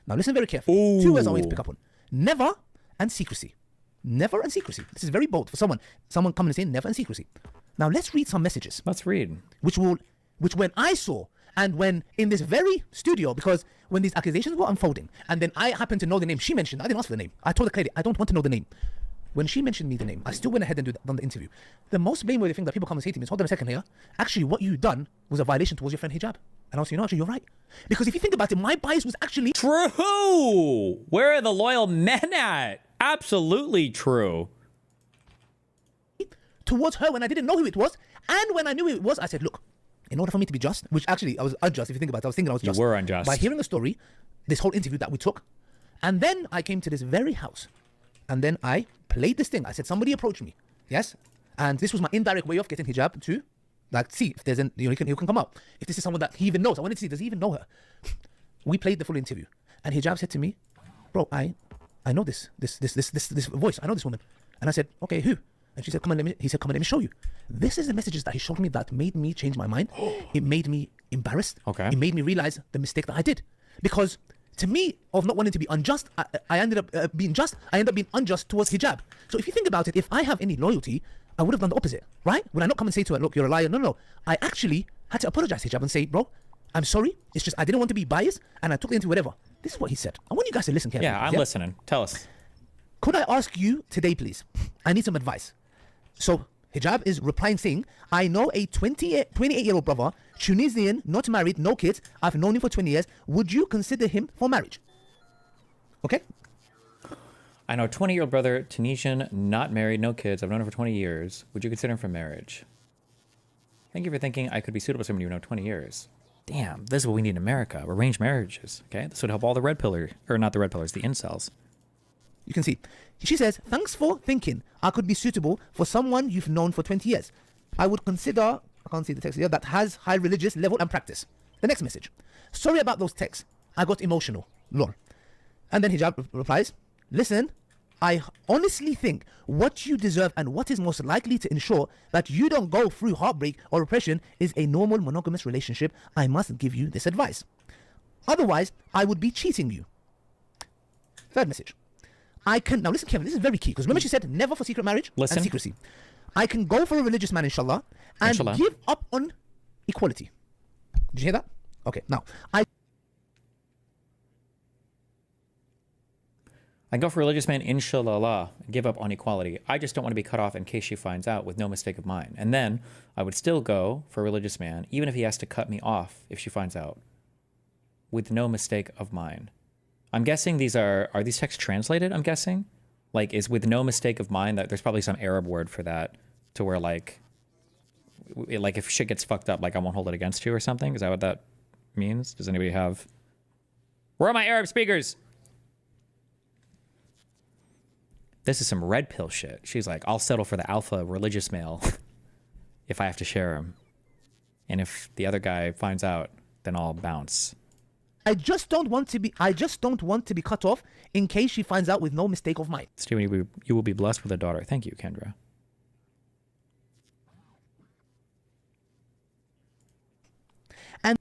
Now listen very carefully. Two words I want you to pick up on. Never and secrecy. Never and secrecy. This is very bold for someone coming and saying never and secrecy. Now let's read some messages. Let's read. Which when I saw And when in this very studio, because when these accusations were unfolding, and then I happened to know the name she mentioned, I didn't ask for the name. I told her clearly, I don't want to know the name. When she mentioned me the name, I still went ahead and done the interview. The most blameworthy thing that people come and say to me is, hold on a second here. Actually, what you done was a violation towards your friend Hijab. And I was saying, no, actually, you're right. Because if you think about it, my bias was actually... True! Where are the loyal men at? Absolutely true. Towards her when I didn't know who it was. And when I knew who it was, I said, look, in order for me to be just, which actually I was unjust, if you think about it, I was thinking I was just. You were unjust. By hearing the story, this whole interview that we took, and then I came to this very house. And then I played this thing. I said, somebody approached me. Yes? And this was my indirect way of getting Hijab to, like, see if there's he can come out. If this is someone that he even knows. I wanted to see, does he even know her? We played the full interview. And Hijab said to me, bro, I know this voice. I know this woman. And I said, okay, who? And she said, he said, come and let me show you. This is the messages that he showed me that made me change my mind. It made me embarrassed. Okay. It made me realize the mistake that I did. Because to me, of not wanting to be unjust, I ended up being just. I ended up being unjust towards Hijab. So if you think about it, if I have any loyalty, I would have done the opposite, right? Would I not come and say to her, look, you're a liar? No. I actually had to apologize to Hijab and say, bro, I'm sorry. It's just I didn't want to be biased and I took it into whatever. This is what he said. I want you guys to listen carefully. Yeah, I'm listening. Tell us. Could I ask you today, please? I need some advice. So Hijab is replying saying, I know a 28-year-old brother, Tunisian, not married, no kids. I've known him for 20 years. Would you consider him for marriage? Okay. I know a 20-year-old brother, Tunisian, not married, no kids. I've known him for 20 years. Would you consider him for marriage? Thank you for thinking I could be suitable for someone you know 20 years. Damn, this is what we need in America. Arranged marriages. Okay, this would help all the red pillar, or not the red pillars, the incels. You can see. She says, thanks for thinking I could be suitable for someone you've known for 20 years. I would consider, I can't see the text here, that has high religious level and practice. The next message. Sorry about those texts. I got emotional. Lol. And then Hijab replies, listen, I honestly think what you deserve and what is most likely to ensure that you don't go through heartbreak or repression is a normal monogamous relationship. I must give you this advice. Otherwise, I would be cheating you. Third message. Now listen carefully, this is very key, because remember she said never for secret marriage and secrecy. I can go for a religious man, inshallah, and give up on equality. Did you hear that? Okay, now, I go for a religious man, inshallah, give up on equality. I just don't want to be cut off in case she finds out with no mistake of mine. And then I would still go for a religious man, even if he has to cut me off if she finds out with no mistake of mine. I'm guessing these are these texts translated? I'm guessing, like, is with no mistake of mine. That there's probably some Arab word for that, to where like if shit gets fucked up, like I won't hold it against you or something. Is that what that means? Does anybody have? Where are my Arab speakers? This is some red pill shit. She's like, I'll settle for the alpha religious male if I have to share him, and if the other guy finds out, then I'll bounce. I just don't want to be cut off in case she finds out with no mistake of mine. Steven, you will be blessed with a daughter. Thank you, Kendra. And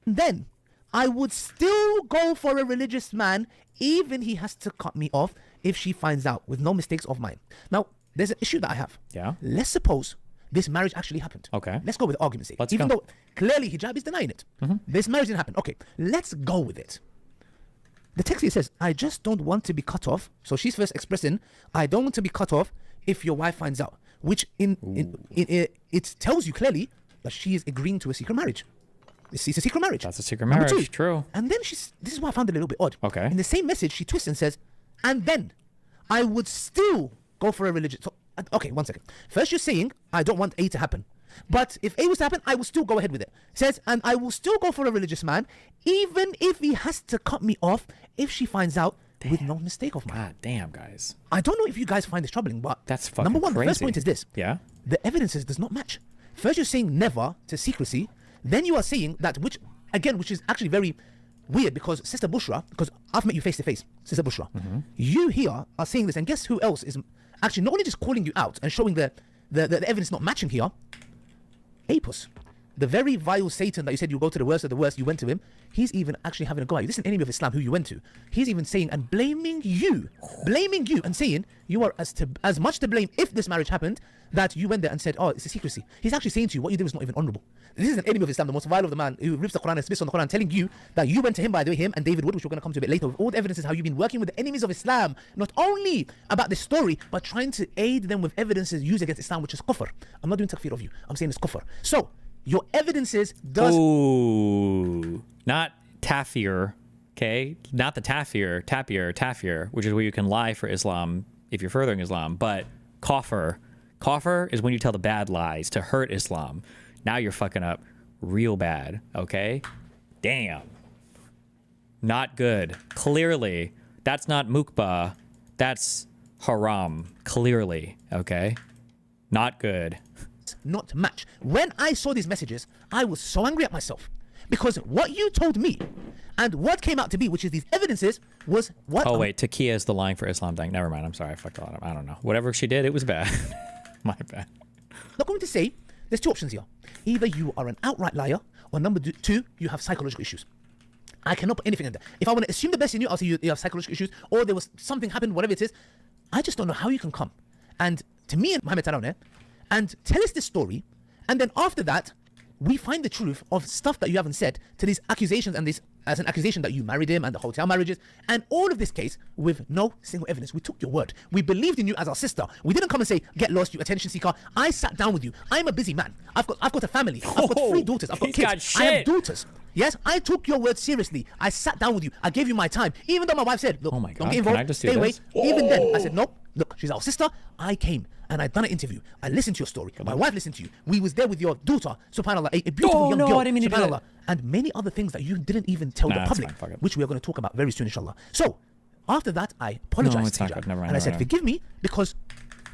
then I would still go for a religious man, even he has to cut me off if she finds out with no mistakes of mine. Now, there's an issue that I have. Yeah. Let's suppose this marriage actually happened. Okay. Let's go with argument's sake. Let's Even go. though clearly Hijab is denying it. This marriage didn't happen. Okay, let's go with it. The text here says, I just don't want to be cut off. So she's first expressing, I don't want to be cut off if your wife finds out. Which it tells you clearly that she is agreeing to a secret marriage. It's a secret marriage. That's a secret marriage, true. And then this is why I found it a little bit odd. Okay. In the same message, she twists and says, and then I would still go for a religious... So, okay, 1 second. First you're saying, I don't want A to happen. But if A was to happen, I will still go ahead with it. It says, and I will still go for a religious man, even if he has to cut me off if she finds out with no mistake of mine. God damn, guys. I don't know if you guys find this troubling, but that's fucking number one, crazy. The first point is this. Yeah? The evidences does not match. First you're saying never to secrecy, then you are saying that, which is actually very weird, because Sister Bushra, because I've met you face to face, Sister Bushra, you here are saying this, and guess who else is actually not only just calling you out and showing the evidence not matching here? Apus. the very vile Satan that you said you go to the worst of the worst, you went to him, he's even actually having a go at you. This is an enemy of Islam who you went to. He's even saying and blaming you and saying you are as much to blame if this marriage happened, that you went there and said, oh, it's a secrecy. He's actually saying to you, what you did was not even honorable. This is an enemy of Islam, the most vile of the man who rips the Quran and spits on the Quran, telling you that you went to him, by the way, him and David Wood, which we're going to come to a bit later, with all the evidences how you've been working with the enemies of Islam, not only about this story, but trying to aid them with evidences used against Islam, which is kufr. I'm not doing takfir of you. I'm saying it's kufr. So, your evidences does... Ooh, not tafir, okay? Not the tafir, which is where you can lie for Islam if you're furthering Islam, but kafir. Kafir is when you tell the bad lies to hurt Islam. Now you're fucking up real bad, okay? Damn. Not good. Clearly, that's not mukbah. That's haram. Clearly, okay? Not good. Not match. When I saw these messages, I was so angry at myself. Because what you told me and what came out to be, which is these evidences, was what... Oh, wait. Takia is the lying for Islam thing. Never mind. I'm sorry. I fucked a lot up. I don't know. Whatever she did, it was bad. My bad. I'm not going to say... There's two options here. Either you are an outright liar, or number two, you have psychological issues. I cannot put anything in there. If I want to assume the best in you, I'll say you have psychological issues, or there was something happened, whatever it is. I just don't know how you can come and to me and Mohammed Taraweh and tell us this story, and then after that, we find the truth of stuff that you haven't said to these accusations and this as an accusation that you married him and the hotel marriages and all of this case with no single evidence. We took your word. We believed in you as our sister. We didn't come and say, get lost, you attention seeker. I sat down with you. I'm a busy man. I've got a family. I've got 3 daughters. I've got kids. I have daughters. Yes, I took your word seriously. I sat down with you. I gave you my time. Even though my wife said, look, don't get involved. Stay away. Even then, I said, nope. Look, she's our sister. I came and I'd done an interview. I listened to your story. My wife listened to you. We was there with your daughter, subhanAllah, a beautiful young girl, I didn't mean subhanAllah, to do that. and many other things that you didn't even tell the public, which we are going to talk about very soon, inshallah. So, after that, I apologized to you. And I said, forgive me, because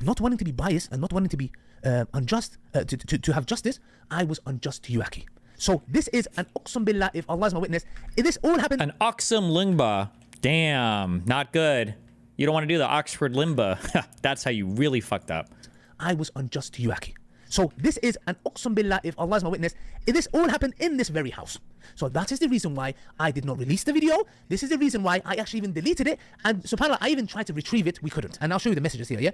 not wanting to be biased and not wanting to be unjust, to have justice, I was unjust to you, Aki. So, this is an uqsum billah, if Allah is my witness. If this all happened... An uqsum lingba. Damn, not good. You don't want to do the Oxford limba. That's how you really fucked up. I was unjust to you, Aki. So this is an uqsum billah, if Allah is my witness. If this all happened in this very house. So that is the reason why I did not release the video. This is the reason why I actually even deleted it. And subhanAllah, I even tried to retrieve it. We couldn't. And I'll show you the messages here, yeah?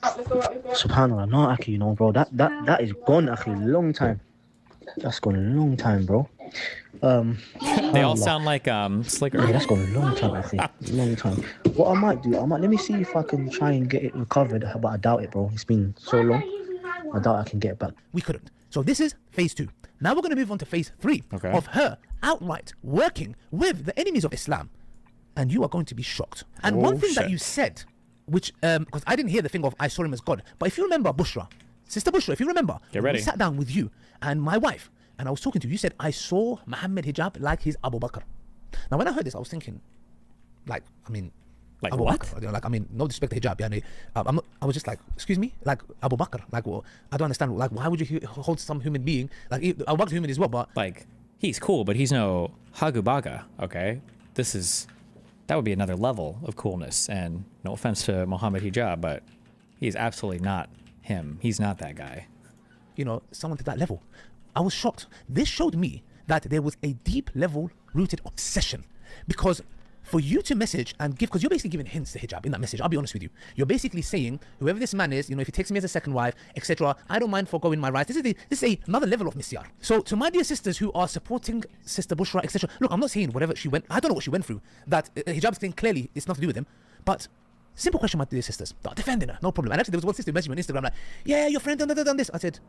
SubhanAllah, no, Aki, you know, bro. That is gone, Aki, long time. That's gone a long time, bro. They all sound like Slicker. Yeah, that's gone a long time, I think. Long time. What I might do, let me see if I can try and get it recovered, but I doubt it, bro. It's been so long. I doubt I can get it back. We couldn't. So this is phase 2. Now we're going to move on to phase 3 of her outright working with the enemies of Islam. And you are going to be shocked. And one thing that you said, which, because I didn't hear the thing of I saw him as God, but if you remember Bushra, Sister Bushra, if you remember, get ready. We sat down with you and my wife, and I was talking to you. You said, I saw Muhammad hijab like his Abu Bakr. Now, when I heard this, I was thinking, like Abu what? Bakr. Like, no disrespect to hijab. Yani, I was just like, excuse me? Like Abu Bakr. Like, well, I don't understand. Like, why would you hold some human being? Like, Abu Bakr human as well, but... Like, he's cool, but he's no Hagubaga, okay? That would be another level of coolness. And no offense to Muhammad hijab, but he's absolutely not him. He's not that guy. You know, someone to that level. I was shocked. This showed me that there was a deep level rooted obsession, because for you to message and give, because you're basically giving hints to hijab in that message. I'll be honest with you. You're basically saying, whoever this man is, you know, if he takes me as a second wife, etc., I don't mind foregoing my rights. This is another level of misyar. So to my dear sisters who are supporting Sister Bushra, etc., look, I'm not saying whatever she went, I don't know what she went through, that hijab thing, clearly it's nothing to do with him, but simple question, my dear sisters. Defending her, no problem. And actually, there was one sister who messaged me on Instagram like, yeah, your friend done this. I said,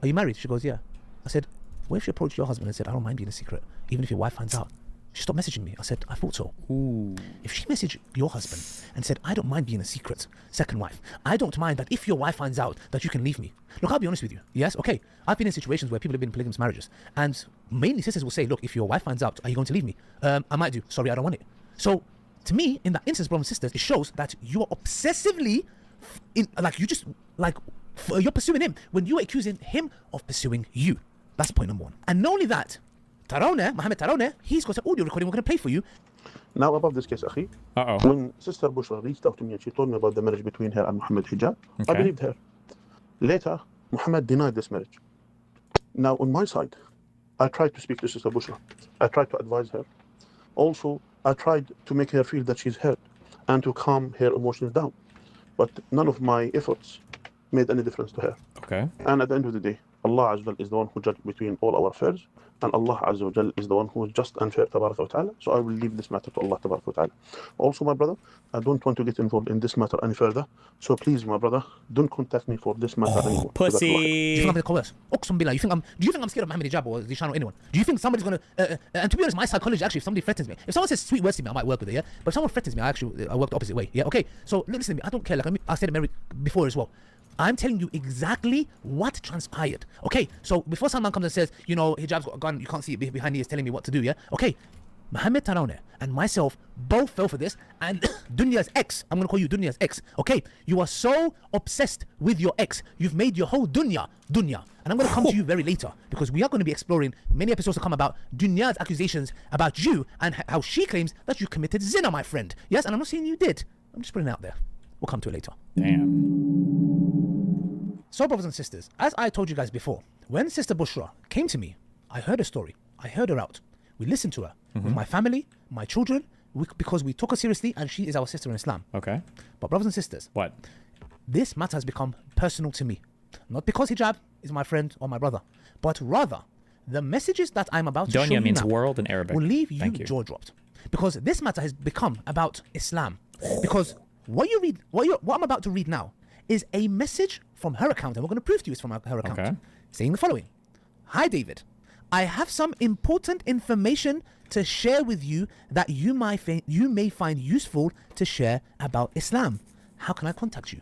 are you married? She goes, yeah. I said, what if she approached your husband and said, I don't mind being a secret, even if your wife finds out? She stopped messaging me. I said, I thought so. Ooh. If she messaged your husband and said, I don't mind being a secret second wife, I don't mind that if your wife finds out that you can leave me. Look, I'll be honest with you. Yes, okay. I've been in situations where people have been in polygamous marriages, and mainly sisters will say, look, if your wife finds out, are you going to leave me? I might do. Sorry, I don't want it. So, to me, in that instance, brothers and sisters, it shows that you are obsessively, you're pursuing him when you are accusing him of pursuing you. That's point number 1. And not only that, Mohammed Taraweh, he's got an audio recording we're going to play for you. Now above this case, Akhi, when Sister Bushra reached out to me and she told me about the marriage between her and Muhammad hijab, I believed her. Later, Muhammad denied this marriage. Now on my side, I tried to speak to Sister Bushra. I tried to advise her. Also, I tried to make her feel that she's hurt and to calm her emotions down. But none of my efforts made any difference to her. Okay. And at the end of the day, Allah Azza wa Jal is the one who judges between all our affairs, and Allah Azza wa Jal is the one who is just and fair, tabaraka wa ta'ala. So I will leave this matter to Allah, tabaraka wa ta'ala. Also, my brother, I don't want to get involved in this matter any further. So please, my brother, don't contact me for this matter anymore. Pussy. Do you think I'm gonna coerce? Uqsum billah. Do you think I'm scared of Mohammed Hijab or Zishan or anyone? Do you think somebody's gonna? And to be honest, my psychology actually, if somebody threatens me, if someone says sweet words to me, I might work with it. Yeah. But if someone threatens me, I work the opposite way. Yeah. Okay. So listen to me. I don't care. Like I said it before as well. I'm telling you exactly what transpired. Okay, so before someone comes and says, you know, hijab's got a gun, you can't see it behind me, is telling me what to do, yeah? Okay, Mohammed Tarawne and myself both fell for this, and Dunya's ex, I'm gonna call you Dunya's ex, okay? You are so obsessed with your ex, you've made your whole Dunya. And I'm gonna come to you very later, because we are gonna be exploring many episodes to come about Dunya's accusations about you and how she claims that you committed zina, my friend. Yes, and I'm not saying you did. I'm just putting it out there. We'll come to it later. So, brothers and sisters, as I told you guys before, when Sister Bushra came to me, I heard her story. I heard her out. We listened to her with my family, my children, because we took her seriously, and she is our sister in Islam. Okay. But brothers and sisters, what? This matter has become personal to me. Not because hijab is my friend or my brother, but rather the messages that I'm about to show you means now world in Arabic. will leave you jaw dropped. Because this matter has become about Islam. Because what I'm about to read now is a message from her account, and we're going to prove to you it's from her account, saying the following. Hi, David. I have some important information to share with you that you may find useful to share about Islam. How can I contact you?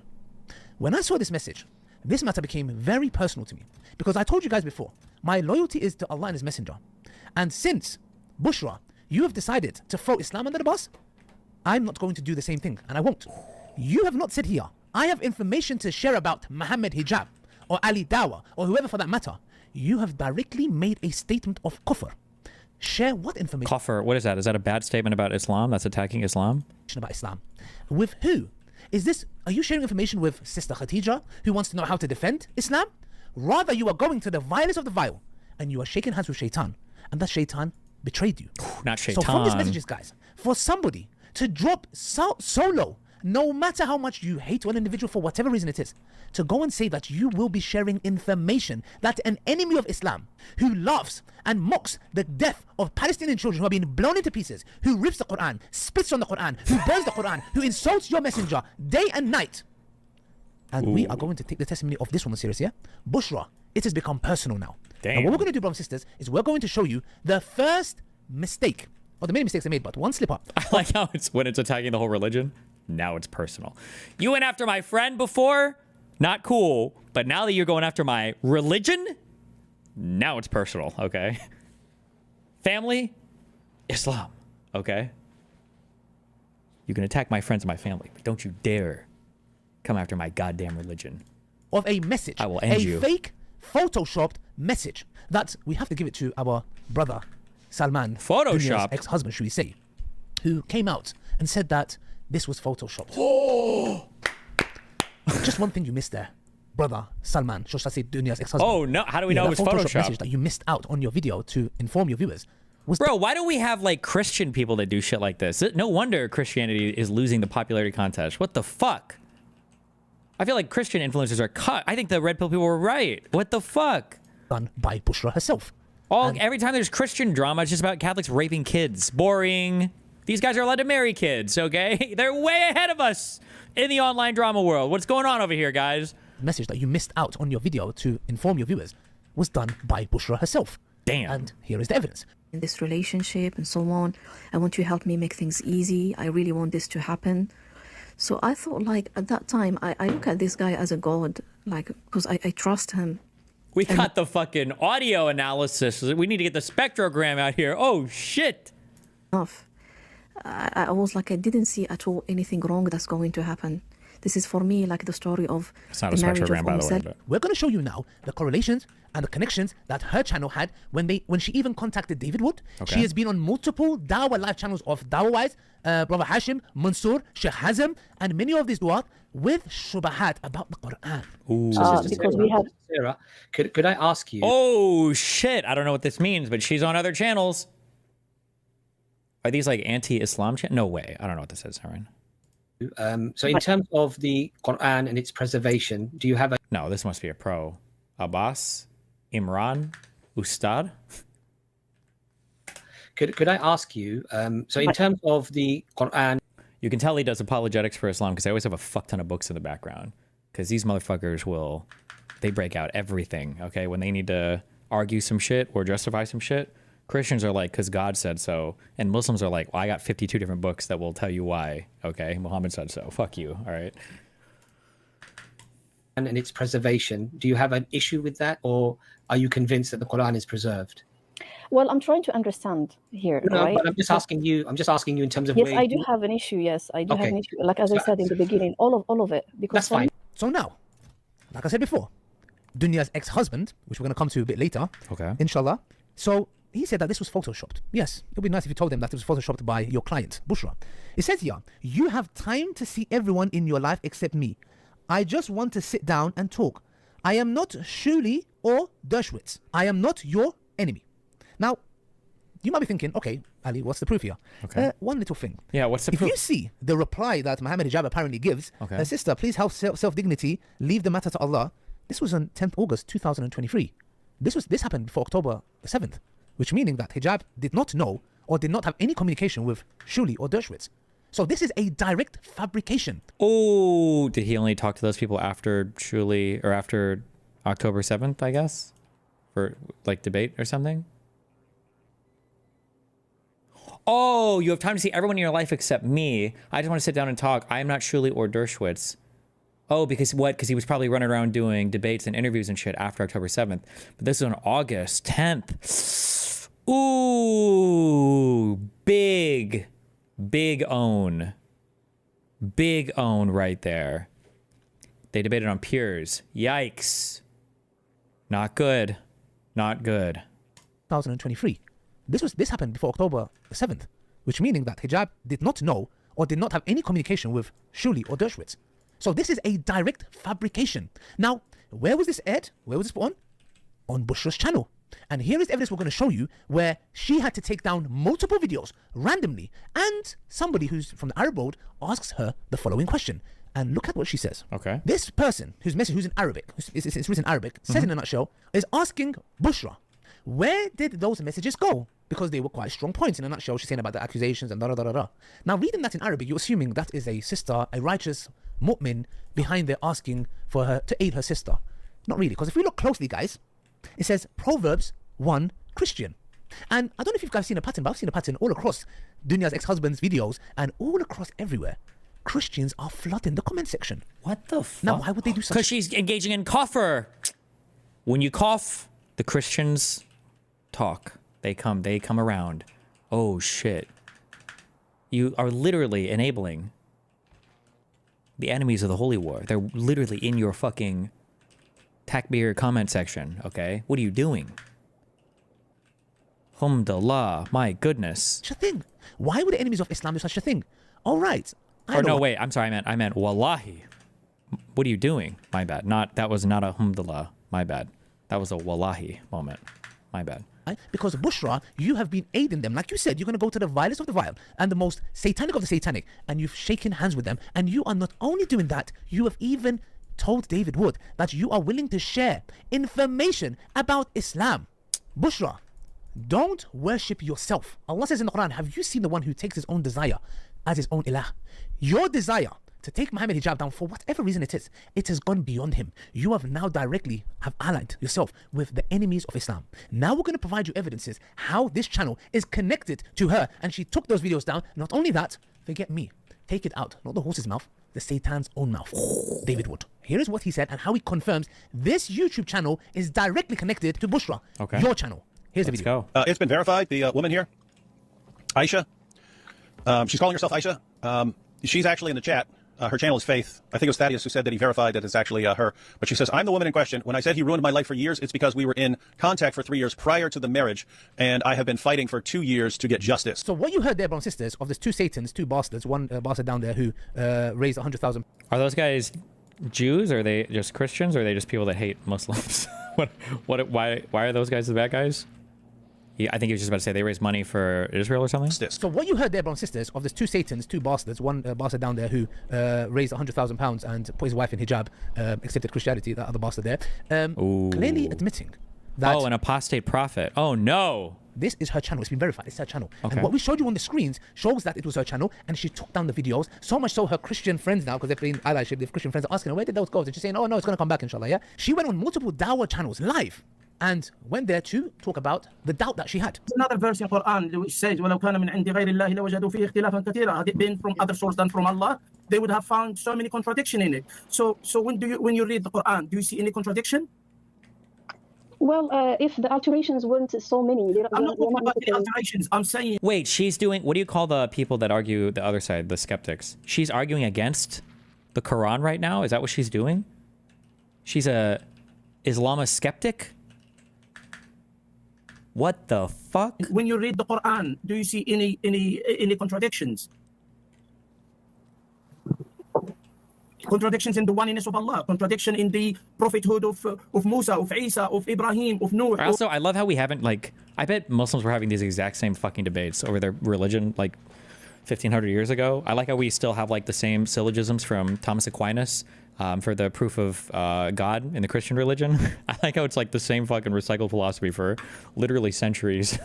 When I saw this message, this matter became very personal to me, because I told you guys before, my loyalty is to Allah and His Messenger. And since, Bushra, you have decided to throw Islam under the bus, I'm not going to do the same thing, and I won't. You have not said here, I have information to share about Muhammad Hijab or Ali Dawa or whoever for that matter. You have directly made a statement of kufr. Share what information? Kufr, what is that? Is that a bad statement about Islam? That's attacking Islam? About Islam. With who? Are you sharing information with Sister Khadija, who wants to know how to defend Islam? Rather, you are going to the vilest of the vile, and you are shaking hands with Shaitan, and that Shaitan betrayed you. Not Shaitan. So from these messages, guys, for somebody to drop so low, no matter how much you hate one individual for whatever reason it is, to go and say that you will be sharing information that an enemy of Islam who laughs and mocks the death of Palestinian children who are being blown into pieces, who rips the Quran, spits on the Quran, who burns the Quran, who insults your messenger day and night. And we are going to take the testimony of this woman serious, yeah? Bushra, it has become personal now. Damn. And what we're going to do, brothers and sisters, is we're going to show you the first mistake, or the many mistakes they made, but one slip up. I like how when it's attacking the whole religion, now it's personal. You went after my friend before, not cool, but now that you're going after my religion, now it's personal, okay? Family, Islam, okay? You can attack my friends and my family, but don't you dare come after my goddamn religion. Of a message. I will end you. A fake, photoshopped message that we have to give it to our brother, Salman. Photoshopped? Ex-husband, should we say, who came out and said that this was photoshopped. Just one thing you missed there, brother Salman. Should I say Dunya's ex-husband? Oh no! How do we know it was photoshopped? Message that you missed out on your video to inform your viewers. Bro, why do we have like Christian people that do shit like this? No wonder Christianity is losing the popularity contest. What the fuck? I feel like Christian influencers are cut. I think the red pill people were right. What the fuck? Done by Bushra herself. Every time there's Christian drama, it's just about Catholics raping kids. Boring. These guys are allowed to marry kids, okay? They're way ahead of us in the online drama world. What's going on over here, guys? The message that you missed out on your video to inform your viewers was done by Bushra herself. Damn. And here is the evidence. In this relationship and so on, I want you to help me make things easy. I really want this to happen. So I thought, like, at that time, I look at this guy as a god, like, because I trust him. We got the fucking audio analysis. We need to get the spectrogram out here. Oh, shit. I was like, I didn't see at all anything wrong that's going to happen. This is for me like the story of the marriage of by the way, but... We're going to show you now the correlations and the connections that her channel had when she even contacted David Wood. Okay. She has been on multiple Dawah live channels of Dawah Wise, Brother Hashim, Mansoor, Sheikh Hazm, and many of these du'at with shubahat about the Quran. Because we have. Sarah, could I ask you? Oh shit! I don't know what this means, but she's on other channels. Are these like anti-Islam channels? No way. I don't know what this is, Aaron. So in terms of the Quran and its preservation, do you have a... No, this must be a pro. Abbas, Imran, Ustad. Could I ask you? So in terms of the Quran, you can tell he does apologetics for Islam because I always have a fuck ton of books in the background. Because these motherfuckers they break out everything. Okay, when they need to argue some shit or justify some shit. Christians are like, because God said so. And Muslims are like, well, I got 52 different books that will tell you why. Okay, Muhammad said so. Fuck you. All right. and its preservation, do you have an issue with that, or are you convinced that the Quran is preserved? Well, I'm trying to understand here, No, right? but I'm just asking you. I'm just asking you in terms of. Yes, where I do have an issue. Yes, I do have an issue. Like as I said in the beginning, all of it. Because that's fine. So now, like I said before, Dunya's ex-husband, which we're going to come to a bit later, inshallah. So he said that this was photoshopped. Yes, it would be nice if you told them that it was photoshopped by your client, Bushra. It says here, you have time to see everyone in your life except me. I just want to sit down and talk. I am not Shuli or Dershowitz. I am not your enemy. Now, you might be thinking, okay, Ali, what's the proof here? Okay. One little thing. Yeah, what's the if proof? you see the reply that Muhammad Hijab apparently gives, sister, please help self-dignity, leave the matter to Allah. This was on 10th August 2023. This happened before October 7th, which meaning that Hijab did not know or did not have any communication with Shuli or Dershowitz. So this is a direct fabrication. Oh, did he only talk to those people after Shuli or after October 7th, I guess? For like debate or something? Oh, you have time to see everyone in your life except me. I just want to sit down and talk. I am not Shuli or Dershowitz. Oh, because what? Because he was probably running around doing debates and interviews and shit after October 7th. But this is on August 10th. Ooh, big own. Big own right there. They debated on peers. Yikes. Not good. Not good. 2023. This happened before October 7th, which meaning that Hijab did not know or did not have any communication with Shuli or Dershowitz. So this is a direct fabrication. Now, where was this aired? Where was this put on? On Bushra's channel. And here is evidence we're going to show you where she had to take down multiple videos randomly, and somebody who's from the Arab world asks her the following question. And look at what she says. Okay. This person who's in Arabic, it's written in Arabic, says in a nutshell, is asking Bushra, where did those messages go? Because they were quite strong points. In a nutshell, she's saying about the accusations and da-da-da-da-da. Now, reading that in Arabic, you're assuming that is a sister, a righteous mu'min behind there asking for her to aid her sister. Not really, because if we look closely, guys, it says Proverbs 1 Christian. And I don't know if you guys seen a pattern, but I've seen a pattern all across Dunya's ex-husband's videos and all across everywhere. Christians are flooding the comment section. What the fuck? Now, why would they do such? Because she's engaging in kafir. When you cough, the Christians talk. They come around. Oh shit. You are literally enabling the enemies of the holy war. They're literally in your fucking takbir comment section, okay? What are you doing? Alhamdulillah, my goodness. Such a thing. Why would the enemies of Islam do such a thing? All right. Or no, wait, I'm sorry, I meant wallahi. What are you doing? My bad. That was not a alhamdulillah. My bad. That was a wallahi moment. My bad. Because Bushra, you have been aiding them. Like you said, you're going to go to the vilest of the vile and the most satanic of the satanic, and you've shaken hands with them. And you are not only doing that, you have even told David Wood that you are willing to share information about Islam. Bushra, don't worship yourself. Allah says in the Quran, have you seen the one who takes his own desire as his own ilah? Your desire to take Muhammad Hijab down for whatever reason it has gone beyond him. You have now directly allied yourself with the enemies of Islam. Now we're going to provide you evidences how this channel is connected to her, and she took those videos down. Not only that, forget me, take it out, not the horse's mouth, the Satan's own mouth. David Wood. Here is what he said and how he confirms this YouTube channel is directly connected to Bushra, your channel. Here's the video. Go. It's been verified. The woman here, Aisha, she's calling herself Aisha. She's actually in the chat. her channel is Faith. I think it was Thaddeus who said that he verified that it's actually her. But she says, I'm the woman in question. When I said he ruined my life for years, it's because we were in contact for 3 years prior to the marriage, and I have been fighting for 2 years to get justice. So what you heard there, brothers and sisters, of these two Satans, two bastards, one bastard down there who raised 100,000. Are those guys Jews? Or are they just Christians? Or are they just people that hate Muslims? Why are those guys the bad guys? I think he was just about to say they raised money for Israel or something. So what you heard there, brothers and sisters, of these two Satans, two bastards, one bastard down there who raised 100,000 pounds and put his wife in hijab, accepted Christianity, that other bastard there, clearly admitting that... Oh, an apostate prophet. Oh, no. This is her channel. It's been verified. It's her channel. Okay. And what we showed you on the screens shows that it was her channel, and she took down the videos. So much so her Christian friends now, because they're playing allyship, the Christian friends are asking her, where did those go? And she's saying, oh, no, it's going to come back, inshallah, yeah? She went on multiple dawah channels live and went there to talk about the doubt that she had. Another verse in Quran which says, وَلَوْ كَانَ مِنْ عِنْدِ غَيْرِ اللَّهِ لَوَجَدُوا فِيهِ اخْتِلَافًا كَثِيرًا. Had it been from other sources than from Allah, they would have found so many contradictions in it. So when you read the Quran, do you see any contradiction? Well, if the alterations weren't so many, I'm not talking about the alterations. I'm saying... Wait, she's doing... What do you call the people that argue the other side, the skeptics? She's arguing against the Quran right now? Is that what she's doing? She's a Islamist skeptic? What the fuck? When you read the Quran, do you see any contradictions? Contradictions in the oneness of Allah, contradiction in the prophethood of Musa, of Isa, of Ibrahim, of Noah. Also, I love how we haven't, like, I bet Muslims were having these exact same fucking debates over their religion, like, 1,500 years ago. I like how we still have, like, the same syllogisms from Thomas Aquinas for the proof of God in the Christian religion. I like how it's, like, the same fucking recycled philosophy for literally centuries.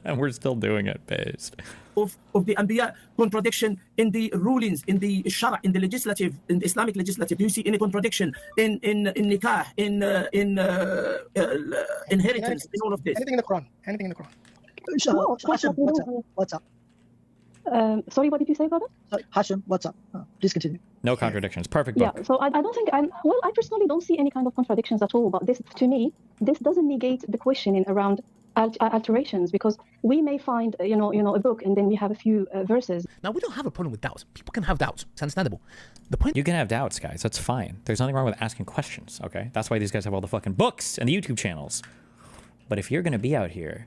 and we're still doing it based. Of the Anbiya, contradiction in the rulings, in the Shara, in the legislative, in the Islamic legislative. Do you see any contradiction in nikah, in inheritance, in all of this? Anything in the Quran? Anything in the Quran? Hashim, what's up? Sorry, what did you say, brother? Hashim, what's up? Please continue. No contradictions. Perfect book. Yeah, so I don't think well, I personally don't see any kind of contradictions at all. But this, to me, this doesn't negate the questioning around alterations, because we may find a book and then we have a few verses. Now, we don't have a problem with doubts. People can have doubts. It's understandable. The point... You can have doubts, guys. That's fine. There's nothing wrong with asking questions, okay? That's why these guys have all the fucking books and the YouTube channels. But if you're going to be out here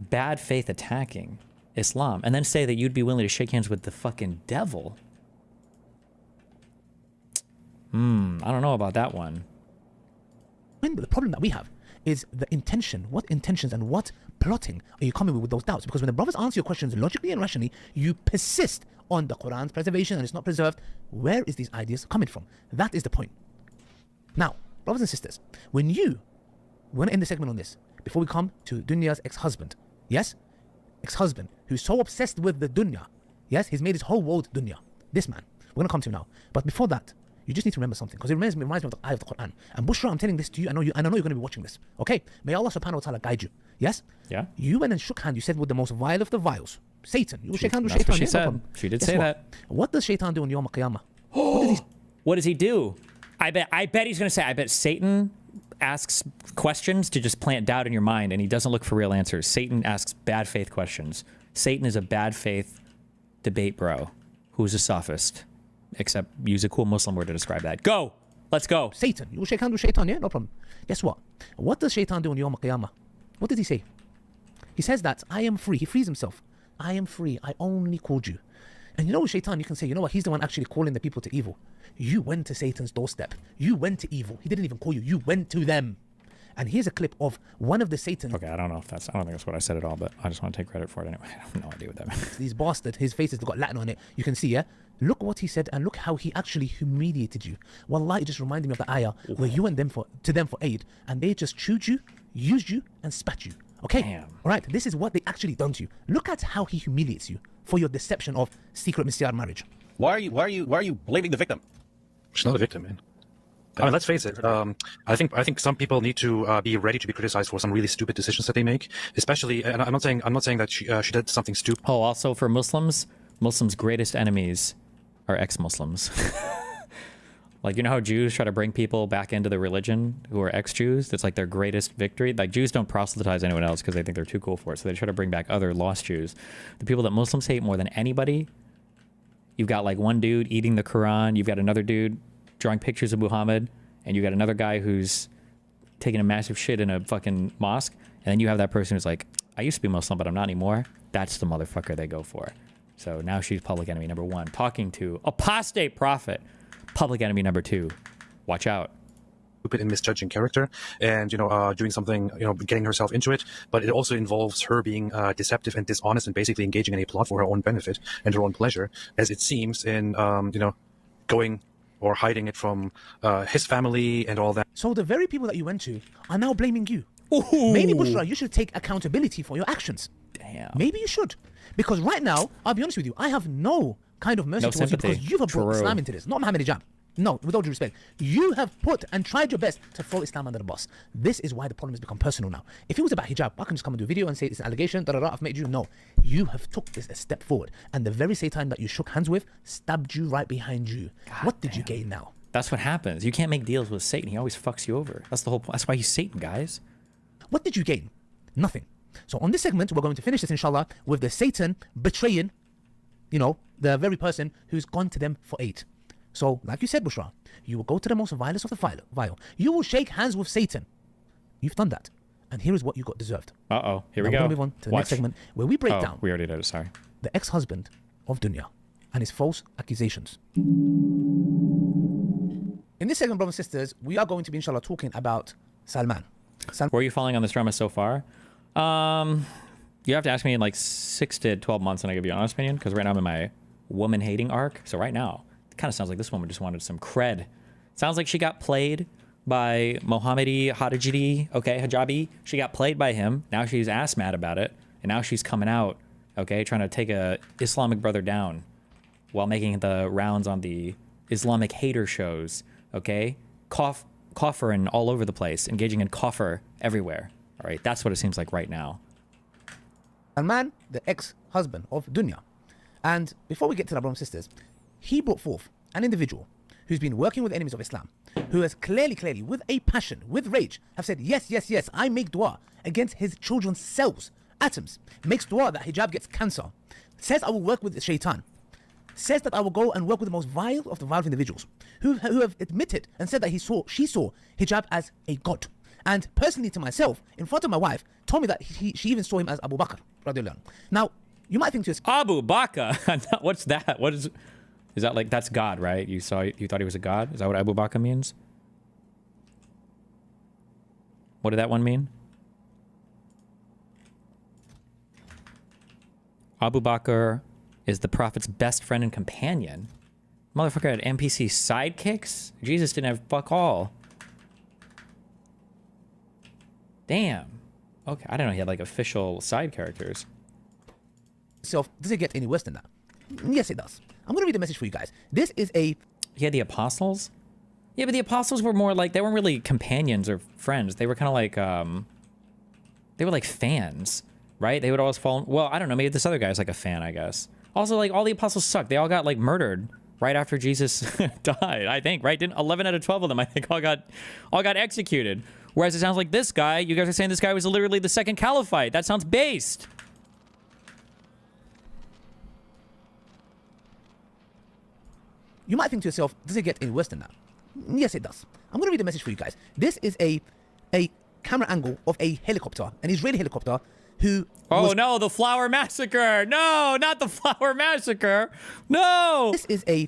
bad faith attacking Islam and then say that you'd be willing to shake hands with the fucking devil, I don't know about that one. The problem that we have is the intention. What intentions and what plotting are you coming with those doubts? Because when the brothers answer your questions logically and rationally, you persist on the Quran's preservation and it's not preserved. Where is these ideas coming from? That is the point. Now, brothers and sisters, when you want to end the segment on this, before we come to Dunya's ex-husband, yes? Ex-husband who's so obsessed with the dunya, yes? He's made his whole world dunya. This man. We're going to come to him now. But before that, you just need to remember something, because it reminds me of the ayah of the Quran. And Bushra, I'm telling this to you, I know you're going to be watching this. Okay? May Allah subhanahu wa ta'ala guide you. Yes? Yeah. You went and shook hand, you said, with the most vile of the viles. Satan. You will shake hand with That's Shaitan. what she yeah, said. no problem. She did Guess say what? that. What does Shaitan do on Yawm al-Qiyamah? What does he do? I bet he's going to say, I bet Satan asks questions to just plant doubt in your mind, and he doesn't look for real answers. Satan asks bad faith questions. Satan is a bad faith debate bro who's a sophist. Except use a cool Muslim word to describe that. Go! Let's go. Satan. You will shake hand with Shaitan, yeah? No problem. Guess what? What does Shaitan do on Yawm al-Qiyamah? What does he say? He says that I am free. He frees himself. I am free. I only called you. And you know with Shaitan, you can say, you know what? He's the one actually calling the people to evil. You went to Satan's doorstep. You went to evil. He didn't even call you. You went to them. And here's a clip of one of the Satan. Okay, I don't think that's what I said at all, but I just want to take credit for it anyway. I have no idea what that means. These bastard, his face has got Latin on it. You can see, yeah? Look what he said and look how he actually humiliated you. Wallah, it just reminded me of the ayah where you went to them for aid and they just chewed you, used you, and spat you. Okay? Damn. All right, this is what they actually done to you. Look at how he humiliates you for your deception of secret Messiah marriage. Why are you blaming the victim? She's not a victim, man. I mean, let's face it. I think some people need to be ready to be criticized for some really stupid decisions that they make. Especially, and I'm not saying that she did something stupid. Oh, also for Muslims' greatest enemies are ex-Muslims. Like, you know how Jews try to bring people back into the religion who are ex-Jews? That's like their greatest victory. Like, Jews don't proselytize anyone else because they think they're too cool for it. So they try to bring back other lost Jews. The people that Muslims hate more than anybody, you've got like one dude eating the Quran, you've got another dude drawing pictures of Muhammad, and you got another guy who's taking a massive shit in a fucking mosque, and then you have that person who's like, I used to be Muslim, but I'm not anymore. That's the motherfucker they go for. So now she's public enemy number 1, talking to apostate prophet. Public enemy number 2. Watch out. Stupid and misjudging character, and doing something, getting herself into it. But it also involves her being deceptive and dishonest, and basically engaging in a plot for her own benefit and her own pleasure, as it seems, in going or hiding it from his family and all that. So the very people that you went to are now blaming you. Ooh. Maybe, Bushra, you should take accountability for your actions. Damn. Maybe you should. Because right now, I'll be honest with you, I have no kind of mercy towards you, because you have brought Islam into this, not Muhammad hijab. No, with all due respect. You have put and tried your best to throw Islam under the bus. This is why the problem has become personal now. If it was about hijab, I can just come and do a video and say it's an allegation, I've made you. No, you have took this a step forward. And the very Satan that you shook hands with stabbed you right behind you. What did you gain now? That's what happens. You can't make deals with Satan. He always fucks you over. That's the whole point. That's why he's Satan, guys. What did you gain? Nothing. So on this segment, we're going to finish this, inshallah, with the Satan betraying, the very person who's gone to them for aid. So, like you said, Bushra, you will go to the most vilest of the vile. You will shake hands with Satan. You've done that. And here is what you got deserved. Uh-oh. Here we now go. We're going to move on to the next segment, where we break down. We already did it, sorry. The ex-husband of Dunya and his false accusations. In this segment, brothers and sisters, we are going to be, inshallah, talking about Salman. Were you following on this drama so far? You have to ask me in like 6 to 12 months and I give you an honest opinion, because right now I'm in my woman hating arc. So right now, it kind of sounds like this woman just wanted some cred. Sounds like she got played by Mohammadi Hijabi. She got played by him. Now she's ass mad about it. And now she's coming out, okay, trying to take a Islamic brother down while making the rounds on the Islamic hater shows, okay? Coffering all over the place, engaging in coffer everywhere. All right, that's what it seems like right now. Salman, the ex-husband of Dunya. And before we get to that, brothers and sisters, he brought forth an individual who's been working with enemies of Islam, who has clearly, with a passion, with rage, have said, yes, I make dua against his children's cells, atoms, makes dua that hijab gets cancer, says I will work with the shaitan, says that I will go and work with the most vile of the vile individuals, who have admitted and said that she saw hijab as a god. And personally to myself, in front of my wife, told me that she even saw him as Abu Bakr. Now, you might think to yourself, Abu Bakr? What's that? What is that like? That's God, right? You thought he was a god? Is that what Abu Bakr means? What did that one mean? Abu Bakr is the Prophet's best friend and companion. Motherfucker had NPC sidekicks? Jesus didn't have fuck all. Damn. Okay, I didn't know he had like official side characters. Does it get any worse than that? Yes, it does. I'm going to read a message for you guys. This is a... He had the apostles? Yeah, but the apostles were more like, they weren't really companions or friends. They were kind of like, they were like fans, right? They would always fall... Well, I don't know. Maybe this other guy's like a fan, I guess. Also, like, all the apostles sucked. They all got like murdered right after Jesus died, I think, right? Didn't 11 out of 12 of them, I think, all got executed. Whereas it sounds like this guy, you guys are saying this guy was literally the second caliphate. That sounds based. You might think to yourself, does it get any worse than that? Yes, it does. I'm going to read a message for you guys. This is a camera angle of a helicopter, an Israeli helicopter, who... Oh no, the Flower Massacre! No, not the Flower Massacre! No! This is a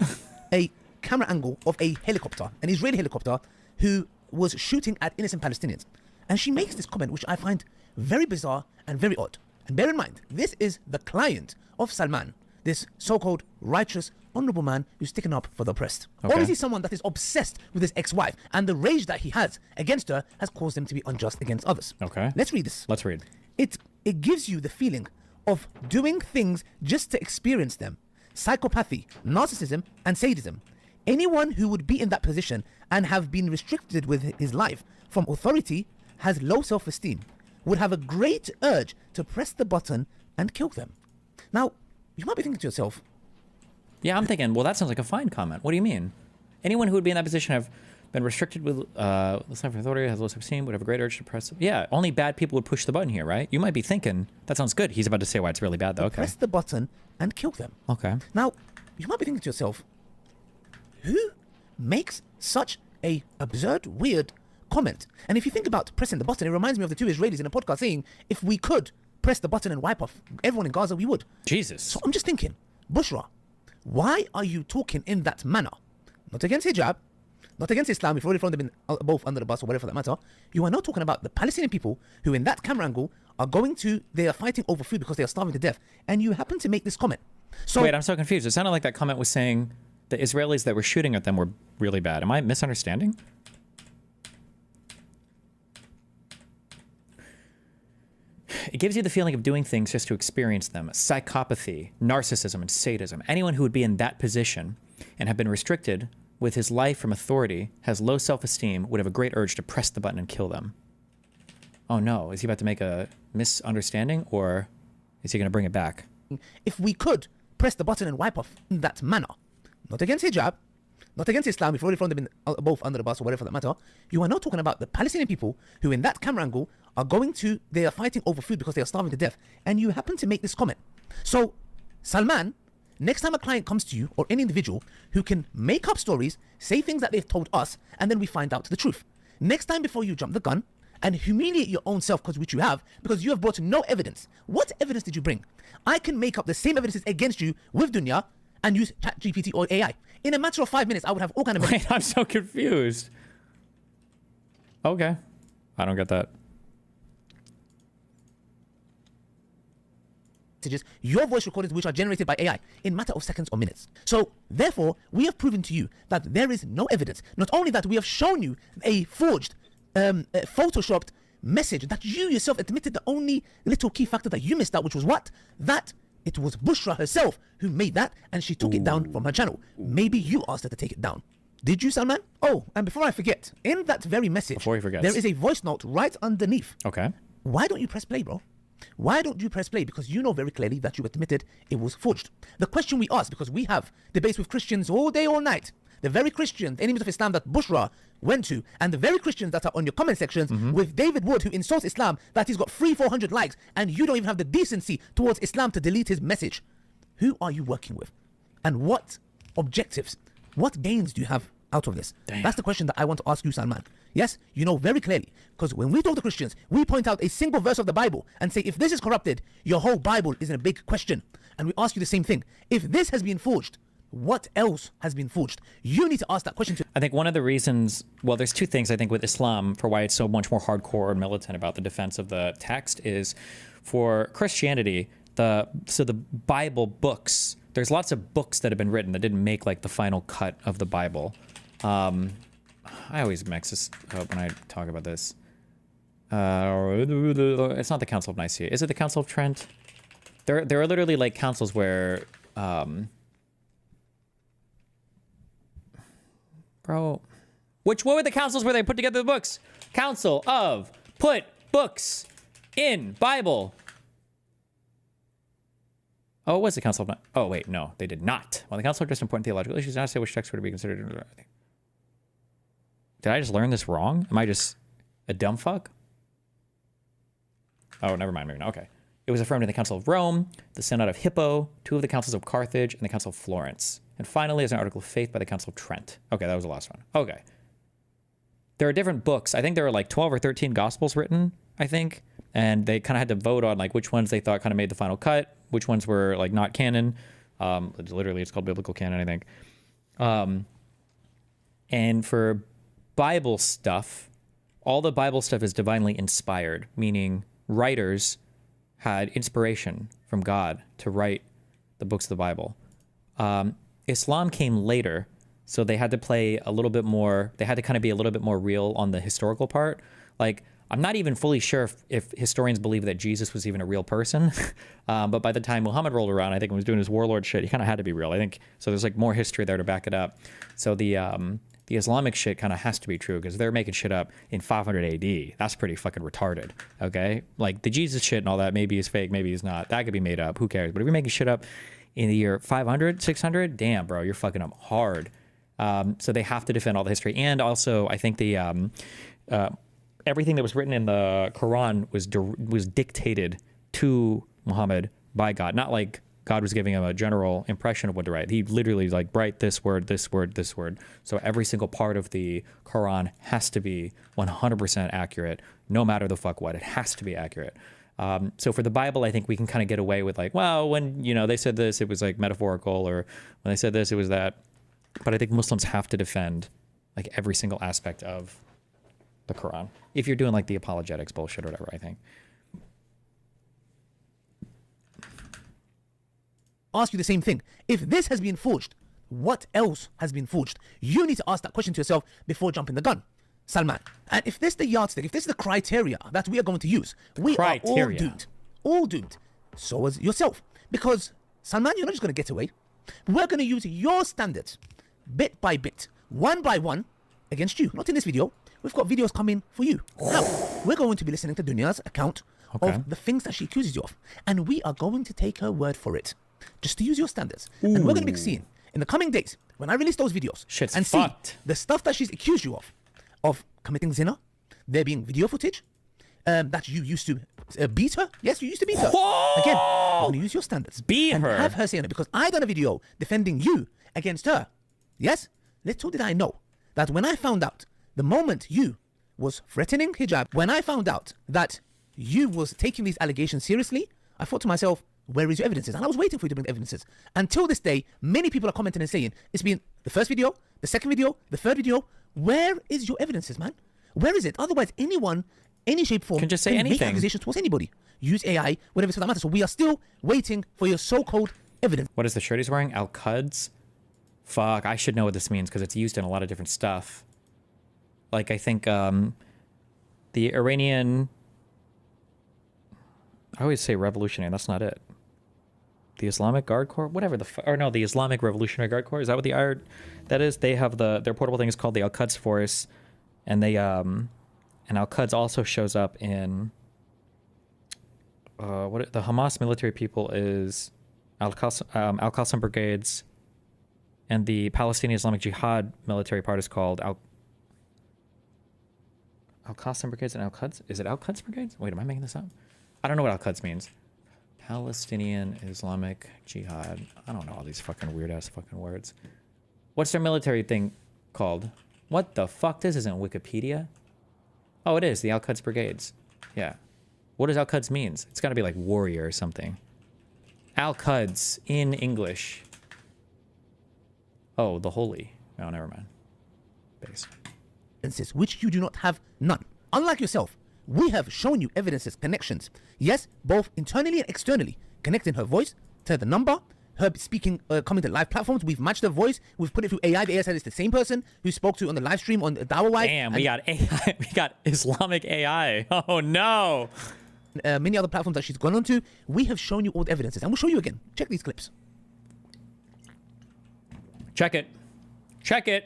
camera angle of a helicopter, an Israeli helicopter, who was shooting at innocent Palestinians. And she makes this comment, which I find very bizarre and very odd. And bear in mind, this is the client of Salman, this so-called righteous, honorable man who's sticking up for the oppressed. Okay. Or is he someone that is obsessed with his ex-wife, and the rage that he has against her has caused him to be unjust against others? Okay. Let's read this. Let's read. It gives you the feeling of doing things just to experience them. Psychopathy, narcissism, and sadism. Anyone who would be in that position and have been restricted with his life from authority has low self-esteem, would have a great urge to press the button and kill them. Now, you might be thinking to yourself... Yeah, I'm thinking, well, that sounds like a fine comment. What do you mean? Anyone who would be in that position have been restricted with authority, has low self-esteem, would have a great urge to press... Yeah, only bad people would push the button here, right? You might be thinking, that sounds good. He's about to say why it's really bad, though. Okay. Press the button and kill them. Okay. Now, you might be thinking to yourself, who makes such a absurd, weird comment? And if you think about pressing the button, it reminds me of the two Israelis in a podcast saying, if we could press the button and wipe off everyone in Gaza, we would. Jesus. So I'm just thinking, Bushra, why are you talking in that manner? Not against hijab, not against Islam, we've already thrown them in, both under the bus or whatever for that matter. You are not talking about the Palestinian people who in that camera angle are they are fighting over food because they are starving to death. And you happen to make this comment. So wait, I'm so confused. It sounded like that comment was saying the Israelis that were shooting at them were really bad. Am I misunderstanding? It gives you the feeling of doing things just to experience them. Psychopathy, narcissism, and sadism. Anyone who would be in that position and have been restricted with his life from authority, has low self-esteem, would have a great urge to press the button and kill them. Oh no, is he about to make a misunderstanding, or is he going to bring it back? If we could press the button and wipe off in that manner, not against hijab, not against Islam, we've already thrown them in, both under the bus or whatever for that matter. You are not talking about the Palestinian people who in that camera angle are they are fighting over food because they are starving to death. And you happen to make this comment. So, Salman, next time a client comes to you or any individual who can make up stories, say things that they've told us, and then we find out the truth. Next time before you jump the gun and humiliate your own self, which you have, because you have brought no evidence. What evidence did you bring? I can make up the same evidences against you with Dunya and use ChatGPT or AI. In a matter of 5 minutes, I would have all kind of... Wait, I'm so confused. Okay. I don't get that. Your voice recordings which are generated by AI in matter of seconds or minutes. So therefore, we have proven to you that there is no evidence. Not only that, we have shown you a forged, photoshopped message that you yourself admitted the only little key factor that you missed out, which was what? That it was Bushra herself who made that, and she took it down from her channel. Maybe you asked her to take it down. Did you, Salman? Oh, and before I forget, in that very message, there is a voice note right underneath. Okay. Why don't you press play, bro? Why don't you press play? Because you know very clearly that you admitted it was forged. The question we ask, because we have debates with Christians all day, all night, the very Christians, enemies of Islam that Bushra went to, and the very Christians that are on your comment sections with David Wood, who insults Islam, that he's got 300-400 likes, and you don't even have the decency towards Islam to delete his message. Who are you working with? And what objectives, what gains do you have out of this? Damn. That's the question that I want to ask you, Salman. Yes, you know very clearly, because when we talk to Christians, we point out a single verse of the Bible and say, if this is corrupted, your whole Bible is in a big question. And we ask you the same thing. If this has been forged, what else has been forged? You need to ask that question. I think one of the reasons, well, there's two things I think with Islam for why it's so much more hardcore and militant about the defense of the text is for Christianity, the Bible books, there's lots of books that have been written that didn't make like the final cut of the Bible. I always mix this up when I talk about this. It's not the Council of Nicaea. Is it the Council of Trent? There are literally like councils where, bro, what were the councils where they put together the books? Council of put books in Bible. Oh, it was the Council of... Oh, wait, no, they did not. Well, the Council addressed important theological issues, not say which texts were to be considered. Did I just learn this wrong? Am I just a dumb fuck? Oh, never mind. Maybe not. Okay. It was affirmed in the Council of Rome, the Synod of Hippo, 2 of the Councils of Carthage, and the Council of Florence. And finally, as an article of faith by the Council of Trent. Okay, that was the last one. Okay. There are different books. I think there were like 12 or 13 Gospels written, I think. And they kind of had to vote on like which ones they thought kind of made the final cut, which ones were like not canon. Literally, it's called biblical canon, I think. And for Bible stuff, all the Bible stuff is divinely inspired, meaning writers had inspiration from God to write the books of the Bible. Islam came later, so they had to play a little bit more, they had to kind of be a little bit more real on the historical part. Like, I'm not even fully sure if historians believe that Jesus was even a real person. But by the time Muhammad rolled around, I think when he was doing his warlord shit, he kind of had to be real. I think, so there's like more history there to back it up. So the Islamic shit kind of has to be true because they're making shit up in 500 AD. That's pretty fucking retarded, okay? Like the Jesus shit and all that, maybe he's fake, maybe he's not. That could be made up, who cares? But if you're making shit up in the year 500, 600, damn, bro, you're fucking up hard. So they have to defend all the history. And also, I think the everything that was written in the Quran was dictated to Muhammad by God. Not like God was giving him a general impression of what to write. He literally like write this word, this word, this word. So every single part of the Quran has to be 100% accurate, no matter the fuck what. It has to be accurate. So for the Bible, I think we can kind of get away with like, well, when, you know, they said this, it was like metaphorical, or when they said this, it was that. But I think Muslims have to defend like every single aspect of the Quran. If you're doing like the apologetics bullshit or whatever, I think. Ask you the same thing. If this has been forged, what else has been forged? You need to ask that question to yourself before jumping the gun, Salman. And if this is the yardstick, if this is the criteria that we are going to use, we are all doomed. All doomed. So is yourself. Because, Salman, you're not just going to get away. We're going to use your standards, bit by bit, one by one, against you. Not in this video. We've got videos coming for you. Now, we're going to be listening to Dunya's account of the things that she accuses you of. And we are going to take her word for it. Just to use your standards. And we're going to be seeing in the coming days, when I release those videos, and fucked. see the stuff that she's accused you of committing zina, there being video footage, that you used to beat her. Yes, you used to beat her. Again, we're going to use your standards. Beat her. Have her say it, because I done a video defending you against her. Yes? Little did I know that when I found out the moment you was threatening hijab, when I found out that you was taking these allegations seriously, I thought to myself, where is your evidences? And I was waiting for you to bring evidences. Until this day, many people are commenting and saying, it's been the first video, the second video, the third video. Where is your evidences, man? Where is it? Otherwise, anyone, any shape, form, can just say anything. Make accusations towards anybody. Use AI, whatever so that matters. So we are still waiting for your so-called evidence. What is the shirt he's wearing? Al-Quds? Fuck, I should know what this means because it's used in a lot of different stuff. Like, I think the Iranian... I always say revolutionary, that's not it. The Islamic Guard Corps, whatever the Islamic Revolutionary Guard Corps, is that what the IR that is? They have their portable thing is called the Al-Quds Force, and they and Al-Quds also shows up in what the Hamas military people is Al-Qassam Brigades, and the Palestinian Islamic Jihad military part is called Al-Qassam Brigades and Al-Quds. Is it Al-Quds Brigades? Wait, am I making this up? I don't know what Al-Quds means. Palestinian Islamic Jihad. I don't know all these fucking weird ass fucking words. What's their military thing called? What the fuck? This isn't Wikipedia. Oh, it is. The Al-Quds Brigades. Yeah. What does Al-Quds means? It's got to be like warrior or something. Al-Quds in English. Oh, the holy. Oh, never mind. Base. Which you do not have none. Unlike yourself, we have shown you evidences, connections. Yes, both internally and externally. Connecting her voice to the number, her speaking, coming to live platforms. We've matched her voice. We've put it through AI. The AI said it's the same person who spoke to on the live stream on Dawah. Damn, we got AI. We got Islamic AI. Oh, no. Many other platforms that she's gone on to. We have shown you all the evidences. And we'll show you again. Check these clips. Check it. Check it.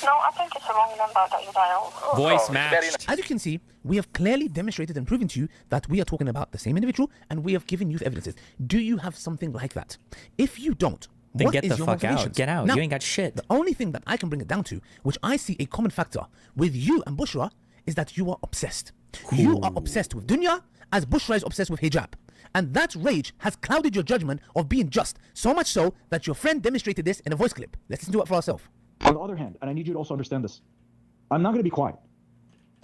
No, I think it's the wrong number that you dialed. Voice matched. As you can see, we have clearly demonstrated and proven to you that we are talking about the same individual, and we have given you the evidences. Do you have something like that? If you don't, then what get is the your fuck out. motivations? Get out. Now, you ain't got shit. The only thing that I can bring it down to, which I see a common factor with you and Bushra, is that you are obsessed. You are obsessed with dunya, as Bushra is obsessed with hijab. And that rage has clouded your judgment of being just, so much so that your friend demonstrated this in a voice clip. Let's listen to it for ourselves. On the other hand, and I need you to also understand this, I'm not going to be quiet.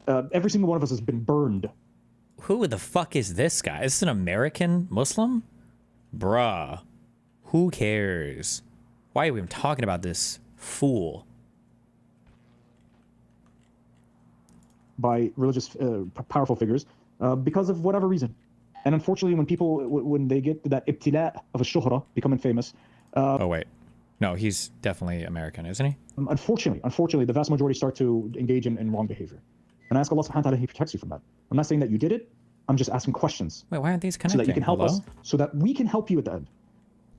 Every single one of us has been burned. Who the fuck is this guy? Is this an American Muslim? Bruh. Who cares? Why are we even talking about this fool? By religious, powerful figures, because of whatever reason. And unfortunately, when people, when they get to that ibtila of a shuhra, becoming famous. Oh, wait. No, he's definitely American, isn't he? Unfortunately, the vast majority start to engage in wrong behavior. And I ask Allah subhanahu wa ta'ala, He protects you from that. I'm not saying that you did it. I'm just asking questions. Wait, why aren't these connecting? So that you can help us, so that we can help you at the end.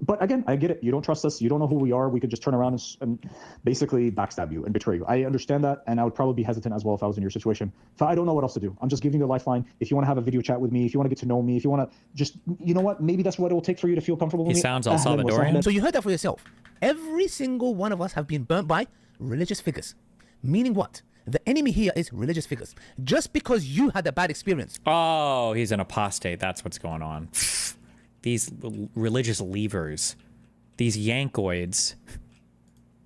But again, I get it. You don't trust us. You don't know who we are. We could just turn around and basically backstab you and betray you. I understand that, and I would probably be hesitant as well if I was in your situation. So I don't know what else to do. I'm just giving you a lifeline. If you want to have a video chat with me, if you want to get to know me, if you want to just, you know what, maybe that's what it will take for you to feel comfortable with me. He sounds all Salvadorian. So you heard that for yourself. Every single one of us have been burnt by religious figures. Meaning what? The enemy here is religious figures. Just because you had a bad experience. Oh, he's an apostate. That's what's going on. these religious levers, these yankoids.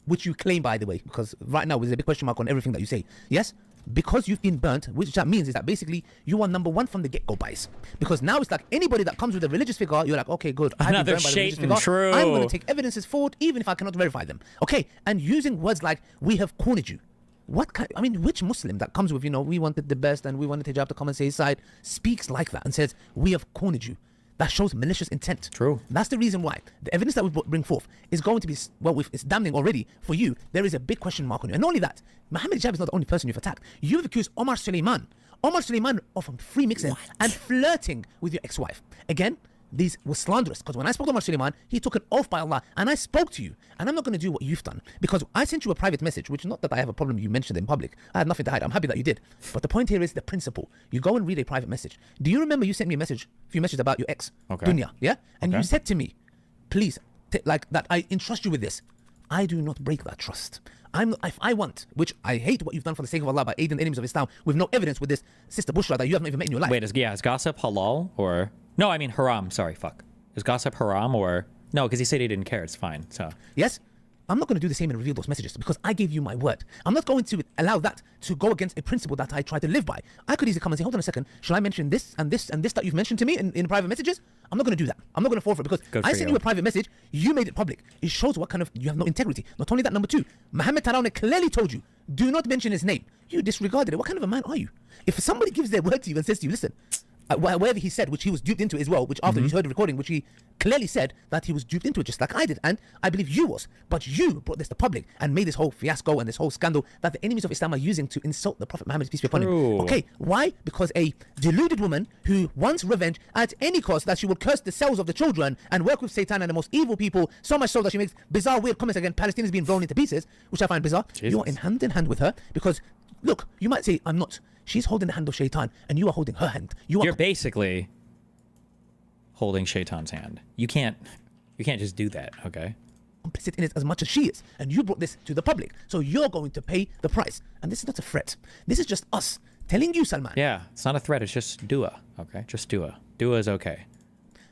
Which you claim, by the way, because right now there's a big question mark on everything that you say. Yes? Because you've been burnt, which that means is that basically you are number one from the get-go bias. Because now it's like anybody that comes with a religious figure, you're like, okay, good. I've been Another burned by the religious Shaitan, figure. true. I'm going to take evidences forward, even if I cannot verify them. Okay? And using words like, we have cornered you. What kind, I mean, which Muslim that comes with, we wanted the best and we wanted hijab to come and say his side, speaks like that and says, we have cornered you? That shows malicious intent. True. That's the reason why the evidence that we bring forth is going to be, it's damning already for you. There is a big question mark on you. And not only that, Mohammed Hijab is not the only person you've attacked. You've accused Omar Suleiman of free mixing and flirting with your ex-wife. Again, these were slanderous, because when I spoke to Omar Suleiman, he took an oath by Allah, and I spoke to you, and I'm not going to do what you've done, because I sent you a private message, which is not that I have a problem you mentioned in public. I had nothing to hide. I'm happy that you did. But the point here is the principle. You go and read a private message. Do you remember you sent me a few messages about your ex, Dunya, yeah? And you said to me, please, like that I entrust you with this. I do not break that trust. If I want, which I hate what you've done for the sake of Allah by aiding the enemies of Islam with no evidence with this sister Bushra that you haven't even met in your life. Wait, is gossip halal or... No, I mean haram. Sorry, fuck. Is gossip haram or... No, because he said he didn't care. It's fine, so... Yes? I'm not going to do the same and reveal those messages because I gave you my word. I'm not going to allow that to go against a principle that I try to live by. I could easily come and say, hold on a second, shall I mention this and this and this that you've mentioned to me in private messages? I'm not going to do that. I'm not going to fall for it because I sent you a private message, you made it public. It shows what kind of, you have no integrity. Not only that, number two, Mohammed Tarawne clearly told you, do not mention his name. You disregarded it. What kind of a man are you? If somebody gives their word to you and says to you, listen, whatever he said, which he was duped into as well, which after you heard the recording, which he clearly said that he was duped into it just like I did, and I believe you was, but you brought this to public and made this whole fiasco and this whole scandal that the enemies of Islam are using to insult the Prophet Muhammad, peace be upon him. Okay, why? Because a deluded woman who wants revenge at any cost, that she will curse the cells of the children and work with Satan and the most evil people, so much so that she makes bizarre, weird comments against Palestinians being blown into pieces, which I find bizarre. Jesus. You are in hand with her because, look, you might say, I'm not. She's holding the hand of Shaitan and you are holding her hand. You're basically holding Shaitan's hand. You can't just do that, okay? Complicit in it as much as she is, and you brought this to the public, so you're going to pay the price. And this is not a threat. This is just us telling you, Salman. Yeah, it's not a threat. It's just dua, okay? Just dua. Dua is okay.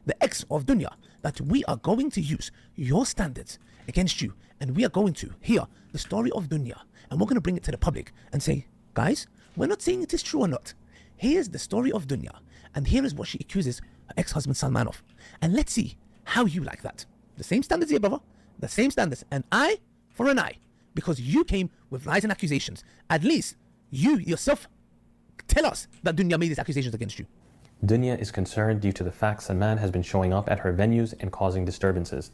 The ex of Dunya, that we are going to use your standards against you, and we are going to hear the story of Dunya, and we're going to bring it to the public and say, guys, we're not saying it is true or not. Here's the story of Dunya, and here is what she accuses her ex-husband Salman of. And let's see how you like that. The same standards here, brother. The same standards. An eye for an eye. Because you came with lies and accusations. At least you yourself tell us that Dunya made these accusations against you. Dunya is concerned due to the fact Salman has been showing up at her venues and causing disturbances.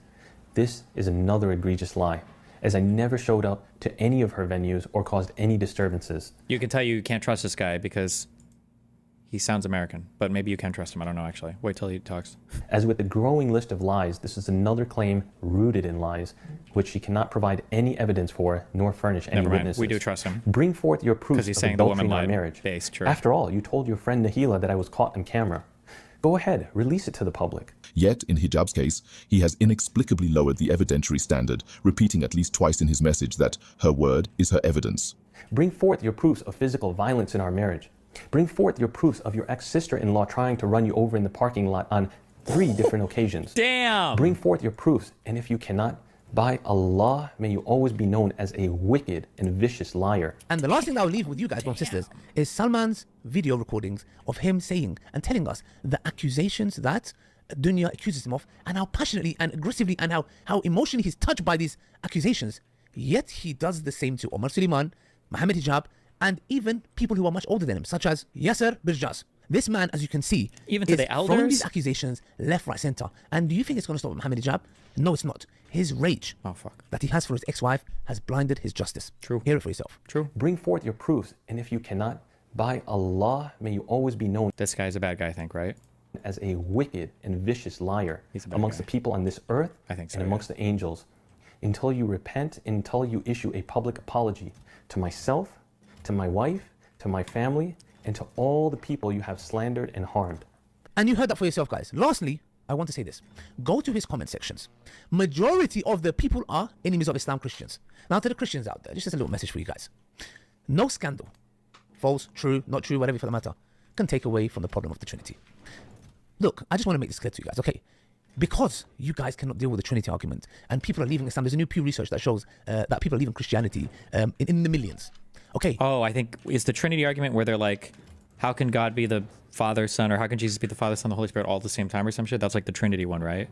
This is another egregious lie, as I never showed up to any of her venues or caused any disturbances. You can tell you can't trust this guy because he sounds American, but maybe you can trust him. I don't know, actually. Wait till he talks. As with the growing list of lies, this is another claim rooted in lies, which she cannot provide any evidence for, nor furnish any witnesses. We do trust him. Bring forth your proofs of adultery in our marriage. After all, you told your friend Nahila that I was caught on camera. Go ahead, release it to the public. Yet, in Hijab's case, he has inexplicably lowered the evidentiary standard, repeating at least twice in his message that her word is her evidence. Bring forth your proofs of physical violence in our marriage. Bring forth your proofs of your ex-sister-in-law trying to run you over in the parking lot on 3 different occasions. Damn! Bring forth your proofs, and if you cannot, by Allah, may you always be known as a wicked and vicious liar. And the last thing that I'll leave with you guys, brothers and sisters, is Salman's video recordings of him saying and telling us the accusations that Dunya accuses him of, and how passionately and aggressively and how emotionally he's touched by these accusations. Yet he does the same to Omar Suleiman, Mohammed Hijab, and even people who are much older than him, such as Yasser Birjas. This man, as you can see, even to is the elders, throwing these accusations left, right, center. And do you think it's going to stop Mohammed Hijab? No, it's not. His rage that he has for his ex-wife has blinded his justice. True. Hear it for yourself. True. Bring forth your proofs, and if you cannot, by Allah, may you always be known. This guy's a bad guy, I think, right? As a wicked and vicious liar amongst the people on this earth and amongst the angels, until you repent, until you issue a public apology to myself, to my wife, to my family, and to all the people you have slandered and harmed. And you heard that for yourself, guys. Lastly, I want to say this. Go to his comment sections. Majority of the people are enemies of Islam Christians. Now to the Christians out there, just as a little message for you guys. No scandal, false, true, not true, whatever for the matter, can take away from the problem of the Trinity. Look, I just want to make this clear to you guys, okay? because you guys cannot deal with the Trinity argument, and people are leaving Islam. There's a new Pew research that shows that people are leaving Christianity in the millions. Okay. Oh, I think it's the Trinity argument where they're like, how can God be the Father, Son, or how can Jesus be the Father, Son, the Holy Spirit all at the same time or some shit? That's like the Trinity one, right?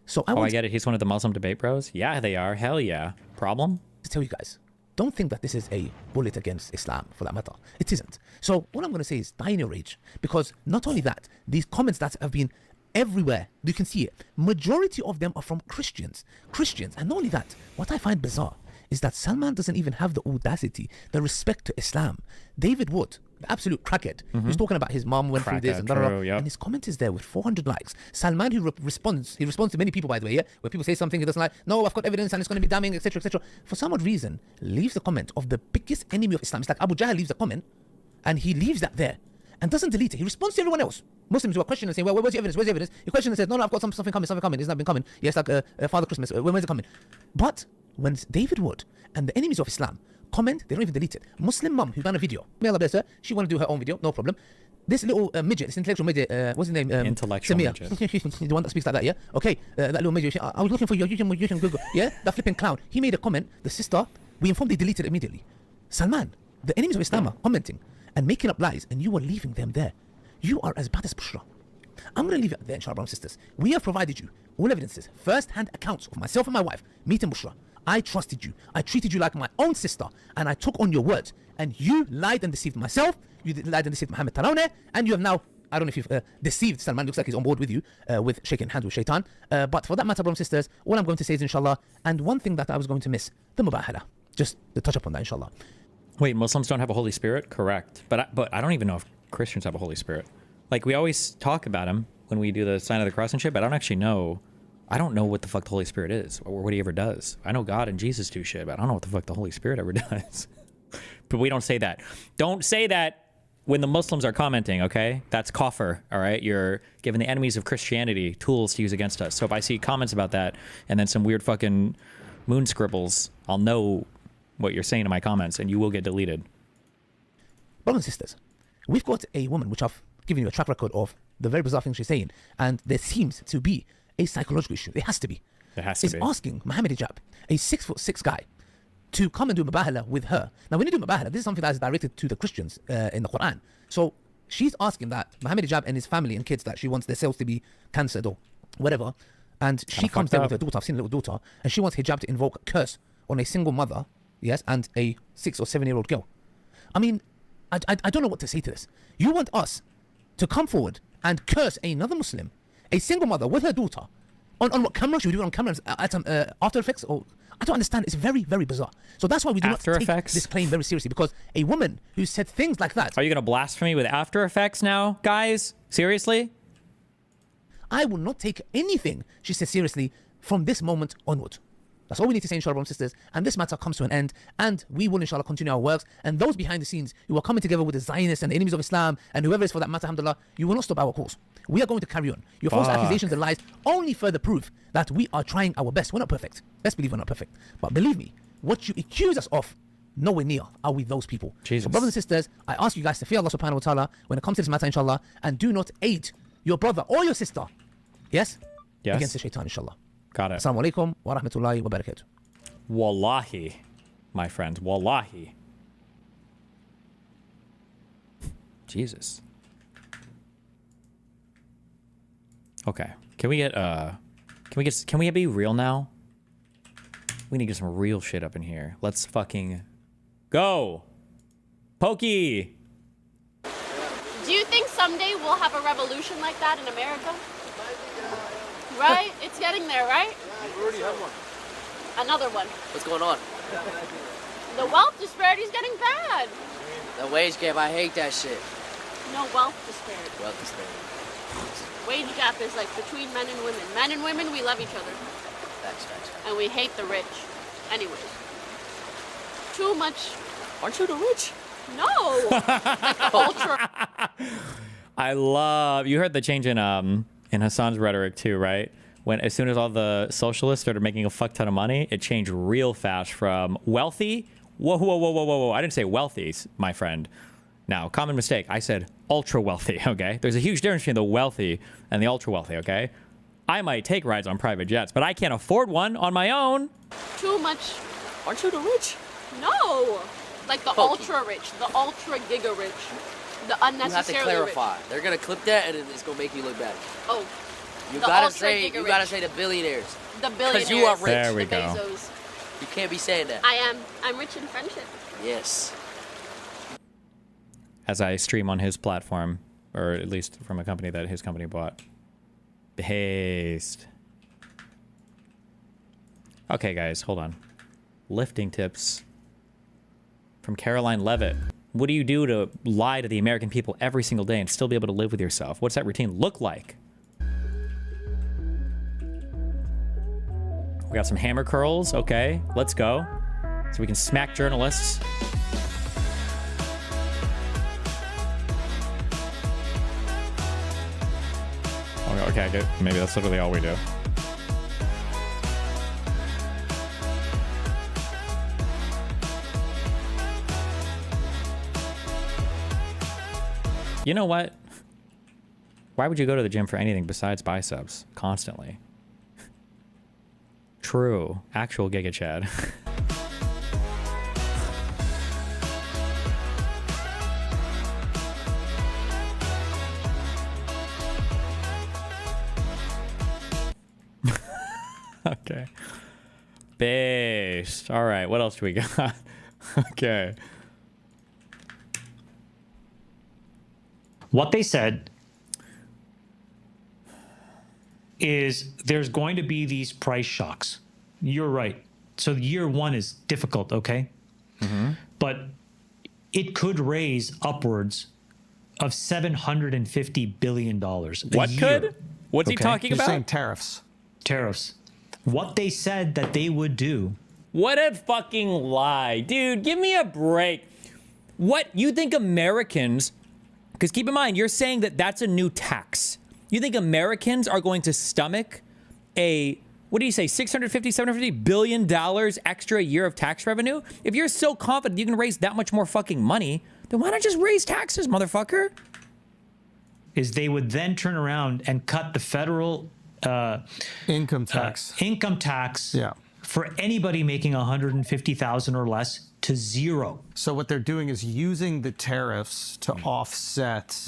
So I get it. He's one of the Muslim debate bros. Yeah, they are. Hell yeah. Problem? To tell you guys, don't think that this is a bullet against Islam, for that matter. It isn't. So what I'm going to say is die in your rage, because not only that, these comments that have been everywhere, you can see it. Majority of them are from Christians. And not only that, what I find bizarre is that Salman doesn't even have the audacity, the respect to Islam. David Wood, the absolute crackhead, who's talking about his mom went through this and and his comment is there with 400 likes. Salman, who responds to many people, by the way, yeah, where people say something he doesn't like, no, I've got evidence and it's going to be damning, etc., etc. For some odd reason, leaves the comment of the biggest enemy of Islam. It's like Abu Jahl leaves a comment and he leaves that there and doesn't delete it. He responds to everyone else. Muslims who are questioning and saying, well, where's the evidence? Where's the evidence? He questions and says, no, I've got something coming. It's not been coming. Yes, like Father Christmas. When's it coming? But when David Wood and the enemies of Islam comment, they don't even delete it. Muslim mum who done a video, may Allah bless her, she want to do her own video, no problem. This little midget, this intellectual midget, what's his name? Intellectual Samir. midget. The one that speaks like that, yeah? Okay, that little midget, I was looking for you can Google, yeah? That flipping clown. He made a comment, the sister, we informed they deleted it immediately. Salman, the enemies of Islam are commenting and making up lies, and you are leaving them there. You are as bad as Bushra. I'm going to leave it there, inshallah, brothers and sisters. We have provided you all evidences, first-hand accounts of myself and my wife meeting Bushra. I trusted you. I treated you like my own sister, and I took on your words. And you lied and deceived myself. You lied and deceived Mohammed Tarawne, and you have now, I don't know if you've deceived Salman. Looks like he's on board with you, with shaking hands with Shaitan. But for that matter, brothers and sisters, all I'm going to say is inshallah. And one thing that I was going to miss, the mubahala. Just to touch upon that, inshallah. Wait, Muslims don't have a Holy Spirit? Correct. But I don't even know if Christians have a Holy Spirit. Like, we always talk about him when we do the sign of the cross and shit, but I don't actually know. I don't know what the fuck the Holy Spirit is or what he ever does. I know God and Jesus do shit, but I don't know what the fuck the Holy Spirit ever does. But we don't say that. Don't say that when the Muslims are commenting, okay? That's kafir, all right? You're giving the enemies of Christianity tools to use against us. So if I see comments about that and then some weird fucking moon scribbles, I'll know what you're saying in my comments and you will get deleted. Brothers and sisters, we've got a woman which I've given you a track record of the very bizarre things she's saying, and there seems to be a psychological issue. It has to be. It has to be. Is asking Mohammed Hijab, a 6'6" guy, to come and do mubahala with her. Now, when you do mubahala, this is something that is directed to the Christians in the Quran. So she's asking that Mohammed Hijab and his family and kids, that she wants their cells to be cancered or whatever, and she comes there with her daughter. I've seen a little daughter, and she wants Hijab to invoke a curse on a single mother, yes, and a 6 or 7-year-old girl. I mean, I don't know what to say to this. You want us to come forward and curse another Muslim, a single mother with her daughter, on what camera? Should we do it on camera at After Effects? Or I don't understand. It's very, very bizarre. So that's why we do After not Effects? take this claim very seriously, because a woman who said things like that. Are you going to blaspheme me with After Effects now, guys? Seriously? I will not take anything she said seriously from this moment onward. That's all we need to say, inshallah, brothers and sisters. And this matter comes to an end, and we will, inshallah, continue our works. And those behind the scenes who are coming together with the Zionists and the enemies of Islam, and whoever is for that matter, alhamdulillah, you will not stop our cause. We are going to carry on. Your false accusations and lies only further prove that we are trying our best. We're not perfect. Let's believe we're not perfect. But believe me, what you accuse us of, nowhere near are we those people. Jesus. So, brothers and sisters, I ask you guys to fear Allah subhanahu wa ta'ala when it comes to this matter, inshallah, and do not aid your brother or your sister, yes? Against the shaitan, inshallah. Got it. Assalamu alaikum wa rahmatullahi wa barakatuh. Wallahi, my friends, wallahi. Jesus. Okay. Can we be real now? We need to get some real shit up in here. Let's fucking go. Pokey. Do you think someday we'll have a revolution like that in America? Right? It's getting there, right? We already have one. Another one. What's going on? The wealth disparity is getting bad. The wage gap, I hate that shit. No, wealth disparity. Wealth disparity. Wage gap is like between men and women. Men and women, we love each other. Facts. And we hate the rich. Anyways. Too much. Aren't you the rich? No. Like the ultra. I love, you heard the change in Hassan's rhetoric too, right? When as soon as all the socialists started making a fuck ton of money, it changed real fast from wealthy. Whoa. I didn't say wealthy, my friend. Now, common mistake. I said ultra wealthy, okay? There's a huge difference between the wealthy and the ultra wealthy, okay? I might take rides on private jets, but I can't afford one on my own. Too much. Aren't you the rich? No. Like the ultra rich, the ultra giga rich, the You have to unnecessarily clarify. rich. They're gonna clip that and it's gonna make you look bad. Oh. You the gotta ultra say giga you rich. gotta say the billionaires. The billionaires. Because you are rich. There we the go. Bezos. You can't be saying that. I am. I'm rich in friendship. Yes. As I stream on his platform, or at least from a company that his company bought. Based. Okay, guys, hold on. Lifting tips from Caroline Levitt. What do you do to lie to the American people every single day and still be able to live with yourself? What's that routine look like? We got some hammer curls. Okay, let's go. So we can smack journalists. Okay, good. Maybe that's literally all we do. You know what? Why would you go to the gym for anything besides biceps constantly? True. Actual Giga Chad. Okay. Based. All right. What else do we got? Okay. What they said is there's going to be these price shocks. You're right. So year one is difficult, okay? But it could raise upwards of $750 billion. What could? What's he talking about? You're saying tariffs. Tariffs. What they said that they would do. What a fucking lie. Dude, give me a break. What? You think Americans... Because keep in mind, you're saying that that's a new tax. You think Americans are going to stomach a, what do you say, $650 billion extra a year of tax revenue? If you're so confident you can raise that much more fucking money, then why not just raise taxes, motherfucker? Is they would then turn around and cut the federal income tax. Yeah. For anybody making $150,000 or less to zero. So what they're doing is using the tariffs to offset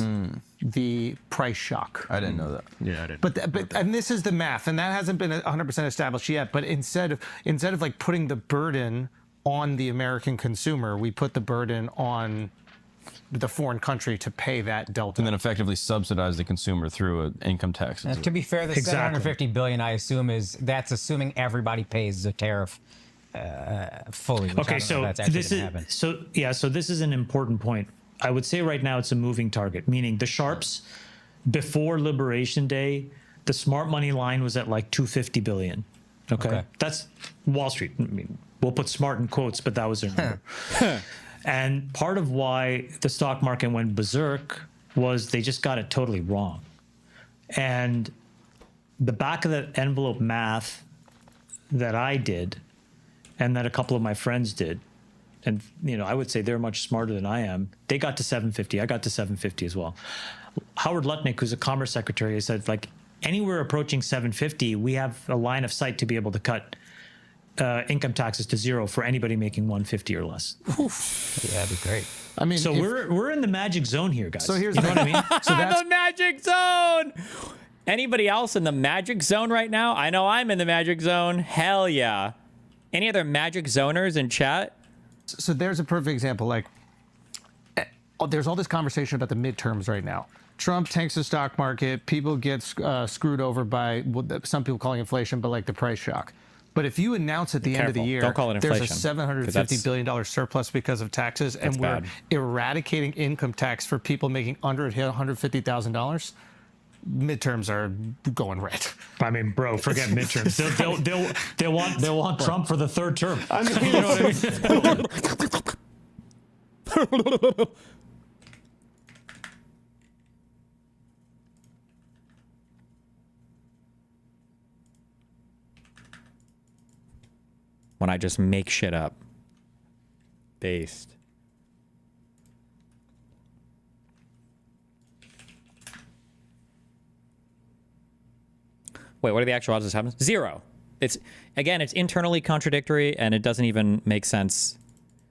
the price shock. I didn't know that. Yeah, I didn't. But and this is the math, and that hasn't been 100% established yet. But instead of like putting the burden on the American consumer, we put the burden on the foreign country to pay that delta, and then effectively subsidize the consumer through an income tax. To be fair, the $750 billion, I assume, that's assuming everybody pays the tariff fully. Okay, so this is an important point. I would say right now it's a moving target, meaning the sharps before Liberation Day, the smart money line was at like 250 billion. Okay. That's Wall Street. I mean, we'll put smart in quotes, but that was their number. And part of why the stock market went berserk was they just got it totally wrong. And the back of the envelope math that I did and that a couple of my friends did, and I would say they're much smarter than I am, they got to 750. I got to 750 as well. Howard Lutnick, who's a commerce secretary, said like anywhere approaching 750, we have a line of sight to be able to cut income taxes to zero for anybody making 150 or less. Yeah, that'd be great. I mean, so we're in the magic zone here, guys. So here's you know what I mean. So that's the magic zone. Anybody else in the magic zone right now? I know I'm in the magic zone. Hell yeah. Any other magic zoners in chat? So there's a perfect example. Like, there's all this conversation about the midterms right now. Trump tanks the stock market. People get screwed over by what some people calling inflation, but like the price shock. But if you announce at the end of the year, don't call it inflation, there's a $750 billion surplus because of taxes, and we're eradicating income tax for people making under $150,000, midterms are going red. I mean, bro, forget midterms. They'll want Trump for the third term. I mean, you know what I mean? When I just make shit up. Based. Wait, what are the actual odds this happens? 0. It's internally contradictory, and it doesn't even make sense.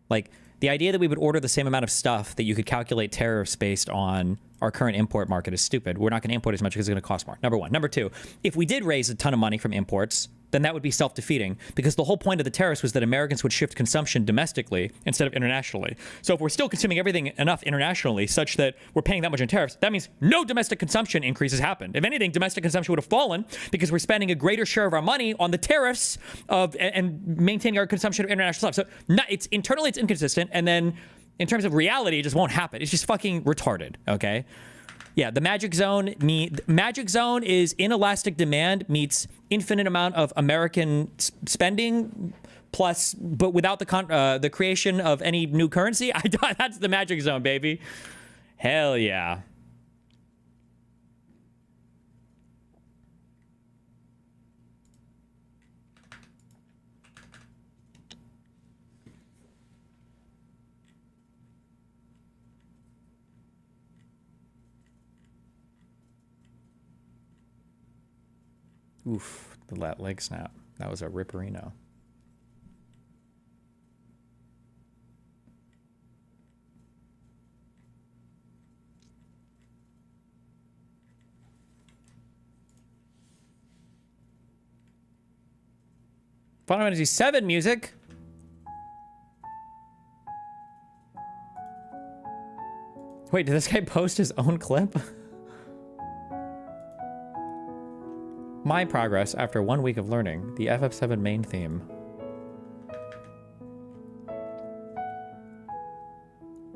Like, the idea that we would order the same amount of stuff that you could calculate tariffs based on our current import market is stupid. We're not going to import as much because it's going to cost more. Number one. Number two, if we did raise a ton of money from imports, then that would be self-defeating, because the whole point of the tariffs was that Americans would shift consumption domestically instead of internationally. So if we're still consuming everything enough internationally such that we're paying that much in tariffs, that means no domestic consumption increases happened. If anything, domestic consumption would have fallen because we're spending a greater share of our money on the tariffs and maintaining our consumption of international stuff. So it's internally it's inconsistent, and then in terms of reality, it just won't happen. It's just fucking retarded, okay? Yeah, the magic zone is inelastic demand meets infinite amount of American spending plus, but without the creation of any new currency. That's the magic zone, baby. Hell yeah. Oof, the leg snap. That was a ripperino. Final Fantasy VII music. Wait, did this guy post his own clip? My progress after 1 week of learning the FF7 main theme.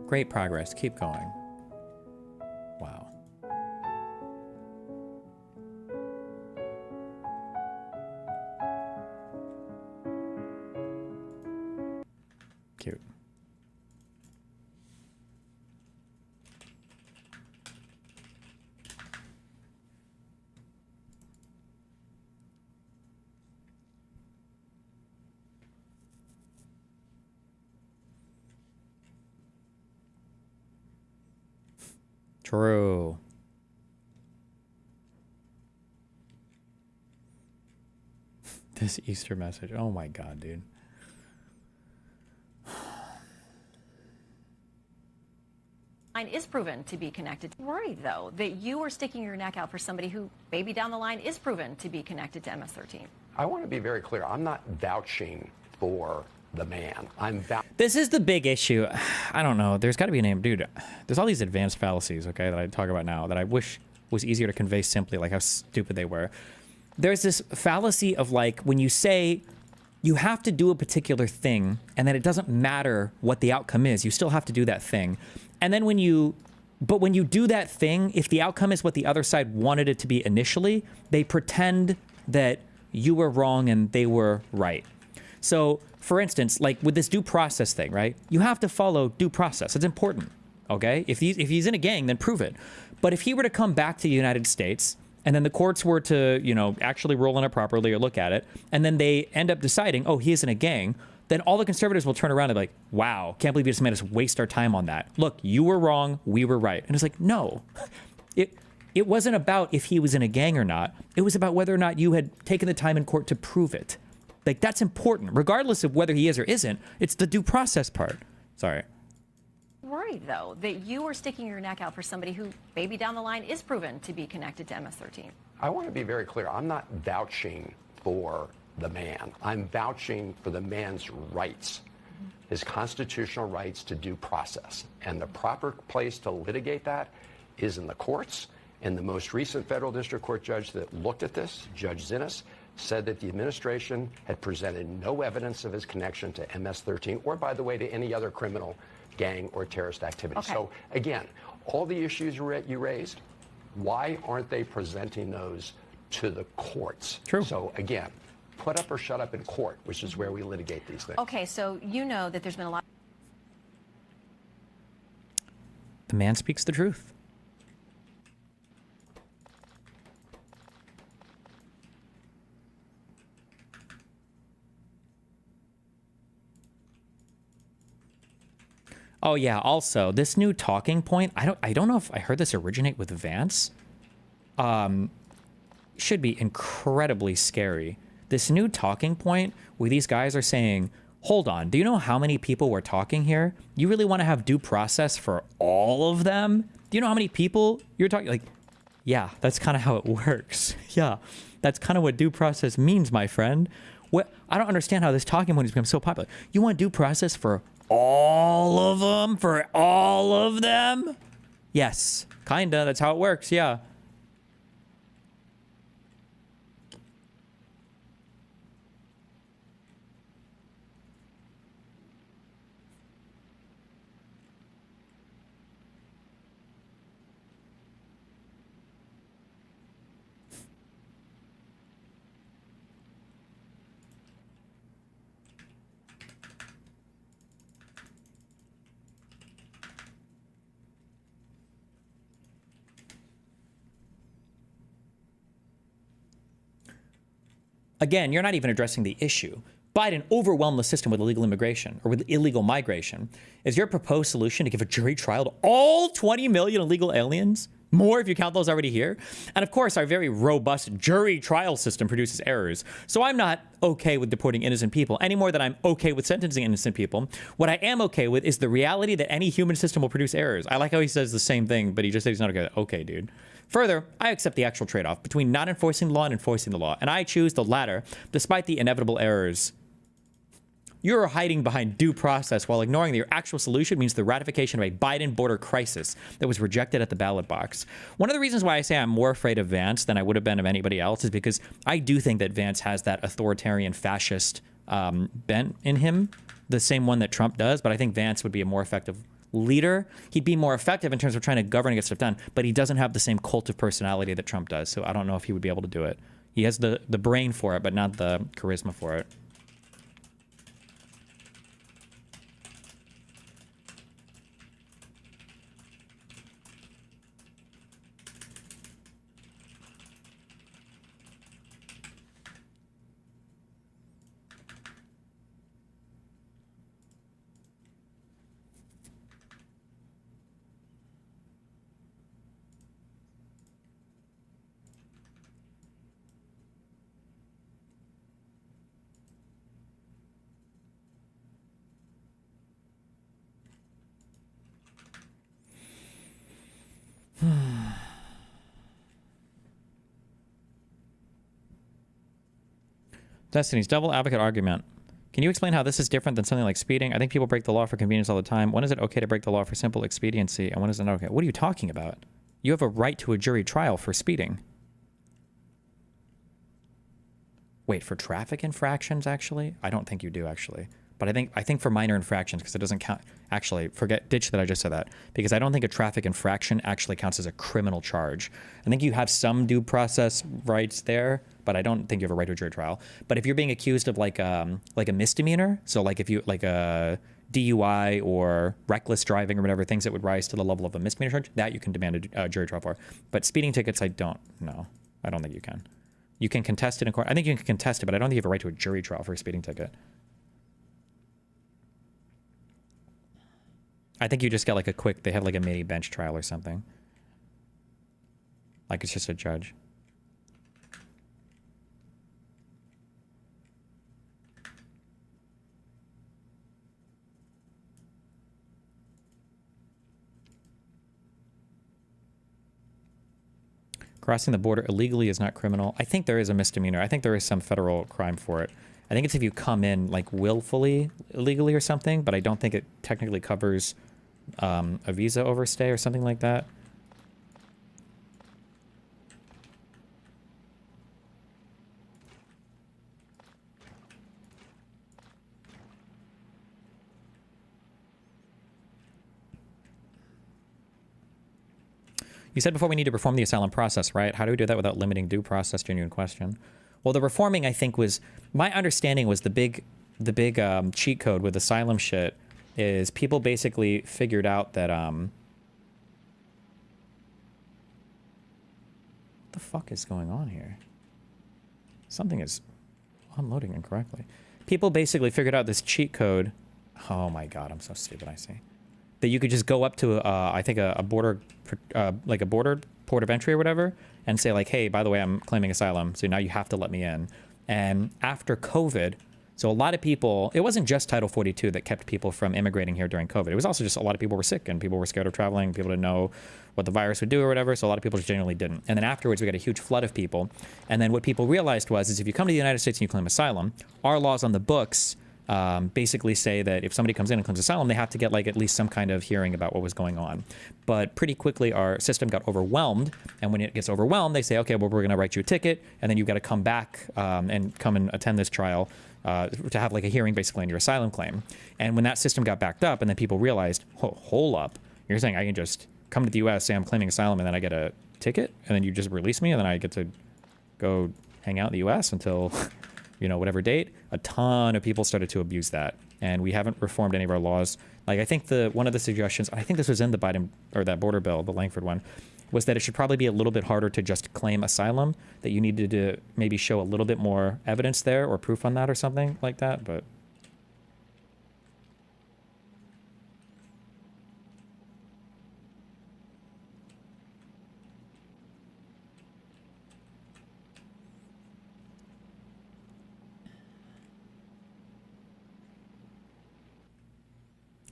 Great progress. Keep going. Wow. Cute. True. This Easter message. Oh my God, dude. Line is proven to be connected. Worried though that you are sticking your neck out for somebody who maybe down the line is proven to be connected to MS-13. I want to be very clear. I'm not vouching for the man. This is the big issue. I don't know. There's got to be a name. Dude, there's all these advanced fallacies, okay, that I talk about now that I wish was easier to convey simply, like how stupid they were. There's this fallacy of like when you say you have to do a particular thing and that it doesn't matter what the outcome is, you still have to do that thing. And then when you do that thing, if the outcome is what the other side wanted it to be initially, they pretend that you were wrong and they were right. So, for instance, like with this due process thing, right? You have to follow due process. It's important, okay? If he's in a gang, then prove it. But if he were to come back to the United States and then the courts were to, you know, actually rule on it properly or look at it, and then they end up deciding, oh, he is in a gang, then all the conservatives will turn around and be like, wow, can't believe you just made us waste our time on that. Look, you were wrong, we were right. And it's like, no. It wasn't about if he was in a gang or not. It was about whether or not you had taken the time in court to prove it. Like, that's important, regardless of whether he is or isn't. It's the due process part. Sorry. Worried though that you are sticking your neck out for somebody who maybe down the line is proven to be connected to MS-13. I want to be very clear. I'm not vouching for the man. I'm vouching for the man's rights, his constitutional rights to due process. And the proper place to litigate that is in the courts. And the most recent federal district court judge that looked at this, Judge Zinnes, said that the administration had presented no evidence of his connection to MS-13 or, by the way, to any other criminal gang or terrorist activity. Okay. So, again, all the issues you raised, why aren't they presenting those to the courts? True. So, again, put up or shut up in court, which is where we litigate these things. Okay, so you know that there's been a lot. The man speaks the truth. Oh yeah, also, this new talking point, I don't know if I heard this originate with Vance. should be incredibly scary. This new talking point where these guys are saying, hold on, do you know how many people we're talking here? You really want to have due process for all of them? Do you know how many people you're talking? Like, yeah, that's kind of how it works. Yeah, that's kind of what due process means, my friend. What, I don't understand how this talking point has become so popular. You want due process for all of them? For all of them? Yes, kinda. That's how it works, yeah. Again, you're not even addressing the issue. Biden overwhelmed the system with illegal immigration or with illegal migration. Is your proposed solution to give a jury trial to all 20 million illegal aliens? More if you count those already here. And of course, our very robust jury trial system produces errors. So I'm not okay with deporting innocent people any more than I'm okay with sentencing innocent people. What I am okay with is the reality that any human system will produce errors. I like how he says the same thing, but he just said he's not okay. Okay, dude. Further, I accept the actual trade-off between not enforcing the law and enforcing the law, and I choose the latter despite the inevitable errors. You're hiding behind due process while ignoring that your actual solution means the ratification of a Biden border crisis that was rejected at the ballot box. One of the reasons why I say I'm more afraid of Vance than I would have been of anybody else is because I do think that Vance has that authoritarian fascist bent in him, the same one that Trump does, but I think Vance would be a more effective leader. He'd be more effective in terms of trying to govern and get stuff done, but he doesn't have the same cult of personality that Trump does, so I don't know if he would be able to do it. He has the brain for it, but not the charisma for it. Destiny's double advocate argument. Can you explain how this is different than something like speeding? I think people break the law for convenience all the time. When is it okay to break the law for simple expediency, and when is it not okay? What are you talking about? You have a right to a jury trial for speeding. Wait, for traffic infractions, actually? I don't think you do, actually. But I think for minor infractions, because it doesn't count. Actually, ditch that I just said that. Because I don't think a traffic infraction actually counts as a criminal charge. I think you have some due process rights there, but I don't think you have a right to a jury trial. But if you're being accused of like a misdemeanor, so like if you like a DUI or reckless driving or whatever, things that would rise to the level of a misdemeanor charge, that you can demand a jury trial for. But speeding tickets, I don't know. I don't think you can. You can contest it in court. I think you can contest it, but I don't think you have a right to a jury trial for a speeding ticket. I think you just get like they have like a mini bench trial or something. Like it's just a judge. Crossing the border illegally is not criminal. I think there is a misdemeanor. I think there is some federal crime for it. I think it's if you come in like willfully illegally or something, but I don't think it technically covers a visa overstay or something like that. You said before we need to reform the asylum process, right? How do we do that without limiting due process? Genuine question. Well, the reforming, I think, was, my understanding was the big cheat code with asylum shit is people basically figured out that what the fuck is going on here? Something is unloading incorrectly. People basically figured out this cheat code. Oh my god, I'm so stupid. I see. That you could just go up to I think a border like a border port of entry or whatever, and say like, hey, by the way, I'm claiming asylum, so now you have to let me in. And after COVID, so a lot of people, it wasn't just Title 42 that kept people from immigrating here during COVID. It was also just a lot of people were sick and people were scared of traveling. People didn't know what the virus would do or whatever. So a lot of people just genuinely didn't. And then afterwards, we got a huge flood of people. And then what people realized was, is if you come to the United States and you claim asylum, our laws on the books basically say that if somebody comes in and claims asylum, they have to get like at least some kind of hearing about what was going on. But pretty quickly, our system got overwhelmed. And when it gets overwhelmed, they say, okay, well, we're going to write you a ticket. And then you've got to come back and come and attend this trial to have like a hearing basically on your asylum claim. And when that system got backed up and then people realized, hold up, you're saying I can just come to the US, say I'm claiming asylum, and then I get a ticket, and then you just release me, and then I get to go hang out in the US until, you know, whatever date. A ton of people started to abuse that. And we haven't reformed any of our laws. Like I think one of the suggestions, I think this was in the Biden, or that border bill, the Langford one, was that it should probably be a little bit harder to just claim asylum, that you needed to maybe show a little bit more evidence there or proof on that or something like that, but...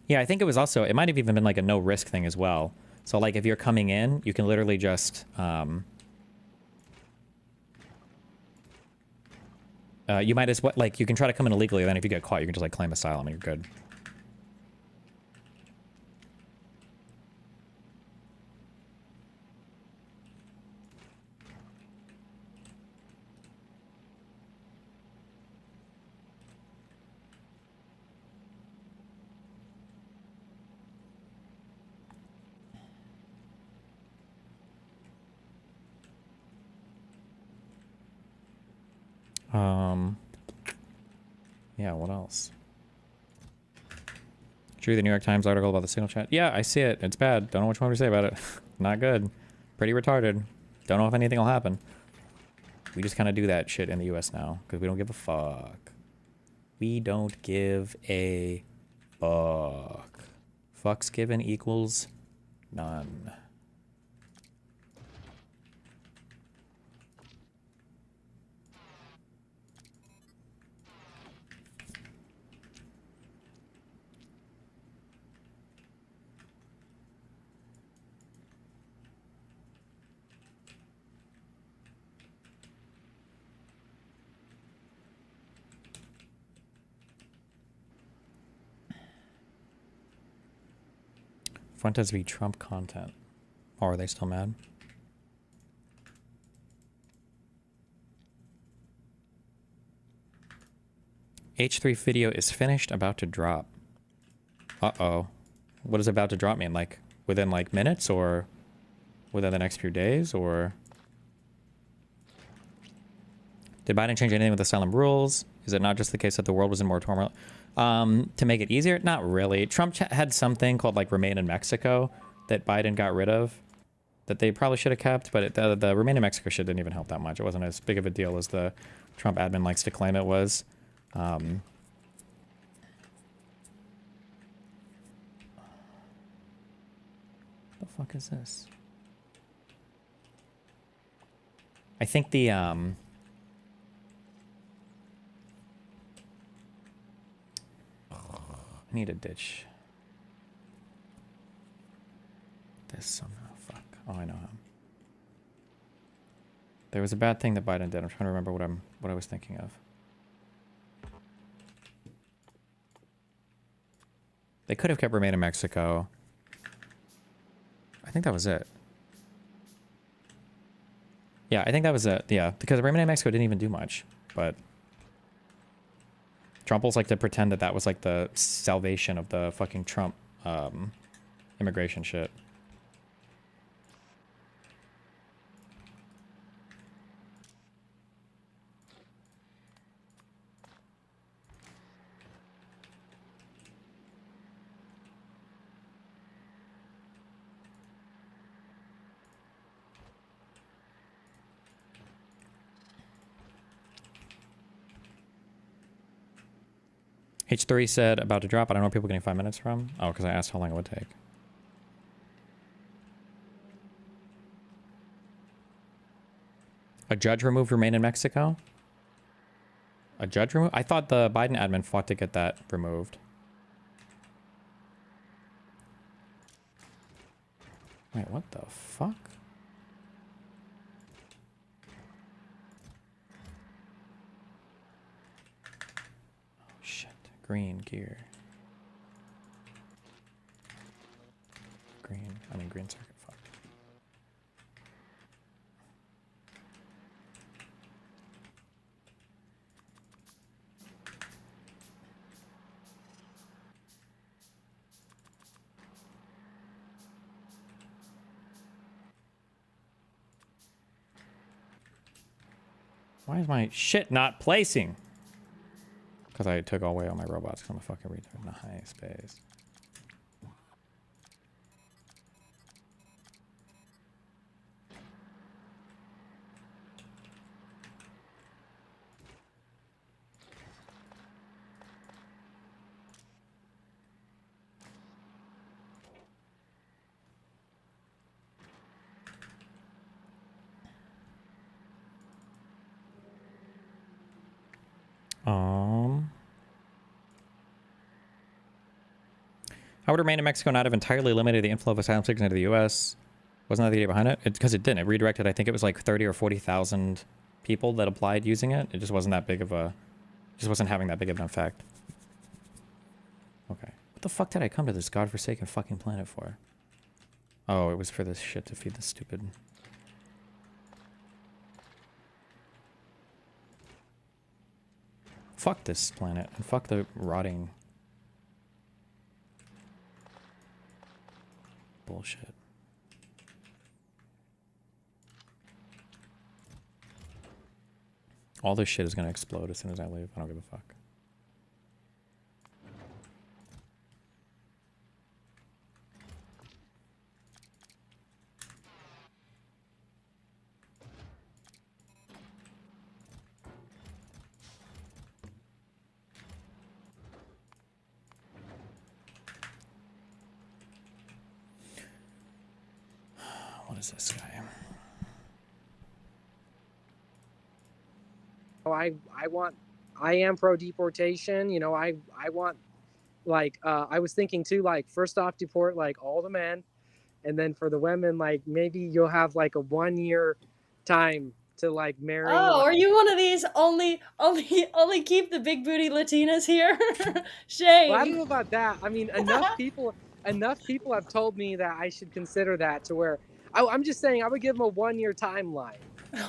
Yeah, I think it was also, it might have even been like a no risk thing as well. So like if you're coming in, you can literally just, you might as well, like you can try to come in illegally, then if you get caught, you can just like claim asylum and you're good. Yeah, what else? Drew, the New York Times article about the signal chat. Yeah, I see it. It's bad. Don't know what you want me to say about it. Not good. Pretty retarded. Don't know if anything will happen. We just kind of do that shit in the US now because we don't give a fuck. We don't give a fuck. Fucks given equals none. Fuentes v. Trump content. Oh, are they still mad? H3 video is finished, about to drop. Uh-oh. What does about to drop mean? Like, within, like, minutes, or within the next few days, or... Did Biden change anything with asylum rules? Is it not just the case that the world was in more turmoil? To make it easier? Not really. Trump had something called like Remain in Mexico that Biden got rid of that they probably should have kept, but the Remain in Mexico shit didn't even help that much. It wasn't as big of a deal as the Trump admin likes to claim it was. The fuck is this? I think the I need a ditch this somehow. Fuck. Oh, I know how. There was a bad thing that Biden did. I'm trying to remember what I was thinking of. They could have kept Remain in Mexico. I think that was it. Yeah, I think that was it. Yeah, because Remain in Mexico didn't even do much, but Trumples like to pretend that that was like the salvation of the fucking Trump immigration shit. H3 said about to drop. I don't know where people are getting 5 minutes from. Oh, because I asked how long it would take. A judge removed remain in Mexico? A judge removed? I thought the Biden admin fought to get that removed. Wait, what the fuck? Oh shit. Green gear. Green circuit. Fuck. Why is my shit not placing? Because I took away all my robots because I'm a fucking retard. Nice space. I would remain in Mexico, not have entirely limited the inflow of asylum seekers into the U.S. Wasn't that the idea behind it? Because it didn't. It redirected, I think it was like 30 or 40,000 people that applied using it. It just wasn't that big of a... just wasn't having that big of an effect. Okay. What the fuck did I come to this godforsaken fucking planet for? Oh, it was for this shit to feed this stupid... Fuck this planet. And fuck the rotting... bullshit. All this shit is gonna explode as soon as I leave. I don't give a fuck. What is this guy? I am pro deportation. You know, I want, like, I was thinking too, like, first off, deport like all the men, and then for the women, like, maybe you'll have like a 1 year time to like marry. Oh, are you one of these only keep the big booty Latinas here? Shame. Well, I don't know about that. I mean, enough people have told me that I should consider that to where I'm just saying I would give them a 1 year timeline.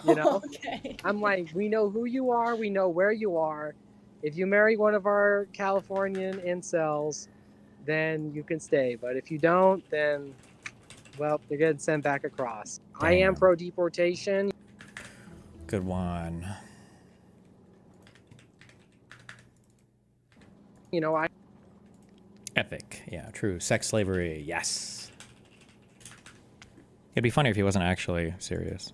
You know, Okay. I'm like, we know who you are, we know where you are. If you marry one of our Californian incels, then you can stay. But if you don't, then, well, you're getting sent back across. I am pro deportation. Good one. You know, Epic. Yeah, true. Sex slavery. Yes. It'd be funny if he wasn't actually serious.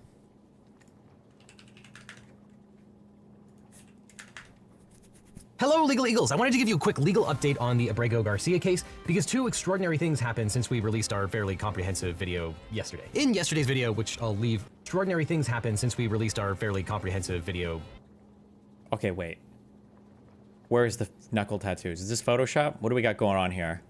Hello, Legal Eagles. I wanted to give you a quick legal update on the Abrego Garcia case because two extraordinary things happened since we released our fairly comprehensive video yesterday. In yesterday's video, which I'll leave, extraordinary things happened since we released our fairly comprehensive video. Okay, wait. Where's the knuckle tattoos? Is this Photoshop? What do we got going on here?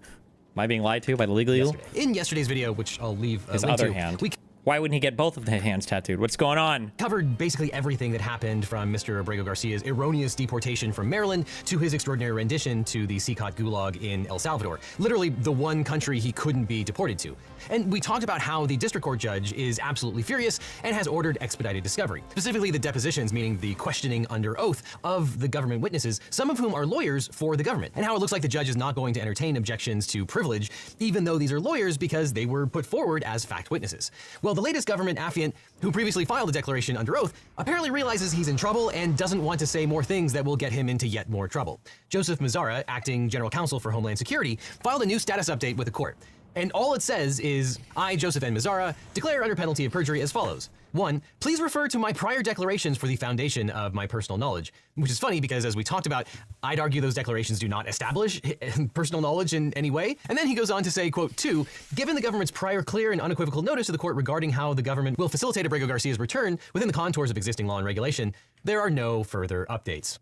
Am I being lied to by the Legal Eagle? In yesterday's video, which I'll leave His link other to, hand. we Why wouldn't he get both of the hands tattooed? What's going on? covered basically everything that happened from Mr. Abrego Garcia's erroneous deportation from Maryland to his extraordinary rendition to the CICOT gulag in El Salvador. Literally the one country he couldn't be deported to. And we talked about how the district court judge is absolutely furious and has ordered expedited discovery. Specifically the depositions, meaning the questioning under oath of the government witnesses, some of whom are lawyers for the government. And how it looks like the judge is not going to entertain objections to privilege, even though these are lawyers because they were put forward as fact witnesses. Well, the latest government affiant, who previously filed a declaration under oath, apparently realizes he's in trouble and doesn't want to say more things that will get him into yet more trouble. Joseph Mazzara, acting general counsel for Homeland Security, filed a new status update with the court. And all it says is, I, Joseph N. Mazzara, declare under penalty of perjury as follows. 1, please refer to my prior declarations for the foundation of my personal knowledge, which is funny because as we talked about, I'd argue those declarations do not establish personal knowledge in any way. And then he goes on to say, quote, 2, given the government's prior clear and unequivocal notice to the court regarding how the government will facilitate Abrego Garcia's return within the contours of existing law and regulation, there are no further updates.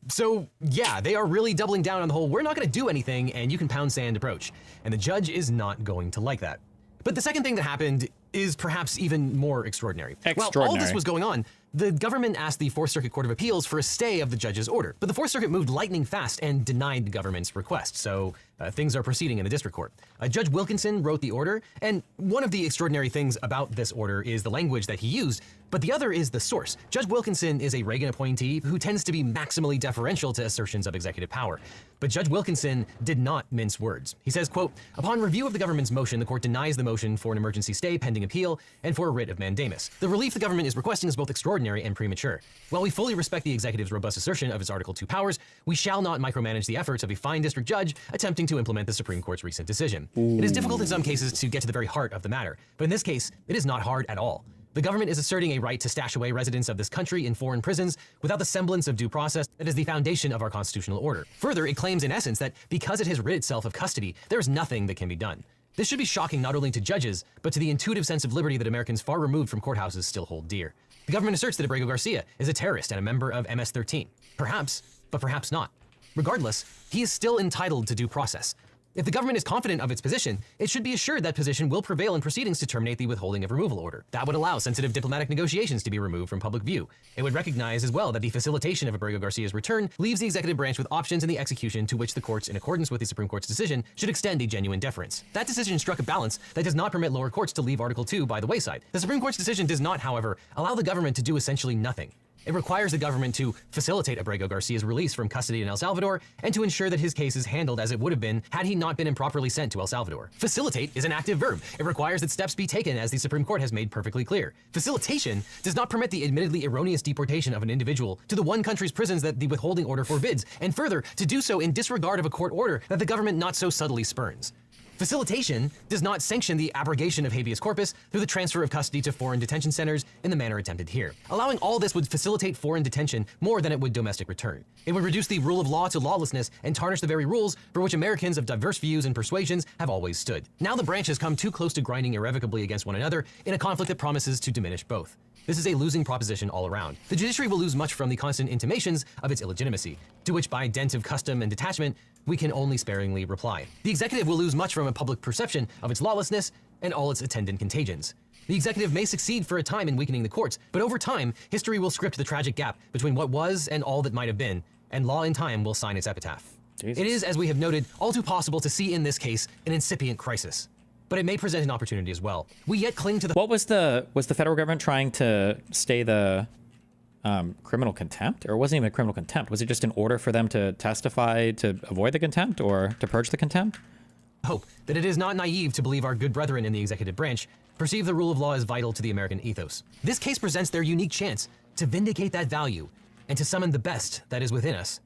So yeah, they are really doubling down on the whole, we're not going to do anything and you can pound sand approach. And the judge is not going to like that. But the second thing that happened is perhaps even more extraordinary. While all this was going on, the government asked the Fourth Circuit Court of Appeals for a stay of the judge's order. But the Fourth Circuit moved lightning fast and denied the government's request. So things are proceeding in the district court. Judge Wilkinson wrote the order, and one of the extraordinary things about this order is the language that he used, but the other is the source. Judge Wilkinson is a Reagan appointee who tends to be maximally deferential to assertions of executive power. But Judge Wilkinson did not mince words. He says, quote, upon review of the government's motion, the court denies the motion for an emergency stay pending appeal and for a writ of mandamus. The relief the government is requesting is both extraordinary and premature. While we fully respect the executive's robust assertion of its Article 2 powers, we shall not micromanage the efforts of a fine district judge attempting to implement the Supreme Court's recent decision. It is difficult in some cases to get to the very heart of the matter, but in this case, it is not hard at all. The government is asserting a right to stash away residents of this country in foreign prisons without the semblance of due process that is the foundation of our constitutional order. Further, it claims in essence that because it has rid itself of custody, there is nothing that can be done. This should be shocking not only to judges, but to the intuitive sense of liberty that Americans far removed from courthouses still hold dear. The government asserts that Abrego Garcia is a terrorist and a member of MS-13. Perhaps, but perhaps not. Regardless, he is still entitled to due process. If the government is confident of its position, it should be assured that position will prevail in proceedings to terminate the withholding of removal order. That would allow sensitive diplomatic negotiations to be removed from public view. It would recognize as well that the facilitation of Abrego Garcia's return leaves the executive branch with options in the execution to which the courts, in accordance with the Supreme Court's decision, should extend a genuine deference. That decision struck a balance that does not permit lower courts to leave Article 2 by the wayside. The Supreme Court's decision does not, however, allow the government to do essentially nothing. It requires the government to facilitate Abrego Garcia's release from custody in El Salvador and to ensure that his case is handled as it would have been had he not been improperly sent to El Salvador. Facilitate is an active verb. It requires that steps be taken as the Supreme Court has made perfectly clear. Facilitation does not permit the admittedly erroneous deportation of an individual to the one country's prisons that the withholding order forbids, and further, to do so in disregard of a court order that the government not so subtly spurns. Facilitation does not sanction the abrogation of habeas corpus through the transfer of custody to foreign detention centers in the manner attempted here. Allowing all this would facilitate foreign detention more than it would domestic return. It would reduce the rule of law to lawlessness and tarnish the very rules for which Americans of diverse views and persuasions have always stood. Now the branch has come too close to grinding irrevocably against one another in a conflict that promises to diminish both. This is a losing proposition all around. The judiciary will lose much from the constant intimations of its illegitimacy, to which by dint of custom and detachment, we can only sparingly reply. The executive will lose much from a public perception of its lawlessness and all its attendant contagions. The executive may succeed for a time in weakening the courts, but over time, history will script the tragic gap between what was and all that might have been, and law in time will sign its epitaph. Jesus. It is, as we have noted, all too possible to see in this case an incipient crisis. But it may present an opportunity as well. We yet cling to the— What was the federal government trying to stay the criminal contempt? Or it wasn't even criminal contempt. Was it just an order for them to testify to avoid the contempt or to purge the contempt? Hope that it is not naive to believe our good brethren in the executive branch perceive the rule of law as vital to the American ethos. This case presents their unique chance to vindicate that value and to summon the best that is within us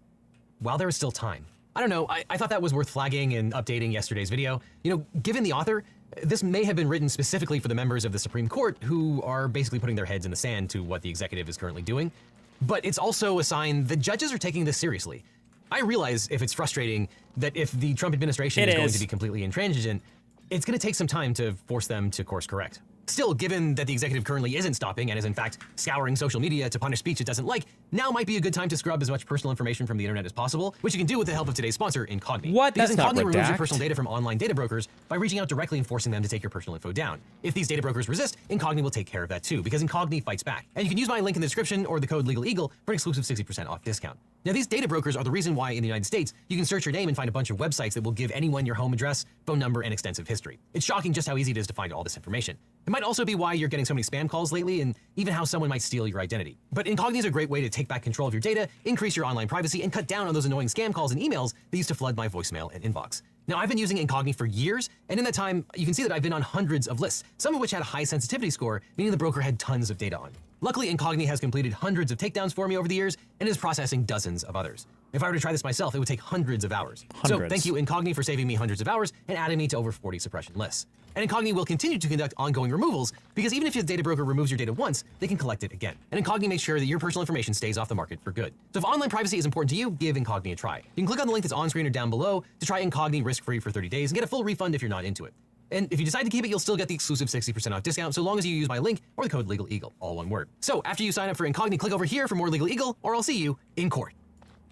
while there is still time. I don't know, I thought that was worth flagging and updating yesterday's video. You know, given the author, this may have been written specifically for the members of the Supreme Court who are basically putting their heads in the sand to what the executive is currently doing. But it's also a sign that judges are taking this seriously. I realize if it's frustrating that if the Trump administration is going to be completely intransigent, it's going to take some time to force them to course correct. Still, given that the executive currently isn't stopping and is in fact scouring social media to punish speech it doesn't like, now might be a good time to scrub as much personal information from the internet as possible, which you can do with the help of today's sponsor, Incogni. What? Because That's not Incogni removes your redact. personal data from online data brokers by reaching out directly and forcing them to take your personal info down. If these data brokers resist, Incogni will take care of that too, because Incogni fights back. And you can use my link in the description or the code LegalEagle for an exclusive 60% off discount. Now, these data brokers are the reason why in the United States, you can search your name and find a bunch of websites that will give anyone your home address, phone number, and extensive history. It's shocking just how easy it is to find all this information. It might also be why you're getting so many spam calls lately and even how someone might steal your identity. But Incogni is a great way to take back control of your data, increase your online privacy, and cut down on those annoying scam calls and emails that used to flood my voicemail and inbox. Now, I've been using Incogni for years, and in that time, you can see that I've been on hundreds of lists, some of which had a high sensitivity score, meaning the broker had tons of data on. Luckily, Incogni has completed hundreds of takedowns for me over the years and is processing dozens of others. If I were to try this myself, it would take hundreds of hours. So thank you, Incogni, for saving me hundreds of hours and adding me to over 40 suppression lists. And Incogni will continue to conduct ongoing removals because even if your data broker removes your data once, they can collect it again. And Incogni makes sure that your personal information stays off the market for good. So if online privacy is important to you, give Incogni a try. You can click on the link that's on screen or down below to try Incogni risk-free for 30 days and get a full refund if you're not into it. And if you decide to keep it, you'll still get the exclusive 60% off discount so long as you use my link or the code LegalEagle, all one word. So after you sign up for Incogni, click over here for more Legal Eagle, or I'll see you in court.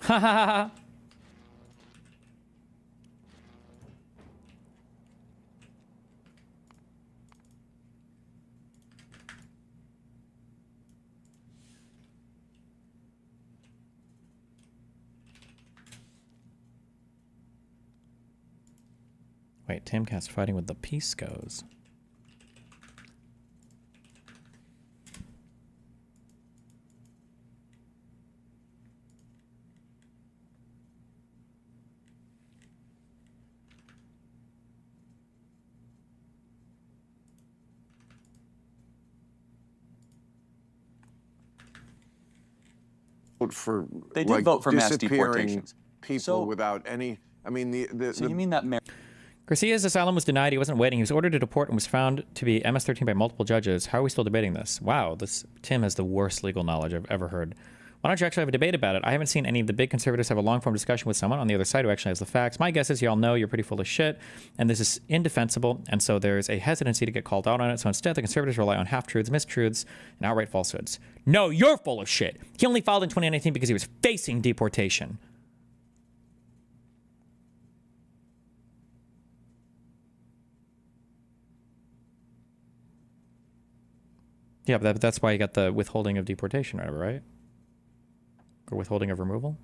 Ha ha ha ha. Wait, Timcast fighting with the Piscos. For They did vote for mass disappearing deportations. people without any. I mean, So you mean that Garcia's asylum was denied. He wasn't waiting. He was ordered to deport and was found to be MS-13 by multiple judges. How are we still debating this? Wow, Tim has the worst legal knowledge I've ever heard. Why don't you actually have a debate about it? I haven't seen any of the big conservatives have a long-form discussion with someone on the other side who actually has the facts. My guess is y'all know you're pretty full of shit, and this is indefensible, and so there's a hesitancy to get called out on it. So instead, the conservatives rely on half-truths, mistruths, and outright falsehoods. No, you're full of shit. He only filed in 2019 because he was facing deportation. Yeah, but that's why you got the withholding of deportation, right? Or withholding of removal?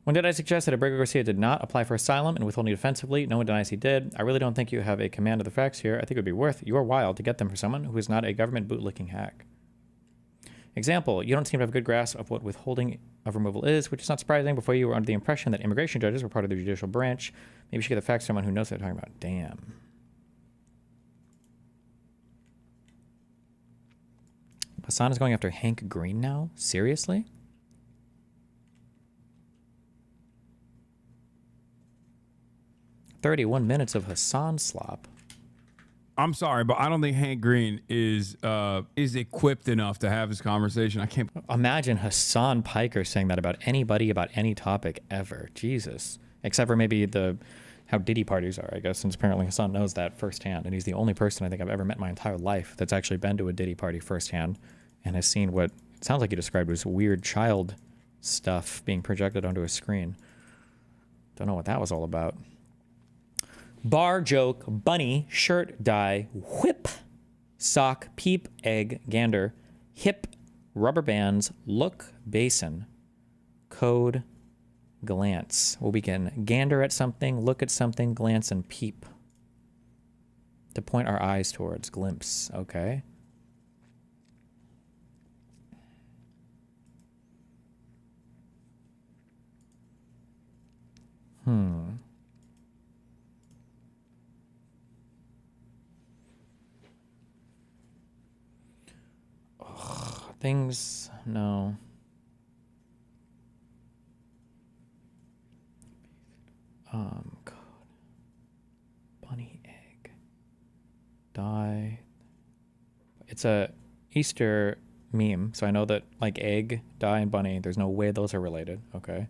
When did I suggest that Abrego Garcia did not apply for asylum and withholding defensively? No one denies he did. I really don't think you have a command of the facts here. I think it would be worth your while to get them for someone who is not a government bootlicking hack. Example, you don't seem to have a good grasp of what withholding of removal is, which is not surprising. Before you were under the impression that immigration judges were part of the judicial branch. Maybe you should get the facts from someone who knows what they're talking about. Damn. Hassan is going after Hank Green now? Seriously? "31 minutes of Hassan slop." I'm sorry, but I don't think Hank Green is equipped enough to have this conversation. I can't imagine Hassan Piker saying that about anybody, about any topic ever. Jesus. Except for maybe how Diddy parties are, I guess, since apparently Hassan knows that firsthand. And he's the only person I think I've ever met in my entire life that's actually been to a Diddy party firsthand and has seen what it sounds like he described as weird child stuff being projected onto a screen. Don't know what that was all about. Bar, joke, bunny, shirt, die, whip, sock, peep, egg, gander, hip, rubber bands, look, basin, code, glance. We'll begin gander at something, look at something, glance, and peep. To point our eyes towards, glimpse, okay. Things, no. Code. Bunny, egg. Die. It's a Easter meme, so I know that like egg, die, and bunny, there's no way those are related, okay.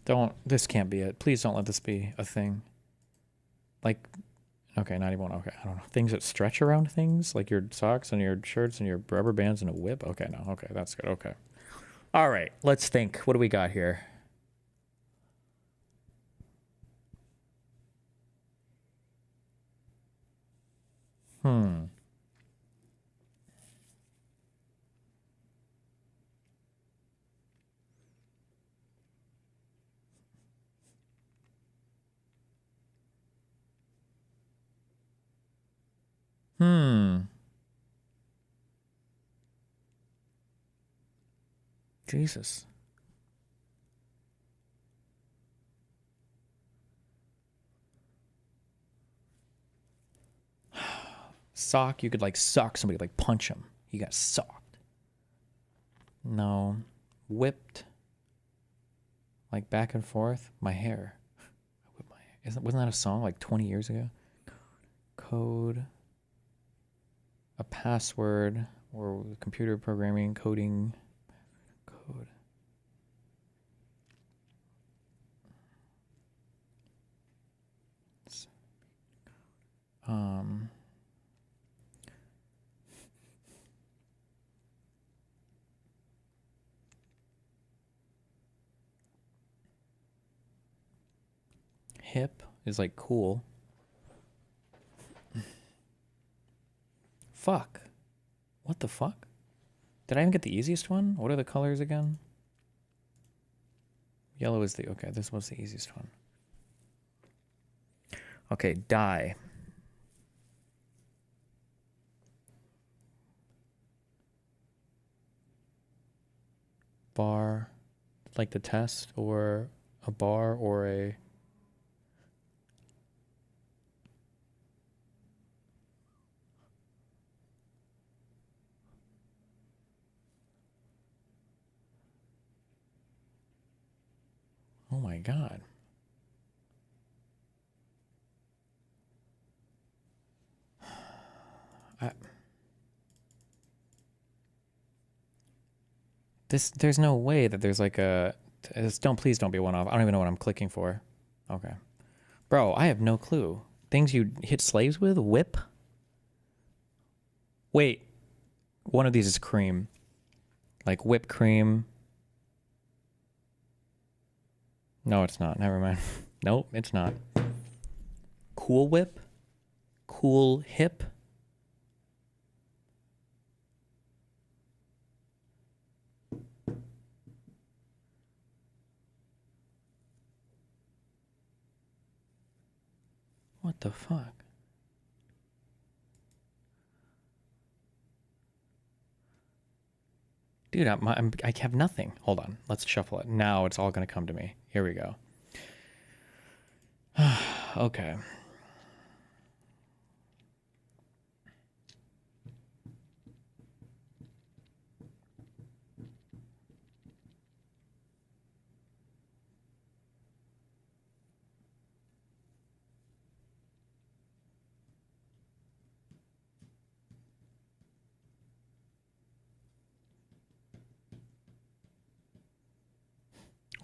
Don't. This can't be it. Please don't let this be a thing. Like, okay, not even one. Okay, I don't know. Things that stretch around things, like your socks and your shirts and your rubber bands and a whip. Okay, no. Okay, that's good. Okay. All right, let's think. What do we got here? Hmm. Hmm. Jesus. Sock, you could like sock somebody, like punch him. You got socked. No. Whipped. Like back and forth. My hair. I whip my hair. Wasn't that a song like 20 years ago? Code. A password. Or computer programming, coding. Code. Hip is like cool. Fuck. What the fuck? Did I even get the easiest one? What are the colors again? Yellow is the... Okay, this was the easiest one. Okay, die. Bar, like the test, or a bar, or a... Oh my god. There's no way that there's like a... Please don't be one off. I don't even know what I'm clicking for. Okay. Bro, I have no clue. Things you hit slaves with? Whip? Wait. One of these is cream. Like whipped cream. No, it's not. Never mind. Nope, it's not. Cool whip? Cool hip? What the fuck? Dude, I have nothing. Hold on. Let's shuffle it. Now it's all going to come to me. Here we go. Okay.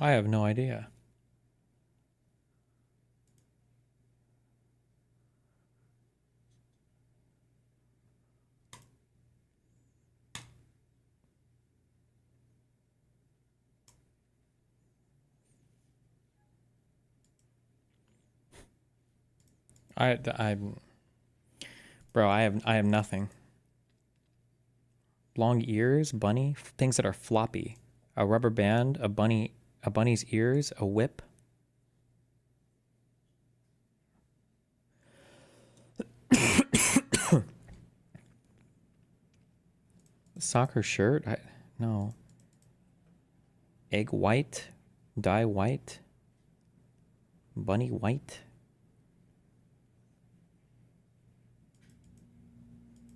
I have no idea. Bro, I have nothing. Long ears, bunny, things that are floppy. A rubber band, a bunny's ears, a whip. Soccer shirt? No. Egg white, dye white, bunny white.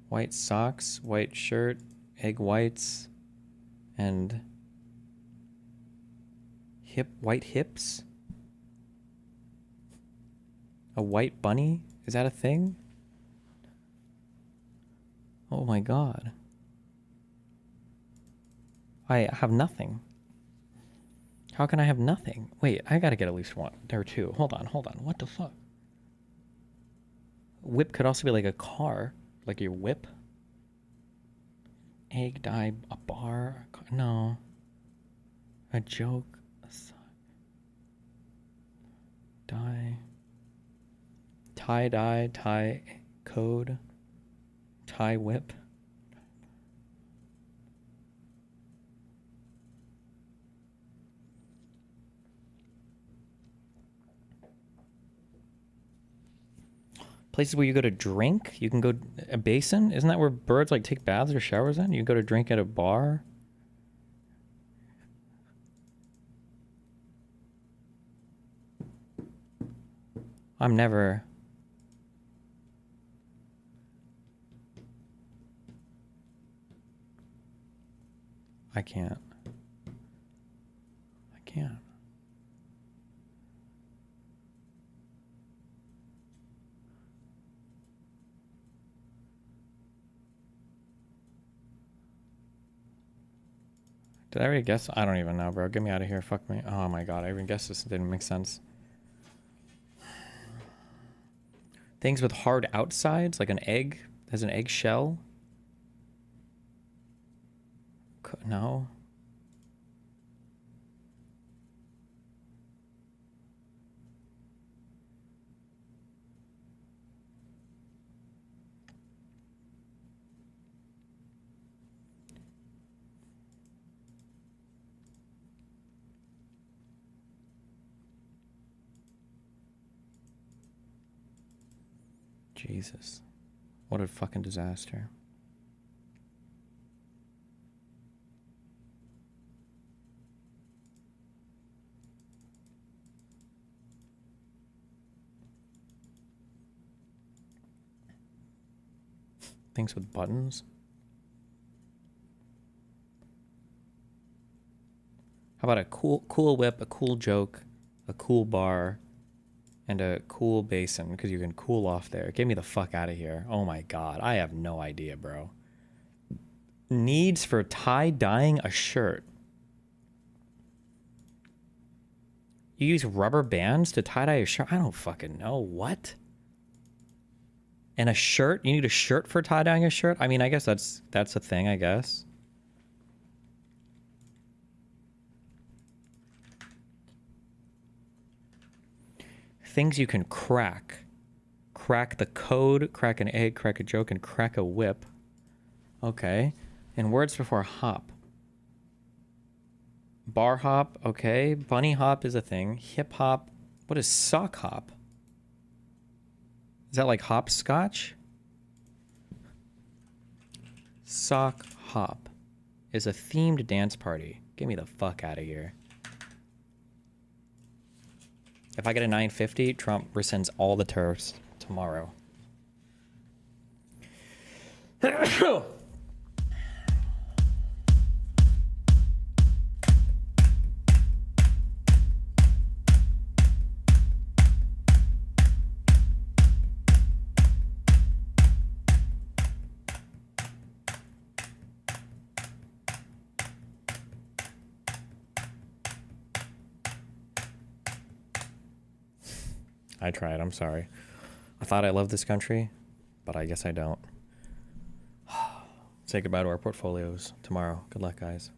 White socks, white shirt, egg whites, and white hips? A white bunny? Is that a thing? Oh my god. I have nothing. How can I have nothing? Wait, I gotta get at least one. There are two. Hold on. What the fuck? Whip could also be like a car. Like your whip. Egg, dye, a bar. No. A joke. Dye. Tie-dye, tie code. Tie whip. Places where you go to drink, you can go a basin. Isn't that where birds like take baths or showers in? You can go to drink at a bar. I'm never. I can't. Did I already guess? I don't even know, bro. Get me out of here. Fuck me. Oh my god, I even guessed this. It didn't make sense. Things with hard outsides, like an egg. Has an egg shell. No. Jesus. What a fucking disaster. Things with buttons. How about a cool whip, a cool joke, a cool bar, and a cool basin, because you can cool off there. Get me the fuck out of here. Oh my god, I have no idea, bro. Needs for tie-dyeing a shirt. You use rubber bands to tie-dye a shirt? I don't fucking know. What? And a shirt? You need a shirt for tie-dyeing a shirt? I mean, I guess that's a thing, I guess. Things you can crack. Crack the code, crack an egg, crack a joke, and crack a whip. Okay. And words before hop. Bar hop, okay. Bunny hop is a thing. Hip hop. What is sock hop? Is that like hopscotch? Sock hop is a themed dance party. Get me the fuck out of here. If I get a 950, Trump rescinds all the tariffs tomorrow. I tried, I'm sorry. I thought I loved this country, but I guess I don't. Say goodbye to our portfolios tomorrow. Good luck, guys.